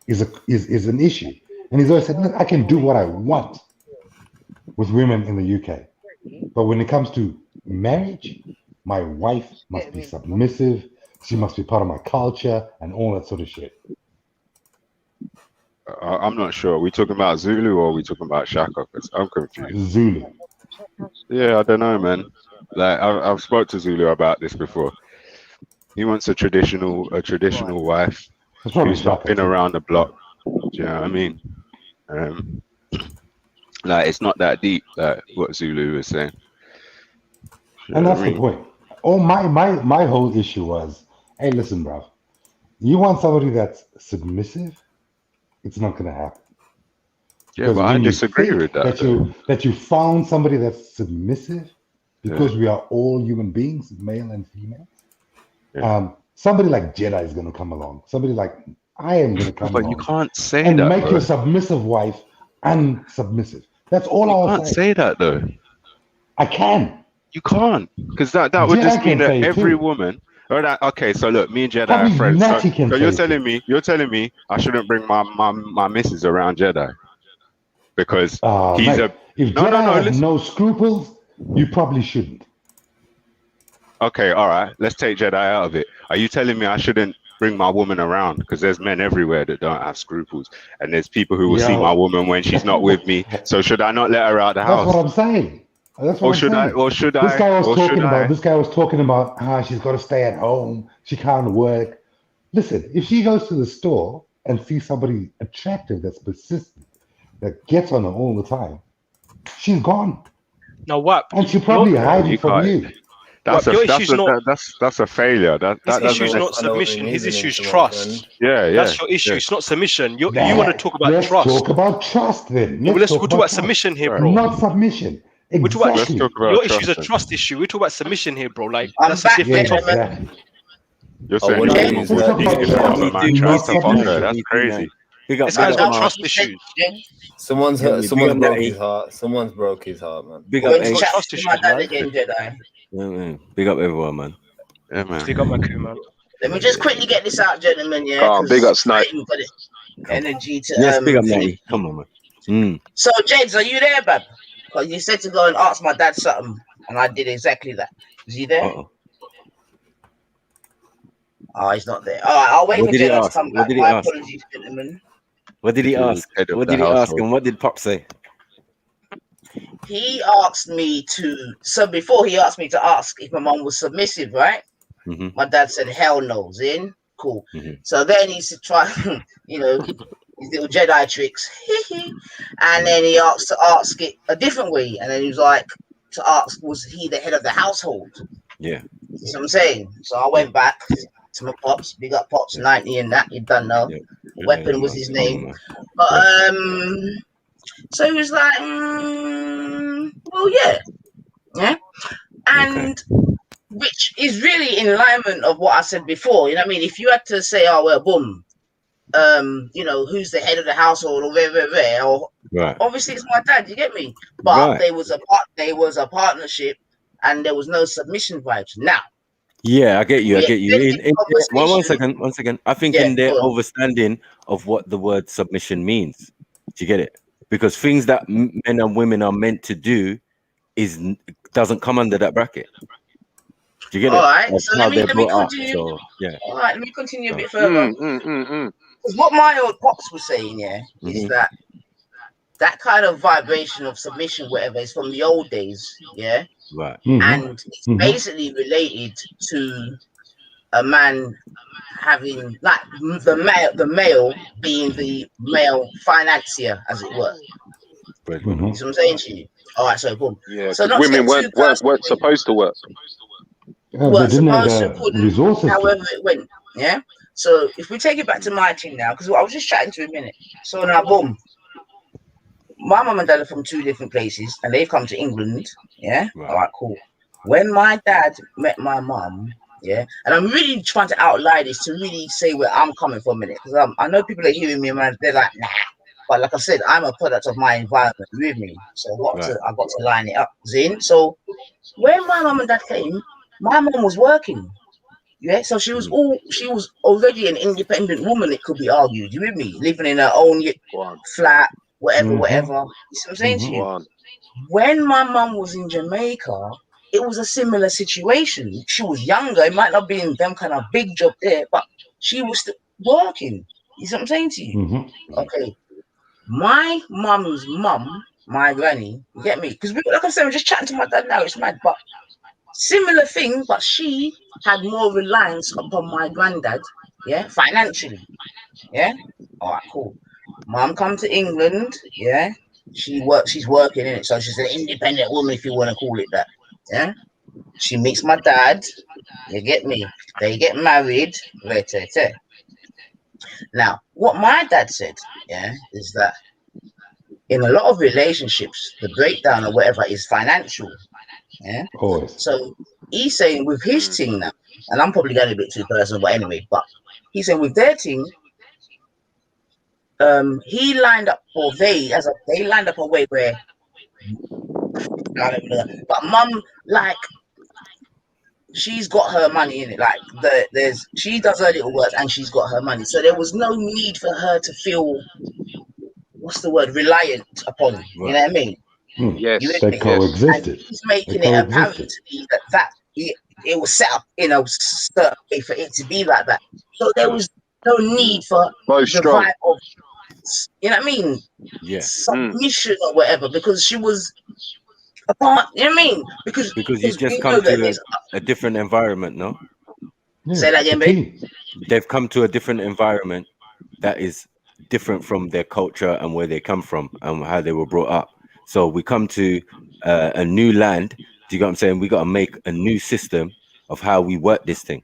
is an issue. And he's always said, "Look, I can do what I want with women in the UK. But when it comes to marriage, my wife must be submissive. She must be part of my culture and all that sort of shit." I'm not sure. Are we talking about Zulu or are we talking about Shaka? I'm confused. Zulu. Yeah, I don't know, man. Like I've spoke to Zulu about this before. He wants a traditional wife who's not been around the block. Do you know what I mean? Like it's not that deep, like what Zulu was saying. And that's the point. Oh, my whole issue was, hey, listen, bro, you want somebody that's submissive? It's not gonna happen. Yeah, but I disagree with that. That you found somebody that's submissive, because we are all human beings, male and female. Yeah. Somebody like Jedi is gonna come along. Somebody like I am gonna come along. But you can't say and that, make bro. your submissive wife unsubmissive. That's all I was saying. You can't say that though. I can. You can't, because that would Jedi just mean can that say every too. woman. Or that, okay, so look, me and Jedi Probably are friends. Natty So, can so you're say telling me I shouldn't bring my missus around Jedi because he's mate, if Jedi has no scruples, you probably shouldn't. Okay, all right, let's take Jedi out of it. Are you telling me I shouldn't bring my woman around? Because there's men everywhere that don't have scruples, and there's people who will see my woman when she's not with me. So should I not let her out the house? That's what I'm saying. That's what I'm saying. This guy was talking about she's got to stay at home. She can't work. Listen, if she goes to the store and sees somebody attractive that's persistent, that gets on her all the time, she's gone. No, what? And she'll probably hide it from you. That's a failure. His issue is not submission. His issue is trust. Yeah. That's your issue. It's not submission. You want to talk about trust. Let's talk about trust then. Let's talk about submission here, bro. Not submission. Exactly. Your issue is a trust issue. We talk about submission here, bro. Like that's a different topic. Exactly. You're saying that's crazy. This guy's got trust issues. Someone's broke his heart. Someone's broke his heart, man. Big up, trust issues, man. Big up everyone, man. Yeah, man. Big up my crew, man. Let me just quickly get this out, gentlemen. Yeah. Big up Snipe. Energy to yes, big up, Natty. Come on, man. So, James, are you there, bab? Because you said to go and ask my dad something, and I did exactly that. Is he there? Oh, he's not there. All right, I'll wait for Jedi to come back. My apologies, gentlemen. What did he ask? What did he ask, and what did Pop say? he asked me to. So before he asked me to ask if my mom was submissive, right? Mm-hmm. My dad said, "Hell no, Zin." Cool. Mm-hmm. So then he said, "Try, you know, his little Jedi tricks." And then he asked to ask it a different way, and then he was like, to ask, was he the head of the household? Yeah. You see what I'm saying? So I went back to my pops, big up pops, 90 and that, you done know. Yeah. Weapon was his name. But so he was like, well, yeah. And which is really in alignment of what I said before. You know what I mean? If you had to say, oh well, boom, you know, who's the head of the household or where, or right. Obviously it's my dad, you get me? But there was a partnership and there was no submission vibes. Now, yeah, I get you. One second. I think in their understanding of what the word submission means. Do you get it? Because things that men and women are meant to do doesn't come under that bracket. Do you get it? All right. That's So how let me brought up, continue. so, yeah. All right, let me continue a bit further. Because what my old pops was saying, is that kind of vibration of submission, whatever, is from the old days, right? And it's basically related to a man having like the male being the male financier, as it were. You see what I'm saying to you? All right, so boom. Yeah, so women weren't supposed to work. Weren't supposed to, couldn't, however it went. Yeah. So if we take it back to my team now, because I was just chatting to a minute. So now, boom. My mum and dad are from two different places, and they've come to England. Yeah. Right. All right, cool. When my dad met my mum, and I'm really trying to outline this to really say where I'm coming from in it, because I know people are hearing me, man. They're like, nah. But like I said, I'm a product of my environment with me, so I got to line it up. Zin. So when my mum and dad came, my mum was working. Yeah, so she was already an independent woman, it could be argued. You with me? Living in her own flat, whatever. You see what I'm saying to you? When my mum was in Jamaica, it was a similar situation. She was younger, it might not be in them kind of big job there, but she was still working. You see what I'm saying to you? Okay. My mum's mum, my granny, you get me? Because like I said, we're just chatting to my dad now, it's mad, but similar thing, but she had more reliance upon my granddad, financially. All right, cool. Mum come to England, she's working in it, so she's an independent woman, if you want to call it that. She meets my dad, you get me? They get married, Now, what my dad said, is that in a lot of relationships, the breakdown or whatever is financial. So he's saying with his team now, and I'm probably going a bit too personal, but anyway, but he's saying with their team, he lined up, or they lined up a way where, but mum, like, she's got her money in it, like she does her little work and she's got her money, so there was no need for her to feel, what's the word, reliant upon. You know what I mean? Yes, they coexisted. And he's making it apparent to me that it was set up in a certain way for it to be like that. So there was no need for the vibe of, you know what I mean? Submission or whatever, because she was apart. You know what I mean? Because you've just come to a different environment, no? Say that again, babe. They've come to a different environment that is different from their culture and where they come from and how they were brought up. So we come to a new land. Do you get what I'm saying? We got to make a new system of how we work this thing.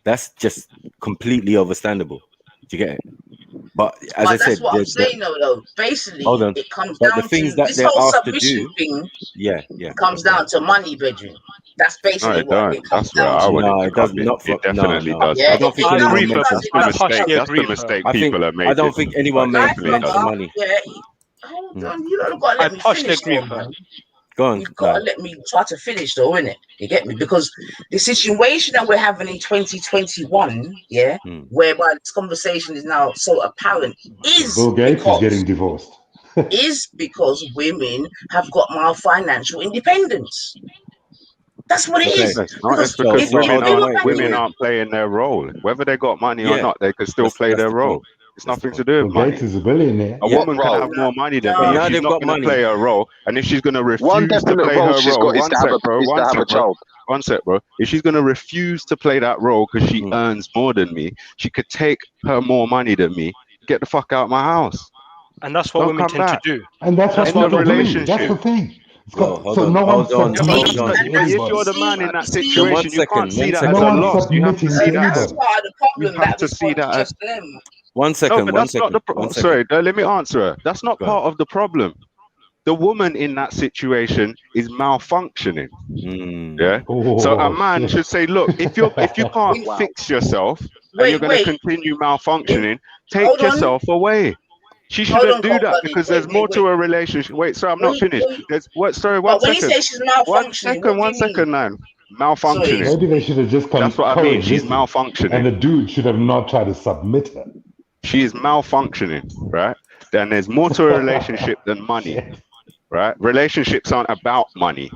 That's just completely understandable. Do you get it? But as I said, that's what I'm saying, though. Basically, it comes but down the things to that this they're whole asked to submission do. thing. Comes down to money, bedroom. That's basically what it comes down to. No, it does not. It definitely does. Yeah, I don't think anyone makes That's the mistake people are making. I don't think anyone makes the money. Hold on, you don't got to let me finish, man. Go on. You've got to let me try to finish, though, innit? You get me? Because the situation that we're having in 2021, whereby this conversation is now so apparent, is Bill Gates is getting divorced. is because women have got more financial independence. That's what it is. No, it's because women aren't playing their role. Whether they got money or not, they can still play their role. It's nothing to do with Well, money. Gates is a billionaire. A woman can have more money than me if she's not going to play her role. And if she's going to refuse to play her role, one sec, bro. If she's going to refuse to play that role because she earns more than me, she could take her more money than me, get the fuck out of my house. And that's what women tend to do. And that's what people do. That's the thing. So no one's submitting. If you're the man in that situation, you can't see that as a loss. You have to see that as One second. No, but that's not the problem. Sorry, let me answer her. That's not part of the problem. The woman in that situation is malfunctioning. Yeah. So a man should say, look, if you can't fix yourself and you're going to continue malfunctioning, take yourself away. She shouldn't do that because there's more to a relationship. Wait, sorry, I'm not finished. There's what? Sorry, one second. When you say she's malfunctioning, one second, man. Malfunctioning. Maybe they should have just come. That's what I mean. She's malfunctioning. And the dude should have not tried to submit her. She is malfunctioning, right? Then there's more to a relationship than money, right? Relationships aren't about money.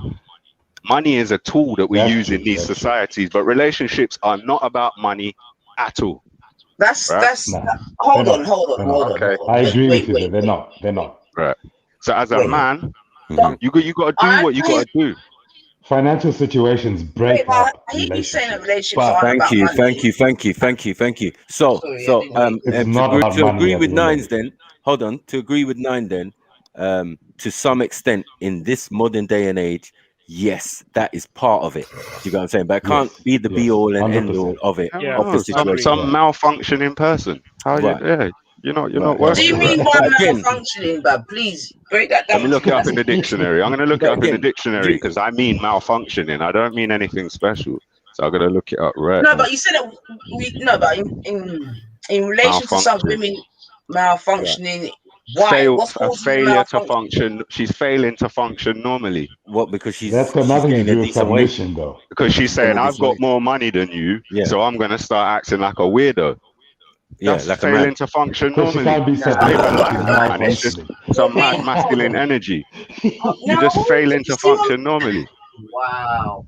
Money is a tool that we use in these societies, but relationships are not about money at all. Hold on. Okay. I agree with you. They're not. Right. So as a man, you got to do what you got to do. Financial situations break up relationships. Thank you. So to agree with Nines, then hold on. To agree with Nine, then to some extent in this modern day and age, yes, that is part of it. Do you get what I'm saying? But it can't be the be all and end all of it. Of the situation. Some malfunctioning person. You're not working. What do you mean by malfunctioning, but please break that down. Let me look it up in the dictionary. I'm going to look it up in the dictionary because I mean malfunctioning. I don't mean anything special. So I'm going to look it up right No, now. but you said that but in relation to some women malfunctioning, why? What's failure to function. She's failing to function normally. What? Because that's got nothing to do with submission, though. Because she's saying, I've got more money than you, so I'm going to start acting like a weirdo. That's like failing to function normally. It's just some mad masculine energy. You're just failing to function normally. Wow.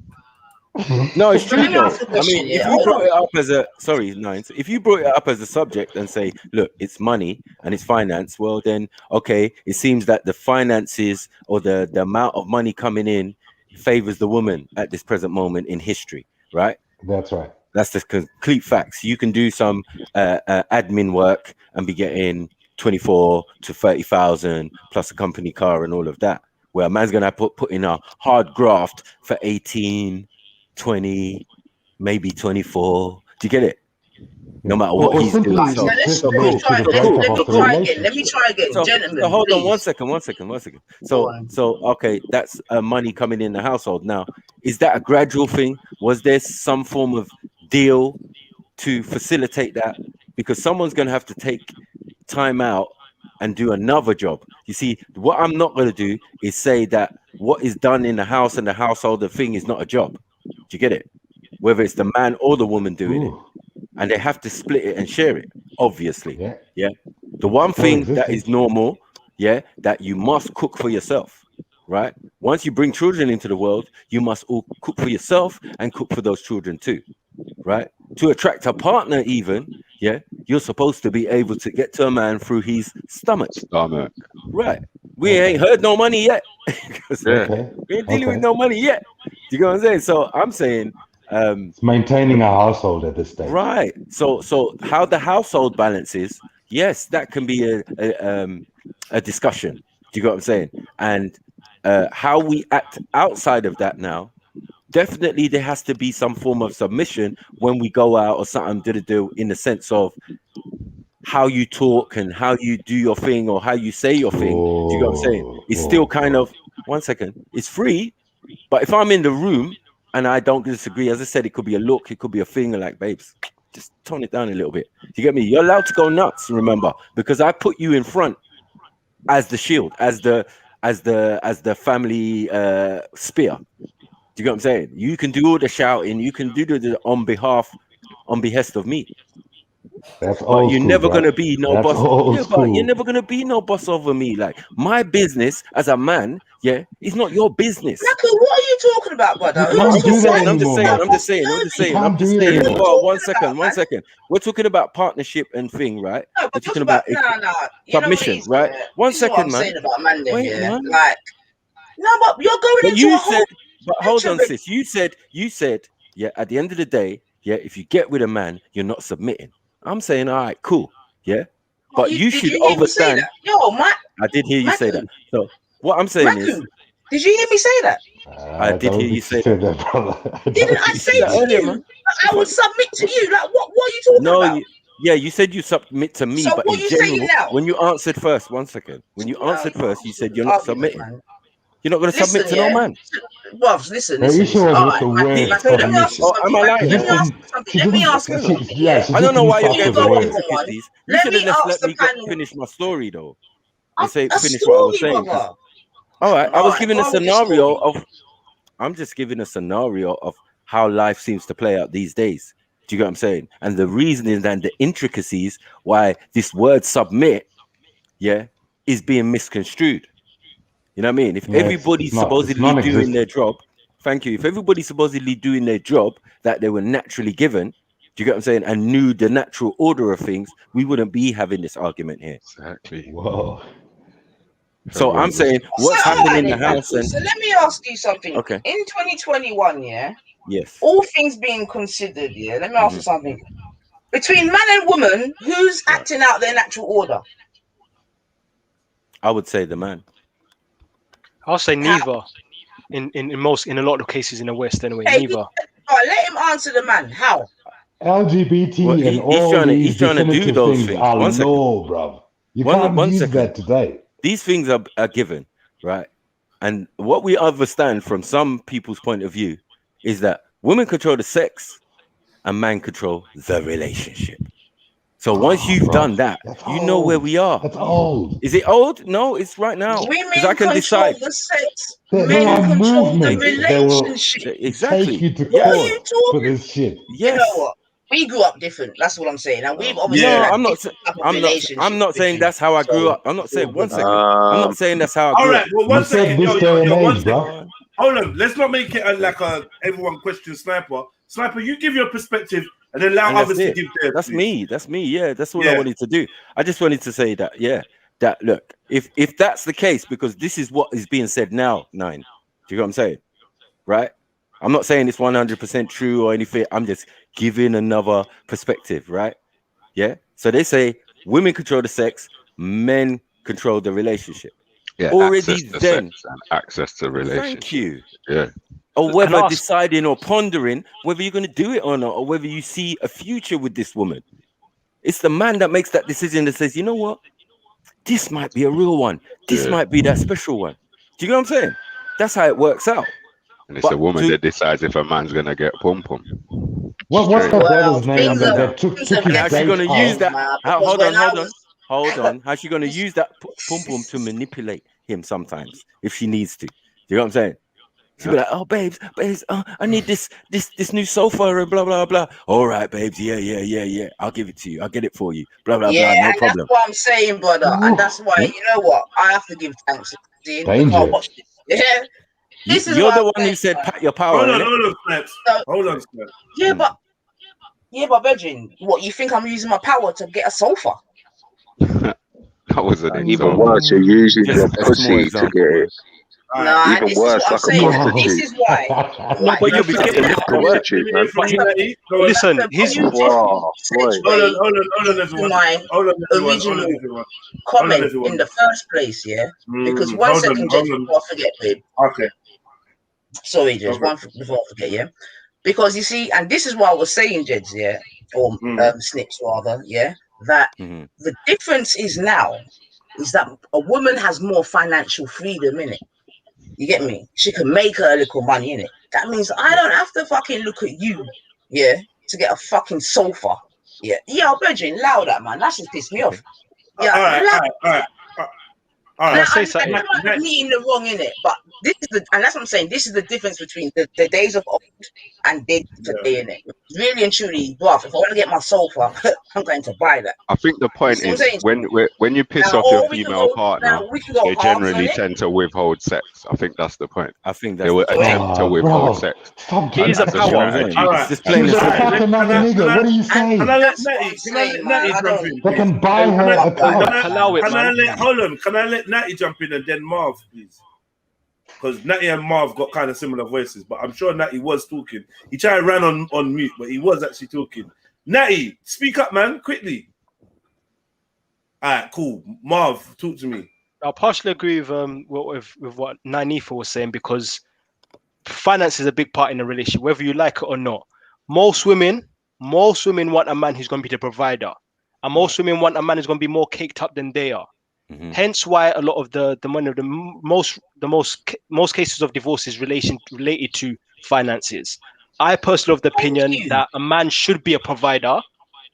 No, it's true though. I mean, if you brought it up as if you brought it up as a subject and say, look, it's money and it's finance, well then, okay, it seems that the finances or the amount of money coming in favors the woman at this present moment in history, right? That's right. That's the complete facts. You can do some admin work and be getting 24 to 30,000 plus a company car and all of that. Where a man's gonna put in a hard graft for 18, 20, maybe 24. Do you get it? No matter what he's doing. Let me try again, gentlemen. So hold on one second. So okay, that's money coming in the household. Now, is that a gradual thing? Was there some form of deal to facilitate that? Because someone's going to have to take time out and do another job. You see, what I'm not going to do is say that what is done in the house and the household, the thing is not a job. Do you get it? Whether it's the man or the woman doing it. And they have to split it and share it, obviously. Yeah. The one thing that is normal, that you must cook for yourself, right? Once you bring children into the world, you must all cook for yourself and cook for those children too, right? To attract a partner even, you're supposed to be able to get to a man through his stomach. Right. We ain't heard no money yet. We ain't dealing with no money yet. You know what I'm saying? So I'm saying it's maintaining a household at this stage. Right. So how the household balances, yes, that can be a discussion. Do you get what I'm saying? And how we act outside of that now, definitely there has to be some form of submission when we go out or something to do in the sense of how you talk and how you do your thing or how you say your thing. Do you get what I'm saying? It's still kind of, one second, it's free, but if I'm in the room and I don't disagree, as I said, it could be a look, it could be a thing like, babes, just tone it down a little bit. Do you get me? You're allowed to go nuts, remember, because I put you in front as the shield, as the family spear. Do you get what I'm saying? You can do all the shouting, you can do the on behest of me. That's but you're never bro. gonna be no That's boss. But you're never gonna be no boss over me. Like my business as a man, it's not your business. What are you talking about, brother? You can't do that I'm just anymore, saying. Michael. Well, one second. We're talking about partnership and thing, right? No, We're talking about no. You know what it submission, is, right? yeah? One This is what second, I'm man. saying about man them, Wait, yeah. man. Like, no, but you're going But into you a whole said, but hold on, picture, sis. You said, yeah. At the end of the day, yeah. If you get with a man, you're not submitting. I'm saying, all right, cool, yeah. But you did should you hear me say understand. that? Yo, I did hear you say that. So what I'm saying is, did you hear me say that? I did hear you say that. Didn't I say to earlier, you man. that I would submit to you? Like, what are you talking No, about? yeah, you said you submit to me, So but what in are you saying general, now? when you answered first, one second. When you answered first, you said you're not Argument, submitting. man. You're not going to submit to no man. Bruv, listen. The issue was All with right, the word Matthew, let me ask you submission. something. Am I lying? She just didn't. She I don't know why you're Before you getting go so on for one, intricacies. You let should me have just ask let the me panel. finish my story though, A and finish what I was story, saying. brother. All right, I was Alright, giving a go on with the scenario story. of. I'm just giving a scenario of how life seems to play out these days. Do you get what I'm saying? And the reasoning and the intricacies why this word submit, yeah, is being misconstrued. You know what I mean? If Yeah, everybody's it's not. It's supposedly doing their non-existent. job, thank you. If everybody's supposedly doing their job that they were naturally given, do you get what I'm saying? And knew the natural order of things, we wouldn't be having this argument here. Exactly. Whoa. So I'm saying what's happening in the house and So let me ask you something. okay. In 2021, yeah. Yes. All things being considered, yeah. Let me ask you something. Between man and woman, who's acting out their natural order? I would say the man. I'll say neither. In a lot of cases in the West, anyway, Hey, neither. all right, let him answer the man. How? LGBT and all these definitive things are law, bro. You can't use that today. These things are given, right? And what we understand from some people's point of view is that women control the sex and man control the relationship. So once you've done that, you know where we are. That's old. Is it old? No, it's right now. Women I can control decide. the sex. There are Men control the movements that will relationship. Exactly. take you to What are court you talking? for this shit. You know what? We grew up different. That's what I'm saying. And we've obviously No, had I'm not. different type of I'm not saying that's how I grew up. I'm not saying one second. I'm not saying that's how I All grew right, up. well, one second. Yo, one second. bro. Hold on. Let's not make it like everyone question Sniper. Sniper, you give your perspective and then allow others to give theirs. That's me. That's me. Yeah, that's what I wanted to do. I just wanted to say that. Yeah, that look. If that's the case, because this is what is being said now, 9. Do you know what I'm saying? Right. I'm not saying it's 100% true or anything. I'm just giving another perspective, right? Yeah. So they say women control the sex, men control the relationship. Yeah, already access to then. sex and access to relationship. Thank you. Yeah. Or whether deciding or pondering whether you're going to do it or not, or whether you see a future with this woman. It's the man that makes that decision that says, you know what? This might be a real one. This might be that special one. Do you know what I'm saying? That's how it works out. And it's a woman that decides if a man's gonna get pum pum. What's her brother's name that took his how's she date gonna use out? that? Hold on. How's she gonna use that pum pum to manipulate him sometimes if she needs to? Do you know what I'm saying? She'll be like, "Oh, babes, I need this new sofa and blah blah blah." All right, babes, yeah. I'll give it to you. I'll get it for you. Blah blah blah. No problem. That's what I'm saying, brother. And that's why you know what I have to give thanks. Danger. Yeah. This is You're what the one who said pat your power. Hold on, Snaps. Yeah, but Virgin, what you think I'm using my power to get a sofa? That was an even worse. You're using your pussy to get it. No, even worse, like a prostitute. This is why. No, but you'll be getting prostitute, man. Listen, his Hold on, everyone. Original comment in the first place, yeah. Because one second, Jess, before I forget, babe. Okay. Sorry, Jess. One before I forget, yeah. Because you see, and this is what I was saying, Jeds, yeah, or Snips rather, yeah, that the difference is now is that a woman has more financial freedom in it. You get me? She can make her little money in it. That means I don't have to fucking look at you, yeah, to get a fucking sofa. Yeah, Virgin, loud that man. That just pissed me off. Yeah, all right. Say something. Me in the wrong in it, but this is and that's what I'm saying. This is the difference between the days of old and day to day in it. Really and truly, bruv, if I want to get my sofa, I'm going to buy that. I think the point You is see what I'm saying? when you piss Now, off your or we can female go, partner, now we can go they halves on generally it. tend to withhold sex. I think that's the point. I think They that's will the point. attempt to withhold sex. Stop It is a That's power. strategy. It's just plain She's and a simple. fucking nigga. What are you saying? Can I let That's what Natty? I'm Can I saying, let man. Natty I jump don't. in? They Please? can buy her a couch. Allow it, man. Can I let Natty jump in and then Marv, please? Because Natty and Marv got kind of similar voices, but I'm sure Natty was talking. He tried to run on mute, but he was actually talking. Natty, speak up, man, quickly. All right, cool. Marv, talk to me. I partially agree with what Nanifa was saying, because finance is a big part in a relationship, whether you like it or not. Most women want a man who's going to be the provider, and most women want a man who's going to be more caked up than they are. Hence why a lot of the most cases of divorce is related to finances. I personally have the opinion that a man should be a provider,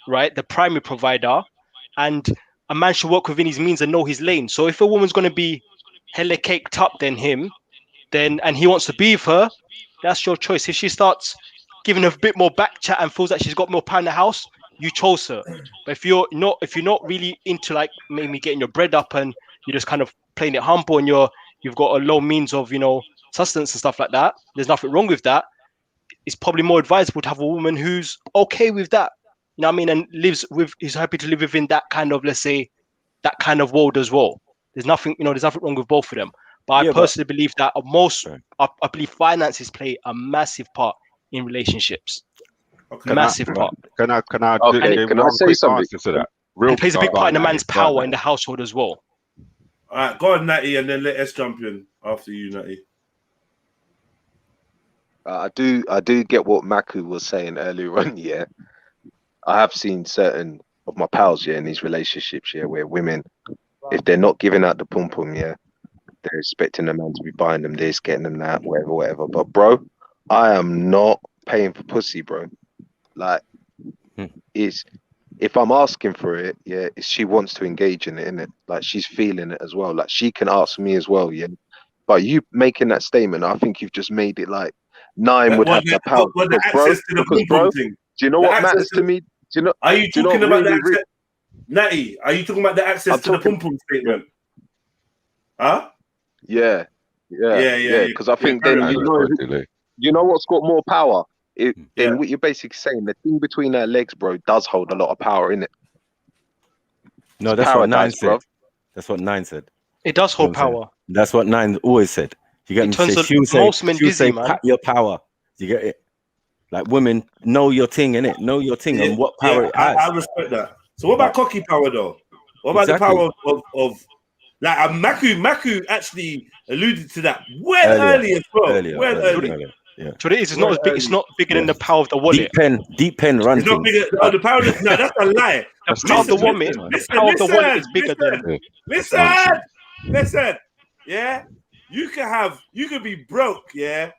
right? The primary provider, and a man should work within his means and know his lane. So if a woman's going to be hella caked up than him, and he wants to be with her, that's your choice. If she starts giving her a bit more back chat and feels that she's got more power in the house, you chose her. But if you're not really into like maybe getting your bread up and you're just kind of playing it humble and you've got a low means of sustenance and stuff like that, there's nothing wrong with that. It's probably more advisable to have a woman who's okay with that. You know what I mean? And is happy to live within that kind of, let's say, that kind of world as well. There's nothing wrong with both of them. But I personally believe that I believe finances play a massive part in relationships. Okay. Massive part. Can I say something to that? It plays a big part in a man's power in the household as well. All right, go on, Natty, and then let us jump in after you, Natty. I do get what Maku was saying earlier on. Yeah, I have seen certain of my pals, in these relationships, where women, if they're not giving out the pum pum, they're expecting the man to be buying them this, getting them that, whatever. But bro, I am not paying for pussy, bro. Like, if I'm asking for it, she wants to engage in it, innit? Like, she's feeling it as well. Like, she can ask me as well, But you making that statement, I think you've just made it like Nine would have the power. The access to the pum pum thing. Do you know what matters to me? Are you talking about the access? Natty, are you talking about the access to the pum pum statement? Huh? Yeah. Because I think then you know what's got more power. Then what you're basically saying, the thing between her legs, bro, does hold a lot of power in it. No, that's what Nine said. Bro. That's what Nine said. It does hold power. That's what Nine always said. You get me? She'll say, pack your power. You get it? Like, women, know your thing, innit? Know your thing and what power it has. I respect that. So what about cocky power, though? What about the power of like Maku actually alluded to that early as well. Earlier. Yeah. So it is not as big. It's not bigger than the power of the wallet. Deep pen run. It's not bigger. The power. No, that's a lie. The power of the wallet. The power of the wallet is bigger than. Listen. Yeah, you could be broke. Yeah,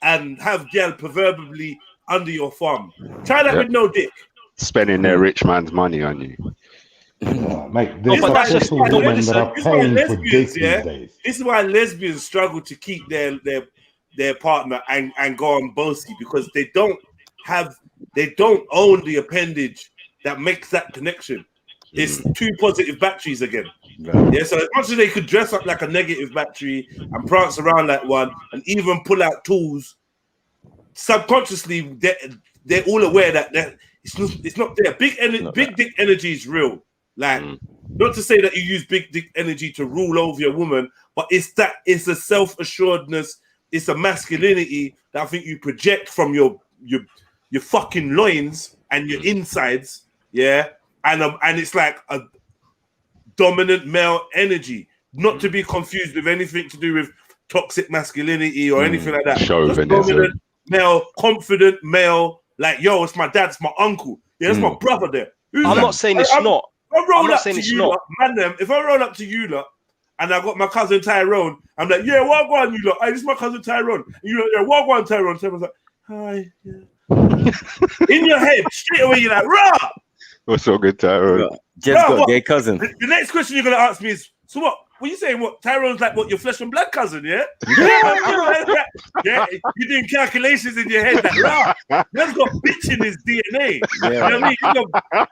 and have girl proverbially under your thumb. Try that with no dick. Spending their rich man's money on you. Mate, there's successful women that are paying for dates these days. This is why lesbians struggle to keep their partner and go on bossy, because they don't own the appendage that makes that connection. It's two positive batteries again. Yeah, so as much as they could dress up like a negative battery and prance around like one and even pull out tools, subconsciously they're all aware that it's not there. Big dick energy is real. Like, not to say that you use big dick energy to rule over your woman, but it's a self-assuredness, it's a masculinity that I think you project from your fucking loins and your insides, and it's like a dominant male energy, not to be confused with anything to do with toxic masculinity or anything like that. Just dominant male, confident male, like, yo, it's my dad, it's my uncle, that's my brother there. I'm not saying it's not. If I roll up to you lot and I got my cousin Tyrone, I'm like, yeah, what go on, you lot? Hey, this is my cousin Tyrone. And you know, yeah, what go on, Tyrone? Tyrone's like, hi. Yeah. In your head, straight away, you're like, rah! What's so good, Tyrone? Jed's got a gay cousin. The next question you're gonna ask me is, so what? What you saying? What Tyrone's like? What your flesh and blood cousin? Yeah. Yeah. You're doing calculations in your head. Like, man's got bitch in his DNA. Yeah. You know what I mean?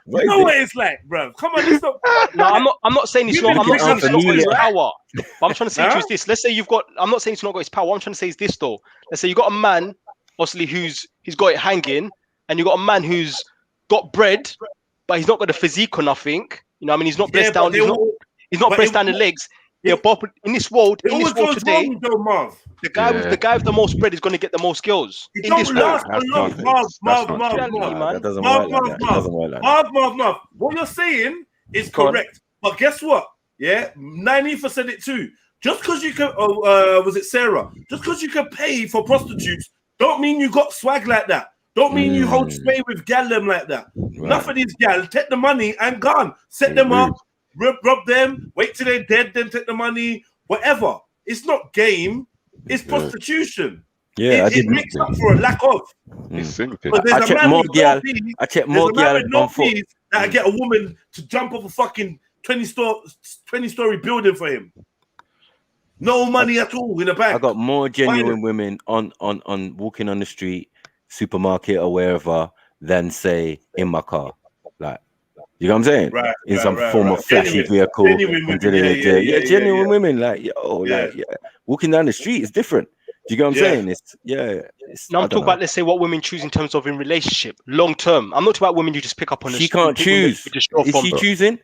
You know what it's like, bro. Come on, let's not. No, I'm not saying it's not. I'm not saying it's not got his power. But I'm trying to say to you is this. Let's say you've got. I'm not saying it's not got his power. What I'm trying to say is this though. Let's say you got a man, obviously, he's got it hanging, and you got a man who's got bread, but he's not got the physique or nothing. You know what I mean? He's not breast down. He's not breast down the legs. Yeah, but in this world, today, the guy with the most bread is going to get the most girls. In this world, that doesn't work like that. What you're saying is correct, but guess what? Yeah, 90% said it too. Just because you can, was it Sarah? Just because you can pay for prostitutes, don't mean you got swag like that. Don't mean you hold sway with gal them like that. Right. Enough of these gal, take the money and gone. Set them up, rub them, wait till they're dead, then take the money, whatever. It's not game, it's prostitution. Yeah, it makes up for a lack of. I check more gal. I check more gal on foot. That I get a woman to jump off a fucking 20-story building for him. No money at all in the bank. I got more genuine women on walking on the street, supermarket or wherever than say in my car. Like, you know what I'm saying? Right, in some form of flashy vehicle. Genuine women, like, walking down the street is different. Do you get what I'm saying? It's now I'm talking about, let's say, what women choose in terms of in relationship, long term. I'm not talking about women you just pick up on the street. She can't choose. Is she choosing?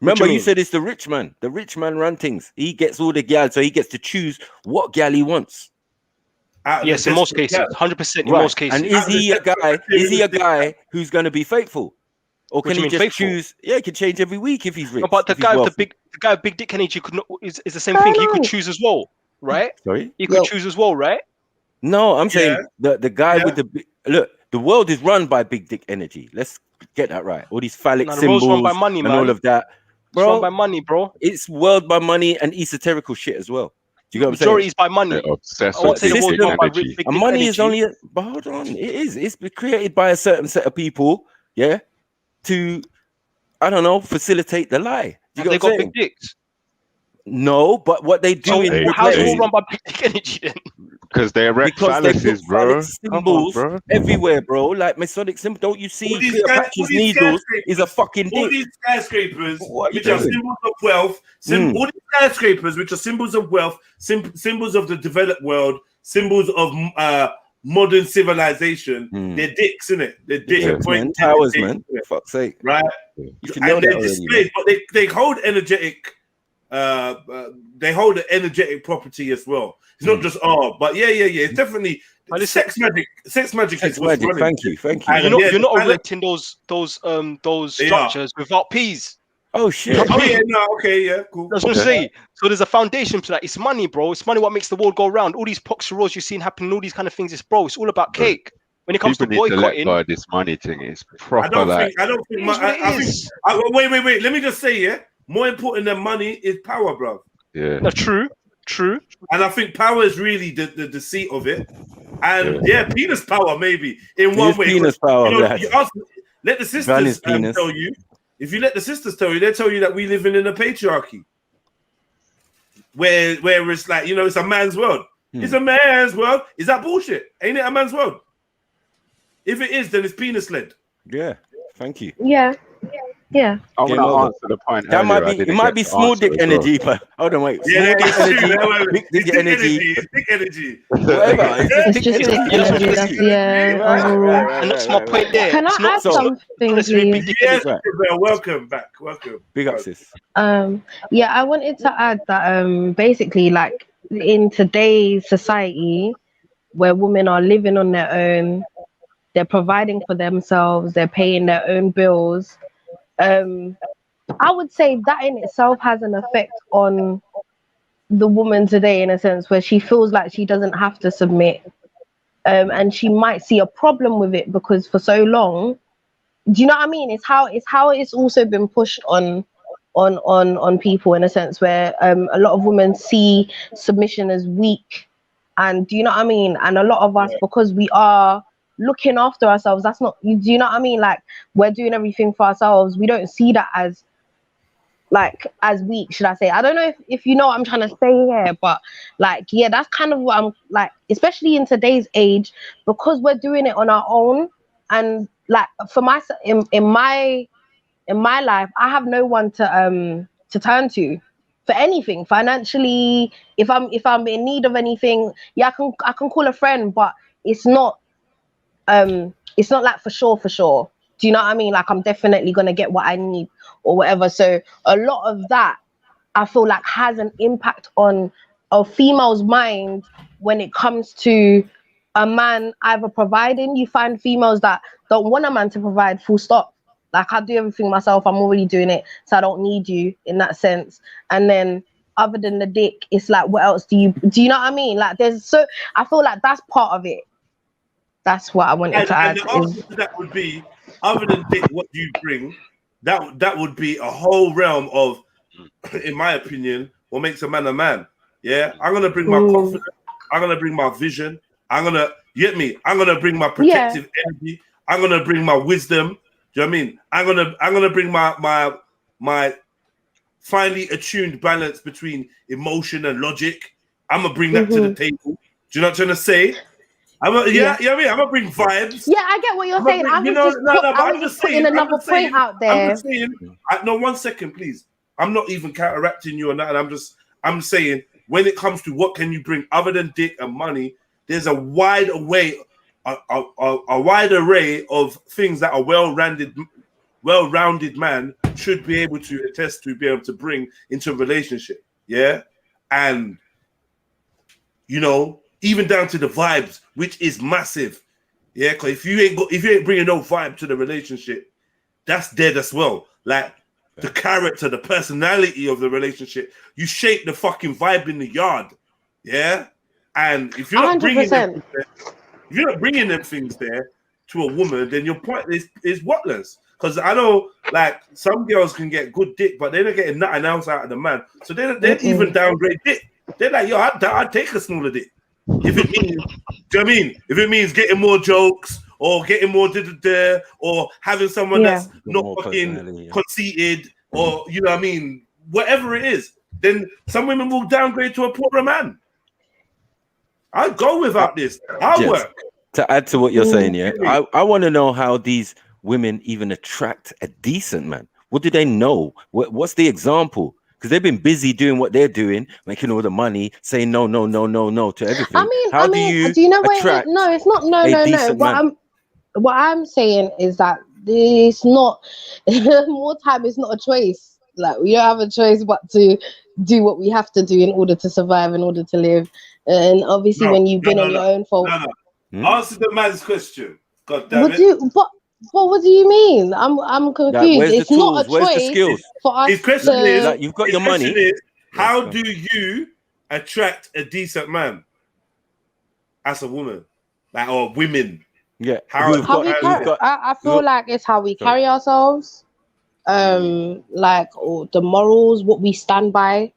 Remember, you said it's the rich man. The rich man run things. He gets all the gal, so he gets to choose what gal he wants. Yes, in most cases, 100% in most cases. And is he a guy? Is he a guy who's going to be faithful, or can he just choose? Yeah, he can change every week if he's rich. No, but the guy with the big dick energy could not, is the same thing. He could choose as well, right? Sorry, he could choose as well, right? No, I'm saying the guy with the look. The world is run by big dick energy. Let's get that right. All these phallic symbols run by money, and man. all of that. Bro, it's run by money, bro. It's world by money and esoterical shit as well. Do you get what I'm saying? Majority is by money. And money is only. But hold on, it is. It's created by a certain set of people, to, I don't know, facilitate the lie. Do you They got big dicks. No, but what they do how's it all run by big dick energy then? Because they erect phalluses, bro. Symbols everywhere, bro. Like Masonic symbol. Don't you see Cleopatra's needles is a fucking dick? All these skyscrapers, which are symbols of wealth, all these skyscrapers, which are symbols of wealth, symbols of the developed world, symbols of modern civilization, they're dicks, innit? They're dicks. Towers, man. For fuck's sake. Right? You should know and they're displayed, but they hold energetic. They hold an energetic property as well. It's not just but it's definitely sex magic. Sex magic is what's running. Thank you. And you're not erecting those structures without peas. Oh shit! Cool. That's what I'm saying. So there's a foundation to that. It's money, bro. It's money what makes the world go round. All these pox roars you're seeing happening, all these kind of things. It's all about cake. When it comes to boycotting, this money thing is proper. I don't think. Wait. Let me just say, more important than money is power, bro. Yeah. No, true. And I think power is really the deceit of it. And penis power maybe in one way. Penis power. Let the sisters tell you. If you let the sisters tell you, they'll tell you that we living in a patriarchy. Where it's like, it's a man's world. It's a man's world. Is that bullshit? Ain't it a man's world? If it is, then it's penis led. Yeah. Thank you. Yeah. I want to answer the point. That might be small dick energy, but hold on, wait. Small dick energy, big dick energy. Dick energy. Whatever. It's just dick energy. And that's my point there. Can I add something, please? Yes, welcome back. Welcome. Big up, sis. I wanted to add that basically, like, in today's society where women are living on their own, they're providing for themselves, they're paying their own bills. I would say that in itself has an effect on the woman today, in a sense where she feels like she doesn't have to submit, and she might see a problem with it because for so long, do you know what I mean? It's how it's also been pushed on people, in a sense where a lot of women see submission as weak, and do you know what I mean? And a lot of us, because we are looking after ourselves, that's not, do you know what I mean? Like, we're doing everything for ourselves. We don't see that as like as weak, should I say? I don't know if you know what I'm trying to say here, but like, yeah, that's kind of what I'm like, especially in today's age, because we're doing it on our own. And like for myself, in my life, I have no one to turn to for anything financially. If I'm in need of anything, yeah, I can call a friend, but it's not like for sure. Do you know what I mean? Like, I'm definitely gonna get what I need or whatever. So a lot of that, I feel like, has an impact on a female's mind when it comes to a man either providing. You find females that don't want a man to provide, full stop. Like, I do everything myself, I'm already doing it, so I don't need you in that sense. And then other than the dick, it's like, what else do you know what I mean? Like, I feel like that's part of it. That's what I wanted to add. And the answer to that would be, other than dick, what do you bring? That would be a whole realm of, in my opinion, what makes a man a man. Yeah, I'm gonna bring my confidence. I'm gonna bring my vision. You get me? I'm gonna bring my protective energy. I'm gonna bring my wisdom. Do you know what I mean? I'm gonna bring my finely attuned balance between emotion and logic. I'm gonna bring that to the table. Do you know what I'm trying to say? You know what I mean? I'm gonna bring vibes. Yeah, I get what you're saying. I'm just putting another point out there. I'm just saying. No, 1 second, please. I'm not even counteracting you on that. And I'm saying, when it comes to what can you bring other than dick and money, there's a wide array of things that a well-rounded man should be able to attest to, be able to bring into a relationship. Yeah, and you know, even down to the vibes, which is massive. Yeah, because if you ain't bringing no vibe to the relationship, that's dead as well. Like the character, the personality of the relationship, you shape the fucking vibe in the yard. Yeah, and if you're not bringing them, if you're not bringing them things there to a woman, then your point is worthless. Because I know, like, some girls can get good dick, but they're not getting nothing else out of the man. So they're even downgrade dick. They're like, yo, I'd take a smaller dick. If it means, do you know what I mean? If it means getting more jokes or getting more or having someone that's not fucking conceited, or, you know what I mean, whatever it is, then some women will downgrade to a poorer man. I'd go without this. I'll work. To add to what you're saying, yeah, I want to know how these women even attract a decent man. What do they know? What's the example? Because they've been busy doing what they're doing, making all the money, saying no to everything. I mean, how do you know what? No, it's not. No. What I'm saying is that it's not. More time is not a choice. Like, we don't have a choice but to do what we have to do in order to survive, in order to live. And obviously, when you've been on your own for answer the man's question. God damn it. But what do you mean? I'm confused. It's not a choice for us. His question is, like, you've got your money. How do you attract a decent man as a woman, like, or women? Yeah. I feel like it's how we carry ourselves, like, or the morals, what we stand by,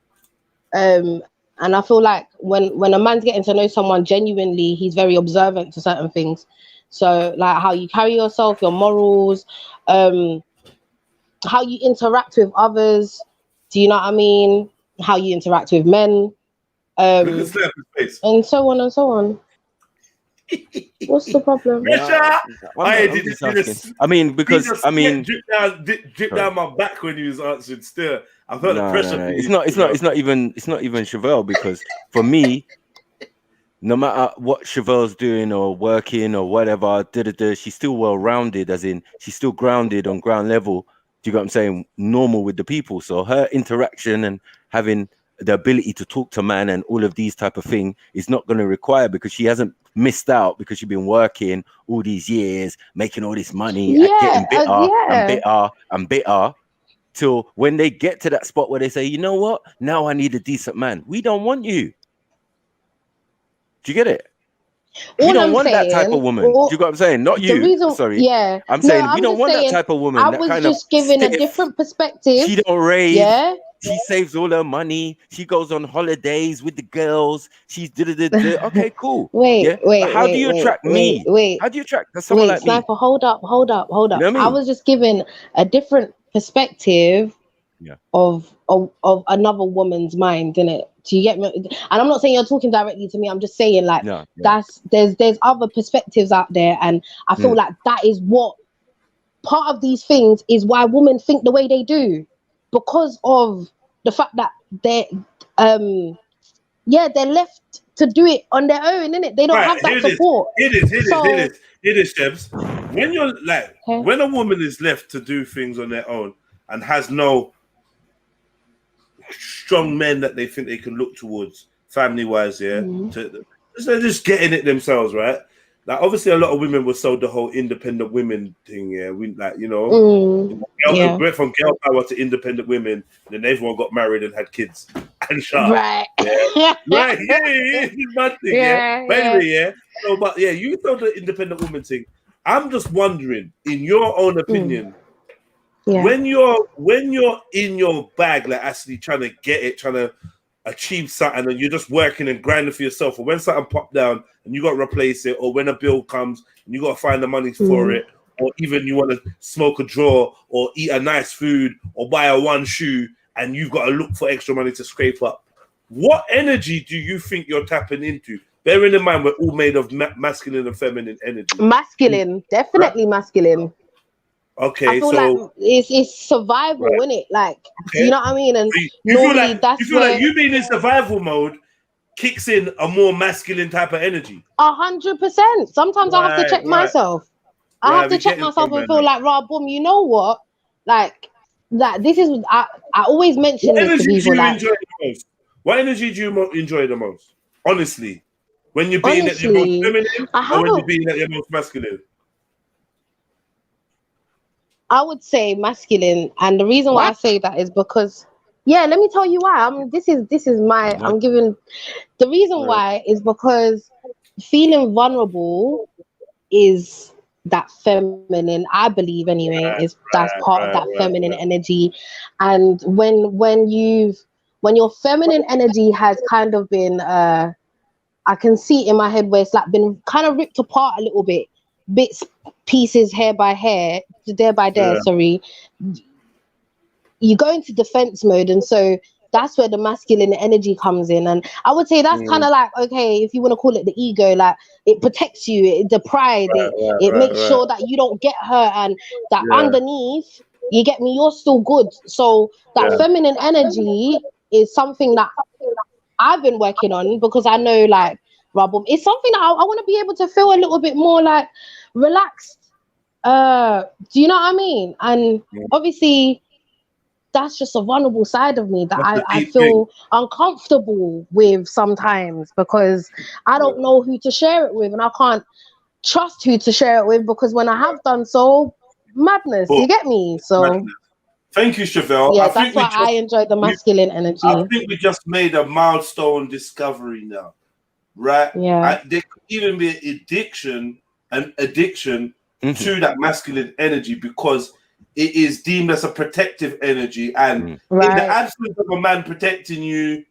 and I feel like when a man's getting to know someone genuinely, he's very observant to certain things. So, like, how you carry yourself, your morals, how you interact with others. Do you know what I mean? How you interact with men, and so on and so on. What's the problem? I mean, because drip down my back when he was answering. Still, I felt the pressure. No. It's not even Chevelle, because for me, no matter what Chevelle's doing or working or whatever, she's still well-rounded, as in she's still grounded on ground level. Do you get what I'm saying? Normal with the people. So her interaction and having the ability to talk to man and all of these type of thing is not going to require, because she hasn't missed out, because she's been working all these years, making all this money, getting bitter and bitter, till when they get to that spot where they say, you know what? Now I need a decent man. We don't want you. Do you get it? We don't want that type of woman. Do you get what I'm saying? Not you. Sorry. Yeah. I'm saying we don't want that type of woman. I was just giving a different perspective. She don't rave. Yeah. She saves all her money. She goes on holidays with the girls. She's okay, cool. Wait. How do you attract me? How do you attract someone like me? Sniper, hold up. You know what I mean? I was just giving a different perspective of another woman's mind, innit? Do you get me? And I'm not saying you're talking directly to me. I'm just saying like there's other perspectives out there, and I feel like that is what part of these things is why women think the way they do, because of the fact that they're left to do it on their own, innit? They don't have that support. It is, Shebs. When you're like, when a woman is left to do things on their own and has no strong men that they think they can look towards family-wise, they're just getting it themselves, right? Like, obviously, a lot of women were sold the whole independent women thing. Yeah, we like, went from girl power to independent women, and then everyone got married and had kids and shot. Right. Yeah. Right. Yeah. It's mad thing. Yeah. But anyway, you told the independent woman thing. I'm just wondering, in your own opinion, when you're in your bag, like actually trying to get it, trying to achieve something, and you're just working and grinding for yourself, or when something popped down and you got to replace it, or when a bill comes and you got to find the money for it, or even you want to smoke a draw or eat a nice food or buy a one shoe and you've got to look for extra money to scrape up, what energy do you think you're tapping into? Bearing in mind we're all made of masculine and feminine energy. Masculine, definitely masculine. Okay, I feel like it's survival, isn't it? Like, you know what I mean? And you feel like you being in survival mode kicks in a more masculine type of energy. 100%. Sometimes I have to check myself. I have to check myself and feel like, right, boom, you know what? Like, that this is I always mention this to people. Like, what energy do you enjoy the most? Honestly, when you're being at your most feminine, or when you're being at your most masculine? I would say masculine, and the reason why I say that is because, let me tell you why. This is my. I'm giving the reason why is because feeling vulnerable is that feminine. I believe anyway that's part of that feminine energy, and when your feminine energy has kind of been, I can see it in my head where it's like been kind of ripped apart a little bit. Bits, pieces, hair by hair, there by there, sorry, you go into defense mode, and so that's where the masculine energy comes in. And I would say that's kind of like, okay, if you want to call it the ego, like it protects you, the pride, it makes sure that you don't get hurt, and that underneath, you get me, you're still good. So that feminine energy is something that I've been working on, because I know, like, Rabum, it's something that I want to be able to feel a little bit more like relaxed. Do you know what I mean? And obviously that's just a vulnerable side of me that I feel uncomfortable with sometimes, because I don't know who to share it with, and I can't trust who to share it with, because when I have done so, madness, you get me? So thank you, Chevelle. Yeah, that's why I enjoy the masculine energy. I think we just made a milestone discovery now, right? Yeah. There could even be an addiction to that masculine energy, because it is deemed as a protective energy, and in the absence of a man protecting you,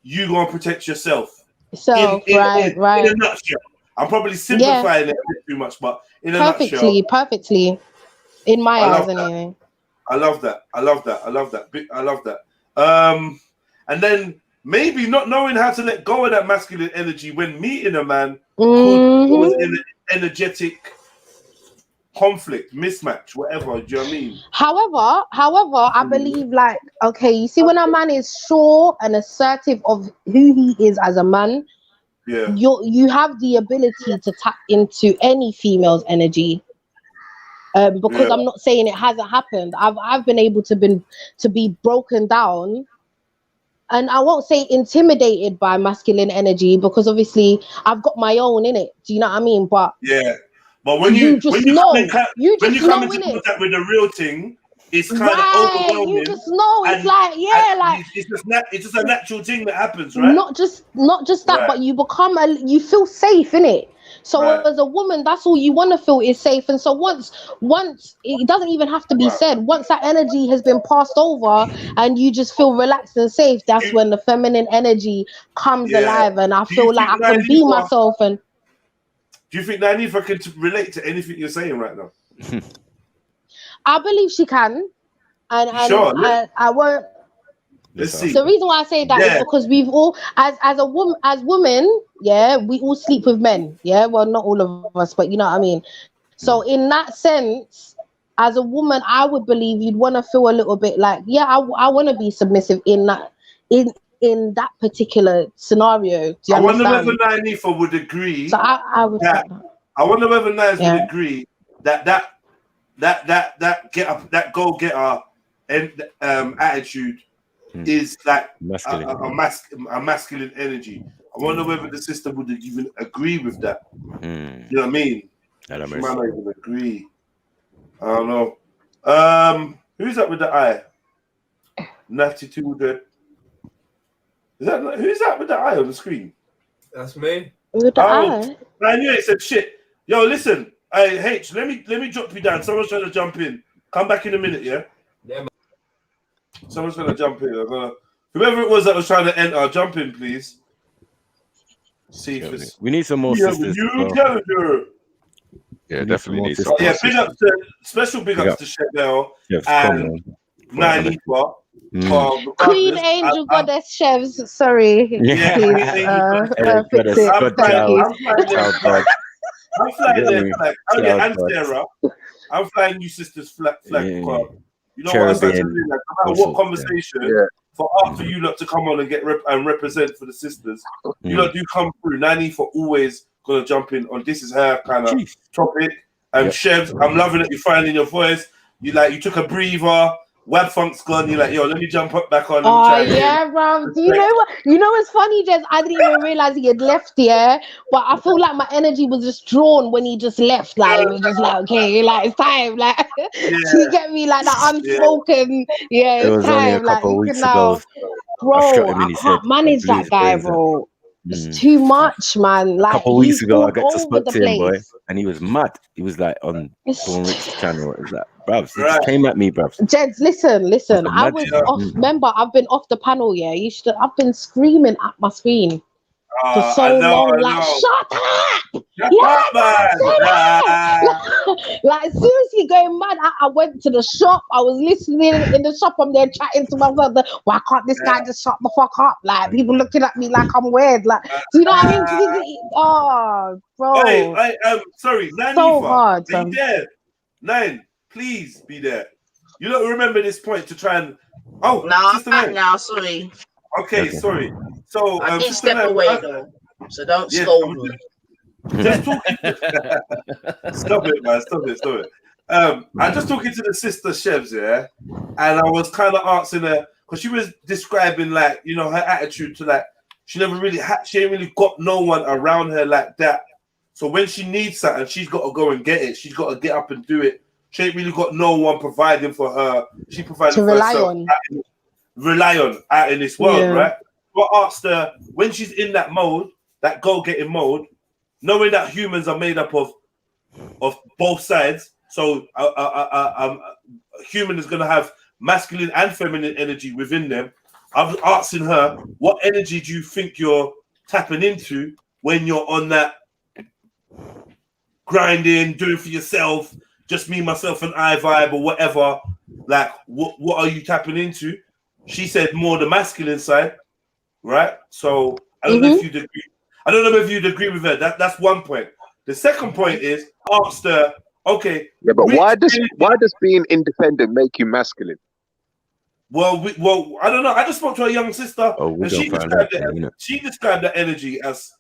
you gonna protect yourself. So in a nutshell, I'm probably simplifying it a bit too much, but in a nutshell, perfectly, in my eyes, anyway. I love that. And then maybe not knowing how to let go of that masculine energy when meeting a man could cause an energetic conflict, mismatch, whatever. Do you know what I mean? However, I believe, like, okay, you see, when a man is sure and assertive of who he is as a man, you have the ability to tap into any female's energy. Because I'm not saying it hasn't happened. I've been able to be broken down, and I won't say intimidated by masculine energy, because obviously I've got my own in it. Do you know what I mean? But but when you come into contact with the real thing, it's kind of overwhelming. You just know. It's like it's just a natural thing that happens, right? Not just that, but you become you feel safe in it. So as a woman, that's all you want to feel is safe. And so once it doesn't even have to be said, once that energy has been passed over and you just feel relaxed and safe, that's when the feminine energy comes alive, and I feel like I can be myself. And do you think Nanifa can relate to anything you're saying right now? I believe she can. And sure? I won't. Let's see. The reason why I say that is because we've all, as women, yeah, we all sleep with men, yeah. Well, not all of us, but you know what I mean. So in that sense, as a woman, I would believe you'd want to feel a little bit like, yeah, I want to be submissive in that that particular scenario. Do you understand? I wonder whether Nyanifa would agree. So I would. I wonder whether Nyanifa would agree that go getter attitude is like a masculine energy. I wonder whether the sister would even agree with that. You know what I mean? She might not even agree. I don't know. Who's that with the eye? Natty 200. Who's that with the eye on the screen? That's me. With the eye? I knew it said shit. Yo, listen. Hey, H, let me drop you down. Someone's trying to jump in. Come back in a minute, yeah? Yeah, man. Someone's trying to jump in. Whoever it was that was trying to enter, jump in, please. See if it's... We need some more sisters. Yeah, definitely need some. Yeah, special big ups to Chanel and Nyanifa. Queen Angel Goddess Chefs, sorry. Yeah, fix it. Thank you. I'm flying there, and Sarah. I'm flying you sisters flag. You know what I'm saying? Like, no matter what conversation, for after you lot to come on and get represent for the sisters, you lot do come through. Nyanifa always gonna jump in on this is her kind of topic. And Chefs, I'm loving it. You're finding your voice. You took a breather. Web Funk's gone. You're like, yo, let me jump up back on. Oh yeah, bro. Do you know what? You know what's funny, Jez? I didn't even realize he had left, yeah. But I feel like my energy was just drawn when he just left. Like it was just like, okay, like it's time. Like you get me, like that unspoken. Yeah, it's time. Like you can now, bro. I can't manage that guy, bro. It's too much, man. Like a couple of weeks ago, I got to speak to him, boy, and he was mad. He was like on Dawn Rich's channel. It was like, bruv, he just came at me, bruv. Jeds, listen. I was off. Remember, I've been off the panel. Yeah, I've been screaming at my screen for so long. Like, shut up! Like seriously, going mad. I went to the shop. I was listening in the shop. I'm there chatting to myself. Why can't this guy just shut the fuck up? Like people looking at me like I'm weird. Like, do you know what I mean? Oh, bro. Hey, sorry, Nyanifa, so hard. Be there. Nine, please be there. You don't remember this point to try and. Oh, no, I'm back now. Sorry. Okay, sorry. So I did step away though, so don't scold me. Just talking. Stop it, man! Stop it! I'm just talking to the sister chefs, yeah, and I was kind of asking her because she was describing like her attitude to like she never really she ain't really got no one around her like that. So when she needs something, she's got to go and get it. She's got to get up and do it. She ain't really got no one providing for her. She provides for herself. Rely on out in this world, right? But asked her when she's in that mode, that go-getting mode, knowing that humans are made up of both sides. So a human is going to have masculine and feminine energy within them. I was asking her, what energy do you think you're tapping into when you're on that grinding, doing for yourself, just me, myself, and I vibe or whatever? Like, what are you tapping into? She said more the masculine side, right? So I don't know if you'd agree. I don't know if you'd agree with her. That's one point. The second point is asked her, okay. Yeah, but why does being independent make you masculine? Well, I don't know. I just spoke to a young sister, and she described that energy as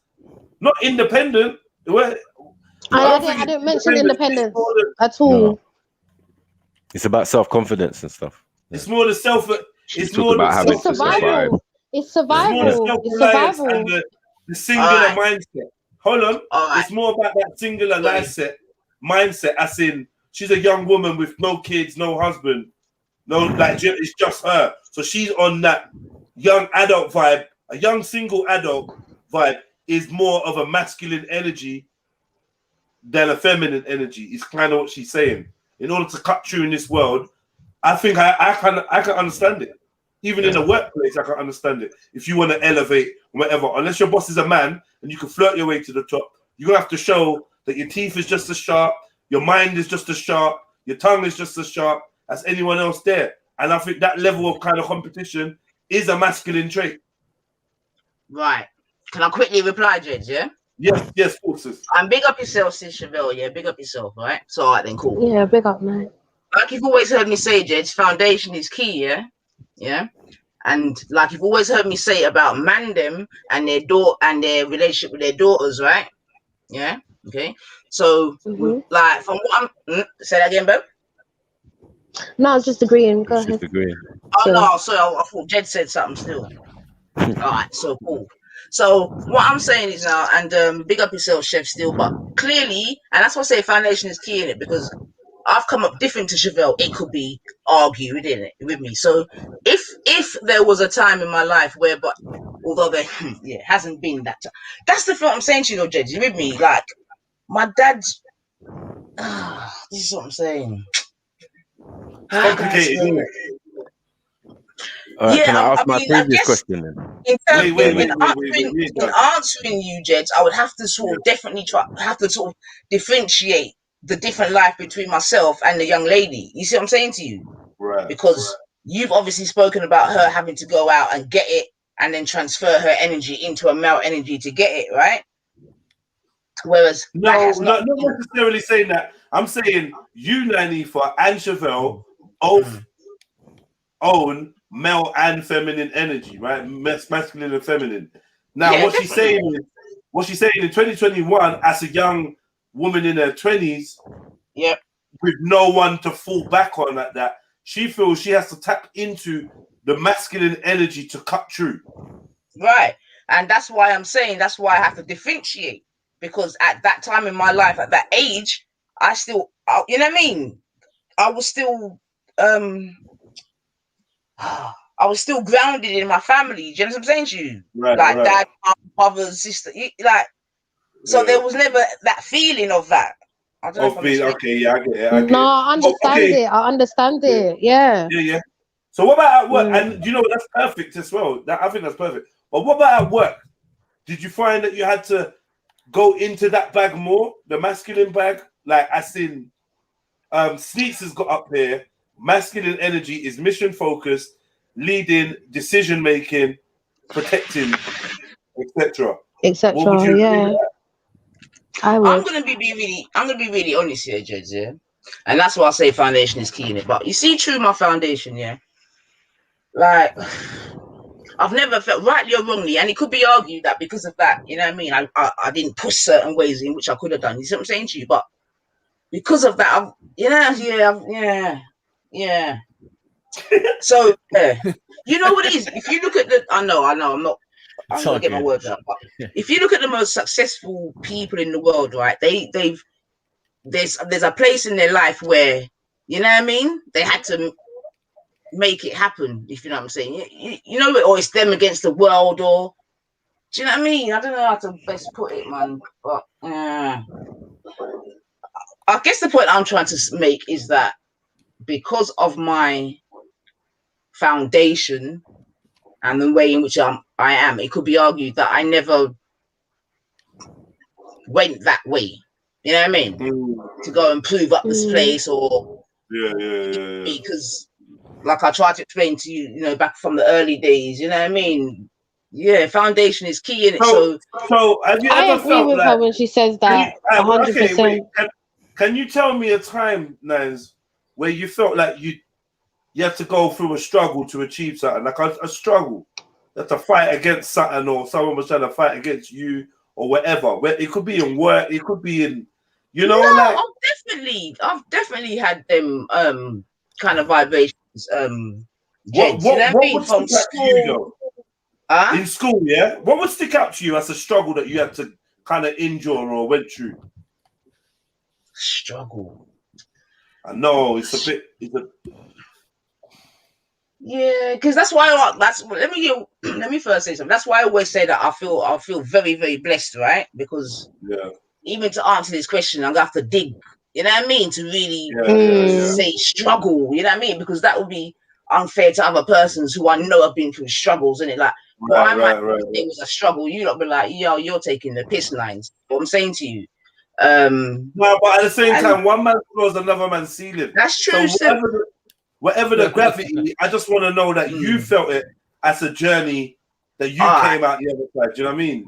not independent. I didn't mention independence at all. No. It's about self-confidence and stuff. It's more the self. It's more about having survival. It's survival. It's survival. And the singular mindset. Hold on. It's more about that singular mindset. As in, she's a young woman with no kids, no husband, no like it's just her. So she's on that young adult vibe. A young single adult vibe is more of a masculine energy than a feminine energy. It's kind of what she's saying. In order to cut through in this world, I think I can understand it. Even in the workplace, I can understand it. If you want to elevate, whatever, unless your boss is a man and you can flirt your way to the top, you're gonna have to show that your teeth is just as sharp, your mind is just as sharp, your tongue is just as sharp as anyone else there. And I think that level of kind of competition is a masculine trait. Right. Can I quickly reply, Jed? Yeah? Yes, of course. And big up yourself, sis Chevelle. Yeah, big up yourself, right? So, all right, then, cool. Yeah, big up, man. Like you've always heard me say, Jed, foundation is key, yeah? Yeah? And like you've always heard me say about mandem and their relationship with their daughters, right? Yeah? Okay. So, like, from what I'm... say that again, Bo? No, I was just agreeing. Go ahead. Just agreeing. Oh, no, so I thought Jed said something still. All right, so cool. So what I'm saying is now, and big up yourself, Chef, still, but clearly, and that's why I say foundation is key in it, because I've come up different to Chevelle. It could be argued in it with me. So if there was a time in my life where, but although there hasn't been that time, that's the thing I'm saying to you, though, Jed. You with me? Like my dad's. This is what I'm saying. Complicated. Right, can I ask my previous question then? In answering you, Jed, I would have to sort of definitely have to sort of differentiate the different life between myself and the young lady. You see what I'm saying to you? Right. Because you've obviously spoken about her having to go out and get it and then transfer her energy into a male energy to get it, right? Whereas not necessarily saying that. I'm saying you, Nanifa, and Chevelle both own male and feminine energy, right? Masculine and feminine. Now, what she's saying in 2021, as a young woman in her 20s, with no one to fall back on like that, she feels she has to tap into the masculine energy to cut through. Right. And that's why I'm saying, that's why I have to differentiate. Because at that time in my life, at that age, I still, you know what I mean? I was still, I was still grounded in my family. Do you know what I'm saying to you? Right, like dad, mom, brother, sister, like. So there was never that feeling of that. I don't know if okay, yeah, I get it. No, I understand it. I understand it. Yeah. Yeah. So what about at work? And you know that's perfect as well. I think that's perfect. But what about at work? Did you find that you had to go into that bag more, the masculine bag? Like I seen, Sneaks has got up here. Masculine energy is mission focused, leading, decision making, protecting, etc. Yeah. I'm gonna be really honest here, Jed, yeah? And that's why I say foundation is key in it. But you see, through my foundation, yeah, like I've never felt, rightly or wrongly, and it could be argued that because of that, you know what I mean, I didn't push certain ways in which I could have done. You see what I'm saying to you? But because of that, So you know what it is? If you look at I'm gonna get my words out. But if you look at the most successful people in the world, right? There's a place in their life where, you know what I mean, they had to make it happen. If you know what I'm saying, you know, or it's them against the world, or do you know what I mean? I don't know how to best put it, man. But I guess the point I'm trying to make is that because of my foundation and the way in which I am, it could be argued that I never went that way. You know what I mean? To go and prove up this place, or because, like I tried to explain to you, you know, back from the early days. You know what I mean? Yeah, foundation is key in it. So have you I ever agree felt with her when she says that. 100%. Can you tell me a time, Nines, where you felt like you had to go through a struggle to achieve something, like a struggle, you had to fight against something, or someone was trying to fight against you, or whatever? Where it could be in work, it could be in, you know, no, like I've definitely had them kind of vibrations. What would stick out to you, though? In school, yeah? What would stick out to you as a struggle that you had to kind of endure or went through? Struggle. I know, it's a bit... Yeah, because that's why let me first say something. That's why I always say that I feel very, very blessed, right? Because even to answer this question, I'm gonna have to dig, you know what I mean, to really say struggle, you know what I mean? Because that would be unfair to other persons who I know have been through struggles, and it like I might think it was a struggle, you not be like, yo, you're taking the piss lines. What I'm saying to you. No, but at the same time, one man throws another man's ceiling. That's true. So whatever the gravity, I just want to know that you felt it as a journey that you came out the other side. Do you know what I mean?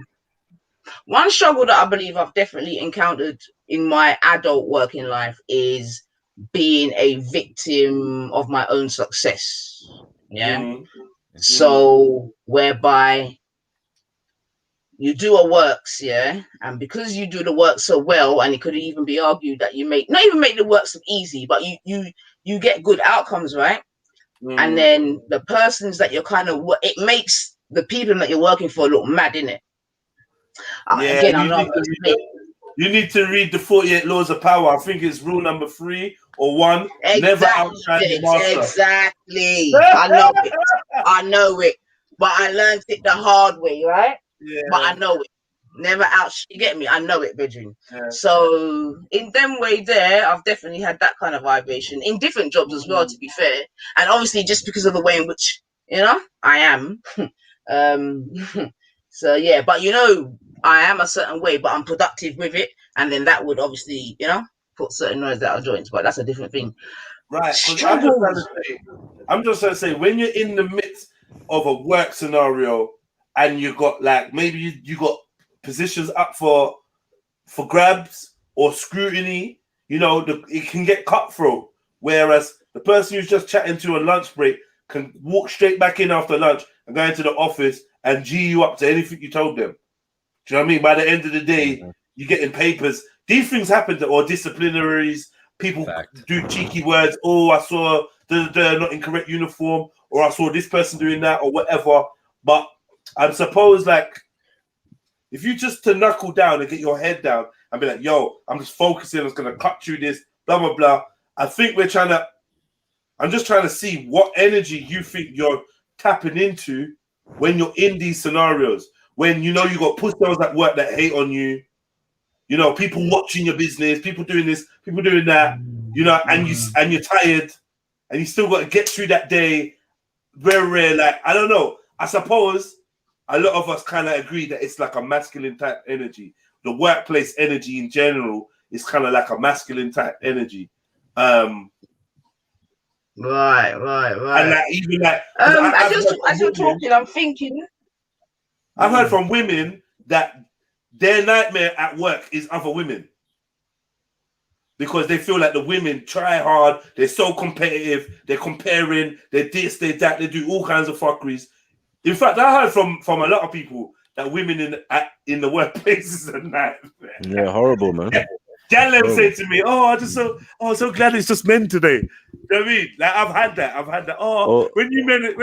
One struggle that I believe I've definitely encountered in my adult working life is being a victim of my own success. Yeah. So whereby you do a works, yeah, and because you do the work so well, and it could even be argued that you not even make the works look easy, but you get good outcomes, right? And then the persons that you're it makes the people that you're working for look mad, innit? Yeah, again, you need to read the 48 Laws of Power. I think it's rule number 3 or 1. Never outshine the master. Exactly. I know it. But I learned it the hard way, right? Yeah. But I know it. Never you get me? I know it, Bedroom. Yeah. So in them way there, I've definitely had that kind of vibration in different jobs as well, to be fair. And obviously just because of the way in which, I am. So yeah, but I am a certain way, but I'm productive with it. And then that would obviously, put certain noise that I'll join, but that's a different thing. Right. I'm just trying to say, when you're in the midst of a work scenario and you got maybe you got positions up for grabs or scrutiny, it can get cutthroat. Whereas the person who's just chatting to a lunch break can walk straight back in after lunch and go into the office and G you up to anything you told them. Do you know what I mean? By the end of the day, you're getting papers. These things happen or disciplinaries. People do cheeky words. Oh, I saw not in correct uniform, or I saw this person doing that, or whatever. But I suppose if you just to knuckle down and get your head down and be like, yo, I'm just focusing, I'm just gonna cut through this, blah blah blah. I think I'm just trying to see what energy you think you're tapping into when you're in these scenarios. When you got push-downs at work that hate on you, people watching your business, people doing this, people doing that, and you're tired, and you still got to get through that day. Very I don't know. I suppose a lot of us kind of agree that it's like a masculine type energy. The workplace energy in general is kind of like a masculine type energy. Right. And even as you're talking, I'm thinking. I've heard from women that their nightmare at work is other women, because they feel like the women try hard, they're so competitive, they're comparing, they're this, they're that, they do all kinds of fuckeries. In fact, I heard from a lot of people that women in the workplace is a nightmare. Yeah, horrible, man. Jalem said to me, "Oh, so glad it's just men today." You know what I mean? I've had that. When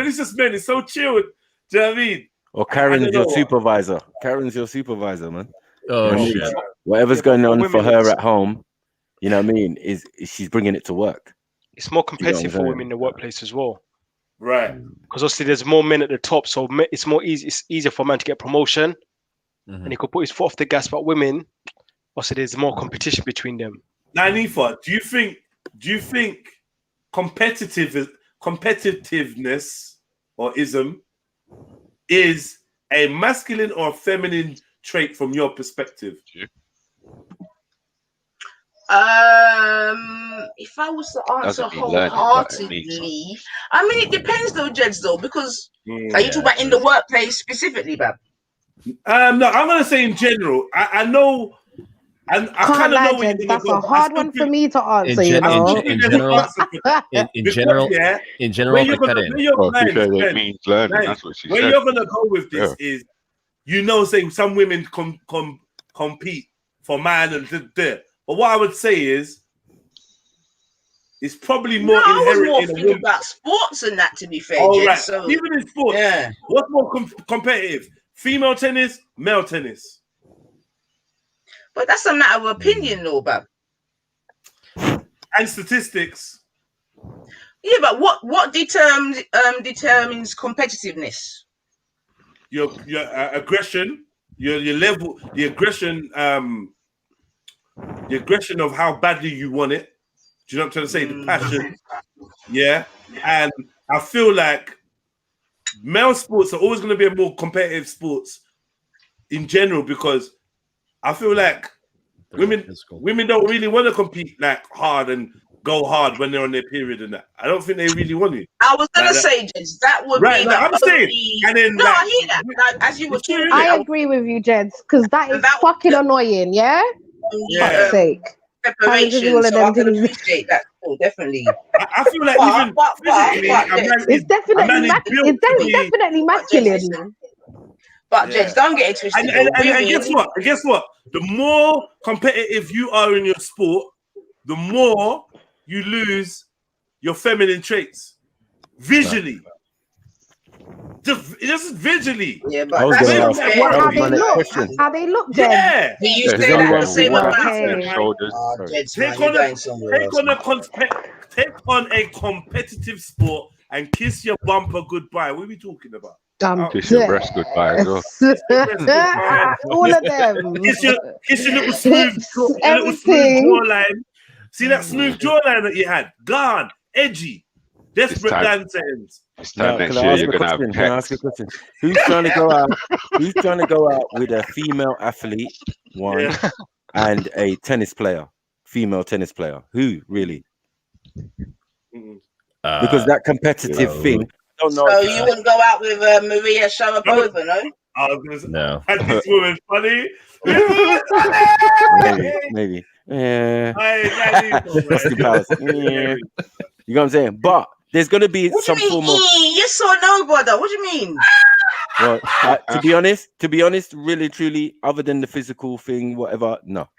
it's just men, it's so chilled. Do you know what I mean? Or Karen's your supervisor. Karen's your supervisor, man. Oh, shit. Whatever's going on for her at home, you know what I mean, is she's bringing it to work. It's more competitive for women in the workplace as well. Right. Because obviously there's more men at the top, so it's easier for a man to get promotion, and he could put his foot off the gas. But women, obviously there's more competition between them. Now, Nifa, do you think competitiveness or ism is a masculine or feminine trait from your perspective? If I was to answer wholeheartedly, I mean, it depends though, Jeds, though, because are you talking about in the workplace specifically, Bab? No, I'm gonna say in general. I know, and I kind of know where you're that's gonna a go. hard one for me to answer. In general, where you're gonna go with this is, say some women compete for man and there. But what I would say is, it's probably more inherent in a woman. About sports and that, to be fair. All right. So, even in sports, what's more competitive? Female tennis, male tennis. But that's a matter of opinion, though, Bab. And statistics. Yeah, but what determines competitiveness? Your aggression, your level, the aggression of how badly you want it. Do you know what I'm trying to say? The passion. Yeah. And I feel like male sports are always going to be a more competitive sports in general, because I feel like women don't really want to compete hard and go hard when they're on their period and that. I don't think they really want you. I was gonna Like that. say, Jens, that would Right, be like, the I'm saying, only. and then No, like, I hear that. Like, as you were talking, I agree with you, Jeds, because that is fucking annoying, yeah? Fuck's sake. Preparation, All of so them I can things. appreciate that. Oh, definitely. I feel like even physically, It's definitely masculine. But Jens, don't get it twisted. And guess what? And guess what? The more competitive you are in your sport, the more you lose your feminine traits visually. Just visually. Yeah, I was that's gonna not ask- fair. that was my next question. How they look, Jens? Yeah. Do you Does say that anyone the same watch about shoulders? Take on a competitive sport and kiss your bumper goodbye. What are we talking about? Kiss your breast goodbye as well. All of them. Kiss your little smooth jawline. See that smooth jawline that you had? Gone. Edgy. Desperate dancers. This time next Can I year ask you're a gonna have question? Can I ask a question? Who's trying to go out? Who's trying to go out with a female athlete, one, and a tennis player, female tennis player? Who really? Because that competitive thing. I don't know. So you wouldn't go out with Maria Sharapova, no? No. And this woman's funny. Maybe. Yeah. Rusty powers. Yeah. You know what I'm saying? But there's gonna be some form of. Yes or no, brother? What do you mean? Well, to be honest, really, truly, other than the physical thing, whatever, no,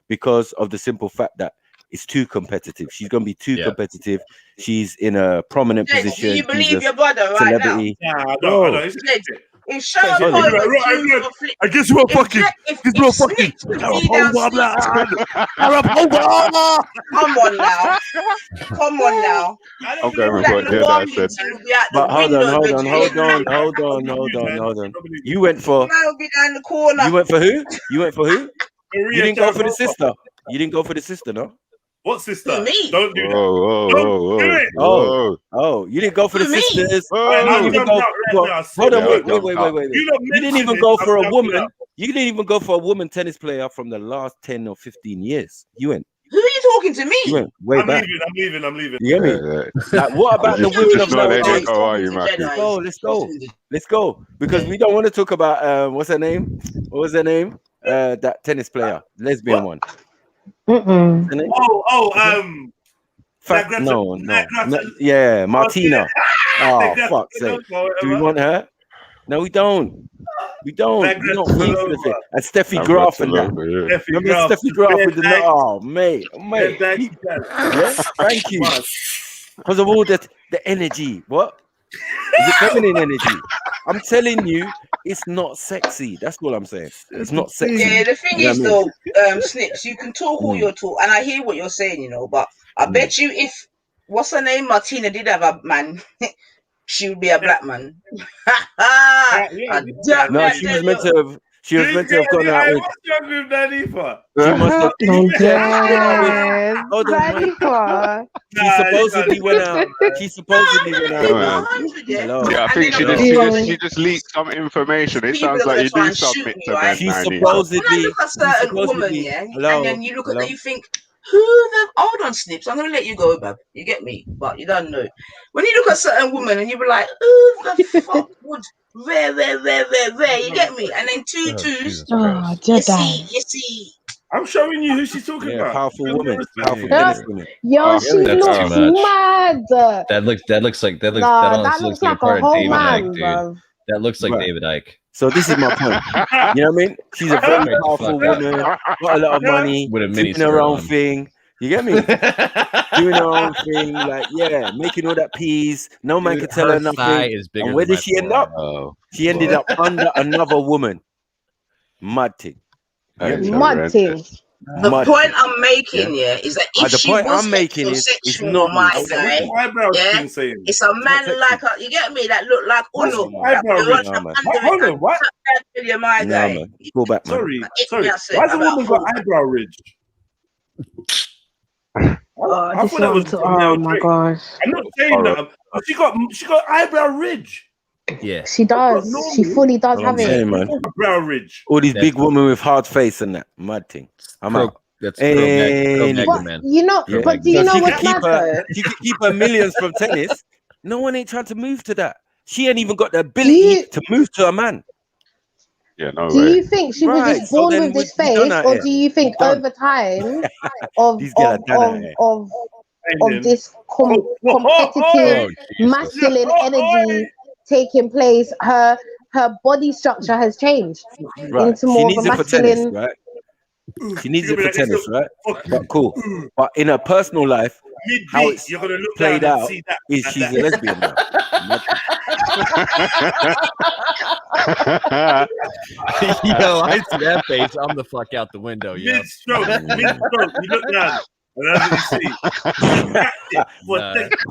because of the simple fact that it's too competitive. She's gonna be too competitive. She's in a prominent position. Do you believe your brother right celebrity. now? Nah, I don't. If Sharapova I guess you were fucking. Come on now. I'm going with what Jedi said. But hold on. You went for. Man will be down the corner. You went for who? You didn't go for the sister. You didn't go for the sister, no? What sister? Me? Don't do that. Whoa. You didn't go for the sisters. Hold on, wait. You didn't even go for a woman. You didn't even go for a woman tennis player from the last 10 or 15 years. You went. Who are you talking to me? You went way back. I'm leaving. You hear me? Like, what about the women of nowadays? Let's go. Because we don't want to talk about what's her name? What was her name? That tennis player, lesbian one. Yeah, Martina. Oh, fuck's sake. Do we want her? No, we don't. We don't think for the thing. And Steffi Graf and that. Remember Steffi Graf with the mate. Yeah, thank you. Because of all the energy. What? Is it feminine energy? I'm telling you, it's not sexy. That's all I'm saying. It's not sexy. Yeah, the thing is though, Snips, you can talk all your talk, and I hear what you're saying, you know, but I bet you if what's her name, Martina did have a man, she would be a black man. No, she was meant to have. She was meant to have gone out with. What's wrong with Danny for? She must have. She supposedly went out. Hello. Yeah, I think she just leaked some information. It sounds like you do submit to men. She supposedly. When I look at a certain woman, and then you look at that, you think, who the hold on, Snips, I'm gonna let you go, Bab. You get me? But you don't know. When you look at a certain woman and you be like, who the fuck would rare, you get me? And then two twos. Oh, Jedi. You see. I'm showing you who she's talking about. Powerful woman. Powerful tennis woman. Yo, she looks mad. That looks like that looks like a whole man, bro. That looks like David Icke. So this is my point. You know what I mean? She's a very powerful woman, got a lot of money, with a doing her own thing. You get me? Doing her own thing, like making all that peas. No man can tell her nothing. And where did she end up? She ended up under another woman. Mad thing. Mad thing. The point I'm making, is that if the she point was I'm making is sexual, my guy, it's a man like her. You get me? That look like Uno. Hold on, what? My guy. Go back, man. Sorry. Why's the woman got eyebrow ridge? Oh my gosh. I'm not saying that. She got eyebrow ridge. Yeah, she does. She fully does have it. Eyebrow ridge. All these big women with hard face and that mad thing. I'm out. That's But man. you know, Yeah. but do you know she what's could keep mad her. though? She could keep her millions from tennis. No one ain't trying to move to that. She ain't even got the ability to move to a man. Yeah, no Do way. you think she was just So born then with this we done face, out or here. do you think over time of These girls are done out here. of this competitive masculine energy taking place, her body structure has changed Right. into She more of needs a it for tennis, masculine? right? She needs it for tennis, right? But cool. But in her personal life, how it's you're gonna look played down and out see that. is she's a lesbian now. Yo, I see that face. I'm the fuck out the window, yo. Mid-stroke, you look down, and that's what you see. You catch it for a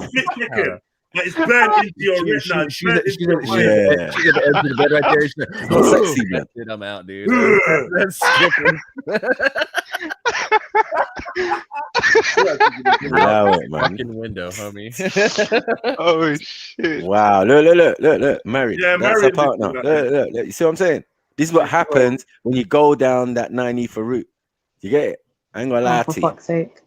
split second. But it's burned into your retina. She's at the edge of the bed right there. She's like, not sexy, man. That's it, I'm out, dude. That's skipping. Allow it, man. Fucking window, homie. Oh shit! Wow, look, married. Yeah, That's married her partner. with Look. You see what I'm saying? This is what happens when you go down that 9 for route. You get it? I ain't gonna lie For to you. fuck's sake.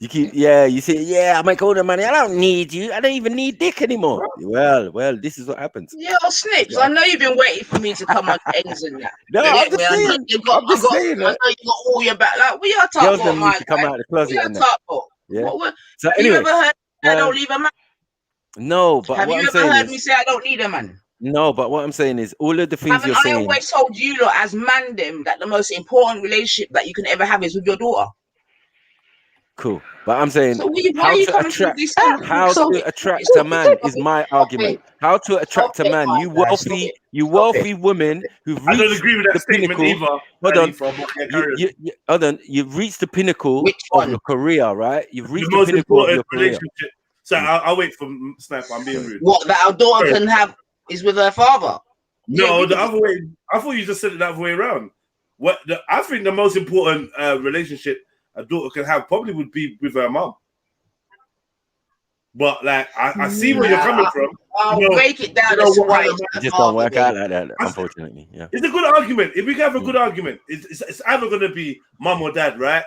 Yeah. You say, I make all the money. I don't need you. I don't even need dick anymore. Well, this is what happens. Yo, Snips, I know you've been waiting for me to come on ends and that. No, I'm just saying. I know you got all your back. Like, we are talking Girls about don't my need to come out of the closet. We are And that. talking about. Yeah. What? So Have anyway, you ever heard I don't leave a man? No, but Have what you I'm ever saying heard is, me say I don't need a man? no, but what I'm saying is, all of the things Haven't you're I saying. always told you lot as mandem that the most important relationship that you can ever have is with your daughter? Cool, but I'm saying So why how are you to coming attract, to this? to attract a man is my argument. How to attract a man? You wealthy women who've reached I don't agree with that statement pinnacle. either. Hold on, you've reached the pinnacle of your career, right? You've reached the most pinnacle of important your career. relationship. So I'll wait for Sniper. I'm being rude. What that our daughter can have is with her father. No, the other way. I thought you just said it the other way around. I think the most important relationship a daughter can have probably would be with her mom. But like, I see where you're coming from. I'll break it down. It just don't work out like that, unfortunately. Yeah, it's a good argument. If we can have a good argument, it's either going to be mom or dad, right?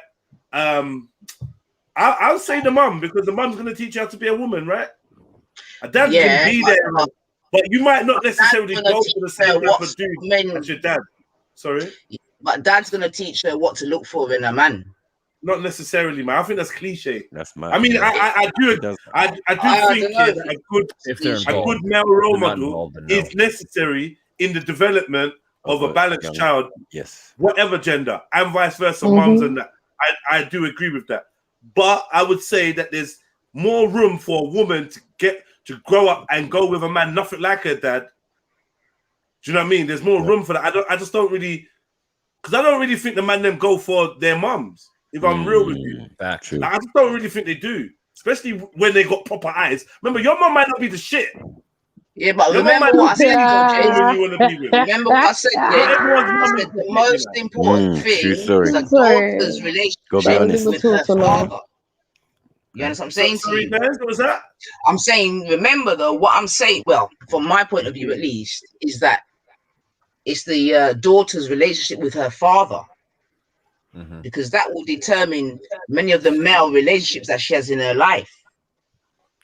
I'll say the mom because the mom's going to teach you how to be a woman, right? A dad can be there, but you might not necessarily go for the same type of dude as your dad. Sorry, but dad's going to teach her what to look for in a man. Not necessarily, man. I think that's cliche. That's mad. I mean, I do think that a good male role model is necessary in the development of a balanced child. Yes. Whatever gender, and vice versa, moms and that. I do agree with that. But I would say that there's more room for a woman to grow up and go with a man nothing like her dad. Do you know what I mean? There's more room for that. I just don't really, because I don't really think the man them go for their mums. If I'm real with you, that's true. I just don't really think they do, especially when they got proper eyes. Remember, your mom might not be the shit. Yeah, but remember what I said. Remember what I said. The most important thing is a daughter's relationship with her father. You understand what I'm saying? Sorry, guys, what was that? I'm saying, remember though, what I'm saying, well, from my point of view at least, is that it's the daughter's relationship with her father. Because that will determine many of the male relationships that she has in her life.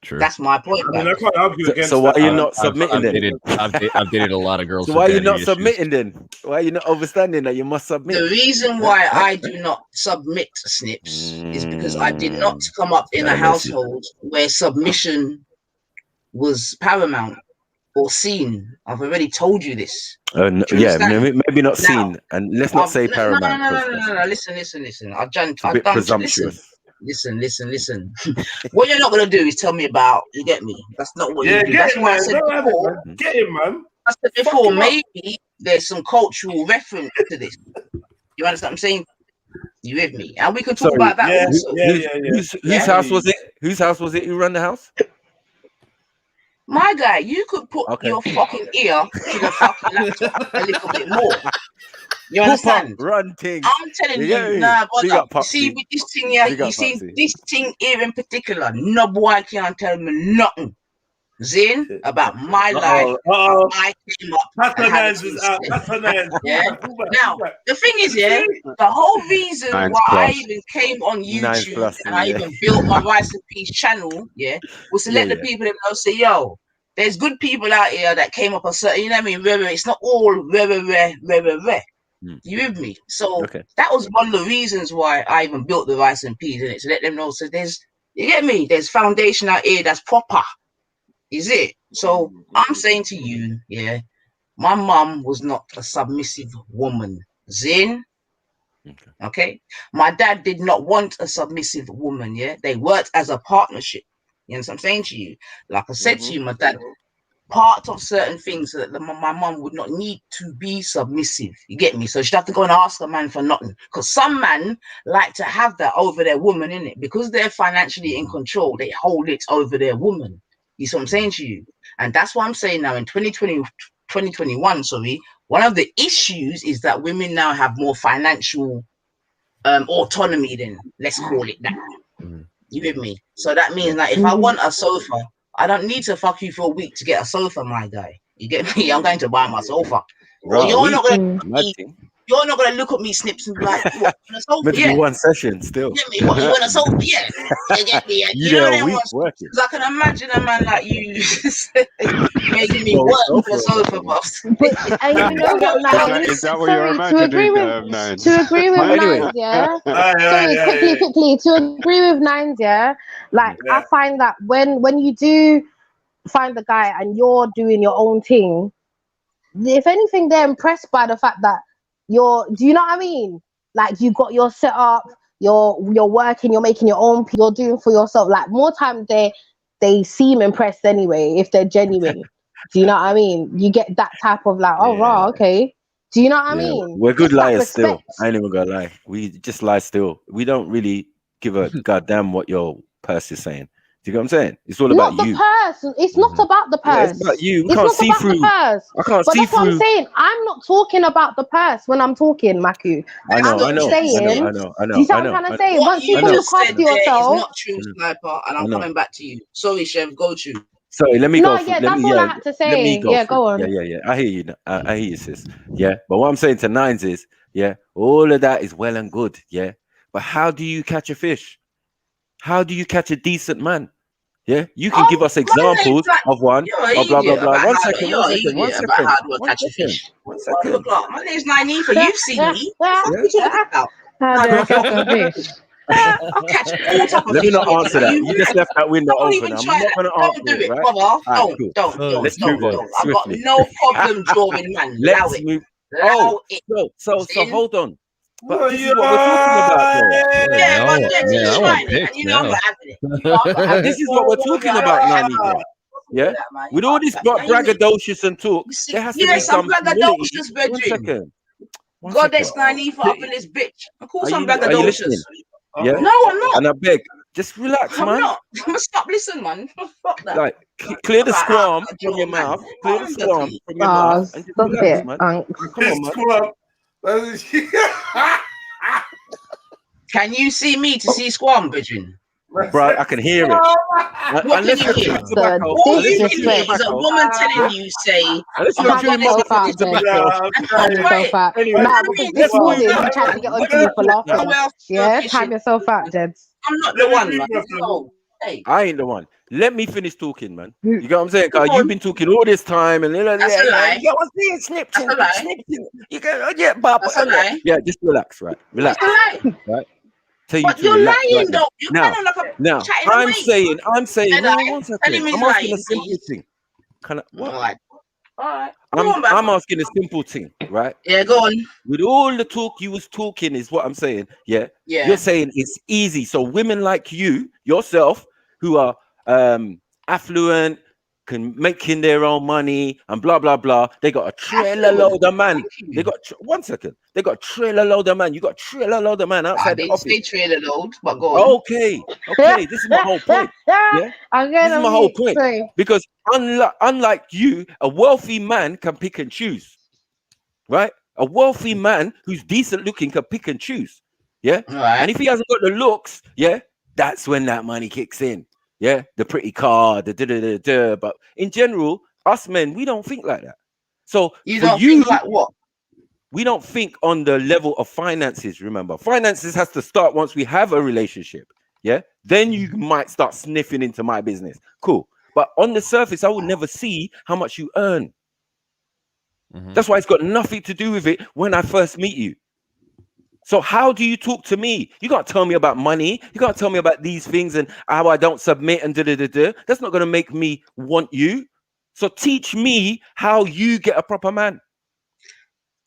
True. That's my point. I mean, I can't argue against so why are you that. not submitting then? I've dated a lot of girls. So why are you not submitting then? Why are you not understanding that you must submit? The reason why I do not submit, Snips, is because I did not come up in a household where submission was paramount or seen. I've already told you this. Maybe not seen, and let's not say paramount. No. Listen. I've done presumptuous. Listen. What you're not gonna do is tell me about. You get me? That's not what you do. That's why I said before. Get him, man. I said before. Maybe there's some cultural reference to this. You understand what I'm saying? You with me? And we could talk about that also. Whose house was it? Whose house was it? Who ran the house? My guy, you could put your fucking ear to the fucking laptop a little bit more. You understand? Run thing. I'm telling you, nah, brother. You see with this thing here, you see this thing here in particular, no boy can't tell me nothing. Zin, about my life. How I came up and had yeah. Now the thing is, yeah, the whole reason why I even came on YouTube and I even built my Rice and Peace channel, yeah, was to let the people know, say, yo, there's good people out here that came up a certain, you know what I mean? It's not all rare. You with me? So that was one of the reasons why I even built the Rice and Peas in it, to let them know. So there's, you get me? There's foundation out here that's proper. Is it? So I'm saying to you, yeah, my mum was not a submissive woman. Zin. Okay. My dad did not want a submissive woman. Yeah. They worked as a partnership. You know what I'm saying to you? Like I said to you, my dad, part of certain things that my mum would not need to be submissive. You get me? So she'd have to go and ask a man for nothing. Because some men like to have that over their woman, innit? Because they're financially in control, they hold it over their woman. You see what I'm saying to you? And that's what I'm saying now in 2021, sorry, one of the issues is that women now have more financial autonomy than, let's call it that. You with me? So that means that if I want a sofa, I don't need to fuck you for a week to get a sofa, my guy. You get me? I'm going to buy my sofa. Well, you're not gonna look at me snips and be like, what, on a sofa? Meant to be one session still. You get me? What, you want a sofa? Yeah. You get me? You know them ones. Because I can imagine a man like you making me work for a sofa, boss. And you know what, Nines? Is that what you're imagining? To agree with Nines, yeah. Sorry, quickly. To agree with Nines, yeah. Like I find that when you do find the guy and you're doing your own thing, if anything, they're impressed by the fact that do you know what I mean? Like you got your setup, you're working, you're making your own, you're doing for yourself. Like more time they seem impressed anyway if they're genuine. Do you know what I mean? You get that type of like, oh wow, okay. Do you know what I mean? We're good liars still. I ain't even gonna lie. We just lie still. We don't really give a goddamn what your purse is saying. Do you get what I'm saying? It's all about you. It's not about the purse. It's about you. It's not about the purse. I can't but see that's through. what I'm saying. I'm not talking about the purse when I'm talking, Maku. I know. Do you see what I'm trying to say? Once you can look after yourself. It's not true, Sniper, and I'm coming back to you. Sorry, Chef, go to. Sorry, let me go. That's all I had to say. Go on. Yeah. I hear you. I hear you, sis. Yeah, but what I'm saying to Nines is, all of that is well and good. Yeah, but how do you catch a fish? How do you catch a decent man? Yeah, you can give us examples of one. Blah blah blah. One second. My name's Nynefa. You've seen me. What are you talking about? I'll catch all type of. Let me not answer that. You just left that window open. I'm not going to answer it, right? Don't. Let's move on. I've got no problem drawing, man. Let's move. So hold on. But this is what we're talking about, This is what we're talking about, Nani. Yeah, with all this braggadocious and talk, there has to be some braggadocious, Brethren. Goddess Nynefa up in this bitch. Of course I'm braggadocious. Yeah? No, I'm not. And I beg, just relax, man. I'm not. Stop listening, man. Fuck that. Like, clear the squirm from your mouth. Clear the squirm from your mouth. And just relax, man. Come on, man. Can you see me to see squam, Bridget? Bro, I can hear it. What can you hear? All you can hear is a woman telling you, say, This morning you tried to get onto me for laughing. Yeah, time yourself out, Jeds. I'm not the one, man. I ain't the one. Let me finish talking, man. You get what I'm saying? Cause you've been talking all this time, and that's a lie. Yeah, just relax, right? Relax, right? But you're lying, though. You're kind of like now, I'm saying. One second. I'm asking a simple thing. What? All right. I'm asking a simple thing, right? Yeah, go on. With all the talk you was talking, is what I'm saying. Yeah. You're saying it's easy. So women like you, yourself, who are affluent, can making their own money and blah blah blah. They got a trailer load of man. They got one second. They got a trailer load of man. You got a trailer load of man outside the office. They trailer load, but go on. Okay. This is my whole point. Yeah. This is my whole point. Because unlike you, a wealthy man can pick and choose, right? A wealthy man who's decent looking can pick and choose. Yeah. Right. And if he hasn't got the looks, that's when that money kicks in. yeah, the pretty car, the da-da-da-da. But in general, us men, we don't think like that. So you for don't you, think like what? We don't think on the level of finances. Remember, finances has to start once we have a relationship. Yeah, then you might start sniffing into my business. Cool. But on the surface, I would never see how much you earn. That's why it's got nothing to do with it when I first meet you. So how do you talk to me? You can't tell me about money. You can't tell me about these things and how I don't submit and da-da-da-da. That's not going to make me want you. So teach me how you get a proper man.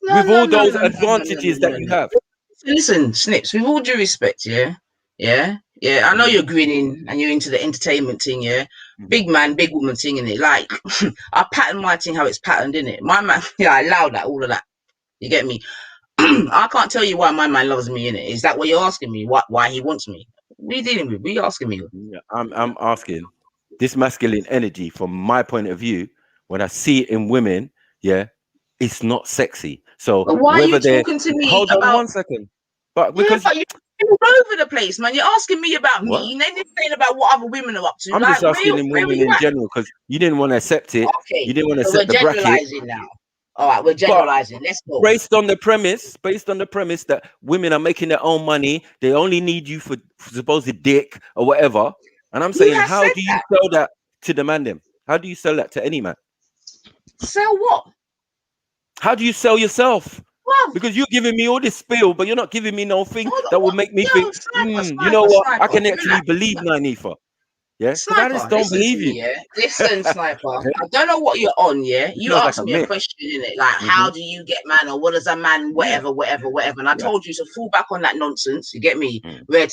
With all those advantages that you have. Listen, Snips, with all due respect, yeah. I know you're grinning and you're into the entertainment thing, yeah. Big man, big woman thing, innit? Like, I pattern my thing how it's patterned, innit? My man, yeah, I allow that, all of that. You get me? I can't tell you why my man loves me, innit? Is that what you're asking me? Why he wants me? What are you dealing with? What are you asking me? Yeah, I'm asking this masculine energy from my point of view. When I see it in women, yeah, it's not sexy. So but why are you talking to me? Hold on 1 second. But because you're all over the place, man. You're asking me about me, and then you're saying about what other women are up to. I'm just asking in women in general because you didn't want to accept it. Okay, you didn't want to so accept the bracket. We're generalizing now. All right, we're generalizing. Let's go. Based on the premise that women are making their own money, they only need you for supposed dick or whatever. And I'm saying, how do you sell that to the man? Them? How do you sell that to any man? Sell what? How do you sell yourself? Well, because you're giving me all this spiel, but you're not giving me no thing that will make me think, you know what? I can actually believe Nynifa. Yeah, because I just don't believe you. Yeah? Listen, Sniper, I don't know what you're on, yeah? You asked me a question, innit? Like, how do you get man, or what does a man, whatever. And I told you to fall back on that nonsense, you get me? Red,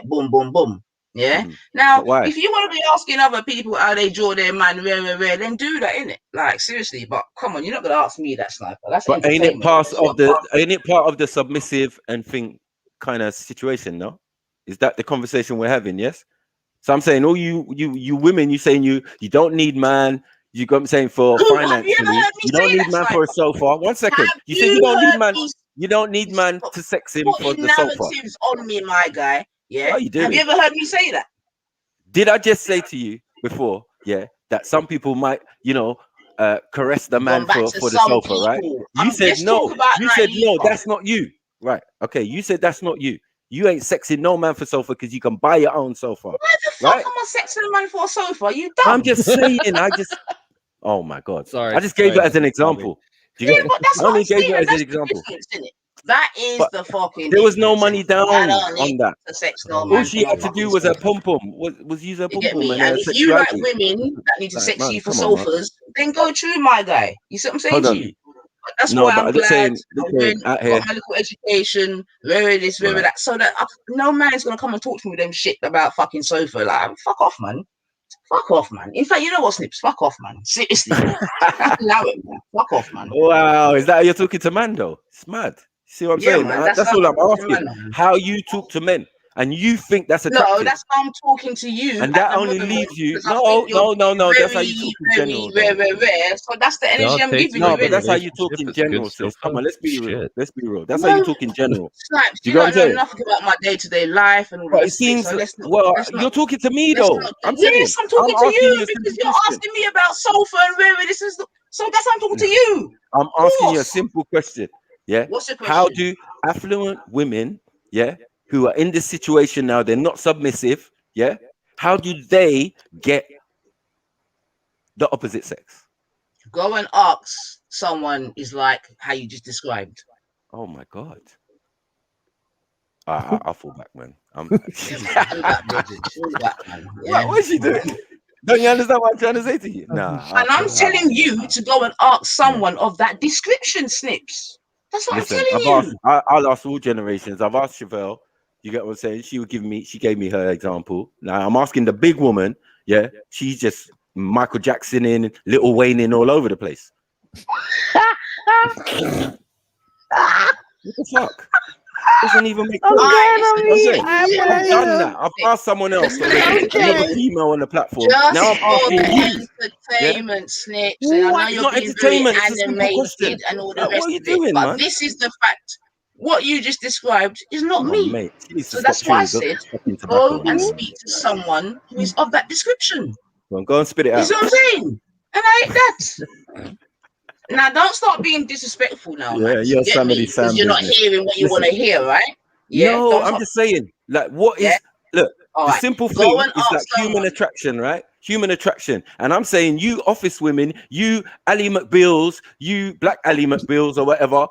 boom, boom, boom. Yeah. Now, if you want to be asking other people how they draw their man, rare, then do that, innit? Like, seriously, but come on, you're not gonna ask me that, Sniper. That's but ain't it part of the submissive and thing kind of situation? No, is that the conversation we're having? Yes. So I'm saying, all you women, you saying you don't need man. You got me saying for financially, you don't need man for a sofa. 1 second, you said you don't need man. You don't need man to sex him for the sofa. Narratives on me, my guy. Yeah. What are you doing? Have you ever heard me say that? Did I just say to you before, yeah, that some people might, caress the man for the sofa, right? You said no. You said no. That's not you, right? Okay. You said that's not you. You ain't sexing no man for sofa because you can buy your own sofa. Why the fuck am I sexing a man for a sofa? You dumb. I'm just saying. Oh my god. Sorry. I just gave it as an example. Do you get it? I only gave it as an example. That is the fucking. There was no money down on that. All she had to do was her pum pum. Was use her pum pum. And if you like women that need to sex you for sofas, then go true, my guy. You see what I'm saying to you? That's why I'm glad I got my little education, very this, very that, so that no man's gonna come and talk to me with them shit about fucking sofa. Like, fuck off, man. Fuck off, man. In fact, you know what, Snips? Fuck off, man. Seriously. Allow it, man. Fuck off, man. Wow, is that how you're talking to Mando? It's mad. See what I'm saying? Man, that's all I'm asking. How you talk to men. And you think that's attractive? No, that's how I'm talking to you. And that only leaves you. No. That's how you talk in general. Rare. So that's the energy I'm giving you. No, but that's how you talk in general, sis. Come on, let's be real. Let's be real. That's how you talk in general. Snipes, you don't know nothing about my day-to-day life and all that. It seems. Well, you're talking to me though. Yes, I'm talking to you because you're asking me about sofa and rare. This is so that's how I'm talking to you. I'm asking you a simple question. Yeah. What's your question? How do affluent women, who are in this situation now, they're not submissive, how do they get the opposite sex? Go and ask someone is like how you just described. Oh my god. I'll fall back, man. What is she doing? Don't you understand what I'm trying to say to you? Nah. And I'm telling you to go and ask someone of that description, Snips. That's what I'm telling you. I'll ask all generations. I've asked Chevelle. You get what I'm saying? She gave me her example. Now I'm asking the big woman. Yeah, she's just Michael Jackson in, Lil Wayne in all over the place. What the fuck? Doesn't even make sense. I've done that. I've asked someone else. Another female on the platform. Just now I'm asking you. Entertainment, Snips. And I know you're being very animated and all the rest of it. But this is the fact. what you just described is not me. Mate, so that's why I said, go and speak to someone who is of that description. Go and spit it out. You see what I'm saying? And I hate that. Now, don't start being disrespectful now, man. You're somebody because you're not hearing what you want to hear, right? No, I'm just saying, like, what is look, the simple thing is like human attraction, right? Human attraction. And I'm saying you office women, you Ali McBeals, you Black Ali McBeals or whatever,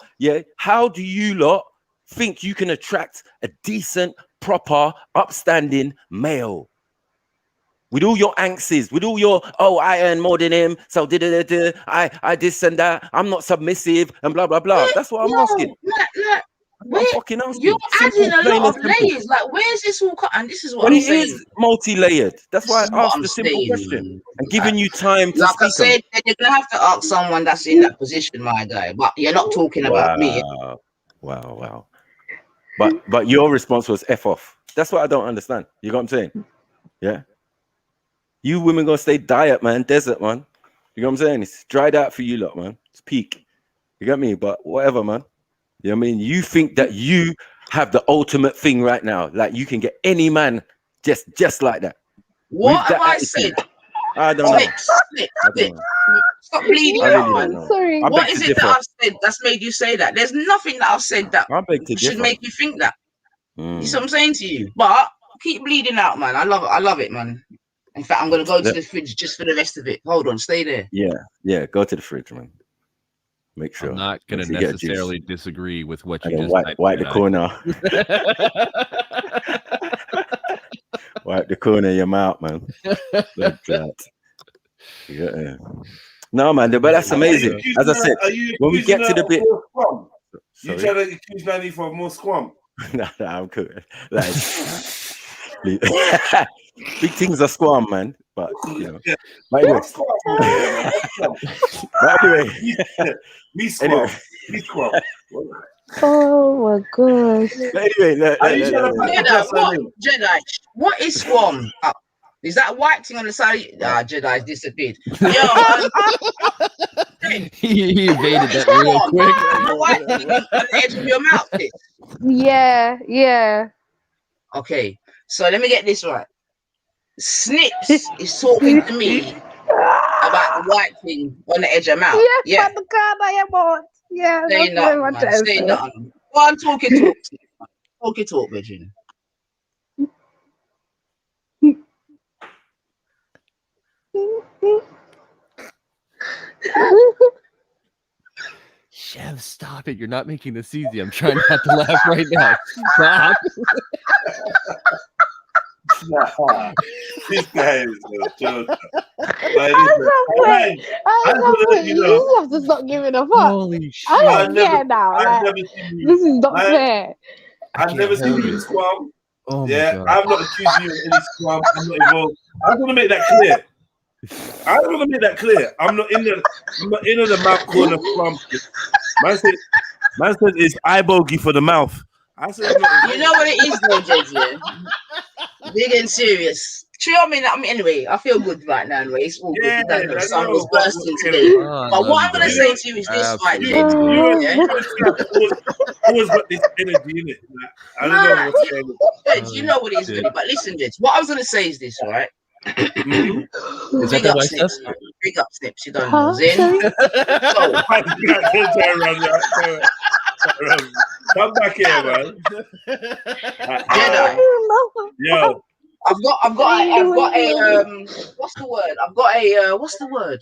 how do you lot think you can attract a decent, proper, upstanding male? With all your angsts, with all your, I earn more than him, so I this and that, I'm not submissive, and blah, blah, blah. That's what I'm asking. You're adding a lot of layers. Like, where's this all cut? And this is what I'm saying. It is multi-layered. That's why I asked the simple question and giving you time to speak. Like I said, you're gonna have to ask someone that's in that position, my guy. But you're not talking about me. Wow. But your response was F off. That's what I don't understand. You know what I'm saying? Yeah. You women gonna stay diet, man, desert, man. You know what I'm saying? It's dried out for you lot, man. It's peak. You got me? But whatever, man. You know what I mean? You think that you have the ultimate thing right now. Like you can get any man just like that. What have I said? I don't know. Stop bleeding out, man. Sorry. What is it that I've said that's made you say that? There's nothing that I've said that should make you think that. You see what I'm saying to you? But keep bleeding out, man. I love it, man. In fact, I'm gonna go to the fridge just for the rest of it. Hold on, stay there. Yeah. Go to the fridge, man. Make sure. I'm not gonna necessarily disagree with what you just wipe the corner. Wipe the corner of your mouth, man. Like that. Yeah. No, man, but that's amazing. As I said, when we get to the bit, you try to accuse Nanny for more squam. No, I'm good. Like, big things are squam, man. But you know, anyway, me squam. Oh my gosh. Anyway, Jedi, what is squam? Is that white thing on the side? Jedi's disappeared. He evaded that real quick. The white thing on the edge of your mouth. Yeah. Okay, so let me get this right. Snips is talking to me about the white thing on the edge of mouth. Yeah. Stay down. Go on, talk, Virgin. Chev, stop it. You're not making this easy. I'm trying not to laugh right now. Stop. This guy is a joke. You have to stop giving a fuck. Holy shit. I don't care now. This is not fair. I've never seen you in squam. Oh I'm not accusing you of any squam. I'm not involved. I'm gonna make that clear. I'm not in the mouth corner squam. Man said it's eye bogey for the mouth. I said, you know what it is, though, JJ. Big and serious. Anyway, I feel good right now. Anyway, it's all good. The sun was bursting today. But what I'm gonna say to you is this, right? Always got this energy in it. I don't know what's going on. You know what it is, really. But listen, Jed. What I was gonna say is this, right? Big up Snips. You don't know, Zin. Come back here, man. Jedi. Yo. I've got a what's the word?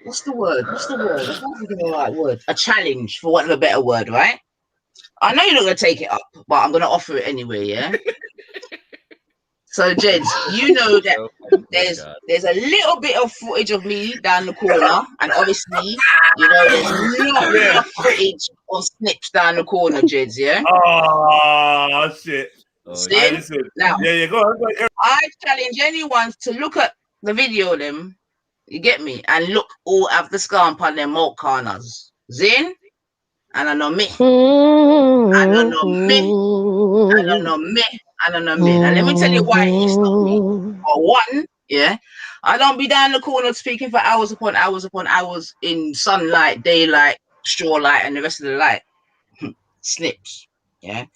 What's the word? I can't think of the right word. A challenge, for want of a better word, right? I know you're not gonna take it up, but I'm gonna offer it anyway, yeah? So, Jed, you know that there's a little bit of footage of me down the corner, and obviously, you know, there's not enough footage of Snips down the corner, Jed, yeah? Oh, shit. Now, go on. I challenge anyone to look at the video of them, you get me, and look all of the scamp on them milk corners. Zin? And I know me. And I know me. And let me tell you why it's not me. For one, I don't be down the corner speaking for hours upon hours in sunlight, daylight, straw light, and the rest of the light. Snips. Yeah.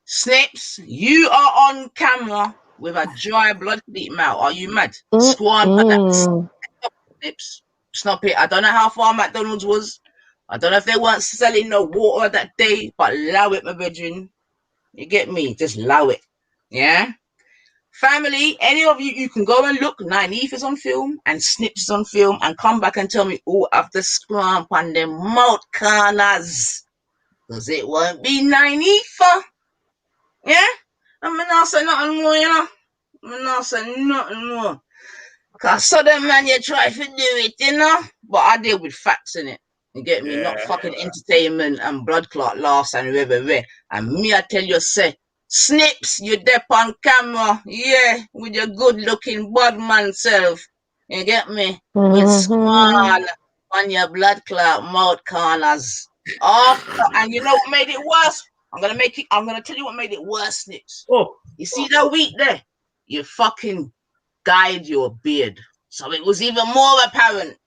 Snips, you are on camera with a dry blood clot mouth. Are you mad? Squan for that. Snips. Stop it. I don't know how far McDonald's was. I don't know if they weren't selling no water that day, but allow it, my brethren. You get me? Just allow it. Yeah? Family, any of you, you can go and look. Nynaeve is on film and Snips is on film and come back and tell me all of the scrump and the mouth corners. Because it won't be Nynaeve. Yeah? I'm not saying nothing more, you know? I'm not saying nothing more. Because southern man, you try to do it, you know? But I deal with facts in it. You get me? Not fucking entertainment and blood clot laughs and whatever. And me, I tell you, say, Snips, you dep on camera, yeah, with your good-looking bad man self. You get me? With squan on your blood clot mouth corners. After, and you know what made it worse? I'm gonna tell you what made it worse, Snips. Oh, you see that week there? You fucking dyed your beard, so it was even more apparent.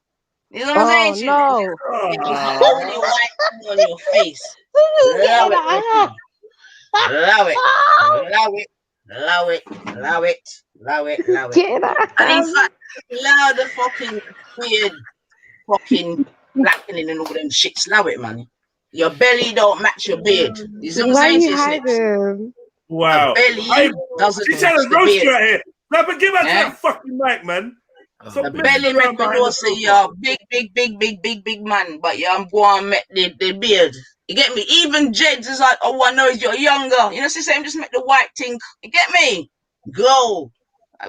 You know what I'm saying? No. It was the only white thing on your face. Allow it, allow it, allow it, allow it, allow it, allow it, allow it. And in fact, allow the fucking weird fucking blackening and all them shits. Allow it, man. Your belly don't match your beard. You see what I'm saying? Wow. The belly doesn't She's match trying to the roast beard. you out here. No, but give us that fucking mic, man. The belly make me know say you're big man, but I'm going to make the beard. You get me? Even Jeds is like, oh, I know you're younger. You know, same just make the white thing. You get me? Go.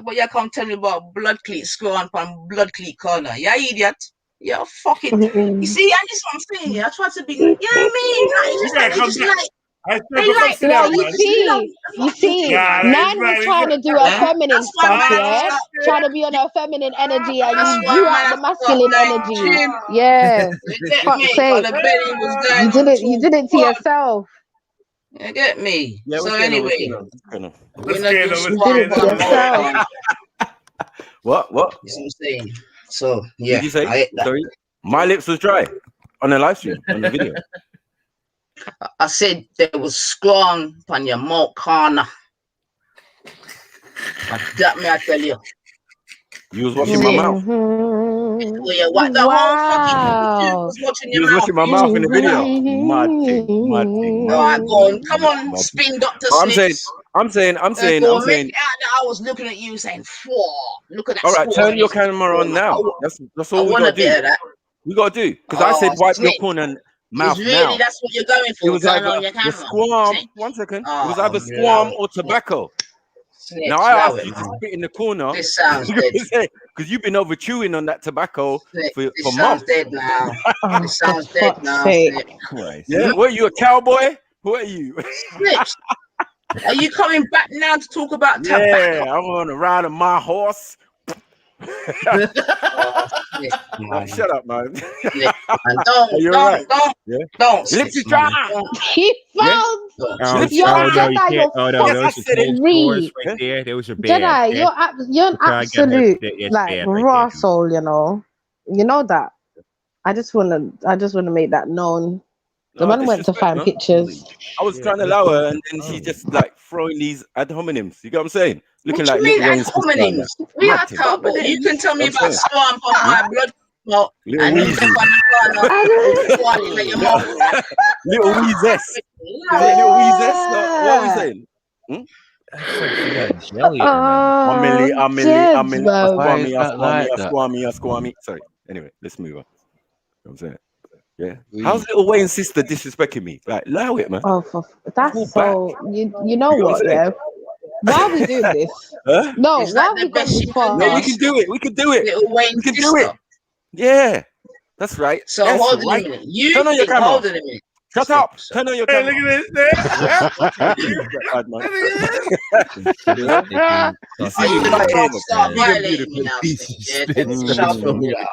But you come tell me about blood cleat screw on blood cleat corner. Yeah, idiot. You're fucking. You see, and this is what I'm saying. Yeah, I try to be. You know what I mean? You see, Nan was trying to do a feminine stuff, yeah? Trying to be on her feminine energy, and you drew out the masculine energy. Yeah. Fuck's sake. You did it to yourself. You get me? Yeah, so anyway, you did it to yourself. What? You see what I'm saying? So yeah. Did you say? Sorry, my lips was dry on the live stream on the video. I said there was scrum on your mouth corner. That me I tell you. You was watching my mouth. The whole fucking YouTube was watching your mouth. You was watching my mouth in the video. Mad thing. All right, go on. Come on, spin Dr. Snips. I'm saying. Make it out that I was looking at you saying, look at that. All right, turn your camera on now. That's all we got to do. We got to do. Because I said wipe your corner mouth now. That's what you're going for. It was either the squam. 1 second. It was either squam or tobacco. Snips, now I asked you to spit in the corner. This sounds dead. Because you've been over chewing on that tobacco for months. Sounds dead now. This sounds dead now. Yeah. What are you, a cowboy? Who are you? Snips. Are you coming back now to talk about tobacco? Yeah, I'm on a ride on my horse. Shut up, man. Don't. Lips is dry. He found. There was your beard. Jedi, you're an absolute like raw soul. You know that. I just wanna make that known. The man went to find pictures. I was trying to allow her, and then she just like throwing these ad hominems. You get what I'm saying? Looking what like you mean ad hominems? We are cowboy. You can tell me about swamp on my blood. And you step on the corner. Little Weezess. Little Weezess. What are we saying? Squammy. Sorry. Anyway, let's move on. You know what I'm saying? Yeah. How's little Wayne's sister disrespecting me? Like, allow it, man. That's so. You know what? Yeah. Why are we doing this? Huh? No, why are we going this far? No, we can do it. Little Wayne's sister. Do it. Yeah, that's right. So hold on a minute. You turn on your camera. Hold on a minute. Shut up. Turn on your camera. Look at this. You start violating me now.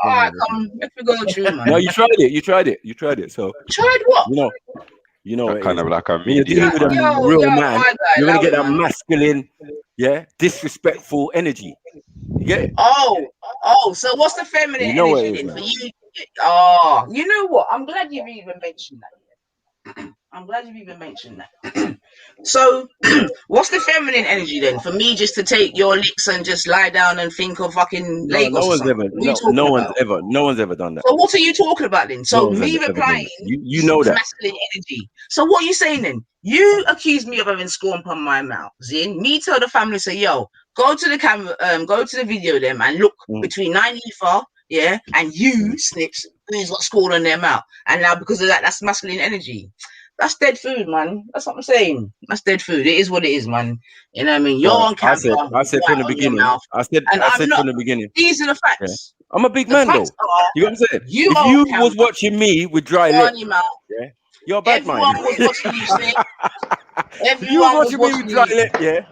All right, come. Let's go through, man. No, you tried it. So tried what? You know, kind of like a you're dealing with a real man. You're gonna get that masculine, disrespectful energy. You get it? Oh. So what's the feminine energy then for you? Oh, you know what? I'm glad you even mentioned that. I'm glad you even mentioned that. So, what's the feminine energy then? For me, just to take your licks and just lie down and think of fucking Lagos. No one's ever done that. So what are you talking about then? So me replying, you know that masculine energy. So what are you saying then? You accuse me of having scorn upon my mouth. Zin, me tell the family, say, yo, go to the camera, go to the video them and look between 9 Ether, yeah, and you snips who's got scorn on their mouth. And now because of that, that's masculine energy. That's dead food, man. That's what I'm saying. That's dead food. It is what it is, man. You know what I mean? You're on camera. I said from the beginning. I said from the beginning. These are the facts. Yeah. I'm a big man, though. You know what I'm saying? If you was watching me with dry lips, yeah, you're a bad mind. Everyone was watching you snip. If you was watching me with dry lips, yeah,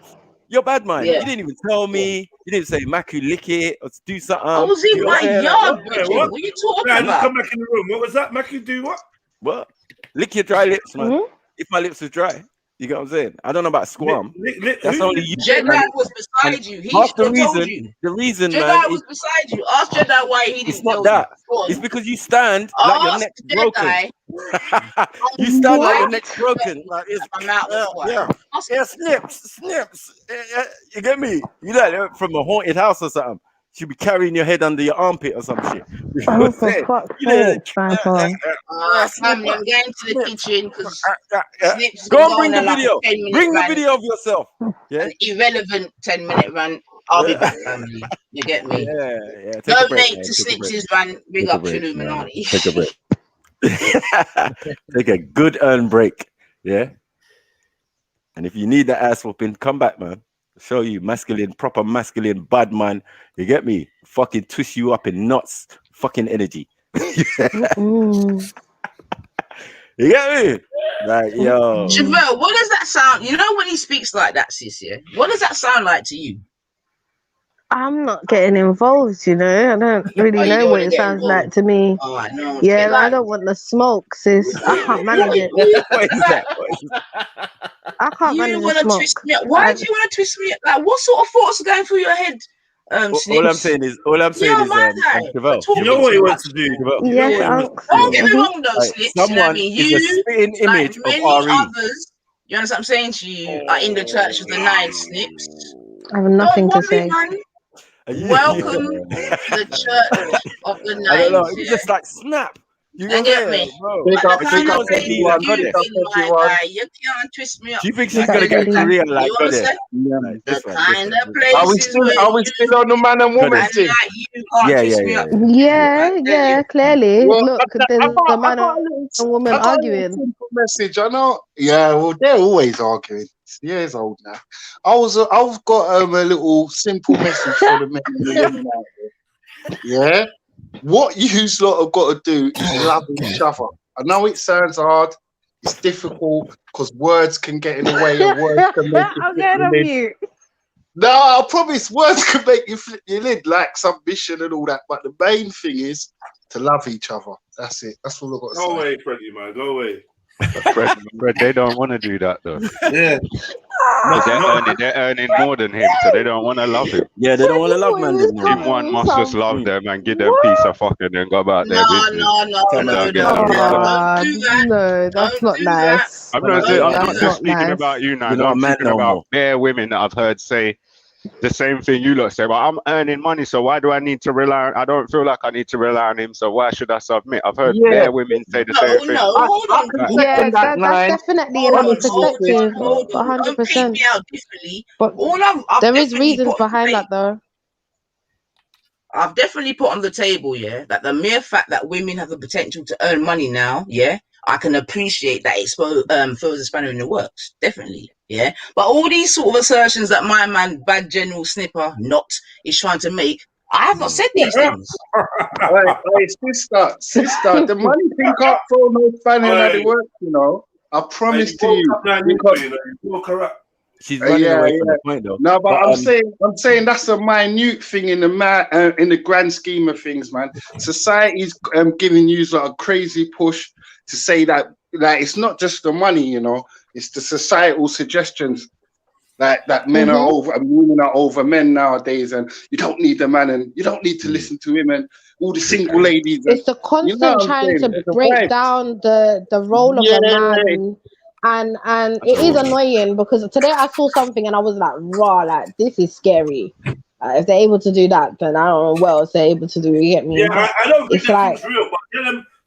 you're bad mind. You didn't even tell me. You didn't say, Maku, lick it or do something. I was in my yard. What are you talking about? Just come back in the room. What was that? Maku, do what? What? Lick your dry lips, man. If my lips are dry, you get what I'm saying? I don't know about squam. That's only you. Jedi was beside you. He should have told you. The reason, Jedi man, was beside you. Ask Jedi why he didn't it's not that. It's because you stand like your neck's broken. You stand like your neck's broken. Like it's snips. You get me? You like from a haunted house or something. You'll be carrying your head under your armpit or some shit. Oh, for fuck's sake, I'm going to the kitchen because go and bring the video. Bring the video of yourself. Yeah. An irrelevant 10-minute run. I'll be back, family. You get me? Yeah. Donate to Snips's run. Big up Trilluminati. Take a break. Take a good earned break. Yeah. And if you need the ass whooping, come back, man. Show you masculine, proper masculine, bad man. You get me? Fucking twist you up in knots. Fucking energy. You get me? Like, yo. Chevelle, what does that sound? You know when he speaks like that, sis, yeah? What does that sound like to you? I'm not getting involved, you know. I don't really know what it sounds like to me. No, yeah, I don't want the smoke, sis. I can't manage it. What is that? I can't manage the smoke. Twist me up. Why do you want to twist me up? Like, what sort of thoughts are going through your head? All I'm saying is, Chevelle, you know what he wants to do. Yes, don't get me wrong, though, Slips. Someone you, is a spitting image like many of RE. others, you understand what I'm saying to you, are in the church of the 9 Snips. I have nothing to say. Man. Welcome to the church of the 9 I don't know. It's just like snap. You get me? You can't twist me up. Do you think she's gonna get Korea like that? Are we still on the man and woman thing? Yeah, clearly. Look, there's a man and a woman arguing. Message, I know. Yeah, well, they're always arguing. Years old now. I've got a little simple message for the men and the women out there. Yeah. What you lot have got to do is love each other. I know it sounds hard, it's difficult because words can get in the way of words can make you flip your lid. No, I promise words can make you flip your lid, like submission and all that. But the main thing is to love each other. That's it. That's all I've got to say. Go away, Freddie, man. Go away. Fred, they don't want to do that though. Yeah. They're earning more than him, so they don't want to love him. Yeah, they don't want to love man. Him one must just love them and give them peace of fucking and go about their business. No, that's not nice. I'm not just speaking about you now. I'm speaking about bare women that I've heard say the same thing you lot say. But I'm earning money, so why do I need to rely on? I don't feel like I need to rely on him, so why should I submit? I've heard bare women say the same thing. Yeah, that's definitely another perspective, 100%. But there is reasons behind that, though. I've definitely put on the table, yeah, that the mere fact that women have the potential to earn money now, yeah, I can appreciate that it throws a spanner in the works, definitely, yeah. But all these sort of assertions that my man, Bad General Snipper, is trying to make, I have not said these things. Hey, sister, the money thing can't throw no spanner in the works, you know. I promise to you. She's running away from the point, though. No, but I'm saying that's a minute thing in the grand scheme of things, man. Society's giving you a crazy push to say that it's not just the money, you know, it's the societal suggestions. Like that men are over and women are over men nowadays, and you don't need the man and you don't need to listen to him and all the single ladies. It's the constant trying to break down the role of a man, and it is annoying because today I saw something and I was like, raw, like this is scary. If they're able to do that, then I don't know what else they're able to do. You get me? Yeah, I don't think it's like it's real, but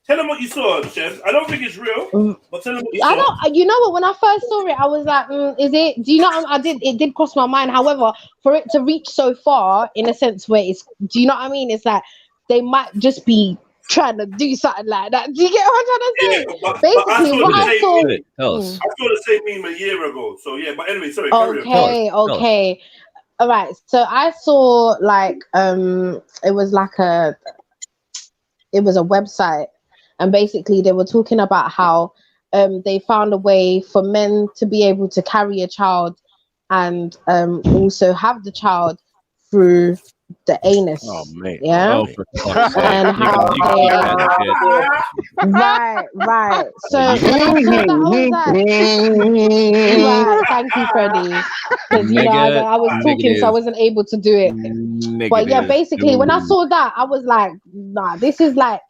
tell them what you saw, Chef. I don't think it's real, but tell them what you saw. I don't. You know what? When I first saw it, I was like, "Is it?" Do you know? It did cross my mind. However, for it to reach so far, in a sense, where it's, do you know what I mean? It's like they might just be trying to do something like that. Do you get what I'm trying to say? Yeah, basically, what I saw. I saw the same meme a year ago. So yeah, but anyway, sorry. Okay. All right. So I saw like it was a website. And basically, they were talking about how they found a way for men to be able to carry a child and also have the child through the anus. Oh, mate. Yeah. Oh, for fuck's sake. And how right. So when I saw that, I was like, right, thank you, Freddie. Because I was talking, so I wasn't able to do it. But yeah, basically, when I saw that, I was like, nah, this is like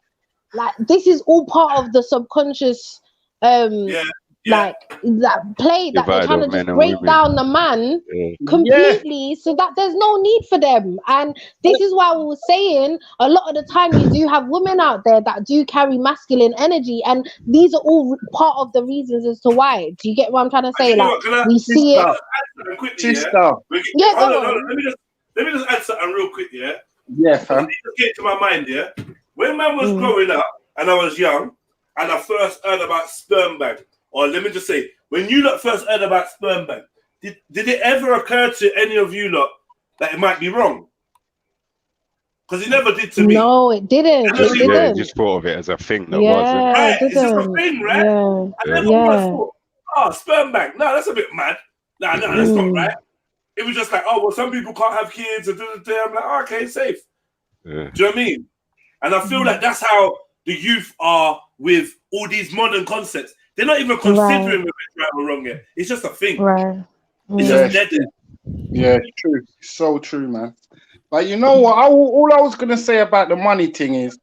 this is all part of the subconscious like that play that they're trying to just break down the man completely so that there's no need for them. And this is why we were saying a lot of the time you do have women out there that do carry masculine energy, and these are all part of the reasons as to why. Do you get what I'm trying to say? Like we see it. Let me just add something real quick, yeah? Yeah, fam. It just came to my mind, yeah? When man was growing up and I was young and I first heard about sperm bank, or let me just say, when you lot first heard about sperm bank, did it ever occur to any of you lot that it might be wrong? Because it never did to me. No, it didn't. It didn't. Yeah, just thought of it as a thing that wasn't. Right, it's just a thing, right? I never thought, sperm bank. No, that's a bit mad. No, that's not right. It was just like, oh, well, some people can't have kids. And I'm like, oh, okay, safe. Yeah. Do you know what I mean? And I feel like that's how the youth are with all these modern concepts. They're not even considering whether it's right or wrong yet. It's just a thing. Right. It's just dead. Yeah, true. So true, man. But you know what? All I was going to say about the money thing is,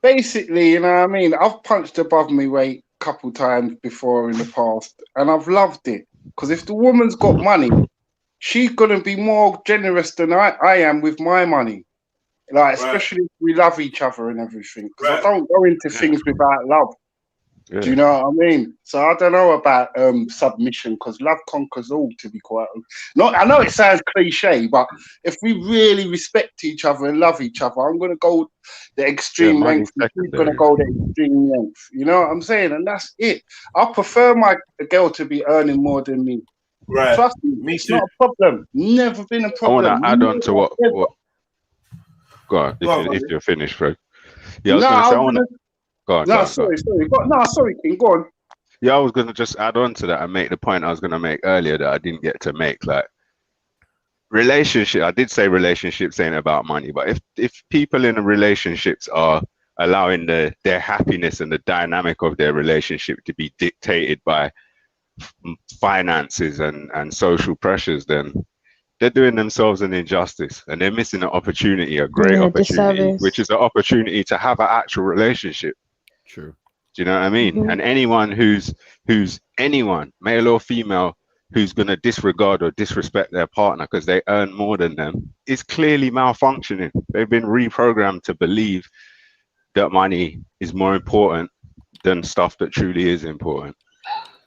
basically, you know what I mean? I've punched above my weight a couple times before in the past, and I've loved it. Because if the woman's got money, she's going to be more generous than I am with my money. Like, especially if we love each other and everything. Because I don't go into things without love. Yeah. Do you know what I mean? So I don't know about submission, because love conquers all, to be quite honest. I know it sounds cliche, but if we really respect each other and love each other, I'm going to go the extreme length. She's going to go the extreme length. You know what I'm saying? And that's it. I prefer my girl to be earning more than me. Right. Trust me, it's not a problem. Never been a problem. I want to add on to what go on, if you're finished, Fred. Yeah, I was going to say, sorry, King, go on. Yeah, I was going to just add on to that and make the point I was going to make earlier that I didn't get to make. Like, relationship, I did say relationships ain't about money, but if people in relationships are allowing their happiness and the dynamic of their relationship to be dictated by finances and social pressures, then they're doing themselves an injustice, and they're missing an opportunity, a great opportunity, which is an opportunity to have an actual relationship. True. Do you know what I mean? And anyone who's anyone, male or female, who's going to disregard or disrespect their partner because they earn more than them is clearly malfunctioning. They've been reprogrammed to believe that money is more important than stuff that truly is important.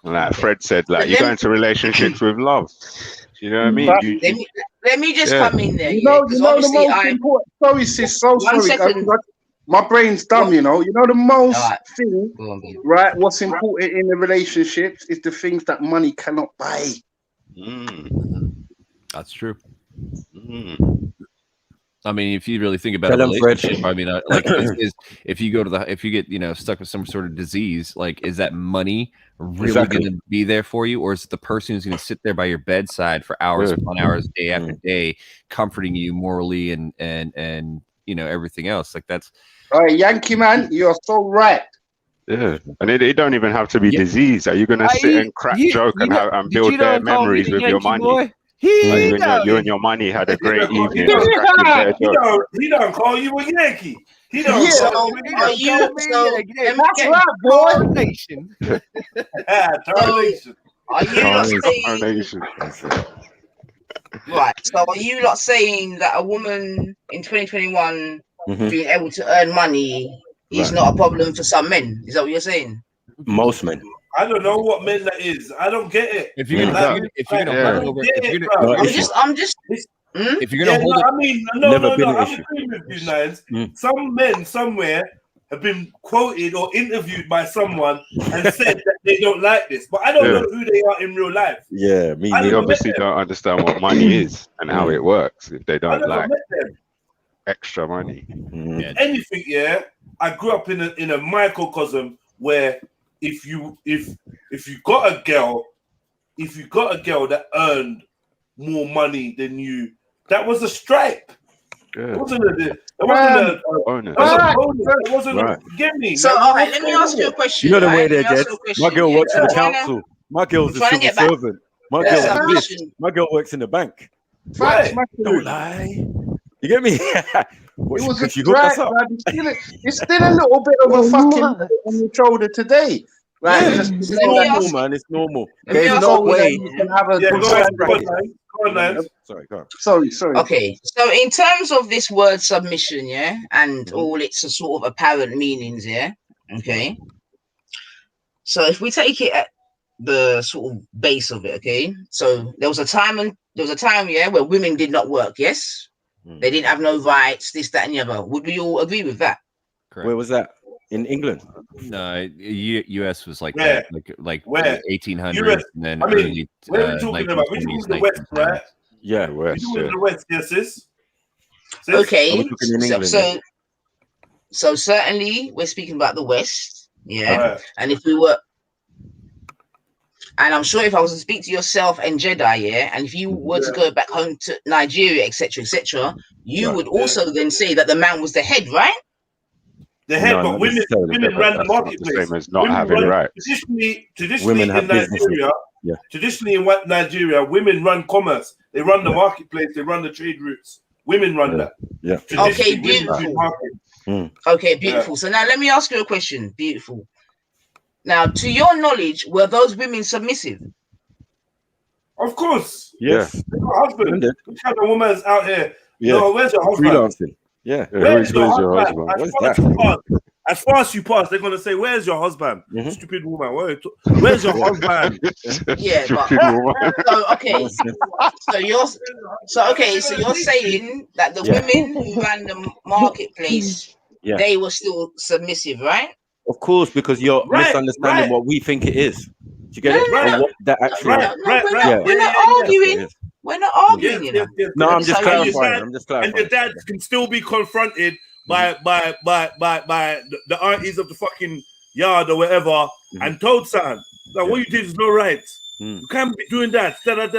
And like Fred said, like, you go into relationships with love. You know what I mean? Let me just come in there. You know the most important. Sorry, sis. So sorry. My brain's dumb. You know the most thing, right? What's important in the relationships is the things that money cannot buy. That's true. I mean, if you really think about a relationship, I mean, like, if you get stuck with some sort of disease, like, is that money really going to be there for you, or is it the person who's going to sit there by your bedside for hours upon hours, day after day, comforting you morally and everything else? Like, that's Yankee man, you're so right. Yeah, and it don't even have to be disease. Are you going to sit and crack joke and build their memories with your money? You and your money had a great evening. He don't call you a Yankee. He don't. Yeah, so are you? So that's right, boy. Termination. Are you not saying? Right. So are you not saying that a woman in 2021 being able to earn money is not a problem for some men? Is that what you're saying? Most men. I don't know what men that is. I don't get it. If you're gonna hold I mean, no. I'm agreeing with you, Nines. Some men somewhere have been quoted or interviewed by someone and said that they don't like this, but I don't know who they are in real life. Yeah, me. They obviously don't understand what money is and how it works. If they don't like extra money, anything. Yeah, I grew up in a microcosm where if you got a girl that earned more money than you, that was a stripe. It wasn't a bonus. It wasn't a gimme. So, all right, let me ask you a question. You know the way they're dead. My girl works in the council. My girl's a civil servant. My girl works in the bank. Right. Don't lie. You get me? It was a drag, it's still a little bit of a fucking on your shoulder today. Right? Yeah, it's normal, man. It's normal. There's no way you can have a good Sorry, go on. Sorry. Okay, so in terms of this word submission, and all its sort of apparent meanings, okay. So if we take it at the sort of base of it, okay. So there was a time, where women did not work. Yes, they didn't have no rights. This, that, and the other. Would we all agree with that? Correct. Where was that? In England? No, U.S. was like that, like 1800s, US, and then where are we talking about? We're talking the West, right? Yeah, West. We're talking the West, yes, sis. Okay, so certainly we're speaking about the West, and if we were, and I'm sure if I was to speak to yourself and Jedi, and if you were to go back home to Nigeria, etc., you would also then say that the man was the head, right? The head, but women ran the marketplace. The same as not having rights. Traditionally in Nigeria, women run commerce. They run the marketplace. They run the trade routes. Women run that. Yeah. Okay, beautiful. Okay, beautiful. So now let me ask you a question. Beautiful. Now, to your knowledge, were those women submissive? Of course. Yes. Husband. Which kind of woman's out here? Yeah. No, where's your husband? Freelancing. Yeah. Where's your husband? As far as you pass, they're gonna say, "Where's your husband?" Stupid woman. Where's your husband? Yeah, but so you're saying that the women who ran the marketplace, they were still submissive, right? Of course, because you're misunderstanding what we think it is. Do you get it? Right. What that actually We're not arguing. We're not arguing. You know? No, I'm just clarifying. And your dad can still be confronted by the aunties of the fucking yard or whatever and told son, like, what you did is no right. You can't be doing that. So then,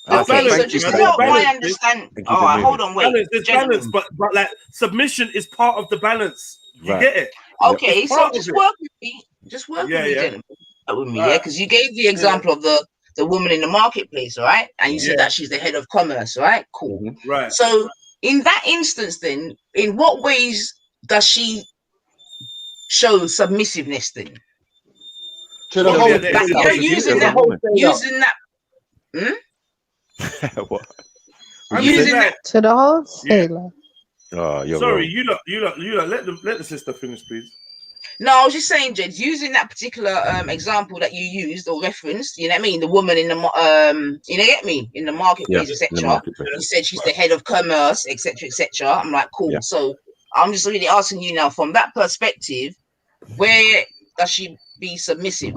okay, so just what I understand. All right, hold on, wait. There's balance, but like submission is part of the balance. You get it? Okay, so just work with me. Just work with me, gentlemen. With me, because you gave the example of the woman in the marketplace, right? And you said that she's the head of commerce, right? Cool. Right. So in that instance, then, in what ways does she show submissive then? To the whole using that. What? Using that to the whole sailor. Oh, you're sorry, wrong. you let the sister finish, please. No, I was just saying, Jed, using that particular example that you used or referenced, you know what I mean? The woman in the, you know, get me? In the marketplace, etc. You said she's the head of commerce, etc., etc. I'm like, cool. Yeah. So I'm just really asking you now, from that perspective, where does she be submissive?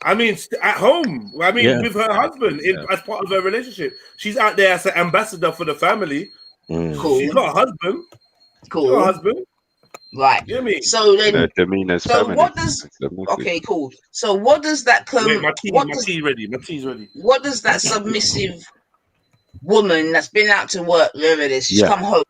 I mean, at home. I mean, with her husband, as part of her relationship. She's out there as an ambassador for the family. Cool. She's got a husband. Cool. She's got a husband. Right. You know what I mean? So then, so what does? Okay, cool. So what does that come? Wait, my tea's ready. My tea's ready. What does that submissive woman that's been out to work, wherever it is, she's come home?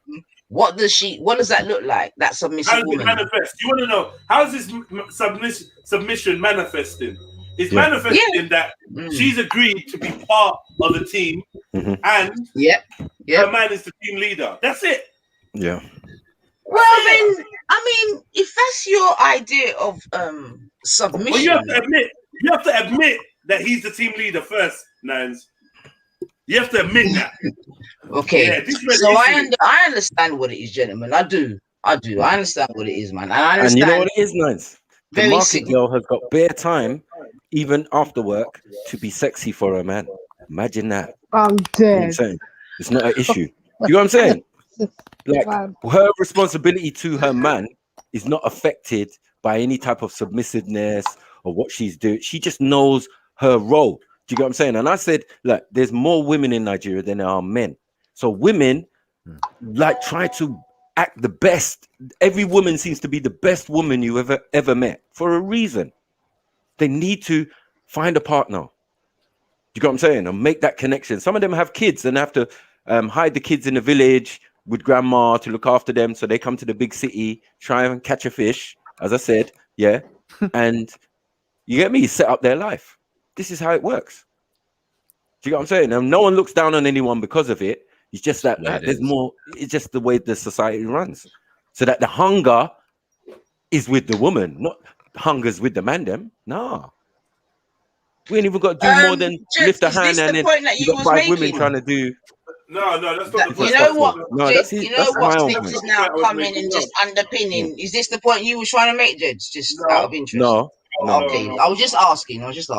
What does that look like? That submissive woman. How does it manifest? You want to know how is this submission manifesting? It's manifested in that she's agreed to be part of the team, and her man is the team leader. That's it. Yeah. Well, then, I mean, if that's your idea of submission, well, you have to admit that he's the team leader first, Nines. You have to admit that. Okay. Yeah, so I understand what it is, gentlemen. I do. I understand what it is, man. And I understand. And you know what it is, Nines? The market girl has got bare time, even after work, to be sexy for her man. Imagine that. I'm dead. You know what I'm saying? It's not an issue. You know what I'm saying? Like, her responsibility to her man is not affected by any type of submissiveness or what she's doing. She just knows her role. Do you get what I'm saying? And I said, look, there's more women in Nigeria than there are men. So women like try to act the best. Every woman seems to be the best woman you ever met for a reason. They need to find a partner. Do you get what I'm saying? And make that connection. Some of them have kids and have to hide the kids in the village with grandma to look after them. So they come to the big city, try and catch a fish, as I said. Yeah. And you get me? Set up their life. This is how it works. Do you get what I'm saying? And no one looks down on anyone because of it. It's just that there's more. It's just the way the society runs. So that the hunger is with the woman, not hunger's with the man. Them, no. We ain't even got to do more than lift a hand, and then you got 5 women trying to do. No, that's not the point. You know what? No, Jed, you know what? This is now coming and just underpinning. Is this the point you were trying to make, Jed? Just out of interest. No. Okay, I was just asking. I'm just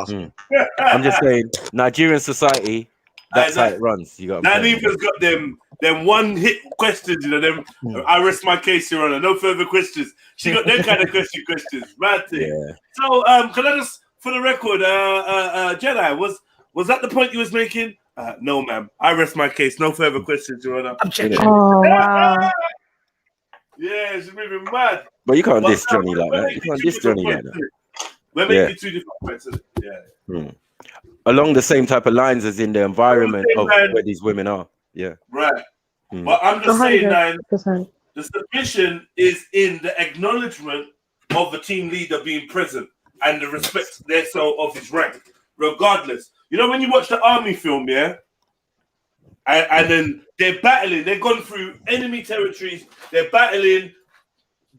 saying, Nigerian society. That's how it runs. You got. Naniva's got them one hit questions. You know them. I rest my case, Your Honor. No further questions. She got them kind of questions. Right thing. Yeah. So, can I just, for the record, Jedi, was that the point you was making? No, ma'am. I rest my case. No further questions, Your Honor. Oh wow. Yeah, she's moving mad. But you can't diss Johnny like that. You can't diss Johnny like that. We're making 2 different points. Yeah. Along the same type of lines as in the environment of where these women are. Yeah. Right. But I'm just saying, the submission is in the acknowledgement of the team leader being present and the respect of his rank, regardless. You know, when you watch the army film, and then they're battling, they've gone through enemy territories, they're battling.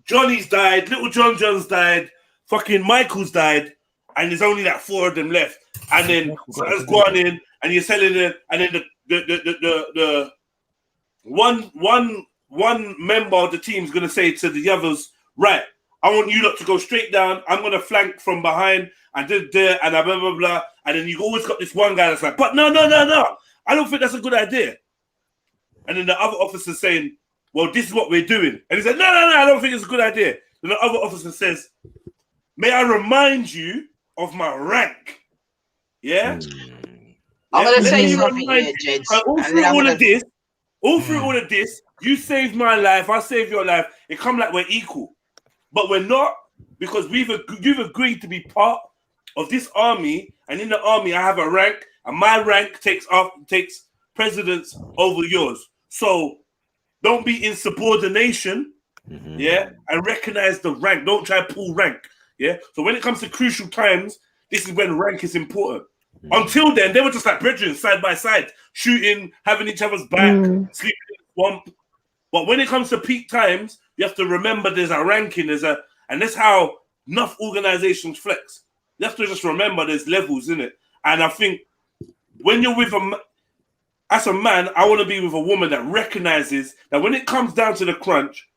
Johnny's died, little John's died, fucking Michael's died, and there's only like 4 of them left. And then has gone in, and you're selling it, and then the one member of the team is gonna say to the others, right, I want you lot to go straight down. I'm gonna flank from behind and and blah blah blah. And then you always got this one guy that's like, but no, I don't think that's a good idea. And then the other officer saying, well, this is what we're doing. And he said, no, I don't think it's a good idea. Then the other officer says, may I remind you of my rank? Yeah? I'm going to say something here, Jed. All through all of this, you saved my life, I saved your life. It come like we're equal. But we're not, because you've agreed to be part of this army, and in the army I have a rank, and my rank takes precedence over yours. So don't be in subordination, and recognize the rank. Don't try to pull rank. Yeah. So when it comes to crucial times, this is when rank is important. Until then, they were just like brethren, side by side, shooting, having each other's back, sleeping in the swamp. But when it comes to peak times, you have to remember there's a ranking, and that's how enough organizations flex. You have to just remember there's levels in it. And I think when you're with as a man, I want to be with a woman that recognizes that when it comes down to the crunch,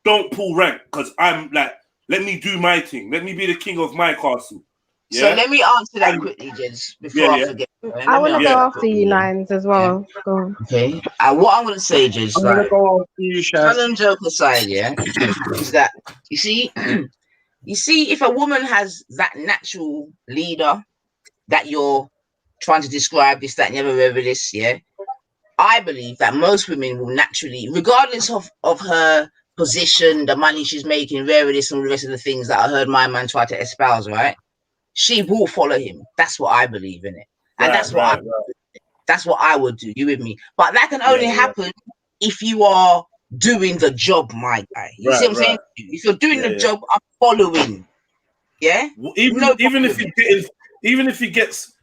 don't pull rank, because I'm like, let me do my thing. Let me be the king of my castle. Yeah? So let me answer that quickly, Jens, before I forget. I want to go after you, Nines, as well. Go on. Okay. What I'm going to say, Jens, I'm going to go after you, Shaz. Fun and joke aside, is that, you see, if a woman has that natural leader that you're trying to describe, this, that, and the other, whatever this, I believe that most women will naturally, regardless of her position, the money she's making, this, and all the rest of the things that I heard my man try to espouse, right? She will follow him. That's what I believe in it. And that's what I would do. You with me? But that can only happen if you are doing the job, my guy. You see what I'm saying? If you're doing the job, I'm following. Yeah? Even if even if he gets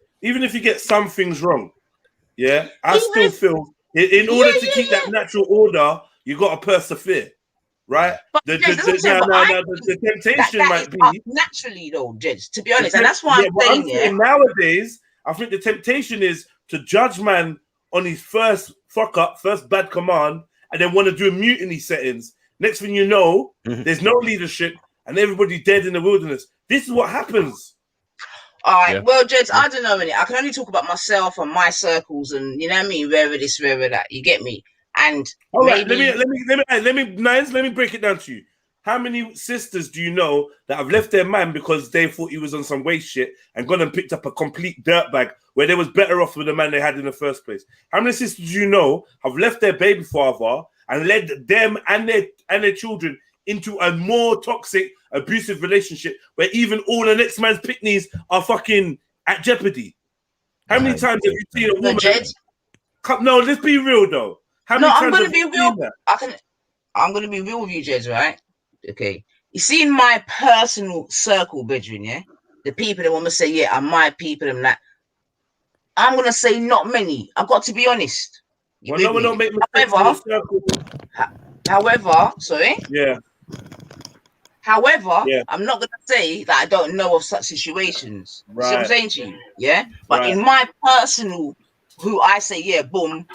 some things wrong, yeah, I still feel in order to keep that natural order, you got to persevere, right? The temptation might be naturally though, Jed. To be honest, and that's why I'm saying nowadays, I think the temptation is to judge man on his first fuck up, first bad command, and then want to do mutiny settings. Next thing you know, there's no leadership and everybody dead in the wilderness. This is what happens. All right, well, Jed, I don't know. I can only talk about myself and my circles, and you know what I mean. Wherever this, wherever that, you get me. And all right, maybe let me break it down to you. How many sisters do you know that have left their man because they thought he was on some waste shit and gone and picked up a complete dirtbag where they was better off with the man they had in the first place? How many sisters do you know have left their baby father and led them and their children into a more toxic, abusive relationship where even all the next man's picnics are fucking at jeopardy? How many times have you seen a woman? No, let's be real though. How many times I'm gonna have be you real. seen that? I'm gonna be real with you, Jez, right? Okay. You see, in my personal circle, bedroom, yeah, the people that want to say, yeah, are my people and that. I'm gonna say not many. I've got to be honest. Well, no one don't make mistakes in your circle. However, sorry. Yeah. However, I'm not gonna say that I don't know of such situations. Right. See what I'm saying to you? Yeah. But in my personal, who I say, yeah, boom,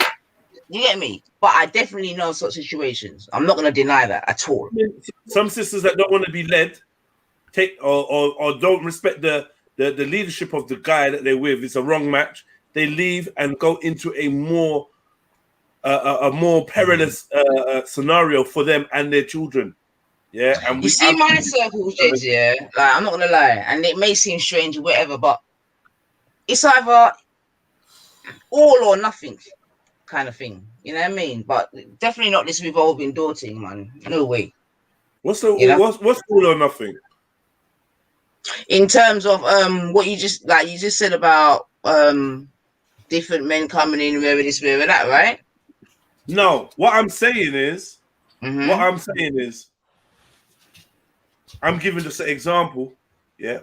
you get me? But I definitely know such situations. I'm not gonna deny that at all. Some sisters that don't want to be led, or don't respect the leadership of the guy that they're with. It's a wrong match. They leave and go into a more perilous scenario for them and their children. Yeah, and you see my circles, Jed, yeah. Like, I'm not gonna lie, and it may seem strange or whatever, but it's either all or nothing kind of thing. You know what I mean? But definitely not this revolving door thing, man. No way. What's all or nothing? In terms of what you just said about different men coming in, wherever this, wherever that, right? No, what I'm saying is, I'm giving just an example,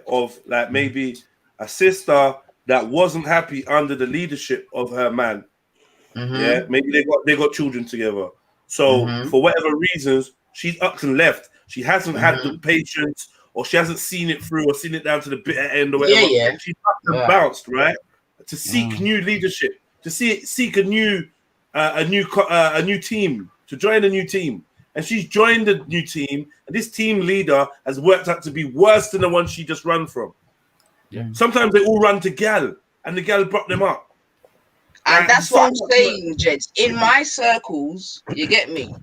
of like maybe a sister that wasn't happy under the leadership of her man. Yeah, maybe they got children together. So for whatever reasons, she's up and left. She hasn't had the patience, or she hasn't seen it through, or seen it down to the bitter end, or whatever. Yeah. She's up and bounced, right? To seek new leadership, to seek a new team, to join a new team. And she's joined the new team, and this team leader has worked out to be worse than the one she just ran from. Yeah. Sometimes they all run to gal, and the gal brought them up. And that's what I'm saying, Jed. In my circles, you get me.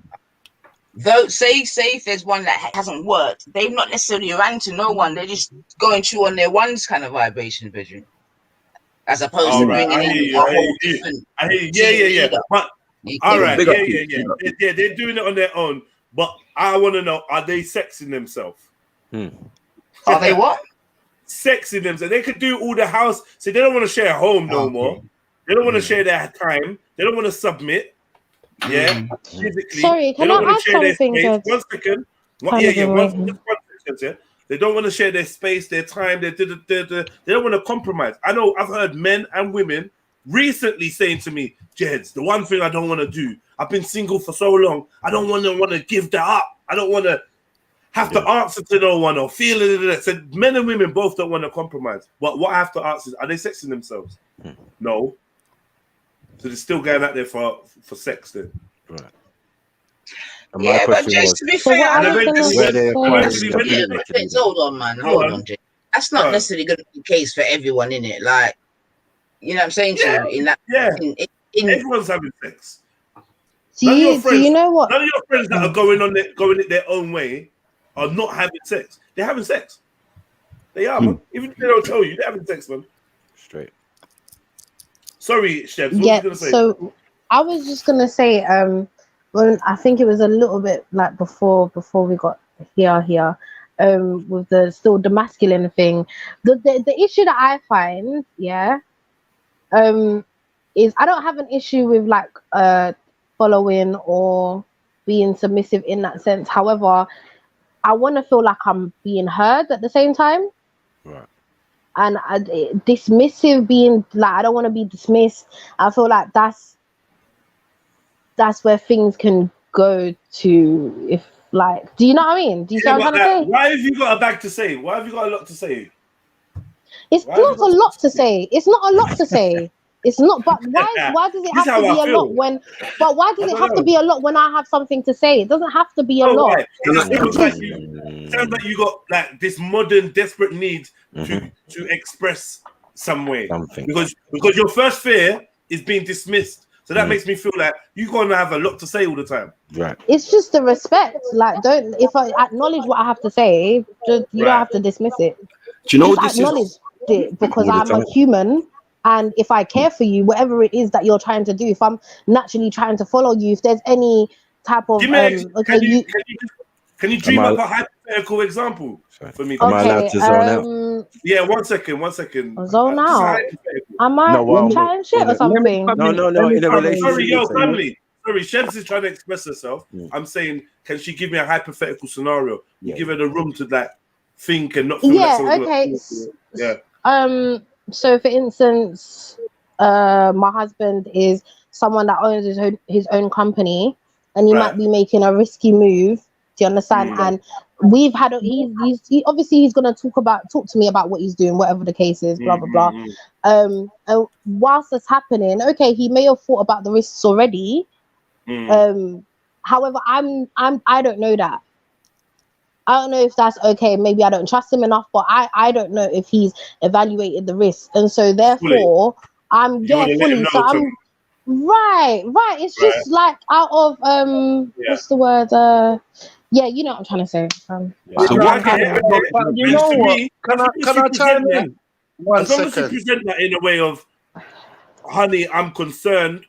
Though, say if there's one that hasn't worked, they've not necessarily ran to no one. They're just going through on their one's kind of vibration, vision, as opposed to bringing in a whole different. Yeah. But all right, yeah. They're doing it on their own. But I want to know: are they sexing themselves? Are they what? Sexing themselves. They could do all the house. So they don't want to share a home no more. They don't want to share their time. They don't want to submit. Yeah, physically. Sorry, can I ask something? 1 second. One second. They don't want to share their space, their time. They don't want to compromise. I know. I've heard men and women recently saying to me, "Jeds, the one thing I don't want to do. I've been single for so long. I don't want to give that up. I don't want to have to answer to no one or feel it." So men and women both don't want to compromise. But what I have to ask is, are they sexing themselves? No. So they're still going out there for sex then. Right. Yeah, but just to be fair, hold on, man. Hold on, Jay. That's not necessarily going to be the case for everyone, in it. Like, you know what I'm saying to you? In that, everyone's having sex. Do you know what? None of your friends that are going it their own way are not having sex. They're having sex. They are, man. Even if they don't tell you, they're having sex, man. Straight. Sorry, Chef. What were you gonna say? So I was just gonna say, when I think it was a little bit like before we got here, with the masculine thing. The issue that I find, is I don't have an issue with like following or being submissive in that sense. However, I want to feel like I'm being heard at the same time. Right. and dismissive, being like, I don't want to be dismissed. I feel like that's where things can go to, if like, do you know what I mean? Do you see what I'm trying to say? Why have you got a bag to say? Why have you got a lot to say? It's not a lot to say. It's not a lot to say. It's not, but why does it have to be a lot when? But why does it have to be a lot when I have something to say? It doesn't have to be a lot. Right. It sounds like you got like this modern desperate need to express some way because your first fear is being dismissed. So that makes me feel like you're gonna have a lot to say all the time. Right. It's just the respect. Like, if I acknowledge what I have to say, you don't have to dismiss it. Do you know what this acknowledge it because I'm a human. And if I care for you, whatever it is that you're trying to do, if I'm naturally trying to follow you, if there's any type of can you dream up a hypothetical example for me? Am I allowed to zone out? Yeah, one second. Zone out. Am I trying shit or something? No. In a relationship. Sorry, Shebs is trying to express herself. I'm saying, can she give me a hypothetical scenario? You give her the room to like think and not feel So, for instance, my husband is someone that owns his own company, and he might be making a risky move. Do you understand? And we've had he's obviously gonna talk to me about what he's doing, whatever the case is, blah blah blah. And whilst that's happening, okay, he may have thought about the risks already. However, I don't know that. I don't know if that's okay. Maybe I don't trust him enough, but I don't know if he's evaluated the risk, and so therefore I'm fully. So I'm right. It's just like out of what's the word? You know what I'm trying to say. So you know what? Can I chime in? As long as you present that in a way of, honey, I'm concerned.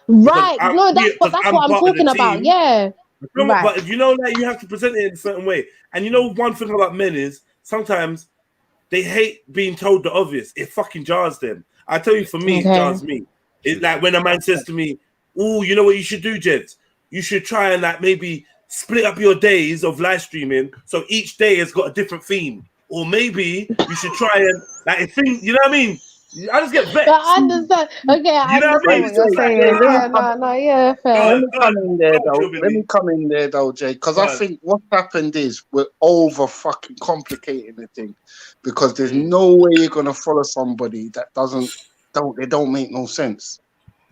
Right. No, that's what I'm talking about. Yeah. But you know that you have to present it in a certain way. And you know one thing about men is sometimes they hate being told the obvious. It fucking jars them. I tell you, for me, it jars me. It's like when a man says to me, "Oh, you know what you should do, Jeds? You should try and like maybe split up your days of live streaming so each day has got a different theme. Or maybe you should try and like thing, you know what I mean? I just get vexed. I understand. Okay, I understand what you're saying. Yeah, fair. Let me come in there though, Jay, because I think what's happened is we're over fucking complicating the thing, because there's no way you're gonna follow somebody that don't make no sense.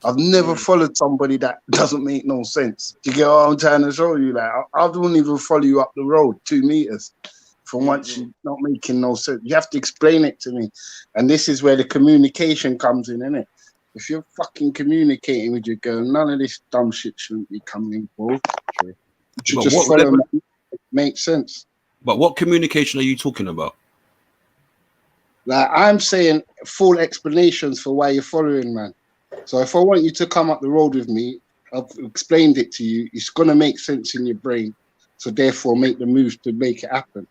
I've never followed somebody that doesn't make no sense. Do you get what I'm trying to show you? Like I wouldn't even follow you up the road 2 meters. For once you're not making no sense. You have to explain it to me. And this is where the communication comes in, innit? If you're fucking communicating with your girl, none of this dumb shit shouldn't be coming forward. You should just follow it. Makes sense. But what communication are you talking about? Like, I'm saying full explanations for why you're following, man. So if I want you to come up the road with me, I've explained it to you. It's going to make sense in your brain. So therefore, make the moves to make it happen.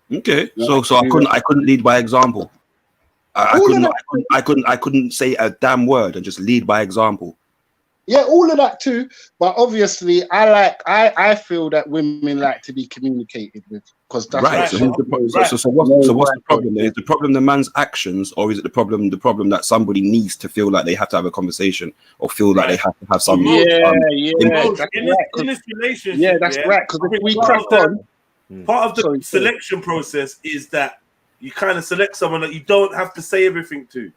Okay, so I couldn't lead by example. I couldn't say a damn word and just lead by example. Yeah, all of that too. But obviously, I feel that women like to be communicated with, because that's right. So what's the problem? Is the problem the man's actions, or is it the problem that somebody needs to feel like they have to have a conversation or feel like they have to have some? In this relationship, yeah, that's right. Because if we crack on. Part of the selection process is that you kind of select someone that you don't have to say everything to.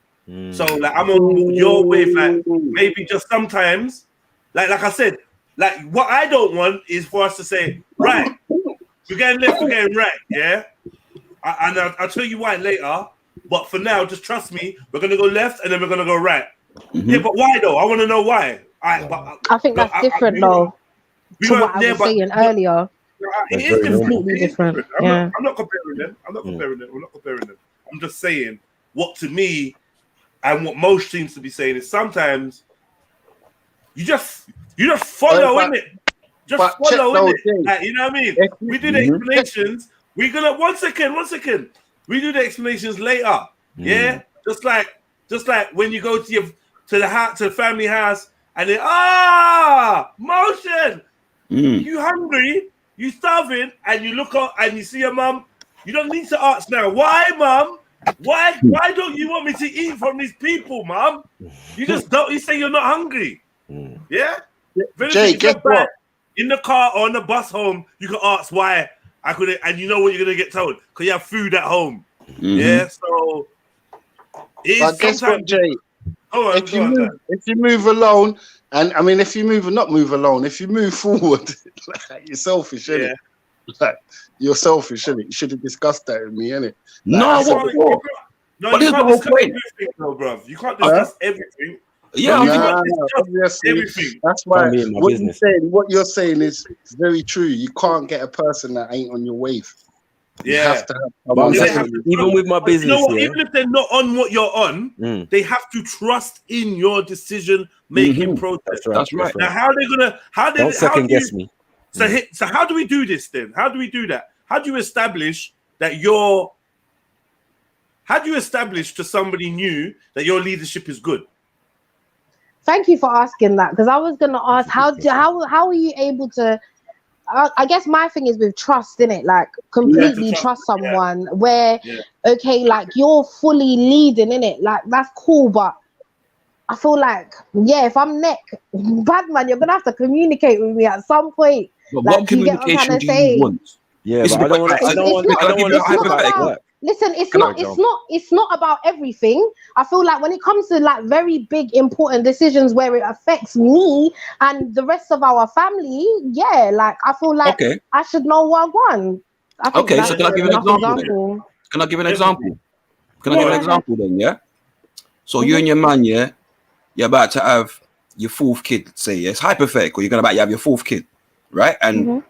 So like I'm on your wave, like maybe just sometimes, like I said, like what I don't want is for us to say, right, we're getting left, we're getting right, yeah. And I'll tell you why later, but for now, just trust me, we're gonna go left and then we're gonna go right. Yeah, but why though? I want to know why. I think that's different though to what I was saying earlier. It is completely different. I'm not comparing them. I'm not comparing them. I'm just saying what to me and what most seems to be saying is sometimes you just follow in it. Just follow in it. Like, you know what I mean? We do the explanations. We're gonna one second. We do the explanations later. Yeah, just like when you go to the family house and then motion. You hungry? You starving, and you look up and you see your mum. You don't need to ask now, why, mum? Why don't you want me to eat from these people, Mom? You just don't. You say you're not hungry. Yeah. Jay, guess what? In the car or on the bus home, you can ask why I couldn't, and you know what you're gonna get told because you have food at home. Yeah. So. But guess what, Jay? If you move alone, and I mean, if you not move alone, if you move forward, like, you're selfish, innit? Like, you're selfish, innit? You should have discussed that with me, innit? Like, No, you can't discuss everything, though, bruv. You can't discuss everything. Yeah, everything. That's why what you're saying is very true. You can't get a person that ain't on your wave. You have to have even with my business, you know what? Even if they're not on what you're on, they have to trust in your decision-making process. That's right. Now, how are they gonna? Don't second guess me. So how do we do this then? How do we do that? How do you establish that you're? How do you establish to somebody new that your leadership is good? Thank you for asking that, because I was gonna ask how are you able to? I guess my thing is with trust, in it, like completely trust someone where, okay, like you're fully leading in it, like that's cool, but I feel like, if I'm neck, Badman, you're gonna have to communicate with me at some point. But like, what communication do you want? Yeah, but I don't want. Listen, it's not about everything. I feel like when it comes to like very big important decisions where it affects me and the rest of our family, like I feel like I should know what I want. Okay, so can I give an example? Can I give an example? Can I give an example then? Yeah. So you and your man, you're about to have your fourth kid. Say it's hypothetical. You're gonna have your fourth kid, right? And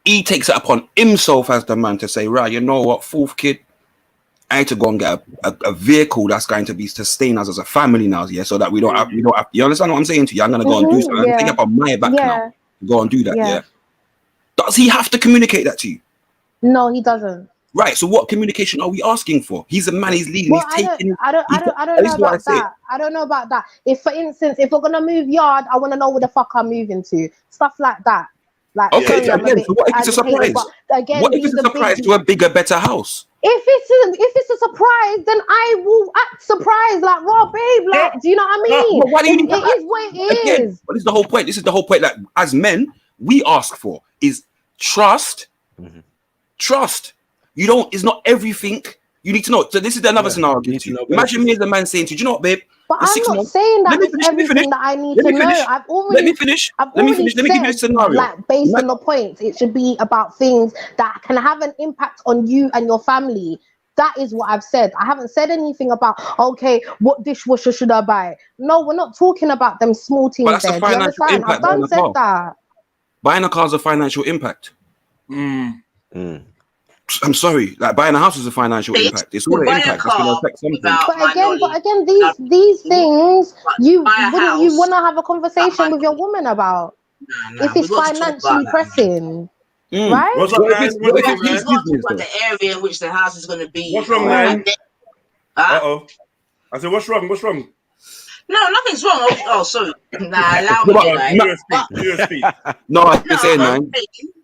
he takes it upon himself as the man to say, right, you know what, fourth kid, I need to go and get a vehicle that's going to be sustain us as a family now, so that we don't have, you understand what I'm saying to you? I'm going to go and do something. I'm take up on my back now, go and do that, Does he have to communicate that to you? No, he doesn't. Right, so what communication are we asking for? He's a man, he's leading, he's taking... I don't know about that. I don't know about that. If, for instance, if we're going to move yard, I want to know where the fuck I'm moving to. Stuff like that. Like, okay, so what if it's a surprise? Again, what if it's a surprise to a bigger, better house? If it's a surprise, then I will act surprised, like, raw babe, like, do you know what I mean? But why do you need it is what it is. Again, but this is the whole point. This is the whole point that as men, we ask for is trust. Trust. You don't, it's not everything. You need to know. So this is another scenario. Imagine me as a man saying to you, know what, babe? But I'm not saying that it's everything that I need to know. I've already. Let me finish. Let me give you a scenario. Like, based on the points, it should be about things that can have an impact on you and your family. That is what I've said. I haven't said anything about, okay, what dishwasher should I buy? No, we're not talking about them small things. But that's a financial impact. I've done said that. Buying a car is a financial impact. I'm sorry, like buying a house is a financial impact. It's all an impact. It's going to affect something. But again, these things you want to have a conversation with your woman about if it's financially pressing, right? What's wrong, man? About the area in which the house is going to be. What's wrong, man? I said, what's wrong? What's wrong? No, nothing's wrong. Oh, sorry. Nah, allow me to speak. No, I'm saying, man.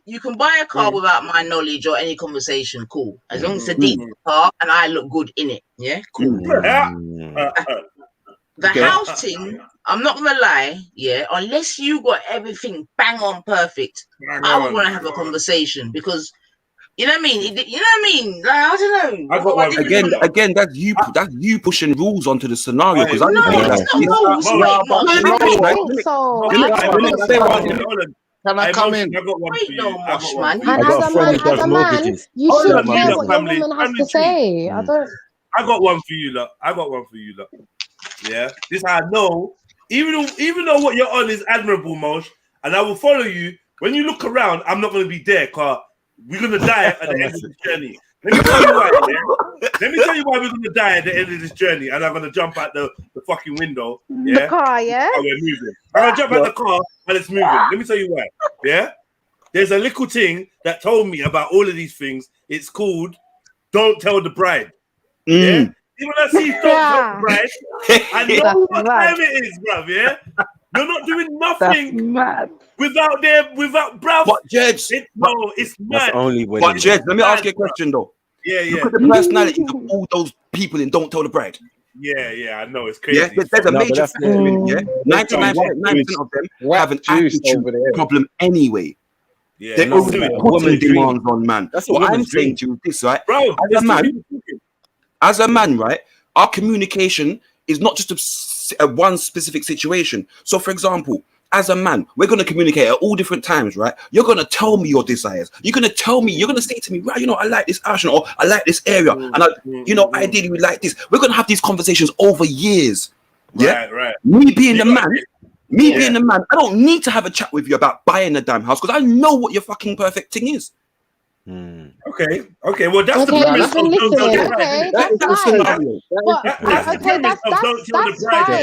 You can buy a car without my knowledge or any conversation. Cool. As long as it's a decent car and I look good in it. Yeah? Cool. The house thing, I'm not going to lie. Yeah? Unless you got everything bang on perfect, I would want to have a conversation because, you know what I mean? You know what I mean? Like, I don't know. I got one. Again, that's you pushing rules onto the scenario. Because Can I come in? I got one for you. And as a man, you should hear what your woman has to say. I got one for you, look. Yeah, this is how I know. Even though what you're on is admirable, Mosh, and I will follow you. When you look around, I'm not going to be there, cause we're going to die at the end of this journey. Let me tell you why. Yeah? Let me tell you why we're going to die at the end of this journey, and I'm going to jump out the fucking window. Yeah? The car, yeah? Oh, we're moving. I'm going to jump out the car, and it's moving. Let me tell you why. Yeah? There's a little thing that told me about all of these things. It's called Don't Tell the Bride. Yeah? Even I see Don't Tell the Bride, I know what time it is, bruv, yeah? You're not doing nothing without bruv. But Jeds, it's mad. But Jeds, let me ask you a question though. Yeah. Look at the personalities of all those people in Don't Tell the Bride. Yeah, I know, it's crazy. Yeah, there's a major factor in it, yeah? 99.9% of them have an attitude problem anyway. Yeah, They're already putting demands on man. That's what I'm saying to you this, right? Bro, as a man, right, our communication is not just a one specific situation. So, for example, as a man, we're going to communicate at all different times, right? You're going to tell me your desires. You're going to tell me, you're going to say to me, right, I like this ocean, or I like this area. And ideally we like this. We're going to have these conversations over years. Yeah. Right. Me being the man, I don't need to have a chat with you about buying a damn house because I know what your fucking perfect thing is. Okay. Well, that's the premise of Don't Tell the Bride.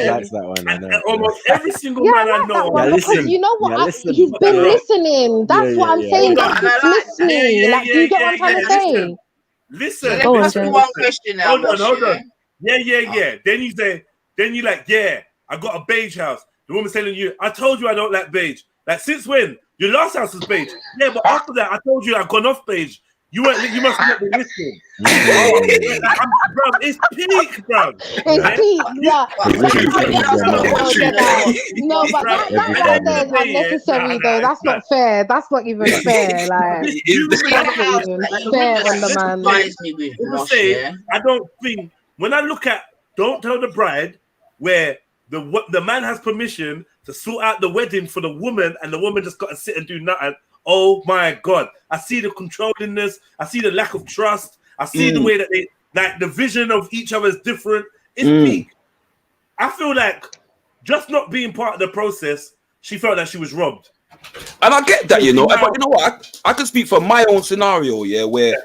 That's that one. And almost every single man I know. Because you know what? He's been listening. That's what I'm saying. Don't dismiss me. Like, do you get what I'm trying to say? Listen. Let me ask you one question now. Hold on. Yeah. Then you like, yeah, I got a beige house. The woman's telling you, I told you I don't like beige. Like, since when? Your last house was beige. Yeah, but after that, I told you I've gone off beige. You must not be listening. Bro, it's peak, bro. It's peak, yeah. No, but that right there is unnecessary, though. That's not fair. That's not even fair. Like, that's not even fair on the man. I don't think, when I look at Don't Tell the Bride, where the man has permission to sort out the wedding for the woman, and the woman just got to sit and do nothing. Oh my God! I see the controllingness. I see the lack of trust. I see the way that they the vision of each other is different. It's peak. I feel like just not being part of the process, she felt like she was robbed. And I get that, but you know what? I can speak for my own scenario, yeah, where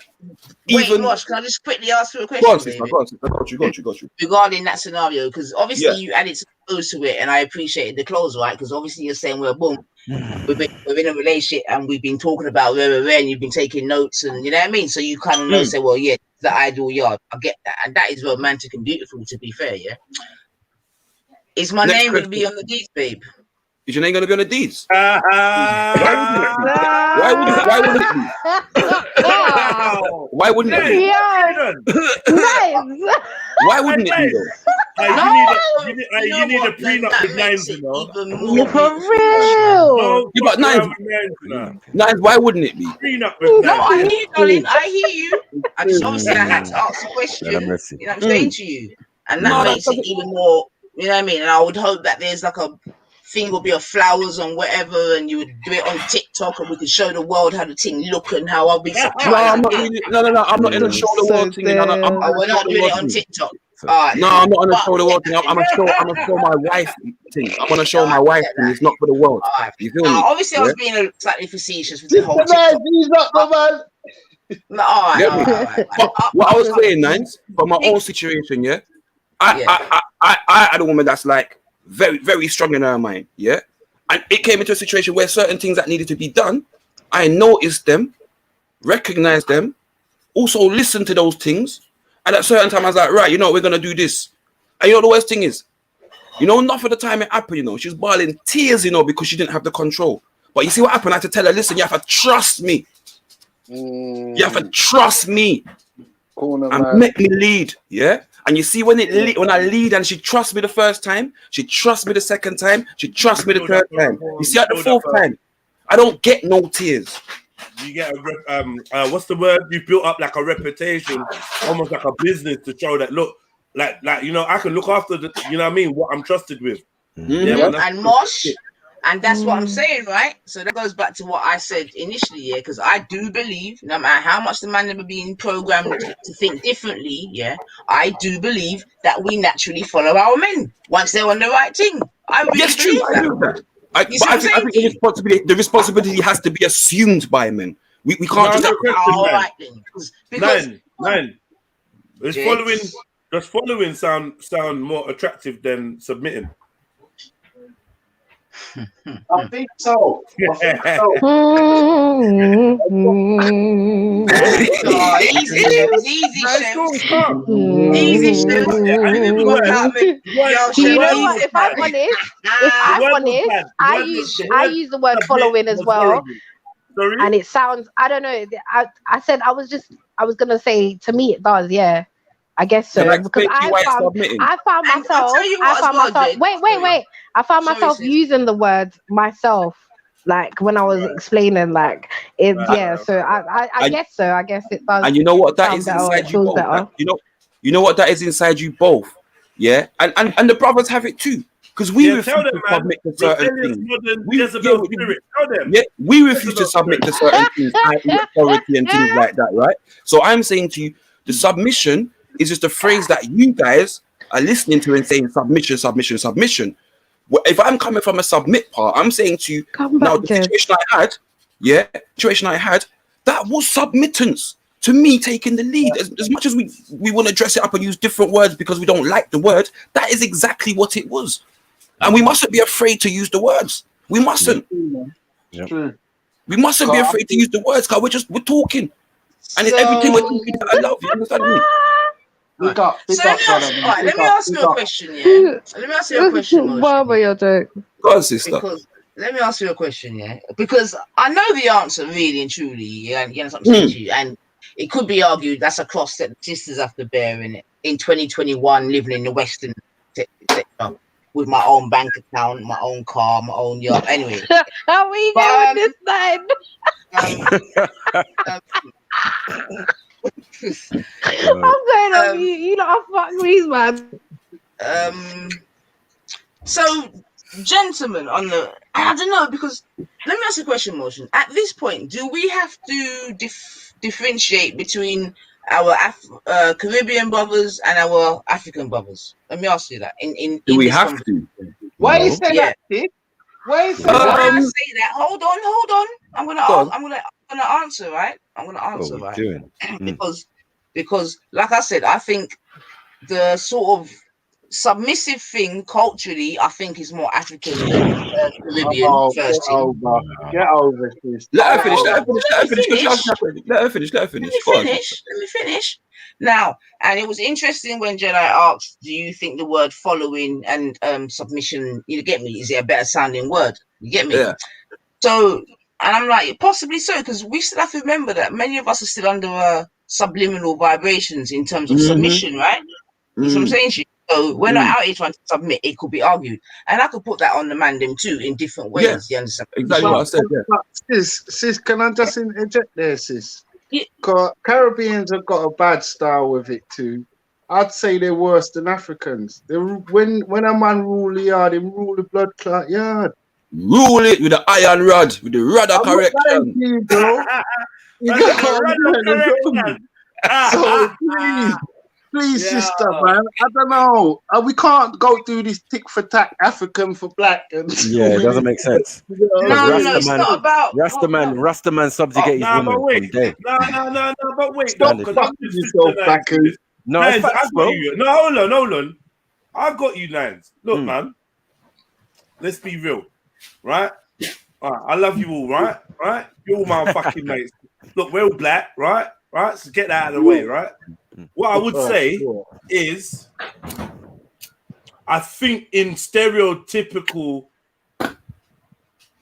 Wait, Mosh, can I just quickly ask you a question? Go on, got you. Regarding that scenario, because obviously you added some clothes to it, and I appreciated the clothes, right? Because obviously you're saying, well, boom, we're in a relationship, and we've been talking about where, and you've been taking notes, and you know what I mean? So you kind of know, say, well, yeah, the ideal yard. I get that, and that is romantic and beautiful, to be fair, yeah? Is my name going to be on the deeds, babe? Is your name going to be on the deeds? Why wouldn't it be? Why wouldn't it be? Why wouldn't it be, though? You need a prenup with Nines, you know? For real. You got Nines. Nines, why wouldn't it be? Prenup with Nines. No, I hear you, darling. I hear you. I just obviously I had to ask a question. You know what I'm saying to you? And that makes it even more, you know what I mean? And I would hope that there's like a thing will be of flowers and whatever, and you would do it on TikTok, and we could show the world how the thing look and how I'll be surprised. No, I'm not in a show the world thing. We're not doing it on TikTok. Right. No, I'm not on a show the world thing. I'm gonna show my wife thing. I'm gonna show my wife thing. It's not for the world. You feel me? Obviously, I was being slightly facetious with the whole TikTok. He's not the man. What I was saying, Nines, for my own situation, yeah. I had a woman that's like very, very strong in her mind, yeah. And it came into a situation where certain things that needed to be done, I noticed them, recognized them, also listened to those things. And at certain time, I was like, right, you know, we're gonna do this. And you know the worst thing is, you know, enough of the time it happened, you know, she was bawling tears, you know, because she didn't have the control. But you see what happened? I had to tell her, listen, you have to trust me. You have to trust me and make me lead, yeah. And you see when I lead and she trusts me the first time, she trusts me the second time, she trusts me the third time. You see at the fourth time, I don't get no tears. You get what's the word? You built up like a reputation, almost like a business to show that look, like you know, I can look after the, you know what I mean, what I'm trusted with. Yeah, and Mosh. And that's what I'm saying, right? So that goes back to what I said initially, yeah, because I do believe, no matter how much the man ever been programmed to think differently, yeah, I do believe that we naturally follow our men once they're on the right thing. I really believe that. I think the responsibility has to be assumed by men. We can't just... All right, then. Nine. Does following sound more attractive than submitting? I think so. Easy shit. You know what? If I'm honest, I use the word following as well. and it sounds, I don't know. I said I was gonna say, to me it does, yeah. I guess so, because I found myself. Wait. I found myself using the word myself, like when I was explaining, like it. Yeah, so I guess so. I guess it does. And you know what that is inside you both. Better. You know what that is inside you both. Yeah, and the brothers have it too. Because we refuse to submit to certain things. We refuse to submit to certain things, authority and things like that, right? So I'm saying to you, the submission is just a phrase that you guys are listening to and saying submission, submission, submission. If I'm coming from a submit part, I'm saying to you, now the situation I had, that was submittance to me taking the lead. As much as we want to dress it up and use different words because we don't like the word, that is exactly what it was. And we mustn't be afraid to use the words. We mustn't. True. We mustn't be afraid to use the words because we're talking. And it's everything we're talking I love. You understand me? Let me ask you a question, yeah? Let me ask you a question. Barbara, your joke. Go on, sister. Because, let me ask you a question, yeah? Because I know the answer really and truly, yeah? You know what I'm saying to you? And it could be argued that's a cross that sisters have to bear in 2021, living in the Western sector with my own bank account, my own car, my own yacht. Anyway. How are we going this time? I'm going on you. You know, fuck me, man. So, gentlemen, I don't know, because let me ask you a question, Motion. At this point, do we have to differentiate between our Caribbean brothers and our African brothers? Let me ask you that. Do we have to? Why you say that, Steve? Why you say that? that? I say that. Hold on. I'm gonna answer, right? I'm gonna answer, right? Because, like I said, I think the sort of submissive thing culturally, I think, is more African than Caribbean. Get over this. Let her finish. Let me finish. Now, and it was interesting when Jedi asked, do you think the word following and submission, you get me, is it a better sounding word? You get me? Yeah. So, and I'm like, possibly so, because we still have to remember that many of us are still under subliminal vibrations in terms of submission, right? You know what I'm saying to you? So we're not out here trying to submit. It could be argued, and I could put that on the man them too in different ways. Yeah, you understand? exactly what I said. Yeah. Sis, can I just interject there, sis? Because Caribbeans have got a bad style with it too. I'd say they're worse than Africans. When a man rule the yard, they rule the blood clot yard. Rule it with the iron rod, with the rod of correction. So please, sister, man. I don't know. We can't go through this tick for tack, African for black. And it doesn't make sense. It's not about Rastaman subjugate his woman from day. No, but wait. Stop fucking yourself, backers. No, Nines, I got you. No, hold on. I got you, Nines. Look, man. Let's be real, right? I love you all, right? You're all my fucking mates. Look, we're all black, right? So get that out of the way, right? What I would say is, I think in stereotypical,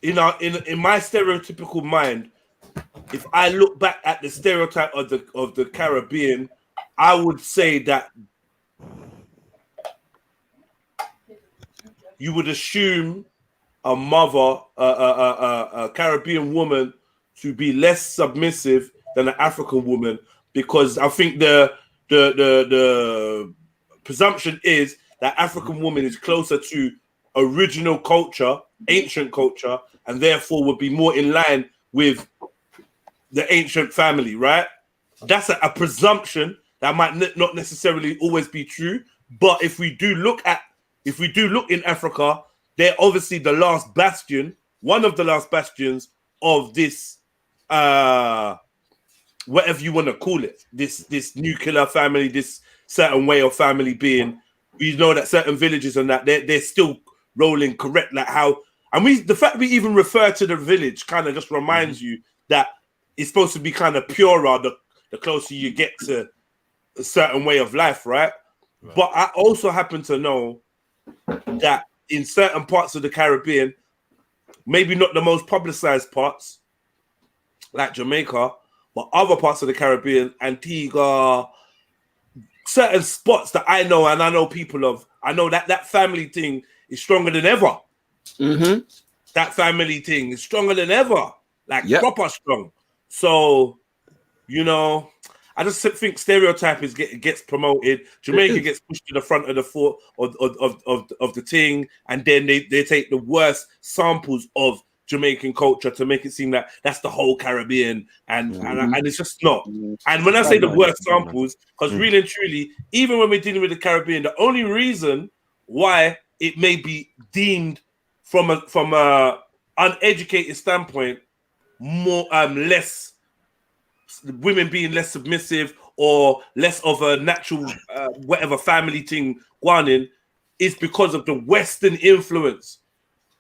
in my stereotypical mind, if I look back at the stereotype of the Caribbean, I would say that you would assume a mother, a Caribbean woman, to be less submissive than an African woman, because I think the presumption is that African woman is closer to original culture, ancient culture, and therefore would be more in line with the ancient family, right? That's a presumption that might not necessarily always be true, but if we do look in Africa, they're obviously the last bastion, one of the last bastions of this whatever you want to call it, this nuclear family, this certain way of family being. We know that certain villages and that they're still rolling correct, like how, and the fact we even refer to the village kind of just reminds you that it's supposed to be kind of purer the closer you get to a certain way of life, right? But I also happen to know that in certain parts of the Caribbean, maybe not the most publicized parts, like Jamaica, but other parts of the Caribbean, Antigua, certain spots that I know and I know people of, I know that family thing is stronger than ever. Mm-hmm. That family thing is stronger than ever, like proper strong. So, you know, I just think stereotype gets promoted. Jamaica gets pushed to the front of the foot of the thing, and then they take the worst samples of Jamaican culture to make it seem like that's the whole Caribbean, and it's just not. And when I say the worst samples, because really and truly, even when we're dealing with the Caribbean, the only reason why it may be deemed from a uneducated standpoint more less women being less submissive or less of a natural whatever family thing going in is because of the Western influence.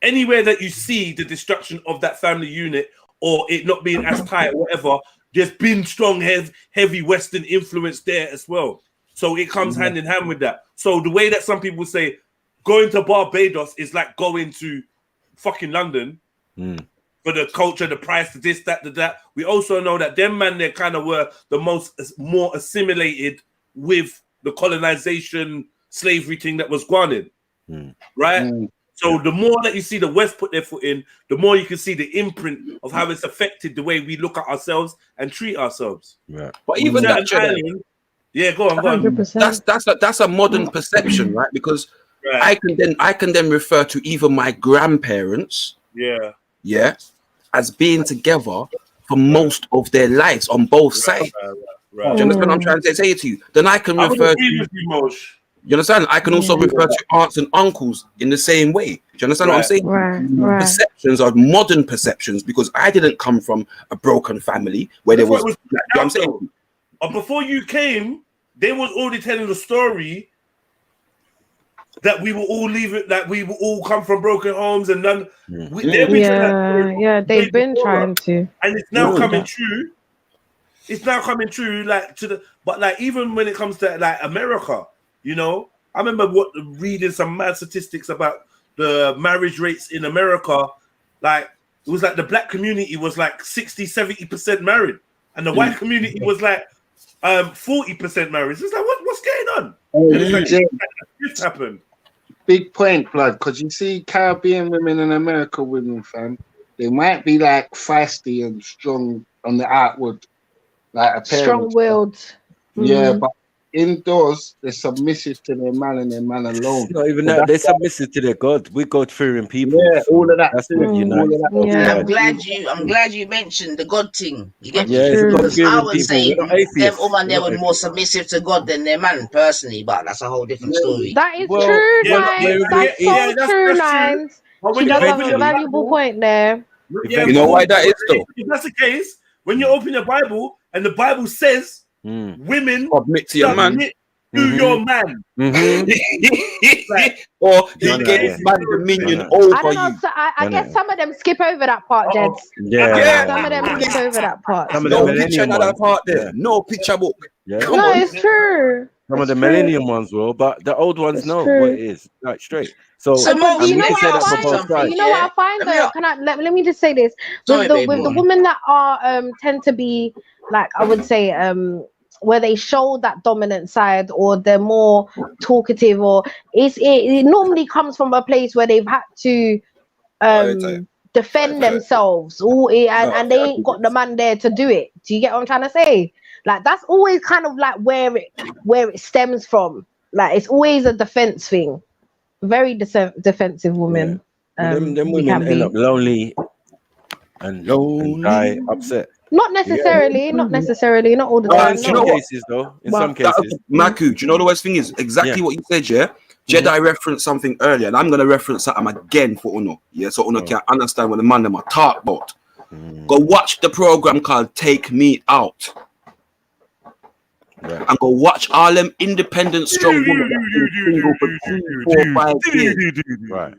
Anywhere that you see the destruction of that family unit or it not being as tight or whatever, there's been strong heavy Western influence there as well. So it comes hand in hand with that. So the way that some people say going to Barbados is like going to fucking London for the culture, the price, the this, that, the that. We also know that them man, they kind of were the more assimilated with the colonization, slavery thing that was going in, right? So the more that you see the West put their foot in, the more you can see the imprint of how it's affected the way we look at ourselves and treat ourselves. Right. But even that, go on. That's a modern perception, right? Because I can then refer to even my grandparents, as being together for most of their lives on both sides. Do you understand what I'm trying to say to you? Then I can refer to. You understand? I can also refer to aunts and uncles in the same way. Do you understand what I'm saying? Right. Perceptions are modern perceptions because I didn't come from a broken family where there was. You know what I'm saying? Before you came, they was already telling the story that we will all leave it, that we will all come from broken homes and none. They've been trying to, and it's now coming true. It's now coming true, but even when it comes to like America. You know, I remember reading some mad statistics about the marriage rates in America. Like, it was like the black community was like 60-70% married, and the white community was like 40% married. It's like, what's going on? This happened. Big point, blood, because you see Caribbean women and American women, fam, they might be like feisty and strong on the outward, like appearance. Strong-willed. Yeah, but indoors, they're submissive to their man and their man alone. Not even that, they're submissive to their God. We God-fearing people. Yeah, all of that. That's what unites. I'm glad you mentioned the God thing. You get because I would say them women there were more submissive to God than their man personally, but that's a whole different story. That is true, Nines. That's so true, Nines. She does have a valuable point there. You know why that is though? If that's the case, when you open your Bible and the Bible says women submit to your man. To your man. Or he gave man dominion over I don't know, so I guess some of them skip over that part, Jeds. Some of them skip over that part. No picture of that part there. No picture book. No, it's true. Some of the millennium ones will, but the old ones know what it is. Like straight. So you know what I find though? Let me just say this. With the women that are tend to be like, I would say where they show that dominant side or they're more talkative, or it normally comes from a place where they've had to defend themselves and they ain't got the man there to do it. Do you get what I'm trying to say? Like, that's always kind of like where it stems from. Like, it's always a defense thing. Very defensive women. Them women end up lonely and die upset. Not necessarily, not all the time. In some cases, though. In some cases. Maku, do you know the worst thing is? Exactly what you said, yeah? Jedi referenced something earlier, and I'm going to reference something again for Uno. Yeah, so Uno can understand what the man them are talk about. Go watch the program called Take Me Out. Right. And go watch all them independent, strong women that for 2, 4, 5 years. Right.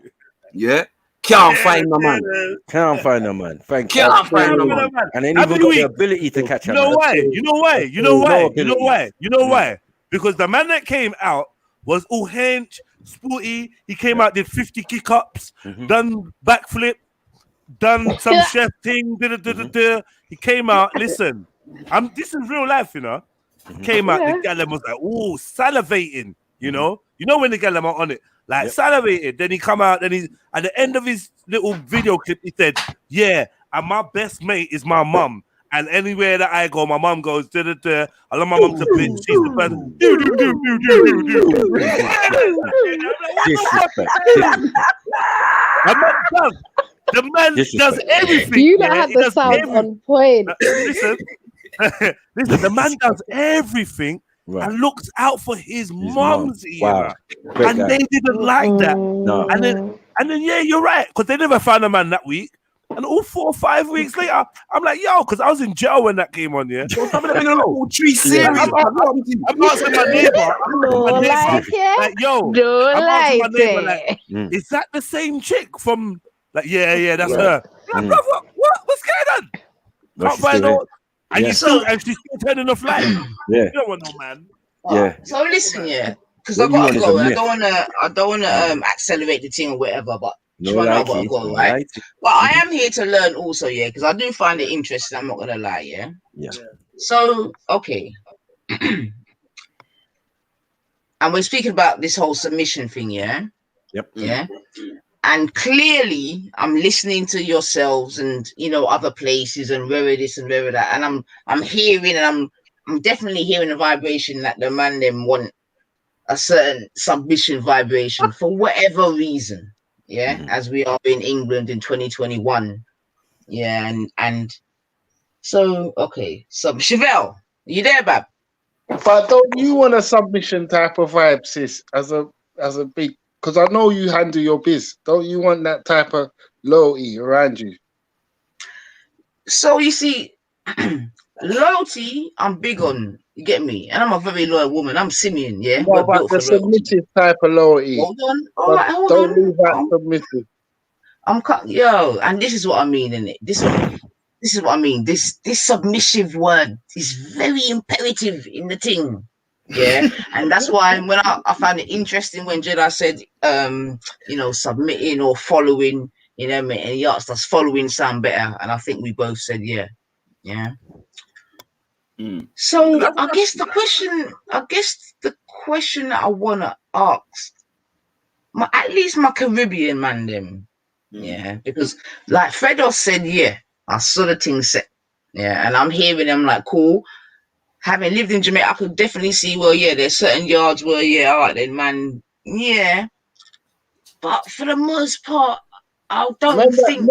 Yeah? Can't find no man. Can't find no man. Thank you. Can't find no man. And ain't even got the ability to catch a man. You know why? Because the man that came out was all hench, sporty. He came out, did 50 kick-ups, done backflip. done some chef thing. He came out. Listen, this is real life, you know. Came out, the gal was like, oh, salivating, you know when the gal are on it, like salivated. Then he come out, then he at the end of his little video clip, he said, yeah, and my best mate is my mum. And anywhere that I go, my mum goes, I love my mum to bitch. She's the best. The man does everything. You don't have the sound on point. Listen, the man does everything and looks out for his mom's ear. Wow. And they didn't like that. No. And then yeah, you're right, because they never found a man that week. And all 4 or 5 weeks later, I'm like, yo, because I was in jail when that came on, yeah. So I'm in a little tree series. I'm asking my neighbor, like, yo, I'm asking my neighbor, like, is that the same chick from, like, yeah, that's her. Like, bro, what's going on? Can't find out. And she's still turning off light. You don't want no man. Yeah. So listen, because I gotta go. I don't wanna accelerate the thing or whatever, but I gotta go, right? But I am here to learn also, because I do find it interesting. I'm not gonna lie, yeah. So okay, and we're speaking about this whole submission thing, yeah. And clearly, I'm listening to yourselves and other places and where this and where that, and I'm hearing, and I'm definitely hearing a vibration that the man them want a certain submission vibration for whatever reason. As we are in England in 2021. And so okay. So Chevelle, you there, Bab? But don't you want a submission type of vibe, sis? As a big, because I know you handle your biz. Don't you want that type of loyalty around you? So you see, loyalty, I'm big on. You get me? And I'm a very loyal woman. I'm Simeon, No, but the submissive type of loyalty. Hold on. All right, hold don't on. leave that submissive. And this is what I mean, innit? This is what I mean. This submissive word is very imperative in the thing. And that's why when I found it interesting when Jedi said submitting or following, and he asked us following sound better, and I think we both said yeah. So I guess the question that I wanna ask at least my Caribbean man them, because like Fredo said, I saw the thing set, and I'm hearing them like cool. Having lived in Jamaica, I could definitely see, there's certain yards where, all right then, man, but for the most part, I don't think.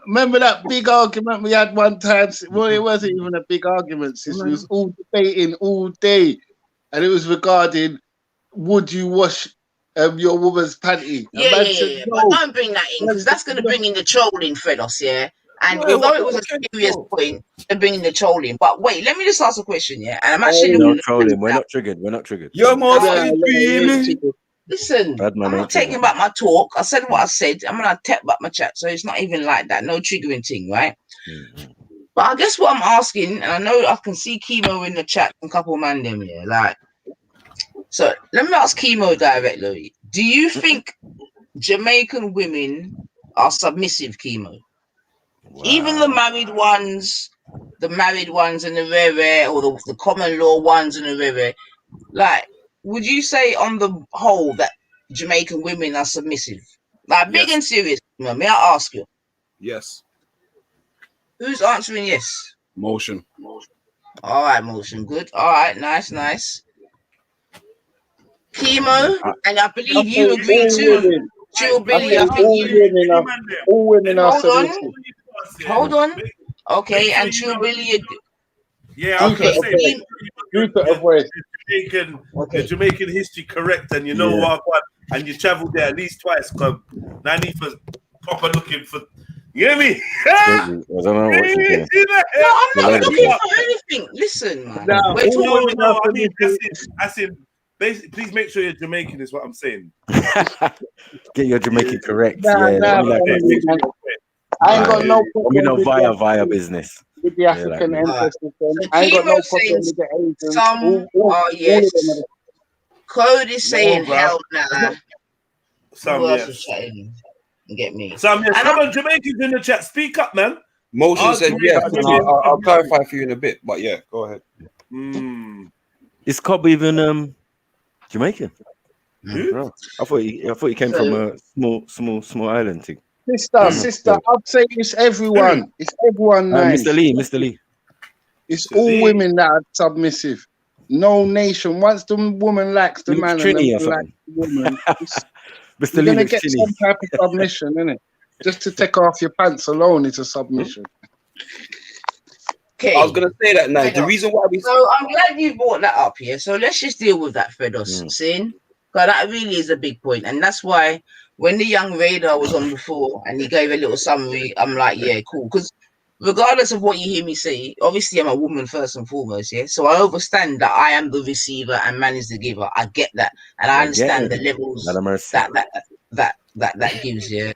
Remember that big argument we had one time? Well, it wasn't even a big argument, sis. We was all debating all day, and it was regarding would you wash your woman's panty? Said, no. But don't bring that in, because that's going to bring in the trolling, Fredos, And although it was a serious point to bring in the trolling, but wait, let me just ask a question, and I'm actually no trolling. We're not triggered. You're more dreaming. Listen, I'm not taking back my talk. I said what I said. I'm gonna take back my chat, so it's not even like that. No triggering thing, right? But I guess what I'm asking, and I know I can see Chemo in the chat and couple man them here, like. So let me ask Chemo directly. Do you think Jamaican women are submissive, Chemo? Wow. Even the married ones and the rare, or the common law ones and the rare, like. Would you say on the whole that Jamaican women are submissive? Like big and serious, man. May I ask you? Yes. Who's answering yes? Motion. All right, Motion. Good. All right, nice. Chemo, and I believe you agree too. Chill Billy, I think you. All women are submissive. Hold on. Okay, and Chill Billy. Okay. The Jamaican history correct, and what, and you traveled there at least twice. Cause now I need for proper looking for. You hear me? I don't know what you're doing. No, I'm not looking for anything. Listen, man. No. I mean, that's in. Basically, please make sure you're Jamaican. Is what I'm saying. Get your Jamaican correct. I ain't got no problem. We know via business. With the African ancestors, I ain't got no problem with the Asians. Some are yes. Code is saying hell nah. Some yes. Get me? Sam, yes, come on, Jamaicans in the chat. Speak up, man. Motion said yes, and I'll clarify for you in a bit. But yeah, go ahead. Is Cobb even Jamaican? Who? No. I thought he came from a small island thing. Sister, I'd say it's everyone. It's everyone. Mr. Lee. It's all women that are submissive. No nation. Once the woman likes the man and the man likes the woman, you're gonna get some type of submission, innit? Just to take off your pants alone is a submission. Okay. I was gonna say that now. The reason why So I'm glad you brought that up here. So let's just deal with that, Fredos. Sin, because that really is a big point, and that's why when the young Radar was on before and he gave a little summary, I'm like, yeah, cool. Because regardless of what you hear me say, obviously I'm a woman first and foremost, yeah. So I understand that I am the receiver and man is the giver. I get that, and I understand the levels that gives you.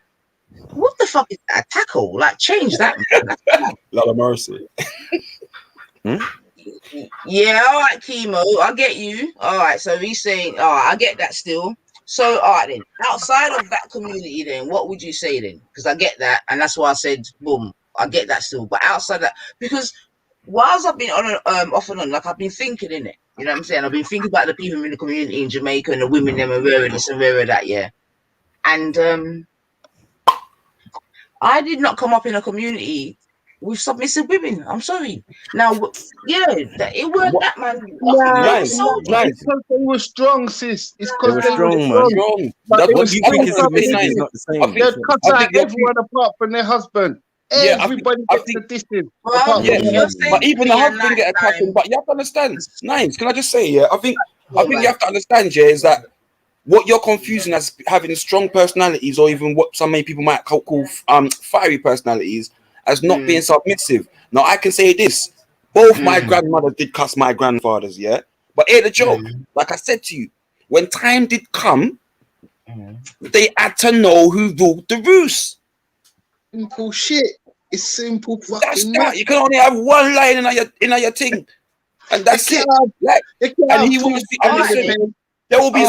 What the fuck is that? A tackle? Like, change that, man. Lot of mercy. Yeah, all right, chemo. I get you. All right, so he's saying, all right, I get that still. So, all right, then, outside of that community, then, what would you say then? Because I get that, and that's why I said, boom, I get that still. But outside that, because whilst I've been on off and on, like I've been thinking in it, you know what I'm saying? I've been thinking about the people in the community in Jamaica and the women them and rare this and rare that, yeah. And I did not come up in a community with submissive women. I'm sorry. Now, yeah, it weren't that, man. It's because they were strong, sis. It's because they were strong. But what do you think is submissive is not the same. They'd cut out everyone apart from their husband. Everybody gets a distance. But even the husband get a cutting. But you have to understand, Nines. Can I just say, yeah? I think you have to understand, yeah, is that what you're confusing as having strong personalities, or even what some many people might call fiery personalities, as not being submissive. Now I can say this: both my grandmothers did cuss my grandfathers, yeah. But here the joke, like I said to you, when time did come, they had to know who ruled the roost. Simple shit. It's simple fucking. That's that. You can only have one line in your thing, and that's it. Like, and he will see. There will be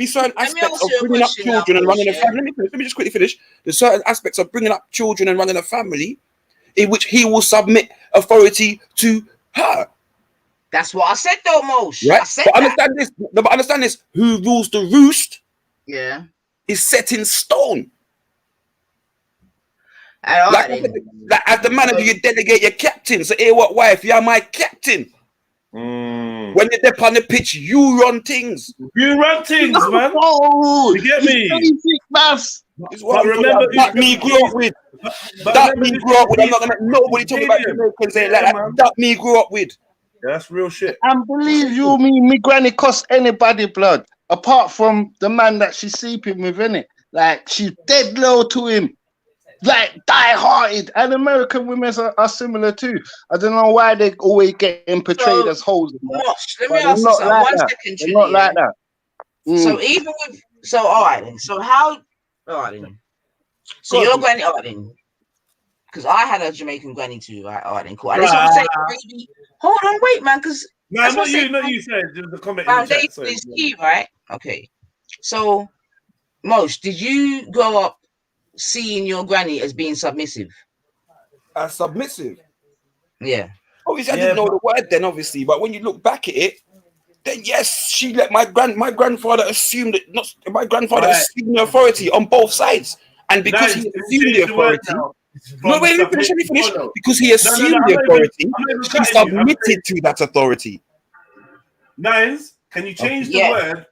certain aspects of bringing up children and running a family. Let me just quickly finish. There's certain aspects of bringing up children and running a family in which he will submit authority to her. That's what I said, though, Mosh. Right? I said but understand this. But understand this. Who rules the roost? Yeah, is set in stone. Like as the manager, you delegate your captain. So, hey, what wife? You're my captain. When you're there on the pitch, you run things. You run things, man. You get me? It's what remember that me grew up with. That me grew up with. I'm not gonna let nobody talk about Jamaicans like that. That me grew up with. That's real shit. And believe you me granny cost anybody blood apart from the man that she's sleeping with, innit? Like she's dead low to him. Like die-hearted, and American women are similar too. I don't know why they always getting portrayed as hoes. Let me ask you something. 1 second, They're not like that. So even with all right then. So how? All right then. So your granny, all right then. Because I had a Jamaican granny too, right? All right then, cool. And that's what I'm saying. Baby, hold on, wait, man. Because no, not you said the comment. Foundation is key, right? Okay. So, Mosh, did you grow up seeing your granny as being submissive? Submissive? Yeah. Obviously, I didn't know the word then, obviously, but when you look back at it, then yes, she let my grandfather assume that my grandfather assumed the authority on both sides, and because he assumed the authority. No, wait, let me finish. Because he assumed the authority, she submitted to that authority. Nines, can you change the word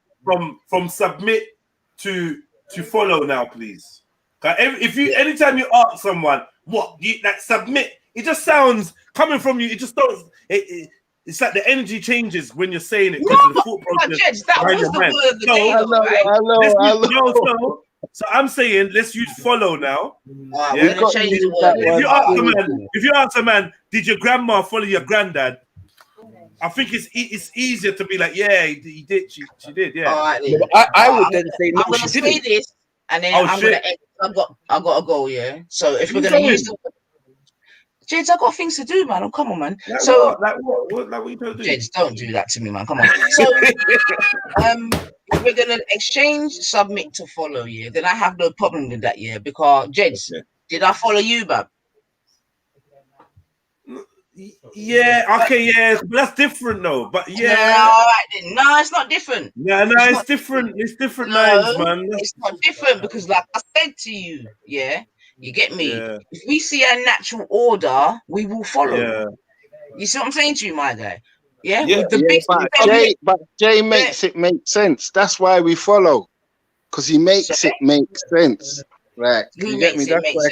from submit to follow now, please? If you anytime you ask someone what you like submit, it just sounds coming from you. It just don't. It's like the energy changes when you're saying it because of the thought process. That was the word of the day. So I'm saying let's use follow now. We're gonna change the word. If you ask a man, did your grandma follow your granddad? I think it's easier to be like, yeah, he did. She did. Yeah. I would then say no. I'm gonna say this. And then I got to go, yeah. So if we're gonna use Jeds, I got things to do, man. Oh, come on, man. Like So, what? Like what you trying to do? Jeds, don't do that to me, man. Come on. So, if we're gonna exchange submit to follow, yeah, then I have no problem with that, yeah. Because Jeds, did I follow you, Bab? Yeah, okay, yeah, but that's different though. But yeah, all right then. No, it's not different. Yeah, no, it's different. It's different lines, man. It's not different because, like I said to you, yeah, you get me. Yeah. If we see a natural order, we will follow. Yeah. You see what I'm saying to you, my guy? Yeah. Yeah, With the big but Jay makes it make sense. That's why we follow, because he makes it make sense. Right? You get me? That's why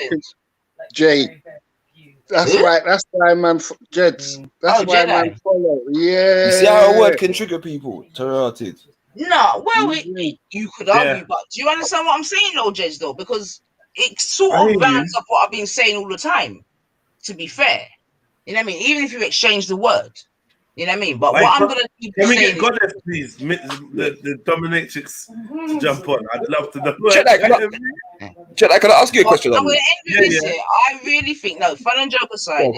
Jay. That's right. That's why man, Jeds. That's why man follow. Yeah. You see how a word can trigger people? Tarotted. No, well, you could argue, but do you understand what I'm saying, though, Jeds? Though, because it sort of rounds up what I've been saying all the time. To be fair, you know what I mean. Even if you exchange the word, you know what I mean. But what I'm gonna keep saying. Can we get Goddess, please? The dominatrix to jump on. I'd love to know. Chet, can I ask you a question? I'm gonna end with this. Yeah. I really think fun and joke aside,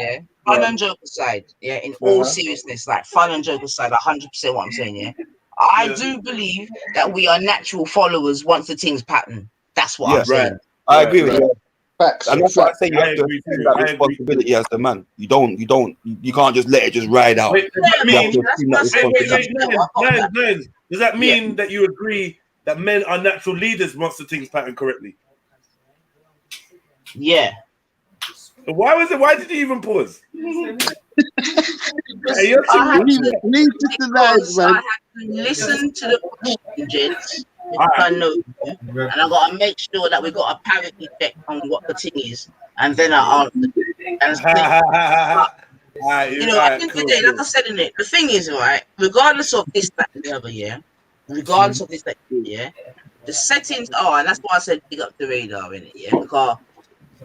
fun and joke aside, in all seriousness, like fun and joke aside, 100% what I'm saying, yeah. I do believe that we are natural followers once the thing's pattern. That's what I'm saying. I agree with you. Facts. And that's why I say you have to take that responsibility as the man. You can't just let it just ride out. Wait, does that mean that you agree that men are natural leaders once the thing's patterned correctly? Yeah. Why did you even pause? I had to listen to the question, gents. I know, and I gotta make sure that we got a parity check on what the thing is, and then I answer. You know, at the end of the day, like I said in it, the thing is, right, regardless of this, that, and the other, regardless of this, that, the settings are, and that's why I said pick up the radar in it, because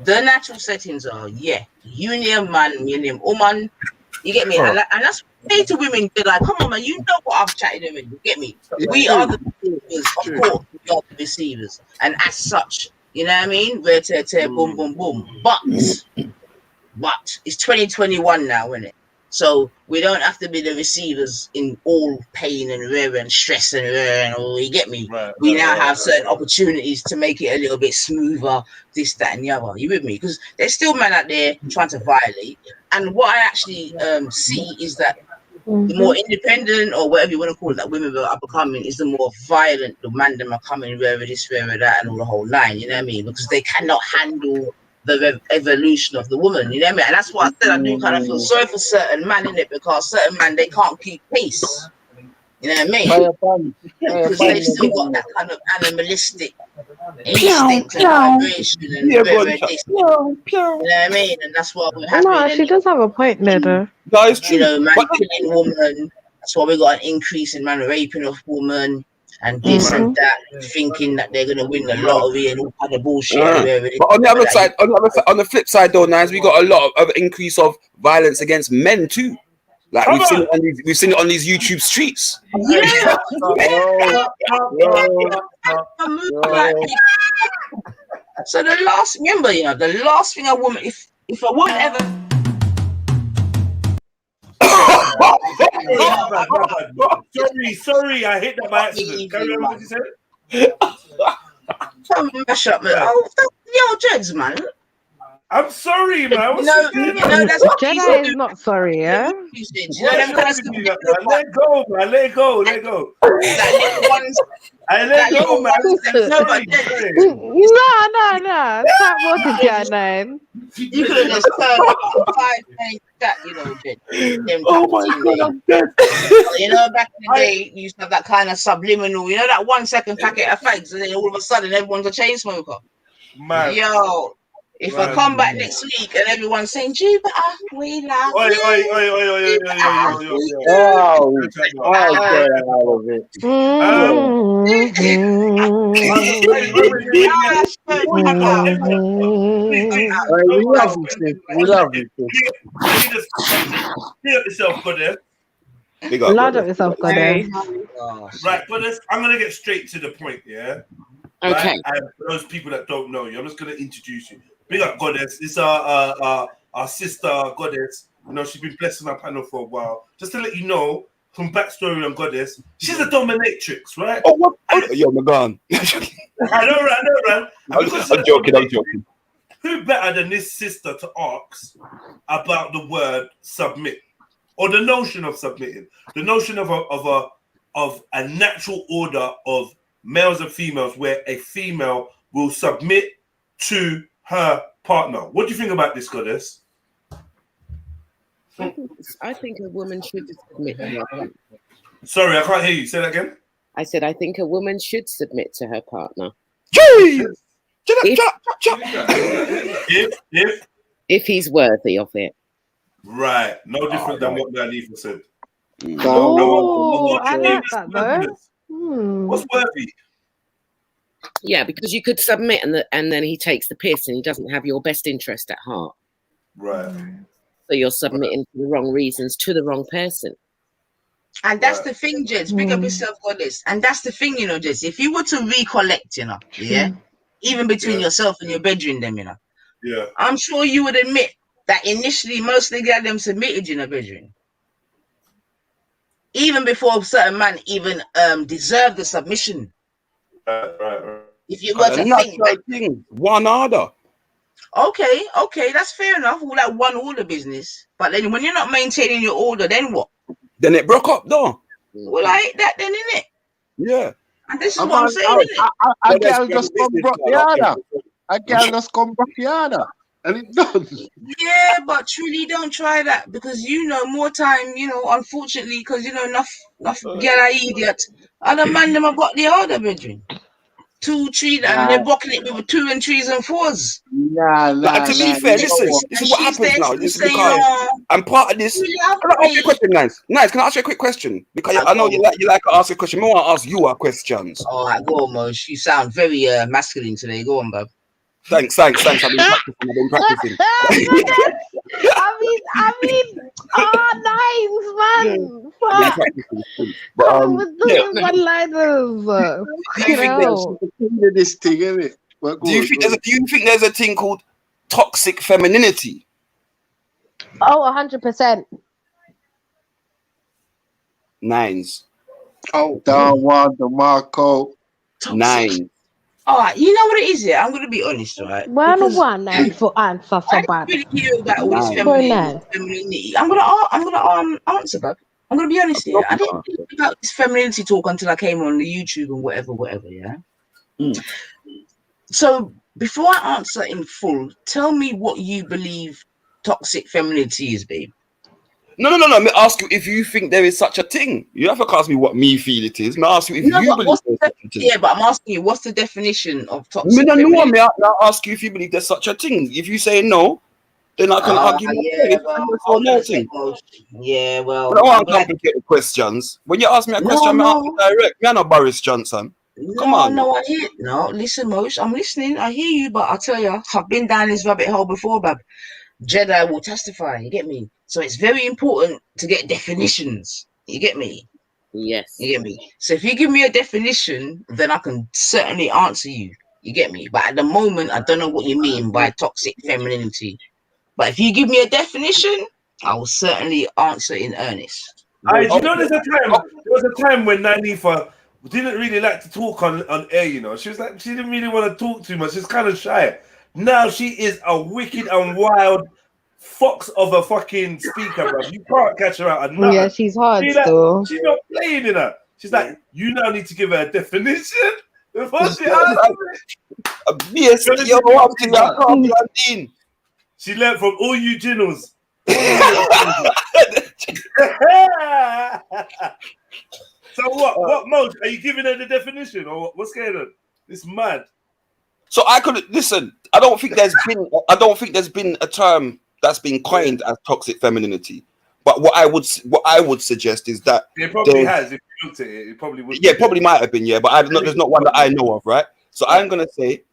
the natural settings are, union man, union woman, you get me, and that's say to women, they're like, come on, man, you know what I've chatted to women, you get me? We are the receivers, of course, we are the receivers, and as such, you know what I mean? We're boom, boom, boom. But it's 2021 now, isn't it? So we don't have to be the receivers in all pain and rare and stress and all, you get me? We now have certain opportunities to make it a little bit smoother, this, that, and the other. You with me? Because there's still men out there trying to violate. And what I actually see is that the more independent or whatever you want to call it that women are becoming is the more violent the man them are coming, wherever this, wherever that, and all the whole line, you know what I mean? Because they cannot handle the evolution of the woman, you know what I mean? And that's why I said I do kind of feel sorry for certain men in it, because certain men, they can't keep pace, you know what I mean? Because they've still got that kind of animalistic instinct and vibration and you know what I mean? And that's what we're having. No, she does have a point there, though. That is true. You know, man killing woman. That's why we got an increase in man raping of women and this and that, thinking that they're gonna win the lottery and all kind of bullshit. But on the other side, on the flip side, though, Nines, we got a lot of increase of violence against men too. Like we've seen it on these YouTube streets. Yeah. So the last thing a woman, if a woman ever. Sorry, I hit that by accident. Carry on what you said. Mash up, man. Jeds, man. I'm sorry, man. What's that's what Jedi is not sorry, yeah? Let go, man. Let go. That little ones. I let go, man. No. Tap water, Jan. You could have just turned up 5 minutes that, you know, oh my God, I'm dead. You know, back in the day, you used to have that kind of subliminal, you know, that 1 second packet of fakes, and then all of a sudden everyone's a chain smoker. Man. Yo. If I come back next week and everyone's saying, Jupiter, we love you. We love you. Loud up yourself, Goddess. Right, but I'm going to get straight to the point, yeah? Okay. Right? And for those people that don't know you, I'm just going to introduce you. Big up, Goddess. It's our our sister Goddess. You know, she's been blessing our panel for a while. Just to let you know, some backstory on Goddess. She's a dominatrix, right? Oh, what? Yo, my God. I know, man. I'm joking. Who better than this sister to ask about the word submit, or the notion of submitting, the notion of a natural order of males and females, where a female will submit to her partner? What do you think about this, Goddess? I think a woman should submit to her partner. Sorry, I can't hear you. Say that again. I said I think a woman should submit to her partner. If he's worthy of it. Right. No different than what Nanifa said. Oh, I like that though. What's worthy? Yeah, because you could submit and then he takes the piss and he doesn't have your best interest at heart. Right. So you're submitting for the wrong reasons to the wrong person. And that's the thing, Jess. Big up yourself, Goddess. And that's the thing, you know, Jess. If you were to recollect, you know, even between yourself and your bedroom, them, you know, I'm sure you would admit that initially most of the guys them submitted in a bedroom. Even before a certain man even deserved the submission. Right. If you were to think one order. Okay, that's fair enough. All that one order business. But then when you're not maintaining your order, then what? Then it broke up, though. Well, I hate that then, innit? Yeah. And this is what I'm saying, innit? A girl just come broke the other. A girl just come broke the other. And it does. Yeah, but truly don't try that, because you know more time, you know, unfortunately, because you know enough girl are idiot. And the man them have got the other bedroom. 2, 3, and they're blocking it with 2 and 3s and 4s. To be fair, listen, this is what happens now. This is because I'm part of this. Can I ask you a question, Nice? Nice, can I ask you a quick question? Because I know you like to ask a question. I want to ask you our questions. All right, go on, Mosh. You sound very masculine today. Go on, bub. Thanks. I've been practicing. I mean, nice, man. Fuck. We're doing one-liners. This thing, isn't it? Do you think there's a thing called toxic femininity? Oh, 100%. Nines. Oh, down one, the Marco. 9. All right, you know what it is here? I'm going to be honest, right? One for answer so bad. I didn't really hear about all this femininity. I'm gonna answer, bro. I'm gonna be honest here. I didn't hear about this femininity talk until I came on the YouTube and whatever, yeah. So before I answer in full, tell me what you believe toxic femininity is, babe. No. Let me ask you if you think there is such a thing. You have to ask me what me feel it is. Now ask you if you believe there's such a thing. Yeah, but I'm asking you, what's the definition of toxic femininity? Now ask you if you believe there's such a thing. If you say no, then I can argue. Yeah, well, I don't want complicated questions. When you ask me a question, I'm direct. I'm not Boris Johnson. Come on. No, I hear. No, listen, Mosh, I'm listening. I hear you, but I tell you, I've been down this rabbit hole before, bab. Jedi will testify. You get me? So it's very important to get definitions. You get me? Yes. You get me? So if you give me a definition, then I can certainly answer you. You get me? But at the moment, I don't know what you mean by toxic femininity. But if you give me a definition, I will certainly answer in earnest. You know, there was a time when Nanifa didn't really like to talk on air, you know. She was like, she didn't really want to talk too much. She's kind of shy. Now she is a wicked and wild fox of a fucking speaker, bro. You can't catch her out. Yeah, she's hard still. She's not playing in her. She's like, you now need to give her a definition. She learned from all you ginnels. So what mode? Are you giving her the definition or what's going on? It's mad. So I could listen. I don't think there's been a term that's been coined as toxic femininity. But what I would suggest is that it probably has. If you looked at it, it probably would. Yeah, probably might have been. Yeah, but there's not one that I know of, right? So I'm gonna say,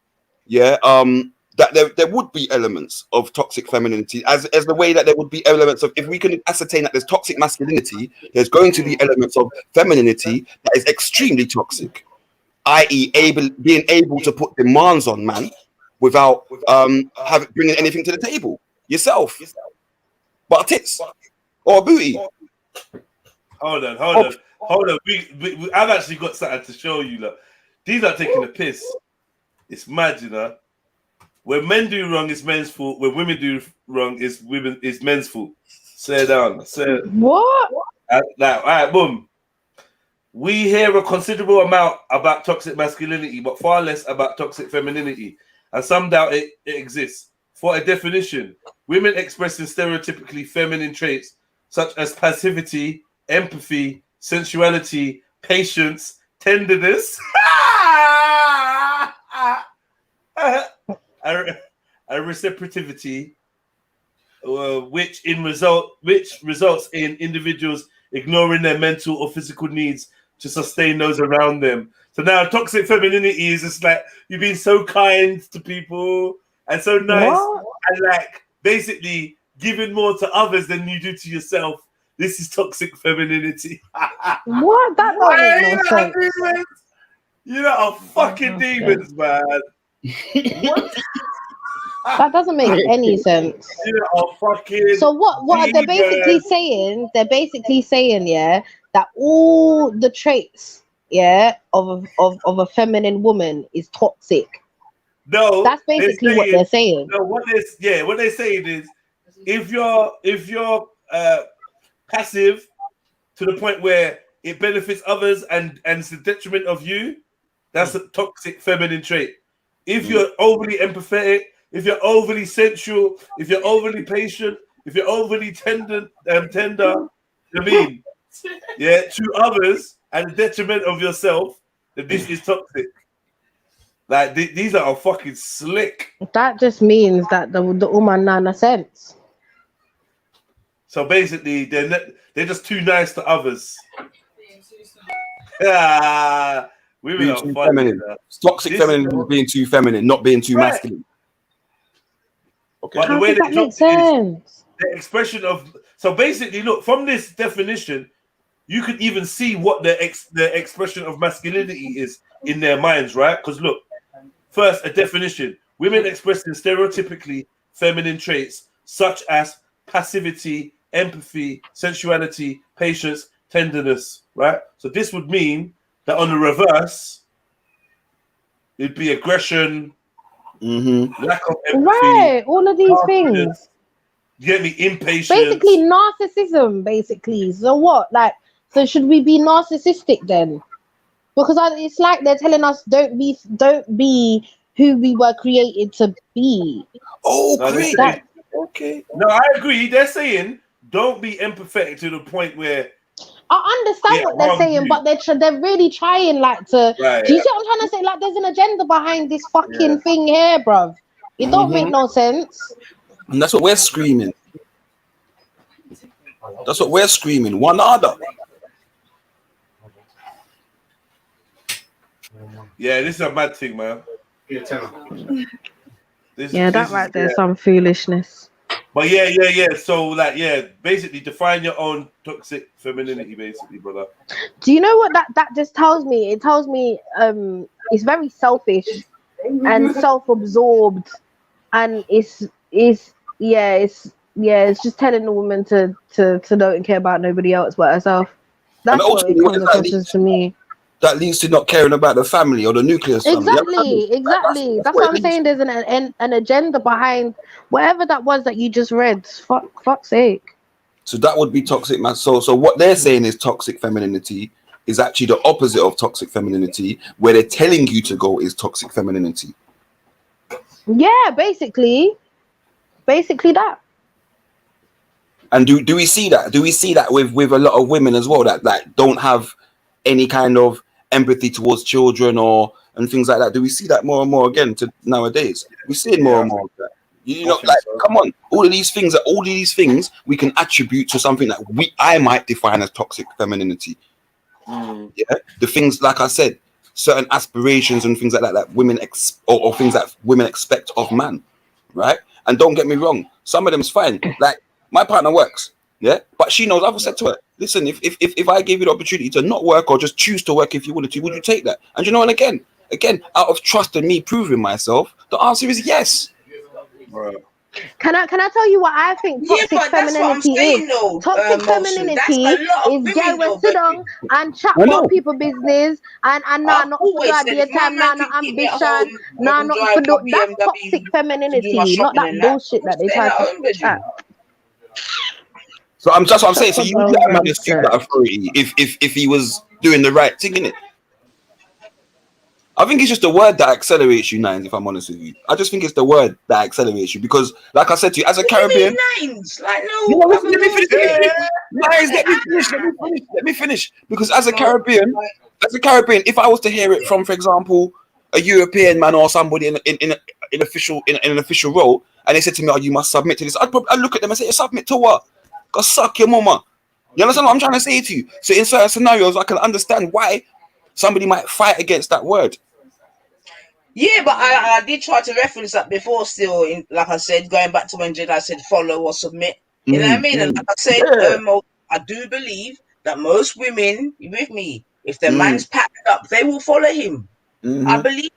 that there would be elements of toxic femininity, as the way that there would be elements of, if we can ascertain that there's toxic masculinity, there's going to be elements of femininity that is extremely toxic, i.e., being able to put demands on man without bringing anything to the table. yourself, but a tits or a booty. Hold on. I've actually got something to show you. Look, these are taking a piss. It's mad, you know. When men do wrong, it's men's fault. When women do wrong, it's men's fault. Say it down. What? All right, boom. We hear a considerable amount about toxic masculinity, but far less about toxic femininity. And some doubt it exists. For a definition, women expressing stereotypically feminine traits such as passivity, empathy, sensuality, patience, tenderness, and reciprocity, which results in individuals ignoring their mental or physical needs to sustain those around them. So now toxic femininity is just like you've been so kind to people and so nice and like basically giving more to others than you do to yourself. This is toxic femininity. What? That doesn't make no sense. You know, are fucking demons, man. What? That doesn't make any sense. You are fucking. So what are they basically saying? They're basically saying, yeah, that all the traits, yeah, of a feminine woman is toxic. No, that's basically what they're saying. No, what they're saying is, if you're passive to the point where it benefits others and it's the detriment of you, that's a toxic feminine trait. If you're overly empathetic, if you're overly sensual, if you're overly patient, if you're overly tender, to others and the detriment of yourself, then this is toxic. Like these are fucking slick. That just means that the woman nana sense. So basically, they're just too nice to others. Women are funny, feminine. Toxic feminine is being too feminine, not being too masculine. Okay. But the way that makes sense. The expression of basically, look, from this definition, you could even see what the expression of masculinity is in their minds, right? Because look, first a definition: women expressing stereotypically feminine traits such as passivity, empathy, sensuality, patience, tenderness, right? So this would mean that on the reverse, it'd be aggression, lack of empathy, right? All of these things. You get me? Impatience. Basically, narcissism. Basically, so what? Like, so should we be narcissistic then? Because it's like they're telling us don't be who we were created to be. Oh, great. Okay. No, I agree. They're saying don't be empathetic to the point where. I understand what they're saying, but they're really trying like to. Right, do you see what I'm trying to say? Like, there's an agenda behind this fucking thing here, bruv. It don't make no sense. And that's what we're screaming. That's what we're screaming. One other. Yeah, this is a mad thing, man. That right there's some foolishness. But yeah. So like, basically define your own toxic femininity, basically, brother. Do you know what that just tells me? It tells me it's very selfish and self-absorbed, and it's just telling the woman to don't care about nobody else but herself. That's what it comes across to me. That leads to not caring about the family or the nucleus. Exactly. That's what I'm saying. There's an agenda behind whatever that was that you just read. Fuck's sake. So that would be toxic, man. So what they're saying is toxic femininity is actually the opposite of toxic femininity. Where they're telling you to go is toxic femininity. Yeah, basically that. And do we see that? Do we see that with a lot of women as well that don't have any kind of empathy towards children and things like that? Do we see that more and more again nowadays? We see it more and more. You know, like, come on, all of these things we can attribute to something that I might define as toxic femininity. Yeah, the things, like I said, certain aspirations and things like that women or things that women expect of man, right? And don't get me wrong, some of them is fine. Like, my partner works, yeah, but she knows. I've said to her, listen, if I gave you the opportunity to not work or just choose to work if you wanted to, would you take that? And you know, and again, out of trust in me proving myself, the answer is yes. Right. Can I tell you what I think toxic femininity is? Toxic femininity is girl will sit down and chat about people business and not for that their time, not ambition, not for do. That's toxic femininity, not that bullshit that they try to chat. So that's what I'm saying. So you let a man assume that authority if he was doing the right thing, innit? I think it's just the word that accelerates you, Nines, if I'm honest with you. I just think it's the word that accelerates you because, like I said to you, as a Caribbean... Nines? Like, no. Let me finish. Because as a Caribbean, if I was to hear it from, for example, a European man or somebody in an official role, and they said to me, "Oh, you must submit to this," I'd look at them and say, "Submit to what? Go suck your mama." You understand what I'm trying to say to you? So in certain scenarios, I can understand why somebody might fight against that word. Yeah, but I did try to reference that before. Still, like I said, going back to when Jedi said follow or submit. You know what I mean? And like I said, I do believe that most women, you with me, if the man's packed up, they will follow him. I believe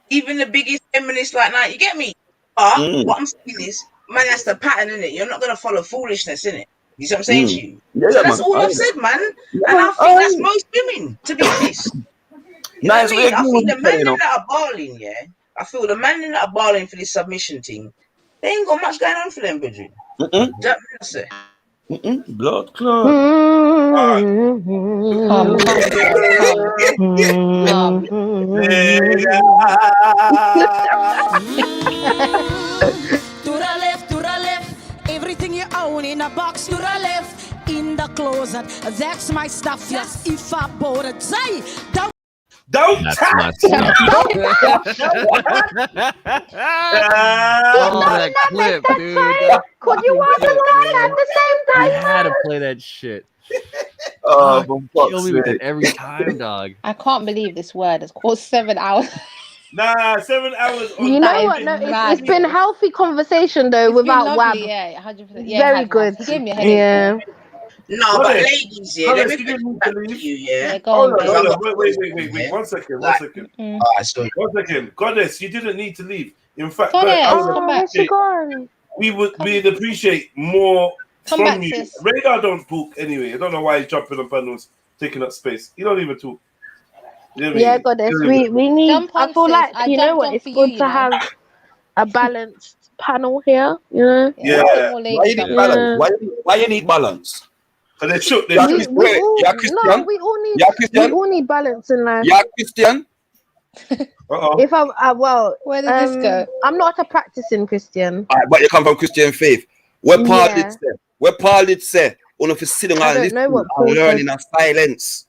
even the biggest feminists like that. You get me? But what I'm saying is, man, that's the pattern, innit? You're not gonna follow foolishness, innit? You see what I'm saying to you? Yeah, so that's all I've said, man. And I think that's most women, to be honest. You know what I mean? I think the men that are balling, I feel the men that are balling for this submission thing, they ain't got much going on for them, Bridget. Blood clot. To the left, everything you own in a box. To the left, in the closet, that's my stuff. Yes, if I bought it, say, don't that clip, dude. Could you watch it at the same time? You had to play that shit. Kill me with it every time, dog. I can't believe this word has caused 7 hours. Nah, 7 hours. You know what? No, it's been healthy conversation though, without lovely, WAB. Yeah, 100%. Yeah, very good. He gave me a headache. Yeah. No, but ladies, let me put back to you, Hold on. Wait. 1 second. Alright, sorry. 1 second. Goddess, you didn't need to leave. In fact, we'd appreciate more from you. Sis. Radar don't talk anyway. I don't know why he's jumping on panels, taking up space. He don't even talk. You know what I mean? Goddess, we need. I feel like you know what? It's good to have a balanced panel here. You know? Yeah. Why you need balance? Why you need balance? Because they shook. We all need balance in life. Yeah, Christian. If I'm where did this go? I'm not a practicing Christian. But you come from Christian faith. Where Paul did say, "One of you sitting and listening and learning in silence."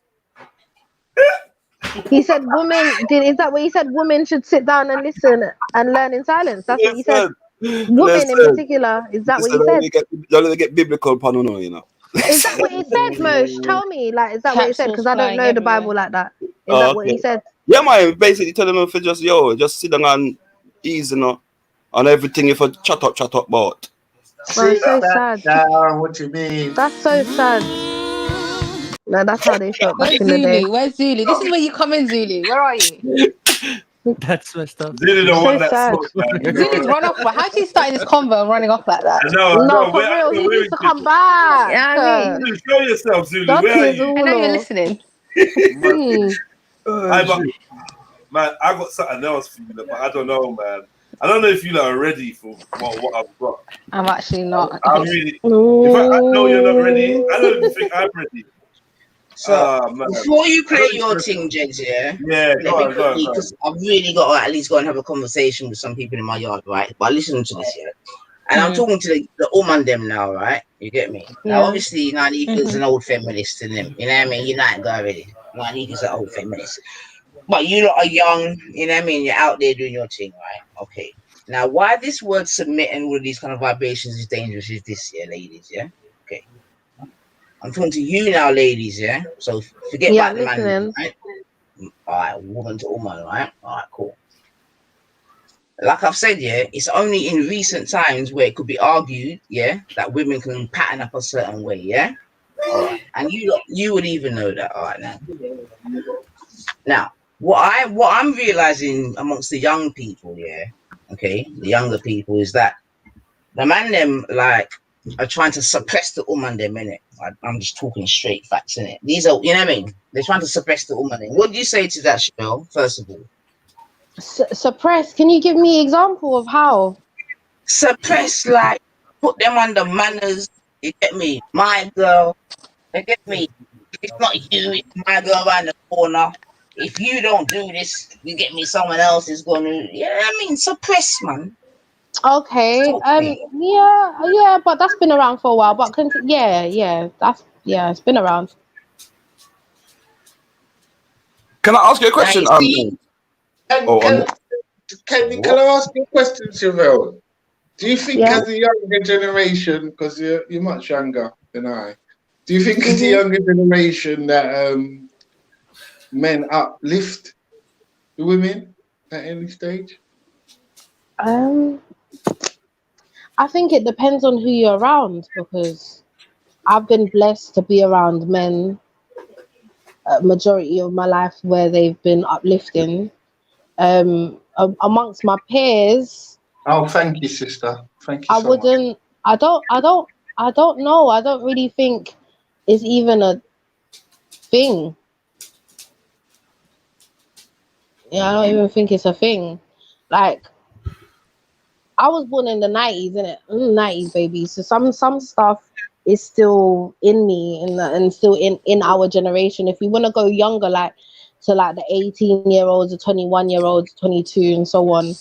He said, "Women." Is that what he said? Women should sit down and listen and learn in silence. That's what he said. Women in particular. Is that what he said? Don't get biblical, pano, you know. Is that what he said, Mosh? Tell me, is that what he said? Because I don't know the Bible like that. Is that what he said? Yeah, man. Basically, telling them for just sit down and ease, on everything. If I chat up about. Oh, it's so sad. What you mean? That's so sad. No, that's how they felt back in the day. Where's Zulu? This is where you come in, Zulu. Where are you? That's messed up. Zulu don't want that smoke, man. Zulu's run off. How's he starting this convo and running off like that? No, for real. He needs to come back. Yeah, I mean, show yourself, Zulu. Where are you? I know you're listening. Man, I got something else for you, but I don't know, man. I don't know if you are ready for what I've got. I'm actually not. I'm really. In fact, I know you're not ready. I don't even think I'm ready. So before you play your thing, Jegs, go on, because I've really got to at least go and have a conversation with some people in my yard, right? But listen to this, and I'm talking to the woman them now, right? You get me? Now, obviously, Nanika's an old feminist, and them, you know what I mean? You're not go already. Nanika's an old feminist, but you lot are young, you know what I mean? You're out there doing your thing, right? Okay. Now, why this word submit and all of these kind of vibrations is dangerous is this, ladies, Okay. I'm talking to you now, ladies, So forget about the man, right? All right, woman to woman, right? All right, cool. Like I've said, it's only in recent times where it could be argued, that women can pattern up a certain way, All right. And you would even know that, all right, now. Now, what I'm realizing amongst the young people, the younger people is that the man them like are trying to suppress the woman them, innit? I'm just talking straight facts, innit? These are, you know what I mean? They're trying to suppress the woman. What do you say to that, Chanel, first of all? Suppress? Can you give me an example of how? Suppress, like, put them under manners, you get me? My girl, you get me? It's not you, it's my girl around the corner. If you don't do this, you get me, someone else is going to, yeah, I mean, suppress, man. Okay, yeah, but that's been around for a while. But it's been around. Can I ask you a question? Can I ask you a question, Chevelle? Do you think as a younger generation, because you're much younger than I, do you think as a younger generation that men uplift the women at any stage? I think it depends on who you're around, because I've been blessed to be around men a majority of my life where they've been uplifting. Amongst my peers. Oh, thank you, sister. Thank you. I don't know. I don't really think it's even a thing. Yeah, I don't even think it's a thing. Like, I was born in the 90s, innit? 90s, baby. So some stuff is still in me and still in our generation. If we want to go younger, like to like the 18-year-olds, the 21-year-olds, 22, and so on,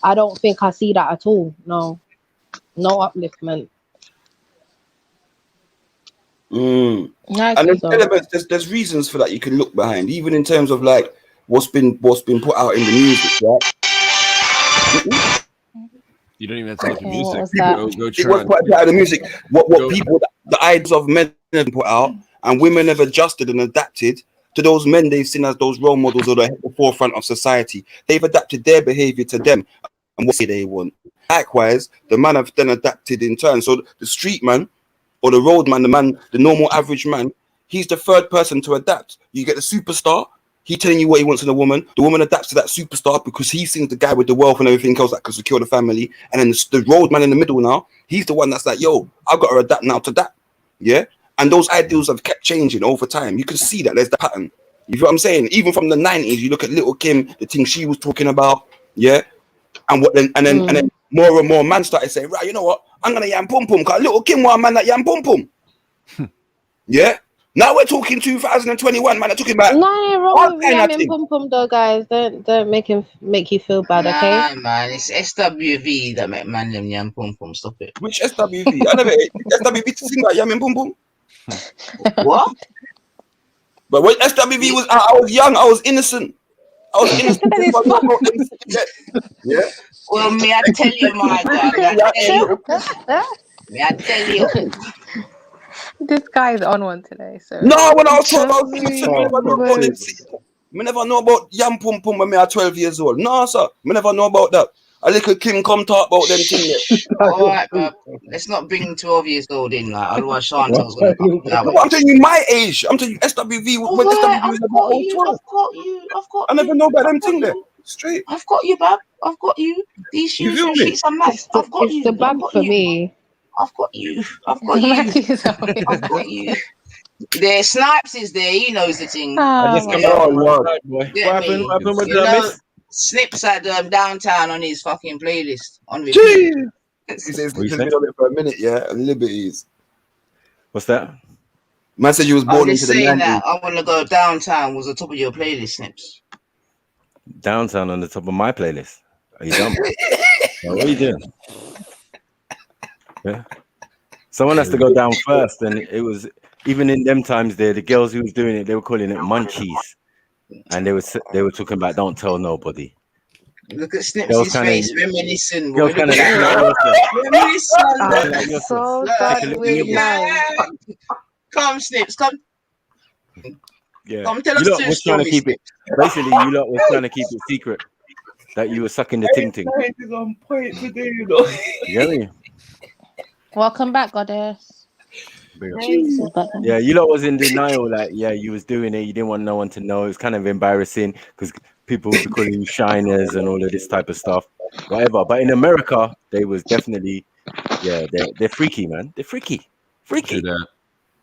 I don't think I see that at all. No upliftment. And there's reasons for that you can look behind, even in terms of like what's been put out in the music, right? You don't even have to look at music. It was put out in the music. What people, the ideas of men have put out, and women have adjusted and adapted to those men they've seen as those role models or the forefront of society. They've adapted their behavior to them and what they want. Likewise, the man have then adapted in turn. So the street man or the road man, the normal average man, he's the third person to adapt. You get the superstar. He telling you what he wants in a woman. The woman adapts to that superstar because he sees the guy with the wealth and everything else that can secure the family. And then the road man in the middle now, he's the one that's like, yo, I've got to adapt now to that. Yeah. And those ideals have kept changing over time. You can see that there's the pattern. You know what I'm saying? Even from the 90s, you look at Little Kim, the thing she was talking about. Yeah. And then more and more man started saying, right, you know what? I'm going to yam pum pum because Little Kim want a man that yam pum pum. Yeah. Now we're talking 2021, man. I'm talking about wrong with yamming pum pum though, guys. Don't make you feel bad, okay? Nah, man, it's SWV that make man them yam pum pum. Stop it. Which SWV? I never SWV to sing about yamming pum pum. What? But when SWV was out, I was young, I was innocent. Yeah. Well, may I tell you, my God? May I tell you? This guy is on one today. So no, when I was 12, I was innocent. I never know about yam pum pum when I was 12 years old. No, sir. I never know about that. A little Kim come talk about them things. All right, but let's not bring 12 years old in, like, otherwise Chantal's going to come. I'm telling you my age. I'm telling you SWV. All right, I've got you. I never know about them things there. Straight. I've got you, bab. I've got you. These shoes and sheets are mad. I've got you. It's the bag for me. I've got you. I've got you. I've got you. There, Snipes is there. He knows the thing. I just come on, what happened with that? Snips had Downtown on his fucking playlist. On he says he's been on it for a minute, yeah. And Liberties. What's that? Man said you was born into the 90s. That I want to go Downtown was the top of your playlist, Snips. Downtown on the top of my playlist. Are you dumb? What are you doing? Yeah. Someone has to go down first, and it was even in them times there, the girls who was doing it, they were calling it munchies. And they were talking about don't tell nobody. Look at Snipsy's face, reminiscent. Girls kind of reminiscent. So done with life. Come, Snips, come. Yeah. Come tell us two was trying to keep it. Basically, you lot was trying to keep it secret that you were sucking the ting ting. On point today, you know. Yeah. Welcome back, goddess. Yeah, you lot was in denial, like, yeah, you was doing it, you didn't want no one to know. It was kind of embarrassing because people would be calling you shiners and all of this type of stuff, whatever. But in America, they was definitely Yeah, they're freaky, man. They're freaky.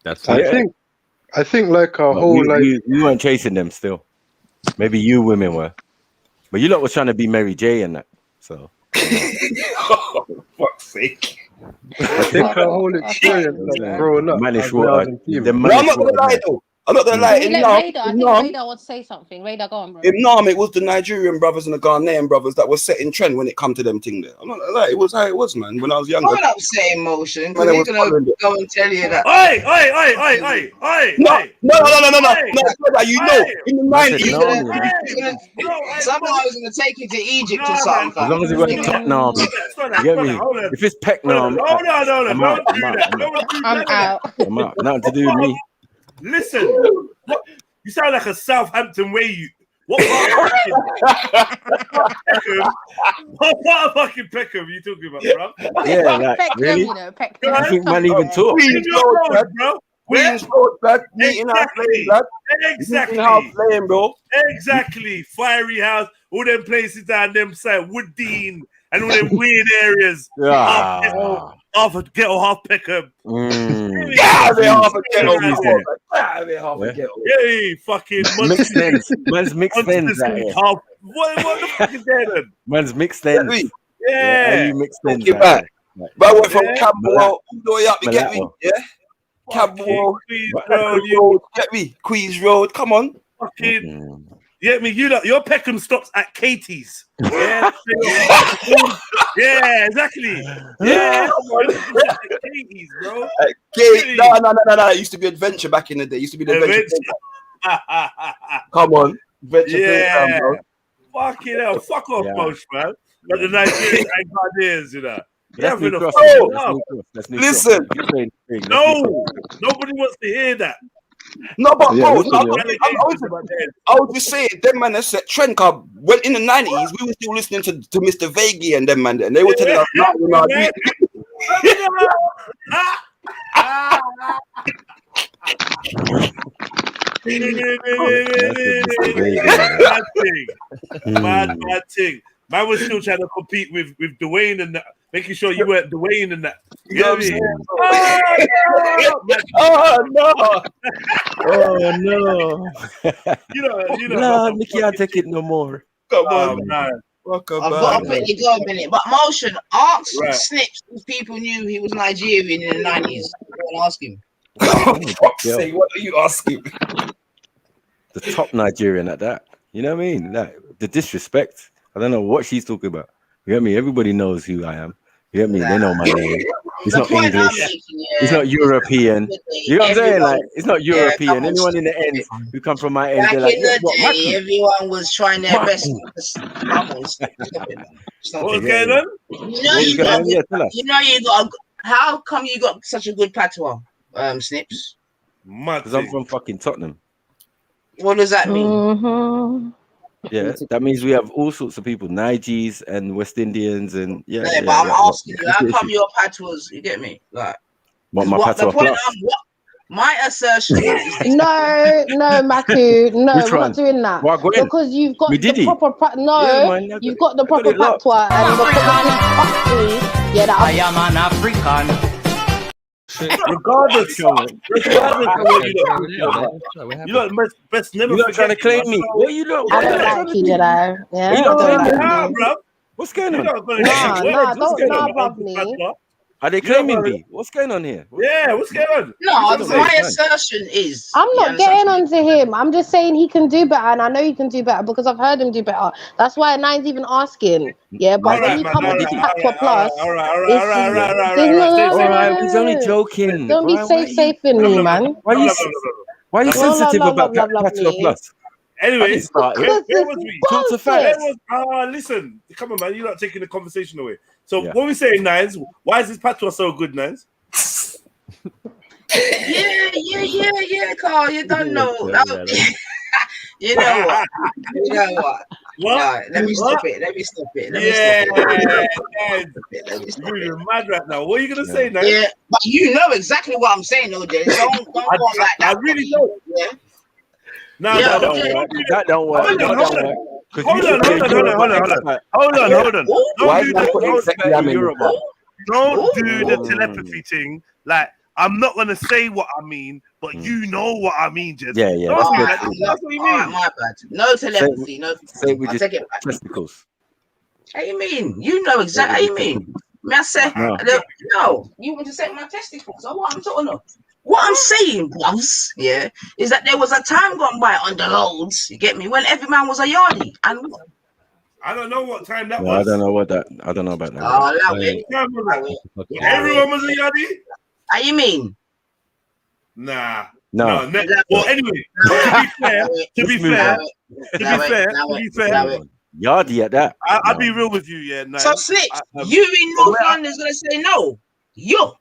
That's I think like our whole you weren't chasing them still. Maybe you women were, but you lot was trying to be Mary J and that. So, oh, fuck's sake. I think our whole experience like growing up. I'm not gonna lie though. I'm not gonna lie. I think Radar would say something. Radar, go on, bro. In Nam, it was the Nigerian brothers and the Ghanaian brothers that were setting trend when it come to them thing there. I'm not gonna lie, it was how it was, man. When I was younger. Hold up, saying motion. Because he's gonna go and tell you that. Oi! No, you know, in the 90s, someone was gonna take you to Egypt or something. As long as it wasn't Tottenham, you get me? If it's Pecknam, I'm out. I'm out. Nothing to do with me. Listen, you sound like a Southampton way. You what part of fucking Peckham are you talking about, bro? Yeah, like really? You know, Peckham. I think man even talk. Queen's Road, bro. Queen's Road, blood. Meeting house lane, blood. Exactly. House lane, bro. Exactly. Fiery House, all them places down them side, Wooddean, and all them weird areas. Yeah. Half a ghetto, half Peckham. Yeah, they're half a ghetto. Yeah, fucking mixed ends. Man's mixed ends. What the fuck is that then? Man's mixed ends. Yeah. You mixed ends. But I went from Camberwell all the way up. You get me? Yeah. Camberwell, Road. Get me? Queens Road. Come on. Fucking. Yeah, me, your Peckham stops at Katie's. Yeah, yeah, exactly. Yeah, Katie's, bro. No. It used to be Adventure back in the day. It used to be the Adventure. Come on, Adventure. Yeah, fucking hell, fuck off, Mosh, man. Like the Nigerian ideas, you know. Listen, no, nobody wants to hear that. No, but I was just saying, them man that set trend card. Well, in the 90s, we were still listening to Mr. Vagey and them man, and they were telling us not Bad thing. Man was still trying to compete with Dwayne and that, making sure you weren't Dwayne and that. You know what I mean? Oh no! You know. Nah, Mickey, I'll take it no more. Come on, man. I've got to put you go a minute. But Motion, ask Snips if people knew he was Nigerian in the 90s. Go and ask him. Say, what are you asking? The top Nigerian at that. You know what I mean? Like the disrespect. I don't know what she's talking about. You get me? Everybody knows who I am. You get me? They know my name. It's not English. It's not European. You know what I'm saying? Like, it's not European. Anyone in the end who come from my end, back they're like, in the day, everyone was trying their best. What was going on? You know you got. How come you got such a good patois, Snips? Because I'm from fucking Tottenham. What does that mean? Yeah, that means we have all sorts of people, Nigerians and West Indians, and but I'm asking you, how come your patois? You get me? Like, what the point? My assertion is no, Maku, no, we're not doing that. Because you've got the proper you've got the proper patois and the I am an African. Regardless of what you know, best never. You're not trying to claim me. What you doing? I don't like you, Jedi. Yeah, what's going on? Don't rub me. Are they claiming me? What's going on here? Yeah, what's going on? No, my assertion is I'm not getting onto him. I'm just saying he can do better, and I know he can do better because I've heard him do better. That's why Nine's even asking. Yeah, but when you come on to Patois Plus, all right, he's only joking. Don't be safe in me, man. Why are you sensitive about Patois Plus? Anyway, where was we? Talk to facts. Listen, come on, man. You're not taking the conversation away. So when we say Nines, why is this patois so good, Nines? Yeah, Carl. You don't know. You know what? No, let me stop it. You're mad right now. What are you gonna say, Nines? Yeah, but you know exactly what I'm saying, OJ. Don't go like that. I really don't. Yeah. No, that don't work. Hold on. Why is that exactly Europe? Don't do the telepathy thing. Like, I'm not gonna say what I mean, but you know what I mean, Jed. Yeah, yeah. That's what you mean. My bad. No telepathy. I take it back. Testicles. How you mean? You know exactly how you mean. I say, no, you want to say my testicles. So what I'm talking about? What I'm saying, bros, yeah, is that there was a time gone by on the roads, you get me, when every man was a yardie. And I don't know what time that No, was. I don't know what that. I don't know about that. Everyone was a yardie? How you mean? Nah. No. Well, anyway, to be fair, yardie at that. I'll be real with you, yeah. No, so Slips, you in North London's gonna say no. You.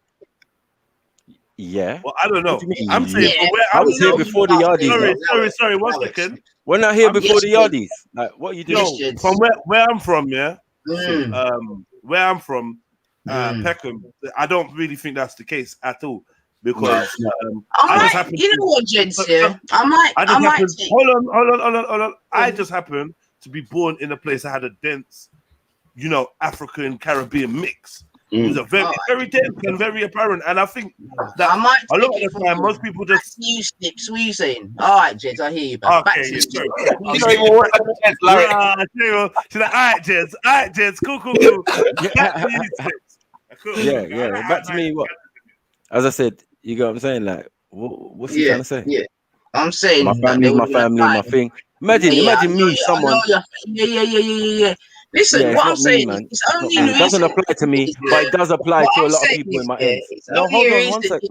Yeah. Well, I don't know. I'm saying I was here before the yardies. Sorry, 1 second. We're not here before the yardies. Like, what are you doing? No, from where I'm from, yeah. Where I'm from, Peckham, I don't really think that's the case at all. Because I just happen. You know what, Jed? I might. Hold on. I just happen to be born in a place that had a dense, African Caribbean mix. It was a very dense and very apparent, and I think that a lot of the time most people just. You Snips, what are you saying? All right, Jed, I hear you. Back to you. She's like, all right, Jeds, cool. Back to you, Snips. Cool. Yeah. Back to me. What? As I said, you got what I'm saying? Like, what's he trying to say? Yeah, I'm saying my family, my thing. Imagine me, someone. Yeah. Listen, what I'm saying is only it doesn't apply to me, but it does apply to a lot of people in my end. No, hold on 1 second.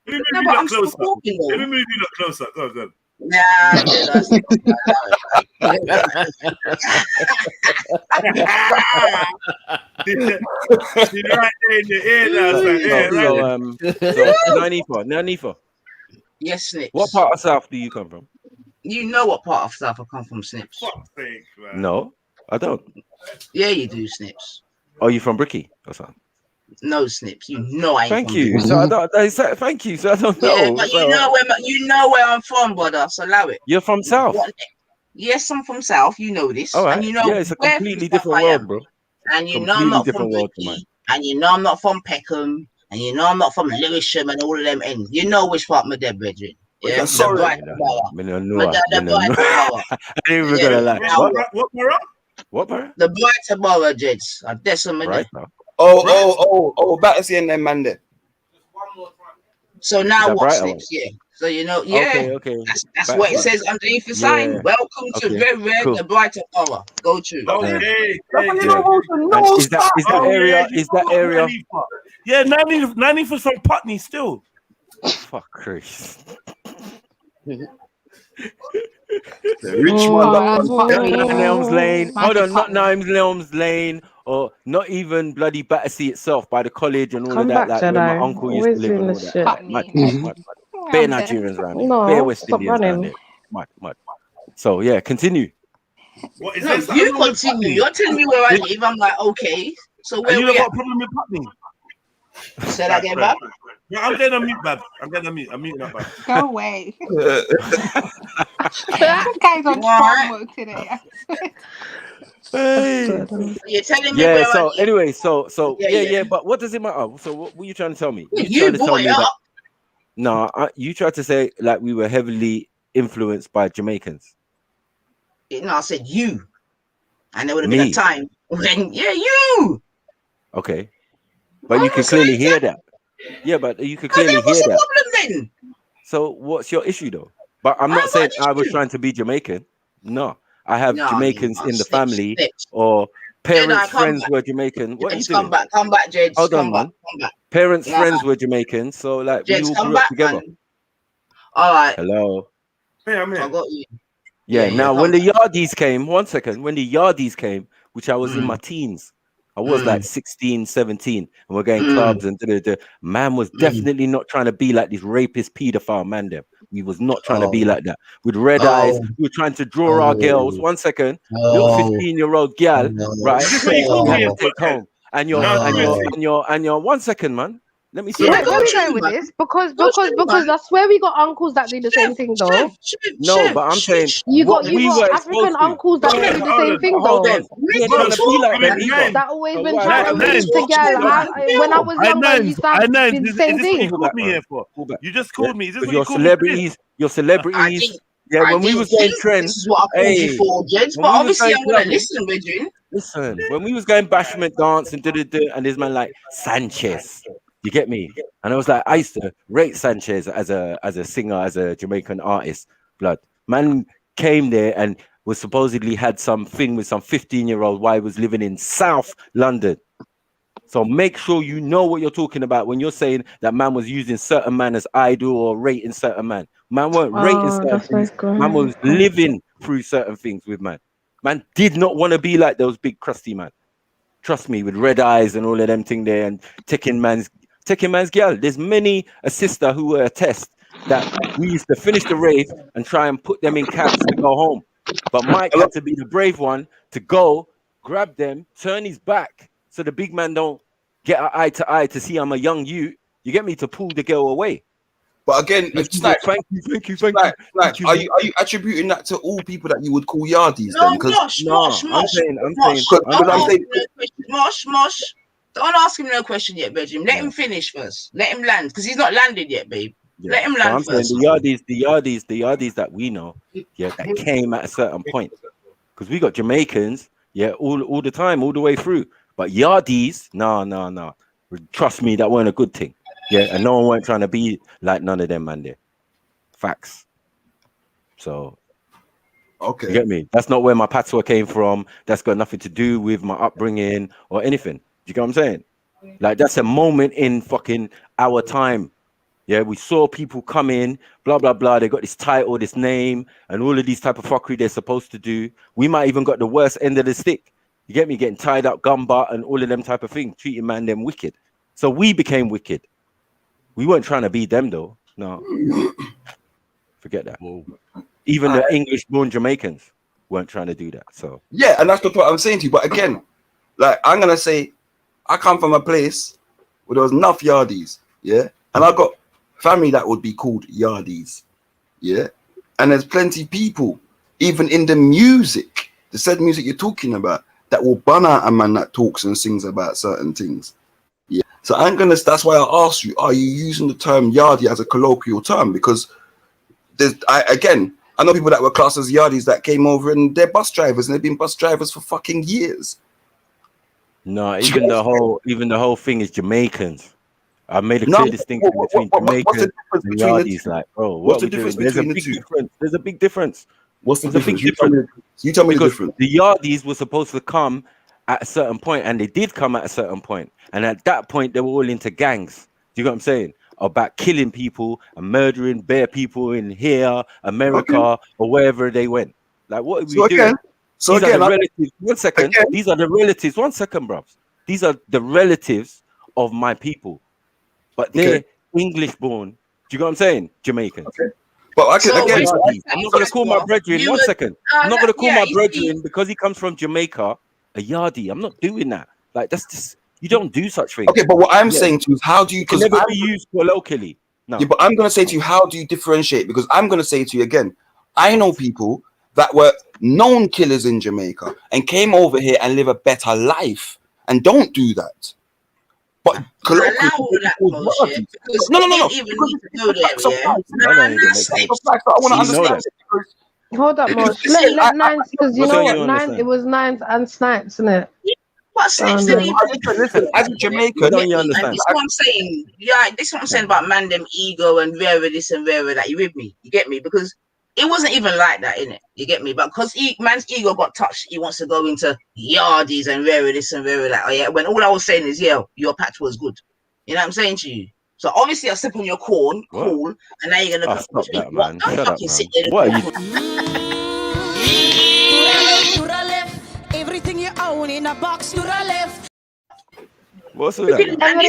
No, but I'm still talking. Let me move you look closer. Go. Nah, she's right there in your ear now. So, Nifa. Yes, Snips. What part of South do you come from? You know what part of South I come from, Snips. Fuck's sake, man. No, I don't. Yeah, you do, Snips. Are you from Bricky or something? No, Snips. You know I ain't. Thank you. So I don't. Thank you. So I don't know. Yeah, but you know where I'm from, brother. So allow it. You're from South. Yes, I'm from South. You know this. All right. And you know it's a completely different world, bro. And you know I'm not from Bricky. And you know I'm not from Peckham. And you know I'm not from Lewisham and all of them ends. You know which part my dead brethren. Yeah, sorry. I didn't even gonna lie. What borough? The Brighton borough, Jeds. I decimate. Right. Oh, back to seeing them man there. So now what, Slips? Yeah. So Okay. That's what it says underneath the sign. Welcome to very rare the Brighton borough. Go to. Okay. Is that area? Yeah, 90 was from Putney still. Fuck Chris. Elms Lane. Hold on, not Elms Lane, or not even bloody Battersea itself by the college and all of that. Like where my uncle used to live and all that. Mad. Bare Nigerians around here. Bare West Indians around here. Mad. So yeah, continue. What is this? You continue. You're telling me where I live. I'm like, okay. So where you got a problem with Putney? Say that again, Bab. No, I'm getting a mute, Bab. I'm muting up, Bab. Go away. That guy's on farm mode today. You're telling me yeah. So anyway, but what does it matter? So what were you trying to tell me? You brought it up. No, you tried to say like we were heavily influenced by Jamaicans. No, I said you, and there would have been a time when you. Okay. But you can clearly hear that. Yeah, but you can clearly hear that. What's the problem then? So what's your issue though? But I'm not saying I was trying to be Jamaican. No, I have Jamaicans in the family or parents, friends were Jamaican. What are you doing? Come back, Jed. Hold on, man. Parents, friends were Jamaican, so like we all grew up together. All right. Hello. Hey, I'm here. I got you. Yeah. Now, when the Yardies came, 1 second. When the Yardies came, which I was in my teens. I was like 16, 17, and we're going clubs and man was definitely not trying to be like this rapist pedophile man there. We was not trying to be like that. With red eyes, we were trying to draw our girls. 1 second, little 15-year-old gal, right? Take home. And you're 1 second, man. Let me see. Where are we going with this? Because I swear we got uncles that do the same thing though. No, but I'm saying you what got we were African exposed to. uncles that do the same thing Hold though. on. We ain't trying to be like them either. That always been trying to read to girl. When I was younger, I used to have the same thing. You called me here for? You just called me. Is this what you Your called me celebrities, your celebrities. Yeah, when we was going trend, this is what I called you for, Jens. But obviously, I'm gonna listen, Reggie. Listen, when we was going bashment dance and and this man like Sanchez, you get me? And I was like, I used to rate Sanchez as a singer, as a Jamaican artist. Blood man came there and was supposedly had something with some 15-year-old while he was living in South London. So make sure you know what you're talking about when you're saying that man was using certain man as idol or rating certain man. Man weren't rating certain things. Man was living through certain things with man. Man did not want to be like those big crusty man. Trust me, with red eyes and all of them thing there and taking man's girl. There's many a sister who were attest that we used to finish the rave and try and put them in cabs to go home. But Mike had to be the brave one to go, grab them, turn his back so the big man don't get eye to eye to see I'm a young youth. You get me, to pull the girl away. But again, thank you. Are you attributing that to all people that you would call yardies? No, then? Mosh. Don't ask him no question yet, Benjamin. Let him finish first. Let him land, because he's not landed yet, babe. Yeah. Let him land first. The yardies that we know, that came at a certain point. Because we got Jamaicans, all the time, all the way through. But yardies, no. Trust me, that weren't a good thing. Yeah, and no one weren't trying to be like none of them, man. There, facts. So, okay, you get me? That's not where my patois came from. That's got nothing to do with my upbringing or anything. Do you get what I'm saying? Like, that's a moment in fucking our time. Yeah, we saw people come in, blah blah blah. They got this title, this name, and all of these type of fuckery they're supposed to do. We might even got the worst end of the stick. You get me? Getting tied up, gun butt, and all of them type of things, treating man them wicked. So we became wicked. We weren't trying to be them though. No. Forget that. Even the English-born Jamaicans weren't trying to do that. So yeah, and that's the point I'm saying to you. But again, like I'm gonna say, I come from a place where there was enough yardies, yeah, and I got family that would be called yardies, yeah, and there's plenty of people, even in the music, the said music you're talking about, that will ban out a man that talks and sings about certain things. Yeah. So that's why I asked you, are you using the term yardie as a colloquial term? Because I know people that were classed as yardies that came over and they're bus drivers and they've been bus drivers for fucking years. No, even the whole thing is Jamaicans. I made a clear distinction between Jamaicans and yardies. Like, bro, what's the difference between the two? There's a big difference. What's the difference? You tell me the difference. The yardies were supposed to come at a certain point, and they did come at a certain point. And at that point, they were all into gangs. Do you get what I'm saying? About killing people and murdering bare people in here, America, or wherever they went. Like, what are we doing? These are the relatives. 1 second. These are the relatives. 1 second, bros. These are the relatives of my people. But they're English-born. Do you get what I'm saying? Jamaicans. Okay. But I'm not going to call my brethren. 1 second. I'm not going to call my brethren because he comes from Jamaica a yardie. I'm not doing that. Like, that's just, you don't do such things. Okay, but what I'm saying to you is, how do you? Because never be used locally. No. Yeah, but I'm going to say to you, how do you differentiate? Because I'm going to say to you again, I know people that were known killers in Jamaica and came over here and live a better life and don't do that. But no. I want to understand. Hold up, Mosh. Let Nines, because you know what? It was Nines and Snipes, isn't it? What Snipes did he listen, as a Jamaican, don't you understand? This is what I'm saying. Yeah, this is what I'm saying about man, them ego and wherever this and wherever that. You with me? You get me? Because it wasn't even like that, innit? You get me? But because man's ego got touched, he wants to go into yardies and wherever this and wherever that. Oh, yeah, when all I was saying is, yeah, your patch was good. You know what I'm saying to you? So obviously I step on your corn, cool, and now you're gonna stop that, man. Shut up, man. What are you? Everything you own in a box to the left. What's with that? And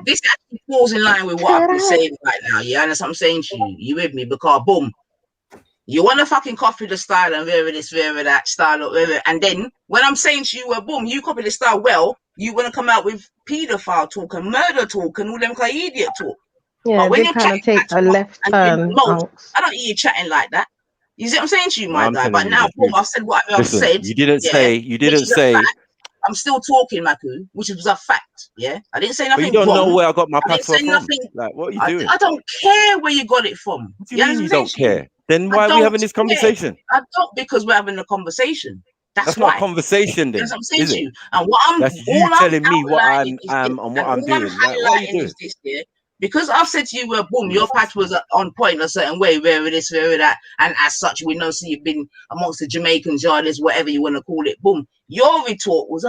this actually falls in line with what I've been saying right now. Yeah, and that's what I'm saying to you. You with me? Because boom, you want to fucking copy the style and wherever this, wherever that style, wherever. And then when I'm saying to you, well, boom, you copy the style well, you want to come out with paedophile talk and murder talk and all them kind of idiot talk. Yeah, but when they you're kind of chatting take a left turn. I don't hear you chatting like that. You see what I'm saying to you, my I'm guy? But telling now, you, boom, I've said whatever I've listen, said. you didn't say, you which didn't is a say. fact. I'm still talking, Maku, which was a fact. Yeah, I didn't say But nothing you don't wrong. know where I got my I didn't patois say from. nothing. Like, what are you doing? I don't care where you got it from. What do you mean you don't care? Then why are we having this conversation? I don't, because we're having a conversation. That's not why. a conversation then, That's what I'm saying is to it? you. And what I'm That's you telling me what I outlining is am this, and what I'm doing. Like, what are you highlighting doing? is this here. Because I've said to you, well, boom, your patch was on point a certain way, where this, where that, and as such, we know, so you've been amongst the Jamaicans, yardies, whatever you want to call it. Boom. Your retort was,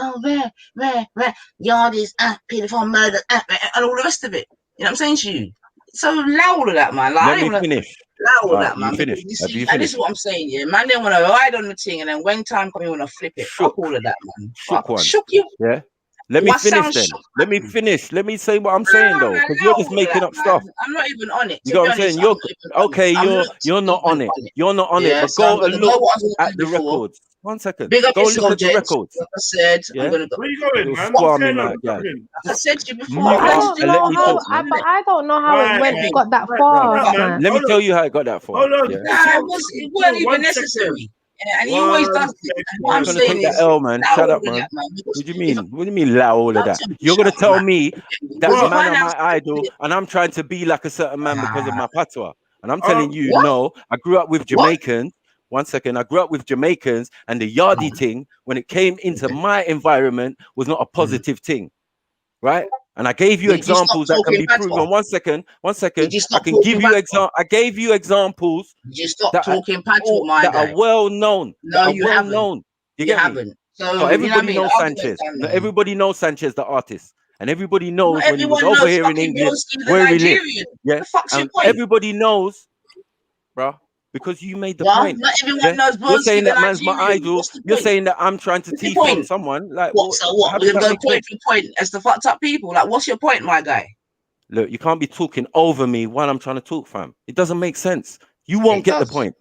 yardies, paedophile, murder, and all the rest of it. You know what I'm saying to you? So allow all of that, man. Like, Let me finish. Allow all that, you man. finished. You Have see, you and this finished? is what I'm saying, yeah. Man, they want to ride on the thing, and then when time comes, you want to flip it. Fuck all of that, man. Shook one. Shook you. Yeah. Let me What finish sounds then. shook, Let me finish. Let me say what I'm saying though, because you're just making up stuff. I'm not even on it. You know what I'm saying? You're okay. You're not on it. You're not on it. But go and look at the records. 1 second. Big up Go look yourself, at the Jets. records. Like I said, Yeah? I'm gonna go. Where you going, Little man? squirming like that. Like I said to you before, Mute I up don't and let know me how. talk, man. But I don't know how it got that far, man. Let me tell you how it got that far. Hold on. Yeah? It wasn't even necessary. And he always does it. And what I'm You're gonna saying take is, that L, man. allow Shut all up, of man. that, man. What do you mean? What do you mean allow all of that? You're gonna tell me that man are my idol, and I'm trying to be like a certain man because of my patois. And I'm telling you, no. I grew up with Jamaicans. 1 second. I grew up with Jamaicans, and the yardie thing, when it came into my environment, was not a positive thing, right? And I gave you examples that can be proven. 1 second. 1 second. I can give you I gave you examples. You stop talking patois, my that guy. are well known. No, that are you well haven't. known. You You get haven't. me? So everybody you know knows what I mean? Sanchez. No, everybody knows Sanchez, the artist, and everybody knows Not when he was everyone over knows here in fucking England Broski the where he lived. Nigerian. Yeah, The fuck's your and point? everybody knows, bro, because you made the Yeah, point. not everyone Yeah? knows You're Broski saying the that man's my Nigerian. idol. What's the You're point? saying that I'm trying to What's your teeth on point? someone. Like, What? So what? how We're does gonna that go make point sense? for point as the fucked up people. Like, what's your point, my guy? Look, you can't be talking over me while I'm trying to talk, fam. It doesn't make sense. You won't get the point.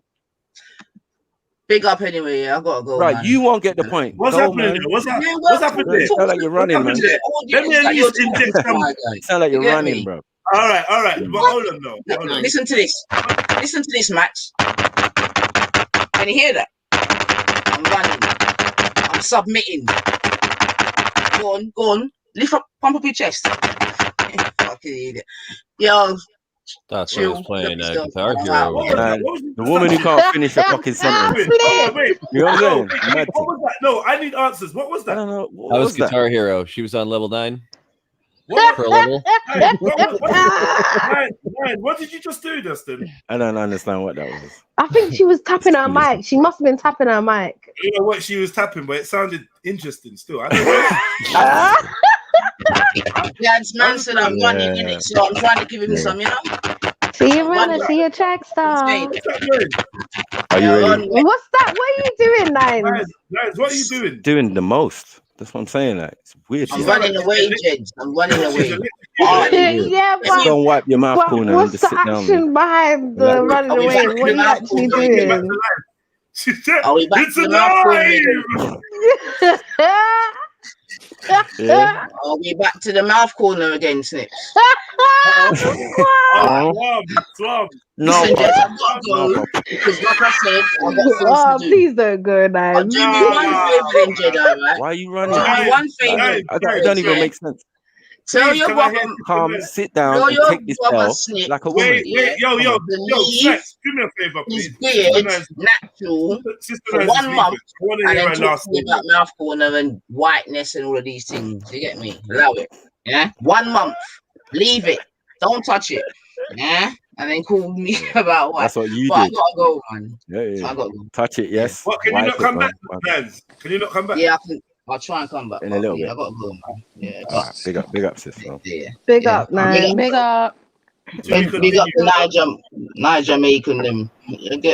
Big up anyway. Yeah, I gotta go, Right, man. you won't get the point. What's Go, happening man. there? What's Yeah, happening You there? sound like you're running, man. Let me at least inject some. Sound like You you're get running, me? bro. All right. But hold on, though. Hold on. Listen to this. Listen to this, Max. Can you hear that? I'm running. I'm submitting. Go on. Lift up, pump up your chest. Fucking idiot. Yo. That's why I was playing Guitar Man, Hero. the woman who can't finish a fucking sentence. Wait. You know what I'm saying? What was that? No, I need answers. What was that? I don't know. That was Guitar Hero. She was on level 9. What? For a level. What did you just do, Dustin? I don't understand what that was. I think she was tapping her mic. She must have been tapping her mic. You know what she was tapping, but it sounded interesting still. I don't know. Yeah, it's man said I'm running in it, so I'm trying to give him some, you know. See you running, see your track star. Are you ready? What's that? What are you doing, Nines? Nines, what are you doing? Doing the most. That's what I'm saying. Like, it's weird. I'm running away, Jed. I'm running away. Yeah, just go and wipe your mouth corner and what's just the sit down. action behind the running away? What are you actually doing? Are we back to the mouth corner? Yeah. Are we back to the mouth corner again, Snips? No. Listen, Jess, I've got to go because, like I said, I've got things Oh, to do. please don't go, Nines. Do me one favor, then, Jedi, right? Why are you running? Do me one favor. It don't even make sense. Tell your brother, Come, sit down, tell and your take this brother L Snip. like a woman. Yo, Snacks, do me a favor, His please. beard natural for 1 month, and then talk to me about mouth corner and whiteness and all of these things. You get me? Allow it. Yeah, 1 month. Leave it. Don't touch it. Yeah, and then call me about what. That's what you but I did. gotta go, man. Yeah. I gotta go. Touch it, yes. What, can you Wipe not it, come bro. back, man? Can you not come back? Yeah, I'll try and come back. In a little bit. I gotta go, man. Yeah, Big up, sis. Bro. Big up, man. Big up. Big up Niger Macon them.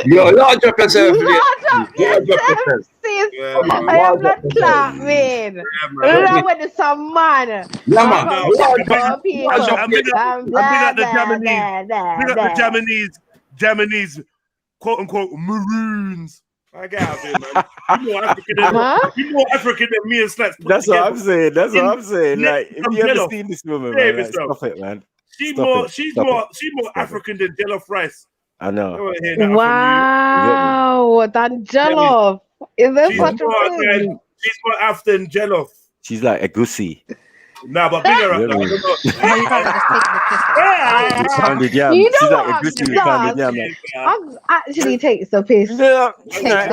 Yo, large up yourself. Large up yourself. I am not clapping. I went to some man. I'm big up the Japanese, quote unquote, maroons. I get out of here, man. You more African than me and Snacks. That's what I'm saying. That's what I'm saying. Like, if you ever seen this woman, man, like, stop it, man. She's more African than jollof rice. I know. Wow, than jollof. Is there such a thing? She's more African jollof. She's like a goosey. Nah, but bring her up now. You know She's what? like a goosey with pounded yam. Uggs actually takes the piss. Shut up. Yeah,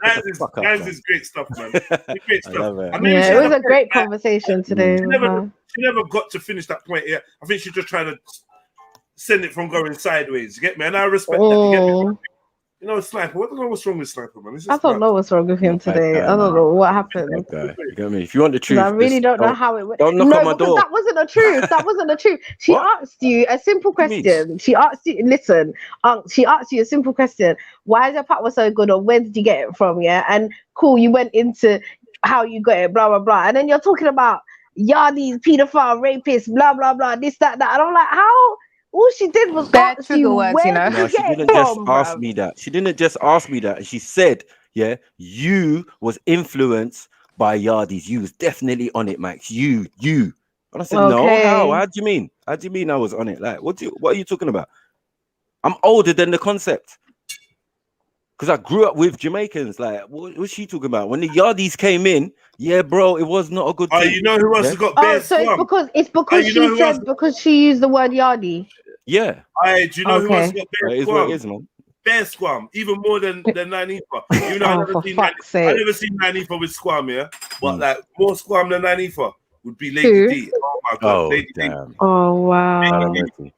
that is great stuff, man. Great stuff. Yeah, it was a great conversation today. She never got to finish that point here. I think she's just trying to send it from going sideways. You get me? And I respect that. You get me? You know, Sniper. I don't know what's wrong with Sniper, man. I don't know what's wrong with him today. I don't know what happened. Okay. You get me? If you want the truth, I really don't know how it went. Don't knock on my door. That wasn't the truth. That wasn't the truth. She asked you a simple question. She asked you, listen, she asked you a simple question. Why is your partner so good, or where did you get it from? Yeah, and cool, you went into how you got it, blah blah blah, and then you're talking about yardies, pedophile, rapists, blah blah blah, this that. And I'm like, how? All she did was ask you words, where you know. No, she didn't just ask me that. She didn't just ask me that. She said, yeah, you was influenced by yardies. You was definitely on it, Max. You. And I said, no, how? How do you mean? How do you mean I was on it? Like, what are you talking about? I'm older than the concept. Because I grew up with Jamaicans. Like, what's she talking about? When the yardies came in, yeah, bro, it was not a good thing. You know who else has got bare so it's because she said because she used the word yardie. Yeah. Do you know who else got bare It is what it is, man. Bare squam, even more than Nanifa. Even though I never seen Nanifa with squam, yeah. But like more squam than Nanifa would be Lady D. Oh my god, Lady D. Oh wow.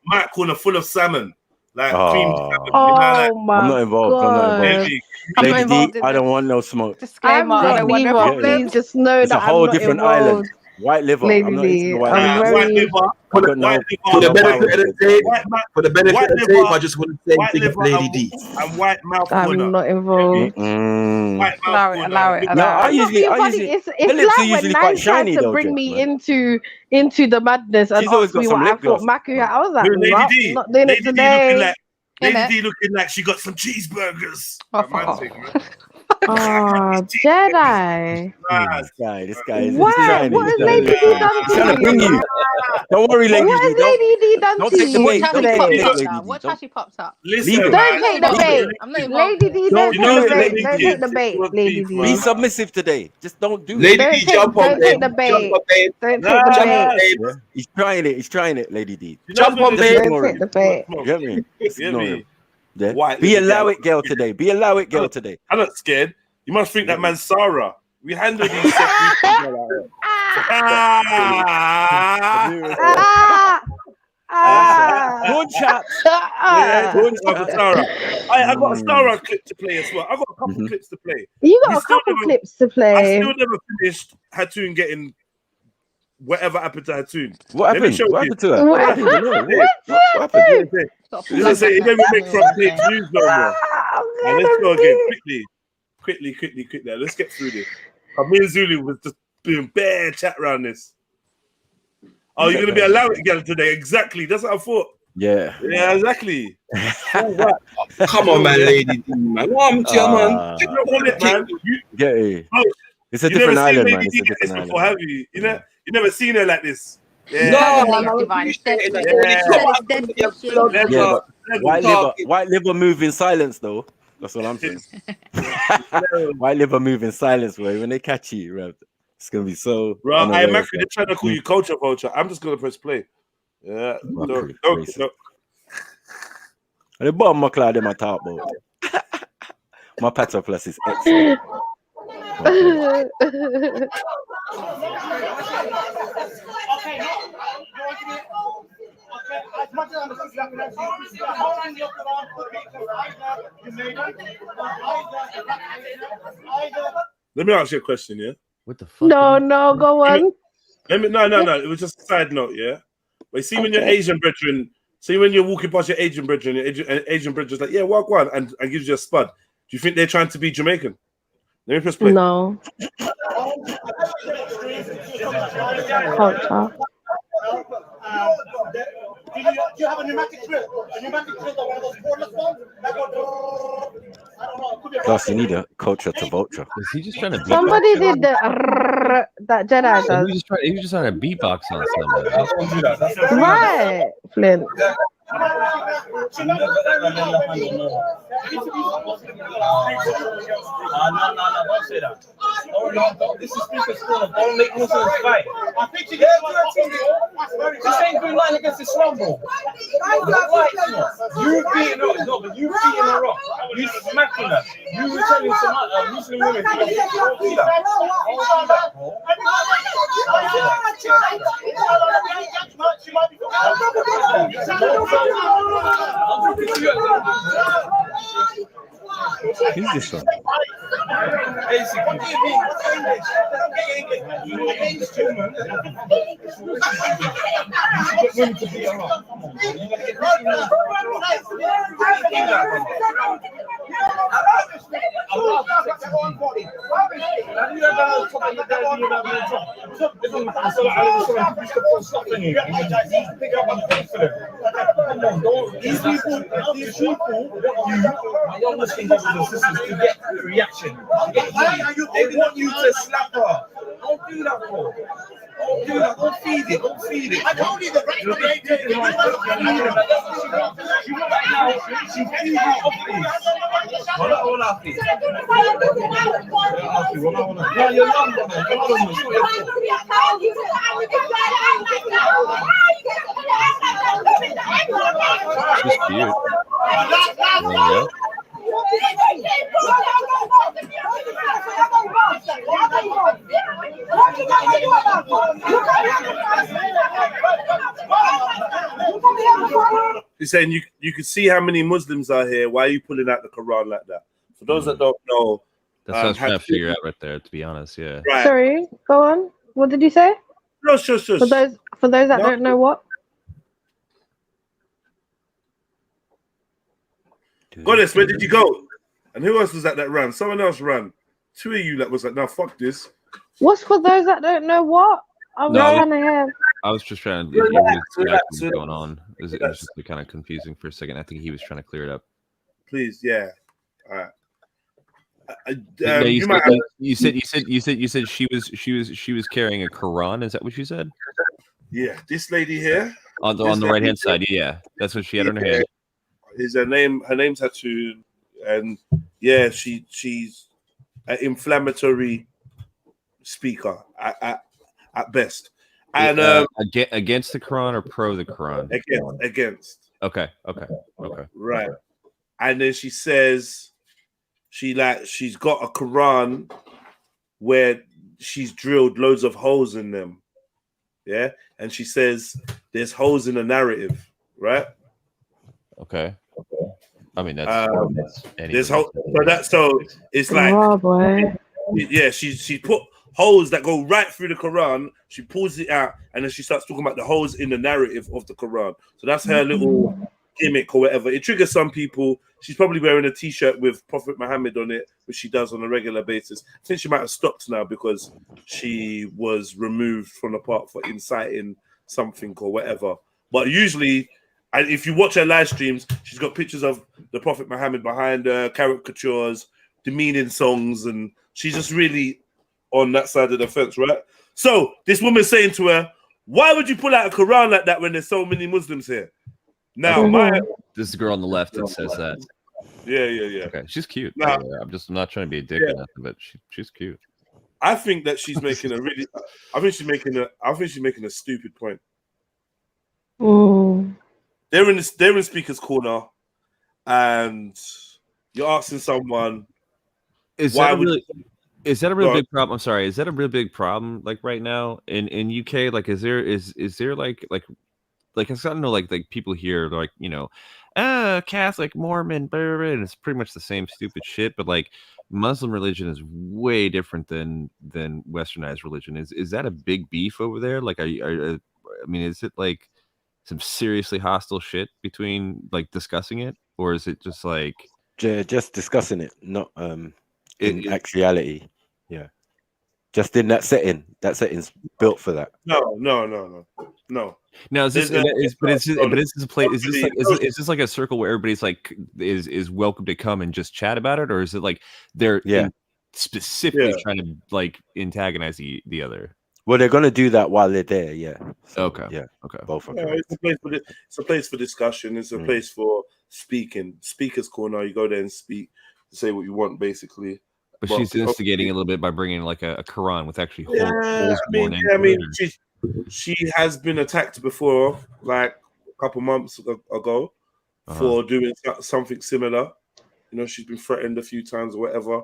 Matt corner full of salmon. Like creamed salmon. My I'm not involved. God. Lady D, I don't want no smoke. Disclaimer. I don't want no problems. Just know it's that a whole I'm different not involved. island. White liver. Lady I'm not D, into the white I'm liver. very- For the benefit of the tape, I just want to say big up Lady D. And white mouth I'm not involved. Allow it. No, I usually It's her lips are like usually when quite man shiny tried to though. bring Jess, me man. into the madness and She's always ask got me some what I lip thought gloss. Maku had. I was like, Lady nope, D, not doing it today. Lady D looking like she got some cheeseburgers. Oh, Jedi. This guy is What? trying. What has Lady D done He's trying to to bring you? you. Don't worry, Lady What D. has Lady D done Don't to take the you bait. Don't take the bait, Lady D. Watch how she pops up. Listen, Leave it. Don't take the bait. I'm not involved. Lady D, don't take the bait. Don't take the bait, Lady D. Be submissive today. Just don't do Lady it. D, jump on Don't take the bait. Don't take the bait. Yeah. He's trying it. He's trying it, Lady D. Jump on, Just babe. ignore Don't take him. the bait. You get me? Just ignore him. Yeah. White Be little allow girl. it girl today. Be allow it girl today. I'm not scared. You must think that man's Sarah. We handle these sex people like that. Good chat. Yeah, good chat, Sarah. I got a Sarah clip to play as well. I got a couple clips to play. You got a couple clips to I play. still never finished Hatun getting whatever happened to Hatun. What Let me happened? show What you. happened to her? What I didn't know. What happened? Let's say it never make front page news no more. Now, let's go again quickly. Let's get through this. Me and Zulu was just doing bare chat around this. Oh, you're gonna be allowed again today? Exactly. That's what I thought. Yeah. Yeah, exactly. Come on, man, Lady D, man. What happened to you, man? Keep on it, man. Yeah. It's a different island, man. It's a different island. Before, have you? You never seen her like this. Yeah. No, but white liver move in silence, though. That's what I'm saying. White liver move in silence, boy. When they catch you, right, it's gonna be so. Bro, I'm actually trying to call you culture vulture. I'm just gonna press play. Yeah. No. At the bottom of my cloud in my top, bro. My Pato Plus is excellent. Let me ask you a question, yeah? What the fuck? No, go on. No. It was just a side note, yeah? But see when you're Asian brethren, see when you're walking past your Asian brethren, Asian brethren's like, yeah, walk one, and gives you a spud. Do you think they're trying to be Jamaican? Let me press play. No. Culture. have a pneumatic drill? A pneumatic drill, one of those cordless ones? Plus, you need a culture to vulture. Is he just trying to? Somebody did the that Jedi does. He was just trying to beatbox on something. Right, Flint. No, don't say that. Oh, no, this is speaker's corner. Don't make Muslims fight. I think this ain't doing nothing against Islam, bro. You beating her, no, but you beating her up. You smacking her. You telling some Muslim women to don't do that. Don't do that, bro. Who's this one? These people to get reaction. They want you to slap her. Don't do that, bro. Don't do that. Don't feed it. Don't feed it. I told you the right she's feeding off these. Yeah, you're young, She's cute. He's saying you can see how many Muslims are here. Why are you pulling out the Quran like that? For those that don't know, that's what I was trying to figure out right there. To be honest, yeah. Right. Sorry, go on. What did you say? No, sure. For those that don't know what. Goddess, where did you go? And who else was that ran? Someone else ran. Two of you that was like, no, fuck this. What's for those that don't know what? I was just trying to get what's going on. It was just kind of confusing for a second. I think he was trying to clear it up. Please, yeah. All right. You said she was carrying a Quran. Is that what you said? Yeah, this lady here on the right hand side. Yeah, that's what she had on her head. Is her name's tattooed, and yeah, she's an inflammatory speaker at best. And against the Quran or pro the Quran? Against. Okay. Right. And then she says she's got a Quran where she's drilled loads of holes in them. Yeah, and she says there's holes in the narrative, right? Okay. I mean that's there's holes. So it's like yeah, she put holes that go right through the Quran. She pulls it out, and then she starts talking about the holes in the narrative of the Quran. So that's her little gimmick or whatever. It triggers some people. She's probably wearing a T-shirt with Prophet Muhammad on it, which she does on a regular basis. I think she might have stopped now because she was removed from the part for inciting something or whatever. But usually, and if you watch her live streams, she's got pictures of the Prophet Muhammad behind her, caricatures, demeaning songs, and she's just really on that side of the fence, right? So this woman's saying to her, why would you pull out a Quran like that when there's so many Muslims here? Now, this is the girl on the left that says that. Yeah. Okay, she's cute. Now, I'm not trying to be a dick or nothing, but she's cute. I think that she's making a really. I think she's making a stupid point. They're in speaker's corner, and you're asking someone. Is that a real big problem? I'm sorry. Is that a real big problem? Like right now in UK, like is there like I don't know, like people here, like, you know, Catholic, Mormon, blah, blah, blah, and it's pretty much the same stupid shit. But like Muslim religion is way different than Westernized religion. Is that a big beef over there? Like, I mean, is it like some seriously hostile shit between like discussing it, or is it just like just discussing it, not in actuality? Yeah, just in that setting. That setting's built for that. No. No. Now is this? But is this a place? Is this like a circle where everybody's like is welcome to come and just chat about it, or is it like they're specifically trying to like antagonize the other? Well, they're gonna do that while they're there. Yeah. So, okay. Yeah. Okay. Both are correct. It's a place for discussion. It's a place for speaking. Speakers corner. You go there and speak, say what you want, basically. But she's instigating a little bit by bringing like a Quran with actually holes. I mean, she has been attacked before, like a couple months ago, for doing something similar. You know, she's been threatened a few times or whatever.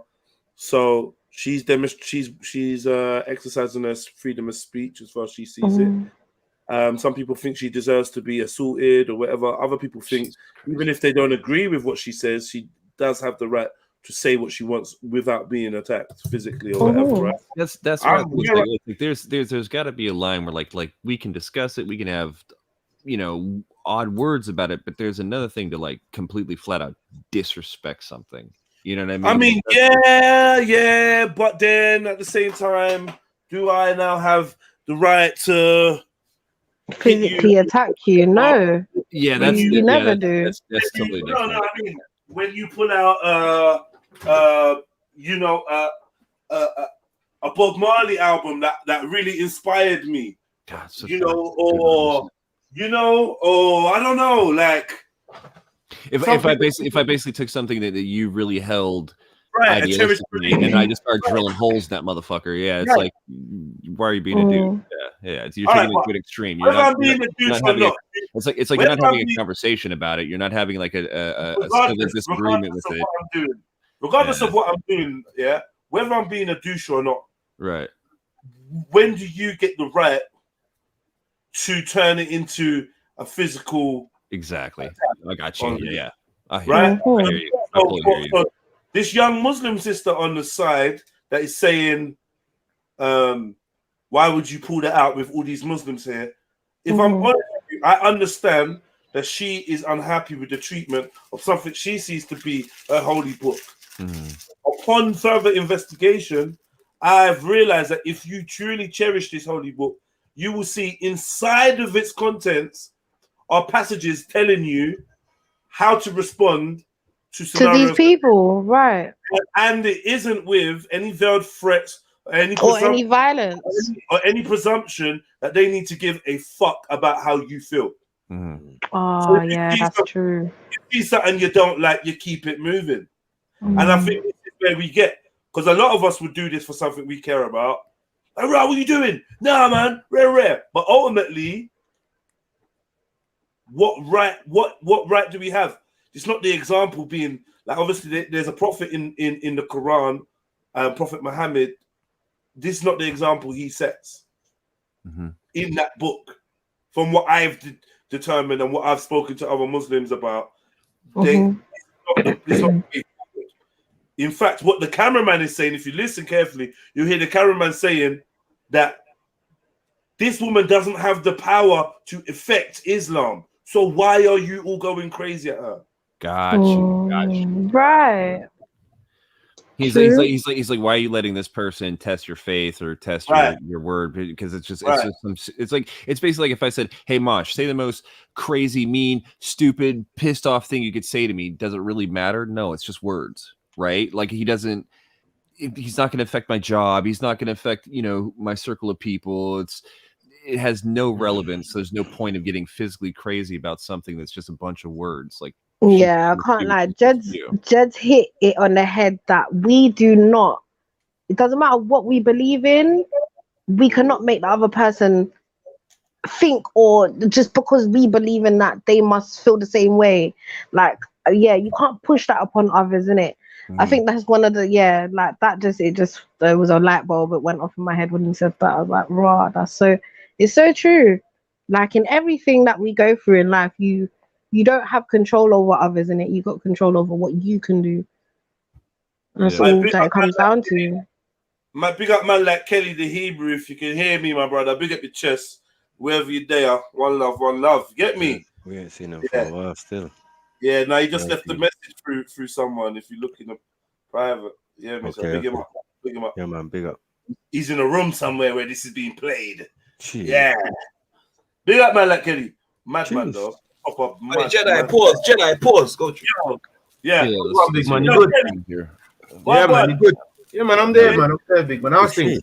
So she's exercising her freedom of speech as far as she sees it. Some people think she deserves to be assaulted or whatever. Other people think, even if they don't agree with what she says, she does have the right to say what she wants without being attacked physically or whatever. Right? That's right. Like, there's got to be a line where like we can discuss it, we can have odd words about it, but there's another thing to like completely flat out disrespect something. You know what I mean? Yeah, but then at the same time, do I now have the right to physically attack you? No. Yeah, that's you never do. That's totally different. No, I mean, when you pull out a Bob Marley album that really inspired me, God, or I don't know, like if I basically took something that you really held idealistically and I just started drilling holes in that motherfucker, it's like, why are you being a dude? You're taking it to an extreme. You're not having it's like you're not having a conversation about it. You're not having like a disagreement with it. Regardless of what I'm doing, whether I'm being a douche or not, right? When do you get the right to turn it into a physical? Exactly. I got you. Yeah. I hear Right. You. I hear you. I totally hear you. So this young Muslim sister on the side that is saying, why would you pull that out with all these Muslims here? If I'm honest with you, I understand that she is unhappy with the treatment of something she sees to be a holy book. Upon further investigation, I've realized that if you truly cherish this holy book, you will see inside of its contents are passages telling you how to respond to these people, right? And it isn't with any veiled threats or any violence or any presumption that they need to give a fuck about how you feel. Oh, yeah, that's true. If you see something you don't like, you keep it moving. And I think this is where we get, because a lot of us would do this for something we care about. Hey, right, what are you doing? Nah, man, rare. But ultimately, what right do we have? It's not the example being like, obviously there's a prophet in the Quran, Prophet Muhammad. This is not the example he sets in that book. From what I've determined and what I've spoken to other Muslims about, it's not in fact, what the cameraman is saying, if you listen carefully, you hear the cameraman saying that this woman doesn't have the power to affect Islam. So why are you all going crazy at her? Got you. Right. He's like, why are you letting this person test your faith or test your word? Because it's basically like if I said, hey Mosh, say the most crazy, mean, stupid, pissed off thing you could say to me. Does it really matter? No, it's just words, right? Like he's not going to affect my job. He's not going to affect, my circle of people. It has no relevance. There's no point of getting physically crazy about something that's just a bunch of words. Like, yeah, I can't lie. Jed's hit it on the head that we do not. It doesn't matter what we believe in. We cannot make the other person think, or just because we believe in that, they must feel the same way. Like, you can't push that upon others, innit? I think that's one of the like that. There was a light bulb that went off in my head when he said that. I was like, raw. It's so true. Like in everything that we go through in life, you don't have control over others, innit? You got control over what you can do. That's all that it comes down to. My big up man like Kelly the Hebrew. If you can hear me, my brother, big up your chest. Wherever you're there, one love. Get me? We ain't seen him for a while still. Yeah, now he just left the message through someone. If you look in the private, man. So big him up. Yeah, man, big up. He's in a room somewhere where this is being played. Jeez. Yeah. Big up, man, like Kelly. Madman, though. Proper mad, Jedi, pause. Go through. Yeah. Big man, you good? Yeah, man, you good? Yeah, man, I'm there, man. I'm there, big man. How's things?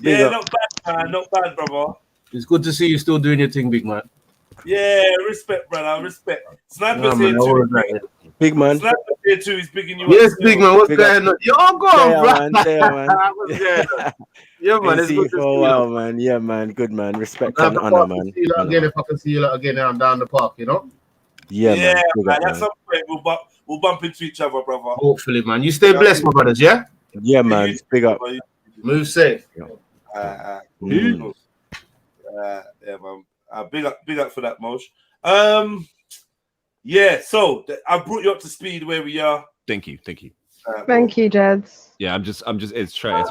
Yeah, not bad, man. Not bad, brother. It's good to see you still doing your thing, big man. Yeah, respect, brother. Respect. Sniper's here too. Big man. Sniper's here too. He's picking you up. Yes, big man. What's going on? Yo, go on, bro. Yeah, man. It's good to see you. Wow, man. Yeah, man. Good, man. Respect and honor, man. See you again if I can see you again and down the park, you know? Yeah, man. That's something we'll bump into each other, brother. Hopefully, man. You stay blessed, my brothers, yeah? Yeah, man. Big up. Move safe. Yeah, man. Big up for that, Mosh. Yeah, so I brought you up to speed where we are. Thank you. Thank you, Jeds. Yeah, I'm just it's hard.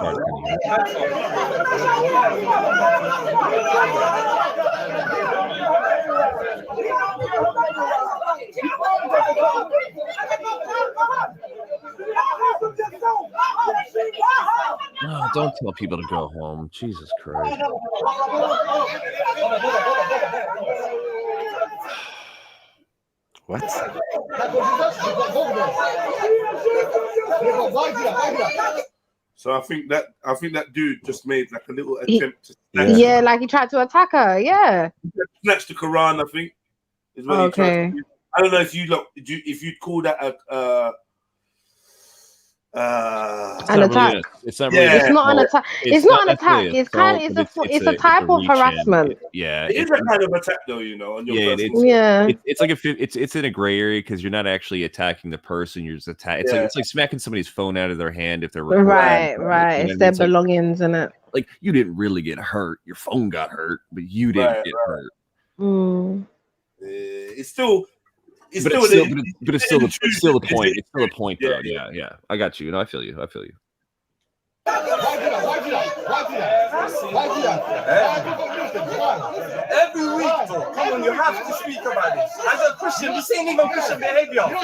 No, don't tell people to go home. Jesus Christ. What? So I think that dude just made like a little attempt to Yeah, like he tried to attack her. Yeah. Snatch the Quran, I think. Is what he tried to do. I don't know if you'd call that an attack. It's not really. It's not an attack. It's not an attack. It's kind of it's a type of harassment. Yeah, it is a kind of attack, though. You know, on your it's like it's in a gray area because you're not actually attacking the person. You're just attacking. It's like smacking somebody's phone out of their hand if they're right. It's their belongings in it. Like you didn't really get hurt. Your phone got hurt, but you didn't get hurt. It's still. But it's still the point. It's still a point, though. Yeah. I got you. No, I feel you. Every week, though. Come on, you have to speak about this. As a Christian, this ain't even Christian behavior. My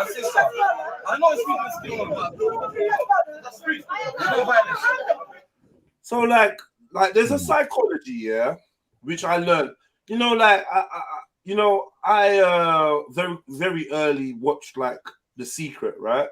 sister, I know it's people still on, but that's free. No violence. So, like, there's a psychology, yeah, which I learned. You know, like, I very, very early watched like The Secret, right?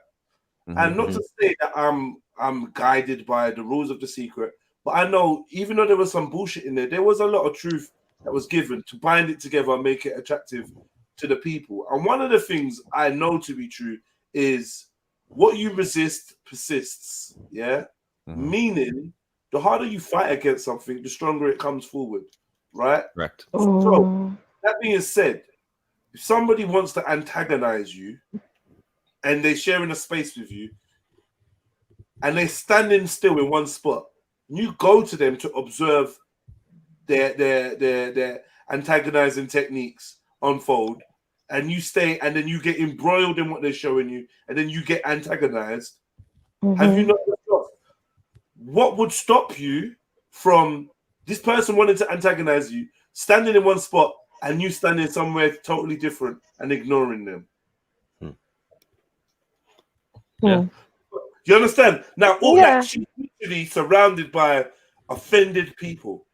And not to say that I'm guided by the rules of The Secret, but I know even though there was some bullshit in there was a lot of truth that was given to bind it together and make it attractive to the people. And one of the things I know to be true is what you resist persists. Yeah, meaning the harder you fight against something, the stronger it comes forward. Right? Correct. So, that being said, if somebody wants to antagonize you and they're sharing a space with you and they're standing still in one spot, you go to them to observe their antagonizing techniques unfold, and you stay, and then you get embroiled in what they're showing you, and then you get antagonized. Have you not stopped? What would stop you from this person wanting to antagonize you, standing in one spot, and you standing somewhere totally different and ignoring them? Yeah. You understand? Now, all that she's literally surrounded by offended people.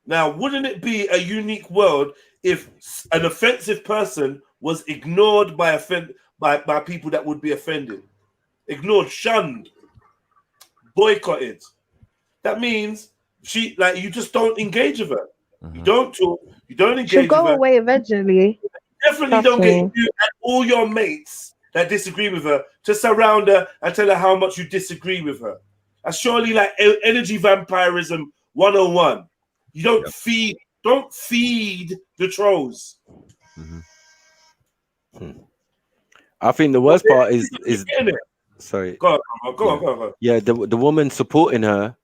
Now, wouldn't it be a unique world if an offensive person was ignored by people that would be offended? Ignored, shunned, boycotted. That means you just don't engage with her. You don't talk. You don't engage with her. She'll go away eventually. Definitely don't get you and all your mates that disagree with her to surround her and tell her how much you disagree with her. That's surely like energy vampirism 101. You don't feed the trolls. I think the worst part is sorry. Go on. Yeah, the woman supporting her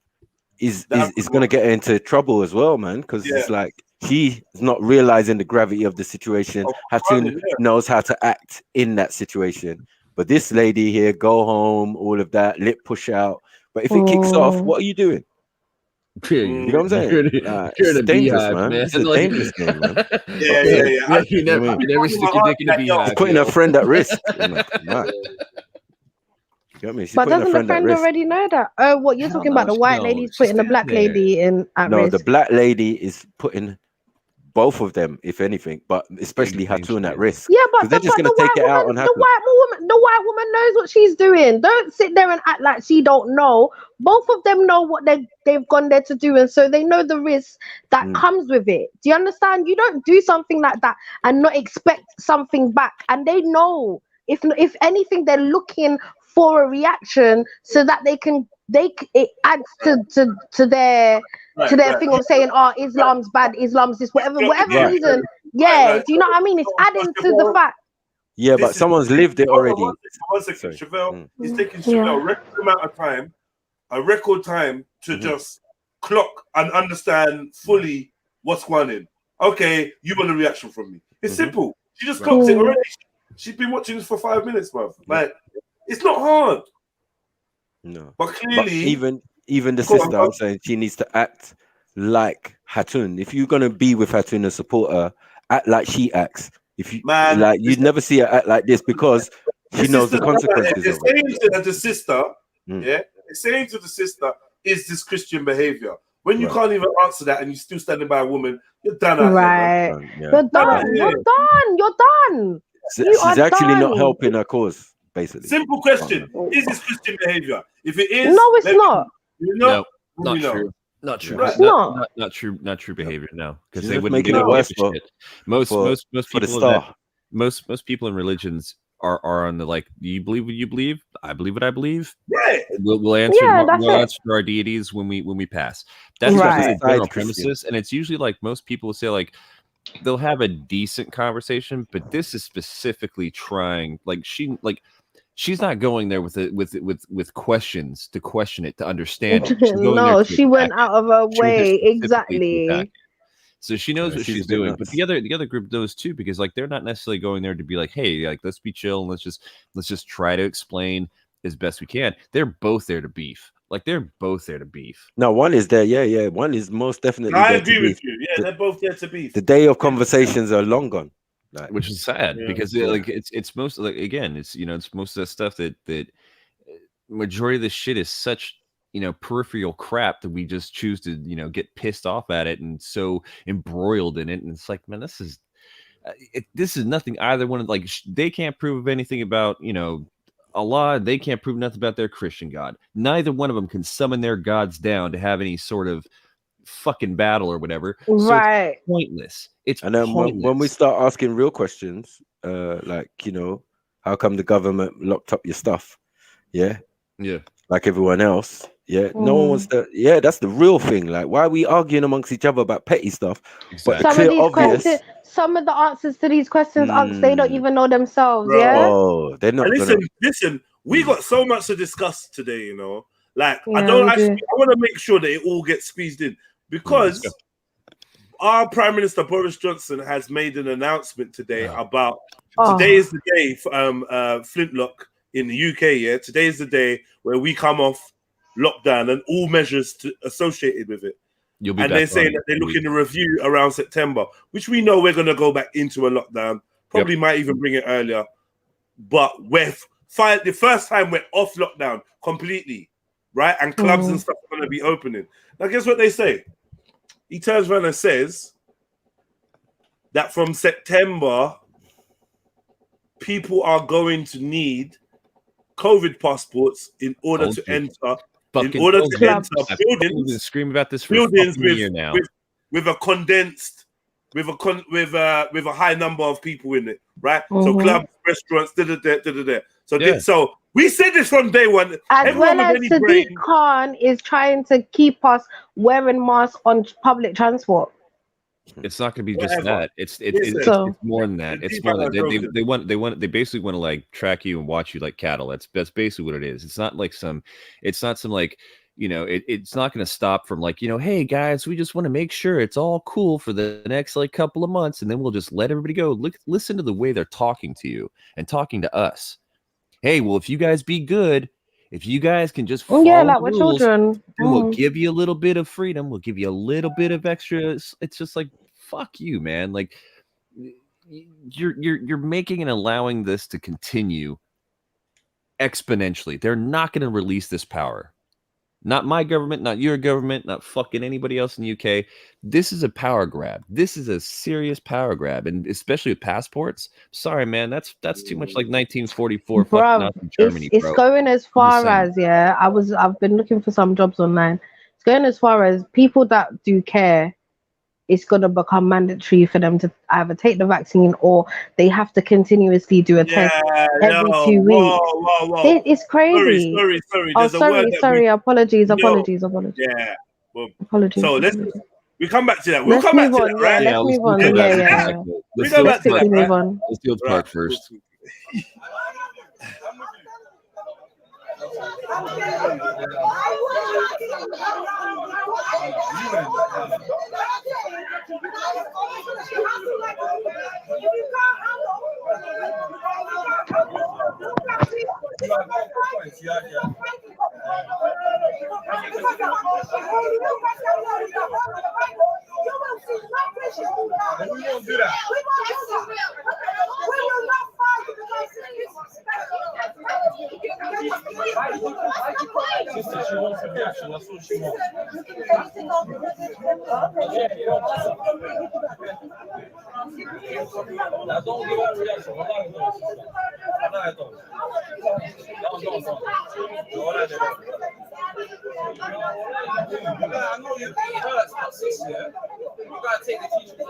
is going to get her into trouble as well, man, because it's like she is not realizing the gravity of the situation. Knows how to act in that situation. But this lady here, go home, all of that, lip push out. But if it kicks off, what are you doing? You know what I'm saying? You're in a beehive, man. It's a dangerous game, man. Yeah. You never stick your dick in a beehive. Putting her friend at risk. You know what I mean? She's But putting her doesn't the friend at friend risk. already know that? Oh, what you're talking about? The white lady's putting the black lady at No, risk. the black lady is putting both of them, if anything, but especially Hatun at risk. Yeah, but they're just going to take it out on Hatun. the white woman knows what she's doing. Don't sit there and act like she don't know. Both of them know what they've gone there to do, and so they know the risk that comes with it. Do you understand? You don't do something like that and not expect something back. And they know if anything, they're looking for a reaction so that it adds to their thing of saying, oh, Islam's bad, Islam's this, whatever reason. Yeah, do you know what I mean? It's adding to the fact. Yeah, but someone's lived it already. One second. Chevelle, it's taking Chevelle a record time to just clock and understand fully what's going on. Okay, you want a reaction from me. It's simple. She just clocked it already. She's been watching this for 5 minutes, bro. Like, it's not hard. No. But clearly... But even the sister, I'm saying she needs to act like Hatun. If you're going to be with Hatun and support her, act like she acts. If you you'd never see her act like this because she knows the consequences of it. Saying to the sister, saying to the sister is this Christian behavior. When you can't even answer that and you're still standing by a woman, you're done. Right. You're done. You're done. You're done. She's actually not helping her cause, basically. Simple question. Is this Christian behavior? If it is, no, it's not. No, not true. Not true. It's not true. Not true behavior. No, because they wouldn't make it worse. Most people most people in religions are on the like. You believe what you believe. I believe what I believe. Right. We'll answer. We'll answer our deities when we pass. That's the general premises, and it's usually like most people will say like they'll have a decent conversation, but this is specifically trying like she's not going there with questions to question it, to understand it. No, she went out of her way. Exactly. So she knows what she's doing. But the other group knows too, because like they're not necessarily going there to be like, hey, like let's be chill and let's just try to explain as best we can. They're both there to beef. Like they're both there to beef. No, one is there, yeah. One is most definitely. I agree with you. Yeah, they're both there to beef. The day of conversations are long gone. Like, which is sad because like it's most like again it's it's most of the stuff that majority of the shit is such peripheral crap that we just choose to get pissed off at it and so embroiled in it, and it's like, man, this is nothing either one of like they can't prove anything about Allah, they can't prove nothing about their Christian God. Neither one of them can summon their gods down to have any sort of fucking battle or whatever. Right. So it's pointless. It's and then when we start asking real questions, like how come the government locked up your stuff? Yeah. Like everyone else. Yeah. No one wants to. Yeah, that's the real thing. Like, why are we arguing amongst each other about petty stuff? Exactly. But the clear obvious. Some of the answers to these questions, they don't even know themselves. Bro. Yeah. Oh, they're not. Listen. We got so much to discuss today. Like I want to make sure that it all gets squeezed in because our Prime Minister Boris Johnson has made an announcement today about today is the day for Flintlock in the UK. Yeah, today is the day where we come off lockdown and all measures associated with it. And they're saying that they're looking to review around September, which we know we're going to go back into a lockdown. Probably might even bring it earlier. But the first time we're off lockdown completely, right? And clubs and stuff are going to be opening. Now, guess what they say? He turns around and says that from September, people are going to need COVID passports in order to enter. Buildings, scream about this for buildings a year now. With a condensed, with a high number of people in it, right? So clubs, restaurants, So we said this from day one. As well as Sadiq Khan is trying to keep us wearing masks on public transport. It's not going to be just that. It's more than that. It's more than that. They basically want to like track you and watch you like cattle. That's basically what it is. It's not some like, it's not going to stop from like, hey guys, we just want to make sure it's all cool for the next like couple of months. And then we'll just let everybody go. Listen to the way they're talking to you and talking to us. Hey, well, if you guys be good, if you guys can just follow like we're rules, children, we'll give you a little bit of freedom. We'll give you a little bit of extra. It's just like, fuck you, man. Like you're making and allowing this to continue exponentially. They're not going to release this power. Not my government, not your government, not fucking anybody else in the UK. This is a power grab. This is a serious power grab, and especially with passports. Sorry, man, that's too much like 1944 fucking Nazi Germany, it's bro. going as far as I've been looking for some jobs online. It's going as far as people that do care. It's going to become mandatory for them to either take the vaccine or they have to continuously do a test every 2 weeks. Whoa. It's crazy. Sorry. Oh, sorry. Apologies. Yeah. Well, apologies. So we come back to that. Let's move on. Yeah, let's move on. Yeah. We go back to that. Move on. Let's deal with Park first. Sister, she wants a reaction. That's all she wants. Now don't give her a reaction. I know it hurts, but sis, yeah, you gotta take the teacher to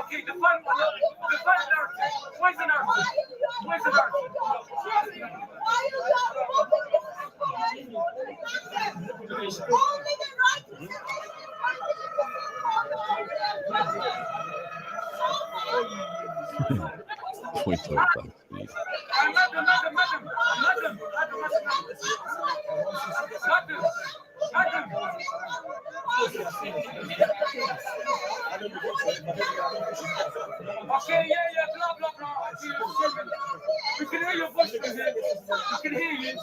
Okay, the fun narrative. Where's the narrative? Where's the narrative? Okay, yeah, blah, blah. We can hear your voice. We can hear you.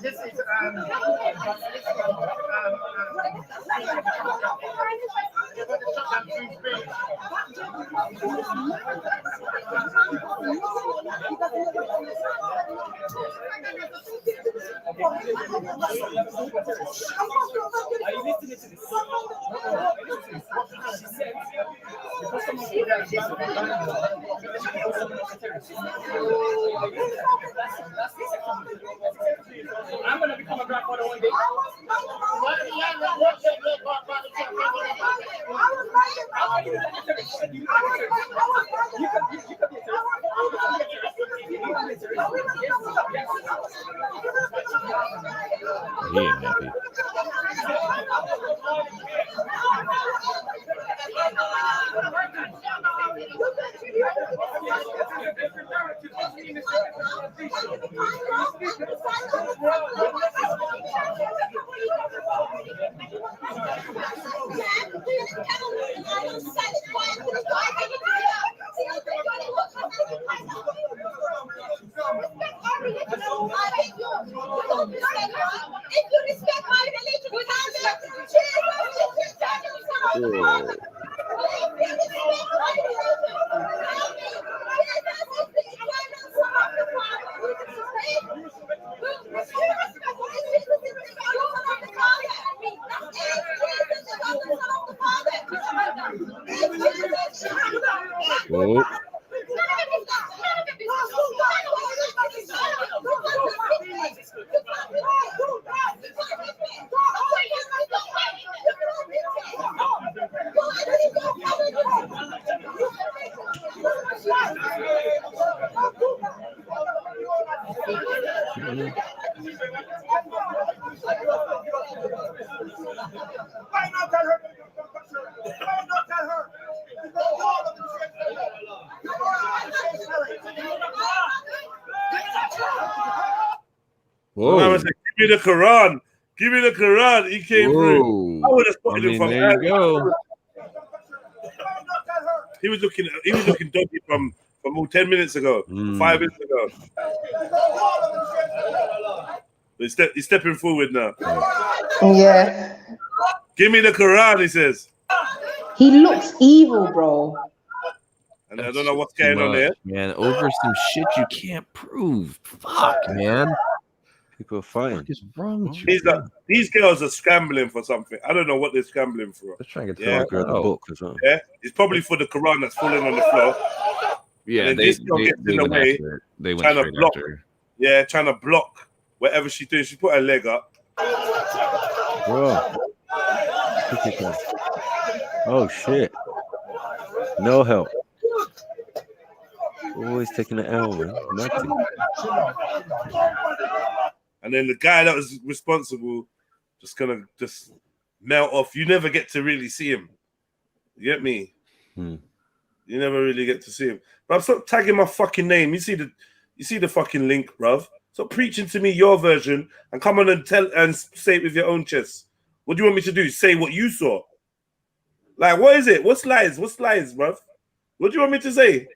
This is Are you listening to this? She said, because someone said I'm going to become a grandfather one day. He ain't happy. If you respect my religion, Whoa. Whoa. Give me the Quran. Give me the Quran. He came through. I would have spotted him from there you go. He was looking dodgy from 10 minutes ago, 5 minutes ago. He's stepping forward now. Yeah. Give me the Quran, he says. He looks evil, bro. And I don't know what's going on there. Man, over some shit you can't prove. Fuck, man. People are fighting. What is wrong with you? These girls are scrambling for something. I don't know what they're scrambling for. They're trying to get the book as well. Yeah, it's probably for the Quran that's falling on the floor. Yeah, this girl gets in the way. They went trying to straight block. after her. Yeah, trying to block whatever she's doing. She put her leg up. Bro. Oh shit. No help. Always taking the L, man. Nothing. And then the guy that was responsible just gonna melt off. You never get to really see him. You get me? You never really get to see him. But stop tagging my fucking name. You see the fucking link, bruv. Stop preaching to me your version and come on and say it with your own chest. What do you want me to do? Say what you saw? Like, what is it? What's lies? What's lies, bruv? What do you want me to say?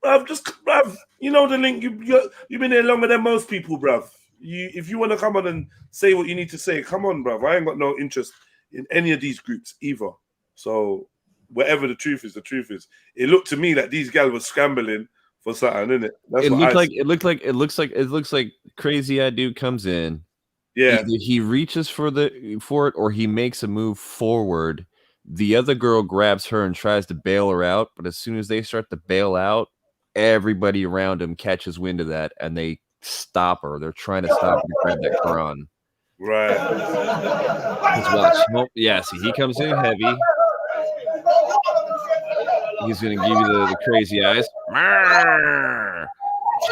Bruv, you know the link. You've been here longer than most people, bruv. If you want to come on and say what you need to say, come on, bruv. I ain't got no interest in any of these groups either. So whatever the truth is, the truth is. It looked to me like these guys were scrambling for something, innit? It looks like crazy eyed dude comes in. Yeah. Either he reaches for it or he makes a move forward. The other girl grabs her and tries to bail her out, but as soon as they start to bail out, everybody around him catches wind of that and they stop her. They're trying to stop her to grab that Quran. Right. Let's watch. Oh, yeah, see, he comes in heavy. He's going to give you the crazy eyes.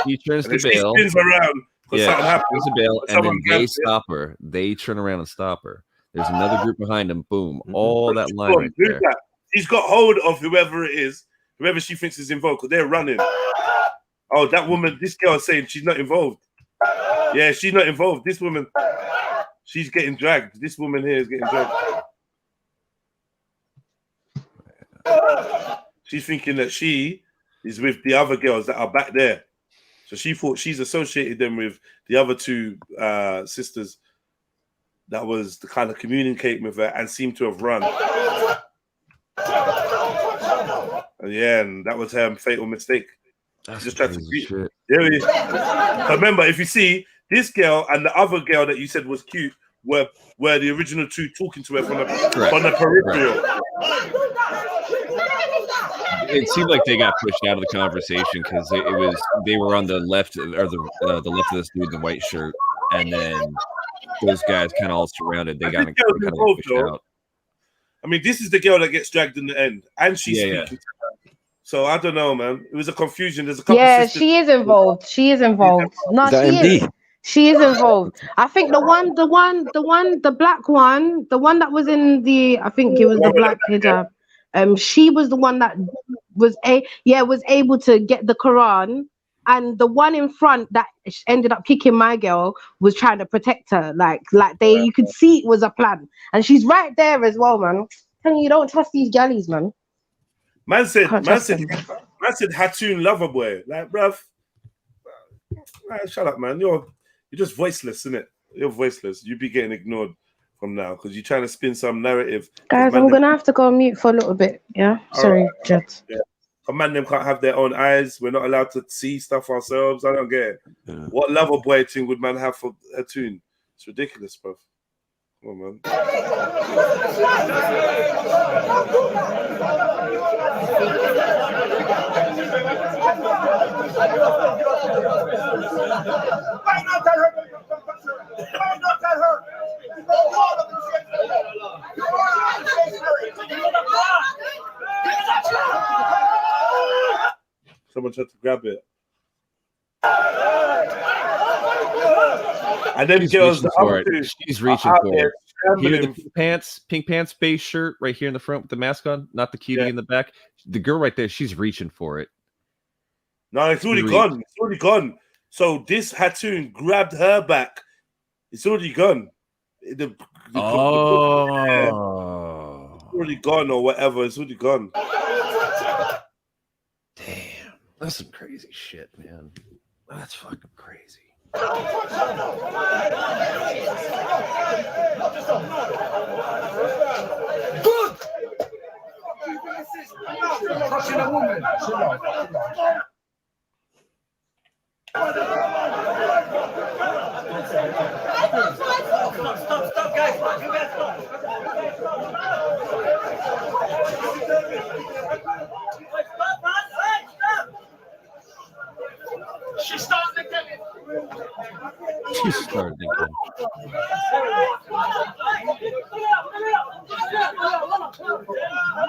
She turns to bail. She spins around. Yeah, she turns to bail, and then they stop her. They turn around and stop her. There's another group behind him. Boom. All that line right there. He's got hold of whoever it is, whoever she thinks is involved, because they're running. Oh, that woman, this girl is saying she's not involved. Yeah, she's not involved. This woman, she's getting dragged. This woman here is getting dragged. She's thinking that she is with the other girls that are back there. So she thought she's associated them with the other two sisters that was the kind of communicating with her and seemed to have run. And that was her fatal mistake. She just tried to beat her. Yeah, remember, if you see this girl and the other girl that you said was cute were the original two talking to her from the peripheral. It seemed like they got pushed out of the conversation because they were on the left or the left of this dude in the white shirt, and then those guys kind of all surrounded. They got kind of pushed out. I mean, this is the girl that gets dragged in the end, and she's speaking to her. So I don't know, man. It was a confusion. There's a couple sisters. She is involved. She is involved. No, she is. She is involved. I think the black one, the one that was in I think it was the black hijab. She was the one that was able to get the Quran, and the one in front that ended up kicking my girl was trying to protect her. You could see it was a plan, and she's right there as well, man. Telling you, don't trust these galleys, man. Man said Hattoon Loverboy. Like, bruv, shut up, man. You're just voiceless, innit? You're voiceless. You be getting ignored from now because you're trying to spin some narrative. Guys, I'm gonna have to go on mute for a little bit. Yeah, sorry, Jet. Yeah. A man them can't have their own eyes. We're not allowed to see stuff ourselves. I don't get it. Yeah. What Loverboy thing would man have for Hattoon? It's ridiculous, bruv. Come on, man. Someone tried to grab it. And then girls, she's reaching for it. here, the pink pants, beige shirt right here in the front with the mask on, not the cutie in the back. The girl right there, she's reaching for it. No, it's already gone. It's already gone. So this Hattoon grabbed her back. It's already gone. The already gone or whatever. It's already gone. Damn, that's some crazy shit, man. That's fucking crazy. Good. Touching a woman. Stop, guys. You guys stop. She started again. She started again.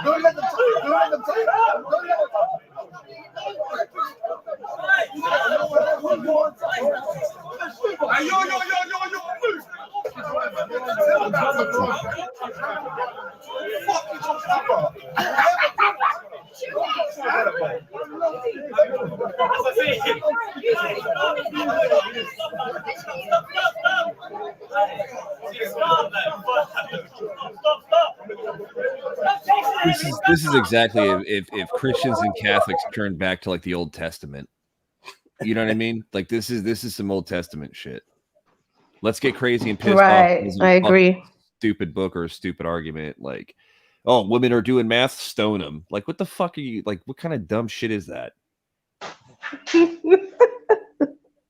Don't let them talk. Don't let them talk. Don't let them talk. Hey, yo. Fuck you talking about? This is exactly if Christians and Catholics turned back to like the Old Testament. You know what I mean? Like this is some Old Testament shit. Let's get crazy and pissed off. Right, I agree. Stupid book or a stupid argument like, oh, women are doing math, stone them. Like, what the fuck are you like? What kind of dumb shit is that?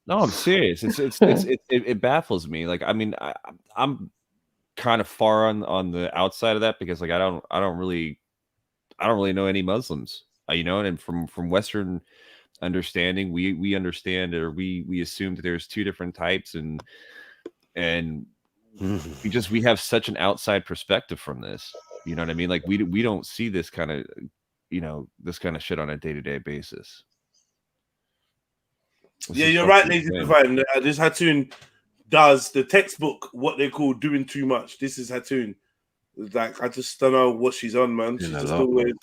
No, I'm serious. It baffles me. Like, I mean, I'm kind of far on the outside of that because like I don't really know any Muslims. You know, and from Western understanding, we understand or we assume that there's two different types and we have such an outside perspective from this. You know what I mean? Like we don't see this kind of, you know, this kind of shit on a day-to-day basis. Yeah, you're right, ladies and gentlemen. This Hattoon does the textbook, what they call doing too much. This is Hattoon. Like, I just don't know what she's on, man. She's just always,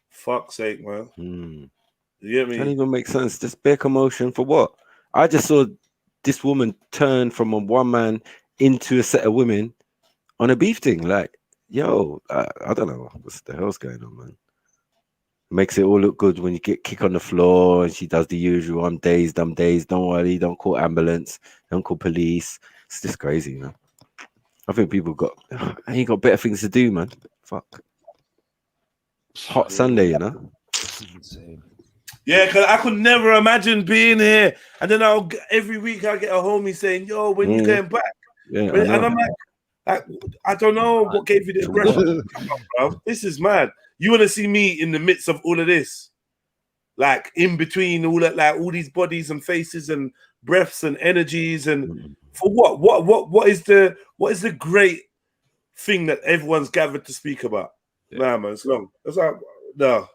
fuck's sake, man. You get me? Can't even make sense. Just bare commotion for what? I just saw this woman turn from a one man into a set of women on a beef thing. Like, yo, I don't know what the hell's going on, man. Makes it all look good when you get kicked on the floor and she does the usual, I'm dazed, don't worry, don't call ambulance, don't call police. It's just crazy, man. I think people ain't got better things to do, man. Fuck. Hot Sunday, you know? Yeah, because I could never imagine being here. And then every week I get a homie saying, yo, when you going back? Yeah, and I'm like, I don't know what gave you the impression. Bro. This is mad. You want to see me in the midst of all of this, like in between all that, like all these bodies and faces and breaths and energies, and for what? What is the great thing that everyone's gathered to speak about? Nah, man, it's long. That's like, no.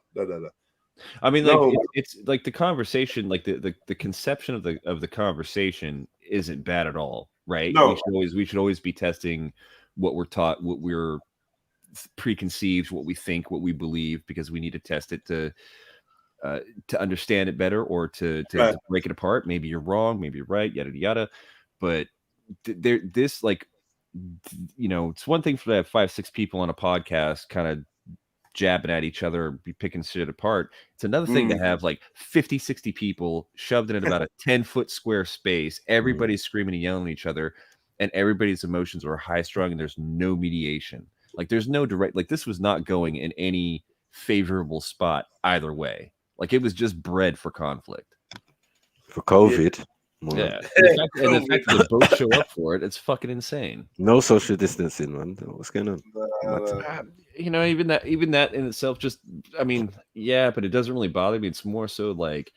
I mean, like it's like the conversation, like the conception of the conversation isn't bad at all, right? No. We should always be testing what we're taught, what we're preconceived, what we think, what we believe, because we need to test it to understand it better or to break it apart. Maybe you're wrong, maybe you're right, yada yada. But this like, you know, it's one thing for to have 5-6 people on a podcast kind of jabbing at each other, be picking shit apart. It's another thing to have like 50-60 people shoved in about a 10-foot square space, everybody's screaming and yelling at each other, and everybody's emotions are high strung, and there's no mediation. Like there's no direct, like this was not going in any favorable spot either way. Like it was just bred for conflict. For COVID. Yeah. And the fact that they both show up for it, it's fucking insane. No social distancing, man. What's going on? You know, even that in itself, just, I mean, yeah, but it doesn't really bother me. It's more so like,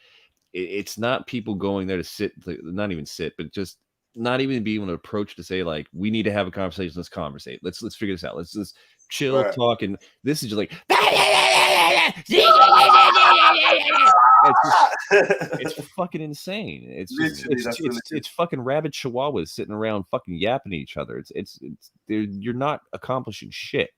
it's not people going there to sit, not even sit, but just not even be able to approach to say like, we need to have a conversation. Let's conversate. Let's figure this out. Let's just chill, talk. And this is just like, It's fucking insane. It's just, Literally, it's fucking rabid chihuahuas sitting around fucking yapping at each other. You're not accomplishing shit.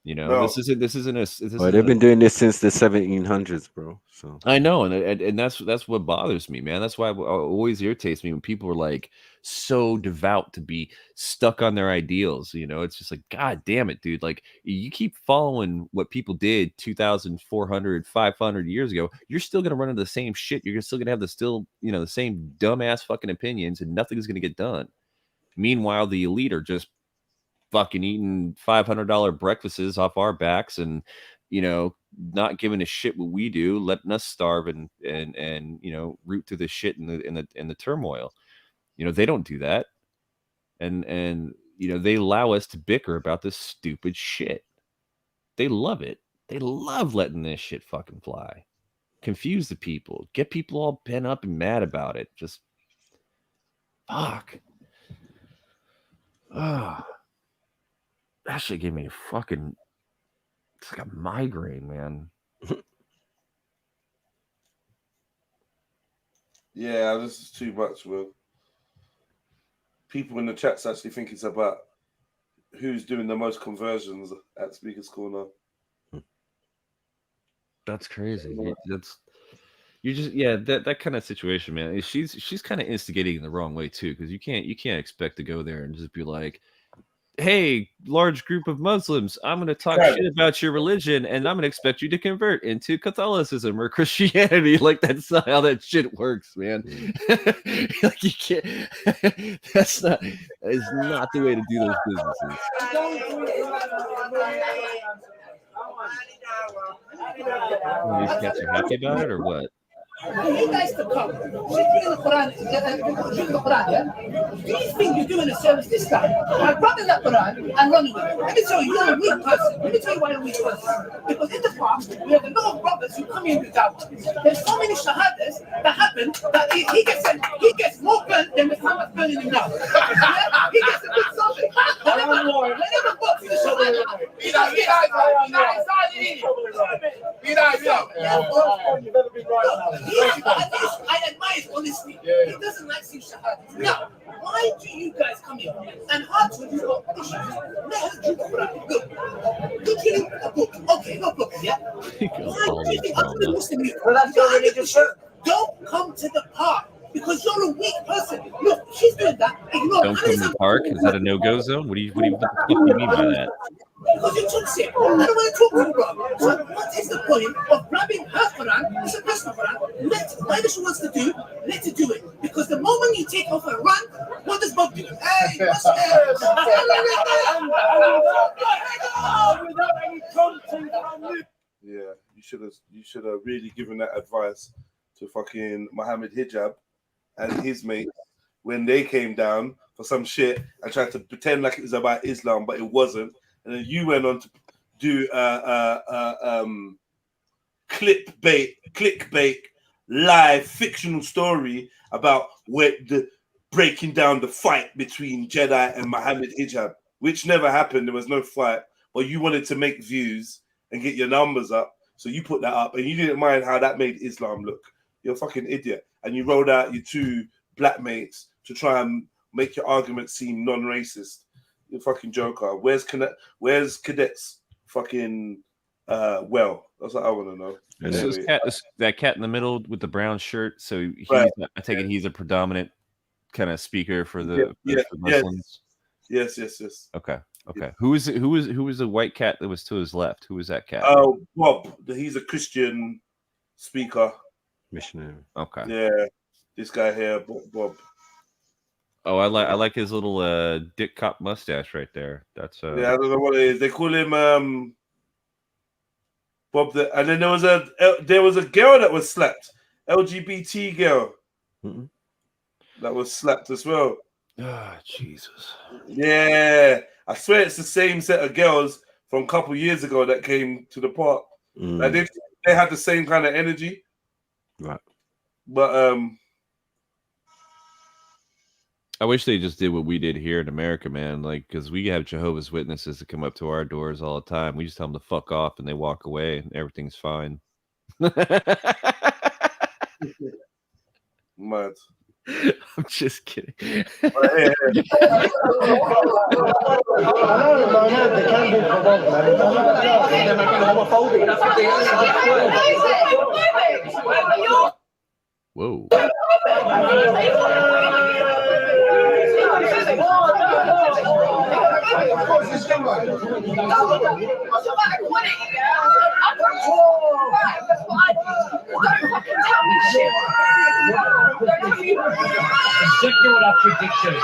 You know, No. this isn't. Well, they've been doing this since the 1700s, bro. So I know, and that's what bothers me, man. That's why it always irritates me when people are like so devout to be stuck on their ideals. You know, it's just like, God damn it, dude. Like, you keep following what people did 2,400, 500 years ago, you're still gonna run into the same shit. You're still gonna have the same dumbass fucking opinions, and nothing's gonna get done. Meanwhile, the elite are just fucking eating $500 breakfasts off our backs, and not giving a shit what we do, letting us starve and root through the shit in the turmoil. They don't do that, and they allow us to bicker about this stupid shit. They love it. They love letting this shit fucking fly, confuse the people, get people all pent up and mad about it. Just fuck. That shit gave me it's like a migraine, man. Yeah, this is too much, bro. People in the chats actually think it's about who's doing the most conversions at Speaker's Corner. That's crazy. That kind of situation, man. She's kind of instigating in the wrong way too, because you can't expect to go there and just be like, hey, large group of Muslims, I'm going to talk shit about your religion, and I'm going to expect you to convert into Catholicism or Christianity. Like, that's not how that shit works, man. Like, you can't. That is not the way to do those businesses. These cats are happy about it, or what? You guys to come. Reading the Quran, yeah? Do you think you're doing a service this time? I'm grabbing that Quran and running with it. Let me tell you, you're a weak person. Let me tell you why you're a weak person. Because in the past, we have a lot of brothers who come in without. There's so many shahadas that happen that he gets more burnt than Muhammad's burning him now. Yeah? He gets a bit something. Whenever God to the shahada, I admire his honesty. He doesn't like seeing shahadas. Now, why do you guys come here and hard to do what issues? Let us do Quran. Good. Good killing a book. Okay, no problem, yeah? Why do you think I'm the Muslim? Don't come to the park because you're a weak person. Look, she's doing that. Ignore. Don't come to the park? Is that a no-go zone? What do you mean by that? Because you took it. I don't want to talk to you, bro. So what is the point of grabbing her Quran? It's a personal Quran. Whatever she wants to do, let her do it. Because the moment you take off her run, what does Bob do? Hey, what's this? Yeah, you should have really given that advice to fucking Mohammed Hijab and his mates when they came down for some shit and tried to pretend like it was about Islam, but it wasn't. And then you went on to do clickbait, live fictional story about breaking down the fight between Jedi and Mohammed Hijab, which never happened. There was no fight, but you wanted to make views and get your numbers up. So you put that up and you didn't mind how that made Islam look. You're a fucking idiot. And you rolled out your two black mates to try and make your argument seem non-racist. You're a fucking joker. Where's Cadet's fucking that's what I want to know. So that cat in the middle with the brown shirt. So I take it he's a predominant kind of speaker for the Muslims. Yes. Okay. Who was the white cat that was to his left? Who was that cat? Oh, Bob. He's a Christian speaker. Missionary. Okay. Yeah. This guy here, Bob. Oh, I like his little dick cop mustache right there. That's I don't know what it is. They call him Bob. And then there was a girl that was slapped, LGBT girl that was slapped as well. Ah, Jesus. Yeah, I swear it's the same set of girls from a couple years ago that came to the park. Like they had the same kind of energy, right? But I wish they just did what we did here in America, man. Like, because we have Jehovah's Witnesses that come up to our doors all the time. We just tell them to fuck off and they walk away and everything's fine. Mad. I'm just kidding. Whoa. Secular prediction.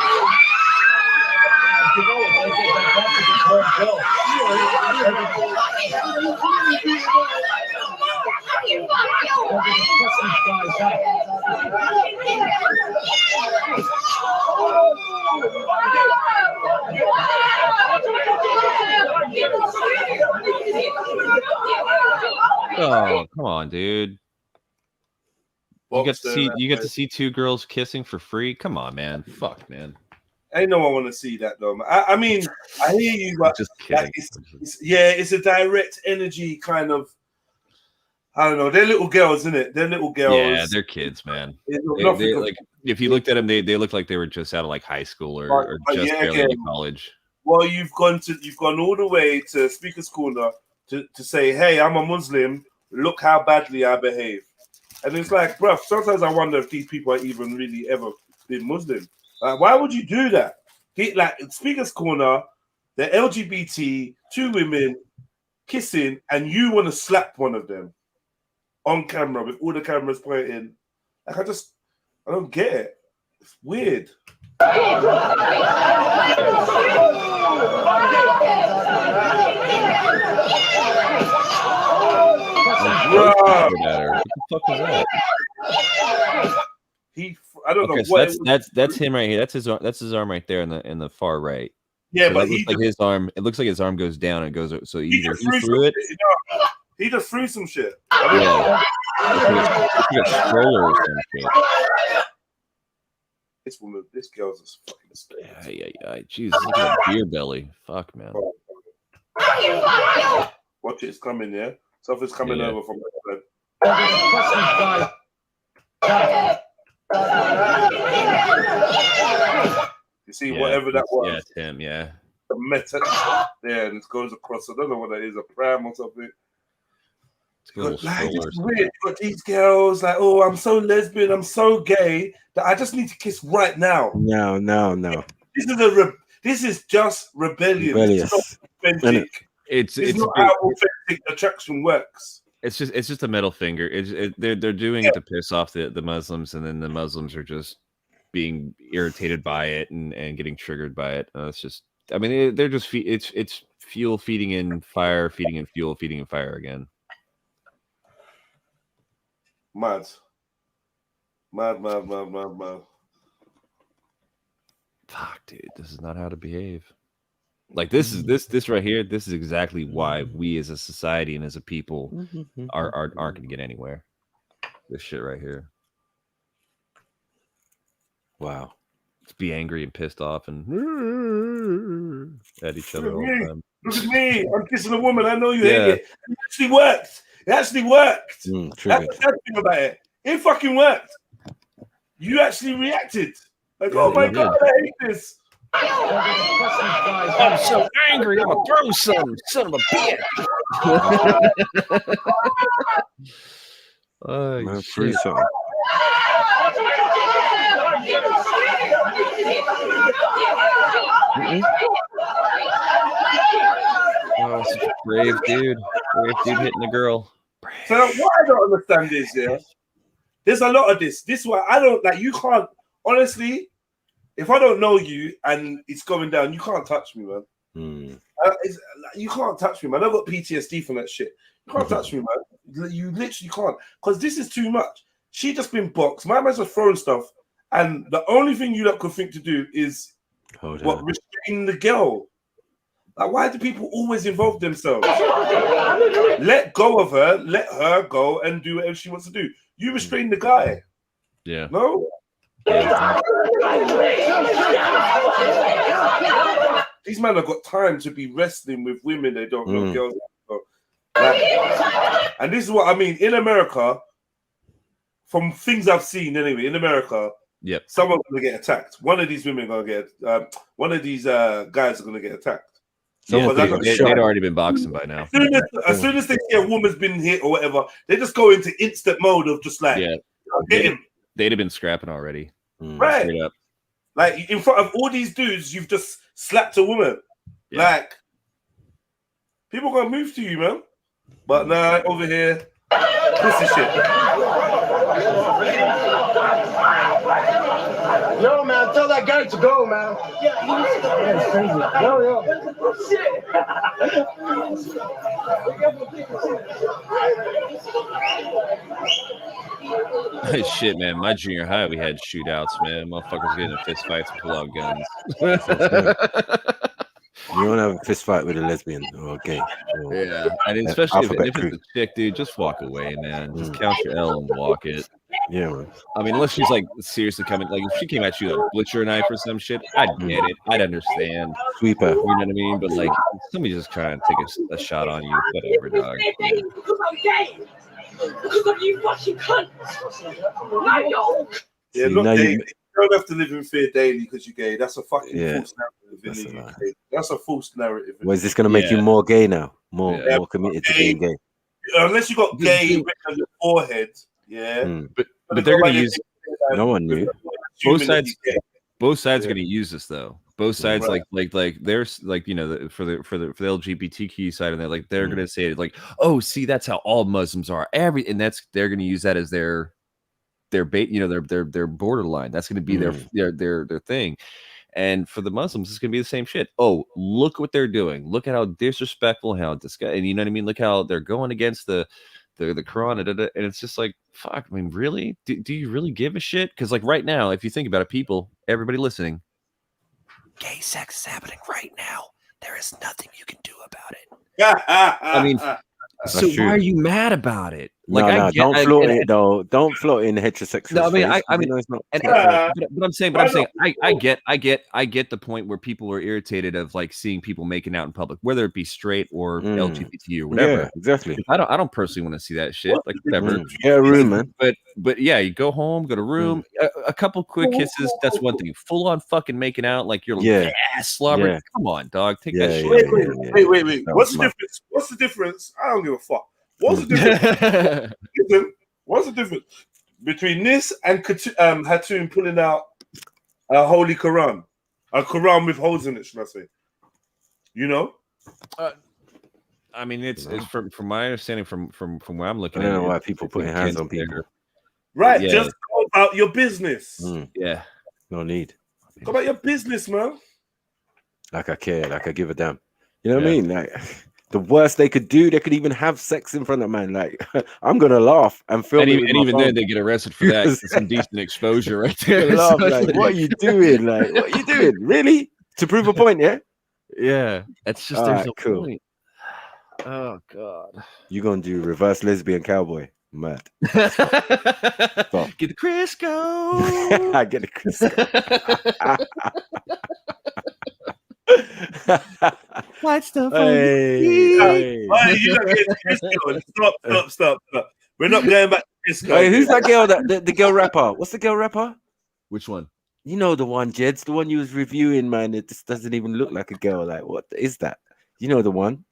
Oh, come on, dude. You get to see two girls kissing for free? Come on, man. Fuck, man. Ain't no one want to see that though, man. I mean, I hear you, but just kidding. Like, it's a direct energy kind of. I don't know. They're little girls, isn't it? They're little girls. Yeah, they're kids, man. They like, if you looked at them, they look like they were just out of like high school or just barely in college. Well, you've gone all the way to Speaker's Corner to say, "Hey, I'm a Muslim. Look how badly I behave." And it's like, bruv, sometimes I wonder if these people are even really ever been Muslim. Like, why would you do that? Like, Speaker's Corner, the LGBT, two women kissing, and you want to slap one of them on camera with all the cameras pointing. Like, I don't get it. It's weird. What the fuck was that? I don't know. So that's him right here. That's his arm right there in the far right. Yeah, so but looks like his arm. It looks like his arm goes down and goes. So either he threw it. He just threw some shit. Yeah, it's like a stroller or some shit. This girl's a fucking state. Yeah. Jesus, look at that beer belly. Fuck, man. Watch it, it's coming, yeah? Something's coming over from the You see, whatever that was. Yeah, it's him, yeah. The meta there, and it goes across. I don't know what that is, a pram or something. It's weird. You got these girls like, oh, I'm so lesbian, I'm so gay that I just need to kiss right now. No. This is just rebellion. Rebellious. It's not authentic. It's not how authentic attraction works. It's just a middle finger. They're doing it to piss off the Muslims, and then the Muslims are just being irritated by it and getting triggered by it. It's just, I mean, they're just it's fuel feeding in fire, feeding in fuel, feeding in fire again. Mad. Fuck, dude, this is not how to behave. Like this right here. This is exactly why we as a society and as a people aren't going to get anywhere. This shit right here. Wow. Let's be angry and pissed off and at each other all the time. Look at me. I'm kissing a woman. I know you hate it. It actually worked. That's the thing about it. It fucking worked. You actually reacted. Like, oh my God, I hate this. I'm so angry. I'm gonna throw some son of a bitch. Oh, shit. Oh, such a brave dude. Brave dude hitting a girl. So what I don't understand is, there's a lot of this. This is why I don't like. You can't honestly. If I don't know you and it's going down, you can't touch me, man. You can't touch me, man. I've got PTSD from that shit. You can't touch me, man. You literally can't, because this is too much. She just been boxed. My man's just throwing stuff, and the only thing you lot could think to do is restrain the girl. Like, why do people always involve themselves? Let go of her. Let her go and do whatever she wants to do. You restrain the guy. Yeah. No. These men have got time to be wrestling with women they don't know girls. Like, and this is what I mean. In America, from things I've seen anyway, in America, someone's gonna get attacked. One of these women gonna get one of these guys are gonna get attacked. So they'd already been boxing by now. As soon as they see a woman's been hit or whatever, they just go into instant mode of just like get him. They'd have been scrapping already. Right. Straight up. Like in front of all these dudes, you've just slapped a woman. Like people gonna move to you, man. But nah, over here, pussy shit. Yo, man, tell that guy to go, man. Yeah, it's crazy. Yo. Hey, shit, man. My junior high, we had shootouts, man. Motherfuckers getting in fist fights and pull out guns. You don't have a fist fight with a lesbian or gay. Or and especially if it's a chick, dude, just walk away, man. Just count your L and walk it. Yeah, man. I mean, unless she's like seriously coming, like if she came at you with a butcher knife or some shit, I'd get it. I'd understand. Sweeper. You know what I mean? But like, somebody just trying to take a shot on you, whatever, dog. Because I'm gay. Because of you fucking cunt. No, yo. Yeah, look, you don't have to live in fear daily because you're gay. That's a fucking false narrative in the UK. That's a false narrative. Well, is this going to make you more gay now? More committed to being gay? Unless you got gay written on your forehead, But they're going to use. No one knew. Both sides are going to use this though. Both sides, like there's like, you know, for the LGBTQ side, and they're going to say it like, oh, see, that's how all Muslims are. They're going to use that as their bait, you know, their borderline. That's going to be their thing. And for the Muslims, it's going to be the same shit. Oh, look what they're doing. Look at how disrespectful, how disgusting, and you know what I mean? Look how they're going against the Quran, and it's just like, fuck, I mean, really? Do you really give a shit? Because like right now, if you think about it, people, everybody listening, gay sex is happening right now. There is nothing you can do about it. I mean, so why are you mad about it? Like, don't float it though. Don't float in heterosexual. No, I mean, space. I mean, it's not. But I'm saying, I get the point where people are irritated of like seeing people making out in public, whether it be straight or LGBT or whatever. Yeah, exactly. I don't personally want to see that shit. Like whatever. Get a room, man. But yeah, you go home, go to room, a couple quick kisses. That's one thing. Full on fucking making out like you're slobbering. Come on, dog. Take that shit. Wait. What's the difference? What's the difference? I don't give a fuck. What's the difference? What's the difference between this and Hatoum pulling out a holy Quran, a Quran with holes in it? Should I say? You know. I mean, it's from my understanding, from where I'm looking. I don't know why people putting hands on people. Right, just go about your business. Yeah, no need. Go about your business, man. Like I care, like I give a damn. You know what I mean? Like the worst they could do, they could even have sex in front of man. Like I'm gonna laugh and film. And even then, they get arrested for that. It's some decent exposure right there. Laugh, like, what are you doing? Like, what are you doing? Really? To prove a point? Yeah. Yeah. It's just there's no cool. point. Oh God. You gonna do reverse lesbian cowboy? Mad. Get the Crisco. I get the Crisco. White stuff. Hey, you don't get Crisco. Stop. We're not going back to Crisco. Hey, who's that girl? The girl rapper? What's the girl rapper? Which one? You know the one, Jeds, the one you was reviewing, man. It just doesn't even look like a girl. Like, what is that? You know the one?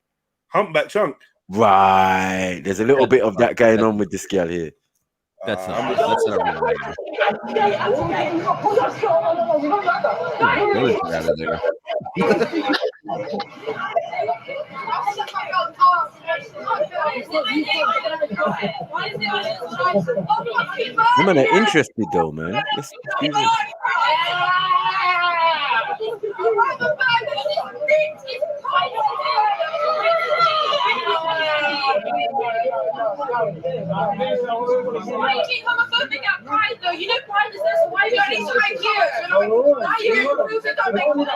Humpback Chunk. Right. There's a little bit of that going on with this girl here. That's not real. Women are interested though, man. Why you keep homophobic at Pride though? You know Pride is this. Why you only so cute? Why you improve it? Don't make it up.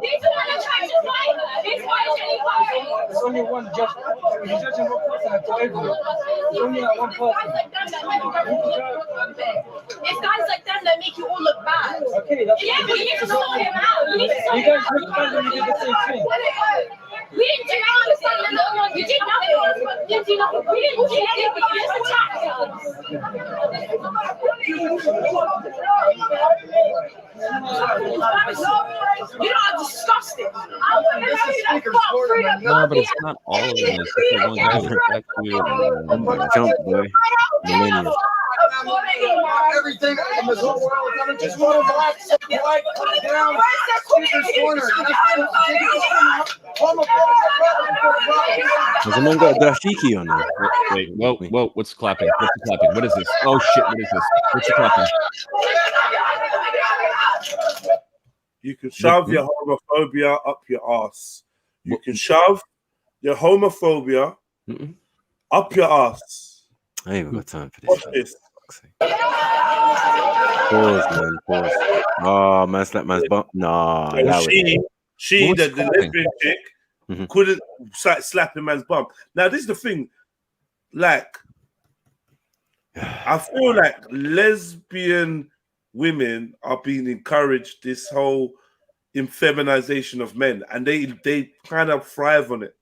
These are not attractive. It's why it's any only one judge. He's judging one person to everyone. There's only like one person. It's guys like them that make you all look bad. Okay, that's yeah, but you need to sort him out. You need to sort you him guys look bad when you did the same thing. We didn't do anything. You did nothing. You didn't do nothing. We didn't do anything. You just attacked us. You know, I'm disgusting. I want to know that fuck through the No, but it's not all of them. It's just the one guy who's back to you. I'm gonna jump, boy. Millennial. Everything in this whole world, I'm just one of black, white, down, speaker's corner. Has the man got a dashiki on there? Wait, whoa, what's clapping? What's the clapping? What is this? Oh shit, what is this? What's the clapping? You can shove your homophobia up your ass. You can shove your homophobia up your ass. I ain't even got time for this. Watch this. Pause, man. Pause. Oh, man, slap man's bump. Nah, she the lesbian chick, couldn't slap a man's bum. Now, this is the thing. Like, I feel like lesbian women are being encouraged this whole infeminization of men, and they kind of thrive on it,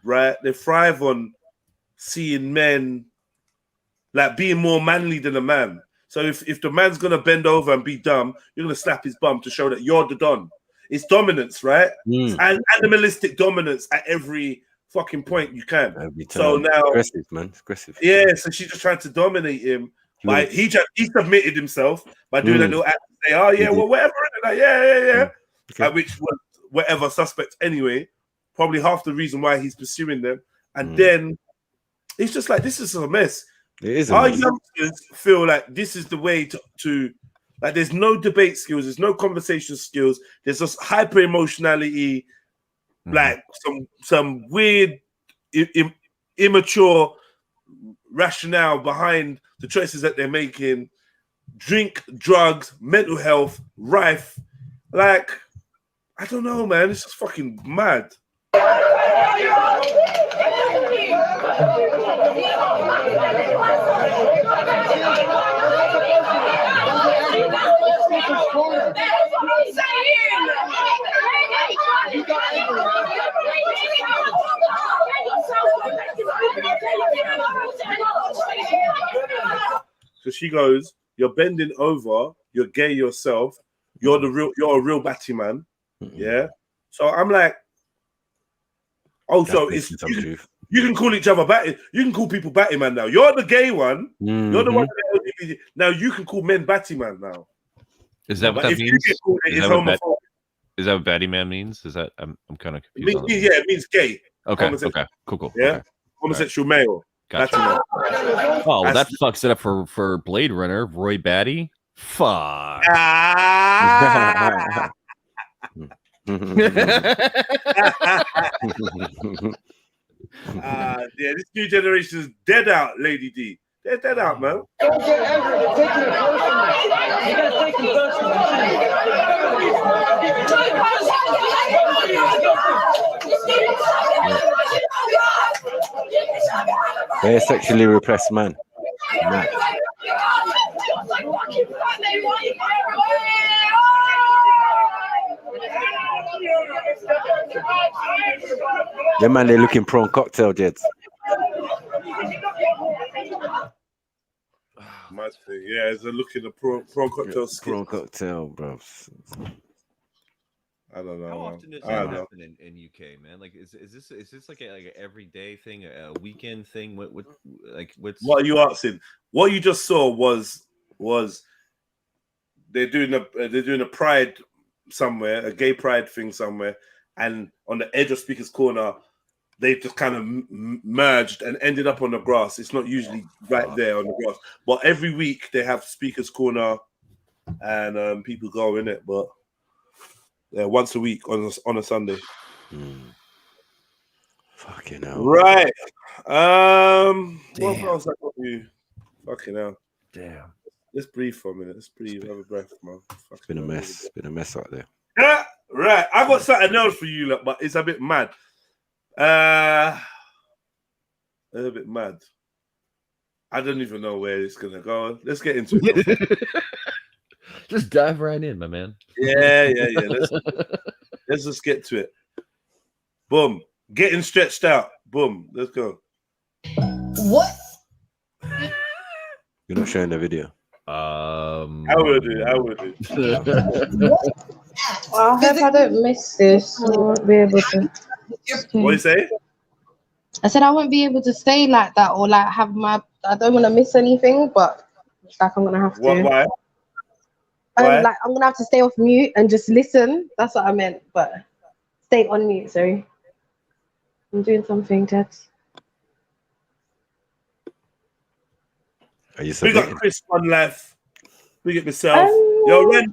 right? They thrive on seeing men like being more manly than a man. So if the man's gonna bend over and be dumb, you're gonna slap his bum to show that you're the don. It's dominance, right? And animalistic dominance at every fucking point you can. So now, aggressive, man, aggressive. Yeah, so she's just trying to dominate him. Like he submitted himself by doing a little act to say, "Oh yeah, well whatever." Like, yeah. Okay. Which was whatever suspect anyway. Probably half the reason why he's pursuing them. And then it's just like, this is a mess. It is. Our youngsters feel like this is the way to like. There's no debate skills. There's no conversation skills. There's just hyper emotionality, like some weird, immature rationale behind the choices that they're making. Drink, drugs, mental health, rife. Like, I don't know, man. It's just fucking mad. So she goes, "You're bending over. You're gay yourself. You're a real batty man." Yeah. So I'm like, oh, so it's you can call each other batty. You can call people batty man now. You're the gay one. You're the one. Now you can call men batty man now. Is that what that means? Is that what batty man means? Is that I'm kind of confused. It means gay. Okay. Okay. Cool. Yeah. Okay. Homosexual male. Gotcha. Oh, well, that fucks it up for Blade Runner. Roy Batty. Fuck. Yeah, this new generation is dead out, Lady D. They're dead out, man. They're sexually repressed man. Yeah, man, they're looking prawn cocktail, Jeds. Yeah, it's a look in the prawn cocktail. Prawn cocktail, bro. I don't know. How often does that happen in UK, man? Like, is this like a everyday thing, a weekend thing? What are you asking? What you just saw was they're doing a pride somewhere, a gay pride thing somewhere, and on the edge of Speaker's Corner, they just kind of merged and ended up on the grass. It's not usually right there on the grass, but every week they have Speaker's Corner, and people go in it, but. Yeah, once a week on a Sunday. Fucking hell. Right. What else I got you? Fucking hell. Damn. Let's breathe for a minute. Let's breathe. Have a breath, man. It's been a mess. It's been a mess out there. Yeah, right. I got something else for you, look, but it's a bit mad. A little bit mad. I don't even know where it's gonna go. Let's get into it. Just dive right in, my man. Yeah. Let's just get to it. Boom. Getting stretched out. Boom. Let's go. What? You're not showing the video. I will do. Well, I hope I don't miss this. I won't be able to. What you say? I said I won't be able to stay like that or like have my. I don't want to miss anything, but like I'm gonna have to. Why? Like I'm gonna have to stay off mute and just listen. That's what I meant, but stay on mute. Sorry, I'm doing something, Ted. Are you Big up Chris One Life. Big up myself. Yo, Randy,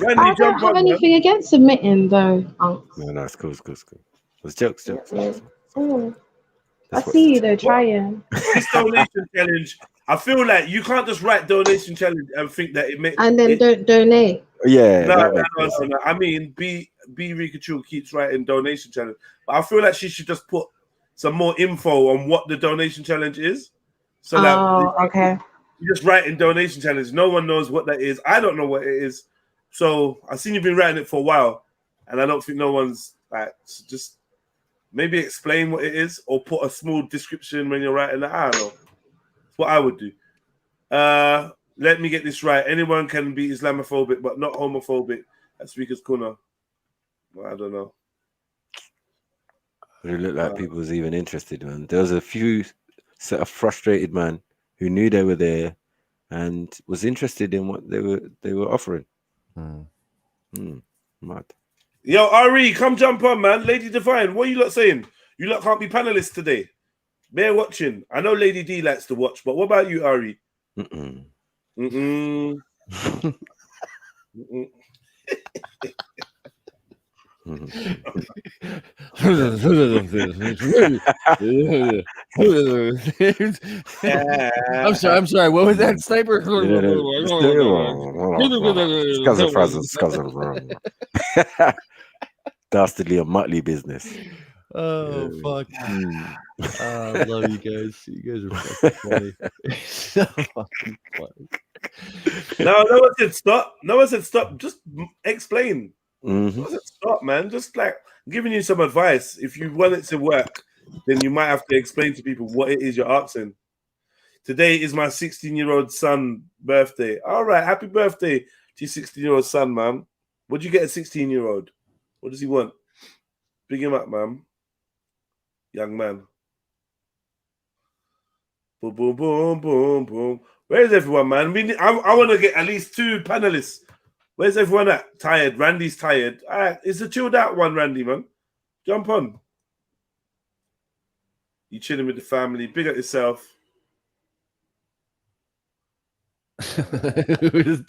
I don't have anything against submitting though. No, it's cool. It's jokes. I see you though, trying. This donation challenge, I feel like you can't just write donation challenge and think that it makes. And then don't donate. Yeah. No. I mean, B Rikachu keeps writing donation challenge, but I feel like she should just put some more info on what the donation challenge is. So okay. You just writing donation challenge. No one knows what that is. I don't know what it is. So I've seen you've been writing it for a while, and I don't think no one's like just maybe explain what it is or put a small description when you're writing that. I don't know. That's what I would do. Let me get this right. Anyone can be Islamophobic, but not homophobic at Speaker's Corner. Well, I don't know. It looked like people was even interested, man. There was a few set of frustrated man who knew they were there and was interested in what they were offering. Mad. Yo, Ari, come jump on, man. Lady Divine, what are you lot saying? You lot can't be panelists today. They're watching. I know Lady D likes to watch, but what about you, Ari? I'm sorry. What was that, Sniper? Dastardly and Muttley business. Oh fuck! I love you guys. You guys are fucking funny. So fucking funny. No one said stop. No one said stop. Just explain. No one said stop, man. Just like I'm giving you some advice. If you want it to work, then you might have to explain to people what it is you're asking. Today is my 16-year-old son birthday. All right, happy birthday to your 16-year-old son, man. What'd you get a 16-year-old? What does he want? Big him up, man. Young man. Boom, boom, boom, boom, boom. Where's everyone, man? I want to get at least 2 panelists. Where's everyone at? Tired. Randy's tired. All right, it's a chilled out one, Randy, man. Jump on. You chilling with the family. Big up yourself. There's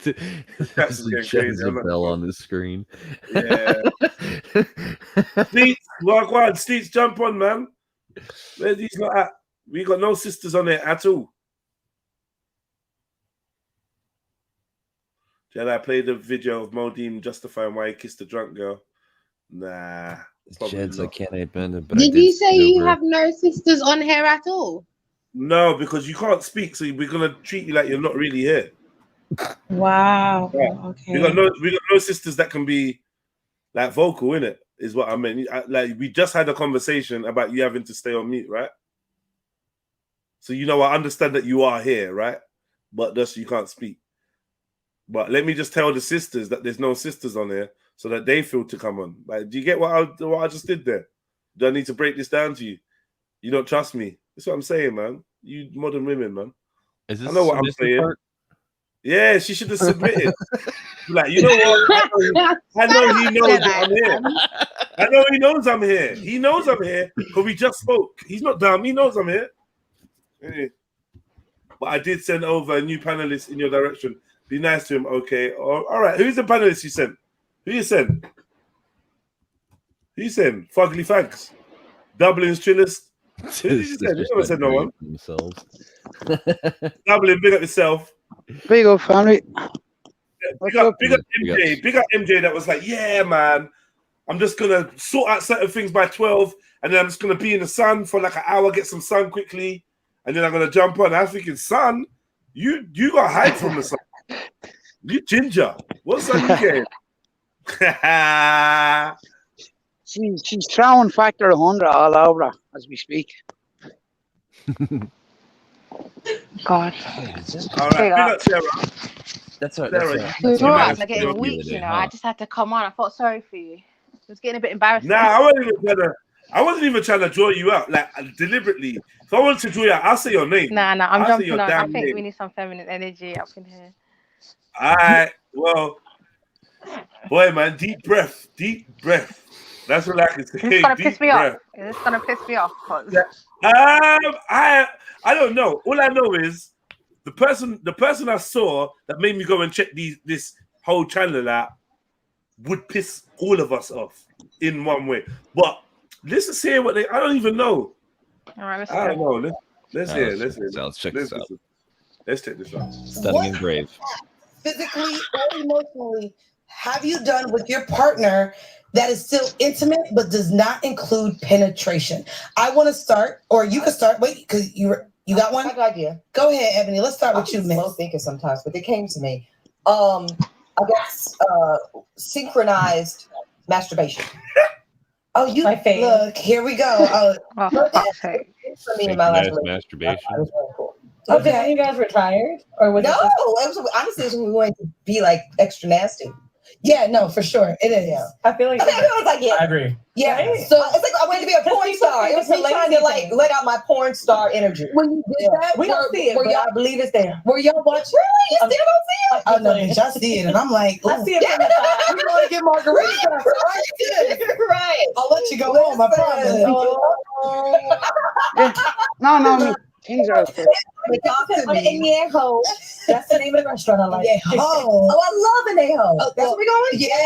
a bell on the screen. Yeah. Steets, jump on, man. Where's these not at? We got no sisters on there at all. Shall I play the video of Modine justifying why he kissed a drunk girl? Nah. Jeds, I can't admit it. Did you say you have no sisters on here at all? No, because you can't speak, so we're gonna treat you like you're not really here. Wow. Yeah. Okay. We got no sisters that can be like vocal, innit? Is what I mean. Like we just had a conversation about you having to stay on mute, right? So I understand that you are here, right? But just you can't speak. But let me just tell the sisters that there's no sisters on here, so that they feel to come on. Like, do you get what I just did there? Do I need to break this down to you? You don't trust me. That's what I'm saying, man. You modern women, man. Is this I know what I'm saying. Part? Yeah, she should have submitted. Like, you know what? I know he knows that I'm here. I know he knows I'm here. He knows I'm here because we just spoke. He's not dumb. He knows I'm here. Yeah. But I did send over a new panelist in your direction. Be nice to him, okay? All right. Who's the panelist you sent? Who you sent? Who you sent? Fugly Fags. Dublin's Trillist. Who did you send? You never said no one. Dublin, big up yourself. Big up, family. Big up MJ. Big up MJ that was like, yeah, man. I'm just gonna sort out certain things by 12, and then I'm just gonna be in the sun for like an hour, get some sun quickly, and then I'm gonna jump on. I'm thinking, son, you gotta hide from the sun. You ginger. What sun you getting? She's throwing factor 100 all over as we speak. God. All right, Sarah. That's right. I'm getting weak, you know. I just had to come on. I felt sorry for you. It was getting a bit embarrassing. Nah, I wasn't even trying to draw you out, like deliberately. If I wanted to draw you out, I'll say your name. Nah, I'm jumping on. I think we need some feminine energy up in here. All right, well, boy, man, deep breath. That's what I can say. It's gonna piss me off. It's gonna piss me off. I don't know. All I know is the person I saw that made me go and check this whole channel out would piss all of us off in one way. But let's hear what I don't even know. All right, I don't know. Let's hear. Let's check this out. Let's check this out. Stunning and brave. Physically or emotionally have you done with your partner that is still intimate but does not include penetration? I want to start, or you can start. Wait, because you got one? I got an idea. Go ahead, Ebony. Let's start with you, I'm Miss. slow thinking sometimes, but it came to me. I guess synchronized masturbation. Oh, you my favorite. Look, here we go. For me in my last masturbation. That was very cool. Okay, when you guys retired, or was honestly, it's when we wanted to be like extra nasty. Yeah, no, for sure, it is. Yeah. I feel like everyone's like, yeah, I agree. Yeah, so it's like I wanted to be a porn star. It was me trying to like let out my porn star energy. When you did that, we don't see it, but I believe it's there. Were y'all watching? Really? You still don't see it? Oh no, bitch, I see it, and I'm like, I see it. Yeah, we want to get margaritas. Right. I'll let you go home. I promise. No. Añejo. That's the name of the restaurant I like. Añejo. Oh, I love Añejo. That's where we going? Yeah.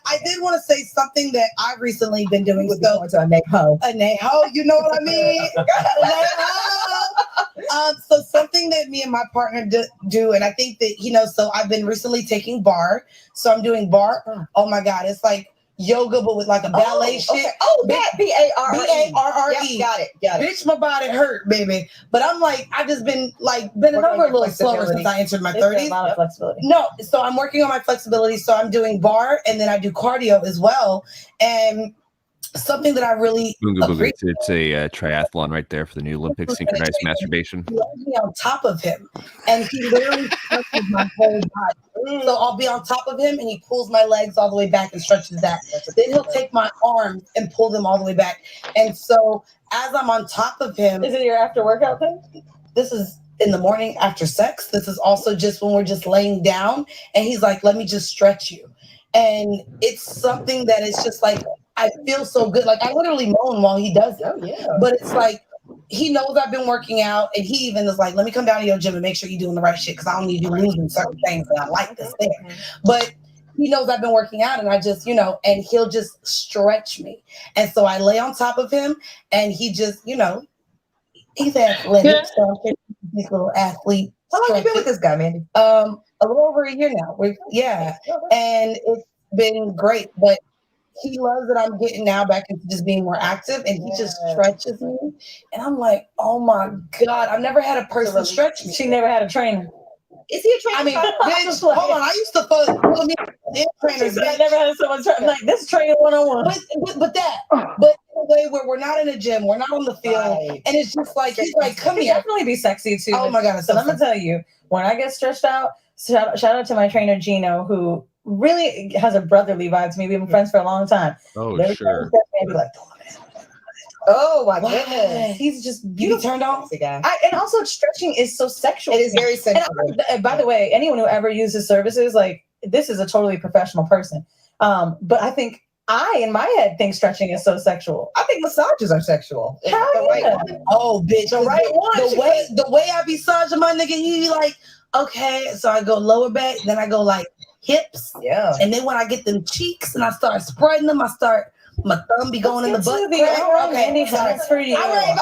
I did want to say something that I've recently been doing. We'll be going to Añejo. Añejo, you know what I mean? So something that me and my partner do, and I think that, so I've been recently taking bar. So I'm doing bar. Oh my God, it's like yoga, but with like a ballet shit. Okay. Oh, that B-A-R-R-E. B-A-R-R-E. Yep, got it. Bitch, my body hurt, baby. But I'm like, I've just been like bending over a little slower since I entered my 30s. A lot of flexibility. No, so I'm working on my flexibility. So I'm doing bar, and then I do cardio as well. And something that I really it's a triathlon right there for the new Olympics, synchronized masturbation. He loves me on top of him, and he literally stretches my whole body. So I'll be on top of him, and he pulls my legs all the way back and stretches that. Then he'll take my arms and pull them all the way back. And so as I'm on top of him, is it your after workout thing? This is in the morning after sex. This is also just when we're just laying down, and he's like, "Let me just stretch you," and it's something that is just like, I feel so good. Like I literally moan while he does it. Oh, yeah. But it's like, he knows I've been working out, and he even is like, let me come down to your gym and make sure you're doing the right shit, because I don't need you losing certain things, and I like this there. But he knows I've been working out, and I just, and he'll just stretch me. And so I lay on top of him, and he just, he's athletic. So I'm this little athlete. How long have you been with this guy, Mandy? A little over a year now. And it's been great, but he loves that I'm getting now back into just being more active, and he just stretches me. And I'm like, oh my God, I've never had a person stretch me. She never had a trainer. Is he a trainer? I mean, bitch, hold on. I used to follow me trainers. I never had someone like this trainer 1-on-1. But in a way where we're not in a gym, we're not on the field, and it's just like, he's like, come here. Definitely be sexy too. Oh my God. So let me tell you, when I get stretched out, shout out to my trainer Gino, who really has a brotherly vibe to me. We've been friends for a long time. Oh, sure. Be like, oh my goodness, he's just beautiful. Turned on. And also, stretching is so sexual. It is very sexual. And by the way, anyone who ever uses services, like, this is a totally professional person. But I think in my head, think stretching is so sexual. I think massages are sexual. Hell yeah. Oh, bitch, the right one. The way I massaging my nigga, he like, okay, so I go lower back, then I go like hips, and then when I get them cheeks and I start spreading them, my thumb be going in the butt. Okay, that's for you. All right.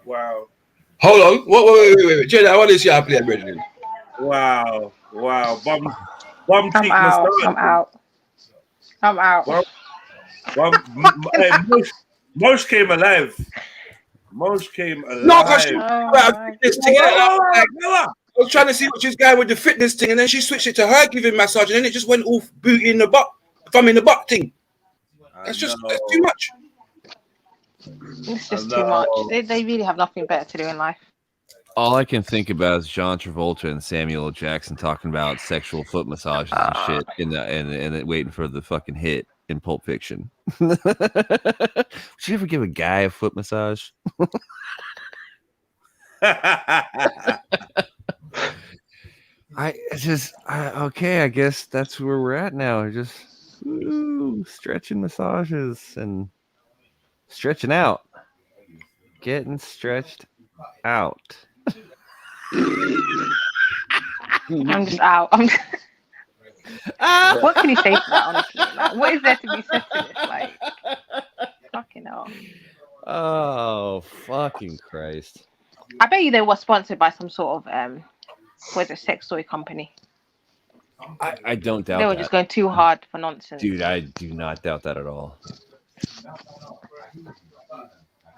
Wow. Hold on. Wait. Jenna, I want to see how I play, Brendan. Wow. One I'm cheek out. massage. I'm out. I'm out. Mosh came alive. Mosh came alive. No, because she this thing. I was trying to see what she's going with the fitness thing, and then she switched it to her giving massage, and then it just went all booty in the butt, thumb in the butt thing. That's too much. It's just too much. They really have nothing better to do in life. All I can think about is John Travolta and Samuel L. Jackson talking about sexual foot massages and shit, and waiting for the fucking hit in Pulp Fiction. Would you ever give a guy a foot massage? Okay, I guess that's where we're at now. Just stretching massages and stretching out, getting stretched out. I'm just out. What can you say to that, honestly? Like, what is there to be said to this? Like, fucking hell. Oh, fucking Christ. I bet you they were sponsored by some sort of, sex toy company. I don't doubt they were that. just going too hard for nonsense. Dude, I do not doubt that at all.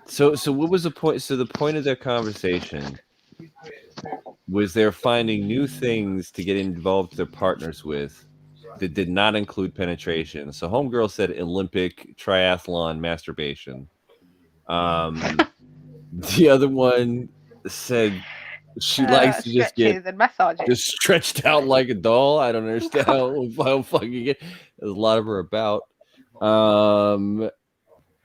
So what was the point? So the point of their conversation was they're finding new things to get involved with their partners with that did not include penetration. So homegirl said Olympic triathlon masturbation. The other one said she likes to just get just stretched out like a doll. I don't understand how fucking it. There's a lot of her about.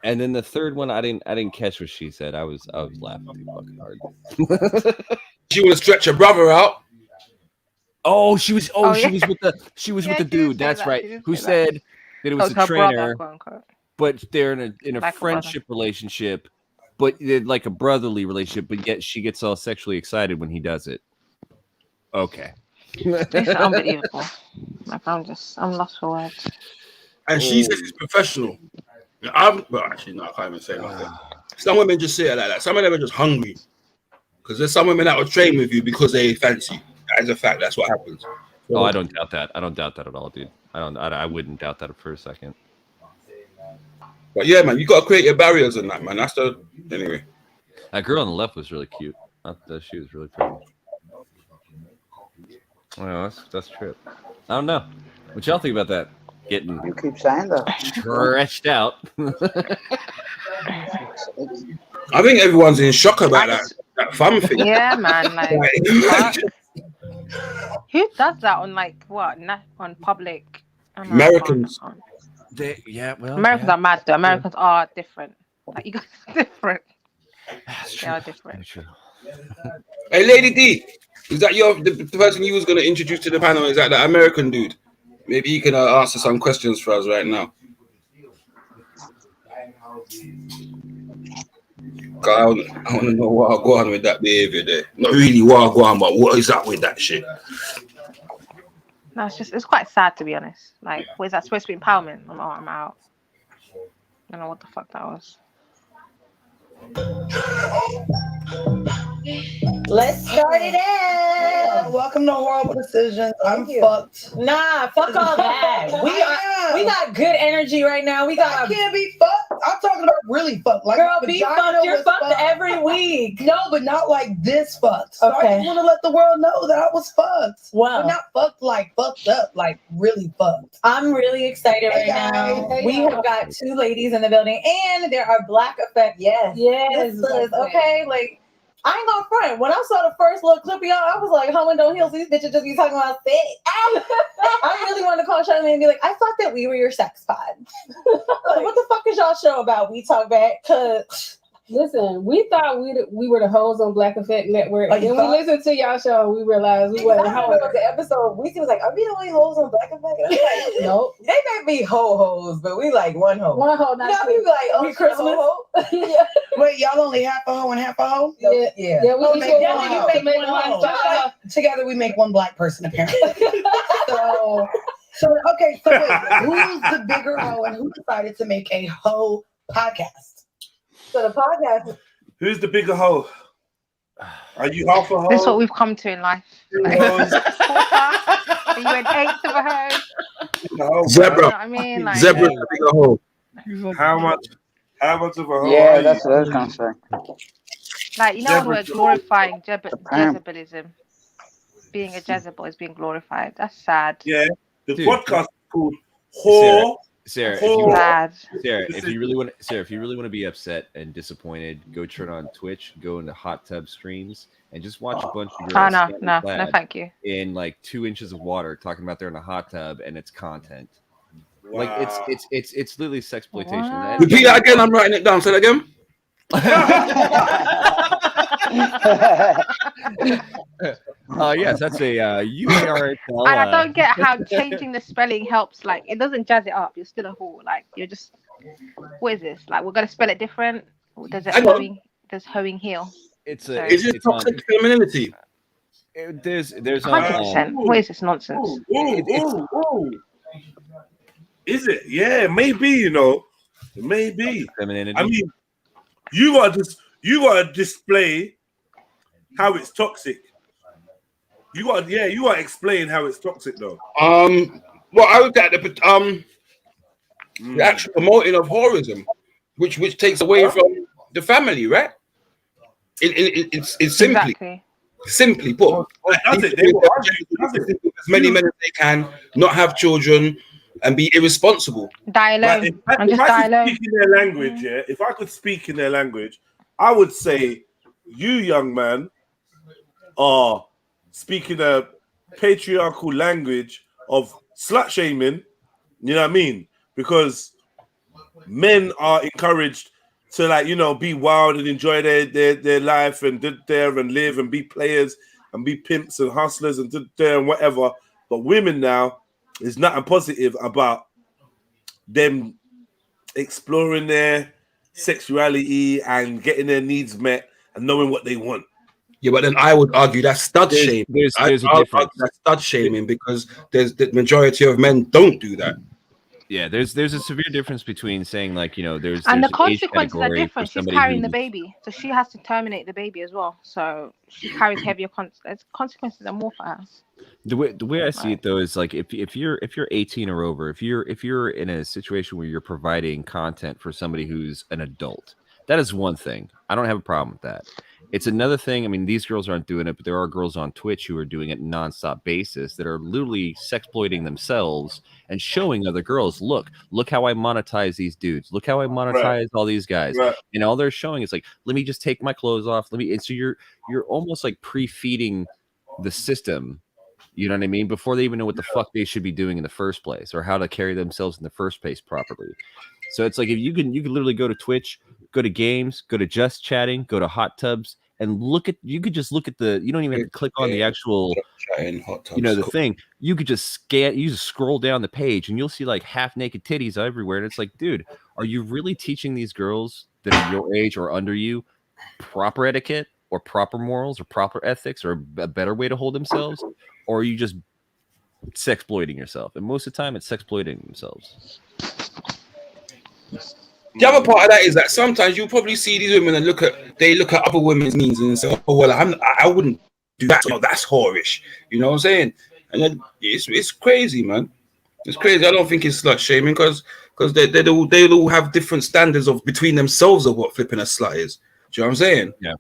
And then the third one, I didn't catch what she said. I was laughing too fucking hard. She want to stretch her brother out. Oh, she was with the dude. That's right. Who said that it was a trainer, but they're in a friendship relationship, but they're like a brotherly relationship. But yet she gets all sexually excited when he does it. Okay, it's unbelievable. Like, I'm lost for words. And she says it's professional. Actually, no, I can't even say nothing. Some women just say it like that. Some of them are just hungry. Because there's some women that will train with you because they fancy. That is a fact. That's what happens. Oh, I don't doubt that. I don't doubt that at all, dude. I wouldn't doubt that for a second. But yeah, man, you got to create your barriers in that, man. That's the anyway. That girl on the left was really cute. She was really pretty. Well, that's true. I don't know. What y'all think about that? Getting you keep saying that stretched out. I think everyone's in shock about that fun thing. Yeah, man. Like, who does that on on public? Americans. Americans are mad though. Americans are different. Like, you guys are different. They are different. Hey, Lady D, is that the person you was going to introduce to the panel? Is that the American dude? Maybe you can answer some questions for us right now. I want to know what I go on with that behavior there. Not really what I go on, but what is that with that shit? No, it's quite sad, to be honest. Like, was that supposed to be empowerment? I'm out. I don't know what the fuck that was. Let's start it in. Welcome to Horrible Decisions. I'm fucked. Nah, fuck all that. We got good energy right now. I can't be fucked. I'm talking about really fucked. Like, girl, be fucked. You're fucked every week. No, but not like this fucked. So I just want to let the world know that I was fucked. Wow. But not fucked like fucked up, like really fucked. I'm really excited right now. We have got 2 ladies in the building, and there are Black Effect. Yes. Okay, like, I ain't gonna front. When I saw the first little clip of y'all, I was like, "Homo don't heal." So these bitches just be talking about sex. I really wanted to call Charlamagne and be like, "I thought that we were your sex pod. Like, what the fuck is y'all show about? We talk back." Cause listen, we thought we were the hoes on Black Effect Network. And then we listened to y'all show and we realized we weren't hoes. The episode we was like, "Are we the only hoes on Black Effect?" Like, nope. They may be hoes, but we like one hoe. One hoe, not two. We be like, "Oh, we Christmas." Yeah. Wait, y'all only half a hoe and half a hoe? Yeah. We make one hoe. Together we make one Black person, apparently. So wait, who's the bigger hoe and who decided to make a hoe podcast? So the podcast. Who's the bigger hoe? Are you half a hoe? This is what we've come to in life. Are you an eighth of a hoe? No, Zebra. You know what I mean? Like, Zebra is a bigger hole. How much of a hoe Yeah, are that's you? what I was gonna say. like, you know, when we're glorifying Pam. Jezebelism, being a Jezebel is being glorified. That's sad. Yeah, the Dude. podcast is called Whore. Sarah, Sad. if you really want to be upset and disappointed, go turn on Twitch, go into hot tub streams, and just watch a bunch of girls No, thank you. in like 2 inches of water talking about they're in a hot tub and it's content. Wow. Like it's literally sexploitation. Repeat that again. I'm writing it down. Say that again. Yes, that's a UARHL. And I don't get how changing the spelling helps. Like, it doesn't jazz it up. You're still a whore. Like, you're just, what is this? Like, we're gonna spell it different. Does hoeing heal? Is it toxic femininity? There's 100%. What is this nonsense? Is it? Yeah, maybe. You know, maybe. Femininity. I mean, you gotta display how it's toxic. You gotta explain how it's toxic though. Well, I looked at the actual promoting of whorism, which takes away from the family, right? It's simply put. That's it. As many men as they can, not have children, and be irresponsible. Die alone. If I could speak in their language, if I could speak in their language, I would say, you young man are speaking a patriarchal language of slut shaming. You know what I mean? Because men are encouraged to, like, you know, be wild and enjoy their life and and live and be players and be pimps and hustlers and and whatever. But women now is nothing positive about them exploring their sexuality and getting their needs met and knowing what they want. Yeah, but then I would argue that's stud shaming. There's a difference. That's stud shaming because there's the majority of men don't do that. Yeah, there's a severe difference between saying, like, you know, there's And the an age consequences are category for different. She's somebody carrying the who's- baby, so she has to terminate the baby as well. So she carries heavier consequences are more for her. The way I see it though is, like, if you're 18 or over, if you're in a situation where you're providing content for somebody who's an adult, that is one thing. I don't have a problem with that. It's another thing. I mean, these girls aren't doing it, but there are girls on Twitch who are doing it nonstop basis that are literally sexploiting themselves and showing other girls, look how I monetize these dudes. Look how I monetize all these guys. Right. And all they're showing is, like, let me just take my clothes off. And so you're almost like pre-feeding the system. You know what I mean? Before they even know what the fuck they should be doing in the first place or how to carry themselves in the first place properly. So it's like, if you can literally go to Twitch, go to games, go to just chatting, go to hot tubs, and you could just look at you don't even have to click on the actual, you know, the thing. You could just scroll down the page and you'll see like half naked titties everywhere. And it's like, dude, are you really teaching these girls that are your age or under you proper etiquette or proper morals or proper ethics or a better way to hold themselves? Or are you just sexploiting yourself? And most of the time it's sexploiting themselves. The other part of that is that sometimes you'll probably see these women and look at other women's needs and say, oh well, I wouldn't do that. No, that's whorish. You know what I'm saying? And then it's crazy, man. It's crazy. I don't think it's slut shaming because they all have different standards of between themselves of what flipping a slut is. Do you know what I'm saying? Yeah.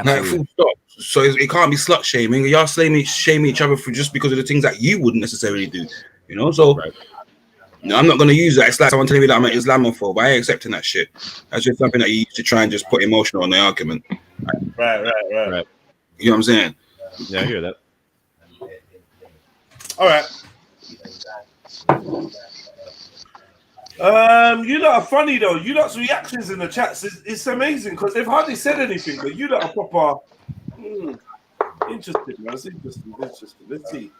Like, full stop. So it can't be slut shaming. Y'all shaming each other for just because of the things that you wouldn't necessarily do. You know, so. Right. No, I'm not going to use that. It's like someone telling me that I'm an Islamophobe. I ain't accepting that shit. That's just something that you use to try and just put emotional on the argument. Right. You know what I'm saying? Yeah, I hear that. All right. You lot are funny though. You lot's reactions in the chats it's amazing because they've hardly said anything, but you lot are proper interesting, man. It's interesting. Let's see.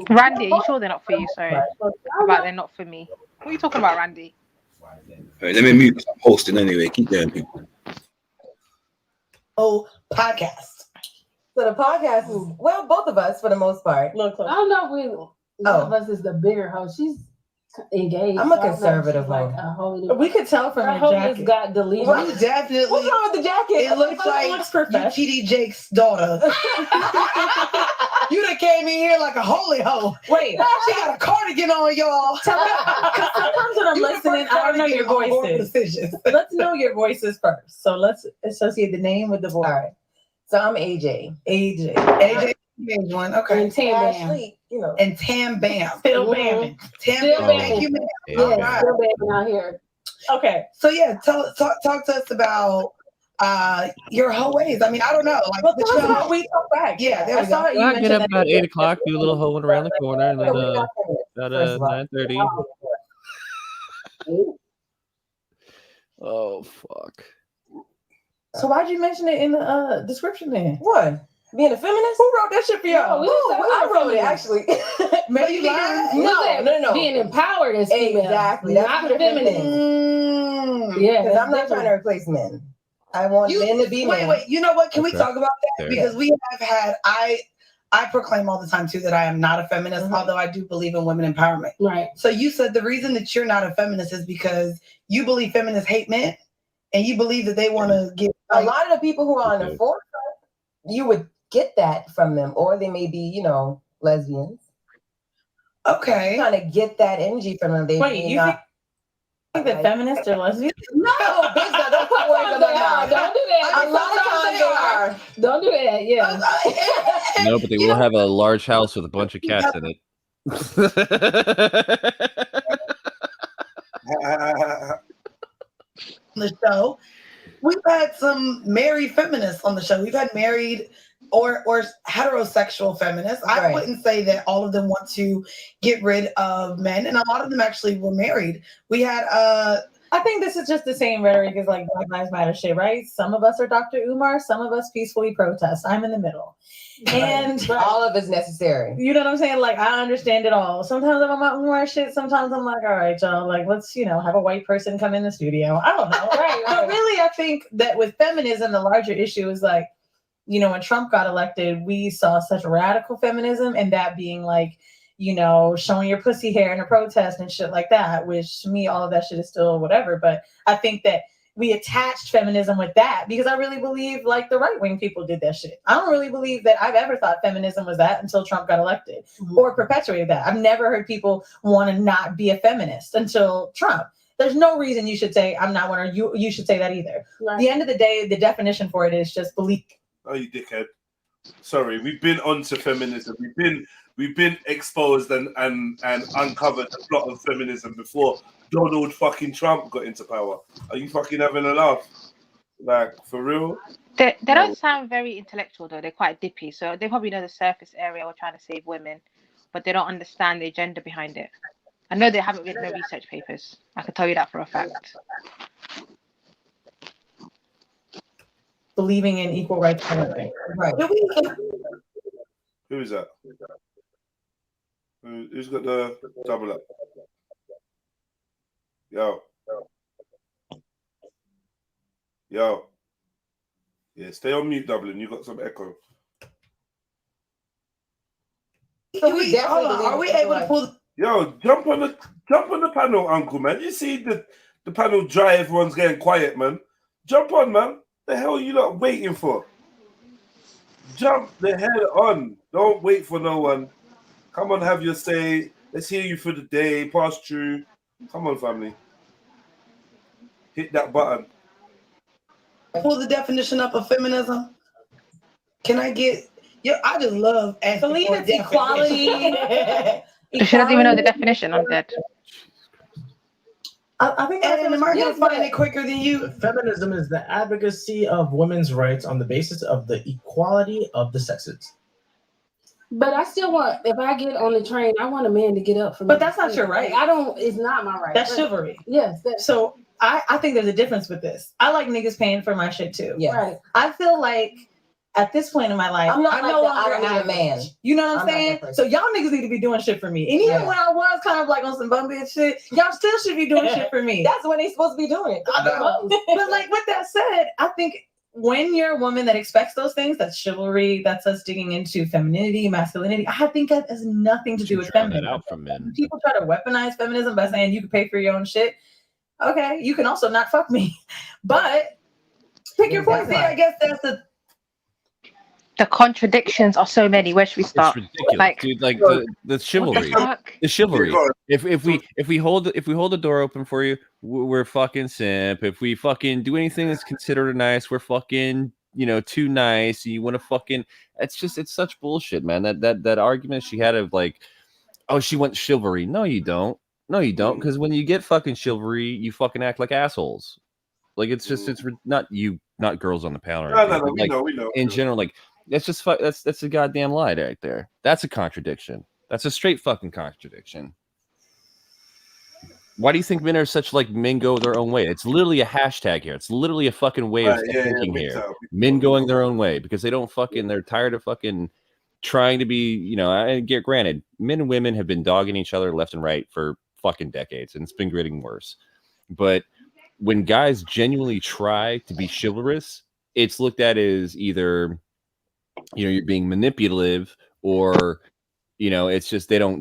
Randy, are you sure they're not for you? Sorry. About they're not for me. What are you talking about, Randy? Right, let me mute because I'm hosting anyway. Keep going, people. Podcast. So the podcast is, well, both of us for the most part. I don't know if one of us is the bigger host. engaged. I'm a conservative like one. We could tell from your jacket. Got deleted. Well, you definitely. What's wrong with the jacket? It looks like you TD Jake's daughter. You done came in here like a holy hoe. Wait, she got a cardigan on, y'all. Because sometimes when I'm listening, I don't know your voices. Let's know your voices first. So let's associate the name with the voice. All right. So I'm AJ. AJ one. Okay. And Tam Bam. Ashley, you know. And Tam Bam. Still bamming. Tam Bam. Thank you, ma'am. Yeah, All right. still bamming out here. Okay. So yeah, talk to us about your whole ways. I mean, I don't know. Like well, tell us about We Talk Back. Yeah, there we go. I get up about 8 o'clock, do a little hoeing around the corner, and then about 9:30. Oh fuck. So why'd you mention it in the description then? What? Being a feminist? Who wrote that shit for y'all? I wrote it actually. Maybe you No. Being empowered as female. Exactly. Not feminist. Yeah, because I'm not trying to replace men. I want men to be men. Wait. You know what? Can we talk about that? Because we have had I proclaim all the time too that I am not a feminist, although I do believe in women empowerment. Right. So you said the reason that you're not a feminist is because you believe feminists hate men, and you believe that they want to get a lot of the people who are on the forefront. You would get that from them, or they may be, lesbians. Okay. Trying to get that energy from them. Wait, you think that feminists are lesbians? No, bitch, no, don't put words in my mouth. Don't do that. A lot of times they are. Don't do that. Yeah. No, but they will have a large house with a bunch of cats in it. The show. We've had some married feminists on the show. We've had married or heterosexual feminists. I wouldn't say that all of them want to get rid of men, and a lot of them actually were married. We had I think this is just the same rhetoric as like Black Lives Matter shit, right? Some of us are Dr. Umar, some of us peacefully protest. I'm in the middle. And all of it's necessary. You know what I'm saying? Like, I understand it all. Sometimes I'm on my Umar shit. Sometimes I'm like, all right, y'all, like, let's, have a white person come in the studio. I don't know. Right. But really, I think that with feminism, the larger issue is like, when Trump got elected, we saw such radical feminism, and that being like, showing your pussy hair in a protest and shit like that, which to me, all of that shit is still whatever. But I think that we attached feminism with that because I really believe like the right-wing people did that shit. I don't really believe that I've ever thought feminism was that until Trump got elected or perpetuated that. I've never heard people want to not be a feminist until Trump. There's no reason you should say I'm not one, or you should say that either. Right. At the end of the day, the definition for it is just belief. Oh, you dickhead. Sorry, we've been onto feminism. We've been exposed and uncovered the plot of feminism before Donald fucking Trump got into power. Are you fucking having a laugh? Like, for real? They don't sound very intellectual though. They're quite dippy, so they probably know the surface area or trying to save women, but they don't understand the agenda behind it. I know they haven't written no research papers. I can tell you that for a fact. Believing in equal rights for everything. Right. Who is that? Who's got the double up? Yo. Yeah, stay on mute, Dublin. You got some echo. Are we able to pull? Yo, jump on the panel, Uncle, man. You see the panel dry, everyone's getting quiet, man. Jump on, man. The hell are you lot waiting for? Jump the hell on. Don't wait for no one. Come on, have your say. Let's hear you for the day. Pass through. Come on, family. Hit that button. Pull the definition up of feminism. Can I get? I just love believe it's equality. She doesn't even know the definition of that. I think and Americans find it quicker than you. Feminism is the advocacy of women's rights on the basis of the equality of the sexes. But I still want, if I get on the train, I want a man to get up for me. But that's not your right. It's not my right. That's chivalry. Yes. So I think there's a difference with this. I like niggas paying for my shit too. Yeah. Right. I feel like at this point in my life, I'm no longer a man. You know what I'm saying? So y'all niggas need to be doing shit for me. And even when I was kind of like on some bum bitch shit, y'all still should be doing shit for me. That's when they supposed to be doing it. I know. But like with that said, I think when you're a woman that expects those things, that's chivalry, that's us digging into femininity, masculinity. I think that has nothing to do with feminism. That out from men. People try to weaponize feminism by saying you can pay for your own shit. Okay, you can also not fuck me, but pick your poison. I guess that's the contradictions are so many. Where should we start? It's ridiculous, like, dude. Like the chivalry, the chivalry. If we hold the door open for you, we're fucking simp. If we fucking do anything that's considered nice, we're fucking too nice. You want to fucking? It's such bullshit, man. That argument she had of like, oh, she wants chivalry. No, you don't. No, you don't. Because when you get fucking chivalry, you fucking act like assholes. Like it's not girls on the panel. No, we know. In general, like. That's just that's a goddamn lie right there. That's a contradiction. That's a straight fucking contradiction. Why do you think men are such like men go their own way? It's literally a hashtag here. It's literally a fucking way of thinking here. Men going their own way because they don't fucking. They're tired of fucking trying to be. I get granted, men and women have been dogging each other left and right for fucking decades, and it's been getting worse. But when guys genuinely try to be chivalrous, it's looked at as either you're being manipulative, or it's just they don't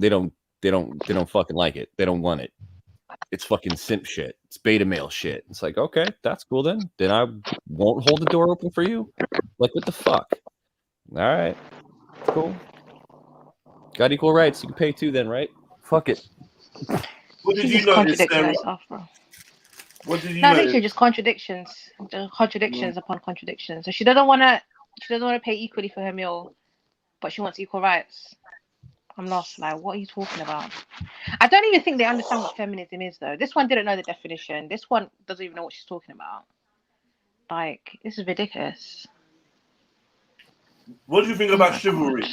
fucking like it. They don't want it. It's fucking simp shit. It's beta male shit. It's like, okay, that's cool then. Then I won't hold the door open for you. Like, what the fuck? All right, cool. Got equal rights. You can pay too then, right? Fuck it. What did you notice, Sarah? What did you notice? I think just contradictions upon contradictions. So she doesn't want to pay equally for her meal, but she wants equal rights. I'm lost. Like, what are you talking about? I don't even think they understand what feminism is, though. This one didn't know the definition. This one doesn't even know what she's talking about. Like, this is ridiculous. What do you think about chivalry?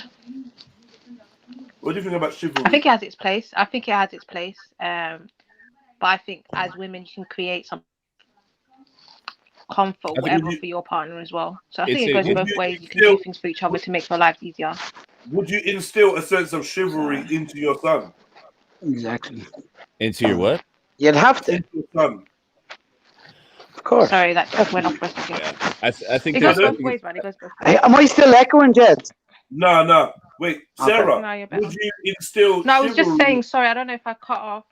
What do you think about chivalry? I think it has its place. But I think as women, you can create some comfort, whatever, for your partner as well. So I think it goes both ways. You can do things for each other to make your life easier. Would you instill a sense of chivalry into your son? Exactly. Into your what? You'd have to. Into your son. Of course. Sorry, that just went off for a second. Yeah. I think it goes both ways, man. It goes both ways. Am I still echoing, Jed? No. Wait, Sarah, would you instill No, I was just saying, sorry, I don't know if I cut off.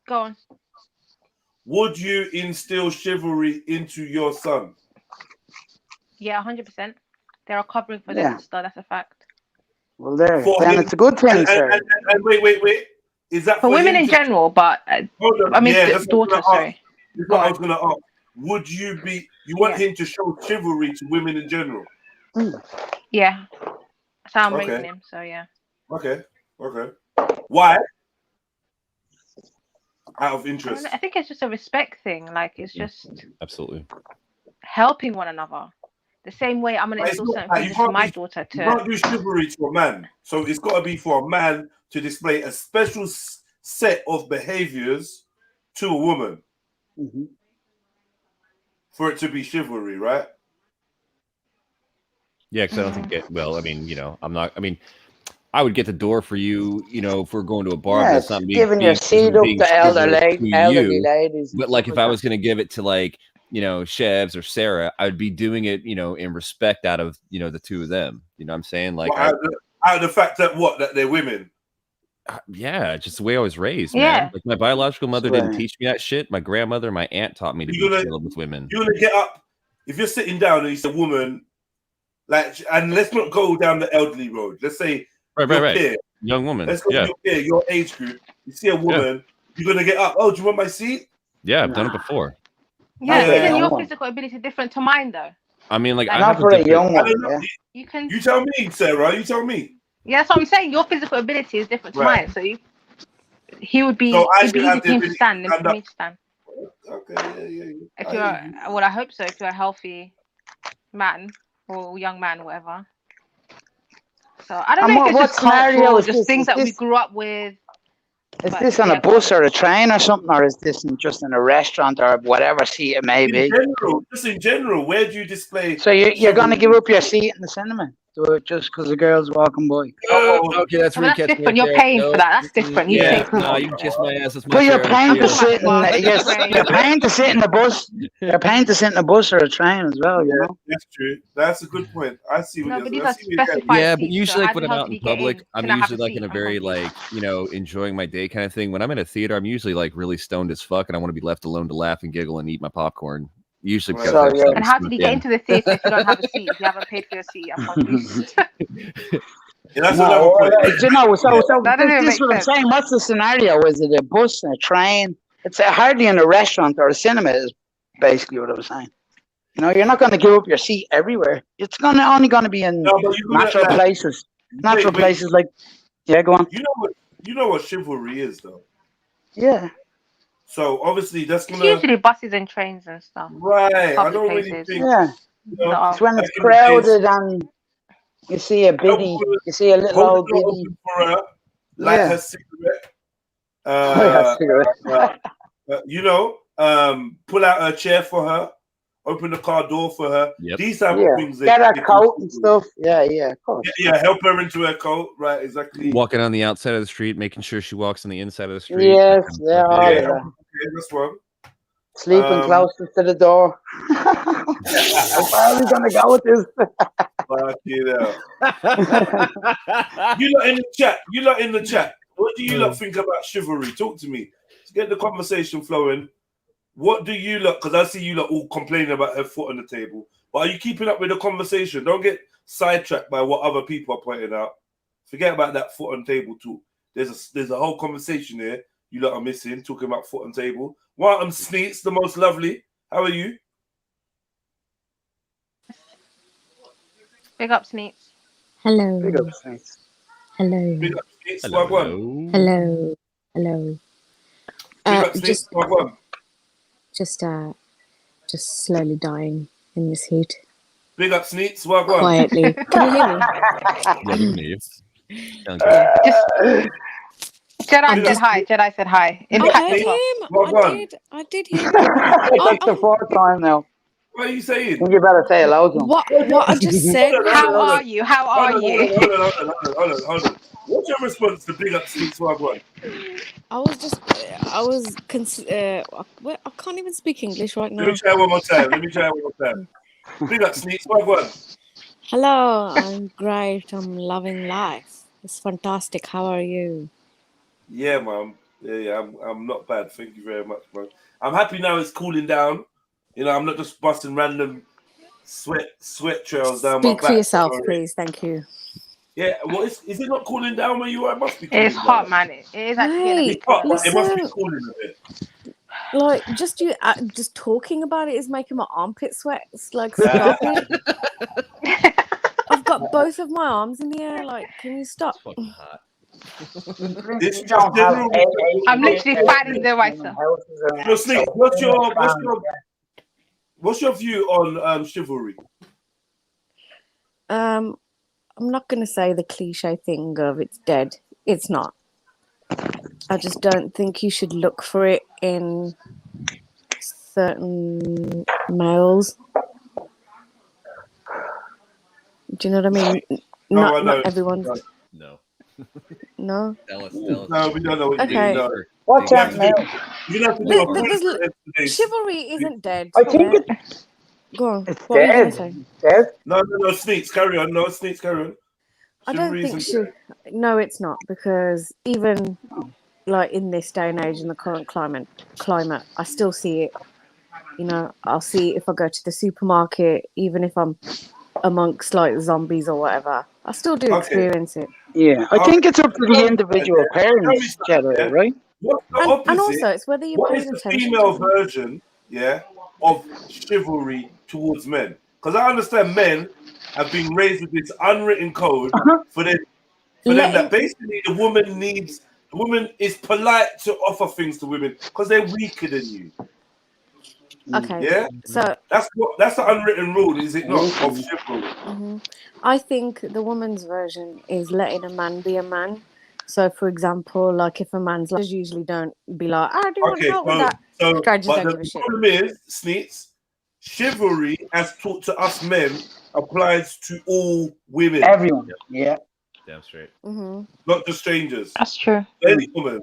Go on. Would you instill chivalry into your son? Yeah, 100%. They're a covering for their sister. That's a fact. Well, then it's a good thing, sir. And wait. Is that for women in general? But I mean, daughter. Sorry. That's what I was gonna ask. Would you want him to show chivalry to women in general? Yeah. That's how I'm raising him. So yeah. Okay. Why? Out of interest. I think it's just a respect thing. Like, it's just absolutely helping one another. The same way I'm going to instill certain things to my daughter. You can't do chivalry to a man. So it's got to be for a man to display a special set of behaviors to a woman. Mm-hmm. For it to be chivalry, right? Yeah, because I don't think I'm not. I mean, I would get the door for you, if we're going to a bar. Yeah, it's not giving your seat up to elderly ladies. But like, if I was going to give it to like, Chevs or Sarah, I'd be doing it, in respect out of, the two of them. You know what I'm saying? Like, out of the fact that they're women. Yeah, just the way I was raised, yeah. Man. Like, my biological mother didn't teach me that shit. My grandmother, my aunt taught me to be chill with women. You're gonna get up if you're sitting down and it's a woman, like, and let's not go down the elderly road. Let's say right. Peer. Young woman. Let's go your age group. You see a woman, you're gonna get up. Oh, do you want my seat? Yeah, I've done it before. Yeah, isn't your physical ability different to mine though? I mean, like, not for a young one. You can. You tell me, Sarah. You tell me. Yeah, that's what I'm saying. Your physical ability is different to mine, so he would be. So it'd be easy for him to stand than for me to stand. Okay, yeah. If you're, I hope so. If you're a healthy man or young man, or whatever. So I don't know if it's just cultural, just things that we grew up with. Is this on a bus or a train or something, or is this just in a restaurant or whatever seat it may be? Just in general, where do you display? So you're going to give up your seat in the cinema? do it just because the girl's walking by. Okay, that's Well, that's different. You're paying for that. That's different. You pay for no, you can kiss my ass. That's my But you're share. paying to Yeah. sit in. You're paying to sit in the bus. You're paying to sit in a bus or a train as well. You know. That's true. That's a good point. I see what No, you're but these I are see what you're specified Yeah, but seats, usually so like how when the I'm hell out did in he get public, in I'm to not have usually a like in seat? a very like, you know, enjoying my day kind of thing. When I'm in a theater, I'm usually like really stoned as fuck and I want to be left alone to laugh and giggle and eat my popcorn. Usually because I have something And how did you get snuck into the theatre if you don't have a seat? If you haven't paid for your seat, I'm confused. That's No, you know, so That doesn't even this is make what I'm sense. saying. What's the scenario? Is it a bus and a train? It's hardly in a restaurant or a cinema. Is basically what I was saying. You know, you're not going to give up your seat everywhere. It's only going to be in natural places. Natural places like, yeah, go on. You know what chivalry is, though. Yeah. So obviously that's It's gonna usually buses and trains and stuff. right. I Public don't really places. think. Yeah. You know, It's when it's back in the days, crowded and you see a biddy, you see a little hold old the door biddy. open for her, light Yeah. her cigarette. Cigarette. You know, pull out her chair for her, open the car door for her. These type of things. Get her coat and stuff. Yeah, of course. Yeah, help her into her coat. Right, exactly. Walking on the outside of the street, making sure she walks on the inside of the street. Yes, that kind of yeah, stuff. all of that. Okay, that's one. Sleeping closest to the door. How far are we gonna go with this? Fuck it up. You lot in the chat. You lot in the chat. What do you lot think about chivalry? Talk to me. Let's get the conversation flowing. What do you lot? Because I see you lot all complaining about her foot on the table. But are you keeping up with the conversation? Don't get sidetracked by what other people are pointing out. Forget about that foot on table talk. There's a whole conversation here you lot are missing, talking about foot on table. Welcome, Sneets, the most lovely. How are you? Big up, Sneaks. Hello. Big up, Sneaks. Hello. Big up, Sneets. Hello. Hello. Hello. Big up, Sneets. Just slowly dying in this heat. Big up, Sneets. Wagwan. Quietly. Can you hear me? Jedi said hi. Jedi said hi. I heard him. I did hear him. That's the fourth time now. What are you saying? You better say hello to him. What I just said. How are you? How are you? Hold on. What's your response to Big Up Sneaks Wagwan? I can't even speak English right now. Let me try one more time. Big Up Sneaks Wagwan. Hello, I'm great. I'm loving life. It's fantastic. How are you? Yeah, man. Yeah, I'm not bad. Thank you very much, man. I'm happy now it's cooling down. You know, I'm not just busting random sweat trails down my back. Speak for yourself, please. Thank you. Yeah, well, is it not cooling down where you are? It must be. It's hot, man. It is actually. It's hot, but it must be cooling a bit. Like just talking about it is making my armpit sweat. It's like stop it. I've got both of my arms in the air. Like, can you stop? I'm literally fighting the myself. What's your view on chivalry? I'm not going to say the cliche thing of it's dead. It's not. I just don't think you should look for it in certain males. Do you know what I mean? Not everyone's. No. No. Tell us. No, we don't know what you Okay. mean. No. What's that, man? Chivalry isn't dead. I think it's. Go on. It's What were you dead. gonna say? Dead? No, Sneaks, carry on. No, Sneaks, carry on. I don't think no, it's not, because even like in this day and age, in the current climate, I still see it. You know, I'll see it if I go to the supermarket, even if I'm amongst like zombies or whatever. I still do experience it. Yeah, I think it's up to the individual parents, Jedi, right? And also, it's whether you're paying attention. What is the female version, of chivalry towards men? Because I understand men have been raised with this unwritten code for them that basically the woman is polite to offer things to women because they're weaker than you. Okay. Yeah. So that's the unwritten rule, is it not, of chivalry? Mm-hmm. I think the woman's version is letting a man be a man. So, for example, like if a man's like, usually don't be like, "I do want to help with that." So, Guys just but don't the give a shit. problem is, Sneets, chivalry, as taught to us men, applies to all women. Everyone. Yeah. Damn straight. Not just strangers. That's true. Any woman.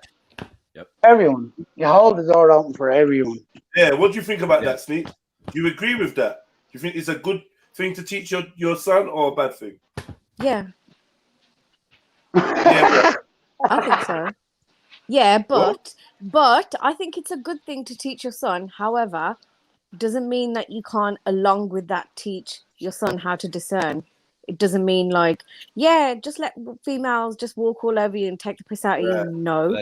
Everyone. You hold the door open for everyone. Yeah. What do you think about that, Sneak? Do you agree with that? Do you think it's a good thing to teach your son or a bad thing? Yeah, Yeah. I think so. Yeah, but I think it's a good thing to teach your son. However, doesn't mean that you can't, along with that, teach your son how to discern. It doesn't mean like, yeah, just let females just walk all over you and take the piss out of you. No,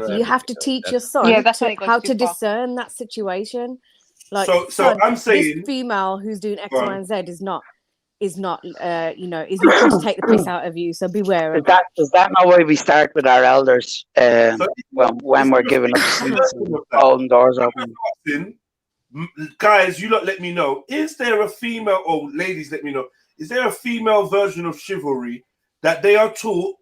you have to teach your son how to discern that situation. Like, so son, I'm saying this female who's doing X, Y, and Z is not looking to take the piss out of you. So beware of that. Is that not why we start with our elders when we're giving up seats and holding doors open? Guys, you lot let me know. Is there a female, or ladies let me know, is there a female version of chivalry that they are taught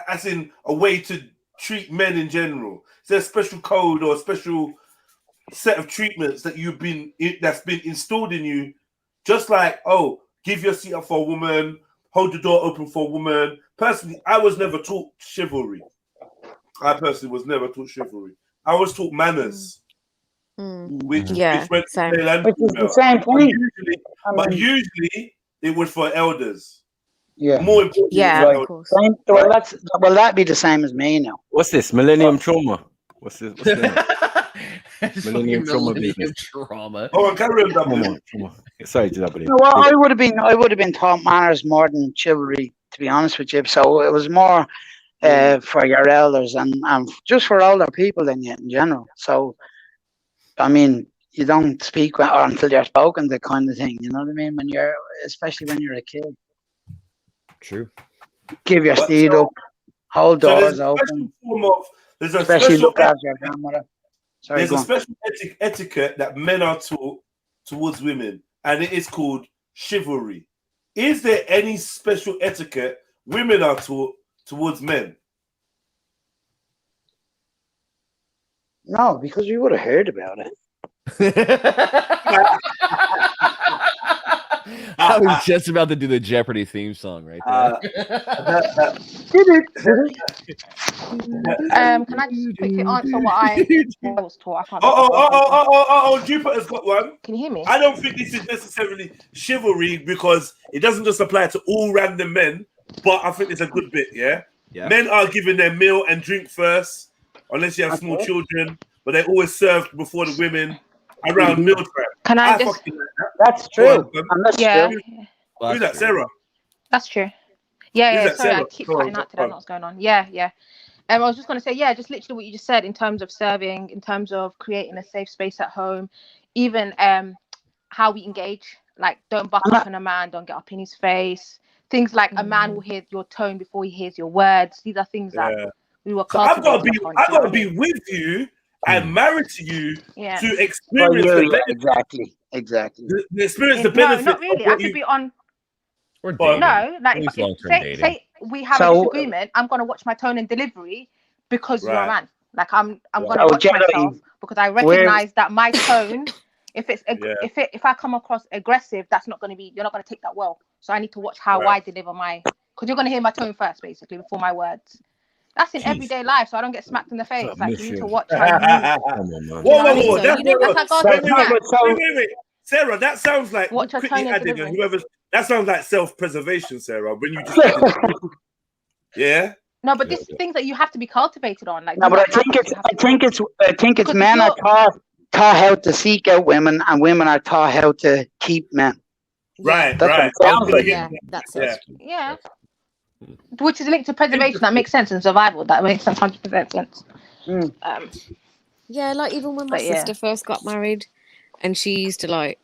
as in a way to treat men in general? Is there a special code or a special set of treatments that that's been installed in you? Just like, oh, give your seat up for a woman, hold the door open for a woman. Personally, I was never taught chivalry. I personally was never taught chivalry. I was taught manners. Which went to male and female. The same thing. But usually it was for elders. Yeah. More important. Of course. Well, that'd be the same as me now. What's this? Millennium trauma. What's this? Millennium trauma business. Trauma. Oh, carry on. Sorry, JW. No, well, I would have been taught manners more than chivalry, to be honest with you. So it was more for your elders and just for older people in general. So, I mean, you don't speak until you're spoken to, kind of thing. You know what I mean? Especially when you're a kid. True. Give your seat up, hold doors open. Especially look after your grandmother. There's a special etiquette that men are taught towards women, and it is called chivalry. Is there any special etiquette women are taught towards men? No, because we would have heard about it. I was just about to do the Jeopardy theme song right there. Can I just quickly answer what I was taught? Jupiter's got one. Can you hear me? I don't think this is necessarily chivalry because it doesn't just apply to all random men, but I think it's a good bit, yeah? Men are given their meal and drink first, unless you have small children, but they're always served before the women around mealtime. Can I just... That's true. Yeah. Who's that, Sarah? That's true. Yeah. Sorry, Sarah? I keep cutting out today. I don't know what's going on. Yeah. I was just going to say, just literally what you just said in terms of serving, in terms of creating a safe space at home, even how we engage. Like, don't buck up on a man, don't get up in his face. Things like a man will hear your tone before he hears your words. These are things that we were I've got to be with you and married to you to experience the benefit. Exactly. The experience the benefit. No, not really. I could be on. No, like say we have a disagreement. I'm gonna watch my tone and delivery because you're a man. Like I'm gonna watch myself because I recognize that my tone. If I come across aggressive, you're not gonna take that well. So I need to watch how I deliver because you're gonna hear my tone first, basically, before my words. That's in everyday life, so I don't get smacked in the face. Like, you need to watch how you. Wait. Sarah, that sounds like that sounds like self-preservation, Sarah. When you just No, but this is things that you have to be cultivated on. Like, no, but I think it's men are taught how to seek out women, and women are taught how to keep men. Right. That's it. Yeah. Which is linked to preservation. That makes sense, and survival. That makes 100% sense. Yeah, like even when my sister first got married, and she used to like,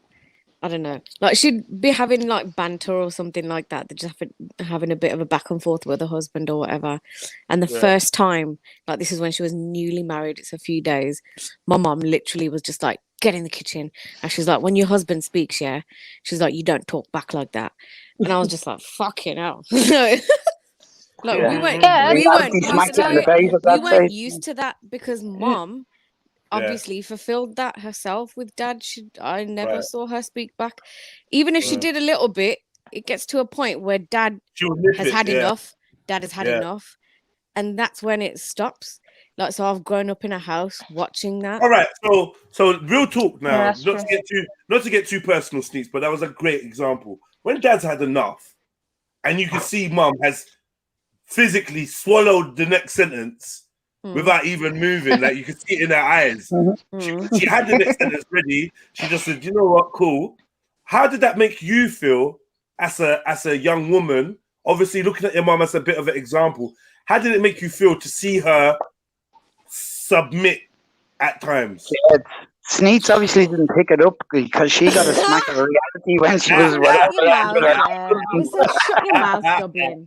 I don't know, like she'd be having like banter or something like that. They're just having a bit of a back and forth with her husband or whatever. And the first time, like this is when she was newly married. It's a few days. My mom literally was just like, get in the kitchen, and she's like, when your husband speaks, she's like, you don't talk back like that. And I was just like, fucking hell. Like we weren't used to that because mom obviously fulfilled that herself with dad. I never saw her speak back. Even if she did a little bit, it gets to a point where dad has had enough. Dad has had enough. And that's when it stops. Like, so I've grown up in a house watching that. All right, so real talk now. Not to get too personal, Sneaks, but that was a great example. When dad's had enough, and you can see mum has physically swallowed the next sentence without even moving, like you could see it in her eyes. She had the next sentence ready. She just said, "You know what? Cool." How did that make you feel as a young woman? Obviously, looking at your mum as a bit of an example. How did it make you feel to see her submit at times? Yeah, Sneets obviously didn't pick it up because she got a smack of reality when she was whatever. Shut your mouth, Dublin.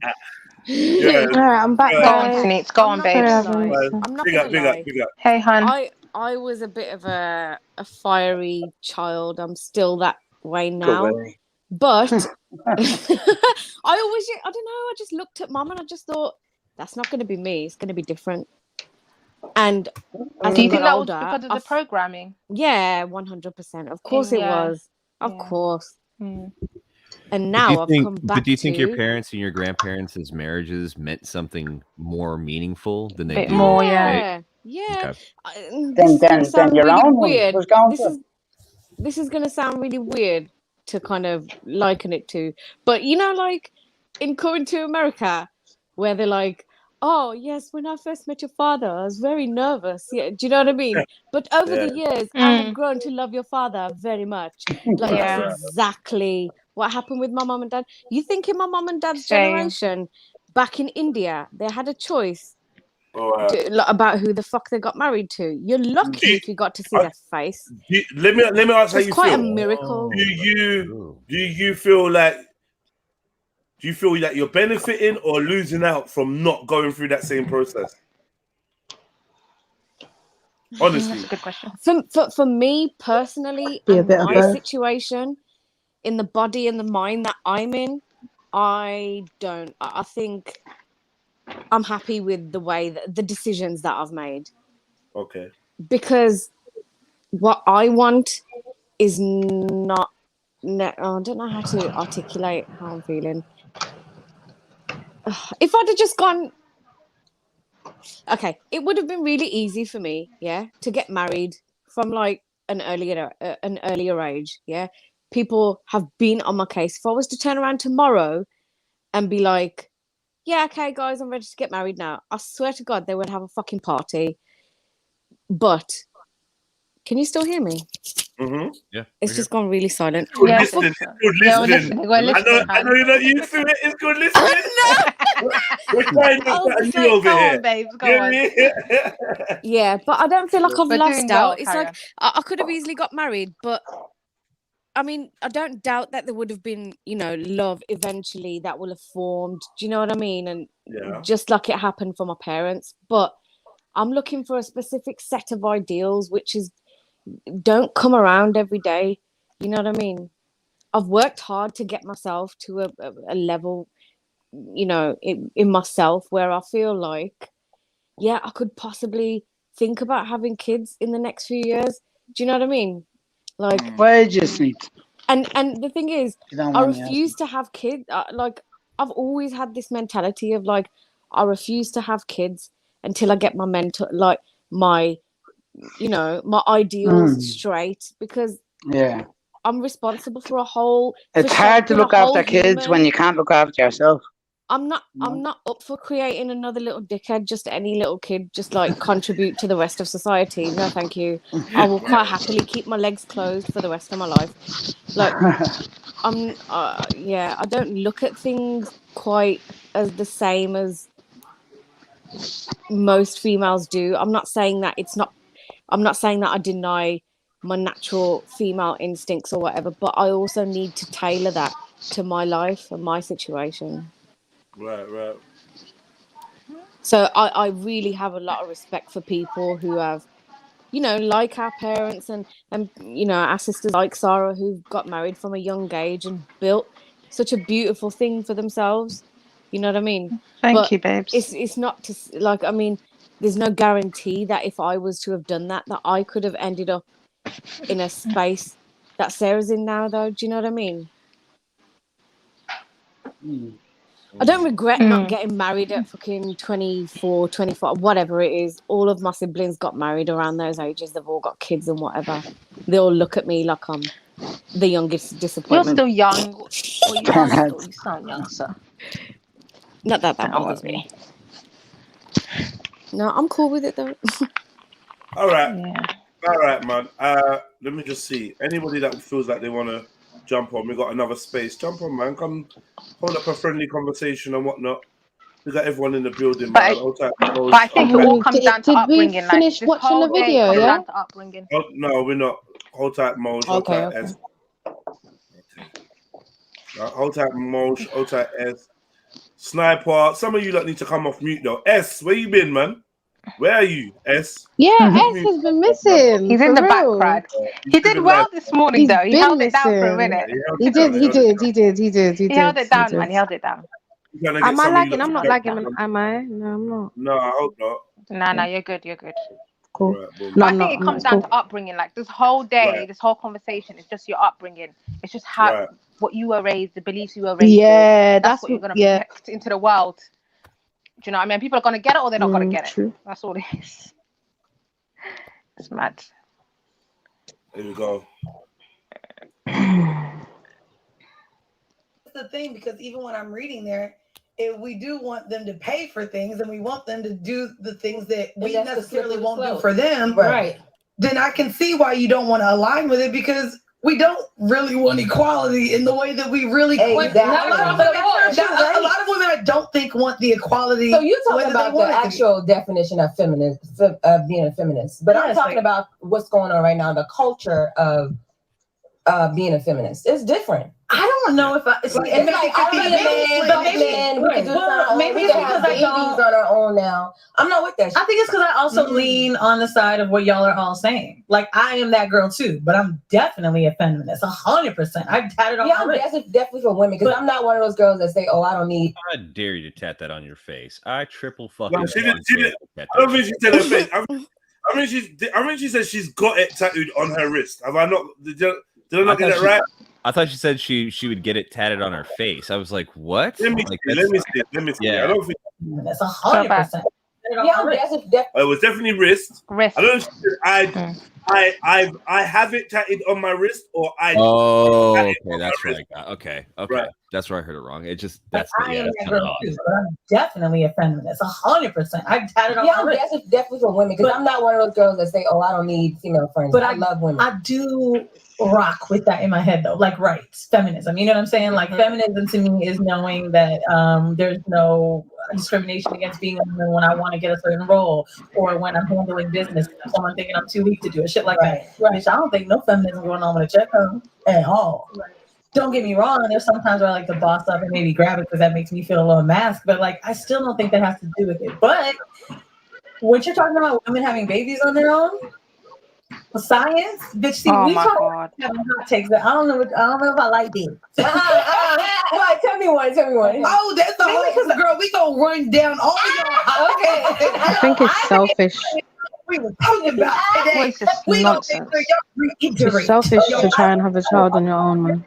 I'm back. Go on, Sneets. Go on, babes. I'm not gonna lie. Hey, hun. I was a bit of a fiery child. I'm still that way now. But I don't know, I just looked at mum and I just thought, that's not going to be me. It's going to be different. And as do you I think got that older, was because of the programming? Yeah, 100%. Of course it was. Of course. Mm. And now I've come back. But do you think your parents and your grandparents' marriages meant something more meaningful than they do? More, yeah. Okay. Then your own weird. was going This is going to sound really weird to kind of liken it to, but you know, like in Coming to America, where they're like, "Oh yes, when I first met your father, I was very nervous." Yeah, do you know what I mean? But over the years, I have grown to love your father very much. Like that's exactly what happened with my mom and dad. You think in my mom and dad's generation, back in India, they had a choice about who the fuck they got married to. You're lucky if you got to see their face. Let me ask how you feel. It's quite a miracle. Do you feel like you're benefiting or losing out from not going through that same process? Honestly, that's a good question. For me personally, and my situation, in the body and the mind that I'm in, I think I'm happy with the way that the decisions that I've made. Okay. Because what I want is not. I don't know how to articulate how I'm feeling. If I'd have just gone, okay, it would have been really easy for me, to get married from like an earlier age, People have been on my case. If I was to turn around tomorrow and be like, yeah, okay, guys, I'm ready to get married now, I swear to God, they would have a fucking party. But can you still hear me? Mm-hmm. Yeah, it's just gone really silent. Good listening. We're listening. I know you're not used to it. It's good listening. We're trying to new over here. On, babes, go on. Yeah, but I don't feel like I've We're lost doing out. well, It's like I could have easily got married, but I mean, I don't doubt that there would have been, love eventually that will have formed. Do you know what I mean? And just like it happened for my parents. But I'm looking for a specific set of ideals, which is don't come around every day. You know what I mean? I've worked hard to get myself to a level, in myself where I feel like, I could possibly think about having kids in the next few years. Do you know what I mean? Like, why just need? And the thing is, I refuse to have kids. Like, I've always had this mentality of like, I refuse to have kids until I get my mental, like my ideals straight, because I'm responsible for a whole. It's hard to look after kids when you can't look after yourself. I'm not up for creating another little dickhead, just any little kid, just like contribute to the rest of society. No, thank you. I will quite happily keep my legs closed for the rest of my life. Like, I don't look at things quite as the same as most females do. I'm not saying that I deny my natural female instincts or whatever, but I also need to tailor that to my life and my situation. Right. So I really have a lot of respect for people who have, like our parents and our sisters like Sarah, who got married from a young age and built such a beautiful thing for themselves. You know what I mean? Thank you, babes. It's not to like. I mean, there's no guarantee that if I was to have done that I could have ended up in a space that Sarah's in now, though. Do you know what I mean? I don't regret not getting married at fucking 24, 25, whatever it is. All of my siblings got married around those ages. They've all got kids and whatever. They all look at me like I'm the youngest disappointment. You're still young. Or you sound young, sir. Not that bothers me. No, I'm cool with it, though. All right. All right, man. Let me just see. Anybody that feels like they want to jump on, we got another space. Jump on, man. Come hold up a friendly conversation and whatnot. We got everyone in the building, man. But I think it all comes down to upbringing. Did we finish this watching whole the day video, comes yeah? down to upbringing. Oh, no, we're not. Hold tight, Moj. Hold tight, Okay. S. Hold tight, Moj. Hold tight, S. Sniper. Some of you lot need to come off mute, though. S, where you been, man? Where are you, S? Yeah, S has been missing. He's in the background. He did well this morning, though. He held it down for a minute. He did. He held it down, man. He held it down. Am I lagging? I'm not lagging. Am I? No, I'm not. No, I hope not. No, you're good. You're good. Cool. Right, No, I I'm think not. it comes down to upbringing. Like this whole day, this whole conversation is just your upbringing. It's just how what you were raised, the beliefs you were raised. Yeah, with. That's what you're gonna project into the world. Do you know what I mean? People are gonna get it or they're not gonna get it. That's all it is. It's mad. There we go. That's the thing, because even when I'm reading there, if we do want them to pay for things and we want them to do the things that we necessarily won't do for them, right? Then I can see why you don't want to align with it, because we don't really want equality in the way that we really Exactly. a lot of women I don't think want the equality. So you're talking about the actual definition of feminist, of being a feminist, but I'm talking about what's going on right now, the culture of being a feminist. It's different. I don't know if it's like I don't be a man, we can do something. Maybe We it's can have because I babies on our own now. I'm not with that shit. I think it's because I also lean on the side of what y'all are all saying. Like, I am that girl too, but I'm definitely a feminist, 100%. I tatted on my wrist. That's definitely for women, because I'm not one of those girls that say, "Oh, I don't need." I dare you to tat that on your face. I triple fucking. No, she didn't. I don't think she said her face. I mean, she said she's got it tattooed on her wrist. Have I not? Did I not get that right? I thought she said she would get it tatted on her face. I was like, what? Let me see. Yeah. I don't think that's 100%. It was definitely wrist. I don't know. I have it tatted on my wrist, or I. Oh, okay, that's what I got. Okay, right. That's where I heard it wrong. It just I am that girl too, but I'm definitely a feminist, 100%. I tatted on my wrist. That's definitely for women, because I'm not one of those girls that say, "Oh, I don't need female friends." But I love women. I do rock with that in my head, though, like rights, feminism. You know what I'm saying? Like feminism to me is knowing that there's no discrimination against being a woman when I want to get a certain role, or when I'm handling business, someone thinking I'm too weak to do a shit like that. Right. I don't think no feminism going on with a check home at all. Right. Don't get me wrong. There's sometimes where I like to boss up and maybe grab it because that makes me feel a little masked. But like, I still don't think that has to do with it. But what you're talking about, women having babies on their own. Science, bitch. See, we talk about having hot takes. But I don't know if I like this. Why? Tell me one. Oh, that's the whole girl. We gonna run down all y'all. Okay. I think it's selfish. We were talking about today. We gonna make sure y'all reiterate. It's selfish to try and have a child on your own, man.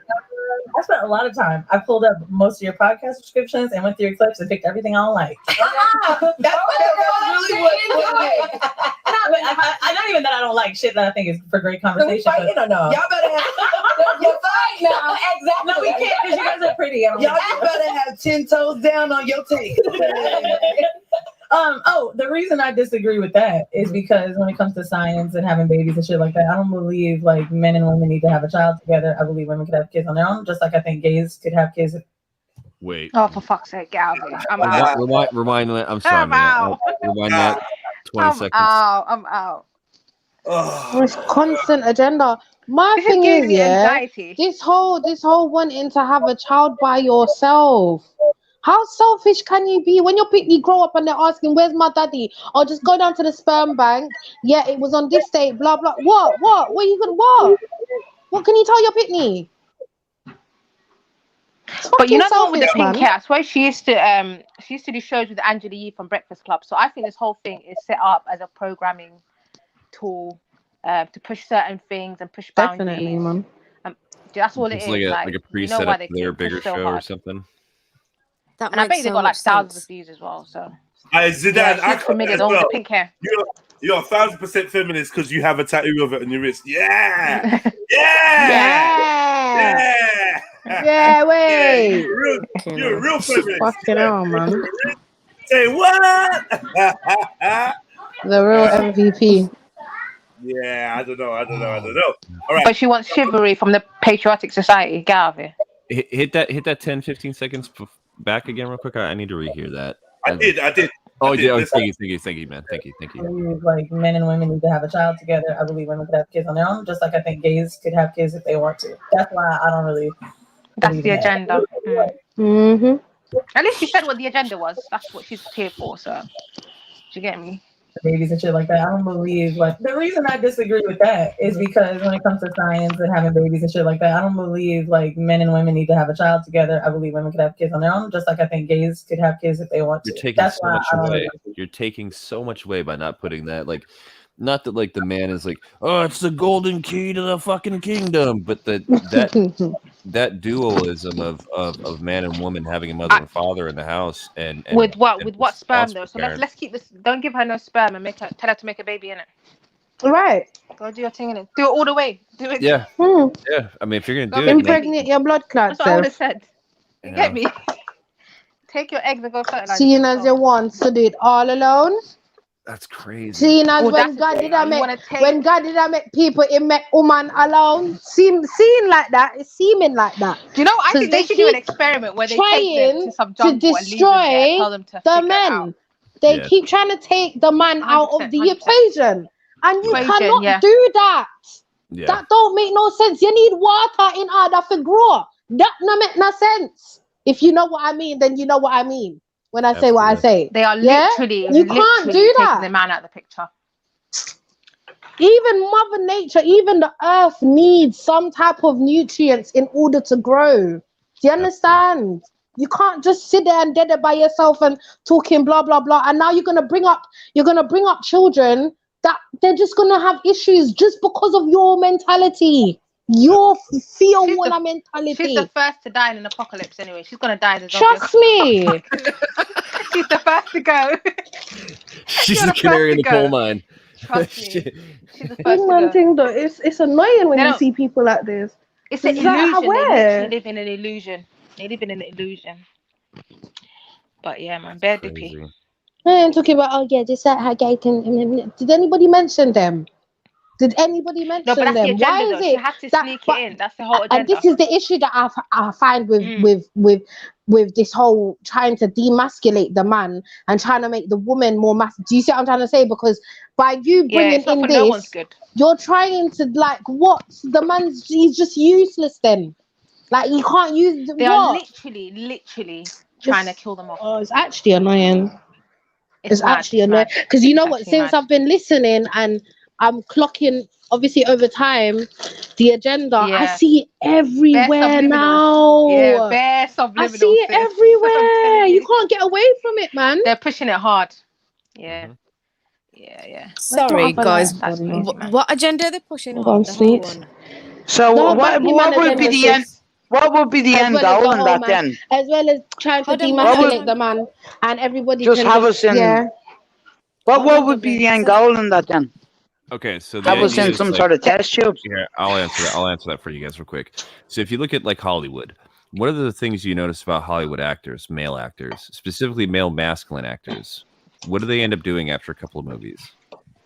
I spent a lot of time. I pulled up most of your podcast subscriptions and went through your clips and picked everything I don't like. That's really what it is. I not even that I don't like shit that I think is for great conversation. So we fighting or no? Y'all better have. You're fine now. Exactly. No, we can't, because you guys are pretty. Y'all better have 10 toes down on your take. The reason I disagree with that is because when it comes to science and having babies and shit like that, I don't believe like men and women need to have a child together. I believe women could have kids on their own, just like I think gays could have kids. Wait. Oh, for fuck's sake, get out of here. I'm out. Rewind that. I'm sorry, man. Rewind that. 20 seconds. I'm out. It's constant agenda. My thing is, this whole wanting to have a child by yourself. How selfish can you be when your pitney grow up and they're asking, "Where's my daddy?" Or just go down to the sperm bank. Yeah, it was on this date. Blah blah. What? What are you gonna? What can you tell your pitney? But you know the one with the pink hair? I swear she used to do shows with Angela Yee from Breakfast Club. So I think this whole thing is set up as a programming tool to push certain things and push boundaries. Definitely, man. That's all it It's is. like a pre-set up for their bigger show or something. And I bet they got like thousands of views as well. So Zidane, yeah, I she's committed. All the pink hair. You're 1,000% feminist because you have a tattoo of it on your wrist. Yeah, yeah, wait. You're a real feminist. Fucking hell, man. Say what? The real MVP. Yeah, I don't know. All right. But she wants chivalry from the patriotic society. Get out of here. Hit that 10, 15 seconds back again real quick. I need to rehear that. I did. Oh, you did. Oh, thank you, man. Thank you. I believe, like, men and women need to have a child together. I believe women could have kids on their own, just like I think gays could have kids if they want to. That's why I don't really. That's the agenda. Mm-hmm. At least she said what the agenda was. That's what she's here for. So, do you get me? Babies and shit like that. I don't believe, like, the reason I disagree with that is because when it comes to science and having babies and shit like that, I don't believe like men and women need to have a child together. I believe women could have kids on their own, just like I think gays could have kids if they want to. You're taking That's so why much I don't away. really. You're taking so much away by not putting that, like, not that like the man is like, oh, it's the golden key to the fucking kingdom, but that dualism of man and woman having a mother and father in the house and with what sperm though? So parents. let's keep this. Don't give her no sperm and tell her to make a baby in it. Right. Go do your thing in it. Do it all the way. Do it. Yeah. Yeah. I mean, if you're gonna do it, Impregnate your blood clots. That's what I would have said. You get me? Take your eggs and go fertilize. Seeing as you want to do it all alone. That's crazy. Seeing as when God did I make people, it make woman alone. Seeing like that, it's seeming like that. Do you know? I think they should do an experiment where they take them to some jungle to destroy and tell them to the men. They keep trying to take the man out of the equation, and you cannot do that. Yeah. That don't make no sense. You need water in order to grow. That no make no sense. If you know what I mean, then you know what I mean. When I say what I say, they are literally you can't do that. Taking the man out of the picture. Even Mother Nature, even the earth needs some type of nutrients in order to grow. Do you understand? You can't just sit there and dead it by yourself and talking blah blah blah. And now you're gonna bring up children that they're just gonna have issues just because of your mentality. Your fear-wanna mentality. She's the first to die in an apocalypse anyway. She's gonna die in a zombie. Trust me. She's the first to go. She's the canary in the coal mine. Trust me. She's the first Big man thing though, it's annoying when you see people like this. It's an illusion. They live in an illusion. They live in an illusion. But yeah, man, bare dippy. I'm talking about just like how gay can. Did anybody mention them? Did anybody mention no, but that's them? The agenda, Why is though. it you have to sneak it in? That's the whole agenda. And this is the issue that I find with this whole trying to demasculate the man and trying to make the woman more masculine. Do you see what I'm trying to say? Because by you bringing in this, you're trying to like what the man's he's just useless. Then, like you can't use. They are literally trying to kill them off. Oh, it's actually annoying. It's actually annoying because you know what? Since I've been listening and I'm clocking, obviously, over time, the agenda. Yeah. I see it everywhere now. Yeah, bare subliminal. I see it everywhere. You can't get away from it, man. They're pushing it hard. Yeah. Yeah. Sorry, guys. What agenda are they pushing? So what would be the end? What would be the end goal in that then? As well as trying to demasculate the man and everybody just have us in. Yeah. What would be the end goal in that then? Okay, so that was in some sort of test tubes. Yeah, I'll answer that for you guys real quick. So if you look at like Hollywood, what are the things you notice about Hollywood actors, male actors, specifically male masculine actors? What do they end up doing after a couple of movies?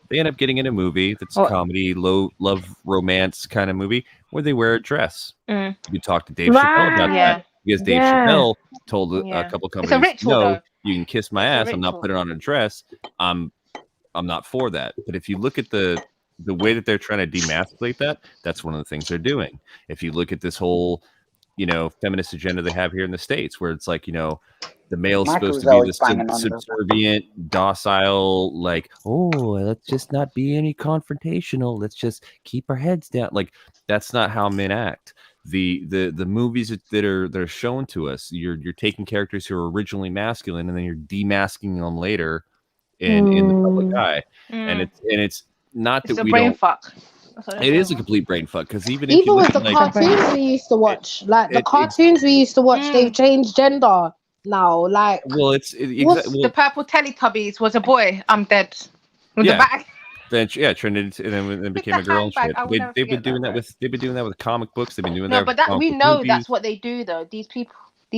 They end up getting in a movie that's a comedy, low love romance kind of movie where they wear a dress. You talk to Dave Chappelle about that because Dave Chappelle told a couple of companies, no, you can kiss my ass. I'm not putting on a dress. I'm not for that. But if you look at the way that they're trying to demasculate that, that's one of the things they're doing. If you look at this whole, feminist agenda they have here in the States, where it's like, the male's supposed to be this subservient, docile, like, oh, let's just not be any confrontational. Let's just keep our heads down. Like, that's not how men act. the movies that are shown to us. You're taking characters who are originally masculine and then you're demasking them later in the public eye, and it's not that It's a we brain don't. fuck. It is a complete brain fuck because even if Even you look with the at, like, cartoons we used to watch, like the cartoons we used to watch, they've changed gender now. Like, well, The purple Teletubbies was a boy. I'm dead. With the bag. Then turned into and then became a girl and shit. They've been doing that with comic books. They've been doing that. No, but that we know that's what they do though. These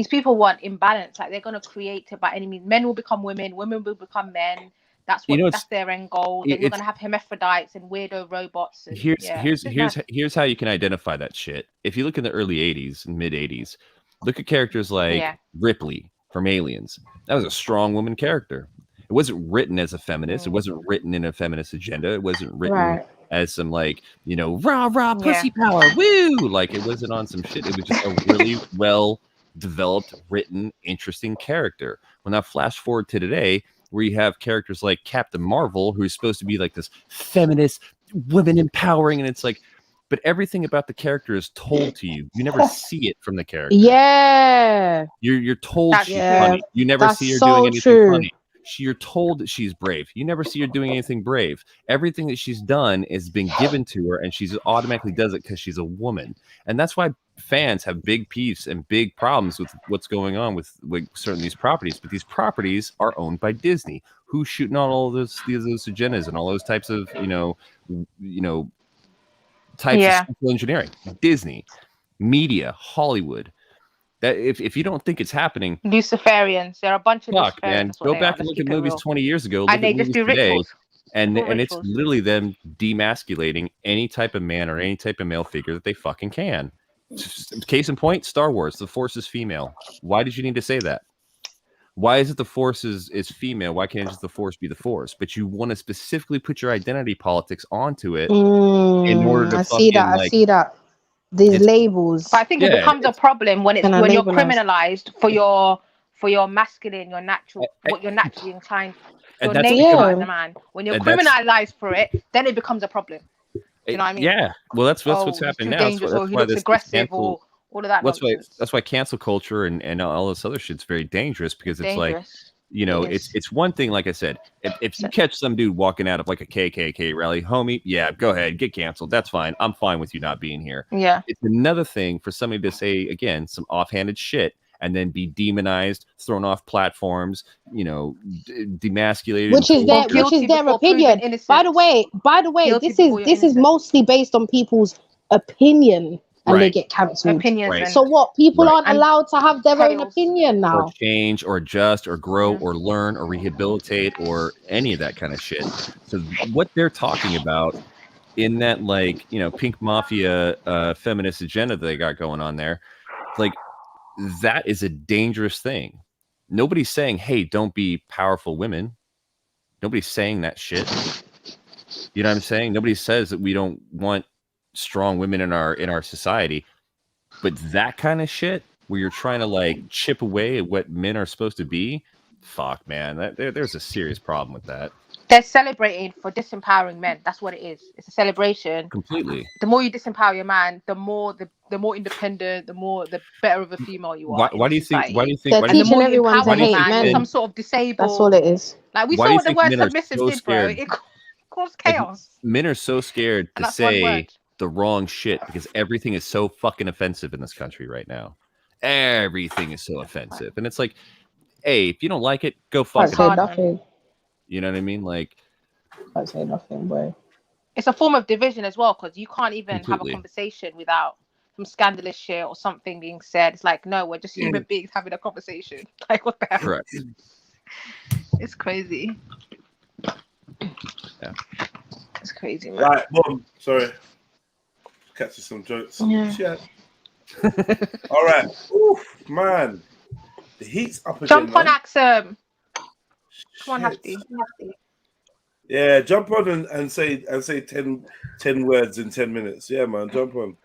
people want imbalance. Like they're gonna create it by any means. Men will become women. Women will become men. That's what that's their end goal. Then you're gonna have hermaphrodites and weirdo robots. And, here's how you can identify that shit. If you look in the early '80s and mid '80s, look at characters like Ripley from Aliens. That was a strong woman character. It wasn't written as a feminist. It wasn't written in a feminist agenda. It wasn't written as some like, rah pussy power, woo. Like it wasn't on some shit. It was just a really well developed, written, interesting character. Well, now flash forward to today, where you have characters like Captain Marvel, who's supposed to be like this feminist, women empowering, and it's like, but everything about the character is told to you. You never see it from the character. Yeah, you're told she's funny. You never see her doing anything funny. You're told that she's brave. You never see her doing anything brave. Everything that she's done is been given to her, and she's automatically does it because she's a woman. And that's why fans have big beefs and big problems with what's going on with certain these properties. But these properties are owned by Disney, who's shooting on all those agendas and all those types of types of social engineering. Disney, media, Hollywood. That if you don't think it's happening, Luciferians. There are a bunch of Luciferians. Man, go back and look at movies 20 years ago. Look And they at just movies do today, rituals. and it's literally them demasculating any type of man or any type of male figure that they fucking can. Case in point, Star Wars. The Force is female. Why did you need to say that? Why is it the Force is female? Why can't just the Force be the Force? But you want to specifically put your identity politics onto it in order to. I see that. These labels. But I think it becomes a problem when you're criminalized for your masculine, your natural, what you're naturally inclined, your nature as a man. When you're criminalized for it, then it becomes a problem. You know what I mean? Yeah. Well, that's what's happening now. Dangerous, or he looks aggressive, or all of that. That's why cancel culture and all this other shit's very dangerous because it's like. It's one thing, like I said, if you catch some dude walking out of like a KKK rally, homie, yeah, go ahead, get canceled. That's fine. I'm fine with you not being here. Yeah. It's another thing for somebody to say, again, some offhanded shit and then be demonized, thrown off platforms, demasculated. Which is their opinion. By the way, this is mostly based on people's opinion. And they get cancelled. So what? People aren't allowed to have their own opinion now. Or change, or adjust, or grow, or learn, or rehabilitate, or any of that kind of shit. So what they're talking about in that, pink mafia feminist agenda that they got going on there, that is a dangerous thing. Nobody's saying, hey, don't be powerful women. Nobody's saying that shit. You know what I'm saying? Nobody says that we don't want strong women in our society, but that kind of shit where you're trying to chip away at what men are supposed to be, fuck, man, there's a serious problem with that. They're celebrating for disempowering men. That's what it is. It's a celebration. Completely. The more you disempower your man, the more independent, the better of a female you are. Why do you think? They're teaching everyone to hate men. Some sort of disabled. That's all it is. Like we saw what the word submissive did, bro. It caused chaos. Men are so scared to say the wrong shit because everything is so fucking offensive in this country right now. Everything is so offensive, and it's like, hey, if you don't like it, go fuck it. Say nothing. You know what I mean? I say nothing, boy. It's a form of division as well because you can't even have a conversation without some scandalous shit or something being said. It's like, no, we're just human beings having a conversation. Like, what the hell? Correct. It's crazy. Yeah, it's crazy, man. Right, Mom. Sorry. Catching some jokes. Yeah. All right. Oof, man. The heat's up again. Jump on Axum. Come on, Hafty. Yeah, jump on and say 10 words in 10 minutes. Yeah, man, jump on.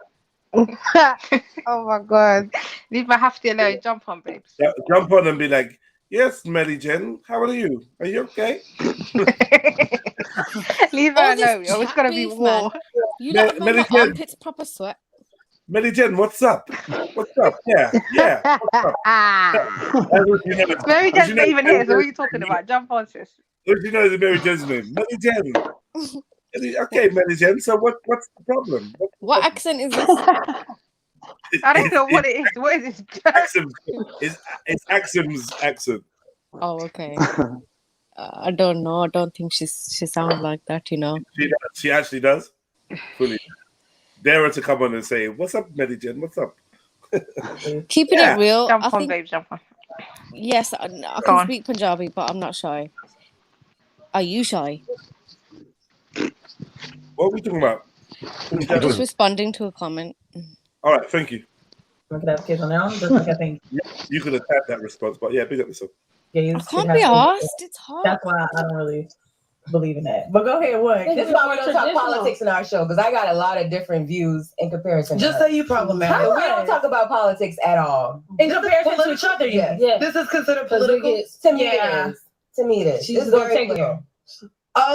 Oh my god. Leave my Hafty alone. Jump on, babes. Yeah, jump on and be like, yes, Melly Jen, how are you? Are you okay? Leave her alone. It's gonna be war. You let my armpits proper sweat. Mary Jane, what's up? What's up? Yeah. What's up? Mary Jane's not even here, so what are you talking about? Jump on, sis. What do you know is Mary Jane's name? Mary Jane. Okay, Mary Jane. So what's the problem? What accent is this? I don't know what it is. What is this? It's Axum's accent. Oh, okay. I don't know. I don't think she sounds like that, you know. She actually does. Fully. Dare her to come on and say, "What's up, Mary Jane? What's up?" Keeping it real. Jump on, babe, jump on. Yes, I can speak Punjabi, but I'm not shy. Are you shy? What are we talking about? I'm just responding to a comment. All right, thank you. Look at that kid on now. Just like I think You could have had that response, but yeah, big up yourself. gays I should can't have be to- asked. It's hard. That's why I don't really believe in that. But go ahead, what? This is why we don't talk politics in our show, because I got a lot of different views in comparison. Just say you problematic. We don't talk about politics at all. In comparison to each other, Yes. yeah. This is considered political. To me, it is. To me, it is. She's It's gonna very take it. clear.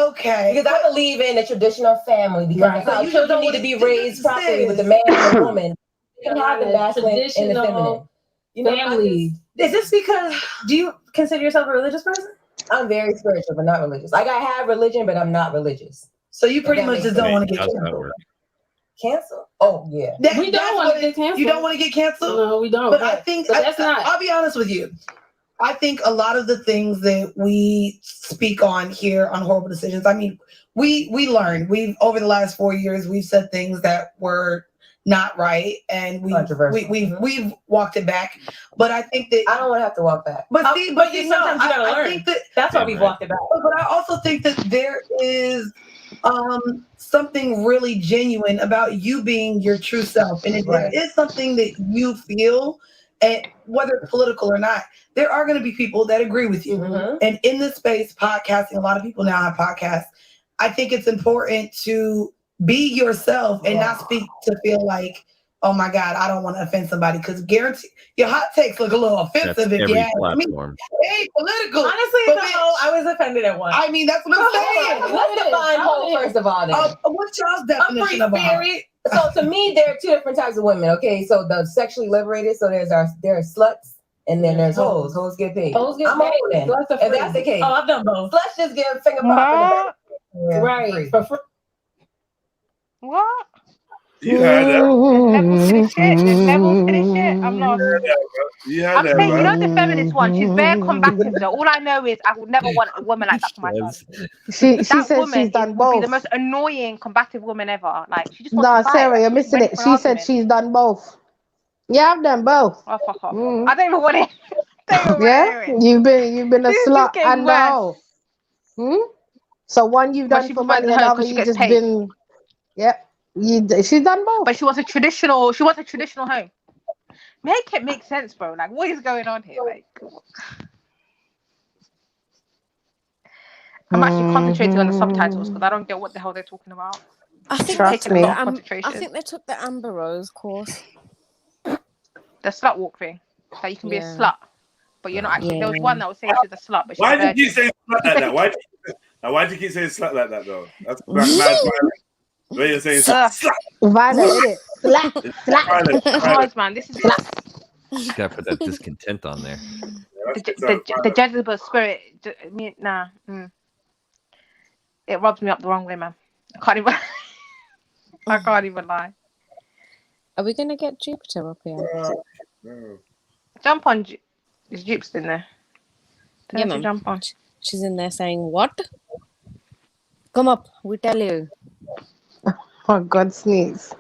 Okay. Because I believe in a traditional family, because Right. that's how So you children don't need to want be to raised do properly this. with the man and the woman. You can have the masculine and the Traditional, feminine. You know, family. Is this because do you consider yourself a religious person? I'm very spiritual, but not religious. Like I have religion, but I'm not religious. So you pretty That much makes just don't sense. want to get How's that canceled. work? Cancel? Oh yeah. We don't want to get canceled. You don't want to get canceled? No, we don't. But I think that's not. I'll be honest with you. I think a lot of the things that we speak on here on Horrible Decisions, I mean, we learned. We've over the last 4 years, we've said things that were not right, and we've walked it back. But I think that I don't want to have to walk back. But see, but you know, sometimes you gotta I learn. think that That's why we've walked it back. But I also think that there is something really genuine about you being your true self, and if there is something that you feel, and whether it's political or not, there are going to be people that agree with you. And in this space, podcasting, a lot of people now have podcasts. I think it's important to be yourself and not speak to feel like, oh my God, I don't want to offend somebody, because guarantee your hot takes look a little offensive. That's if every you ask me. platform. Hey, political. Honestly, But no, bitch, I was offended at one. I mean, that's what I'm saying. Let's define whole first of all. Then. What's y'all's definition of a hoe? So to me, there are two different types of women. Okay, so the sexually liberated. So there are sluts, and then there's hoes. Hoes get paid. Hoes get I'm paid. old then. Sluts are If free. that's the case. Oh, I've done both. Sluts just give a finger pop in the back. Right. For free. What? You heard that. Levels to this shit. There's levels to this shit. I'm lost. You heard I'm that, saying, you know man. the feminist one. She's very combative though. All I know is I would never want a woman like that for my son. She That says woman she's done would be both. the most annoying combative woman ever. Like she just wants No, to fight. Sarah, you're missing Ready it. for She an said argument. she's done both. Yeah, I've done both. Oh fuck off. I don't even want it. Yeah, you've been a This is slut getting and a hoe. So one you've But done she for prefers money, the and hoe other 'cause she you gets just paid. been. Yep, she's done both. But she wants a traditional. She wants a traditional home. Make it make sense, bro. Like what is going on here? Like I'm actually concentrating on the subtitles because I don't get what the hell they're talking about. I think Trust they me. took Concentration. I think they took the Amber Rose course. The slut walk thing. That you can be a Yeah. slut, but you're not actually. There was Yeah. one that was saying she's a slut, but she's Why a did you virgin. say slut like that? Why do you keep saying slut like that though? That's violent. Where you're saying slut. Violent, innit? Slap, Violent, Guys, violent. man, this is Just gotta put that discontent on there. the Jezebel spirit. Nah. It rubs me up the wrong way, man. I can't even. I can't even lie. Are we gonna get Jupiter up here? Jump on. Is Jupes in there? Yeah, man. Jump on. She's in there saying, "What? Come up, we tell you." Oh God, sneeze.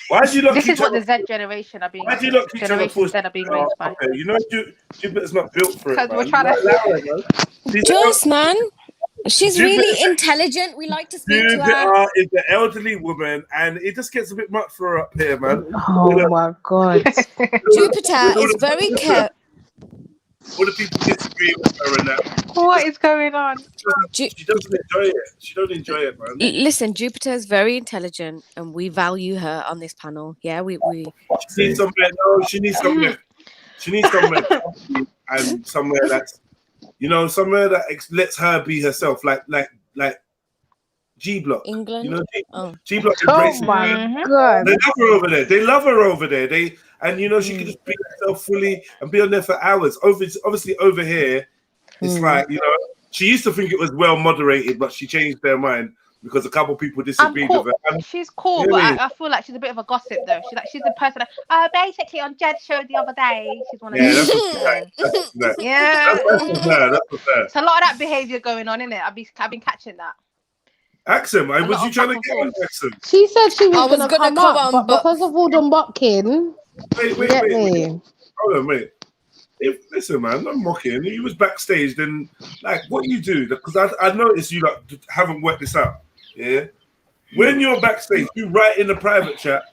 Why do you look? This is what the Z generation are being. Why do you look each other Generation Z are being raised by. Okay, you know Jupiter's not built for it. Because we're Man. trying to. Allow her, man. Joyce, man, she's Jupiter- really intelligent. We like to speak to her. Jupiter is the elderly woman, and it just gets a bit much for her up here, man. Oh my God. Jupiter is very careful. All the people disagree with her and that. What is going on? She doesn't enjoy it. She don't enjoy it, man. Listen, Jupiter is very intelligent, and we value her on this panel. Yeah, we. She needs somewhere. No, she needs somewhere. She needs somewhere and somewhere that's, somewhere that lets her be herself. Like, do G Block. England. You know, Oh. G Block Oh embraces my her. god. They love her over there. They love her over there. And you know, she can just be herself fully and be on there for hours. Obviously over here, it's like, you know, she used to think it was well moderated, but she changed their mind because a couple people disagreed with her. She's cool, but I feel like she's a bit of a gossip though. She's the person that, basically on Jed's show the other day, she's one of Yeah, those. that's Yeah. That's It's a lot of that behavior going on, isn't it? I've been catching that. Axum, was you trying to get on Axum? She said she was, was gonna gonna come come up, on, but because of all the mocking, Wait. Hold on, wait. Listen, man, I'm mocking. You was backstage, then like what you do? Because I noticed you like haven't worked this out. Yeah. When you're backstage, you write in the private chat,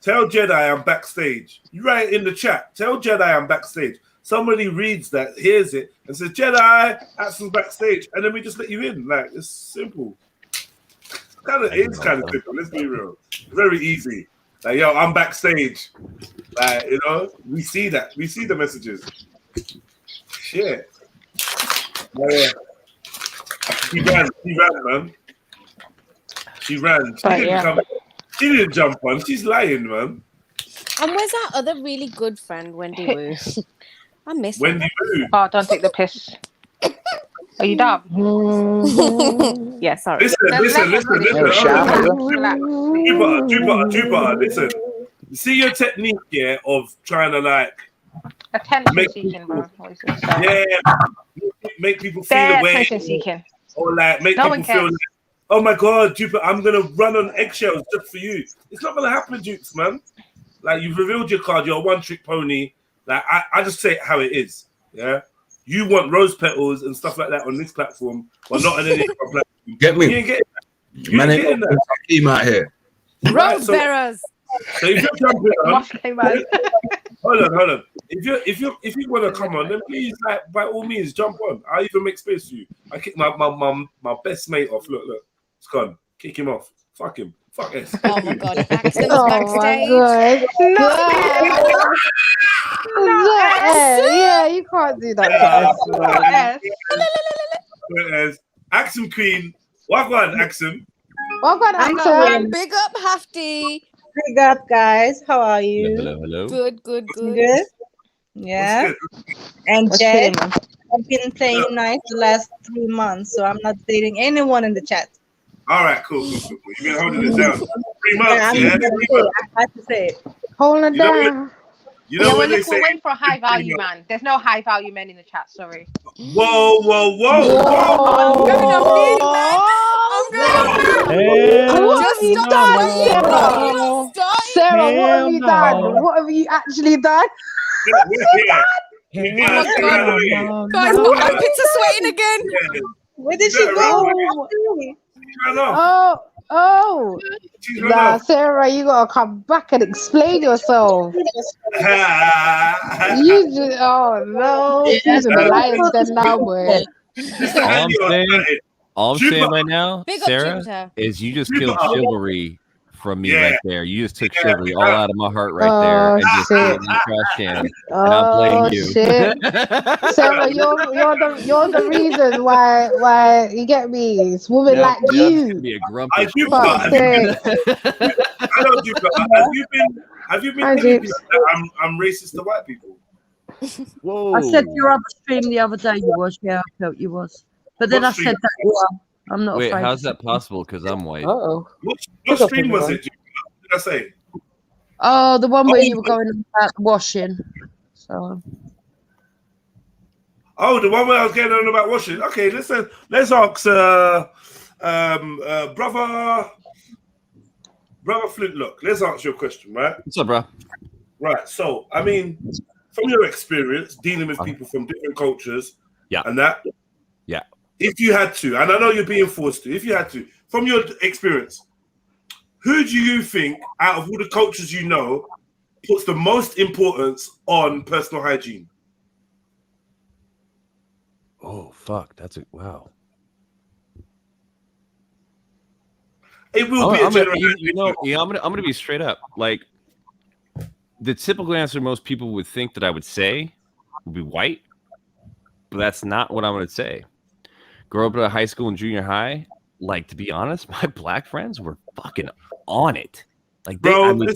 tell Jedi I'm backstage. You write in the chat, tell Jedi I'm backstage. Somebody reads that, hears it, and says, Jedi, Axel's backstage, and then we just let you in. Like, it's simple. It's kind of simple, let's be real. Very easy. Like, yo, I'm backstage. Like, you know, we see that. We see the messages. Shit. Yeah. She ran, man. She ran. She didn't jump on. She's lying, man. And where's our other really good friend, Wendy Wu? I miss her. Wendy Wu. Oh, don't take the piss. Are you dumb? Yeah, sorry. Listen. Tuba, listen. See your technique, yeah, of trying to like attention seeking, bro. Make people feel away. Attention seeking. Or like make people feel like, oh my god, Duper, I'm gonna run on eggshells just for you. It's not gonna happen, Dukes, man. Like you've revealed your card, you're a one-trick pony. Like I just say it how it is. Yeah. You want rose petals and stuff like that on this platform, but not on any other platform. Get me. You ain't getting that. Man, ain't got team out here. Rose bearers. So if you're jumping on, hold on. If you want to come on, then please, like, by all means, jump on. I'll even make space for you. I kick my best mate off. Look, it's gone. Kick him off. Fuck him. Fuck it. Oh my god, Axel was backstage. Yeah, you can't do that. Axum Queen. Wagwan, Axum. Big up, Hafty. Big up, guys. How are you? Hello. Good. Yeah. And Jed, I've been playing nice the last 3 months, so I'm not dating anyone in the chat. All right, cool. You've been holding it down 3 months, I have to say it. Hold it down. You know when they say we're waiting for a high value man. There's no high value men in the chat. Sorry. Whoa. Sarah, what have you done? What have you actually done? Guys, my pits are sweating again. Where did she go? Oh. Nah, Sarah, you gotta come back and explain yourself. Oh no, she's in the lion's den now, boy. All I'm saying right now, Big up, Sarah, Jupiter. is you just killed chivalry from me right there. You just took chivalry all out of my heart right there and just put it in the trash can. And I'm blaming you. Shit. Sarah, you're the reason why you get me. It's women like you. Be a grumpy. Have you been telling people that I'm racist to white people? Whoa. I said your other stream the other day you was. Yeah, I felt you was. But then I said that I'm not Wait, afraid. how's that possible? Because I'm white. What stream was it? What did I say? Oh, the one where you were going about washing. So. Oh, the one where I was getting on about washing. Okay, let's ask brother Flintlock. Let's answer your question, right? What's up, bro? Right. So, I mean, from your experience dealing with people from different cultures, and that, if you had to, and I know you're being forced to, if you had to, from your experience, who do you think out of all the cultures you know puts the most importance on personal hygiene? Oh, fuck. That's a wow. It will be a I'm gonna be straight up. Like, the typical answer most people would think that I would say would be white, but that's not what I'm gonna say. Grow up at a high school and junior high, like, to be honest, my black friends were fucking on it. Like, bro, I mean,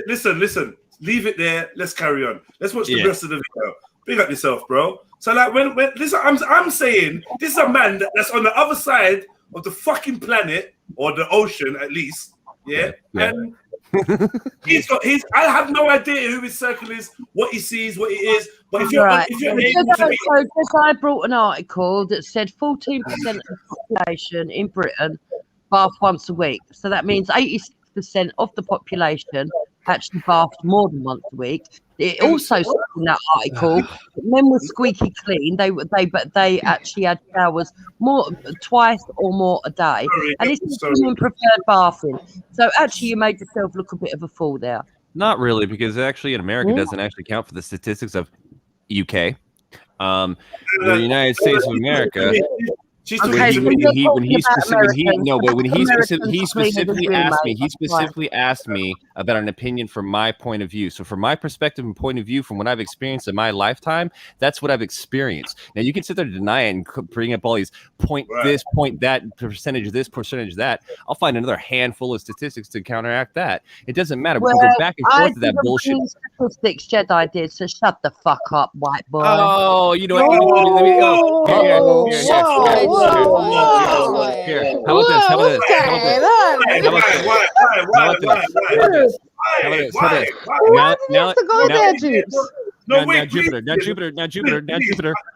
listen. Leave it there. Let's carry on. Let's watch the rest of the video. Big up yourself, bro. So like, when listen, I'm saying this is a man that's on the other side of the fucking planet, or the ocean at least. Yeah. And I have no idea who his circle is, what he sees, what he is. But if you're able to be, so I brought an article that said 14% of the population in Britain bath once a week. So that means 86% of the population actually bathed more than once a week. It also said in that article that men were squeaky clean. They actually had showers twice or more a day, and it's women preferred bathing. So actually, you made yourself look a bit of a fool there. Not really, because actually in America doesn't actually count for the statistics of UK. The United States of America. When he specifically asked me about an opinion from my point of view. So from my perspective and point of view, from what I've experienced in my lifetime, that's what I've experienced. Now you can sit there and deny it and bring up all these this, point that, percentage this, percentage that. I'll find another handful of statistics to counteract that. It doesn't matter. We can go back and forth to that bullshit. Statistics Jedi did, so shut the fuck up, white boy. Oh, you know what? Let me go. Here. How about this? Now, Jupiter.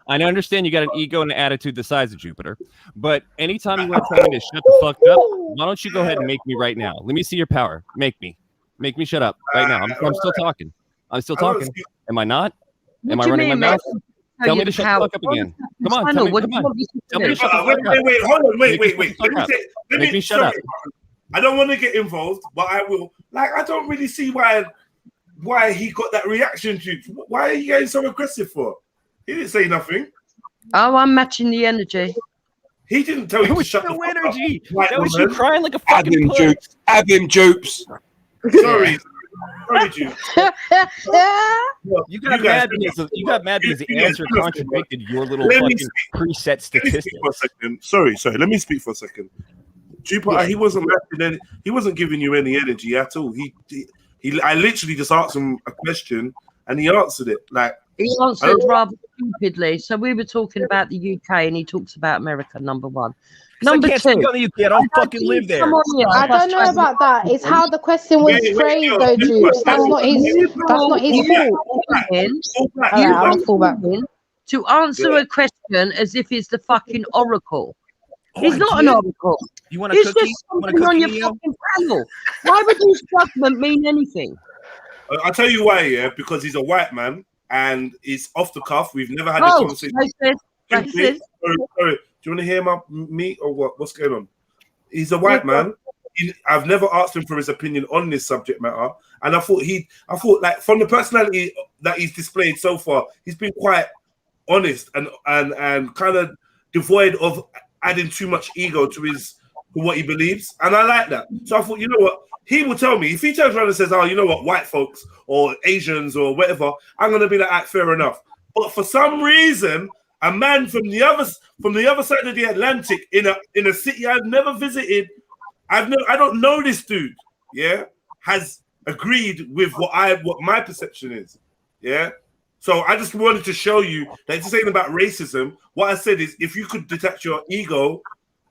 I understand you got an ego and an attitude the size of Jupiter, but anytime you want to tell me to shut the fuck up, why don't you go ahead and make me right now? Let me see your power. Make me shut up right now. I'm still talking. Am I not? Am I running my mouth? Tell me to shut the fuck up again. Come on. Tell me to shut the fuck up. Wait, hold on. Wait. Let me shut up. I don't want to get involved, but I will. Like, I don't really see why he got that reaction to. Why are you getting so aggressive for? He didn't say nothing. Oh, I'm matching the energy. He didn't tell you to shut the fuck energy. up. That was you crying like a fucking jupes. Have him jupes. Sorry. You got mad because the answer contradicted your little fucking preset statistics. Sorry. Let me speak for a second. Jupiter, he wasn't giving you any energy at all. I literally just asked him a question and he answered it. Like, he answered rather stupidly. So we were talking about the UK and he talks about America, number one. Number two, on the UK. I don't fucking live there. I don't know about that. It's how the question was phrased, though, Jupes. That's not his fault. To answer a question as if he's the fucking oracle. He's not an oracle. You want a cookie? Just something on your fucking panel. Why would his judgment mean anything? I'll tell you why. Because he's a white man and it's off the cuff. We've never had this conversation. Sorry. Do you want to hear me or what? What's going on? He's a white man. I've never asked him for his opinion on this subject matter, and I thought like from the personality that he's displayed so far, he's been quite honest and kind of devoid of adding too much ego to what he believes, and I like that. So I thought, you know what? He will tell me if he turns around and says, "Oh, you know what? White folks or Asians or whatever," I'm gonna be like, "Fair enough." But for some reason, a man from the other side of the Atlantic in a city I've never visited, I don't know this dude, has agreed with what my perception is, So I just wanted to show you that it's saying about racism. What I said is, if you could detach your ego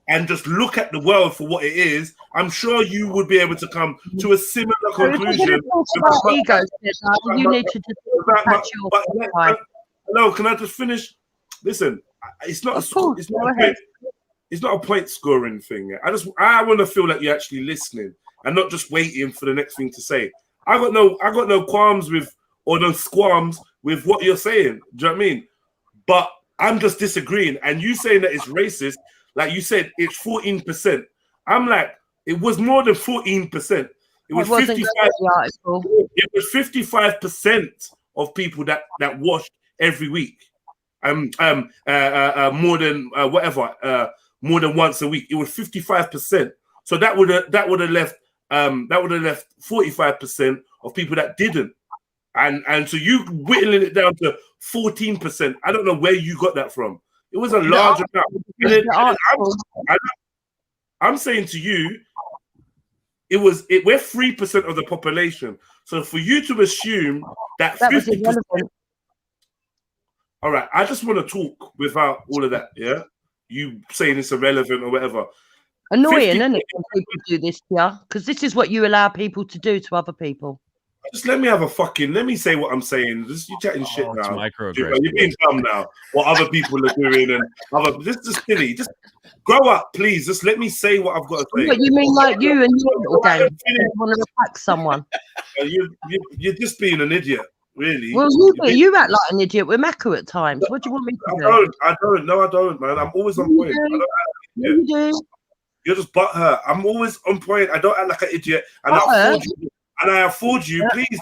and just look at the world for what it is, I'm sure you would be able to come to a similar conclusion. You need to detach your. Hello, can I just finish? Listen, it's not a point scoring thing. I want to feel like you're actually listening and not just waiting for the next thing to say. I got no qualms with or no squalms with what you're saying. Do you know what I mean? But I'm just disagreeing. And you saying that it's racist, like you said, it's 14%. I'm like, it was more than 14%. It was 55%. It was 55% of people that washed every week. More than more than once a week. It was 55%. So that would have left 45% of people that didn't. And so you whittling it down to 14%. I don't know where you got that from. It was a large amount. I'm saying to you, we're 3% of the population. So for you to assume that 50%. All right, I just want to talk without all of that. Yeah, you saying it's irrelevant or whatever. Annoying, isn't it, when people do this, yeah? Because this is what you allow people to do to other people. Just let me say what I'm saying. Just you chatting shit now. Microaggression. You're being dumb now. What other people are doing and this is silly. Just grow up, please. Just let me say what I've got to say. What you mean, like you and your little gang? You want to attack someone? You're just being an idiot, really. Well, you act like an idiot with Mecca at times. What do you want me to do? I don't. No, I don't, man. I'm always on point. You do. You're just butthurt. I'm always on point. I don't act like an idiot. And I afford you, please,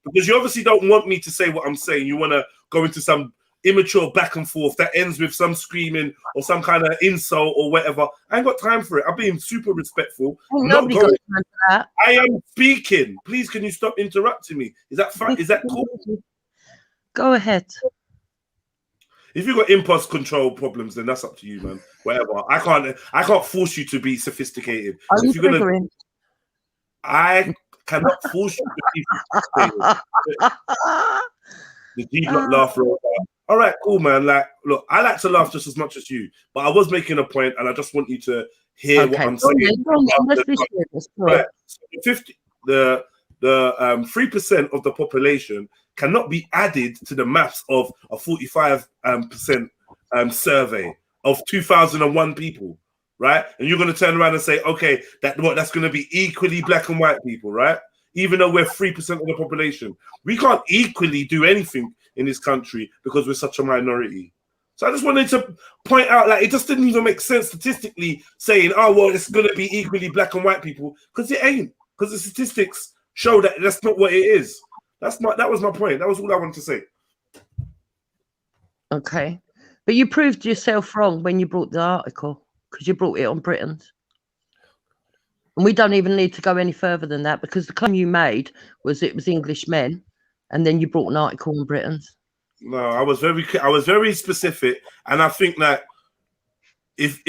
because you obviously don't want me to say what I'm saying. You want to go into some immature back and forth that ends with some screaming or some kind of insult or whatever. I ain't got time for it. I'm being super respectful. Nobody got time for that. I am speaking. Please, can you stop interrupting me? Is that fine? Is that cool? Go ahead. If you've got impulse control problems, then that's up to you, man. Whatever. I can't force you to be sophisticated. Are you triggering? I cannot force you to be sophisticated. The G block laugh. All right, cool, man. Like, look, I like to laugh just as much as you, but I was making a point, and I just want you to hear what I'm saying. Right. So the 3% of the population cannot be added to the maths of a 45% survey of 2001 people, right? And you're going to turn around and say, okay, that's going to be equally black and white people, right? Even though we're 3% of the population, we can't equally do anything in this country because we're such a minority. So I just wanted to point out, like, it just didn't even make sense statistically saying, oh, well, it's going to be equally black and white people, because it ain't, because the statistics show that that's not what it is. That was my point. That was all I wanted to say. Okay. But you proved yourself wrong when you brought the article, because you brought it on Britons. And we don't even need to go any further than that, because the claim you made was it was English men, and then you brought an article on Britons. No, I was very specific, and I think that if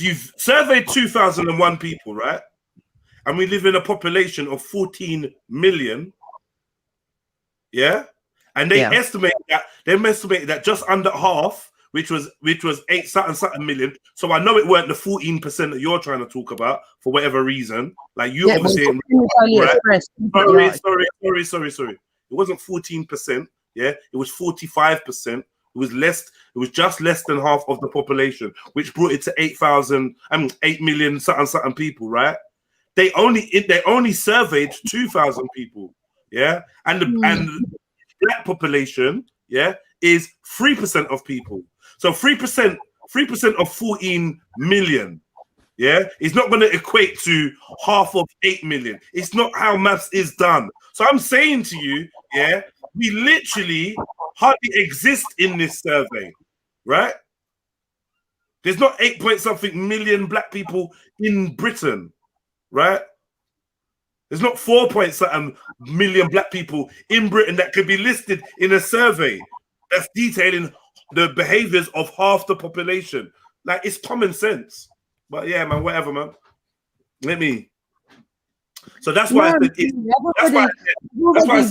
you've surveyed 2001 people, right, and we live in a population of 14 million, yeah, and they estimate that just under half, which was 8 something million. So I know it weren't the 14% that you're trying to talk about for whatever reason. Like you obviously, right? Sorry. It wasn't 14%. Yeah, it was 45%. It was just less than half of the population, which brought it to 8 million something people, right? They only surveyed 2,000 people, yeah, and the black population, yeah, is 3% of people. So 3% of 14 million, yeah, is not going to equate to half of 8 million. It's not how maths is done. So I'm saying to you, yeah, we literally hardly exist in this survey, right? There's not 8-point-something million black people in Britain, right? There's not 4-point-something million black people in Britain that could be listed in a survey that's detailing the behaviors of half the population. Like, it's common sense. But yeah, man, whatever, man. So that's why I said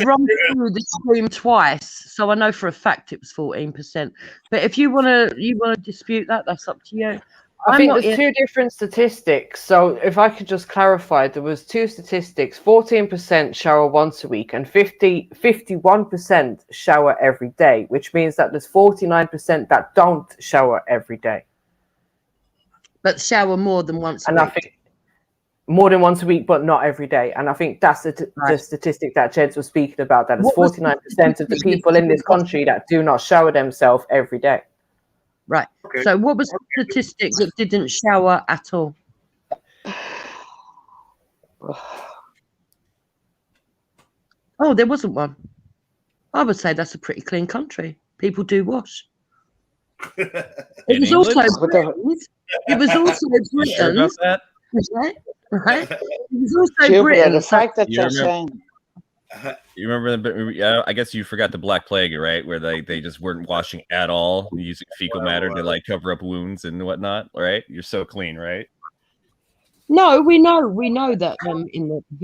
run through the stream twice, so I know for a fact it was 14%. But if you want to dispute that, that's up to you. I think there's two different statistics. So if I could just clarify, there was two statistics: 14% shower once a week, and 51% shower every day, which means that there's 49% that don't shower every day. But shower more than once a week. I think more than once a week, but not every day. And I think that's the statistic that Jed was speaking about, that it's 49% of the people in this country that do not shower themselves every day. Right. Okay. So what was the statistic that didn't shower at all? Oh, there wasn't one. I would say that's a pretty clean country. People do wash. It was also Britain. It was also Britain. Right? It was also Britain. The fact that you're saying You remember? I guess you forgot the Black Plague, right? Where they just weren't washing at all, using fecal matter to like cover up wounds and whatnot, right? You're so clean, right? No, we know that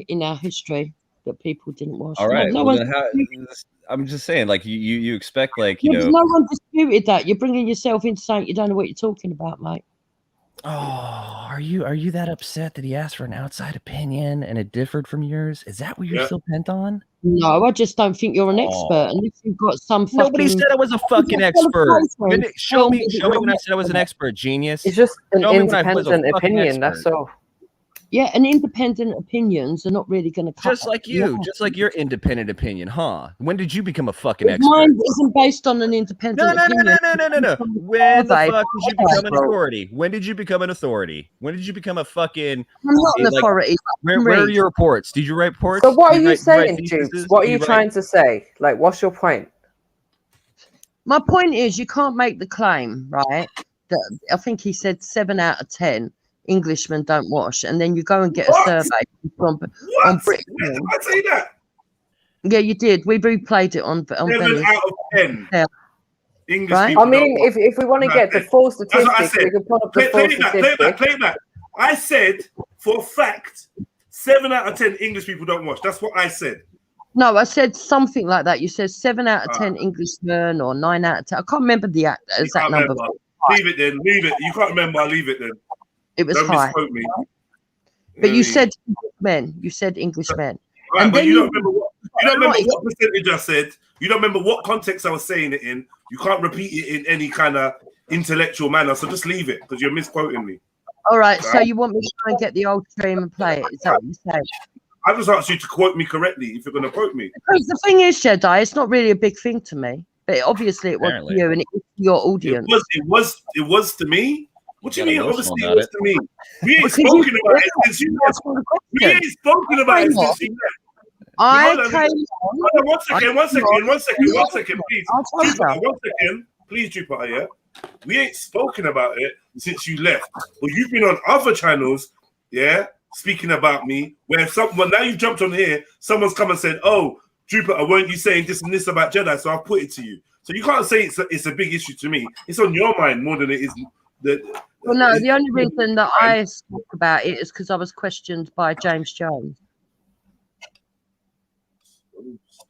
in our history that people didn't wash. All right. No Well, one. I'm just saying, like you expect, like No one disputed that. You're bringing yourself into something you don't know what you're talking about, mate. Oh, are you that upset that he asked for an outside opinion and it differed from yours? Is that what you're still bent on? No, I just don't think you're an expert. And if you've got some Nobody said I was a fucking expert. Show me when I said I was an expert, genius. It's just an independent opinion. Expert. That's all. Yeah, and independent opinions are not really going to cut. Just like you, just like your independent opinion, huh? When did you become a fucking expert? Mine isn't based on an independent opinion. No. When the fuck did you become an authority? When did you become an authority? When did you become a fucking... I'm not an authority. Where are your reports? Did you write reports? So what are you saying, Jukes? What are you trying to say? Like, what's your point? My point is, you can't make the claim, right? That I think he said 7 out of 10 Englishmen don't wash, and then you go and get a survey on Britain. Did I say that? Yeah, you did. We replayed it on 7 out of 10. Yeah. English Right? people I mean, if we want to get the full That's what I statistics, said. we can put up the full statistics. Play back. I said for a fact 7 out of 10 English people don't wash. That's what I said. No, I said something like that. You said 7 out of 10 Englishmen or 9 out of 10. I can't remember the exact number. Leave it then. Leave it. You can't remember. I'll leave it then. It was Don't high. misquote me. But you said men. You said Englishmen. Right, And but then you don't remember what percentage I said. You don't remember what context I was saying it in. You can't repeat it in any kind of intellectual manner. So just leave it because you're misquoting me. All right. So you want me to try and get the old stream and play it? Is that what you're saying? I just asked you to quote me correctly if you're going to quote me. Because the thing is, Jedi, it's not really a big thing to me. But obviously it was to you and it was to your audience. It was to me. What do you mean? Obviously, it was to me. We ain't Because spoken you- about it since you left. We ain't spoken about it since you left. Hold on, one second, please. Jupiter, 1 second, please, Jupiter, yeah? We ain't spoken about it since you left. But you've been on other channels, yeah, speaking about me, where someone, now you've jumped on here, someone's come and said, oh, Jupiter, weren't you saying this and this about Jedi? So I've put it to you. So you can't say it's a big issue to me. It's on your mind more than it is. Well, no, the only reason that I spoke about it is because I was questioned by James Jones.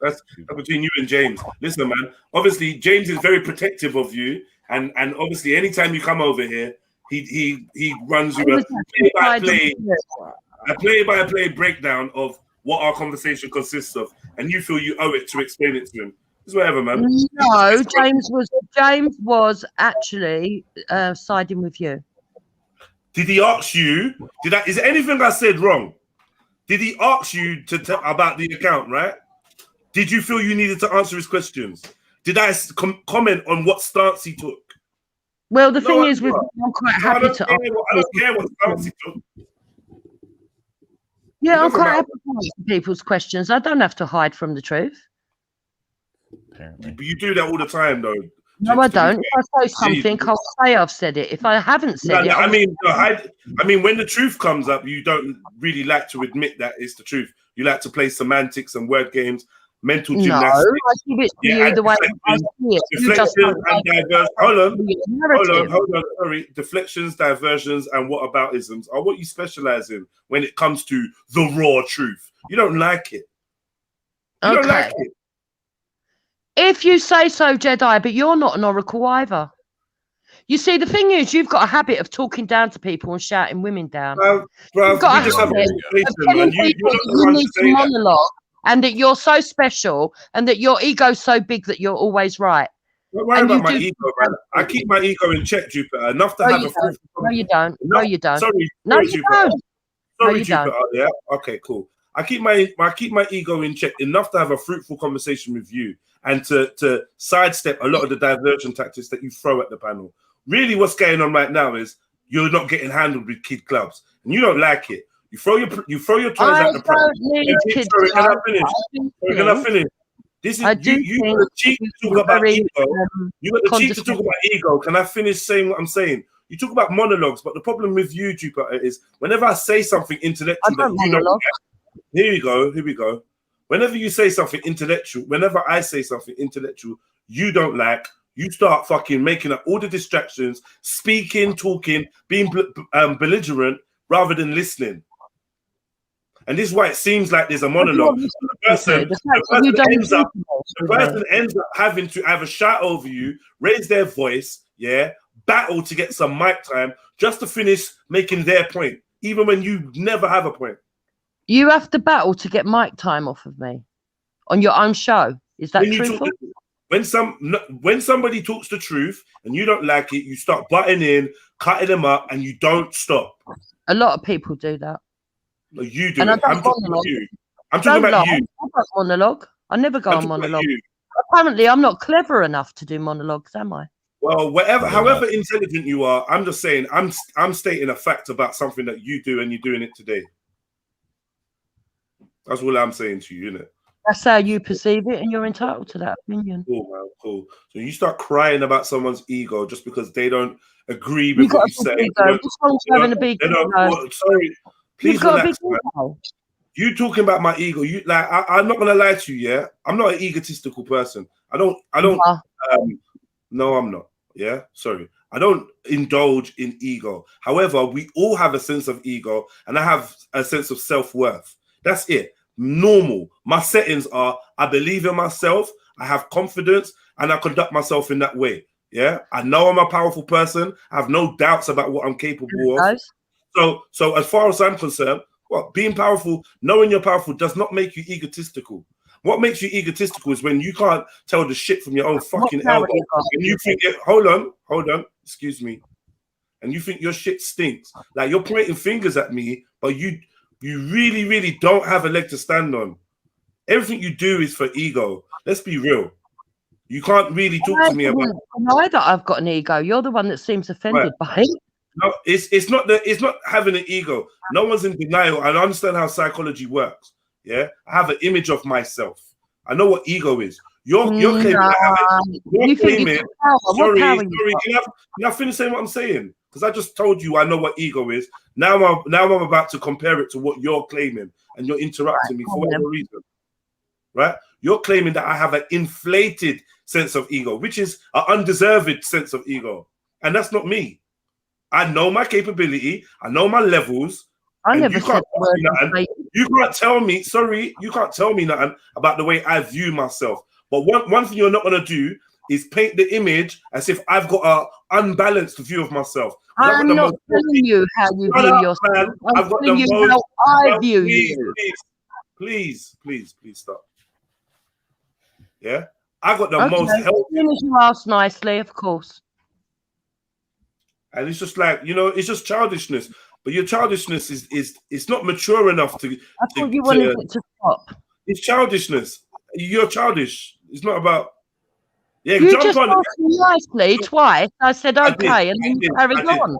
That's between you and James. Listen, man. Obviously, James is very protective of you, and obviously, anytime you come over here, he runs you a play-by-play breakdown of what our conversation consists of, and you feel you owe it to explain it to him. It's whatever, man. No, James was actually siding with you. Did he ask you? Is there anything I said wrong? Did he ask you about the account? Right? Did you feel you needed to answer his questions? Did I comment on what stance he took? Well, the thing is, I'm quite happy to. I don't care what stance he took. Yeah, I'm quite happy to answer people's questions. I don't have to hide from the truth. Apparently. But you do that all the time, though. No, I don't. If I say something, I'll say I've said it. If I haven't said it, I mean, when the truth comes up, you don't really like to admit that it's the truth. You like to play semantics and word games, mental gymnastics. No, I give it to you the way I see it. You just Hold on. Sorry. Deflections, diversions, and whataboutisms are what you specialize in when it comes to the raw truth. You don't like it. You don't like it. If you say so, Jedi, but you're not an oracle either. You see, the thing is, you've got a habit of talking down to people and shouting women down. You've got a habit of telling people that you need to monologue and that you're so special and that your ego's so big that you're always right. Don't worry about my ego, man. I keep my ego in check, Jupiter, enough to have a fruitful. No, you don't. No, you don't. Sorry, you don't. Sorry, Jupiter. Yeah. Okay, cool. I keep my ego in check enough to have a fruitful conversation with you and to sidestep a lot of the diversion tactics that you throw at the panel. Really, what's going on right now is you're not getting handled with kid clubs, and you don't like it. You throw your toys at the panel. Can I finish? This is you got the cheek to talk about ego. You got the cheek to talk about ego. Can I finish saying what I'm saying? You talk about monologues, but the problem with you, Jupiter, is whenever I say something intellectual that you don't like, here we go. whenever you say something intellectual, whenever I say something intellectual, you don't like, you start fucking making up all the distractions, speaking, talking, being belligerent rather than listening. And this is why it seems like there's a monologue. The person ends up having to either shout over you, raise their voice, battle to get some mic time, just to finish making their point, even when you never have a point. You have to battle to get mic time off of me on your own show. Is that truthful? When somebody talks the truth and you don't like it, you start butting in, cutting them up, and you don't stop. A lot of people do that. No, you do. I'm talking about you. I'm talking about you. I don't monologue. I never go on monologue. Apparently, I'm not clever enough to do monologues, am I? Well, however intelligent you are, I'm just saying, I'm stating a fact about something that you do, and you're doing it today. That's all I'm saying to you, innit? That's how you perceive it, and you're entitled to that opinion. Cool, man, cool. So you start crying about someone's ego just because they don't agree with what you say. Sorry, please relax, man. You talking about my ego? You like? I'm not gonna lie to you. Yeah, I'm not an egotistical person. I don't. No, I'm not. Yeah, sorry. I don't indulge in ego. However, we all have a sense of ego, and I have a sense of self-worth. That's it. Normal. My settings are: I believe in myself, I have confidence, and I conduct myself in that way. Yeah, I know I'm a powerful person. I have no doubts about what I'm capable of. So as far as I'm concerned, being powerful, knowing you're powerful, does not make you egotistical. What makes you egotistical is when you can't tell the shit from your own fucking elbow, and you think, hold on, excuse me, and you think your shit stinks. Like, you're pointing fingers at me, but you really, really don't have a leg to stand on. Everything you do is for ego. Let's be real. You can't really talk to me about. I that I've got an ego. You're the one that seems offended by it. No, it's not having an ego. No one's in denial. I understand how psychology works. Yeah, I have an image of myself. I know what ego is. You're claiming. Sorry. Can I finish saying what I'm saying? Because I just told you I know what ego is. Now I'm about to compare it to what you're claiming, and you're interrupting me for whatever reason. Right? You're claiming that I have an inflated sense of ego, which is an undeserved sense of ego, and that's not me. I know my capability. I know my levels. You can't tell me. Sorry, you can't tell me nothing about the way I view myself. But one thing you're not gonna do is paint the image as if I've got an unbalanced view of myself. I'm not telling you how you view yourself. I'm telling you how I view you. Please stop. Yeah, I got the most healthy. Finish your ass nicely, of course. And it's just like, it's just childishness. But your childishness is not mature enough to. I thought you wanted it to stop. It's childishness. You're childish. It's not about. Yeah, you just asked me nicely twice. I said okay, and then you carried on.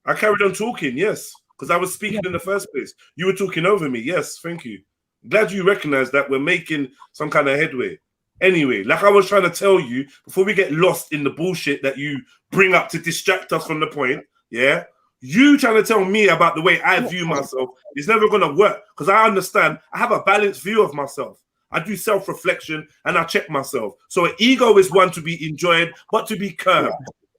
I carried on talking, yes, because I was speaking in the first place. You were talking over me. Yes, thank you. Glad you recognize that we're making some kind of headway. Anyway, like I was trying to tell you, before we get lost in the bullshit that you bring up to distract us from the point, yeah, you trying to tell me about the way I view myself is never going to work, because I understand I have a balanced view of myself. I do self-reflection and I check myself. So an ego is one to be enjoyed, but to be curbed.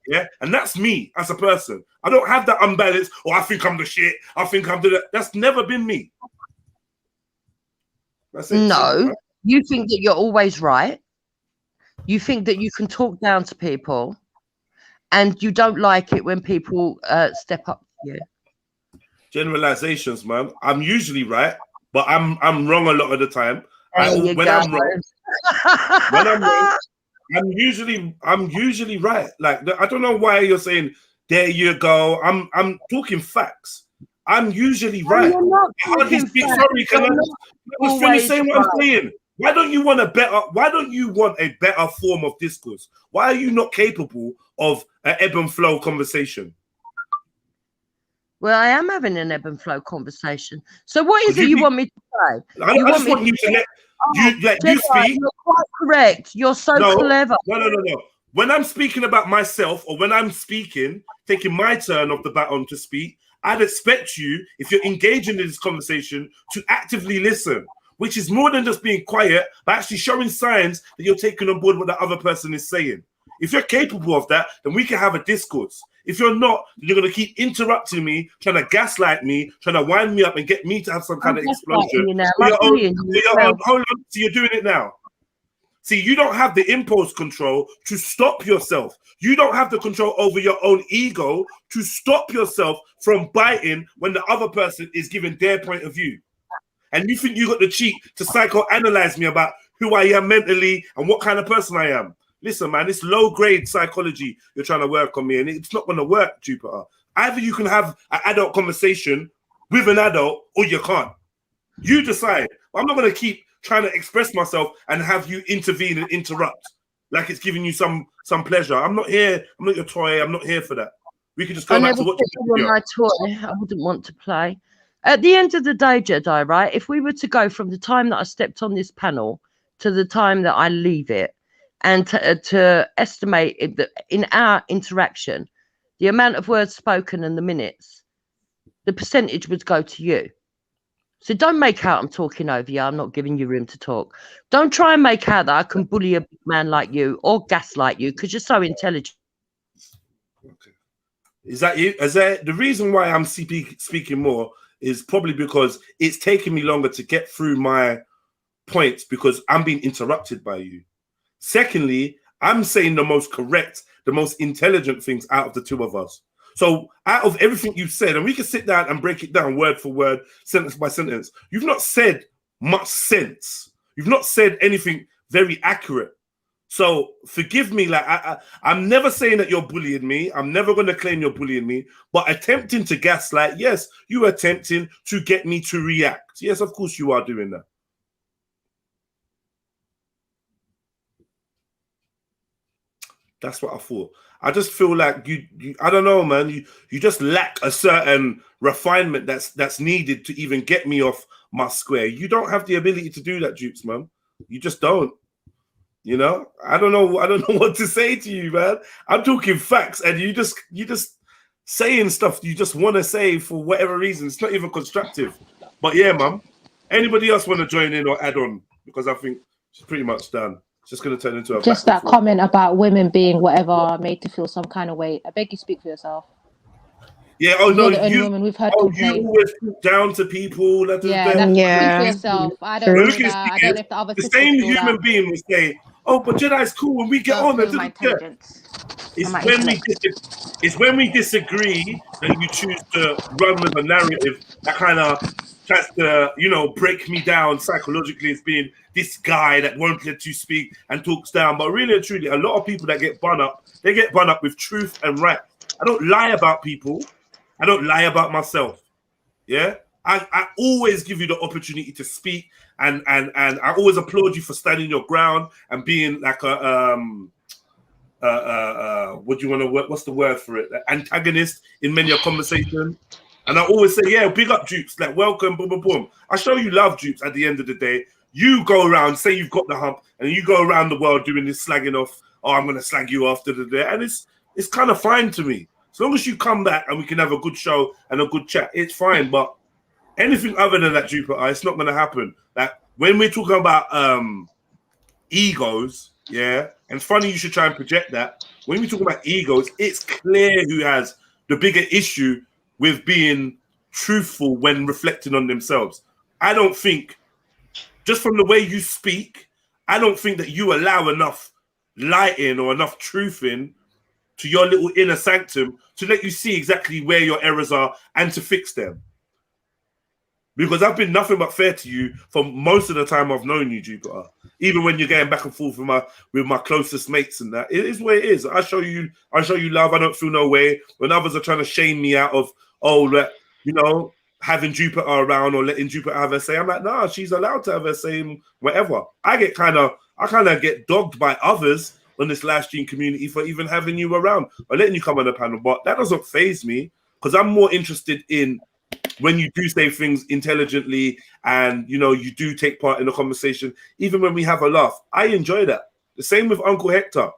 Yeah, and that's me as a person. I don't have that unbalance. I think I'm the shit. I think I'm the. That's never been me. That's it. No. You think that you're always right. You think that you can talk down to people, and you don't like it when people step up to you. Generalizations, man. I'm usually right, but I'm wrong a lot of the time. When I'm wrong, I'm usually right. Like, I don't know why you're saying there you go. I'm talking facts. I'm usually right. Sorry, can I finish saying what I'm saying? Why don't you want a better form of discourse? Why are you not capable of an ebb and flow conversation? Well, I am having an ebb and flow conversation. So what is it you want me to say? I just want you to let you speak. You're quite correct. You're so clever. No. When I'm speaking about myself, or when I'm speaking, taking my turn of the baton to speak, I'd expect you, if you're engaging in this conversation, to actively listen. which is more than just being quiet, but actually showing signs that you're taking on board what the other person is saying. If you're capable of that, then we can have a discourse. If you're not, then you're going to keep interrupting me, trying to gaslight me, trying to wind me up and get me to have some kind of explosion. Hold on, so you're doing it now. See, you don't have the impulse control to stop yourself. You don't have the control over your own ego to stop yourself from biting when the other person is giving their point of view. And you think you got the cheek to psychoanalyze me about who I am mentally and what kind of person I am. Listen, man, it's low-grade psychology you're trying to work on me, and it's not going to work, Jupiter. Either you can have an adult conversation with an adult, or you can't. You decide. I'm not going to keep trying to express myself and have you intervene and interrupt like it's giving you some pleasure. I'm not here. I'm not your toy. I'm not here for that. We can just go back to what you my toy. I wouldn't want to play. At the end of the day, Jedi, right? If we were to go from the time that I stepped on this panel to the time that I leave it, and to estimate in our interaction, the amount of words spoken and the minutes, the percentage would go to you. So don't make out I'm talking over you. I'm not giving you room to talk. Don't try and make out that I can bully a big man like you or gaslight you because you're so intelligent. Okay. Is that you? Is that the reason why I'm speaking more? Is probably because it's taking me longer to get through my points because I'm being interrupted by you. Secondly, I'm saying the most correct, the most intelligent things out of the two of us. So out of everything you've said, and we can sit down and break it down word for word, sentence by sentence, you've not said much sense. You've not said anything very accurate. So forgive me, like I'm never saying that you're bullying me. I'm never going to claim you're bullying me, but attempting to gaslight, yes, you are attempting to get me to react. Yes, of course you are doing that. That's what I thought. I just feel like you I don't know, man. You just lack a certain refinement that's needed to even get me off my square. You don't have the ability to do that, Dupes, man. You just don't. You know? I don't know what to say to you, man. I'm talking facts, and you just saying stuff you just want to say for whatever reason. It's not even constructive. But yeah, man. Anybody else want to join in or add on? Because I think she's pretty much done. It's just going to turn into a just that comment about women being whatever, made to feel some kind of way. I beg you, speak for yourself. Yeah. Oh no, you're the only woman we've heard complain. You always talk down to people. Speak for yourself. I don't know that. I don't know if the other the same human being will say, "Oh, but Jedi's cool when we get on." My intelligence. It's when we disagree that you choose to run with a narrative that kind of tries to, break me down psychologically as being this guy that won't let you speak and talks down. But really and truly, a lot of people that get bun up, they get bun up with truth and right. I don't lie about people. I don't lie about myself. Yeah? I always give you the opportunity to speak, and I always applaud you for standing your ground and being like a what's the word for it? Antagonist in many a conversation. And I always say, yeah, big up Dupes, like welcome, boom, boom, boom. I show you love, Dupes, at the end of the day. You go around, say you've got the hump, and you go around the world doing this slagging off, oh, I'm gonna slag you after the day. And it's kind of fine to me. As long as you come back and we can have a good show and a good chat, it's fine. But anything other than that, Jupiter, it's not gonna happen. Like when we're talking about egos, yeah, and it's funny you should try and project that. When we talk about egos, it's clear who has the bigger issue with being truthful when reflecting on themselves. I don't think, just from the way you speak, I don't think that you allow enough light in or enough truth in to your little inner sanctum to let you see exactly where your errors are and to fix them. Because I've been nothing but fair to you for most of the time I've known you, Jupiter. Even when you're getting back and forth with my closest mates and that, it is what it is. I show you love. I don't feel no way. When others are trying to shame me out of, having Jupiter around or letting Jupiter have her say, I'm like, nah, she's allowed to have her say whatever. I kind of get dogged by others on this live stream community for even having you around or letting you come on the panel. But that doesn't faze me because I'm more interested in when you do say things intelligently and, you do take part in the conversation, even when we have a laugh. I enjoy that. The same with Uncle Hector.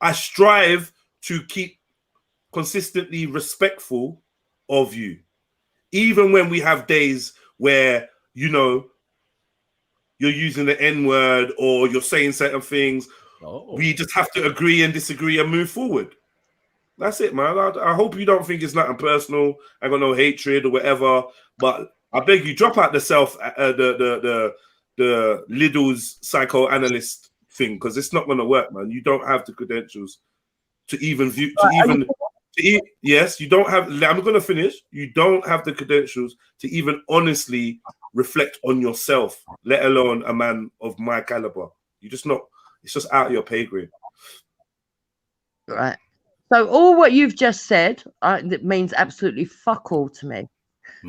I strive to keep consistently respectful of you. Even when we have days where, you're using the N-word or you're saying certain things. We just have to agree and disagree and move forward. That's it, man. I hope you don't think it's nothing personal. I got no hatred or whatever. But I beg you, drop out the the Lidl's psychoanalyst thing, because it's not going to work, man. You don't have the credentials to even view, yes, you don't have, I'm going to finish. You don't have the credentials to even honestly reflect on yourself, let alone a man of my caliber. You just not, it's just out of your pay grade. Right. So all what you've just said, that means absolutely fuck all to me.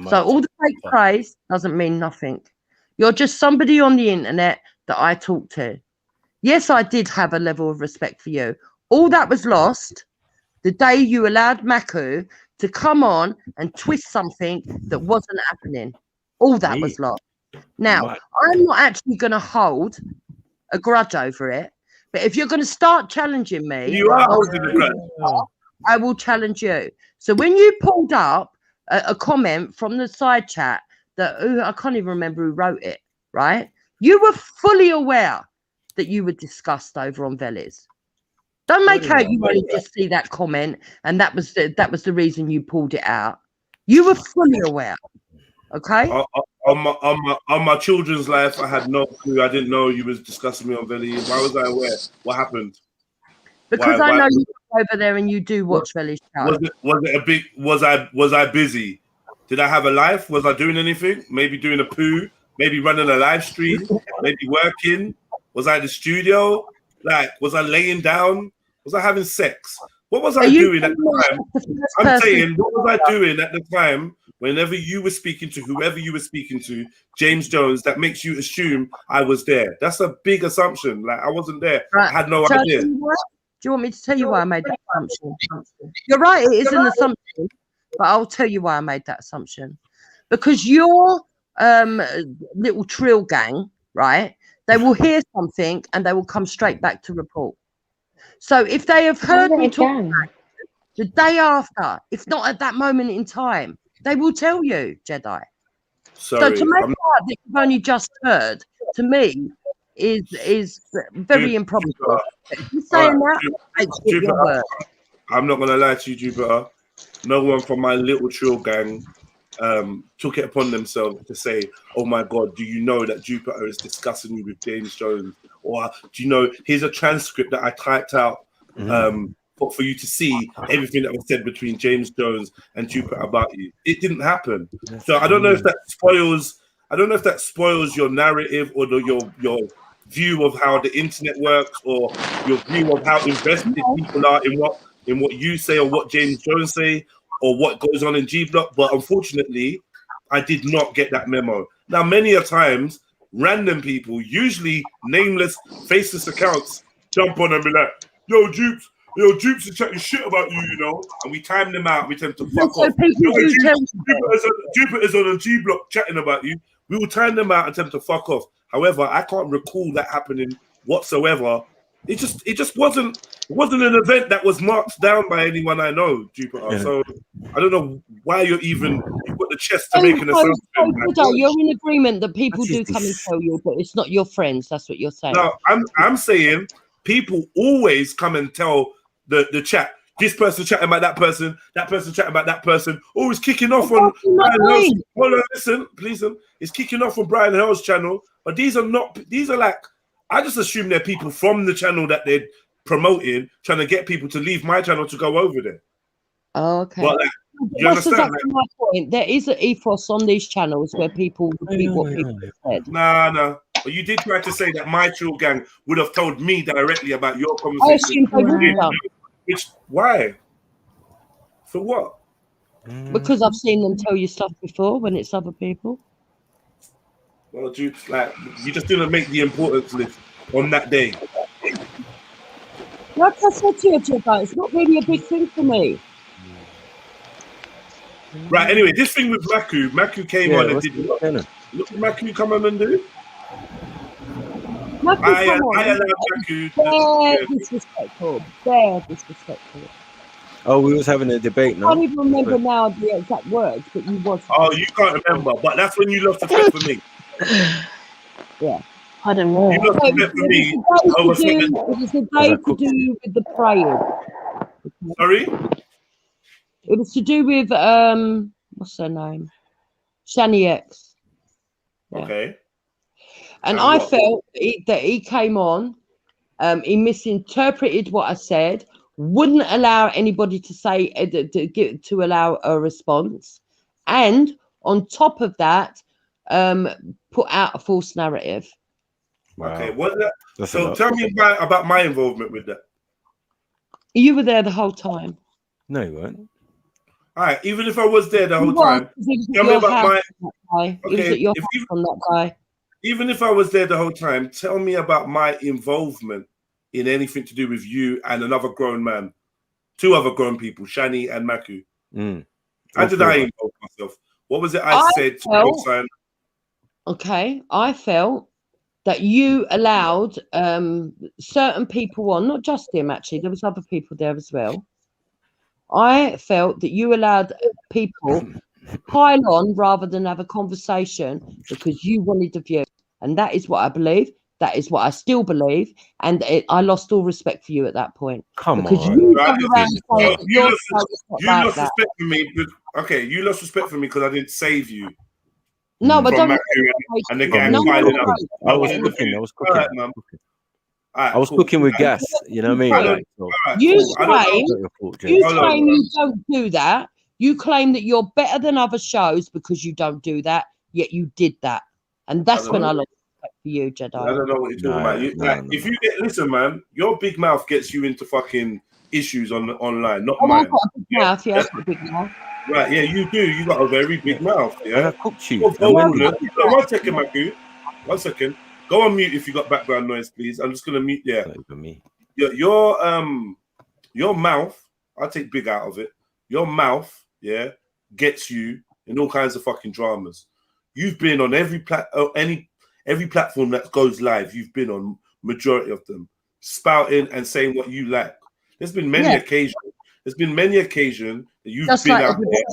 So all the fake praise doesn't mean nothing. You're just somebody on the internet that I talk to. Yes, I did have a level of respect for you. All that was lost the day you allowed Maku to come on and twist something that wasn't happening. All that was lost. Now, I'm not actually going to hold a grudge over it, but if you're going to start challenging me, you are holding a grudge. I will challenge you. So when you pulled up a comment from the side chat that I can't even remember who wrote it, right? You were fully aware that you were discussed over on Vellies. Don't make out you only just see that comment and that was the reason you pulled it out. You were fully aware. Okay. On my children's life, I had no clue. I didn't know you was discussing me on Velly. Why was I aware? What happened? Because I know you go over there and you do watch Velly's show. Was it a big? Was I busy? Did I have a life? Was I doing anything? Maybe doing a poo? Maybe running a live stream? Maybe working? Was I at the studio? Like, was I laying down? Was I having sex? What was I doing at the time? I'm saying, what was I doing at the time whenever you were speaking to whoever you were speaking to, James Jones, that makes you assume I was there? That's a big assumption. Like, I wasn't there. Right. I had no idea. Do you want me to tell you why I made that assumption? You're right, it is an assumption, but I'll tell you why I made that assumption. Because your little Trill gang, right, they will hear something and they will come straight back to report. So if they have heard me talk about it the day after, if not at that moment in time, they will tell you, Jedi. Sorry, so to make out that you've only just heard, to me, is very improbable. You're saying that, I'm not going to lie to you, Jupiter. No one from my little Trill gang took it upon themselves to say, oh my God, do you know that Jupiter is discussing you with James Jones? Or do you know, here's a transcript that I typed out for you to see everything that was said between James Jones and Jupiter about you. It didn't happen. So I don't know if that spoils your narrative or your view of how the internet works, or your view of how invested people are in what you say or what James Jones say, or what goes on in G Block. But unfortunately, I did not get that memo. Now, many a times, random people, usually nameless, faceless accounts, jump on and be like, yo, Jupes is chatting shit about you, you know, and we time them out. We tend to fuck off. Jupiter's on a G Block chatting about you. We will time them out and tell them to fuck off. However, I can't recall that happening whatsoever. It just wasn't an event that was marked down by anyone I know, Jupiter. Yeah. So I don't know why you've got the chest to make an assumption. You're in agreement that people do come and tell you, but it's not your friends. That's what you're saying. No, I'm saying people always come and tell the chat. This person chatting about that person chatting about that person. Always kicking off on Brian Hell's. Hold on, listen, please. It's kicking off on Brian Hell's channel, but these are like, I just assume they're people from the channel that they're promoting, trying to get people to leave my channel to go over there. Oh, okay. But like, you understand? Exactly my point. There is an ethos on these channels where people repeat what people have said. Nah. But you did try to say that my Trill gang would have told me directly about your conversation. Why? For what? Because I've seen them tell you stuff before when it's other people. Well, you just didn't make the importance list on that day. Like I said to you, Jibba, it's not really a big thing for me. Right, anyway, this thing with Maku came on and did what? Look at Maku come on and do. I allowed Maku. Very disrespectful. Oh, we was having a debate now. I can't even remember now the exact words, but you was. Oh, you can't remember, but that's when you lost the fight for me. Yeah. I don't know. You lost respect for me over something. It was a day to do with the praying. Sorry? It was to do with what's her name? Shani X. Yeah. Okay. And And I what? felt that he came on, he misinterpreted what I said, wouldn't allow anybody to say to allow a response, and on top of that, put out a false narrative. Wow. Okay, what that? That's So tell me about my involvement with that. You were there the whole time. No, you weren't. All right, even if I was there the whole You was, time, 'cause he was at tell me your about house my. on that guy. He was Okay, at your if house on that guy. even if I was there the whole time, tell me about my involvement in anything to do with you and another grown man, two other grown people, Shani and Maku. How did I involve myself? What was it I said to co-sign? Okay, I felt that you allowed certain people on, not just him actually, there was other people there as well. I felt that you allowed people pile on rather than have a conversation because you wanted the view. And that is what I believe. That is what I still believe. And I lost all respect for you at that point. Come because on. you Right, come around saying that you your lost, show is not you like lost that. respect for me. Okay, you lost respect for me because I didn't save you. No, but from don't Maku and the gang no, piling no, up. no. I was cooking. I was cooking. All right, man. All right, I was cool. cooking with gas. You know what I mean? Like, so. All right, You cool. I don't claim, know. you Hold on, claim man. you don't do that. You claim that you're better than other shows because you don't do that, yet you did that. And that's when I lost respect for you, Jedi. I don't know what you're talking about. You, if you get, listen, man, your big mouth gets you into fucking issues online, not mine. I've got a big mouth. Yeah, I've got a big mouth. Right, yeah, you do. You got a very big mouth, yeah. And I cooked you. You're vocal. One second, Maku. 1 second. Go on mute if you got background noise, please. I'm just gonna mute. Yeah. Me. Your mouth. I'll take big out of it. Your mouth, yeah, gets you in all kinds of fucking dramas. You've been on every platform that goes live. You've been on majority of them, spouting and saying what you like. There's been many occasions. There's been many occasions that you've Just been like out there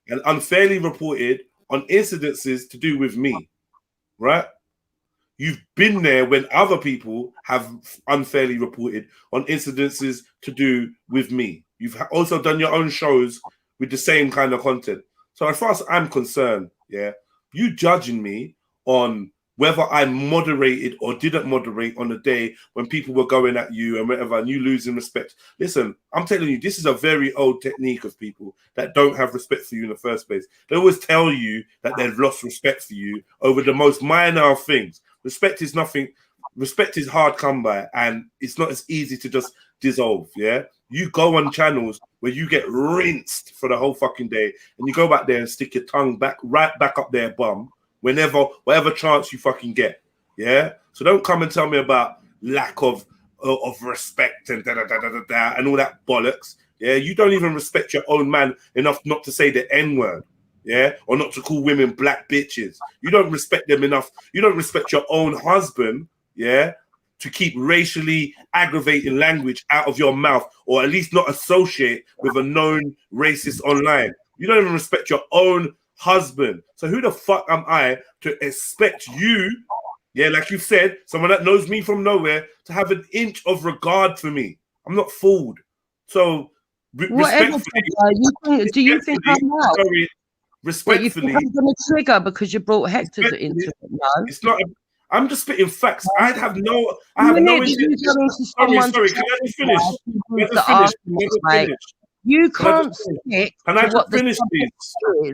and unfairly reported on incidences to do with me, right? You've been there when other people have unfairly reported on incidences to do with me. You've also done your own shows with the same kind of content. So as far as I'm concerned, yeah, you judging me on whether I moderated or didn't moderate on the day when people were going at you and whatever, and you losing respect. Listen, I'm telling you, this is a very old technique of people that don't have respect for you in the first place. They always tell you that they've lost respect for you over the most minor of things. Respect is nothing. Respect is hard come by, and it's not as easy to just dissolve, yeah? You go on channels where you get rinsed for the whole fucking day, and you go back there and stick your tongue right back up their bum, whatever chance you fucking get, yeah? So don't come and tell me about lack of respect and and all that bollocks, yeah? You don't even respect your own man enough not to say the N-word, yeah? Or not to call women black bitches. You don't respect them enough. You don't respect your own husband, yeah? To keep racially aggravating language out of your mouth, or at least not associate with a known racist online. You don't even respect your own husband. So who the fuck am I to expect you, yeah, like you said, someone that knows me from nowhere, to have an inch of regard for me? I'm not fooled. So Whatever, do you think I'm right? Sorry, respectfully. You think I'm going to trigger because you brought Hector into it? No, it's not. I'm just spitting facts. I have no intention. Sorry. Can I just finish? You can't stick. Can I just finish, please?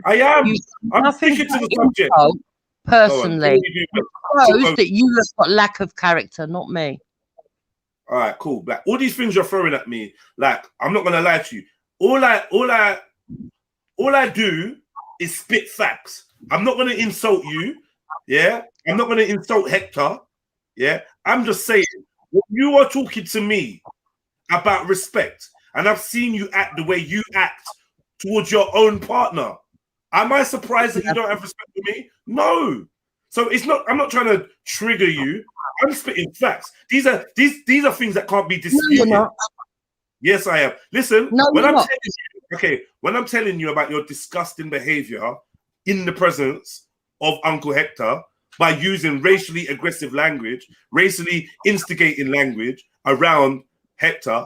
I am. I'm sticking to the subject. Personally, it shows that you have got lack of character, not me. All right, cool. Like all these things you're throwing at me, like I'm not gonna lie to you. All I do is spit facts. I'm not gonna insult you. Yeah, I'm not gonna insult Hector. Yeah, I'm just saying when you are talking to me about respect, and I've seen you act the way you act towards your own partner. Am I surprised that you don't have respect for me? No. So it's not. I'm not trying to trigger you. I'm spitting facts. These are things that can't be disputed. No, yes, I am. Listen, when I'm telling you about your disgusting behavior in the presence of Uncle Hector, by using racially aggressive language, racially instigating language around Hector.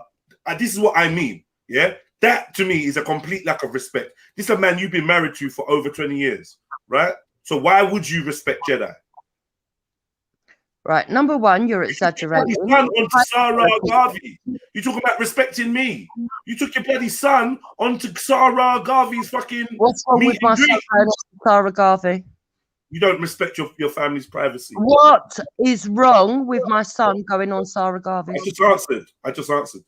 This is what I mean. Yeah, that to me is a complete lack of respect. This is a man you've been married to for over 20 years, right? So why would you respect Jedi? Right, number one, you're exaggerating. Your son onto Sarah Garvey. You talking about respecting me? You took your bloody son onto Sarah Garvey's fucking. What's wrong with my son going on to Sarah Garvey? You don't respect your family's privacy. What is wrong with my son going on Sarah Garvey? I just answered.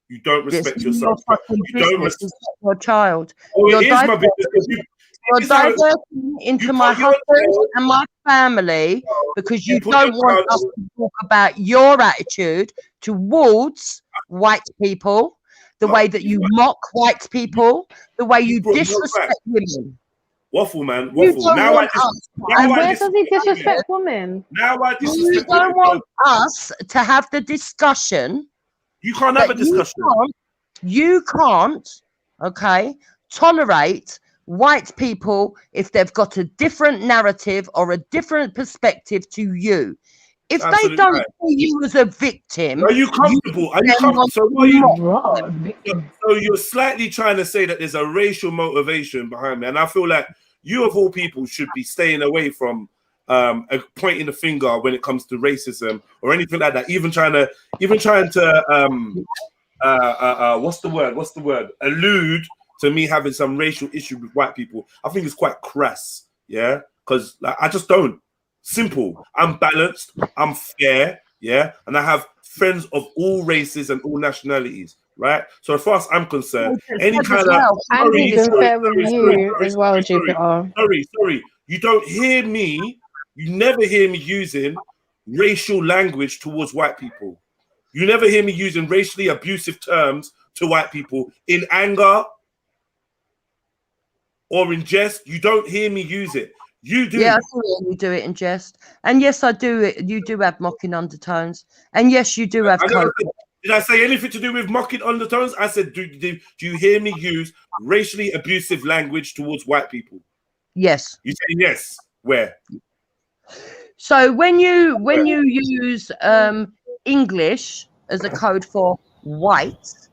You don't respect your son. Your fucking You don't business is your child. Oh, You're it is my business. You're diverting into my husband and my family because you don't want us to talk about your attitude towards white people, the way that you mock white people, the way you disrespect women. Waffle, man. Waffle. And where does he disrespect women? Now I disrespect You don't want us to have the discussion. You can't have a discussion. You can't, okay, tolerate white people if they've got a different narrative or a different perspective to you. If they don't see you as a victim, are you comfortable? Are you comfortable? So you're slightly trying to say that there's a racial motivation behind me, and I feel like you of all people should be staying away from pointing the finger when it comes to racism or anything like that. Even trying to what's the word? Allude to me having some racial issue with white people. I think it's quite crass, yeah, because like, I just don't. Simple. I'm balanced. I'm fair, yeah, and I have friends of all races and all nationalities, right? So as far as I'm concerned, any kind of sorry, you don't hear me. You never hear me using racial language towards white people. You never hear me using racially abusive terms to white people in anger or in jest. You don't hear me use it. You do. Yeah, I see you do it in jest. And yes, I do it. You do have mocking undertones. And yes, you do have code. Did I say anything to do with mocking undertones? I said, do you hear me use racially abusive language towards white people? Yes. You say yes. Where? So when you use English as a code for white,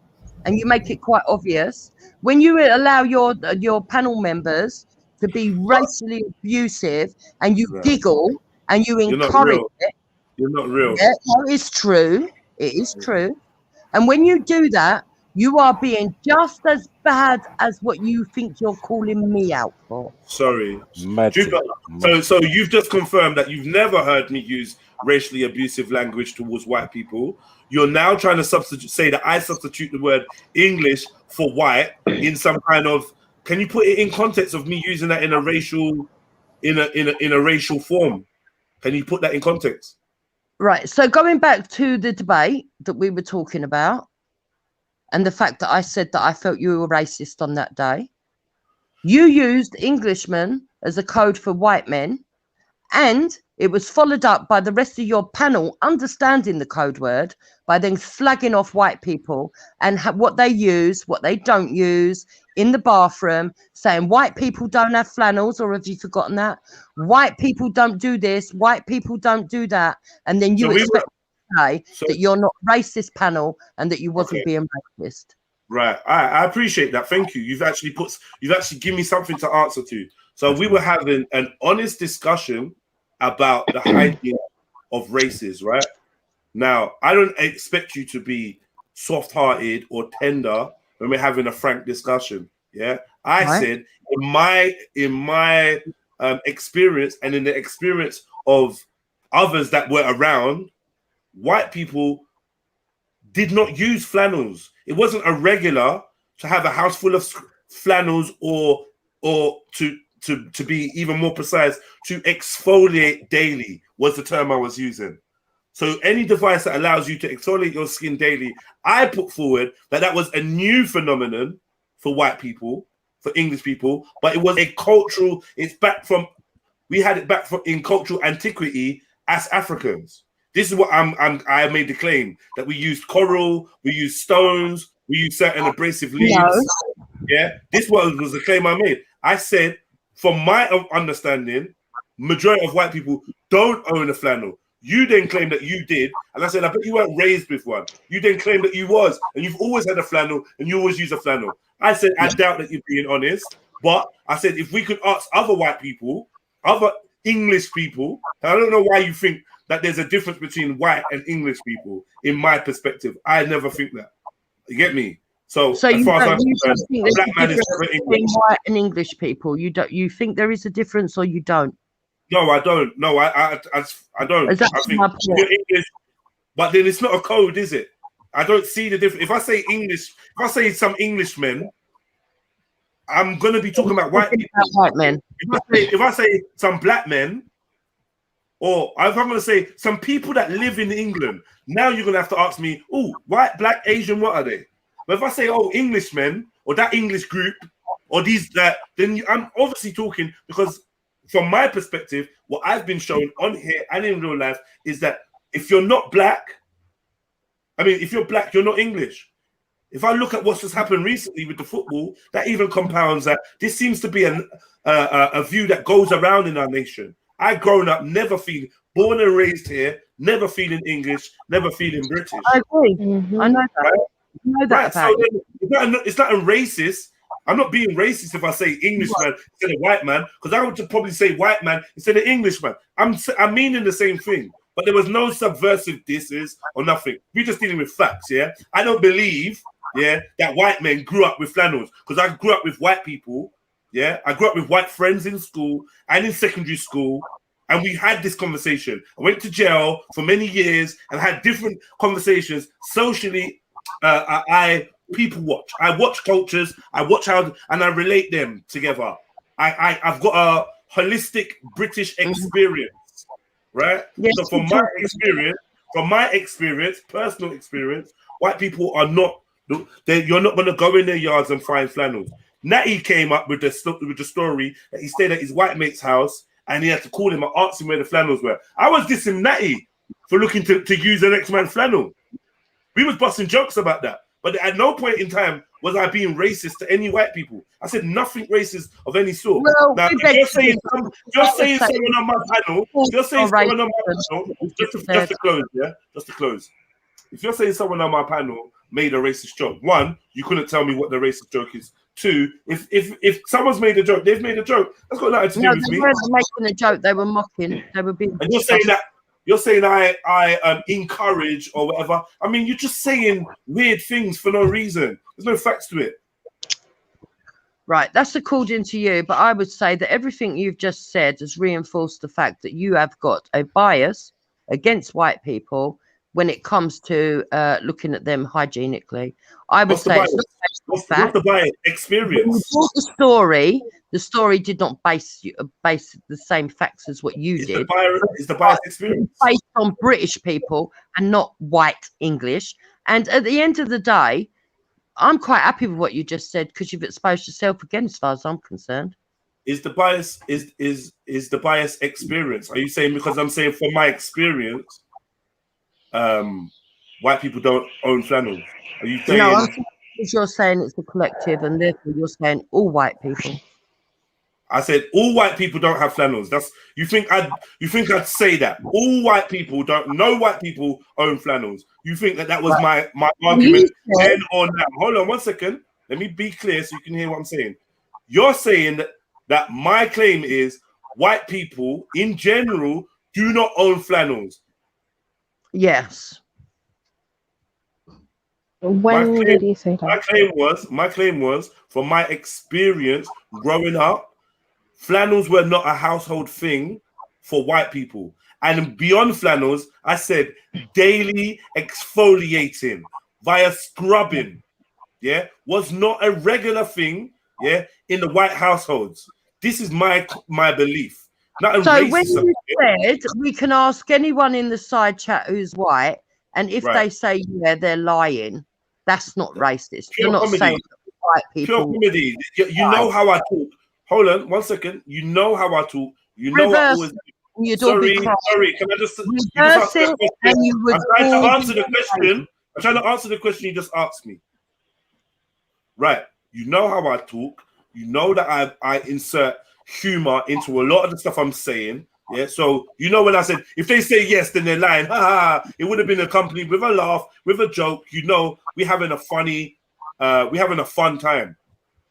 and you make it quite obvious, when you allow your panel members to be racially abusive and you giggle and you encourage it. You're not real. Yeah, no, it's true. It is true. And when you do that, you are being just as bad as what you think you're calling me out for. Sorry. So you've just confirmed that you've never heard me use racially abusive language towards white people. You're now trying to say that I substitute the word English for white in some kind of. Can you put it in context of me using that in a racial, in a racial form? Can you put that in context? Right. So going back to the debate that we were talking about, and the fact that I said that I felt you were racist on that day, you used Englishman as a code for white men, and it was followed up by the rest of your panel understanding the code word by then slagging off white people and what they use, what they don't use in the bathroom, saying white people don't have flannels, or have you forgotten that? White people don't do this, white people don't do that. And then you expect to say that you're not racist panel and that you wasn't being racist. Right. I appreciate that. Thank you. You've actually given me something to answer to. So we were having an honest discussion about the hygiene of races, right? Now, I don't expect you to be soft-hearted or tender when we're having a frank discussion. Yeah, I said in my experience and in the experience of others that were around, white people did not use flannels. It wasn't a regular to have a house full of flannels or to be even more precise, to exfoliate daily was the term I was using. So any device that allows you to exfoliate your skin daily, I put forward that was a new phenomenon for white people, for English people, but it was a cultural, we had it back from in cultural antiquity as Africans. This is what I made the claim, that we used coral, we used stones, we used certain abrasive leaves. Yeah, this was the claim I made. I said, from my understanding, majority of white people don't own a flannel. You then claim that you did, and I said, I bet you weren't raised with one. You then claim that you was, and you've always had a flannel, and you always use a flannel. I said, I doubt that you're being honest, but I said, if we could ask other white people, other English people, I don't know why you think that there's a difference between white and English people. In my perspective, I never think that. You get me? So as far as I'm concerned, a black man is never English. Between white and English people, you think there is a difference, or you don't? No, I don't. No, I don't. Exactly. I think you're English, but then it's not a code, is it? I don't see the difference. If I say English, if I say some Englishmen, I'm gonna be talking about white people. White men. If I say some black men, or if I'm gonna say some people that live in England, now you're gonna have to ask me, oh, white, black, Asian, what are they? But if I say, oh, Englishmen, or that English group, or these that, then I'm obviously talking because. From my perspective, what I've been shown on here and in real life is that if you're not black, if you're black, you're not English. If I look at what's just happened recently with the football, that even compounds that this seems to be a view that goes around in our nation. I've grown up never feeling, born and raised here, never feeling English, never feeling British. I agree. I know that. Right? I know that about you. It's not a racist. I'm not being racist if I say Englishman instead of white man, because I would probably say white man instead of Englishman. I'm meaning the same thing, but there was no subversive disses or nothing. We're just dealing with facts, yeah? I don't believe, yeah, that white men grew up with flannels, because I grew up with white people, yeah? I grew up with white friends in school and in secondary school, and we had this conversation. I went to jail for many years and had different conversations socially. People watch. I watch cultures. I watch how, and I relate them together. I've got a holistic British experience, right? Yes, so from my experience, personal experience, white people are not. You're not going to go in their yards and find flannels. Natty came up with the story that he stayed at his white mate's house and he had to call him and ask him where the flannels were. I was dissing Natty for looking to use an X-Man flannel. We was busting jokes about that. But at no point in time was I being racist to any white people. I said nothing racist of any sort. Well, now, if you're saying someone on my panel, just to close, yeah? Just to close. If you're saying someone on my panel made a racist joke, one, you couldn't tell me what the racist joke is. Two, if someone's made a joke, they've made a joke. That's got nothing to do with me. They weren't making a joke, they were mocking. They were being. And you're saying I encourage or whatever. I mean, you're just saying weird things for no reason. There's no facts to it. Right, that's according to you, but I would say that everything you've just said has reinforced the fact that you have got a bias against white people when it comes to looking at them hygienically. I would say what's the bias? Experience. The story did not base the same facts as what you did. It's the bias experience. It's based on British people and not white English. And at the end of the day, I'm quite happy with what you just said because you've exposed yourself again, as far as I'm concerned. Is the bias is the bias experience? Are you saying because I'm saying from my experience, white people don't own flannels? Are you saying? No, you're saying it's a collective, and therefore you're saying all white people. I said all white people don't have flannels. That's you think I'd say that all white people don't. No white people own flannels. You think that was my argument then or now? Hold on 1 second. Let me be clear so you can hear what I'm saying. You're saying that my claim is white people in general do not own flannels. Yes. When did you say that? My claim was from my experience growing up, flannels were not a household thing for white people. And beyond flannels, I said daily exfoliating via scrubbing, was not a regular thing, in the white households. This is my belief. So when you said we can ask anyone in the side chat who's white, and if they say they're lying, that's not racist. You're not saying white people. Pure comedy. You know how I talk. Hold on 1 second. You know how I talk. You know I always. Sorry. Can I just? I'm trying to answer the question. I'm trying to answer the question you just asked me. Right. You know how I talk. You know that I insert humor into a lot of the stuff I'm saying. Yeah, so you know when I said if they say yes, then they're lying. It would have been accompanied with a laugh, with a joke. You know, we're having a fun time.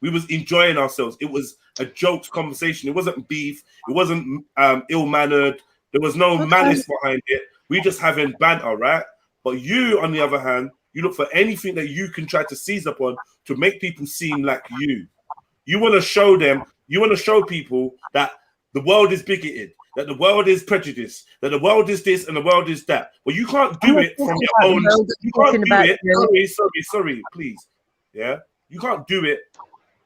We was enjoying ourselves. It was a jokes conversation. It wasn't beef. It wasn't ill-mannered. There was no malice behind it. We just having banter, right? But you, on the other hand, you look for anything that you can try to seize upon to make people seem like you. You want to show them. You want to show people that the world is bigoted, that the world is prejudiced, that the world is this and the world is that. But you can't do it from your own. You can't do it. Sorry, please. Yeah, you can't do it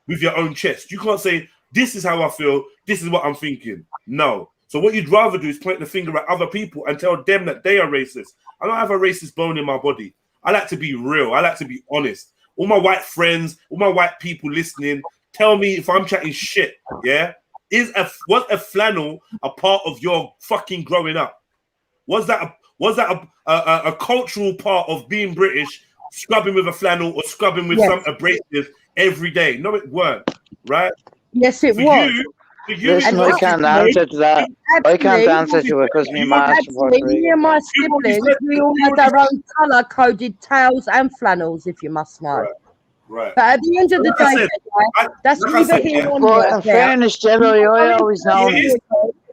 with your own chest. You can't say, this is how I feel, this is what I'm thinking. No. So what you'd rather do is point the finger at other people and tell them that they are racist. I don't have a racist bone in my body. I like to be real. I like to be honest. All my white friends, all my white people listening, tell me if I'm chatting shit, yeah? Was a flannel a part of your fucking growing up? Was that a cultural part of being British, scrubbing with a flannel or scrubbing with some abrasive every day? No, it weren't, right? Yes, it was. Listen, I can't answer to that. I can't answer to it because me me and my siblings, we all had our own colour-coded tails and flannels, if you must know. Right. But at the end of the day, that's neither here nor there. In fairness, Jello, I always know. It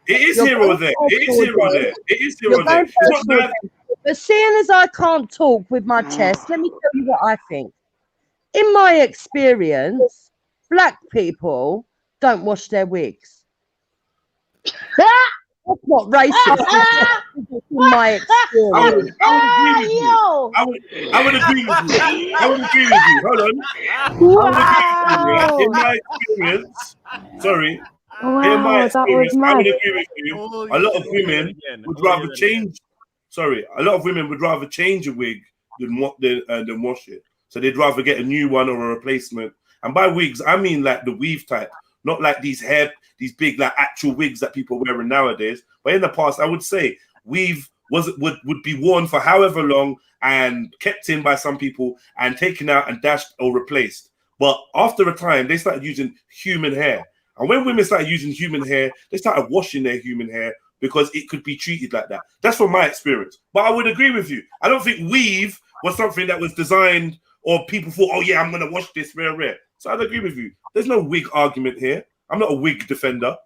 is here or there. It is here or there. It is here or there. But seeing as I can't talk with my chest, let me tell you what I think. In my experience, black people don't wash their wigs. That's not racist. In my experience. I would agree with you. I would agree with you. Hold on. Wow. In my experience, sorry. Wow, in my experience, I would agree with you. A lot of women would rather change. Sorry, a lot of women would rather change a wig than wash it. So they'd rather get a new one or a replacement. And by wigs, I mean like the weave type, not like these big like actual wigs that people are wearing nowadays. But in the past, I would say weave would be worn for however long and kept in by some people and taken out and dashed or replaced. But after a time, they started using human hair. And when women started using human hair, they started washing their human hair because it could be treated like that. That's from my experience. But I would agree with you. I don't think weave was something that was designed or people thought, oh yeah, I'm going to wash this rare. So I'd agree with you. There's no wig argument here. I'm not a wig defender.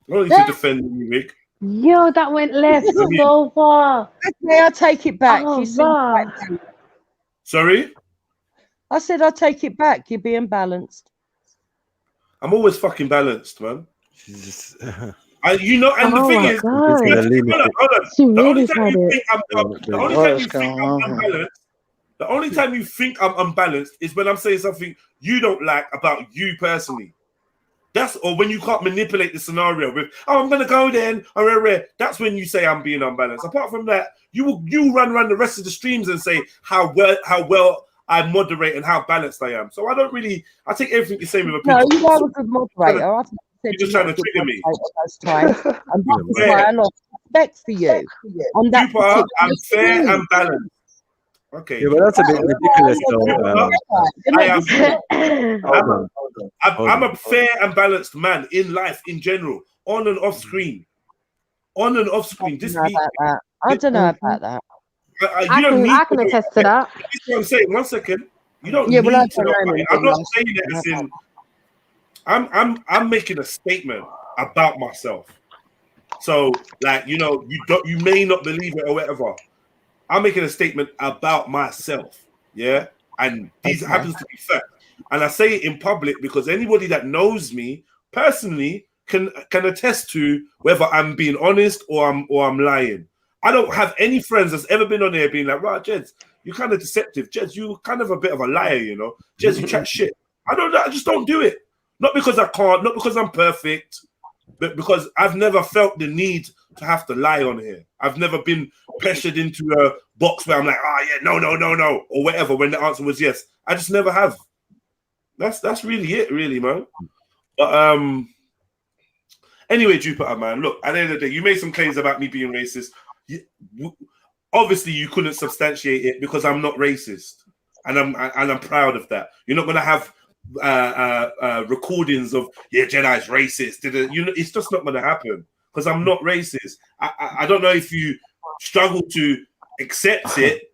I don't need to defend any wig. Yo, that went left so far. Okay, I'll take it back. Oh, Sorry? I said I'll take it back. You're being balanced. I'm always fucking balanced, man. The thing is, hold on. The only time you think I'm unbalanced is when I'm saying something you don't like about you personally. Or when you can't manipulate the scenario with, I'm gonna go then. That's when you say I'm being unbalanced. Apart from that, you run around the rest of the streams and say how well I moderate and how balanced I am. So I take everything you're saying with a pinch. No, you are a good moderator. You're just trying to trigger me. And that's why I lost respect for you. I'm fair and balanced. Okay. Yeah, but that's a bit ridiculous, though. I'm a fair and balanced man in life in general, on and off screen. On and off screen. I don't know about that. I can attest to that. That's what I'm saying. 1 second. You don't need to know. I'm not saying that as in. I'm making a statement about myself. So, like, you may not believe it or whatever. I'm making a statement about myself, yeah? And these happens to be fact. And I say it in public because anybody that knows me personally can attest to whether I'm being honest or I'm lying. I don't have any friends that's ever been on there being like, right, Jez, you're kind of deceptive. Jez, you're kind of a bit of a liar, you know? Jez, you chat shit. I just don't do it. Not because I can't, not because I'm perfect, but because I've never felt the need to have to lie on here. I've never been pressured into a box where I'm like, no, or whatever, when the answer was yes. I just never have. That's really it, really, man. But anyway, Jupiter, man, look, at the end of the day, you made some claims about me being racist. Obviously, you couldn't substantiate it because I'm not racist. And I'm proud of that. You're not going to have recordings of Jedi's racist. You know, it's just not going to happen because I'm not racist. I don't know if you struggle to accept it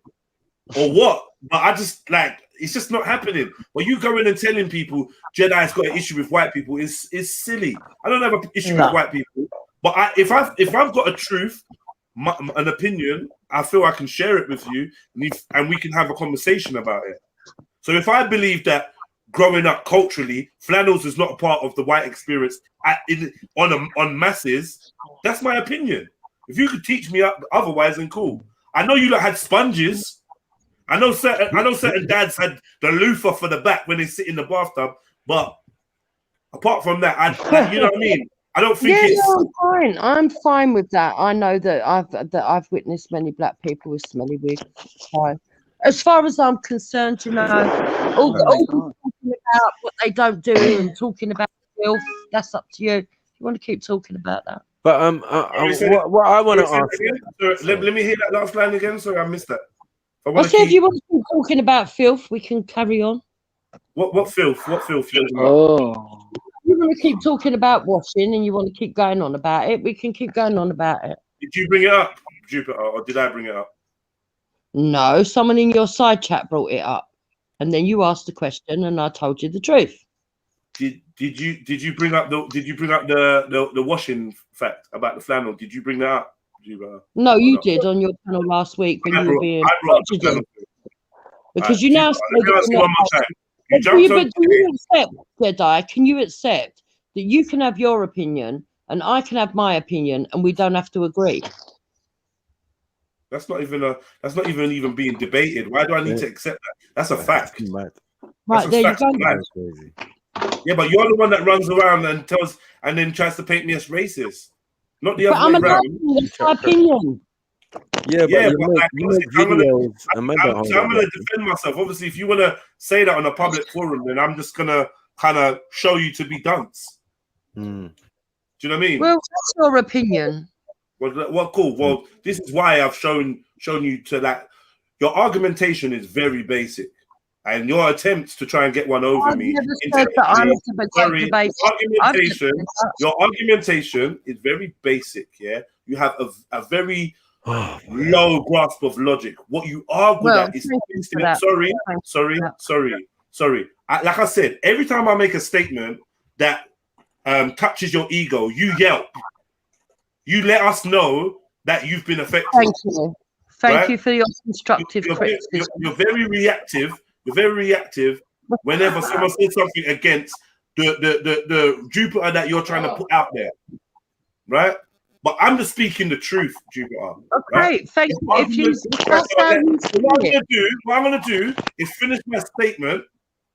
or what, but I just like it's just not happening. When you go in and telling people Jedi's got an issue with white people, it's silly. I don't have an issue with white people, but if I've got a truth, an opinion, I feel I can share it with you, and we can have a conversation about it. So if I believe that growing up culturally, flannels is not a part of the white experience on masses, that's my opinion. If you could teach me otherwise, then cool. I know you lot had sponges. I know certain dads had the loofah for the back when they sit in the bathtub, but apart from that, you know what I mean? I don't think it's. No, I'm fine. I'm fine with that. I know that I've witnessed many black people with smelly wigs. Fine. As far as I'm concerned, you know, all talking about what they don't do and talking about filth, that's up to you. You want to keep talking about that. But what I want to ask. Let me hear that last line again. Sorry, I missed that. I said if you want to keep talking about filth, we can carry on. What filth? What filth? Oh. You want to keep talking about washing and you want to keep going on about it, we can keep going on about it. Did you bring it up, Jupiter, or did I bring it up? No, someone in your side chat brought it up, and then you asked the question, and I told you the truth. Did you bring up the washing fact about the flannel? Did you bring that up, Jupiter? No, you did on your channel last week when you were being prejudiced. Because you now say that do you accept, Jedi? Can you accept that you can have your opinion and I can have my opinion, and we don't have to agree? That's not even being debated. Why do I need to accept that? That's a fact. Right, there you go. Yeah, but you're the one that runs around and then tries to paint me as racist. Not the other way around. That's my opinion. Yeah, but you make videos. I'm gonna defend myself. Obviously, if you want to say that on a public forum, then I'm just gonna kind of show you to be dunce. Do you know what I mean? Well, that's your opinion. Well, cool. Well, this is why I've shown you to that. Your argumentation is very basic, and your attempts to try and get one over me. Your argumentation is very basic. Yeah, you have a very low grasp of logic. What you are good at is sorry. Like I said, every time I make a statement that touches your ego, you yelp. You let us know that you've been affected. Thank you. Thank you for your constructive criticism. You're very reactive. You're very reactive whenever someone says something against the Jupiter that you're trying to put out there, right? But I'm just speaking the truth, Jupiter. Okay, right? Thank you. What I'm gonna do is finish my statement,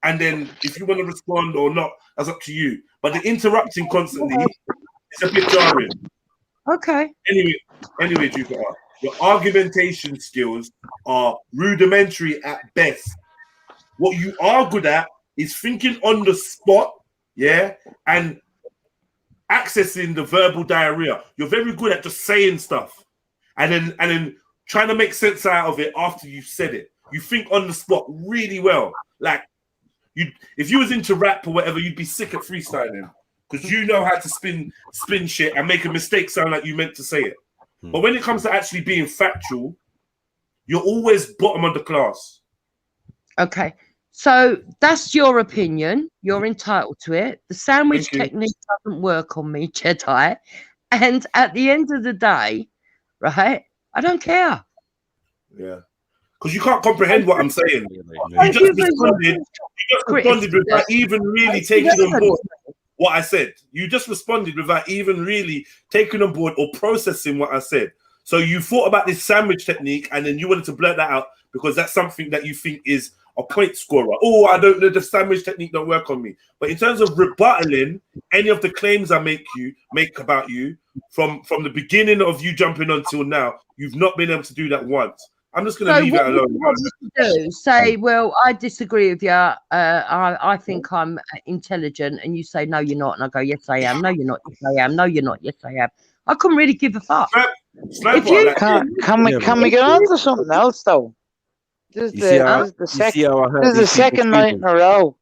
and then if you want to respond or not, that's up to you. But the interrupting constantly is a bit jarring. Okay. Anyway, Jupiter, your argumentation skills are rudimentary at best. What you are good at is thinking on the spot, yeah, and accessing the verbal diarrhea. You're very good at just saying stuff, and then trying to make sense out of it after you've said it. You think on the spot really well. Like if you was into rap or whatever, you'd be sick at freestyling. Because you know how to spin shit and make a mistake sound like you meant to say it. But when it comes to actually being factual, you're always bottom of the class. Okay. So that's your opinion. You're entitled to it. The sandwich technique doesn't work on me, Jedi. And at the end of the day, right, I don't care. Yeah. Because you can't comprehend what I'm saying. You just responded without even really taking on board what I said. You just responded without even really taking on board or processing what I said. So you thought about this sandwich technique and then you wanted to blurt that out because that's something that you think is a point scorer. Oh, I don't know, the sandwich technique don't work on me. But in terms of rebuttaling any of the claims I make about you from the beginning of you jumping on till now, you've not been able to do that once. I'm just going to leave it alone. What you do? Say, well, I disagree with you. I think I'm intelligent, and you say, no, you're not. And I go, yes, I am. No, you're not. Yes, I am. No, you're not. Yes, I am. I couldn't really give a fuck. If you can we get on to something else though? This is the second night in a row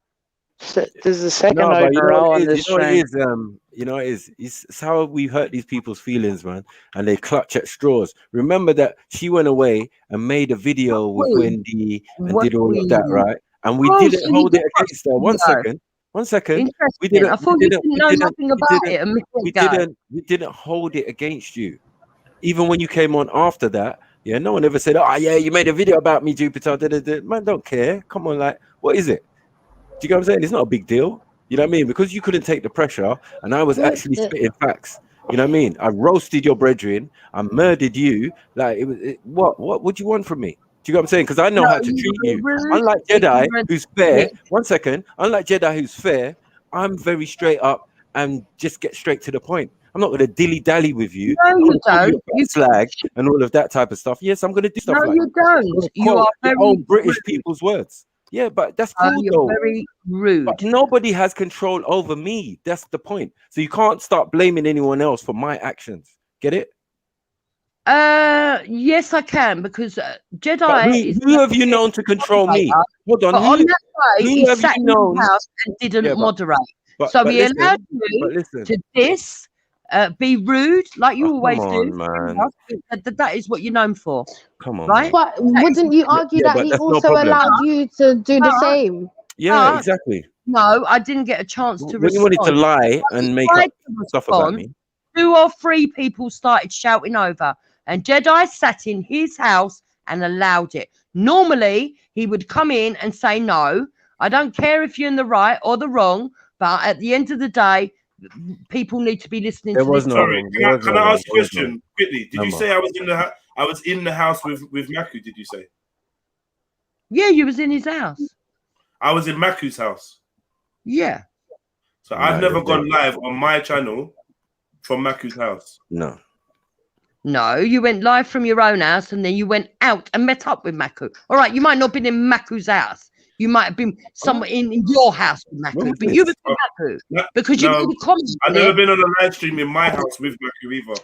This is the second No, night but in you a know row what on it is, this you know what it stream. is, you know what it is, it's how we hurt these people's feelings, man, and they clutch at straws. Remember that she went away and made a video with Wendy and did all of that, right? And we didn't hold it against her. One second. We Interesting. I thought you didn't know nothing about it a minute ago. we didn't hold it against you. Even when you came on after that, yeah, no one ever said, "Oh yeah, you made a video about me, Jupiter." Man, don't care. Come on, like, what is it? Do you get what I'm saying? It's not a big deal. You know what I mean? Because you couldn't take the pressure, and I was actually spitting facts. You know what I mean? I roasted your brethren. I murdered you. Like, what would you want from me? Do you get what I'm saying? Because I know how to treat you. Unlike Jedi, who's fair. One second. Unlike Jedi, who's fair, I'm very straight up and just get straight to the point. I'm not going to dilly-dally with you. No, you don't. You slag and all of that type of stuff. Yes, I'm going to do stuff like you don't. You are very own British people's words. Yeah, but that's cool you're though. very rude. But nobody has control over me. That's the point. So you can't start blaming anyone else for my actions. Get it? Yes, I can, because Jedi. Who have you known to control me? Hold on. But on that day, he have sat you in the known? house and didn't moderate. So he listen, allowed you to diss, be rude, like you always do. Man. That is what you're known for. Come on, right? But wouldn't you argue that but he that's no also problem. allowed you to do the same? Yeah, exactly. No, I didn't get a chance to When you respond. wanted to lie and make up stuff about me. 2 or 3 people started shouting over, and Jedi sat in his house and allowed it. Normally, he would come in and say, "No, I don't care if you're in the right or the wrong, but at the end of the day, people need to be listening to this." Sorry, can I ask a question quickly? Did you say I was in the house with Maku? Did you say? Yeah, you was in his house. I was in Maku's house. Yeah. So I've never gone live on my channel from Maku's house. No, you went live from your own house and then you went out and met up with Maku. All right, you might not have been in Maku's house. You might have been somewhere in your house with Maku, but you were with Maku because you made a comment. I've never been on a live stream in my house with Maku either.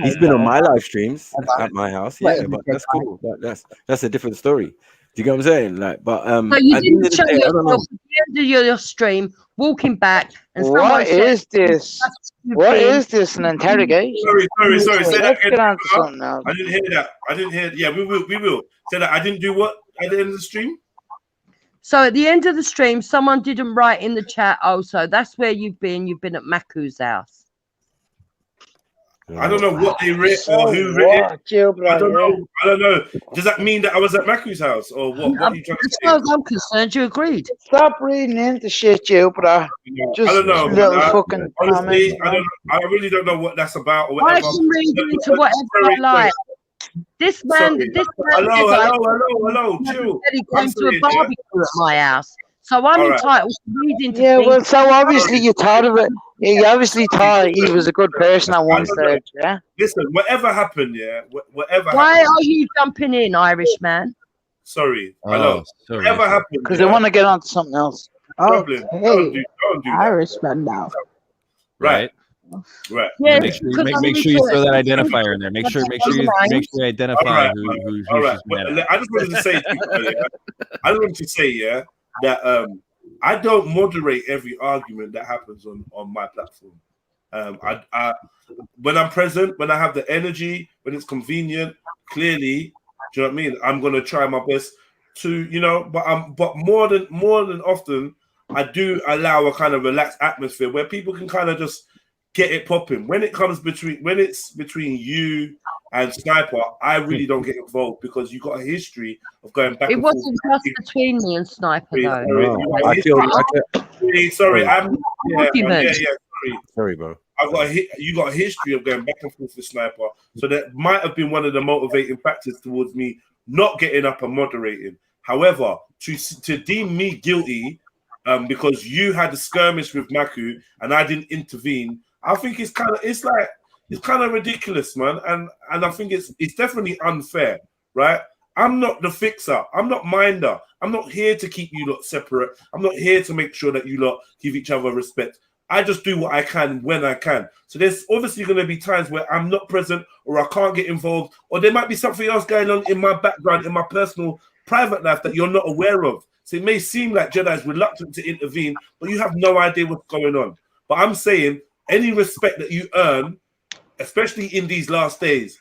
He's been on my live streams at my house, yeah, but that's cool. But that's a different story. Do you get what I'm saying? Like, but so you didn't show yourself at the end of your stream, walking back, and What is this? What is this? An interrogation? Sorry. Say that Let's get on to something again. else. I didn't hear that. I didn't hear. Yeah, we will. Say that I didn't do what at the end of the stream. So at the end of the stream, someone didn't write in the chat. Oh, so that's where you've been. You've been at Maku's house. I don't know what they read or who read it. I don't know. Does that mean that I was at Maku's house or what? What are you trying to say? As far as I'm concerned, you agreed. Stop reading into shit, Jupiter. Just I don't know. little fucking Honestly, comments. I really don't know what that's about or I whatever. can read into whatever I like. This man, Hello. Chill. He came to a barbecue at my house. So I'm entitled to read into Yeah, things. well, so obviously you thought of it. You obviously thought he was a good person at one stage, yeah? Listen, whatever happened, whatever Why happened. are you jumping in, Irish man? Sorry, hello. Whatever happened. Because I want to get on to something else. Don't do that. Irish man now. Right. Yeah, make sure you throw that identifier in there. Make sure you identify who All right. she's mad at. I just wanted to say, that I don't moderate every argument that happens on my platform. I when I'm present, when I have the energy, when it's convenient, clearly, do you know what I mean? I'm gonna try my best to, but more than often, I do allow a kind of relaxed atmosphere where people can kind of just get it popping. When it's between you and Sniper, I really don't get involved because you got a history of going back. It wasn't just between me and Sniper, though. Sorry. Sorry, bro. You got a history of going back and forth with Sniper, so that might have been one of the motivating factors towards me not getting up and moderating. However, to deem me guilty because you had a skirmish with Maku and I didn't intervene, I think it's kind of ridiculous, man, and I think it's definitely unfair, right? I'm not the fixer. I'm not Minder. I'm not here to keep you lot separate. I'm not here to make sure that you lot give each other respect. I just do what I can when I can. So there's obviously going to be times where I'm not present or I can't get involved, or there might be something else going on in my background, in my personal private life that you're not aware of. So it may seem like Jedi's reluctant to intervene, but you have no idea what's going on. But I'm saying any respect that you earn, especially in these last days,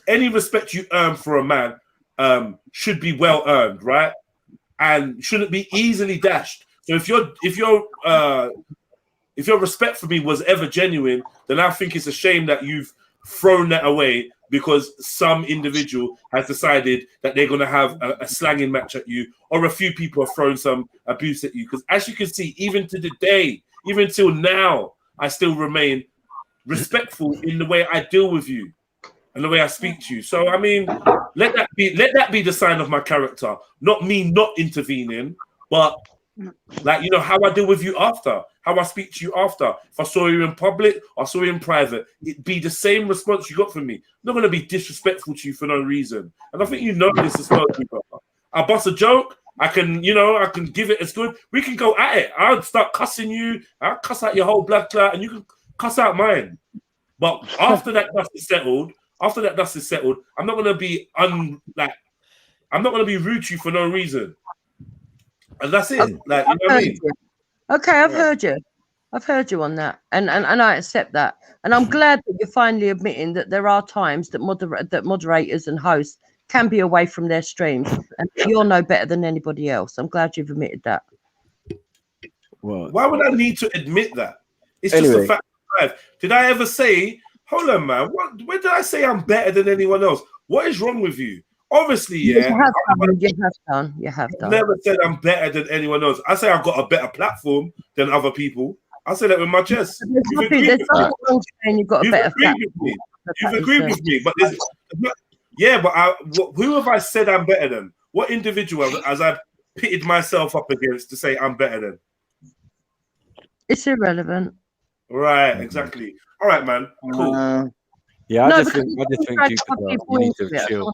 any respect you earn for a man should be well earned, right? And shouldn't be easily dashed. So if your respect for me was ever genuine, then I think it's a shame that you've thrown that away because some individual has decided that they're going to have a slanging match at you, or a few people have thrown some abuse at you. Because as you can see, even to the day, even till now, I still remain respectful in the way I deal with you and the way I speak to you. So I mean, let that be the sign of my character, not me not intervening, but like, you know, how I deal with you after, how I speak to you after. If I saw you in public or I saw you in private, it'd be the same response you got from me. I'm not going to be disrespectful to you for no reason. And I think you know this as well, people. I bust a joke, I can give it as good. We can go at it. I'll start cussing you. I'll cuss out your whole blood clot, and you can cuss out mine. But after that dust is settled, I'm not going to be I'm not going to be rude to you for no reason. And that's it. Like, you know what I mean? Okay, I've heard you. I've heard you on that, and I accept that. And I'm glad that you're finally admitting that there are times that moderators and hosts can be away from their streams, and you're no better than anybody else. I'm glad you've admitted that. Well, why would I need to admit that? It's just a fact of life. Did I ever say, hold on, man, when did I say I'm better than anyone else? What is wrong with you? Obviously, yeah. You have done. Never said I'm better than anyone else. I say I've got a better platform than other people. I say that with my chest. You've agreed with me. You've agreed with me. But who have I said I'm better than? What individual has I pitted myself up against to say I'm better than? It's irrelevant. Right, exactly. All right, man. Cool. Yeah, I just think Jupiter, you need to chill.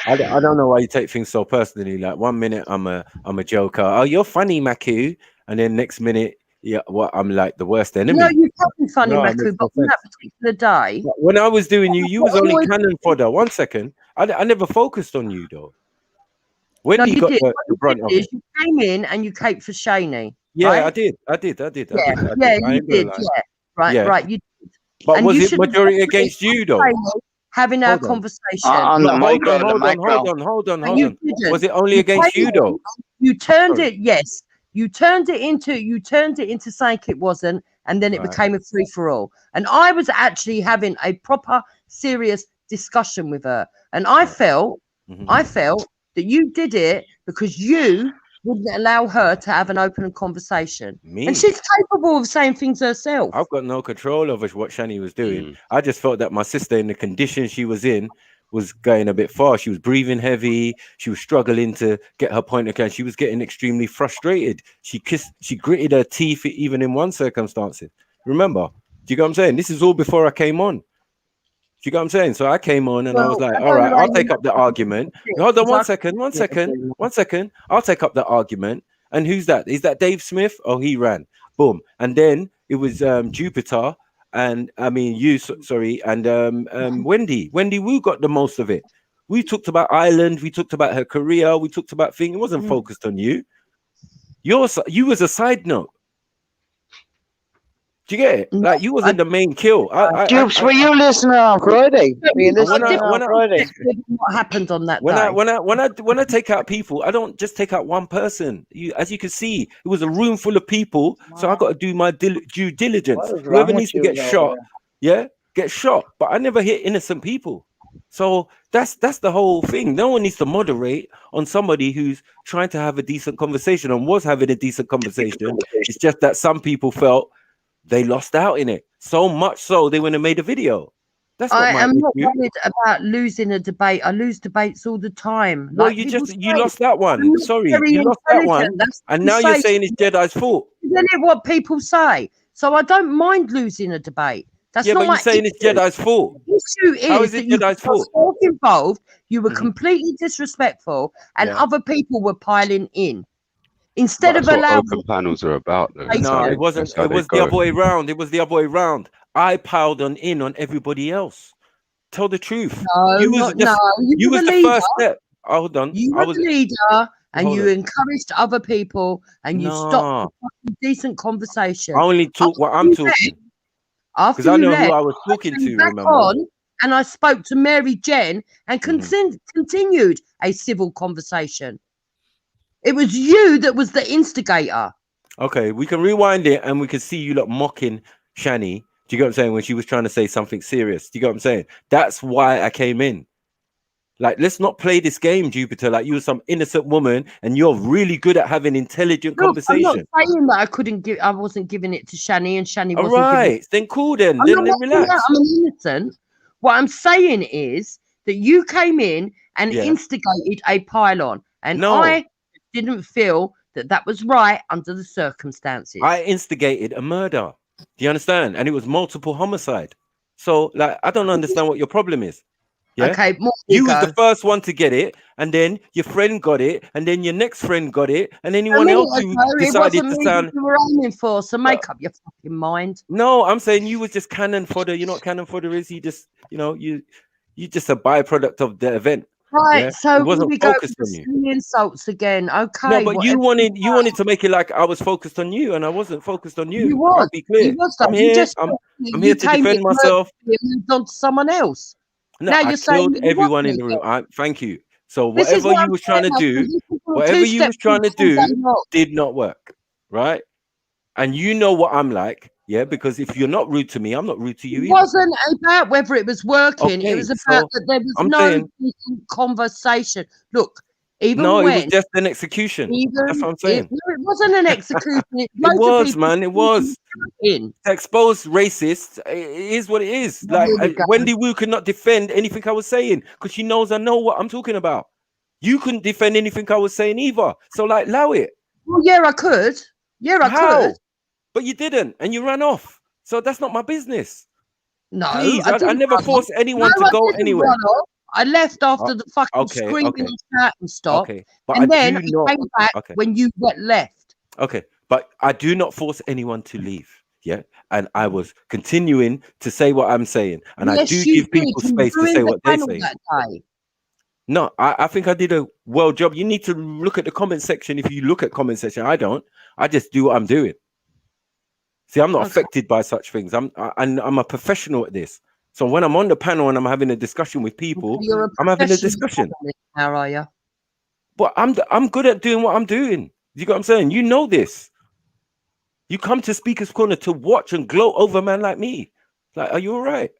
I don't know why you take things so personally. Like 1 minute I'm a joker. Oh, you're funny, Maku, and then next minute, yeah, I'm like the worst enemy. No, you can't be funny, Maku, but on that particular day, when I was doing you was only cannon fodder. 1 second, I never focused on you though. When you got the brunt of it, you came in and you caped for Shaney. Yeah, right? I did. Yeah, you did. Yeah, right. You. But was it majority against you though? Having our conversation. Hold on. Was it only against you though? You turned it, yes. You turned it into saying it wasn't, and then it became a free for all. And I was actually having a proper, serious discussion with her, and I felt that you did it because you wouldn't allow her to have an open conversation. And she's capable of saying things herself. I've got no control over what Shani was doing. I just felt that my sister, in the condition she was in, was going a bit far. She was breathing heavy. She was struggling to get her point across. She was getting extremely frustrated. She gritted her teeth even in one circumstance. Remember? Do you get what I'm saying? This is all before I came on. Do you get what I'm saying? So I came on and I was like, all right, I'll take up the argument. Hold on one second. I'll take up the argument. And who's that? Is that Dave Smith? Oh, he ran. Boom. And then it was Jupiter and Wendy. Wendy Wu got the most of it. We talked about Ireland. We talked about her career. We talked about things. It wasn't focused on you. You was a side note. Do you get it? Like you wasn't the main kill. Dupes, were you listening on Friday? What happened on that day? When I take out people, I don't just take out one person. As you can see, it was a room full of people, so I got to do my due diligence. Whoever needs to get shot, get shot. But I never hit innocent people. So that's the whole thing. No one needs to moderate on somebody who's trying to have a decent conversation and was having a decent conversation. It's just that some people felt they lost out in it so much so they wouldn't have made a video. That's I am not worried about losing a debate. I lose debates all the time. Well, you lost that one. Sorry, you lost that one, and now you're saying it's Jedi's fault. Isn't it what people say? So I don't mind losing a debate. That's not but you're saying it's Jedi's fault. The issue How is it Jedi's fault? Involved, you were completely disrespectful, and other people were piling in. Instead of allowing open panels are about, though. No, it wasn't. It was the other way around. It was the other way around. I piled in on everybody else. Tell the truth. No, you was the first step. Hold on. You were the leader, and Hold you on. encouraged other people, and you stopped No. a decent conversation. I only talk what I'm talking. After Because I you know left, who I was talking I came to, back remember? on, and I spoke to Mary Jen and continued a civil conversation. It was you that was the instigator. Okay, we can rewind it and we can see you lot mocking Shani. Do you get what I'm saying? When she was trying to say something serious. Do you get what I'm saying? That's why I came in. Like, let's not play this game, Jupiter. Like, you're some innocent woman and you're really good at having intelligent Look, I'm not conversation. saying that I wasn't giving it to Shani, and Shani All wasn't giving right, then cool then. I'm Then not relax. that I'm an innocent. What I'm saying is that you came in and Yeah. instigated a pylon, and No. I didn't feel that that was right under the circumstances. I instigated a murder. Do you understand? And it was multiple homicide. So, like, I don't understand what your problem is. Yeah. Okay, more you you was go. the first one to get it, and then your friend got it, and then your next friend got it, and A anyone minute else who ago, it decided wasn't to me sound. that you were aiming for, so make up your fucking mind. No, I'm saying you was just cannon fodder. You know what cannon fodder is? You just, you know, you just a byproduct of the event. Right, Yeah? so It here wasn't we go focused with on you. the insults again. Okay, No, but you whatever wanted to make it like I was focused on you, and I wasn't focused on you. You was. I'll be clear. You was. I'm You here. just I'm you here to came defend in, myself. and moved on to someone else. No, Now I you're saying killed you everyone want in the me room. Thank you. So This is whatever what you I'm was trying to saying, do, this is a whatever you two-step was trying to all day do long. did not work, right? And you know what I'm like, yeah? Because if you're not rude to me, I'm not rude to you It either. wasn't about whether it was working. It Okay, was about so that there was I'm no saying decent conversation. Look, even no, it was when, just an execution. That's what I'm saying. no, it wasn't an execution. It Loads of was, people man. It was. in. To expose racists, it is what it is. Well, Like here we go. Wendy Wu could not defend anything I was saying because she knows I know what I'm talking about. You couldn't defend anything I was saying either. So, like, allow it. Well, yeah, I could. Yeah, I How? could. But you didn't, and you ran off. So that's not my business. No, Please, I I didn't never run force off. anyone No, to I go didn't anywhere. run off. I left after the fucking Okay, screaming okay, and shouting stopped. okay. But And I then do I not. came back Okay. when you got left. Okay, but I do not force anyone to leave. Yeah, and I was continuing to say what I'm saying, and I Yes, do you give people did. You space to ruined say the what they're panel saying. that day. No, I think I did a well job. You need to look at the comment section. If you look at comment section, I don't. I just do what I'm doing. See, I'm not affected by such things. I'm a professional at this. So when I'm on the panel and I'm having a discussion with people, You're a I'm having a professional discussion. journalist now, are you? But I'm good at doing what I'm doing. You get what I'm saying? You know this. You come to Speaker's Corner to watch and gloat over a man like me. Like, are you all right?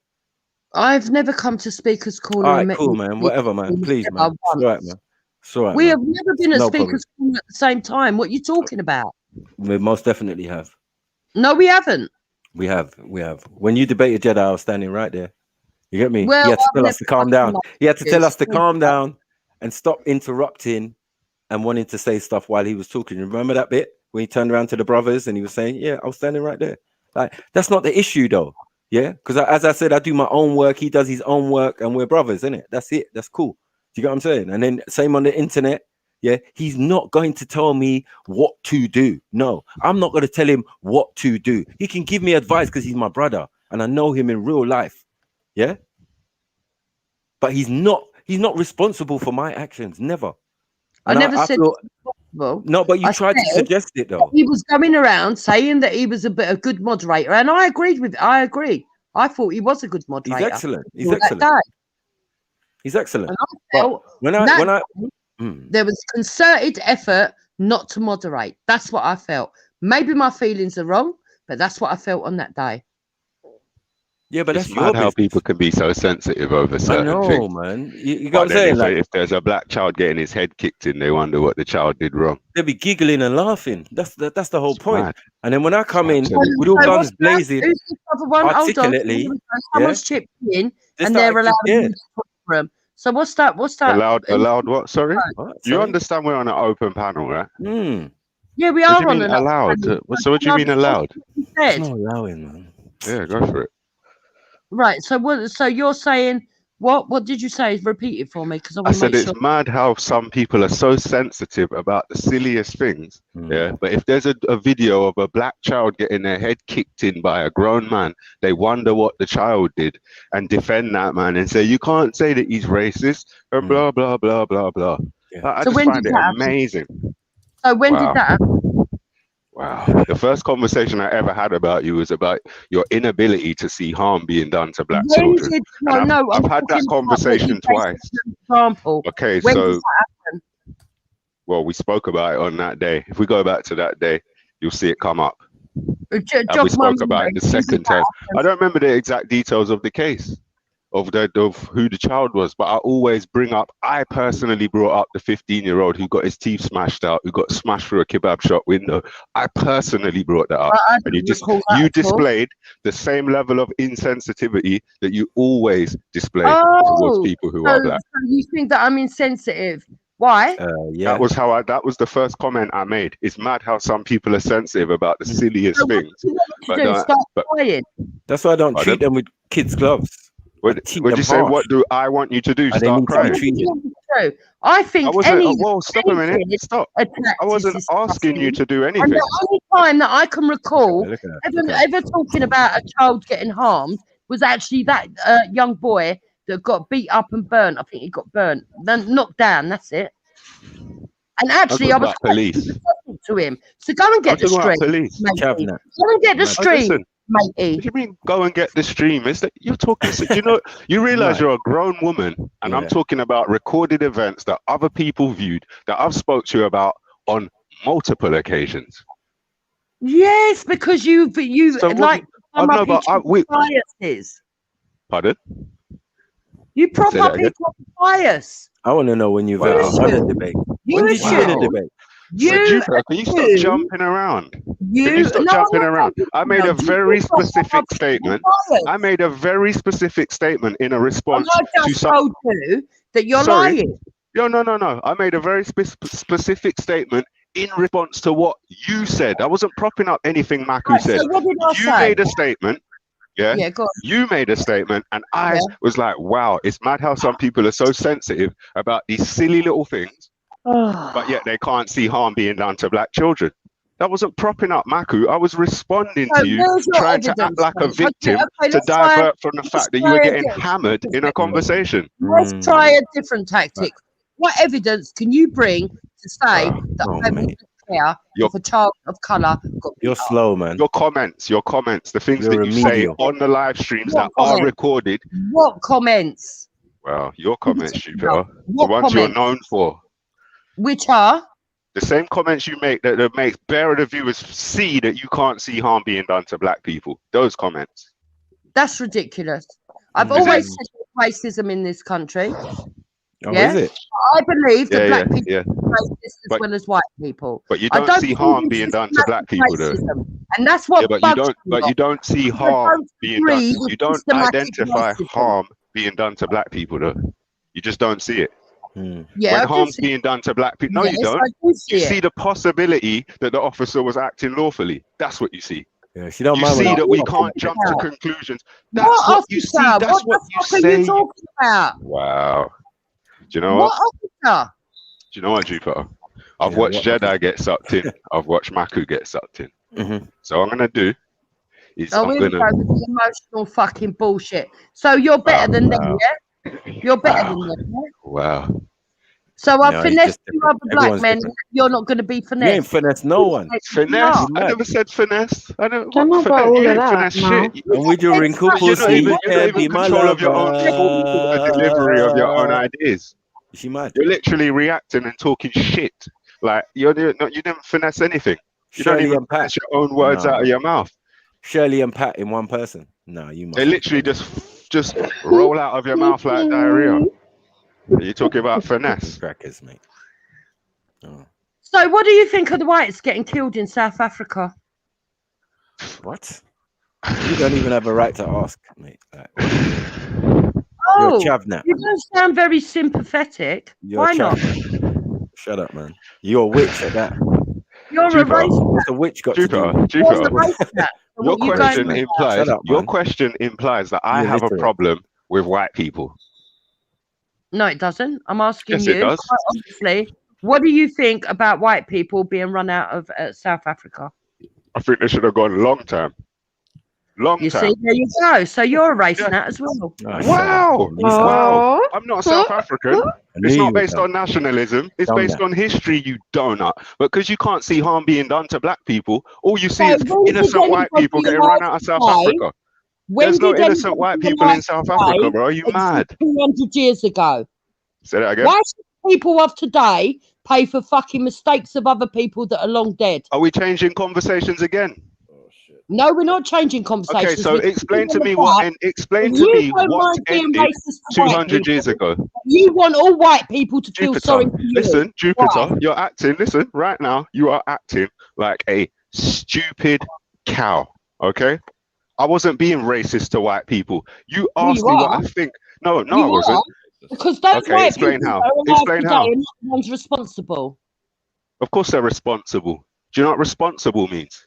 I've never come to Speaker's Corner All and right, met cool, you. man. Whatever, man. Please, man. It's all right, man. It's all right, We man. have never been at No Speaker's Corner at the same time. What are you talking about? We most definitely have. No, we haven't. We have. When you debated Jedi, I was standing right there. You get me? Well, He had to I've tell us to never calm come down. to He had to tell this. us to calm down and stop interrupting and wanting to say stuff while he was talking. Remember that bit when he turned around to the brothers and he was saying, "Yeah, I was standing right there." Like, that's not the issue, though. Yeah, because as I said, I do my own work. He does his own work, and we're brothers, isn't it? That's it. That's cool. Do you get what I'm saying? And then same on the internet. Yeah, he's not going to tell me what to do. No, I'm not going to tell him what to do. He can give me advice because he's my brother and I know him in real life. Yeah, but he's not responsible for my actions. Never. I And never said feel, well, no, but you I tried to said suggest it though. he was going around saying that he was a good moderator, and I agreed with. I agree. I thought he was a good moderator. He's excellent. He's that excellent. day. He's excellent. And I felt there was concerted effort not to moderate. That's what I felt. Maybe my feelings are wrong, but that's what I felt on that day. Yeah, but it's that's mad your how business. people can be so sensitive over certain I know, things. man. You got what But I'm saying? then if there's a black child getting his head kicked in, they wonder what the child did wrong. They'll be giggling and laughing. That's the whole point. mad. And then when I come in Absolutely. with all So guns what's that? blazing, Who's the other one? Hold on. articulately, Someone's chipped in, They and they're started to allowing you to talk for them. So what's that? What's that? Allowed what? Sorry? What? You Sorry? understand we're on an open panel, right? Yeah, we What are do you on mean an allowed? So what do you mean allowed? It's not allowing, man. Yeah, go for it. Right. So what? So you're saying what? What did you say? Repeat it for me, because I I want to said make it's sure. mad how some people are so sensitive about the silliest things. Yeah. But if there's a video of a black child getting their head kicked in by a grown man, they wonder what the child did and defend that man and say, you can't say that he's racist and blah, blah, blah, blah, blah. I So just when find did it that happen? amazing. So when Wow. did that happen? Wow. The first conversation I ever had about you was about your inability to see harm being done to black When children. did And I've I'm had that talking about what conversation you based twice. as an example. Okay, When so did that happen? well, we spoke about it on that day. If we go back to that day, you'll see it come up. And we spoke about it the second time. I don't remember the exact details of the case of who the child was, but I always bring up, I personally brought up the 15-year-old who got his teeth smashed out, who got smashed through a kebab shop window. I personally brought that up. And you displayed the same level of insensitivity that you always display towards people who are black. So you think that I'm insensitive? Why? That was the first comment I made. It's mad how some people are sensitive about the silliest things. That's why I don't treat them with kids' gloves. What you say? What do I want you to do? Start crying. I think whoa, stop a minute. Stop. I wasn't asking you to do anything. And the only time that I can recall ever talking about a child getting harmed was actually that young boy that got beat up and burnt. I think he got burnt, then knocked down. That's it. And actually, I was police to him. So go and get the stream. Matey. Go and get the stream, matey. What do you mean? Go and get the stream? Is that you're talking? You realize you're a grown woman, and I'm talking about recorded events that other people viewed that I've spoke to you about on multiple occasions. Yes, because you So like biases. Pardon? You prop Say up that again? people's bias. I want to know when you've had a debate. When did you win a debate? Can you stop jumping around? Can you stop jumping around? I made a very specific statement. I made a very specific statement in a response to told you that you're lying. No. I made a very specific statement in response to what you said. I wasn't propping up anything Maku said. So what did I You say? made a statement. Yeah, go on. You made a statement, and I was like, wow, it's mad how some people are so sensitive about these silly little things, but yet they can't see harm being done to black children. That wasn't propping up Maku. I was responding to you, trying to act like a victim to divert from the fact that you were getting hammered in a conversation. Let's try a different tactic. What evidence can you bring to say that I wouldn't care if a child of colour got You're slow, man. Your comments, the things You're that you say on the live streams that are recorded. What comments? Well, your comments, Jupiter, the What ones you're comments? known for. Which are? The same comments you make that makes bearer the viewers see that you can't see harm being done to black people. Those comments. That's ridiculous. I've always said there's racism in this country. Is it? I believe that black people yeah. are racist as well as white people. But you don't see harm being done to black people, though. And that's what you don't see harm being done. You don't identify harm being done to black people, though. You just don't see it. Yeah, when harm's being done to black people, no, you don't. You see the possibility that the officer was acting lawfully. That's what you see. Yeah, she don't you mind see that we talking can't jump about. to conclusions. That's what you see. That's what you What are you talking about? Wow. Do you know What what? officer? Do you know what, Jupiter? I've watched Jedi get sucked in. I've watched Maku get sucked in. So what I'm gonna do is Oh, here we go with the emotional fucking bullshit. So you're better than them, yeah? You're better than them, yeah? Wow. So I No, finessed it's you other black everyone's men. different. You're not going to be You finessed. ain't finesse no one. Finesse? No. I never said finesse. I don't Don't know about all you of ain't that, finesse no. shit. And with your wrinkle You're not pussy, even, you can't be my control of your own lover. delivery of your own ideas. Is she mad? You're literally reacting and talking shit. Like you didn't finesse anything. You Shirley don't even and Pat. finesse your own words out of your mouth. Shirley and Pat in one person. No, you must. They literally just roll out of your mouth like diarrhea. Are you talking about finesse? Crackers, mate. So what do you think of the whites getting killed in South Africa? What? You don't even have a right to ask, mate. Like, Oh, you're a chavnap. you don't sound very sympathetic. You're Why a not? chavnap. Shut up, man. You're a witch at that. You're a racist. What's a witch got to do? You're a Jupiter. racist. Your question going- implies Shut up, your man. question implies that I You're have a literate. problem with white people. No, it doesn't. I'm asking Yes, you. it does. Quite honestly, what do you think about white people being run out of South Africa? I think they should have gone a long time. Long You time. see, there you go. So you're erasing that as well. Wow. Wow. I'm not South African. It's not based on nationalism. It's based on history, you donut. But because you can't see harm being done to black people, all you see is innocent white people getting run out of South Africa. There's no innocent white people in South Africa, bro. Are you mad? 200 years ago. Say that again. Why should people of today pay for fucking mistakes of other people that are long dead? Are we changing conversations again? No, we're not changing conversations. Okay, so explain to me what ended 200 years ago. You want all white people to feel sorry for you. Listen, Jupiter, you're acting. Listen, right now you are acting like a stupid cow. Okay, I wasn't being racist to white people. You asked me what I think. No, I wasn't. Because those white explain people how. that are alive Explain today how. are not the ones responsible. Of course they're responsible. Do you know what responsible means?